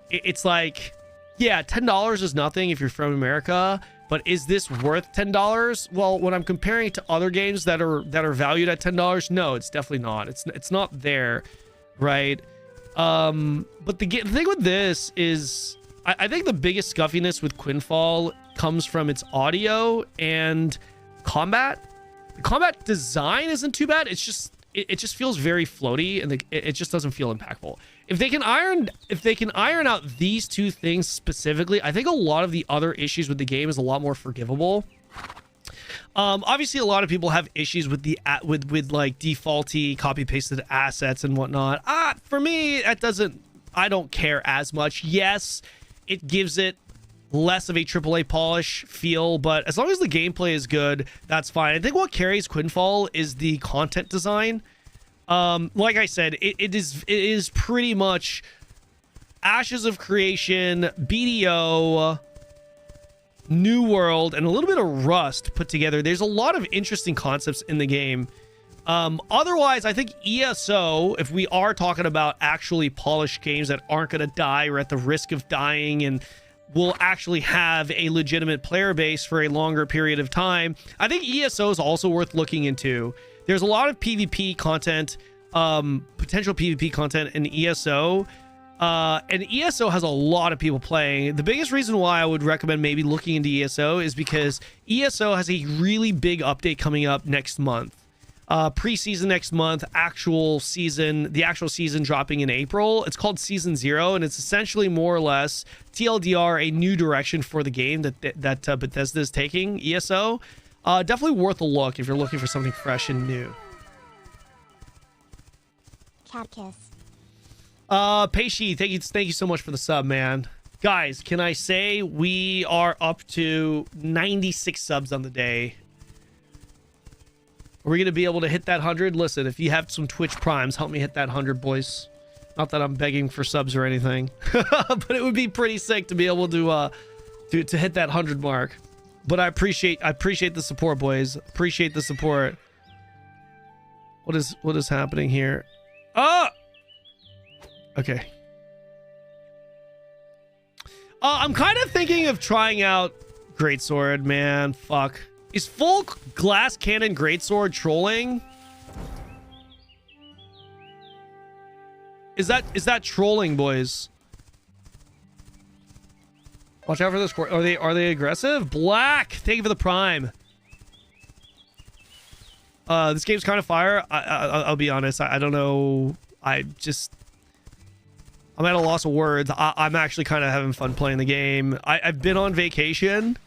it's like, yeah, $10 is nothing if you're from America, but is this worth $10? Well, when I'm comparing it to other games that are valued at $10, no, it's definitely not. It's not there, right? But the thing with this is, I think the biggest scuffiness with Quinfall comes from its audio and combat. The combat design isn't too bad. It's just it just feels very floaty, and it just doesn't feel impactful. If they can iron out these two things specifically, I think a lot of the other issues with the game is a lot more forgivable. Obviously, a lot of people have issues with with like defaulty copy pasted assets and whatnot. For me, I don't care as much. Yes, it gives it less of a AAA polish feel, but as long as the gameplay is good, that's fine. I think what carries Quinfall is the content design. Like I said, it is pretty much Ashes of Creation, BDO, New World, and a little bit of Rust put together. There's a lot of interesting concepts in the game. Otherwise, I think ESO, if we are talking about actually polished games that aren't going to die or at the risk of dying and will actually have a legitimate player base for a longer period of time, I think ESO is also worth looking into. There's a lot of PvP content, potential PvP content in ESO, and ESO has a lot of people playing. The biggest reason why I would recommend maybe looking into ESO is because ESO has a really big update coming up next month. Preseason next month, the actual season dropping in April. It's called Season 0, and it's essentially more or less TLDR, a new direction for the game that Bethesda is taking. ESO, definitely worth a look if you're looking for something fresh and new. Cat kiss. Peishi, thank you so much for the sub, man. Guys, can I say we are up to 96 subs on the day? Are we going to be able to hit that 100? Listen, if you have some Twitch primes, help me hit that 100, boys. Not that I'm begging for subs or anything, but it would be pretty sick to be able to hit that 100 mark. But I appreciate the support, boys. Appreciate the support. What is happening here? Okay. I'm kind of thinking of trying out Greatsword, man. Fuck. Is full glass cannon greatsword trolling? Is that trolling, boys? Watch out for this. Are they aggressive? Black, thank you for the prime. This game's kind of fire. I'll be honest. I don't know. I'm at a loss of words. I'm actually kind of having fun playing the game. I've been on vacation.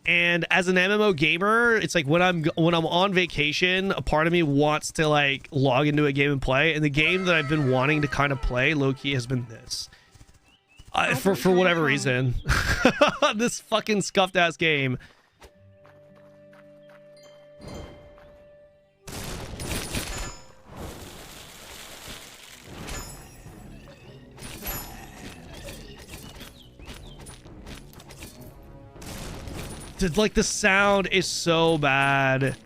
And as an MMO gamer, it's like when I'm on vacation, a part of me wants to like log into a game and play. And the game that I've been wanting to kind of play low-key has been this. For whatever reason. This fucking scuffed ass game. like the sound is so bad.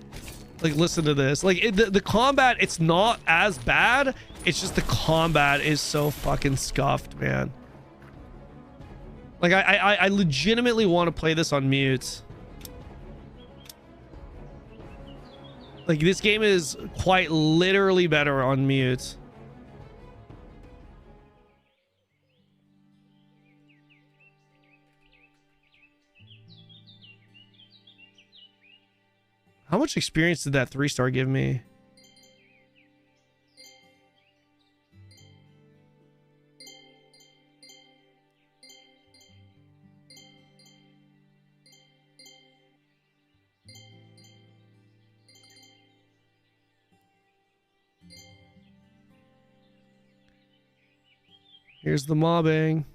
Like, listen to this. Like the combat, it's not as bad. It's just the combat is so fucking scuffed, man. Like I legitimately want to play this on mute. Like, this game is quite literally better on mute. How much experience did that 3-star give me? Here's the mobbing.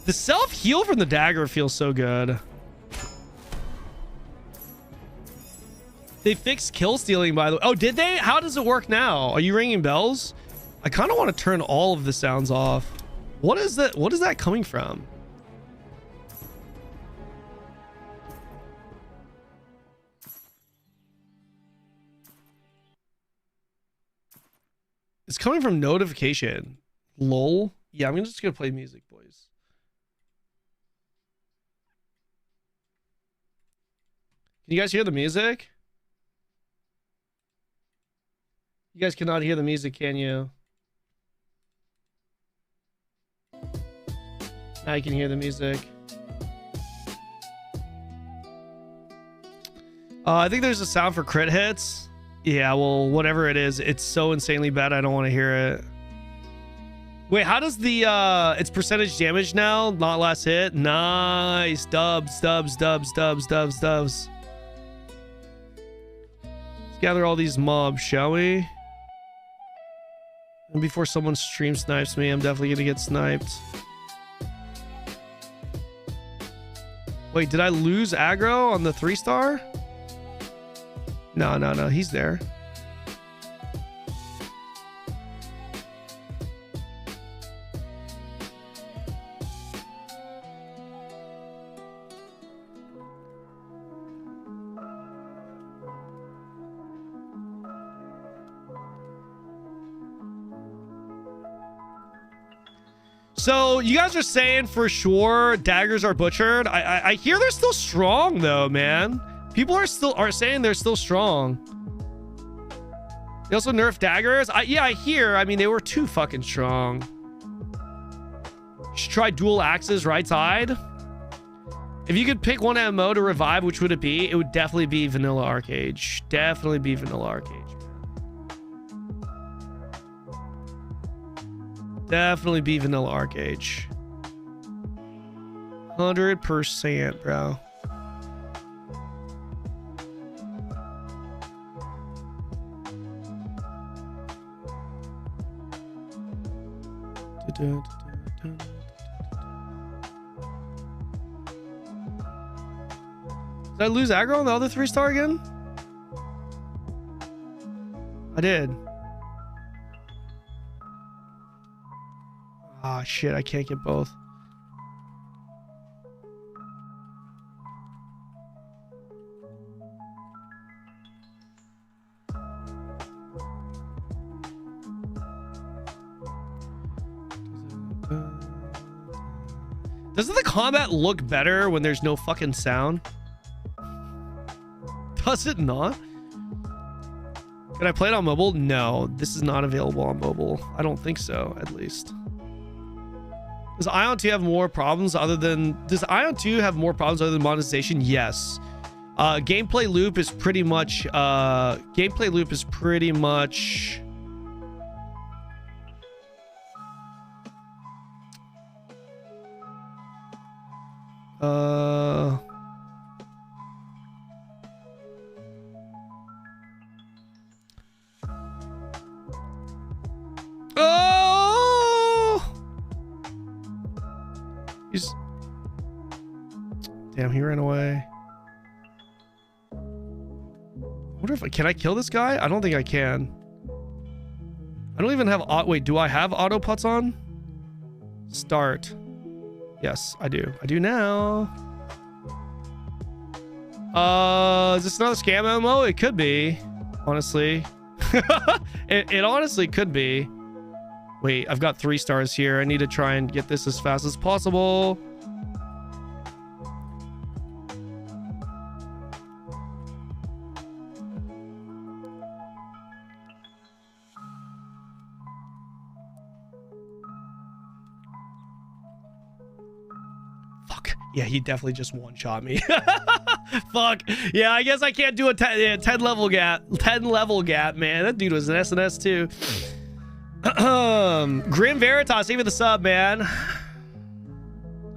The self-heal from the dagger feels so good. They fixed kill stealing, by the way. Oh, did they? How does it work now? Are you ringing bells? I kind of want to turn all of the sounds off. What is that? What is that coming from? It's coming from notification. Lol. Yeah, I'm just gonna play music, boys. Can you guys hear the music? You guys cannot hear the music, can you? Now you can hear the music. I think there's a sound for crit hits. Yeah, well, whatever it is, it's so insanely bad I don't want to hear it. Wait, how does the it's percentage damage now? Not last hit. Nice. Dubs. Let's gather all these mobs, shall we? And before someone stream snipes me, I'm definitely gonna get sniped. Wait, did I lose aggro on the 3-star? No, he's there. So you guys are saying for sure daggers are butchered. I hear they're still strong though, man. People are saying they're still strong. They also nerfed daggers. Yeah, I hear. I mean, they were too fucking strong. You should try dual axes right side. If you could pick one MMO to revive, which would it be? It would definitely be Vanilla Arcade. Definitely be Vanilla Arcade. Definitely be Vanilla Arcade. 100%, bro. Did I lose aggro on the other 3-star again? I did. Ah, shit, I can't get both. Doesn't the combat look better when there's no fucking sound? Does it not? Can I play it on mobile? No, this is not available on mobile. I don't think so, at least. Does Ion 2 have more problems other than... Does Ion 2 have more problems other than monetization? Yes. Gameplay loop is pretty much... Gameplay loop is pretty much... Damn, he ran away. I wonder if can I kill this guy? I don't think I can. I don't even have wait, do I have auto putts on? Start. Yes, I do. I do now. Is this another scam MMO? It could be, honestly. it honestly could be. Wait, I've got 3 stars here. I need to try and get this as fast as possible. Fuck. Yeah, he definitely just one-shot me. Fuck. Yeah, I guess I can't do a 10 level gap. 10 level gap, man. That dude was an SNS too. Grim Veritas, even the sub, man.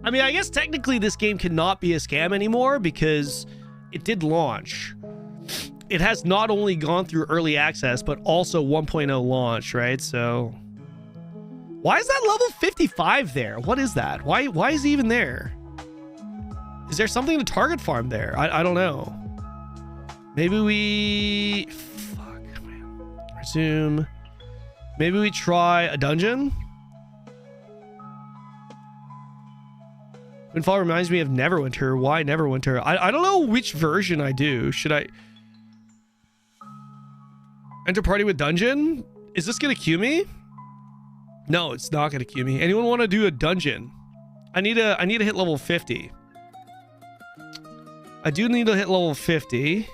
I mean, I guess technically this game cannot be a scam anymore because it did launch. It has not only gone through early access, but also 1.0 launch, right? So why is that level 55 there? What is that? Why is he even there? Is there something to target farm there? I don't know. Maybe we... Fuck, man. Resume. Maybe we try a dungeon? Quinfall reminds me of Neverwinter. Why Neverwinter? I don't know which version I do. Should I... Enter party with dungeon? Is this gonna queue me? No, it's not gonna queue me. Anyone want to do a dungeon? I need to hit level 50. I do need to hit level 50.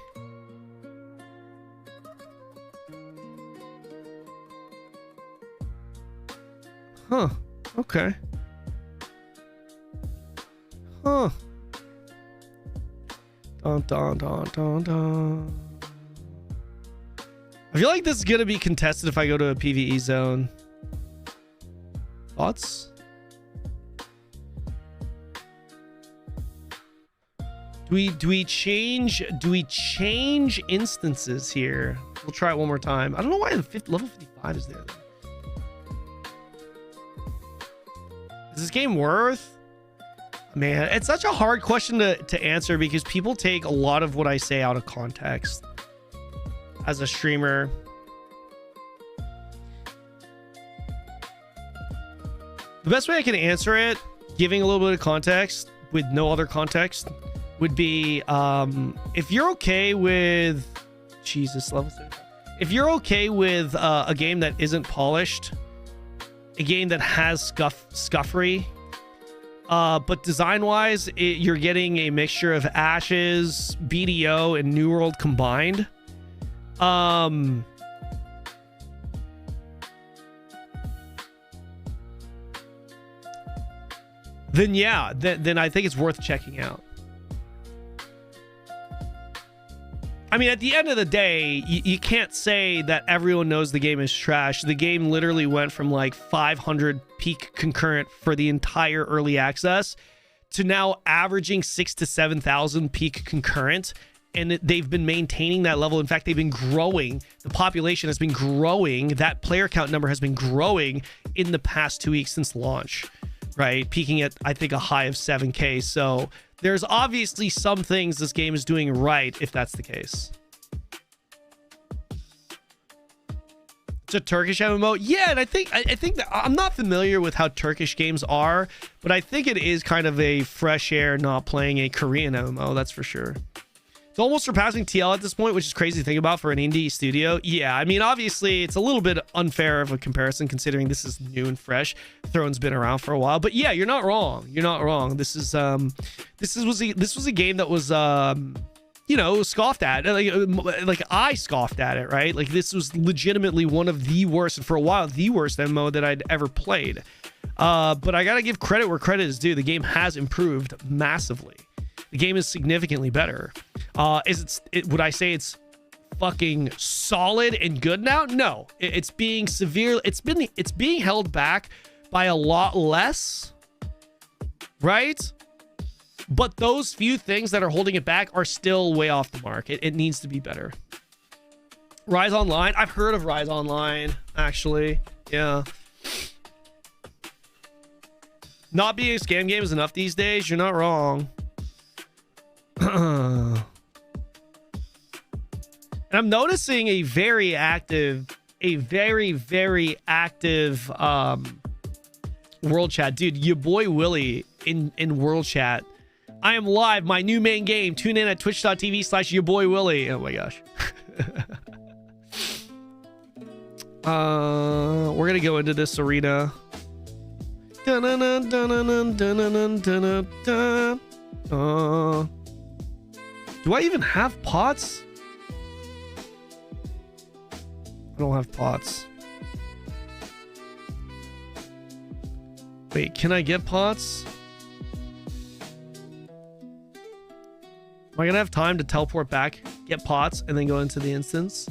Huh. Okay. Huh. Dun, dun, dun, dun, dun. I feel like this is gonna be contested if I go to a PvE zone. Thoughts? Do we change instances here? We'll try it one more time. I don't know why the level 55 is there. Is this game worth? Man, it's such a hard question to answer because people take a lot of what I say out of context as a streamer. The best way I can answer it, giving a little bit of context with no other context, would be if you're okay with Jesus level 35. If you're okay with a game that isn't polished, a game that has scuffery, but design-wise, you're getting a mixture of Ashes, BDO, and New World combined. Then yeah, then I think it's worth checking out. I mean, at the end of the day, you can't say that everyone knows the game is trash. The game literally went from like 500 peak concurrent for the entire early access to now averaging 6,000 to 7,000 peak concurrent. And they've been maintaining that level. In fact, they've been growing. The population has been growing. That player count number has been growing in the past 2 weeks since launch, right? Peaking at, I think, a high of 7K. So there's obviously some things this game is doing right if that's the case. It's a Turkish MMO. Yeah, and I think that I'm not familiar with how Turkish games are, but I think it is kind of a fresh air not playing a Korean MMO, that's for sure. It's almost surpassing TL at this point, which is crazy to think about for an indie studio. Yeah, I mean, obviously, it's a little bit unfair of a comparison considering this is new and fresh. Throne's been around for a while, but yeah, you're not wrong. You're not wrong. This was a game that was you know, scoffed at. Like I scoffed at it, right? Like this was legitimately one of the worst, and for a while, the worst MMO that I'd ever played. But I gotta give credit where credit is due. The game has improved massively. The game is significantly better. Would I say it's fucking solid and good now? No, it's being severe. It's being held back by a lot less, right? But those few things that are holding it back are still way off the mark. It needs to be better. Rise Online. I've heard of Rise Online, actually. Yeah. Not being a scam game is enough these days. You're not wrong. And I'm noticing a very active, very active world chat. Dude, your boy Willie in world chat. I am live, my new main game. Tune in at twitch.tv/yourboywillie. Oh my gosh. We're gonna go into this arena. Do I even have pots? I don't have pots. Wait, can I get pots? Am I gonna have time to teleport back, get pots, and then go into the instance?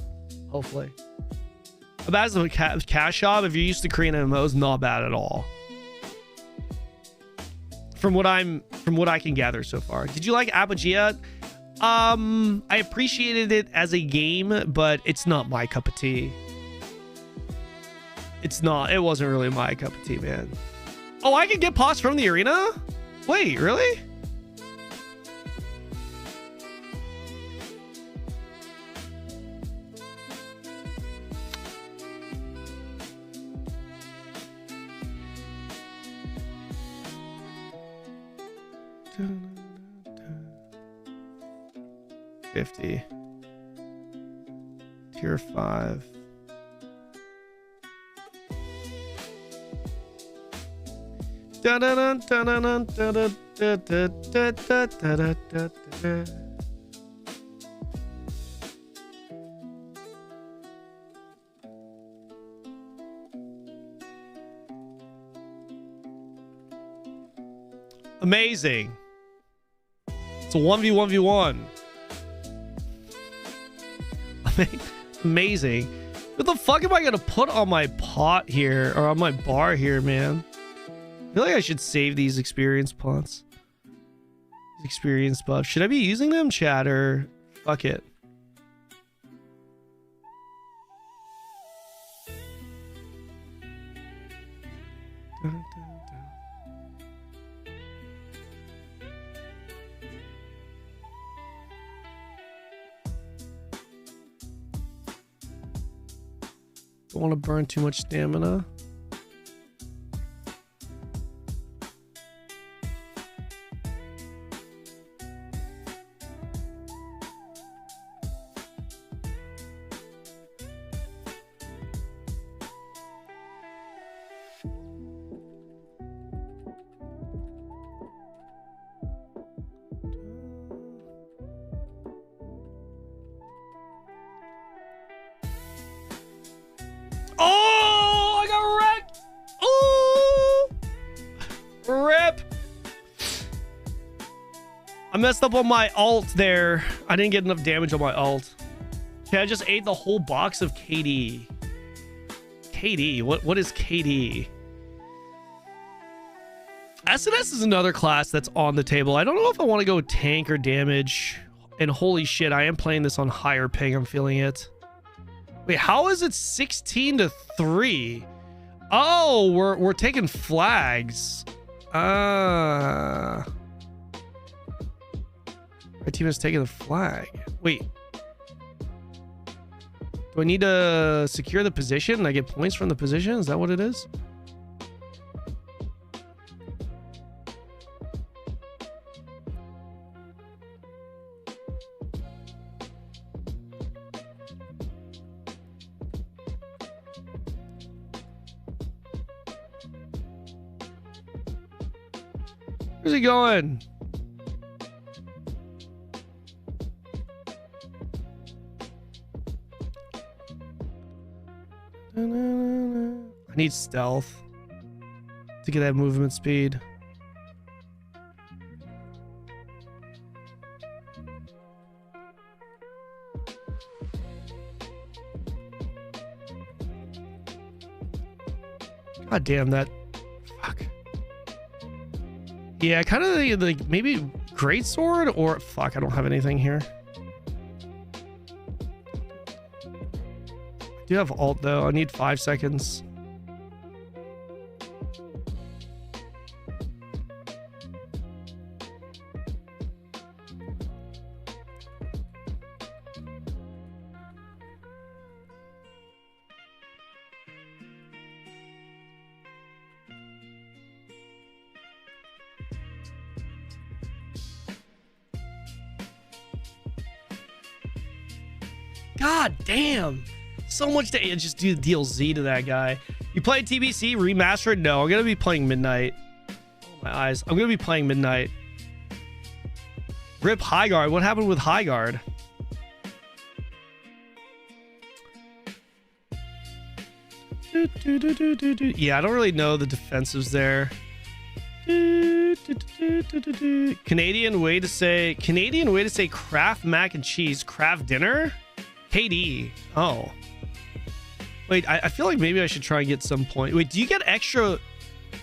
Hopefully. About as a cash shop, if you're used to Korean MMOs, not bad at all. From what I can gather so far. Did you like Apogea? I appreciated it as a game, but it's not my cup of tea. It's not. It wasn't really my cup of tea, man. Oh, I can get pots from the arena? Wait, really? $50. Tier 5. Amazing. It's a 1v1v1. Amazing. What the fuck am I gonna put on my pot here, or on my bar here, man? I feel like I should save these experience pots. These experience buffs. Should I be using them, chat, or fuck it? Don't want to burn too much stamina. Oh, I got wrecked. Oh, rip. I messed up on my ult there. I didn't get enough damage on my ult. Okay, I just ate the whole box of KD. KD, what is KD? SNS is another class that's on the table. I don't know if I want to go tank or damage. And holy shit, I am playing this on higher ping. I'm feeling it. Wait, how is it 16-3? Oh, we're taking flags. My team is taking the flag. Wait. Do I need to secure the position and I get points from the position? Is that what it is? Where's he going? I need stealth to get that movement speed. God damn that. Fuck. Yeah, kind of like maybe great sword or fuck, I don't have anything here. I do have ult though. I need 5 seconds. God damn. So much to just do deal Z to that guy. You played TBC remastered? No, I'm gonna be playing Midnight. Oh my eyes. I'm gonna be playing Midnight. Rip Highguard. What happened with Highguard? Yeah, I don't really know the defensives there. Canadian way to say Kraft mac and cheese. Kraft dinner? KD. Oh. Wait, I feel like maybe I should try and get some point. Wait, do you get extra?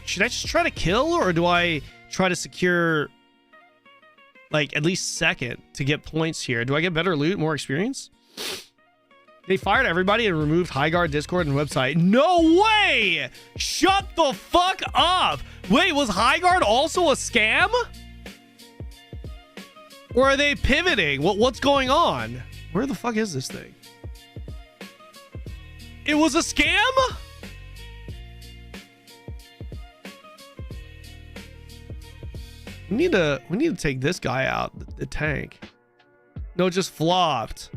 Should I just try to kill, or do I try to secure like at least second to get points here? Do I get better loot, more experience? They fired everybody and removed Highguard Discord and website. No way! Shut the fuck up! Wait, was Highguard also a scam? Or are they pivoting? What's going on? Where the fuck is this thing? It was a scam? We need to take this guy out, the tank. No, it just flopped.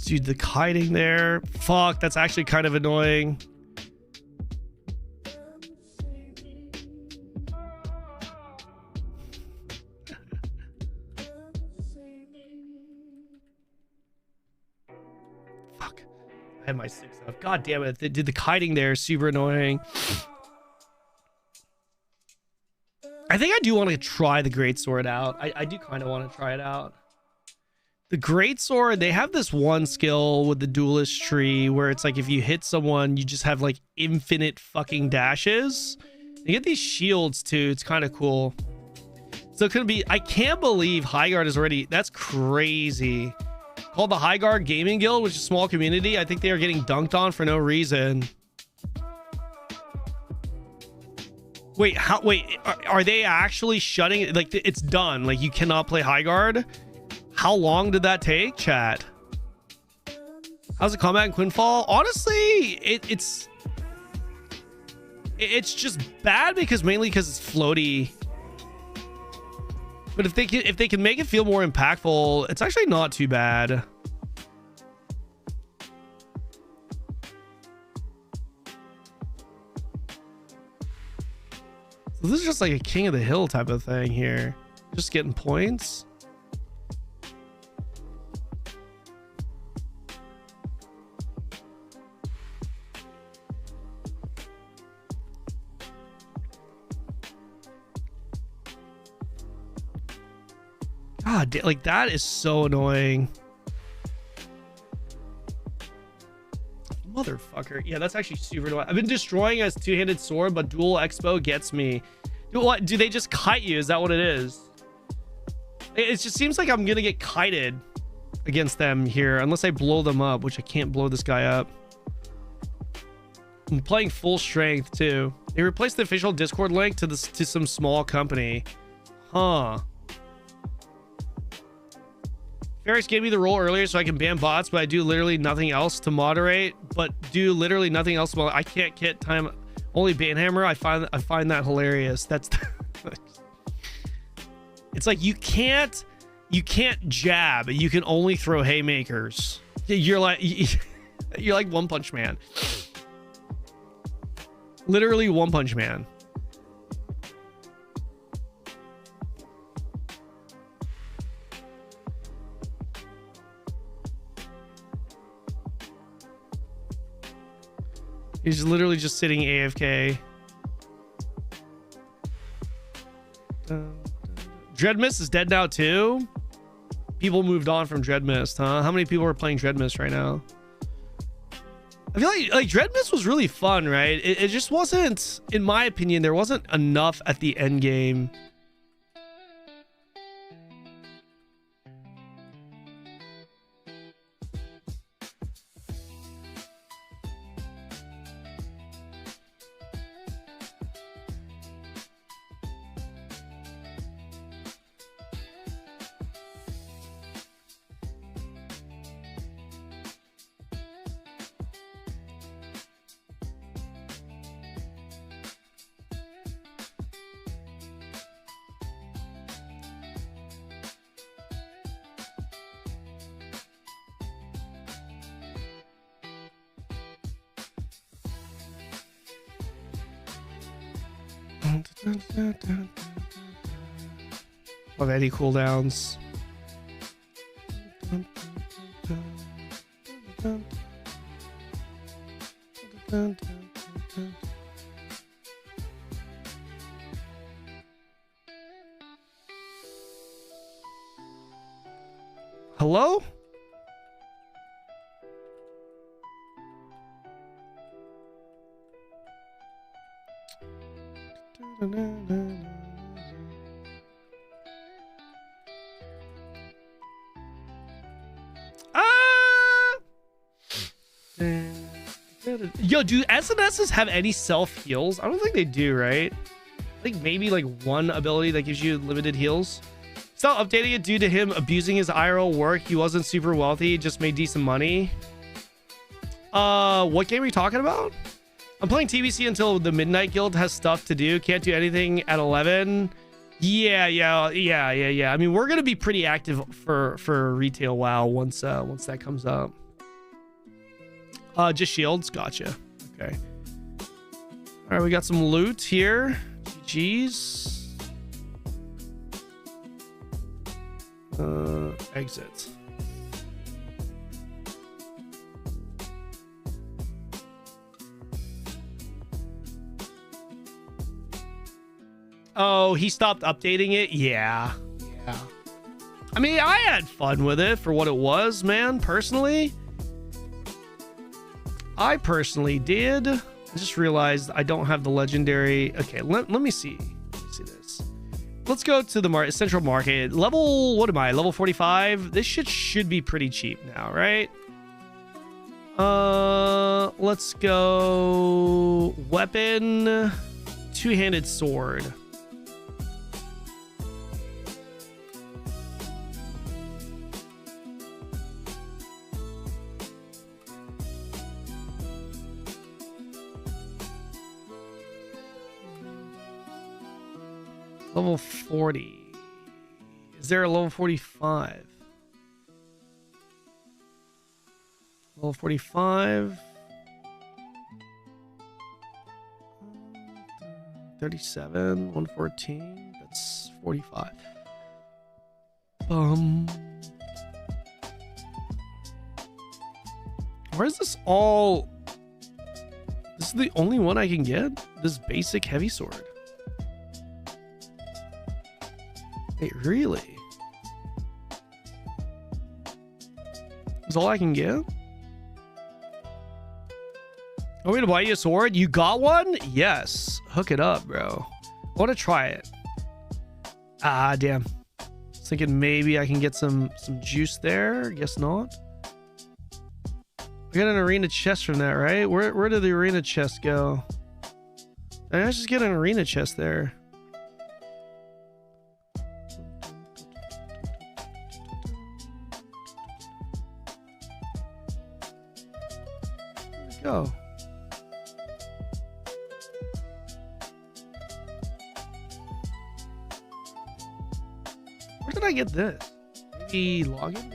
Dude, the kiting there. Fuck, that's actually kind of annoying. Fuck. I had my 6 up. God damn it. Did the kiting there. Super annoying. I think I do want to try the greatsword out. I do kind of want to try it out. The greatsword, they have this one skill with the duelist tree where it's like if you hit someone, you just have like infinite fucking dashes. You get these shields too. It's kind of cool. So it could be, I can't believe Highguard is already, that's crazy. Called the Highguard Gaming Guild, which is a small community. I think they are getting dunked on for no reason. Wait, are they actually shutting it? Like it's done. Like you cannot play Highguard. How long did that take, chat? How's the combat in Quinfall? Honestly, it's just bad mainly because it's floaty. But if they can make it feel more impactful, it's actually not too bad. So this is just like a king of the hill type of thing here. Just getting points. God, like that is so annoying. Motherfucker. Yeah, that's actually super annoying. I've been destroying as two-handed sword, but dual expo gets me. What? Do they just kite you? Is that what it is? It just seems like I'm gonna get kited against them here, unless I blow them up, which I can't blow this guy up. I'm playing full strength too. They replaced the official Discord link to some small company. Huh. Ferris gave me the role earlier so I can ban bots, but I do literally nothing else to moderate. I can't get time. Only banhammer. I find that hilarious. That's it's like you can't jab. You can only throw haymakers. You're like One Punch Man. Literally One Punch Man. He's literally just sitting AFK. Dreadmist is dead now too? People moved on from Dreadmist, huh? How many people are playing Dreadmist right now? I feel like Dread Mist was really fun, right? It just wasn't, in my opinion, there wasn't enough at the end game. Of any cooldowns. Hello? Yo, do SNSs have any self heals? I don't think they do, right? I think maybe like one ability that gives you limited heals. Stop updating it due to him abusing his IRL work. He wasn't super wealthy, just made decent money. What game are you talking about? I'm playing TBC until the Midnight Guild has stuff to do. Can't do anything at 11. Yeah. I mean, we're gonna be pretty active for retail WoW once that comes up. Just shields, gotcha. Okay. All right, we got some loot here. GG's. Exit. Oh, he stopped updating it? Yeah. I mean, I had fun with it for what it was, man, personally. I personally did. I just realized I don't have the legendary. Okay, let me see. Let me see this. Let's go to the central market. Level, what am I? Level 45? This shit should be pretty cheap now, right? Let's go weapon, two-handed sword. Level 40. Is there a level 45? Level 45. 37, 114. That's 45. Where is this all? This is the only one I can get? This basic heavy sword. Wait, really? Is all I can get? I'm going to buy you a sword. You got one? Yes. Hook it up, bro. I want to try it. Ah, damn. I was thinking maybe I can get some juice there. Guess not. I got an arena chest from that, right? Where did the arena chest go? Did I just get an arena chest there? Go. Where did I get this? Maybe login?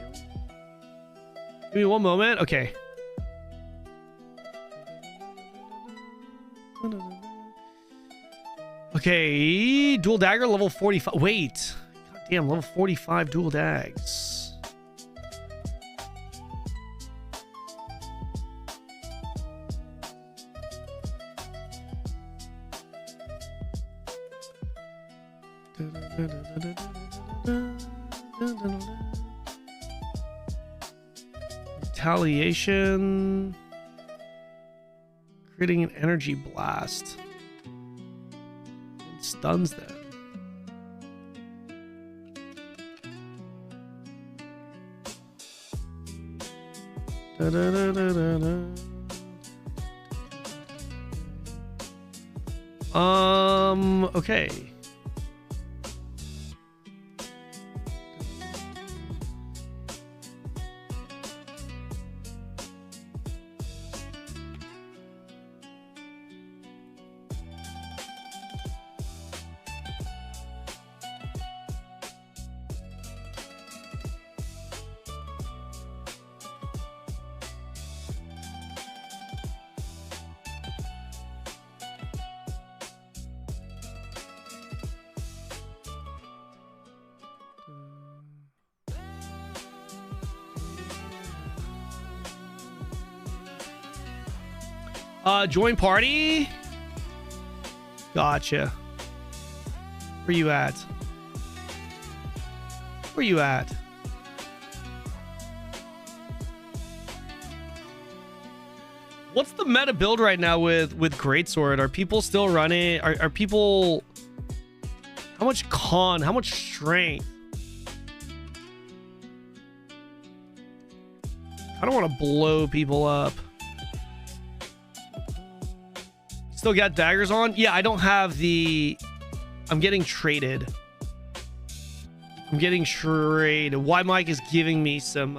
Give me one moment. Okay. Okay, dual dagger level 45. Wait. God damn, level 45 dual dags. Retaliation. Creating an energy blast. It stuns them. Da, da, da, da, da, da. Okay. Join party. Gotcha. Where you at? Where you at? What's the meta build right now with Greatsword? Are people still running? Are people? How much con? How much strength? I don't want to blow people up. Still got daggers on? Yeah, I don't have the... I'm getting traded. I'm getting traded. Why Mike is giving me some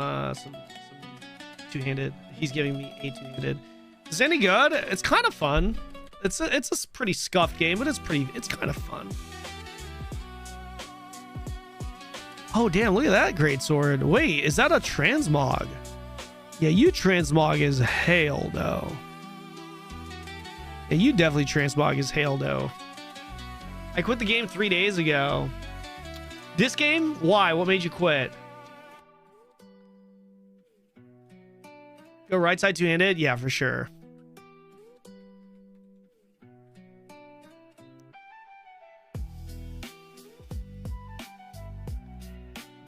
two-handed. He's giving me a two-handed. Is it any good? It's kind of fun. It's a pretty scuffed game, but it's kind of fun. Oh, damn, look at that greatsword. Wait, is that a transmog? Yeah, you transmog as hail, though. Yeah, you definitely transmog as hail, though. I quit the game 3 days ago. This game? Why? What made you quit? Go right side two-handed? Yeah, for sure.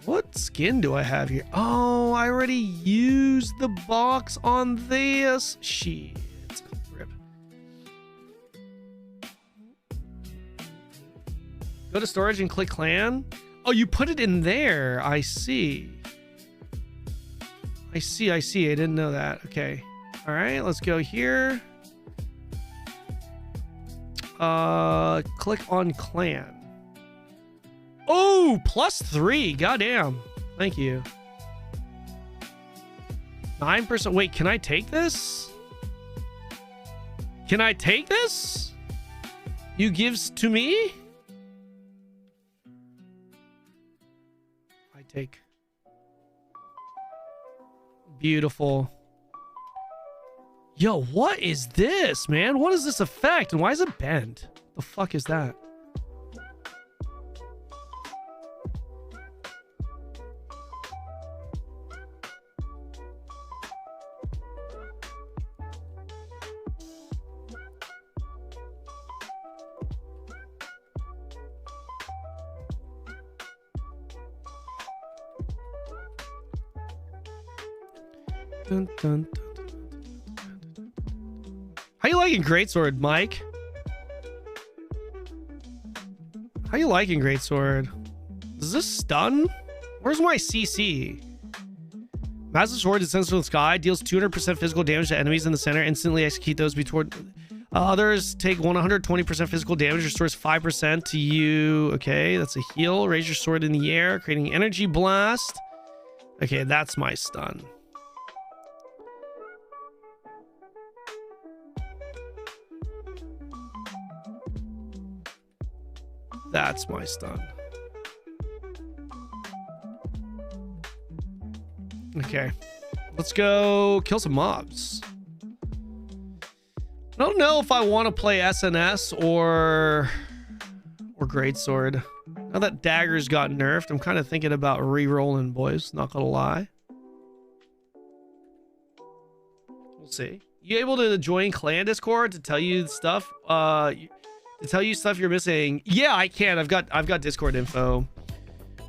What skin do I have here? Oh, I already used the box on this. Shit. Rip. Go to storage and click clan. Oh, you put it in there. I see. I see. I didn't know that. Okay. All right, let's go here. Click on clan. Oh, +3. Goddamn. Thank you. 9%. Wait, can I take this? Can I take this? You gives to me? I take. Beautiful. Yo, what is this, man? What is this effect? And why is it bent? The fuck is that? Dun, dun, dun. How you liking Greatsword, Mike? How you liking Greatsword? Does this stun? Where's my CC? Massive sword descends from the sky, deals 200% physical damage to enemies in the center, instantly execute those before others take 120% physical damage, restores 5% to you. Okay, that's a heal. Raise your sword in the air, creating energy blast. Okay, that's my stun. That's my stun. Okay. Let's go kill some mobs. I don't know if I want to play SNS or Greatsword. Now that daggers got nerfed, I'm kind of thinking about re-rolling, boys. Not gonna lie. We'll see. You able to join clan Discord to tell you stuff? To tell you stuff you're missing. Yeah, I can. I've got Discord info.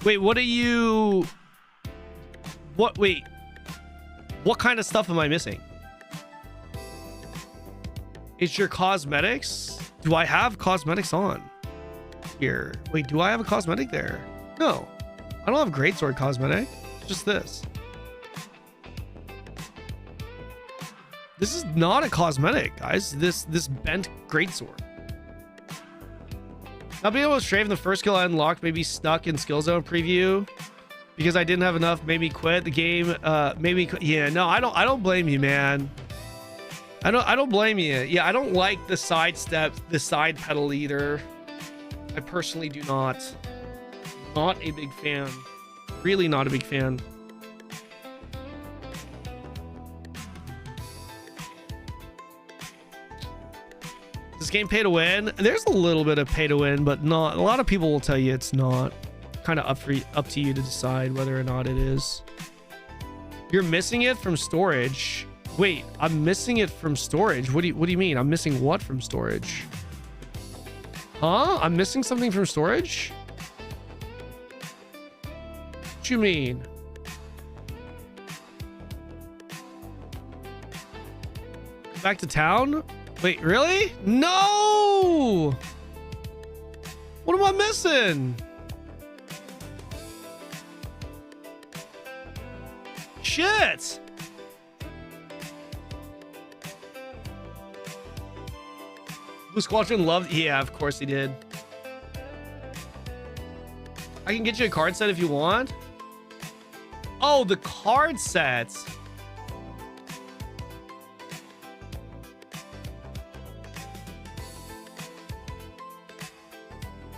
Wait, what are you? Wait. What kind of stuff am I missing? It's your cosmetics. Do I have cosmetics on here? Wait, do I have a cosmetic there? No, I don't have a greatsword cosmetic. It's just this. This is not a cosmetic, guys. This bent greatsword. Not being able to strafe in the first skill I unlocked made me stuck in skill zone preview because I didn't have enough. Made me quit the game. Yeah, no, I don't blame you, man. I don't blame you. Yeah, I don't like the side step, the side pedal either. I personally do not. Not a big fan. Really not a big fan. This game pay to win? There's a little bit of pay to win, but not. A lot of people will tell you it's not. Kind of up to you to decide whether or not it is. You're missing it from storage. Wait, I'm missing it from storage. What do you mean? I'm missing what from storage? Huh? I'm missing something from storage? What you mean? Back to town? Wait, really? No! What am I missing? Shit! Blue Squadron loved... Yeah, of course he did. I can get you a card set if you want. Oh, the card sets.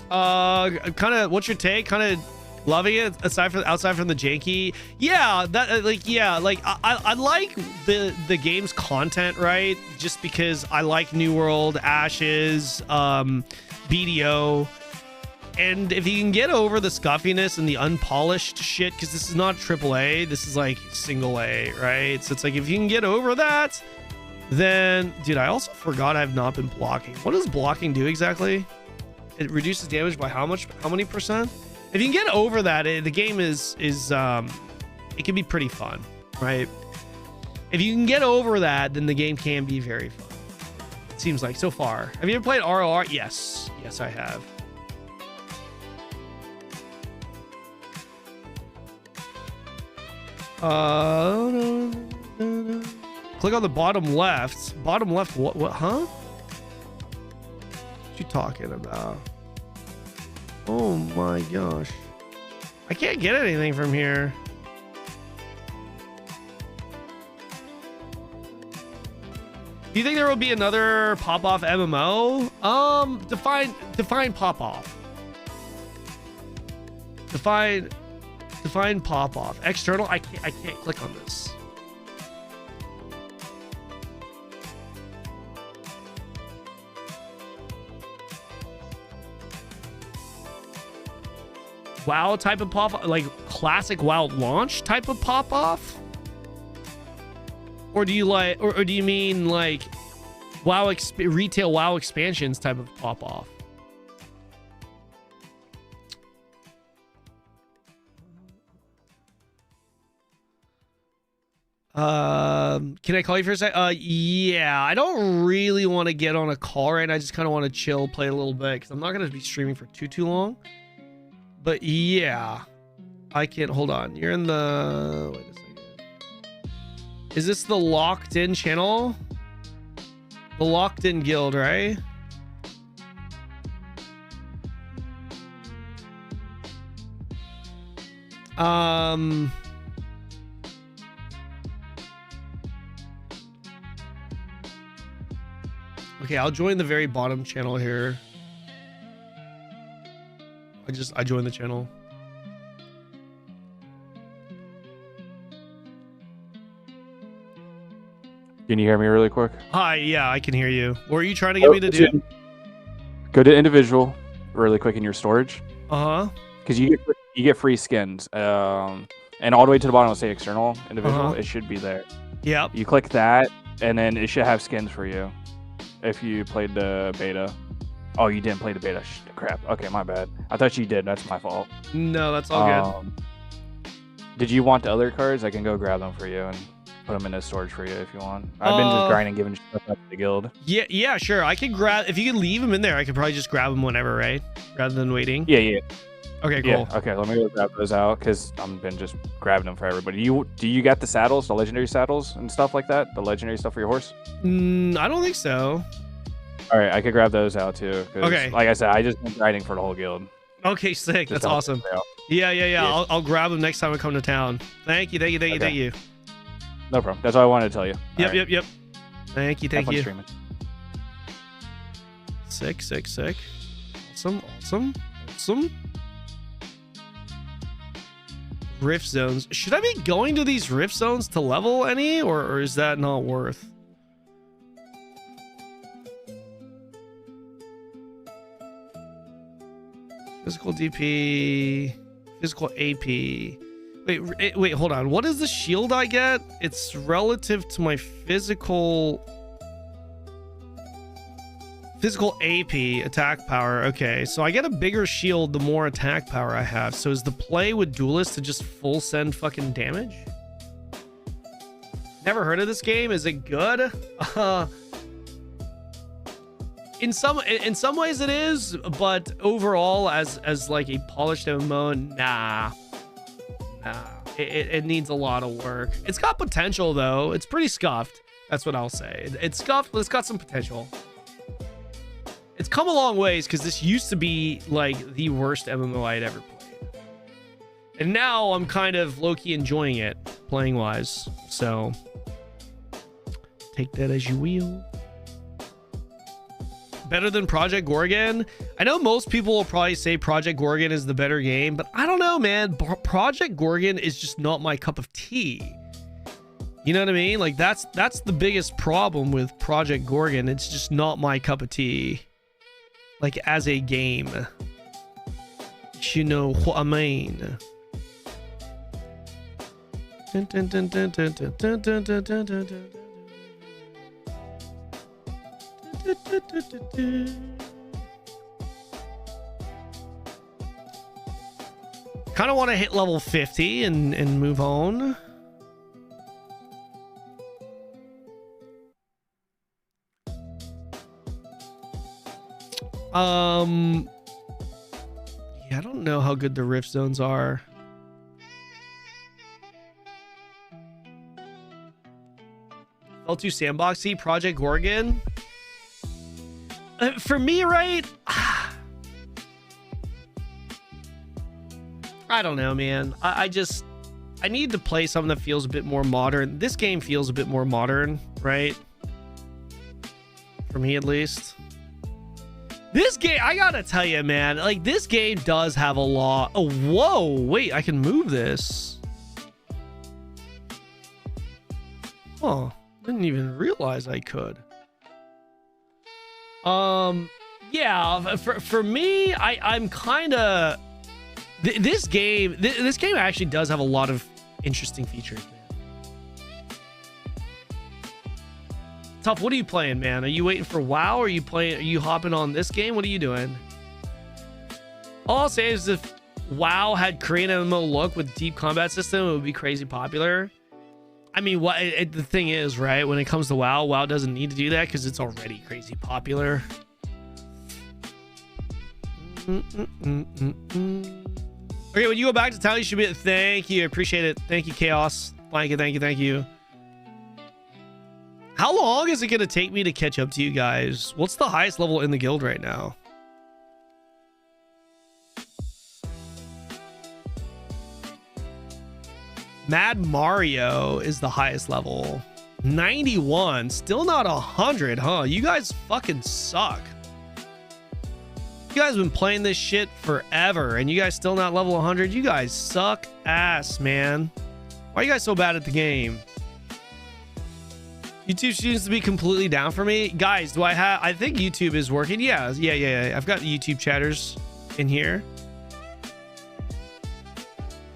Kind of, what's your take? Kind of loving it outside from the janky. Yeah, that I like the game's content, right? Just because I like New World, Ashes, BDO, and if you can get over the scuffiness and the unpolished shit, because this is not AAA, this is like single A, right? So it's like if you can get over that, then dude, I also forgot I've not been blocking. What does blocking do exactly? It reduces damage by how much? How many percent? If you can get over that, the game is it can be pretty fun, right? If you can get over that, then the game can be very fun. It seems like so far. Have you ever played ROR? Yes, I have. Click on the bottom left. Bottom left. What? Huh? What you talking about? Oh my gosh. I can't get anything from here. Do you think there will be another pop-off MMO? Define pop-off. Define pop-off. External? I can't click on this. WoW type of pop, like classic WoW launch type of pop off, or do you like, or do you mean like WoW retail WoW expansions type of pop off? Can I call you for a sec? Yeah, I don't really want to get on a call right now. I just kind of want to chill, play a little bit because I'm not going to be streaming for too long. But yeah, I can't. Hold on. You're in the... Wait a second. Is this the locked in channel? The locked in guild, right? Okay, I'll join the very bottom channel here. I joined the channel. Can you hear me really quick? Hi, yeah, I can hear you. What are you trying to get me to do? Go to individual really quick in your storage. Uh-huh. Because you get free skins. And all the way to the bottom will say external individual. Uh-huh. It should be there. Yep. You click that, and then it should have skins for you if you played the beta. Oh, you didn't play the beta. Crap. Okay, my bad. I thought you did. That's my fault. No, that's all good. Did you want the other cards? I can go grab them for you. And put them in this storage for you if you want. I've been just grinding, giving stuff up to the guild. Yeah, sure. I could grab, if you could leave them in there, I could probably just grab them whenever, right? Rather than waiting. Yeah. Okay, cool. Yeah, okay, let me go grab those out because I've been just grabbing them for everybody. Do you got the saddles, the legendary saddles and stuff like that? The legendary stuff for your horse? I don't think so. All right, I could grab those out too. Okay. Like I said, I just been grinding for the whole guild. Okay, sick. That's to help awesome. everybody out. Yeah. I'll grab them next time I come to town. Thank you. No problem. That's all I wanted to tell you. Yep. Thank you. Have fun streaming. Sick. Awesome. Rift zones. Should I be going to these rift zones to level any, or is that not worth? Physical DP, physical AP. Wait, hold on. What is the shield I get? It's relative to my physical AP attack power. Okay, so I get a bigger shield the more attack power I have. So is the play with duelist to just full send fucking damage? Never heard of this game. Is it good? In some ways it is, but overall as like a polished MMO, nah. It needs a lot of work. It's got potential though. It's pretty scuffed. That's what I'll say. It's scuffed, but it's got some potential. It's come a long ways because this used to be like the worst MMO I'd ever played. And now I'm kind of low-key enjoying it, playing wise. So take that as you will. Better than Project Gorgon? I know most people will probably say Project Gorgon is the better game, but I don't know, man. Project Gorgon is just not my cup of tea. You know what I mean? Like that's the biggest problem with Project Gorgon. It's just not my cup of tea. Like as a game. You know what I mean? Kind of want to hit level 50 and move on. Yeah, I don't know how good the rift zones are. L2 sandboxy, Project Gorgon. For me, right? I don't know, man. I need to play something that feels a bit more modern. This game feels a bit more modern, right? For me, at least. This game, I gotta tell you, man, like this game does have a lot. Oh, whoa, wait, I can move this. Huh, didn't even realize I could. Yeah, for me, I'm kind of this game actually does have a lot of interesting features, man. Tough, what are you playing, man? Are you waiting for WoW? Are you hopping on this game? What are you doing? All I'll say is if WoW had Korean MMO look with deep combat system, it would be crazy popular. I mean, the thing is, right? When it comes to WoW, WoW doesn't need to do that because it's already crazy popular. Okay, when you go back to town, you should be. Thank you, appreciate it. Thank you, Chaos. Thank you. How long is it gonna take me to catch up to you guys? What's the highest level in the guild right now? Mad Mario is the highest level. 91, still not 100, huh? You guys fucking suck. You guys been playing this shit forever and you guys still not level 100? You guys suck ass, man. Why are you guys so bad at the game? YouTube seems to be completely down for me. Guys, I think YouTube is working. Yeah. I've got YouTube chatters in here.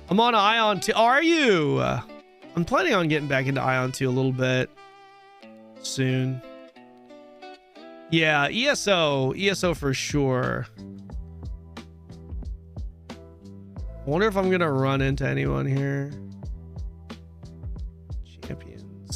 I'm on Ion 2. Are you? I'm planning on getting back into Ion 2 a little bit soon. Yeah, ESO for sure. I wonder if I'm gonna run into anyone here. Champions.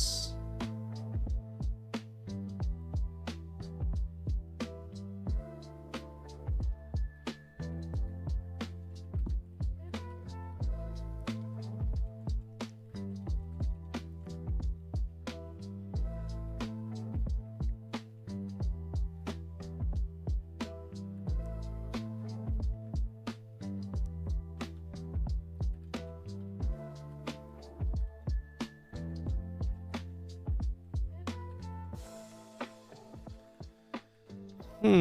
It's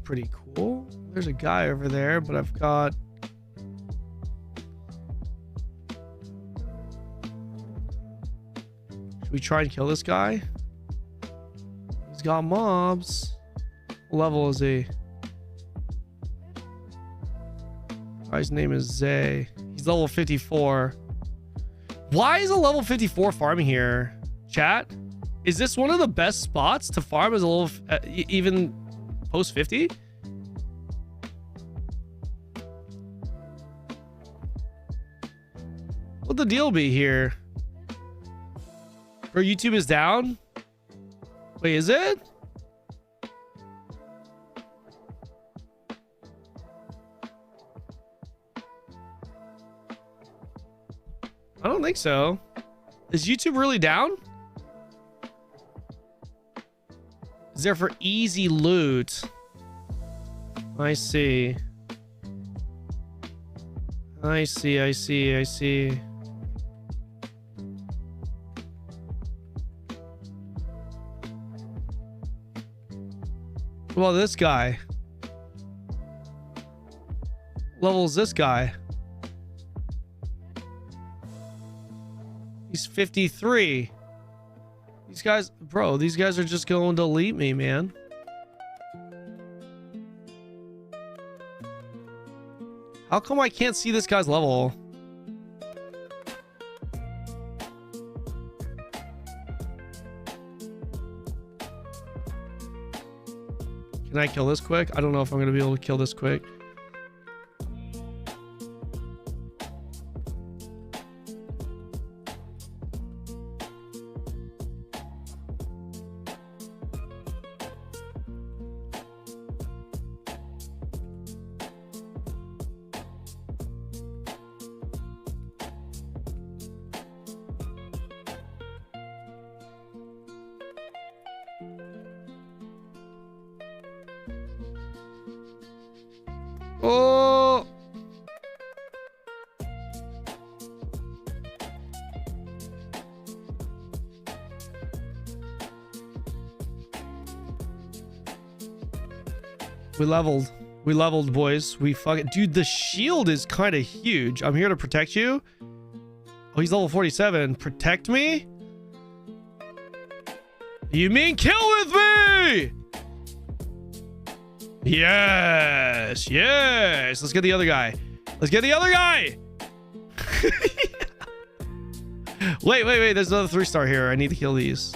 pretty cool. There's a guy over there, but I've got... Should we try and kill this guy? He's got mobs. What level is he? Guy's name is Zay. He's level 54. Why is a level 54 farming here? Chat? Is this one of the best spots to farm as a level... even post 50? What the deal be here? Bro, YouTube is down? Wait, is it? I don't think so. Is YouTube really down? Is there for easy loot? I see. I see, I see, I see. Well, this guy. Level's this guy. He's 53. These guys, bro, these guys are just going to delete me, man. How come I can't see this guy's level? Can I kill this quick? I don't know if I'm going to be able to kill this quick. Oh! We leveled. We leveled, boys. We fucking... Dude, the shield is kind of huge. I'm here to protect you. Oh, he's level 47. Protect me? You mean kill with me? Yes. Yes. Let's get the other guy. Let's get the other guy. Wait, wait, wait. There's another 3-star here. I need to kill these.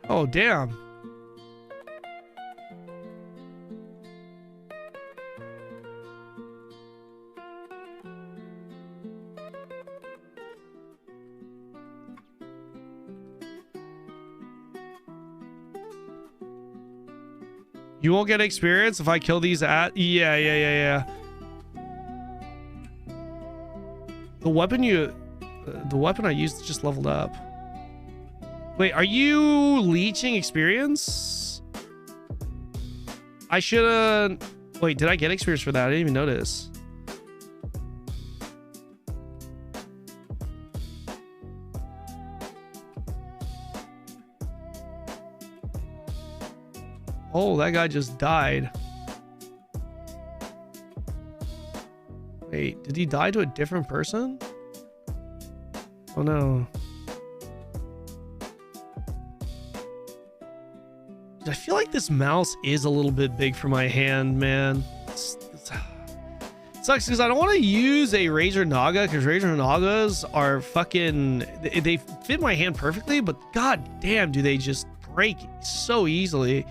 Oh, damn. You won't get experience if I kill these at... Yeah. The weapon I used just leveled up. Wait, are you leeching experience? I should've... Wait, did I get experience for that? I didn't even notice. Oh, that guy just died. Wait, did he die to a different person? Oh no. I feel like this mouse is a little bit big for my hand, man. It sucks because I don't want to use a Razor Naga because Razor Nagas are fucking... They fit my hand perfectly, but god damn, do they just break so easily.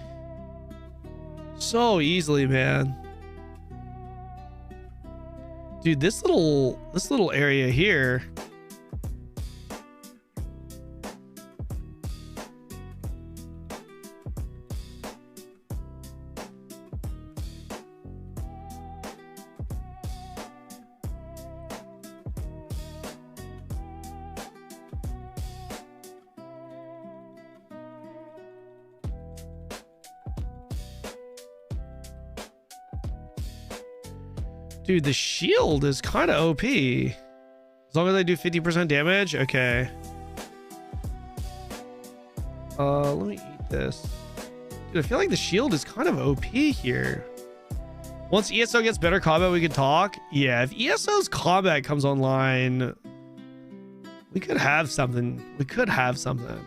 So easily, man. Dude, this little area here... Dude, the shield is kind of OP. As long as I do 50% damage. Okay. Let me eat this. Dude, I feel like the shield is kind of OP here. Once ESO gets better combat, we can talk. Yeah, if ESO's combat comes online, we could have something. We could have something.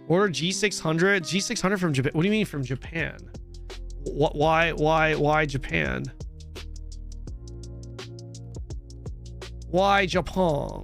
Order G600. G600 from Japan. What do you mean from Japan? Why Japan? Why Japan?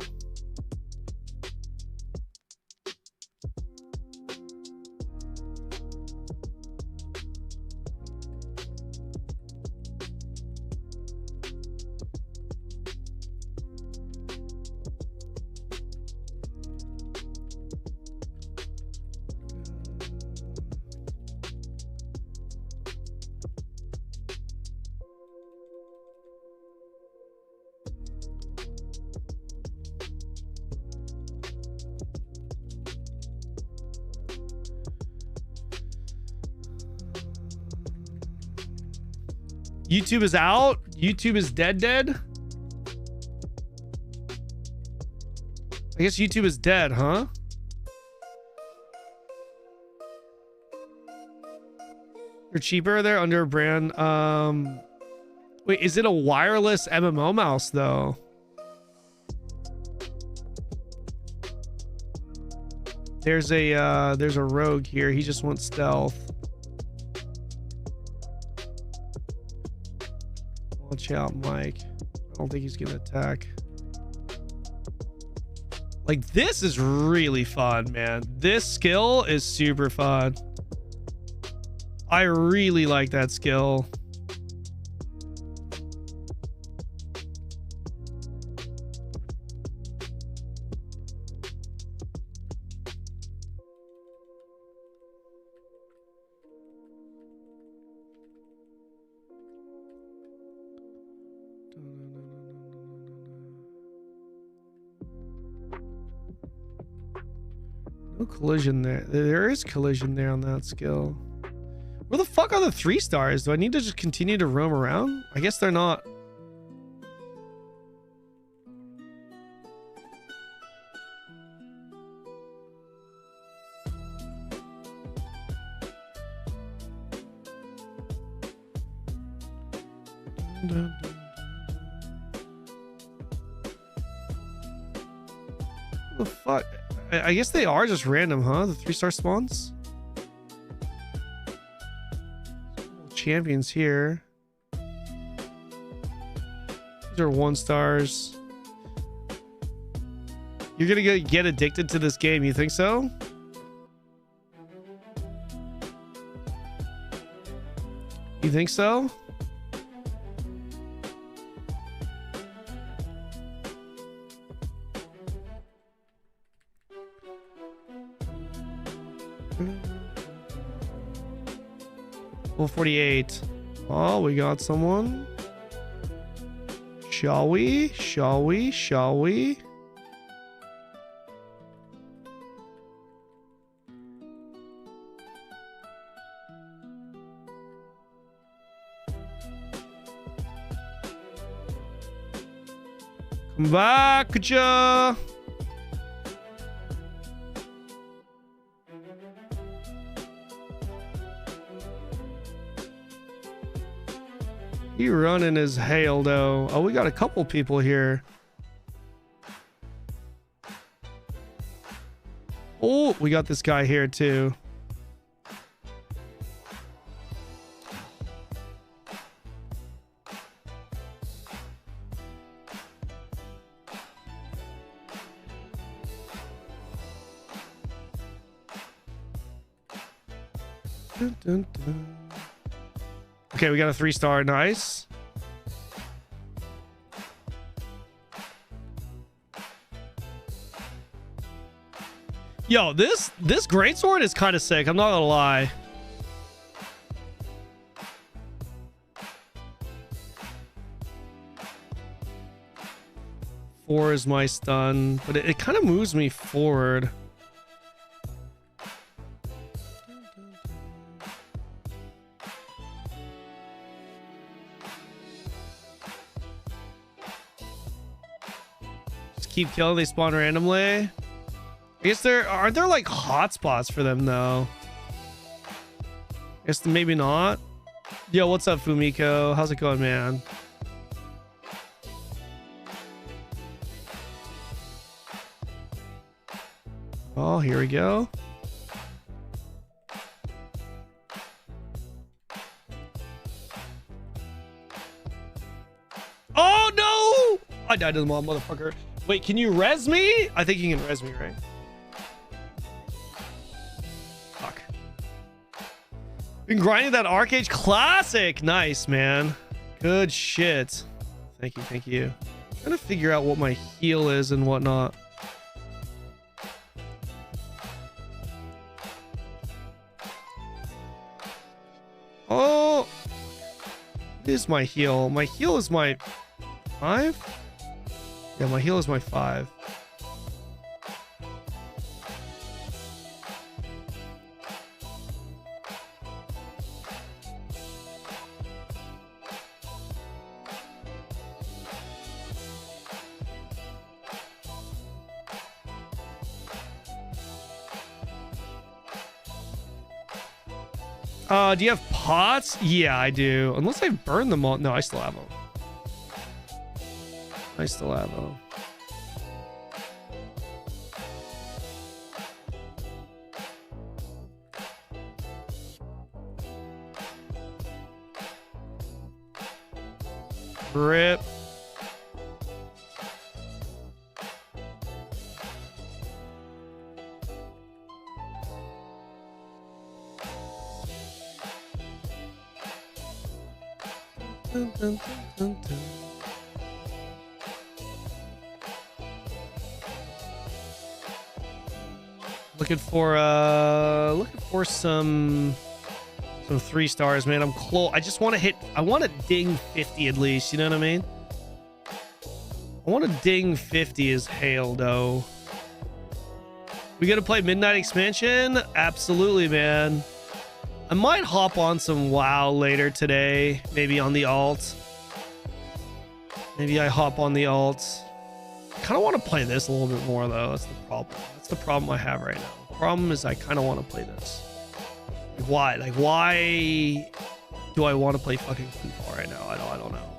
YouTube is out. YouTube is dead. I guess YouTube is dead, huh? They're cheaper. They're under a brand. Wait, is it a wireless MMO mouse though? There's a rogue here. He just wants stealth. Watch out, Mike. I don't think he's gonna attack. Like, this is really fun, man. This skill is super fun. I really like that skill. No collision there. There is collision there on that skill. Where the fuck are the 3 stars? Do I need to just continue to roam around? I guess they're not. What the fuck? I guess they are just random, huh? The 3-star spawns? Champions here. These are 1-stars. You're gonna get addicted to this game, you think so? You think so? Well, 48. Oh, we got someone. Shall we? Shall we? Shall we? Come back, ja. He running his hail though. Oh, we got a couple people here. Oh, we got this guy here too. Dun, dun, dun. Okay, we got a 3-star. Nice. Yo, this greatsword is kind of sick. I'm not gonna lie. Four is my stun, but it kind of moves me forward. keep killing, they spawn randomly. I guess there aren't there like hotspots for them though. I guess maybe not. Yo, what's up, Fumiko? How's it going, man? Oh, here we go. Oh no! I died to the mob, motherfucker. Wait, can you res me? I think you can res me, right? Fuck. Been grinding that Arcade Classic. Nice, man. Good shit. Thank you, thank you. I'm trying to figure out what my heal is and whatnot. Oh, what is my heal? My heal is my 5? Yeah, my heal is my 5. Do you have pots? Yeah, I do. Unless I burned them all. No, I still have them. I still have them. Rip. Dun, dun, dun, dun. Looking for some 3 stars, man. I'm close. I just want to hit. I want to ding 50 at least. You know what I mean? I want to ding 50 as hail, though. We gonna play Midnight Expansion? Absolutely, man. I might hop on some WoW later today. Maybe on the alt. Maybe I hop on the alt. I kind of want to play this a little bit more, though. That's the problem. That's the problem I have right now. The problem is I kind of want to play this. Like, why? Like, why do I want to play fucking Quinfall right now? I don't know.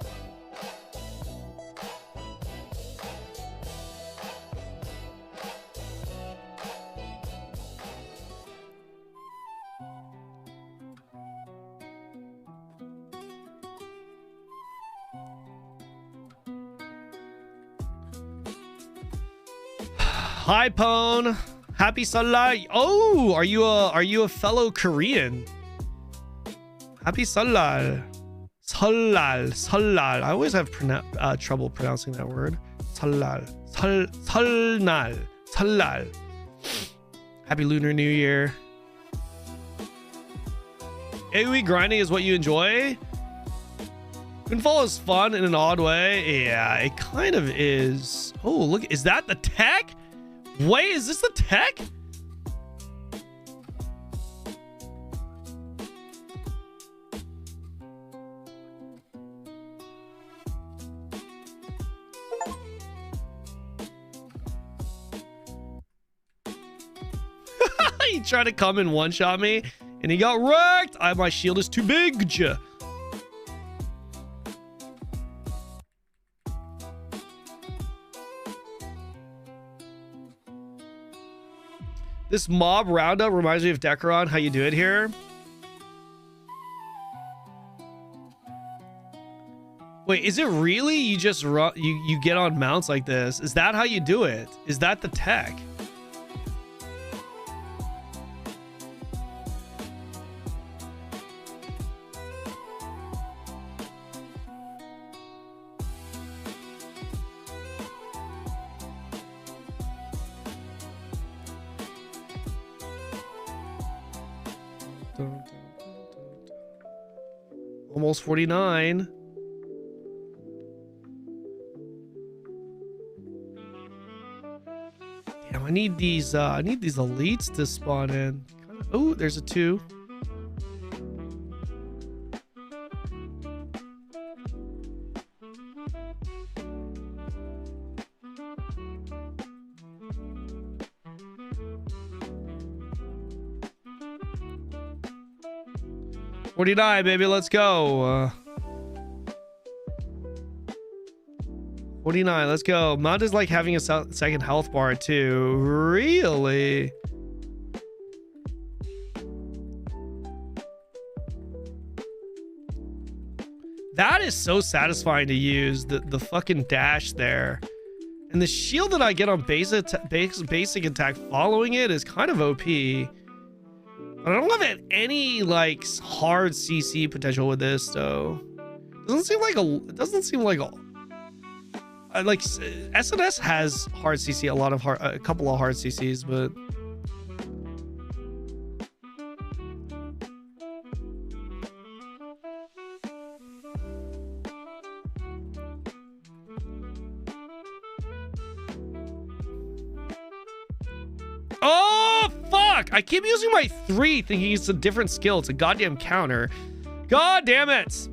Hi, Pone. Happy Salah. Oh, are you a fellow Korean? Happy Salah. Salal. I always have trouble pronouncing that word. Salal. Salal. Happy Lunar New Year. AoE grinding is what you enjoy? Quinfall is fun in an odd way. Yeah, it kind of is. Oh, look. Is that the tech? Wait, is this the tech? He tried to come and one-shot me, and he got wrecked. My shield is too big. This mob roundup reminds me of Decaron, how you do it here. Wait, is it really? You just run, you get on mounts like this? Is that how you do it? Is that the tech? Almost 49. Damn, I need these elites to spawn in. Oh, there's a 2. 49, baby. Let's go. 49, let's go. Mount is like having a second health bar too. Really? That is so satisfying to use, the fucking dash there. And the shield that I get on basic attack following it is kind of OP. But I don't have any like hard CC potential with this though. Doesn't seem like like SNS has hard CC, a couple of hard CCs, but oh fuck! I keep using my 3 thinking it's a different skill. It's a goddamn counter. God damn it!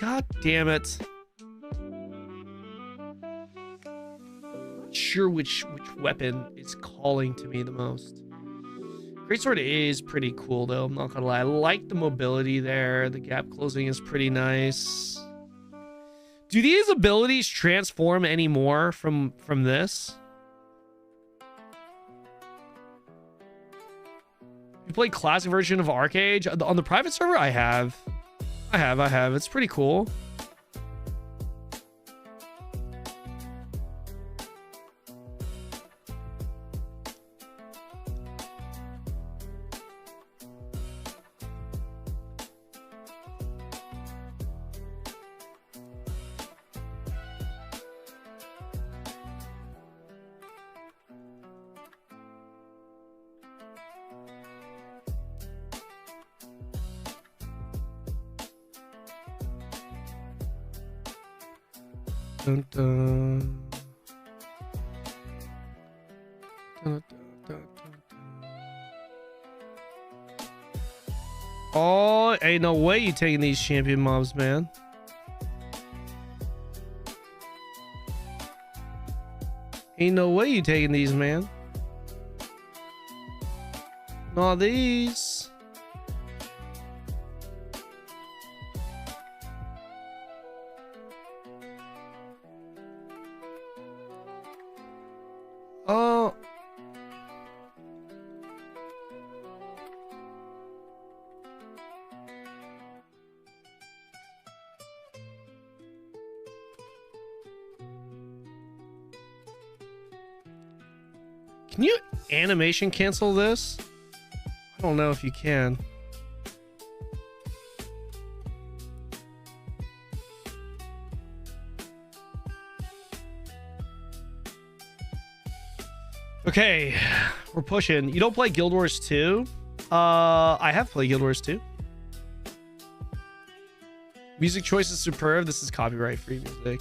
God damn it. Not sure which weapon is calling to me the most. Greatsword is pretty cool though, I'm not gonna lie. I like the mobility there. The gap closing is pretty nice. Do these abilities transform anymore from this? You play classic version of Arcade? On the private server, I have. It's pretty cool. Dun, dun. Dun, dun, dun, oh, ain't no way you taking these champion mobs, man. Ain't no way you taking these, man. Not these. Oh. Can you animation cancel this? I don't know if you can. Okay, we're pushing. You don't play Guild Wars 2? I have played Guild Wars 2. Music choice is superb. This is copyright free music.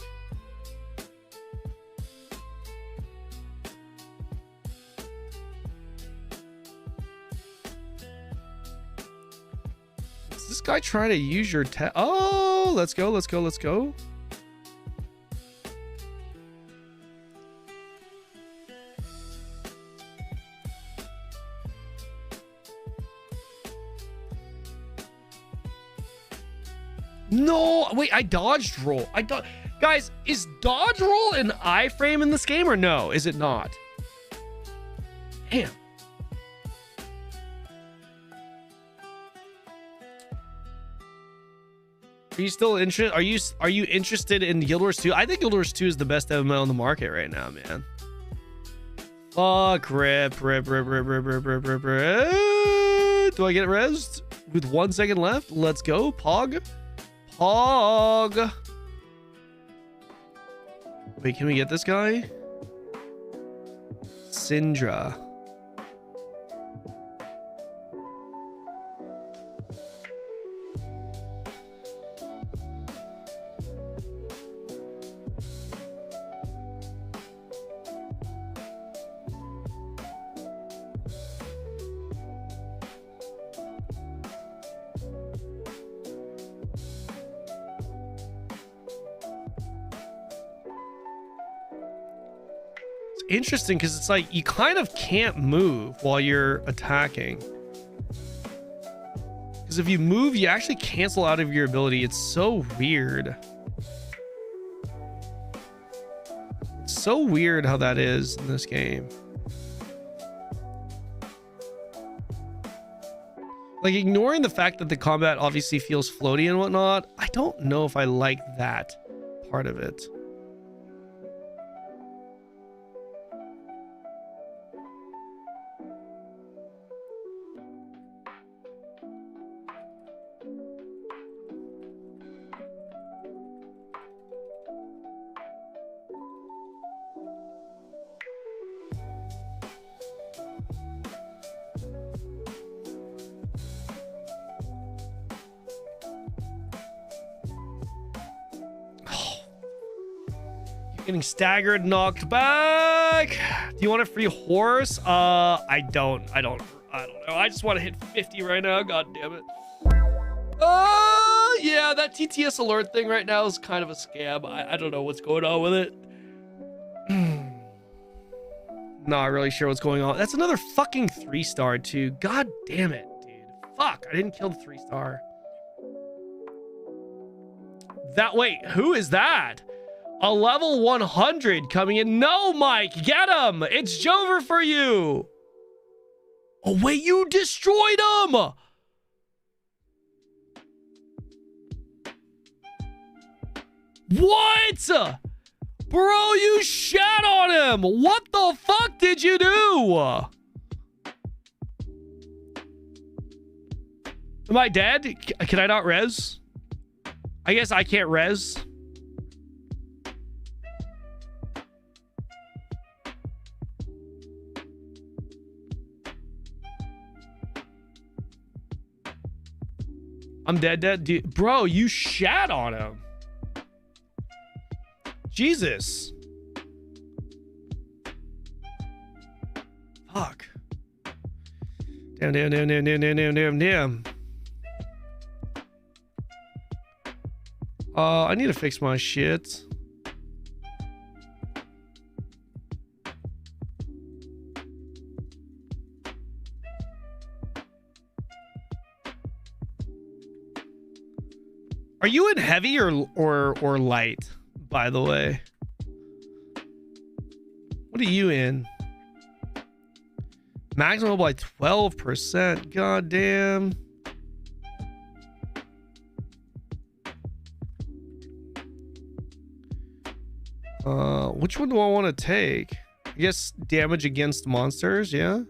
Is this guy trying to use your oh, let's go, let's go, let's go. No, wait, I dodged roll. Guys, is dodge roll an iframe in this game or no? Is it not? Damn. Are you still interested? Are you interested in Guild Wars 2? I think Guild Wars 2 is the best MMO on the market right now, man. Fuck, rip. Do I get rezzed with 1 second left? Let's go, Pog. Pog. Wait, can we get this guy? Syndra. Interesting because it's like you kind of can't move while you're attacking. Because if you move, you actually cancel out of your ability. It's so weird. It's so weird how that is in this game. Like, ignoring the fact that the combat obviously feels floaty and whatnot, I don't know if I like that part of it. Getting staggered, knocked back. Do you want a free horse? I don't know. I just want to hit 50 right now. God damn it. Yeah, that TTS alert thing right now is kind of a scam. I don't know what's going on with it. Not really sure what's going on. That's another fucking 3-star too. God damn it, dude. Fuck, I didn't kill the 3-star. Wait, who is that? A level 100 coming in. No, Mike, get him. It's Jover for you. Oh, wait, you destroyed him. What? Bro, you shat on him. What the fuck did you do? Am I dead? Can I not res? I guess I can't res. I'm dead. Dude, bro, you shat on him. Jesus. Fuck. Damn. I need to fix my shit. Are you in heavy or light, by the way? What are you in? Maximum by 12%. God damn. Which one do I want to take? I guess damage against monsters, yeah?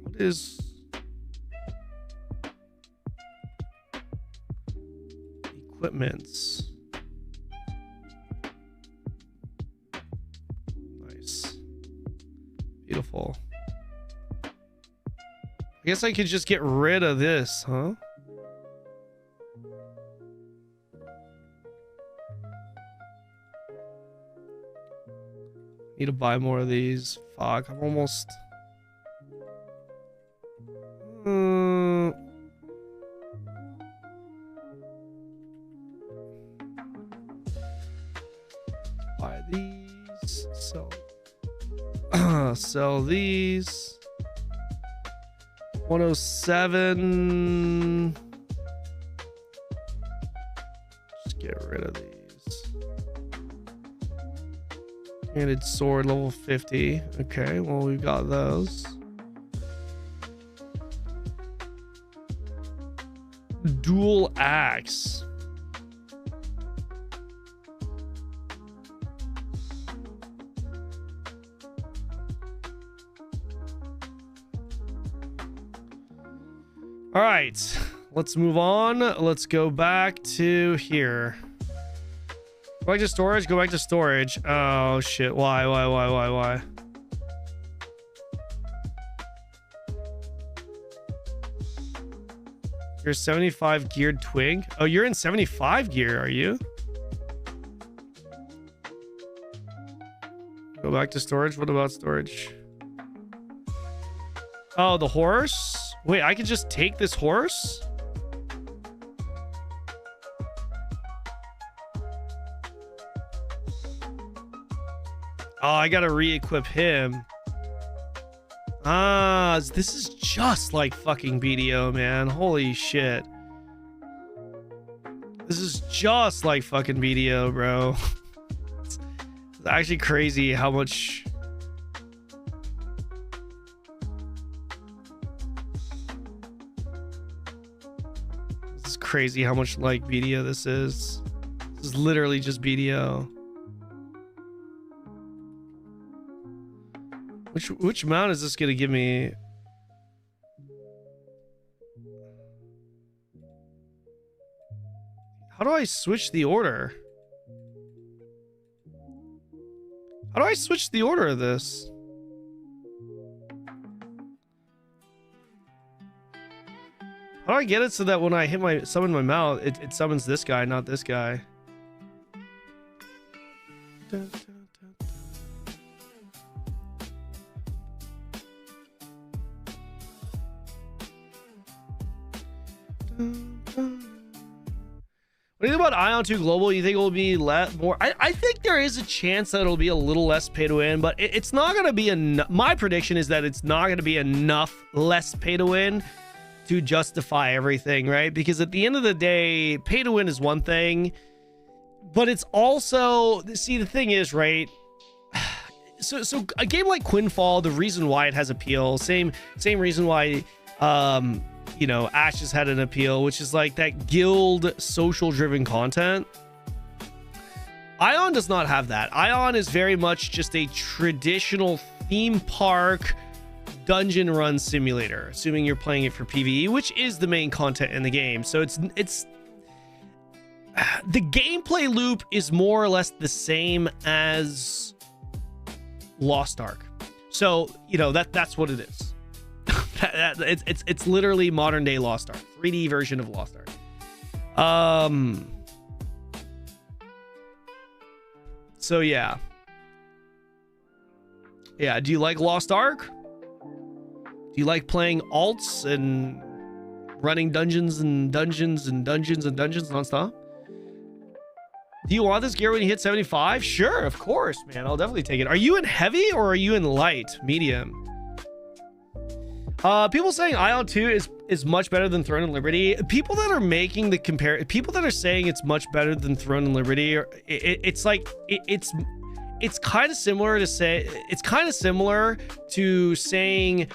What is equipments? Nice. Beautiful. I guess I could just get rid of this, huh? Need to buy more of these. Fuck, I'm almost... Buy these. Sell these. 107. Just get rid of these. Handed sword level 50. Okay, well, we've got those. Dual axe. All right, let's move on. Let's go back to here. Go back to storage. Go back to storage. Oh shit! Why? You're 75 geared twig. Oh, you're in 75 gear, are you? Go back to storage. What about storage? Oh, the horse. Wait, I can just take this horse? Oh, I gotta re-equip him. Ah, this is just like fucking BDO, man. Holy shit. This is just like fucking BDO, bro. It's actually crazy how much... This is crazy how much like BDO this is. This is literally just BDO. Which mount is this gonna give me? How do I switch the order? How do I switch the order of this? How do I get it so that when I hit summon my mount, it summons this guy, not this guy? Dun, dun. What do you think about Ion 2 Global? You think it will be more? I think there is a chance that it'll be a little less pay to win, but it's not going to be enough. My prediction is that it's not going to be enough less pay to win to justify everything, right? Because at the end of the day, pay to win is one thing, but it's also, see, the thing is, right? So a game like Quinfall, the reason why it has appeal, same reason why you know, Ashes had an appeal, which is like that guild social driven content. Ion does not have that. Ion is very much just a traditional theme park dungeon run simulator, assuming you're playing it for PvE, which is the main content in the game. So it's the gameplay loop is more or less the same as Lost Ark. So, you know, that's what it is. It's literally modern day Lost Ark, 3D version of Lost Ark. So yeah. Do you like Lost Ark? Do you like playing alts and running dungeons and dungeons and dungeons and dungeons nonstop? Do you want this gear when you hit 75? Sure, of course, man. I'll definitely take it. Are you in heavy or are you in light, medium? People saying Ion 2 is much better than Throne and Liberty. People that are making the people that are saying it's much better than Throne and Liberty, it's like it's kind of similar to saying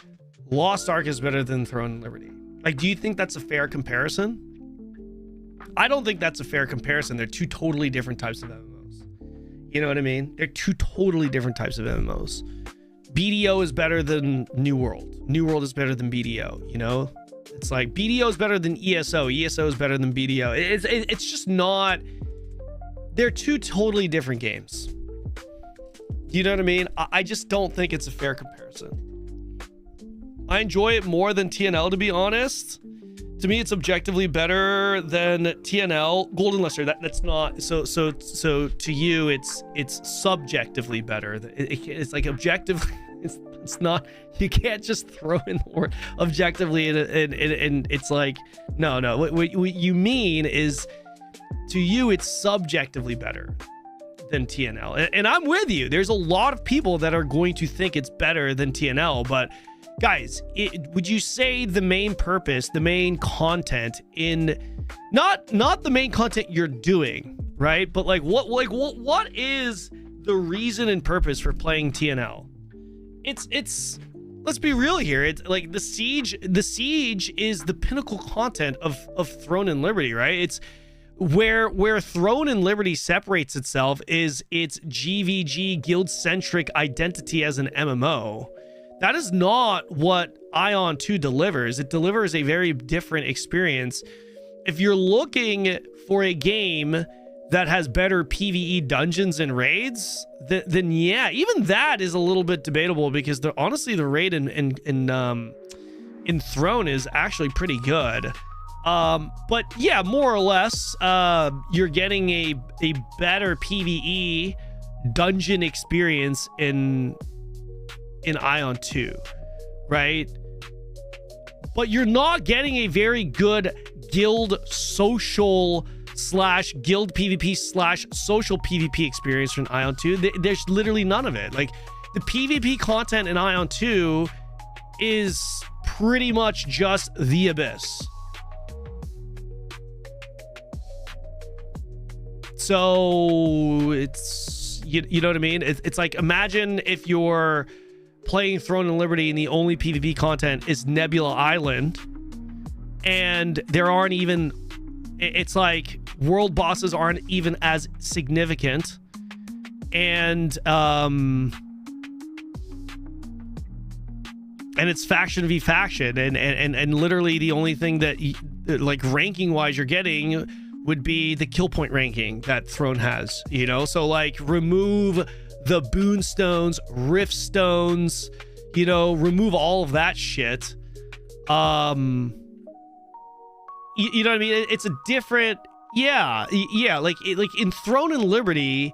Lost Ark is better than Throne and Liberty. Like, do you think that's a fair comparison? I don't think that's a fair comparison. They're two totally different types of MMOs. You know what I mean? They're two totally different types of MMOs. BDO is better than New World. New World is better than BDO, you know? It's like BDO is better than ESO. ESO is better than BDO. It's just not... They're two totally different games. You know what I mean? I just don't think it's a fair comparison. I enjoy it more than TNL, to be honest. To me, it's objectively better than TNL. Golden Luster, that's not... So to you, it's subjectively better. It's like objectively... It's not... You can't just throw in the word objectively and it's like... No. What you mean is, to you, it's subjectively better than TNL. And I'm with you. There's a lot of people that are going to think it's better than TNL, but... Guys, would you say the main purpose, the main content in not the main content you're doing, right? But what is the reason and purpose for playing TNL? It's let's be real here. It's like the siege is the pinnacle content of Throne and Liberty, right? It's where Throne and Liberty separates itself is its GVG guild-centric identity as an MMO. That is not what Ion 2 delivers. It delivers a very different experience. If you're looking for a game that has better PvE dungeons and raids, then yeah, even that is a little bit debatable, because honestly, the raid in Throne is actually pretty good. But yeah, more or less, you're getting a better PvE dungeon experience in Ion 2, right? but you're not getting a very good guild social / guild PvP / social PvP experience from Ion 2. There's literally none of it. Like, the PvP content in Ion 2 is pretty much just the Abyss. So it's, you know what I mean? It's like, imagine if you're playing Throne and Liberty and the only PvP content is Nebula Island, and there aren't even, it's like world bosses aren't even as significant, and it's faction v faction, and literally the only thing that like ranking wise you're getting would be the kill point ranking that Throne has, you know? So like, remove the boon stones, rift stones, you know, remove all of that shit. You know what I mean? It's a different, yeah, like in Throne and Liberty,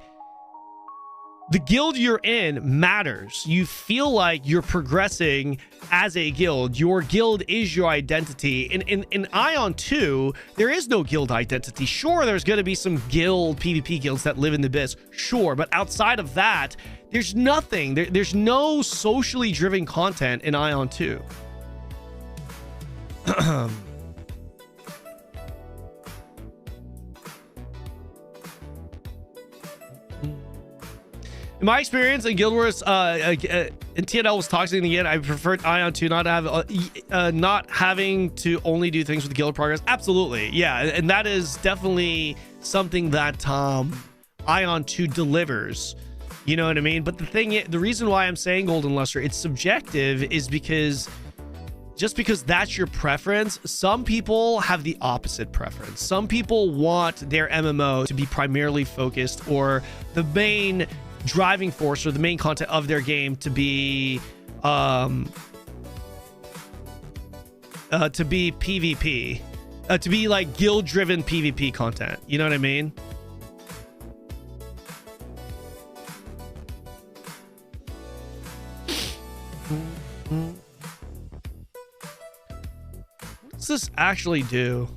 the guild you're in matters. You feel like you're progressing as a guild. Your guild is your identity. In Ion 2, there is no guild identity. Sure, there's going to be some guild PvP guilds that live in the Abyss. Sure, but outside of that, there's nothing. There's no socially driven content in Ion 2. In my experience in Guild Wars, and TNL was toxic again, I preferred Ion 2 not to have not having to only do things with guild progress. Absolutely, yeah, and that is definitely something that Ion 2 delivers. You know what I mean? But the reason why I'm saying Golden Luster, it's subjective, is because just because that's your preference, some people have the opposite preference. Some people want their MMO to be primarily focused, or the main driving force or the main content of their game to be PvP, to be like guild driven PvP content. You know what I mean? What does this actually do?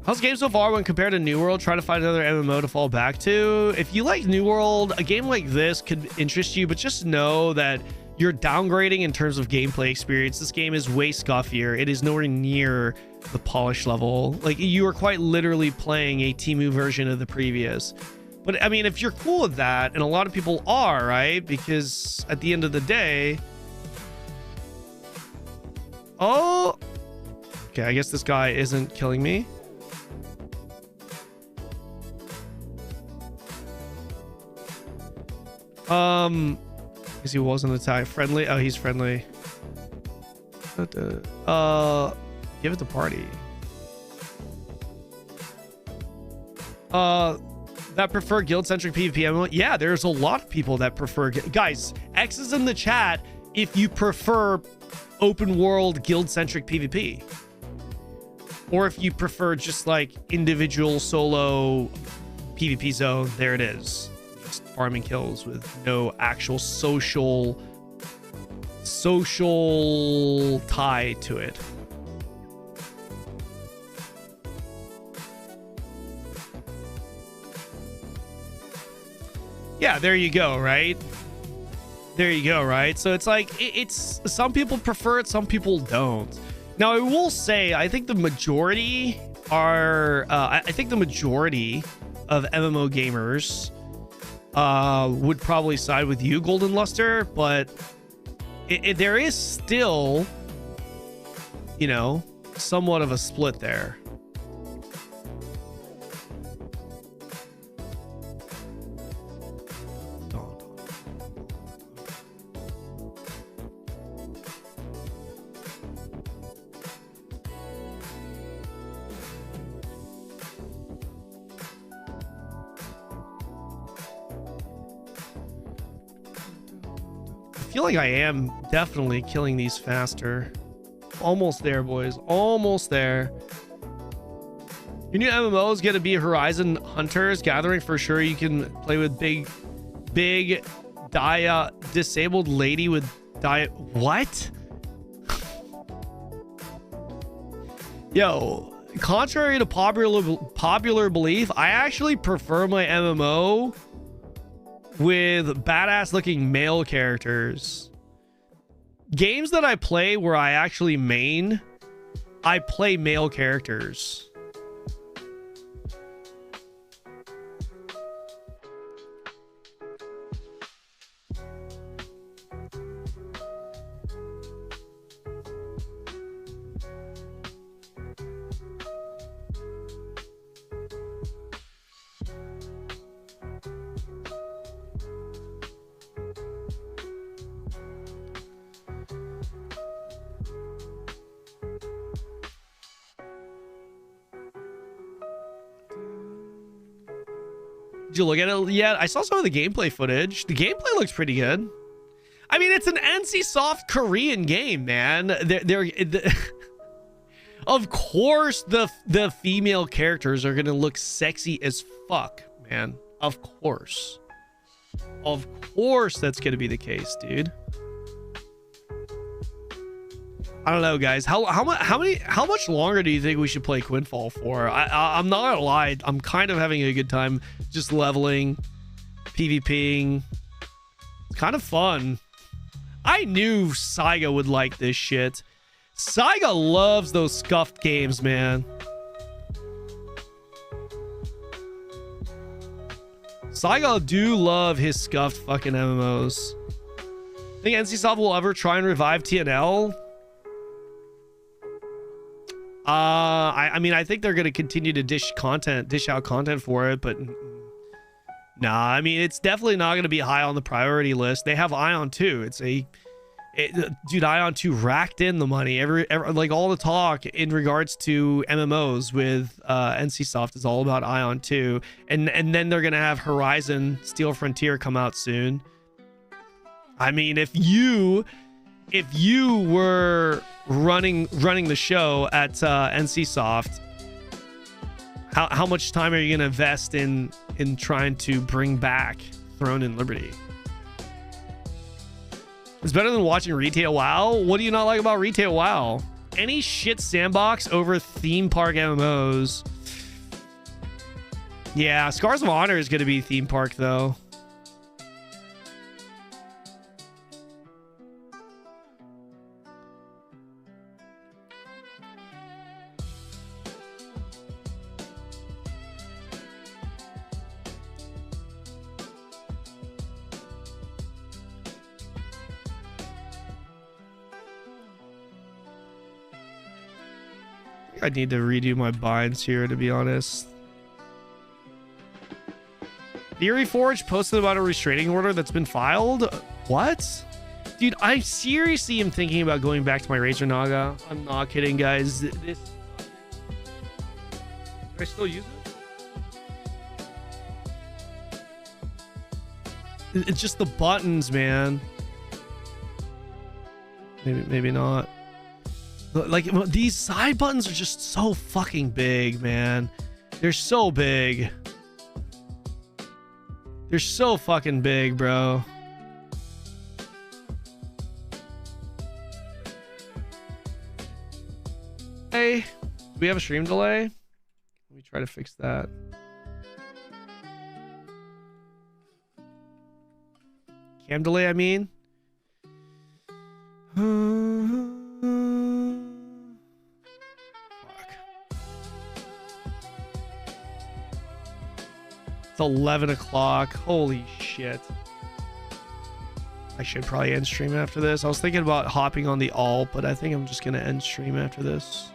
How's the game so far when compared to New World? Try to find another MMO to fall back to. If you like New World, a game like this could interest you, but just know that you're downgrading in terms of gameplay experience. This game is way scuffier. It is nowhere near the polish level. Like, you are quite literally playing a Temu version of the previous. But I mean, if you're cool with that, and a lot of people are, right? Because at the end of the day, oh, okay, I guess this guy isn't killing me. Because he wasn't attack friendly. Oh, he's friendly. Give it to party. That prefer guild-centric PvP MMO. Yeah, there's a lot of people that prefer. Guys, X is in the chat if you prefer open world guild-centric PvP, or if you prefer just like individual solo PvP zone. There it is. Farming kills with no actual social tie to it. Yeah, there you go, right? There you go, right? So it's like, it's some people prefer it, some people don't. Now, I will say, I think the majority are, I think the majority of MMO gamers would probably side with you, Golden Luster, but there is still, you know, somewhat of a split there. I feel like I am definitely killing these faster. Almost there, boys. Almost there. Your new MMO is going to be Horizon Hunters Gathering for sure. You can play with big disabled lady with what? Yo, contrary to popular belief, I actually prefer my MMO with badass looking male characters. Games that I play where I actually main, I play male characters. Did you look at it yet? I saw some of the gameplay footage. The gameplay looks pretty good. I mean, it's an NCSoft Korean game, man. Of course, the female characters are gonna look sexy as fuck, man. Of course that's gonna be the case, dude. I don't know, guys. How much longer do you think we should play Quinfall for? I'm not gonna lie. I'm kind of having a good time just leveling, PvPing. It's kind of fun. I knew Saiga would like this shit. Saiga loves those scuffed games, man. Saiga do love his scuffed fucking MMOs. Think NCSoft will ever try and revive TNL? I mean, I think they're gonna continue to dish out content for it, but nah, I mean, it's definitely not gonna be high on the priority list. They have Ion 2. Dude, Ion 2 racked in the money. Every like all the talk in regards to MMOs with NCSoft is all about Ion 2, and then they're gonna have Horizon Steel Frontier come out soon. I mean, if you were running the show at NCSoft, how much time are you gonna invest in trying to bring back Throne and Liberty? It's better than watching Retail WoW. What do you not like about Retail WoW? Any shit sandbox over theme park MMOs. Yeah, Scars of Honor is gonna be theme park though. I need to redo my binds here, to be honest. Theory Forge posted about a restraining order that's been filed. What? Dude, I seriously am thinking about going back to my Razor Naga. I'm not kidding, guys. Can I still use it? It's just the buttons, man. Maybe not. Like, these side buttons are just so fucking big, man. They're so big. They're so fucking big, bro. Hey, do we have a stream delay? Let me try to fix that. Cam delay, I mean. It's 11 o'clock. Holy shit. I should probably end stream after this. I was thinking about hopping on the alt, but I think I'm just going to end stream after this.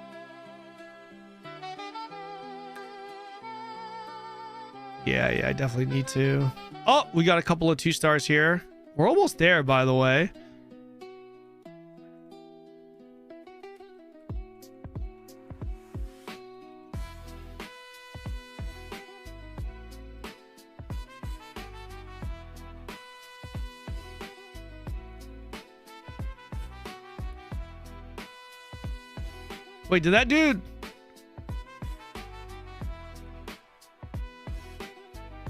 Yeah, I definitely need to. Oh, we got a couple of 2 stars here. We're almost there, by the way. Wait, did that dude...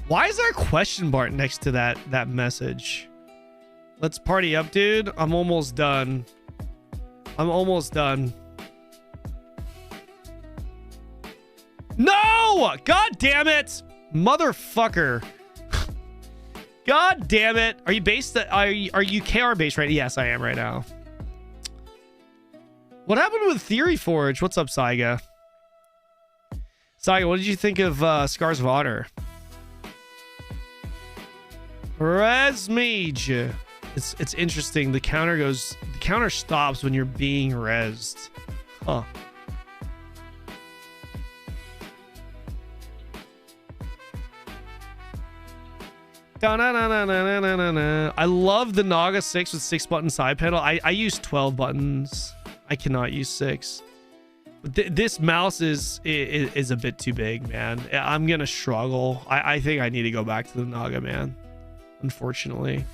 Why is there a question mark next to that message? Let's party up, dude. I'm almost done. I'm almost done. No! God damn it! Motherfucker. God damn it. Are you based? Are you KR based right? Yes, I am right now. What happened with Theory Forge? What's up, Saiga? Saiga, what did you think of Scars of Honor? Res Mage. It's interesting. The counter stops when you're being rezzed. Huh. I love the Naga 6 with 6-button side panel. I use 12 buttons. I cannot use 6. But this mouse is a bit too big, man. I'm gonna struggle. I think I need to go back to the Naga, man. Unfortunately.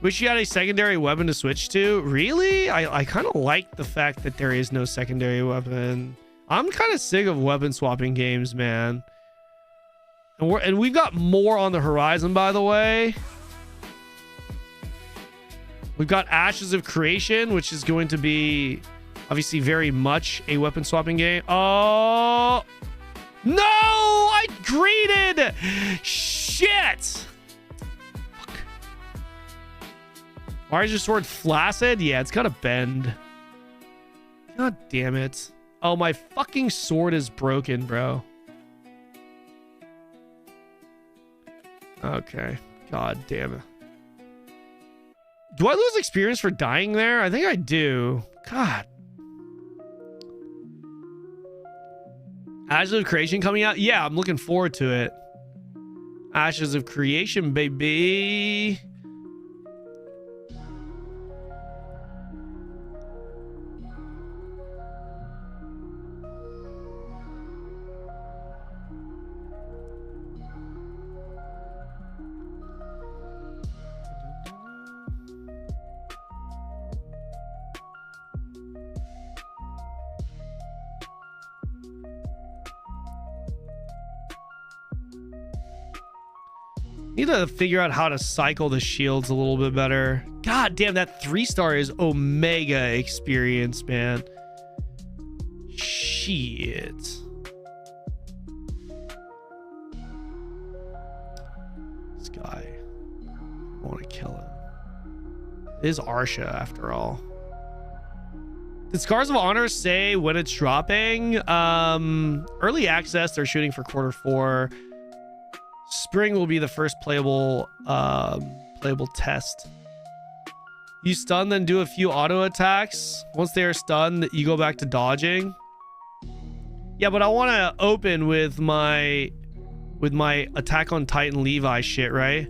Wish you had a secondary weapon to switch to. Really? I kind of like the fact that there is no secondary weapon. I'm kind of sick of weapon swapping games, man. And we've got more on the horizon, by the way. We've got Ashes of Creation, which is going to be obviously very much a weapon swapping game. Oh no! I greeted! Shit! Why is your sword flaccid? Yeah, it's got a bend. God damn it. Oh, my fucking sword is broken, bro. Okay. God damn it. Do I lose experience for dying there? I think I do. God. Ashes of Creation coming out? Yeah, I'm looking forward to it. Ashes of Creation, baby. Need to figure out how to cycle the shields a little bit better. God damn, that 3-star is Omega experience, man. Shit. This guy. I want to kill him. It is Arsha, after all. Did Scars of Honor say when it's dropping? Early access, they're shooting for Q4. Spring will be the first playable test. You stun, then do a few auto attacks. Once they are stunned, you go back to dodging. Yeah, but I want to open with my Attack on Titan Levi shit, right?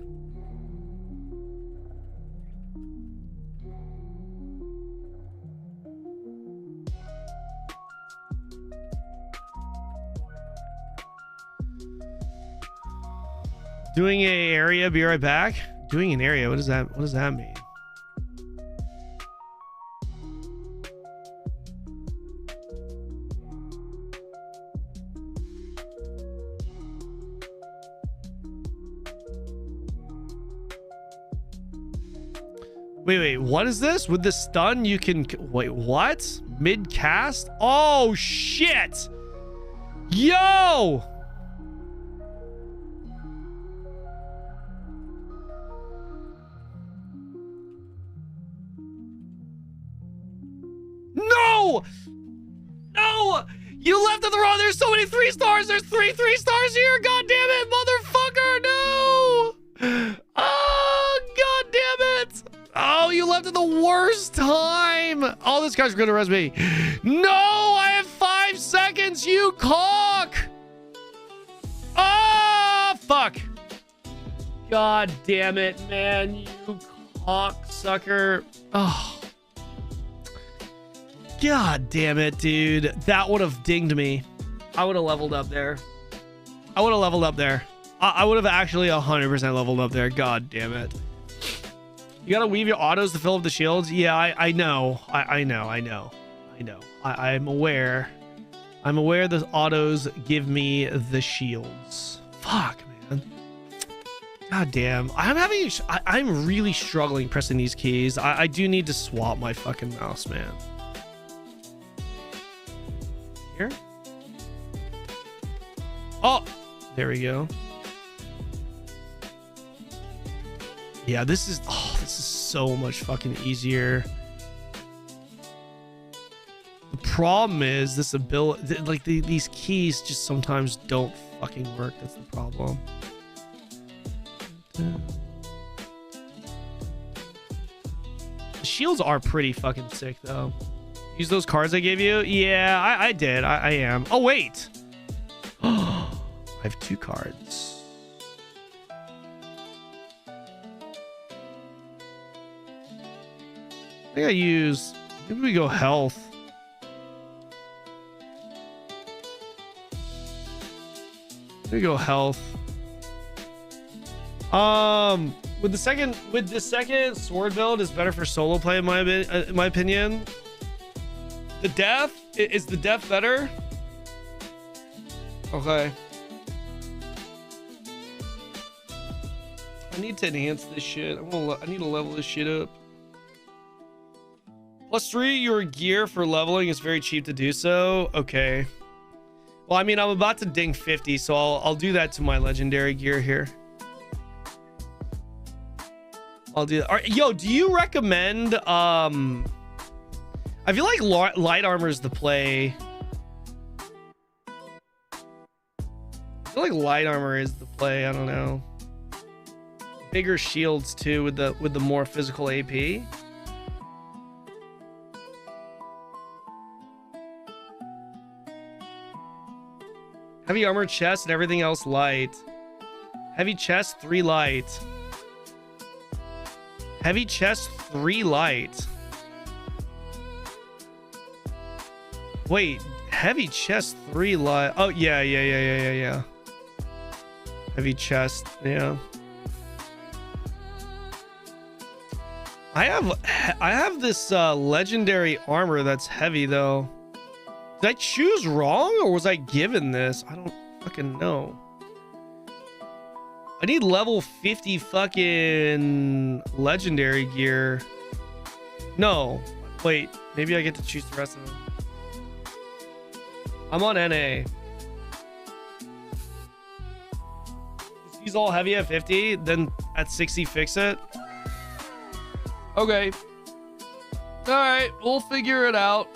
Doing a area, be right back. Doing an area, what does that mean? Wait, what is this? With the stun, you can... Wait, what? Mid-cast? Oh, shit! Yo! No! No! You left it the wrong. There's so many 3-stars. There's 3 3-stars here. God damn it, motherfucker. No! Oh, god damn it. Oh, you left at the worst time. Oh, this guy's gonna res me. No, I have 5 seconds, you cock. Ah, fuck. God damn it, man. You cocksucker. Oh. God damn it, dude. That would have dinged me. I would have leveled up there. I would have leveled up there. I would have actually 100% leveled up there. God damn it. You gotta weave your autos to fill up the shields? Yeah, I know. I know. I'm aware. I'm aware the autos give me the shields. Fuck, man. God damn. I'm really struggling pressing these keys. I do need to swap my fucking mouse, man. Here? Oh, there we go. Yeah, this is so much fucking easier. The problem is this ability, like these keys just sometimes don't fucking work. That's the problem. The shields are pretty fucking sick though. Use those cards I gave you? Yeah, I did. I am. Oh wait. I have 2 cards. I think I use, maybe we go health. There you go, health. With the second sword build is better for solo play in my opinion. The death is the death better? Okay. I need to enhance this shit. I need to level this shit up. +3 your gear for leveling is very cheap to do so. Okay. Well, I mean, I'm about to ding 50, so I'll do that to my legendary gear here. I'll do that. All right, yo, do you recommend I feel like light armor is the play. I feel like light armor is the play. I don't know. Bigger shields too with the more physical AP. Heavy armor chest and everything else light. Heavy chest 3 light. Heavy chest 3 light. Wait, heavy chest 3 light. Oh yeah. Heavy chest, yeah. I have this legendary armor that's heavy though. Did I choose wrong or was I given this? I don't fucking know. I need level 50 fucking legendary gear. No, wait, maybe I get to choose the rest of them. I'm on NA. He's all heavy at 50, then at 60 fix it. Okay. All right, we'll figure it out.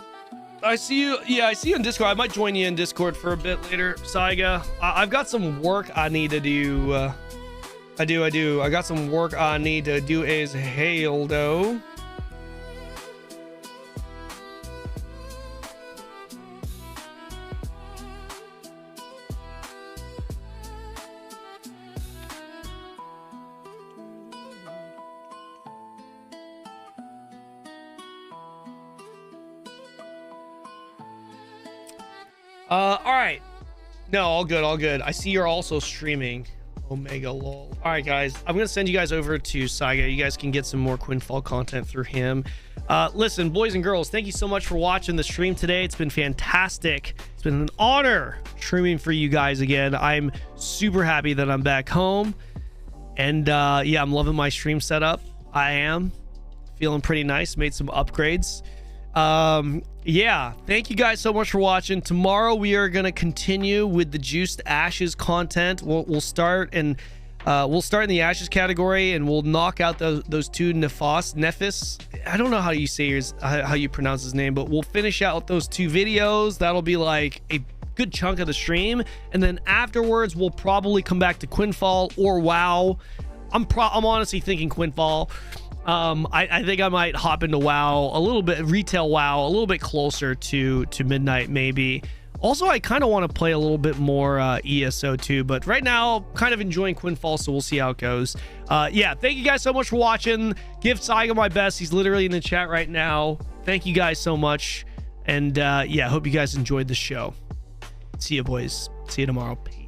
I see you. Yeah, I see you in Discord. I might join you in Discord for a bit later, Saiga. I've got some work I need to do. I do. I got some work I need to do as hell, though. All right. No, all good. I see you're also streaming. Omega lol. All right, guys. I'm going to send you guys over to Saiga. You guys can get some more Quinfall content through him. Listen, boys and girls, thank you so much for watching the stream today. It's been fantastic. It's been an honor streaming for you guys again. I'm super happy that I'm back home. And yeah, I'm loving my stream setup. I am feeling pretty nice. Made some upgrades. Yeah, thank you guys so much for watching. Tomorrow we are going to continue with the Juiced Ashes content. We'll start in the Ashes category, and we'll knock out those 2 Nephis. I don't know how you say how you pronounce his name, but we'll finish out those 2 videos. That'll be like a good chunk of the stream, and then afterwards we'll probably come back to Quinfall or WoW. I'm honestly thinking Quinfall. I think I might hop into WoW a little bit, retail WoW a little bit closer to midnight maybe. Also, I kind of want to play a little bit more ESO too, but right now kind of enjoying Quinfall, so we'll see how it goes. Yeah, thank you guys so much for watching. Give Saiga my best. He's literally in the chat right now. Thank you guys so much, and yeah, hope you guys enjoyed the show. See you, boys. See you tomorrow. Peace.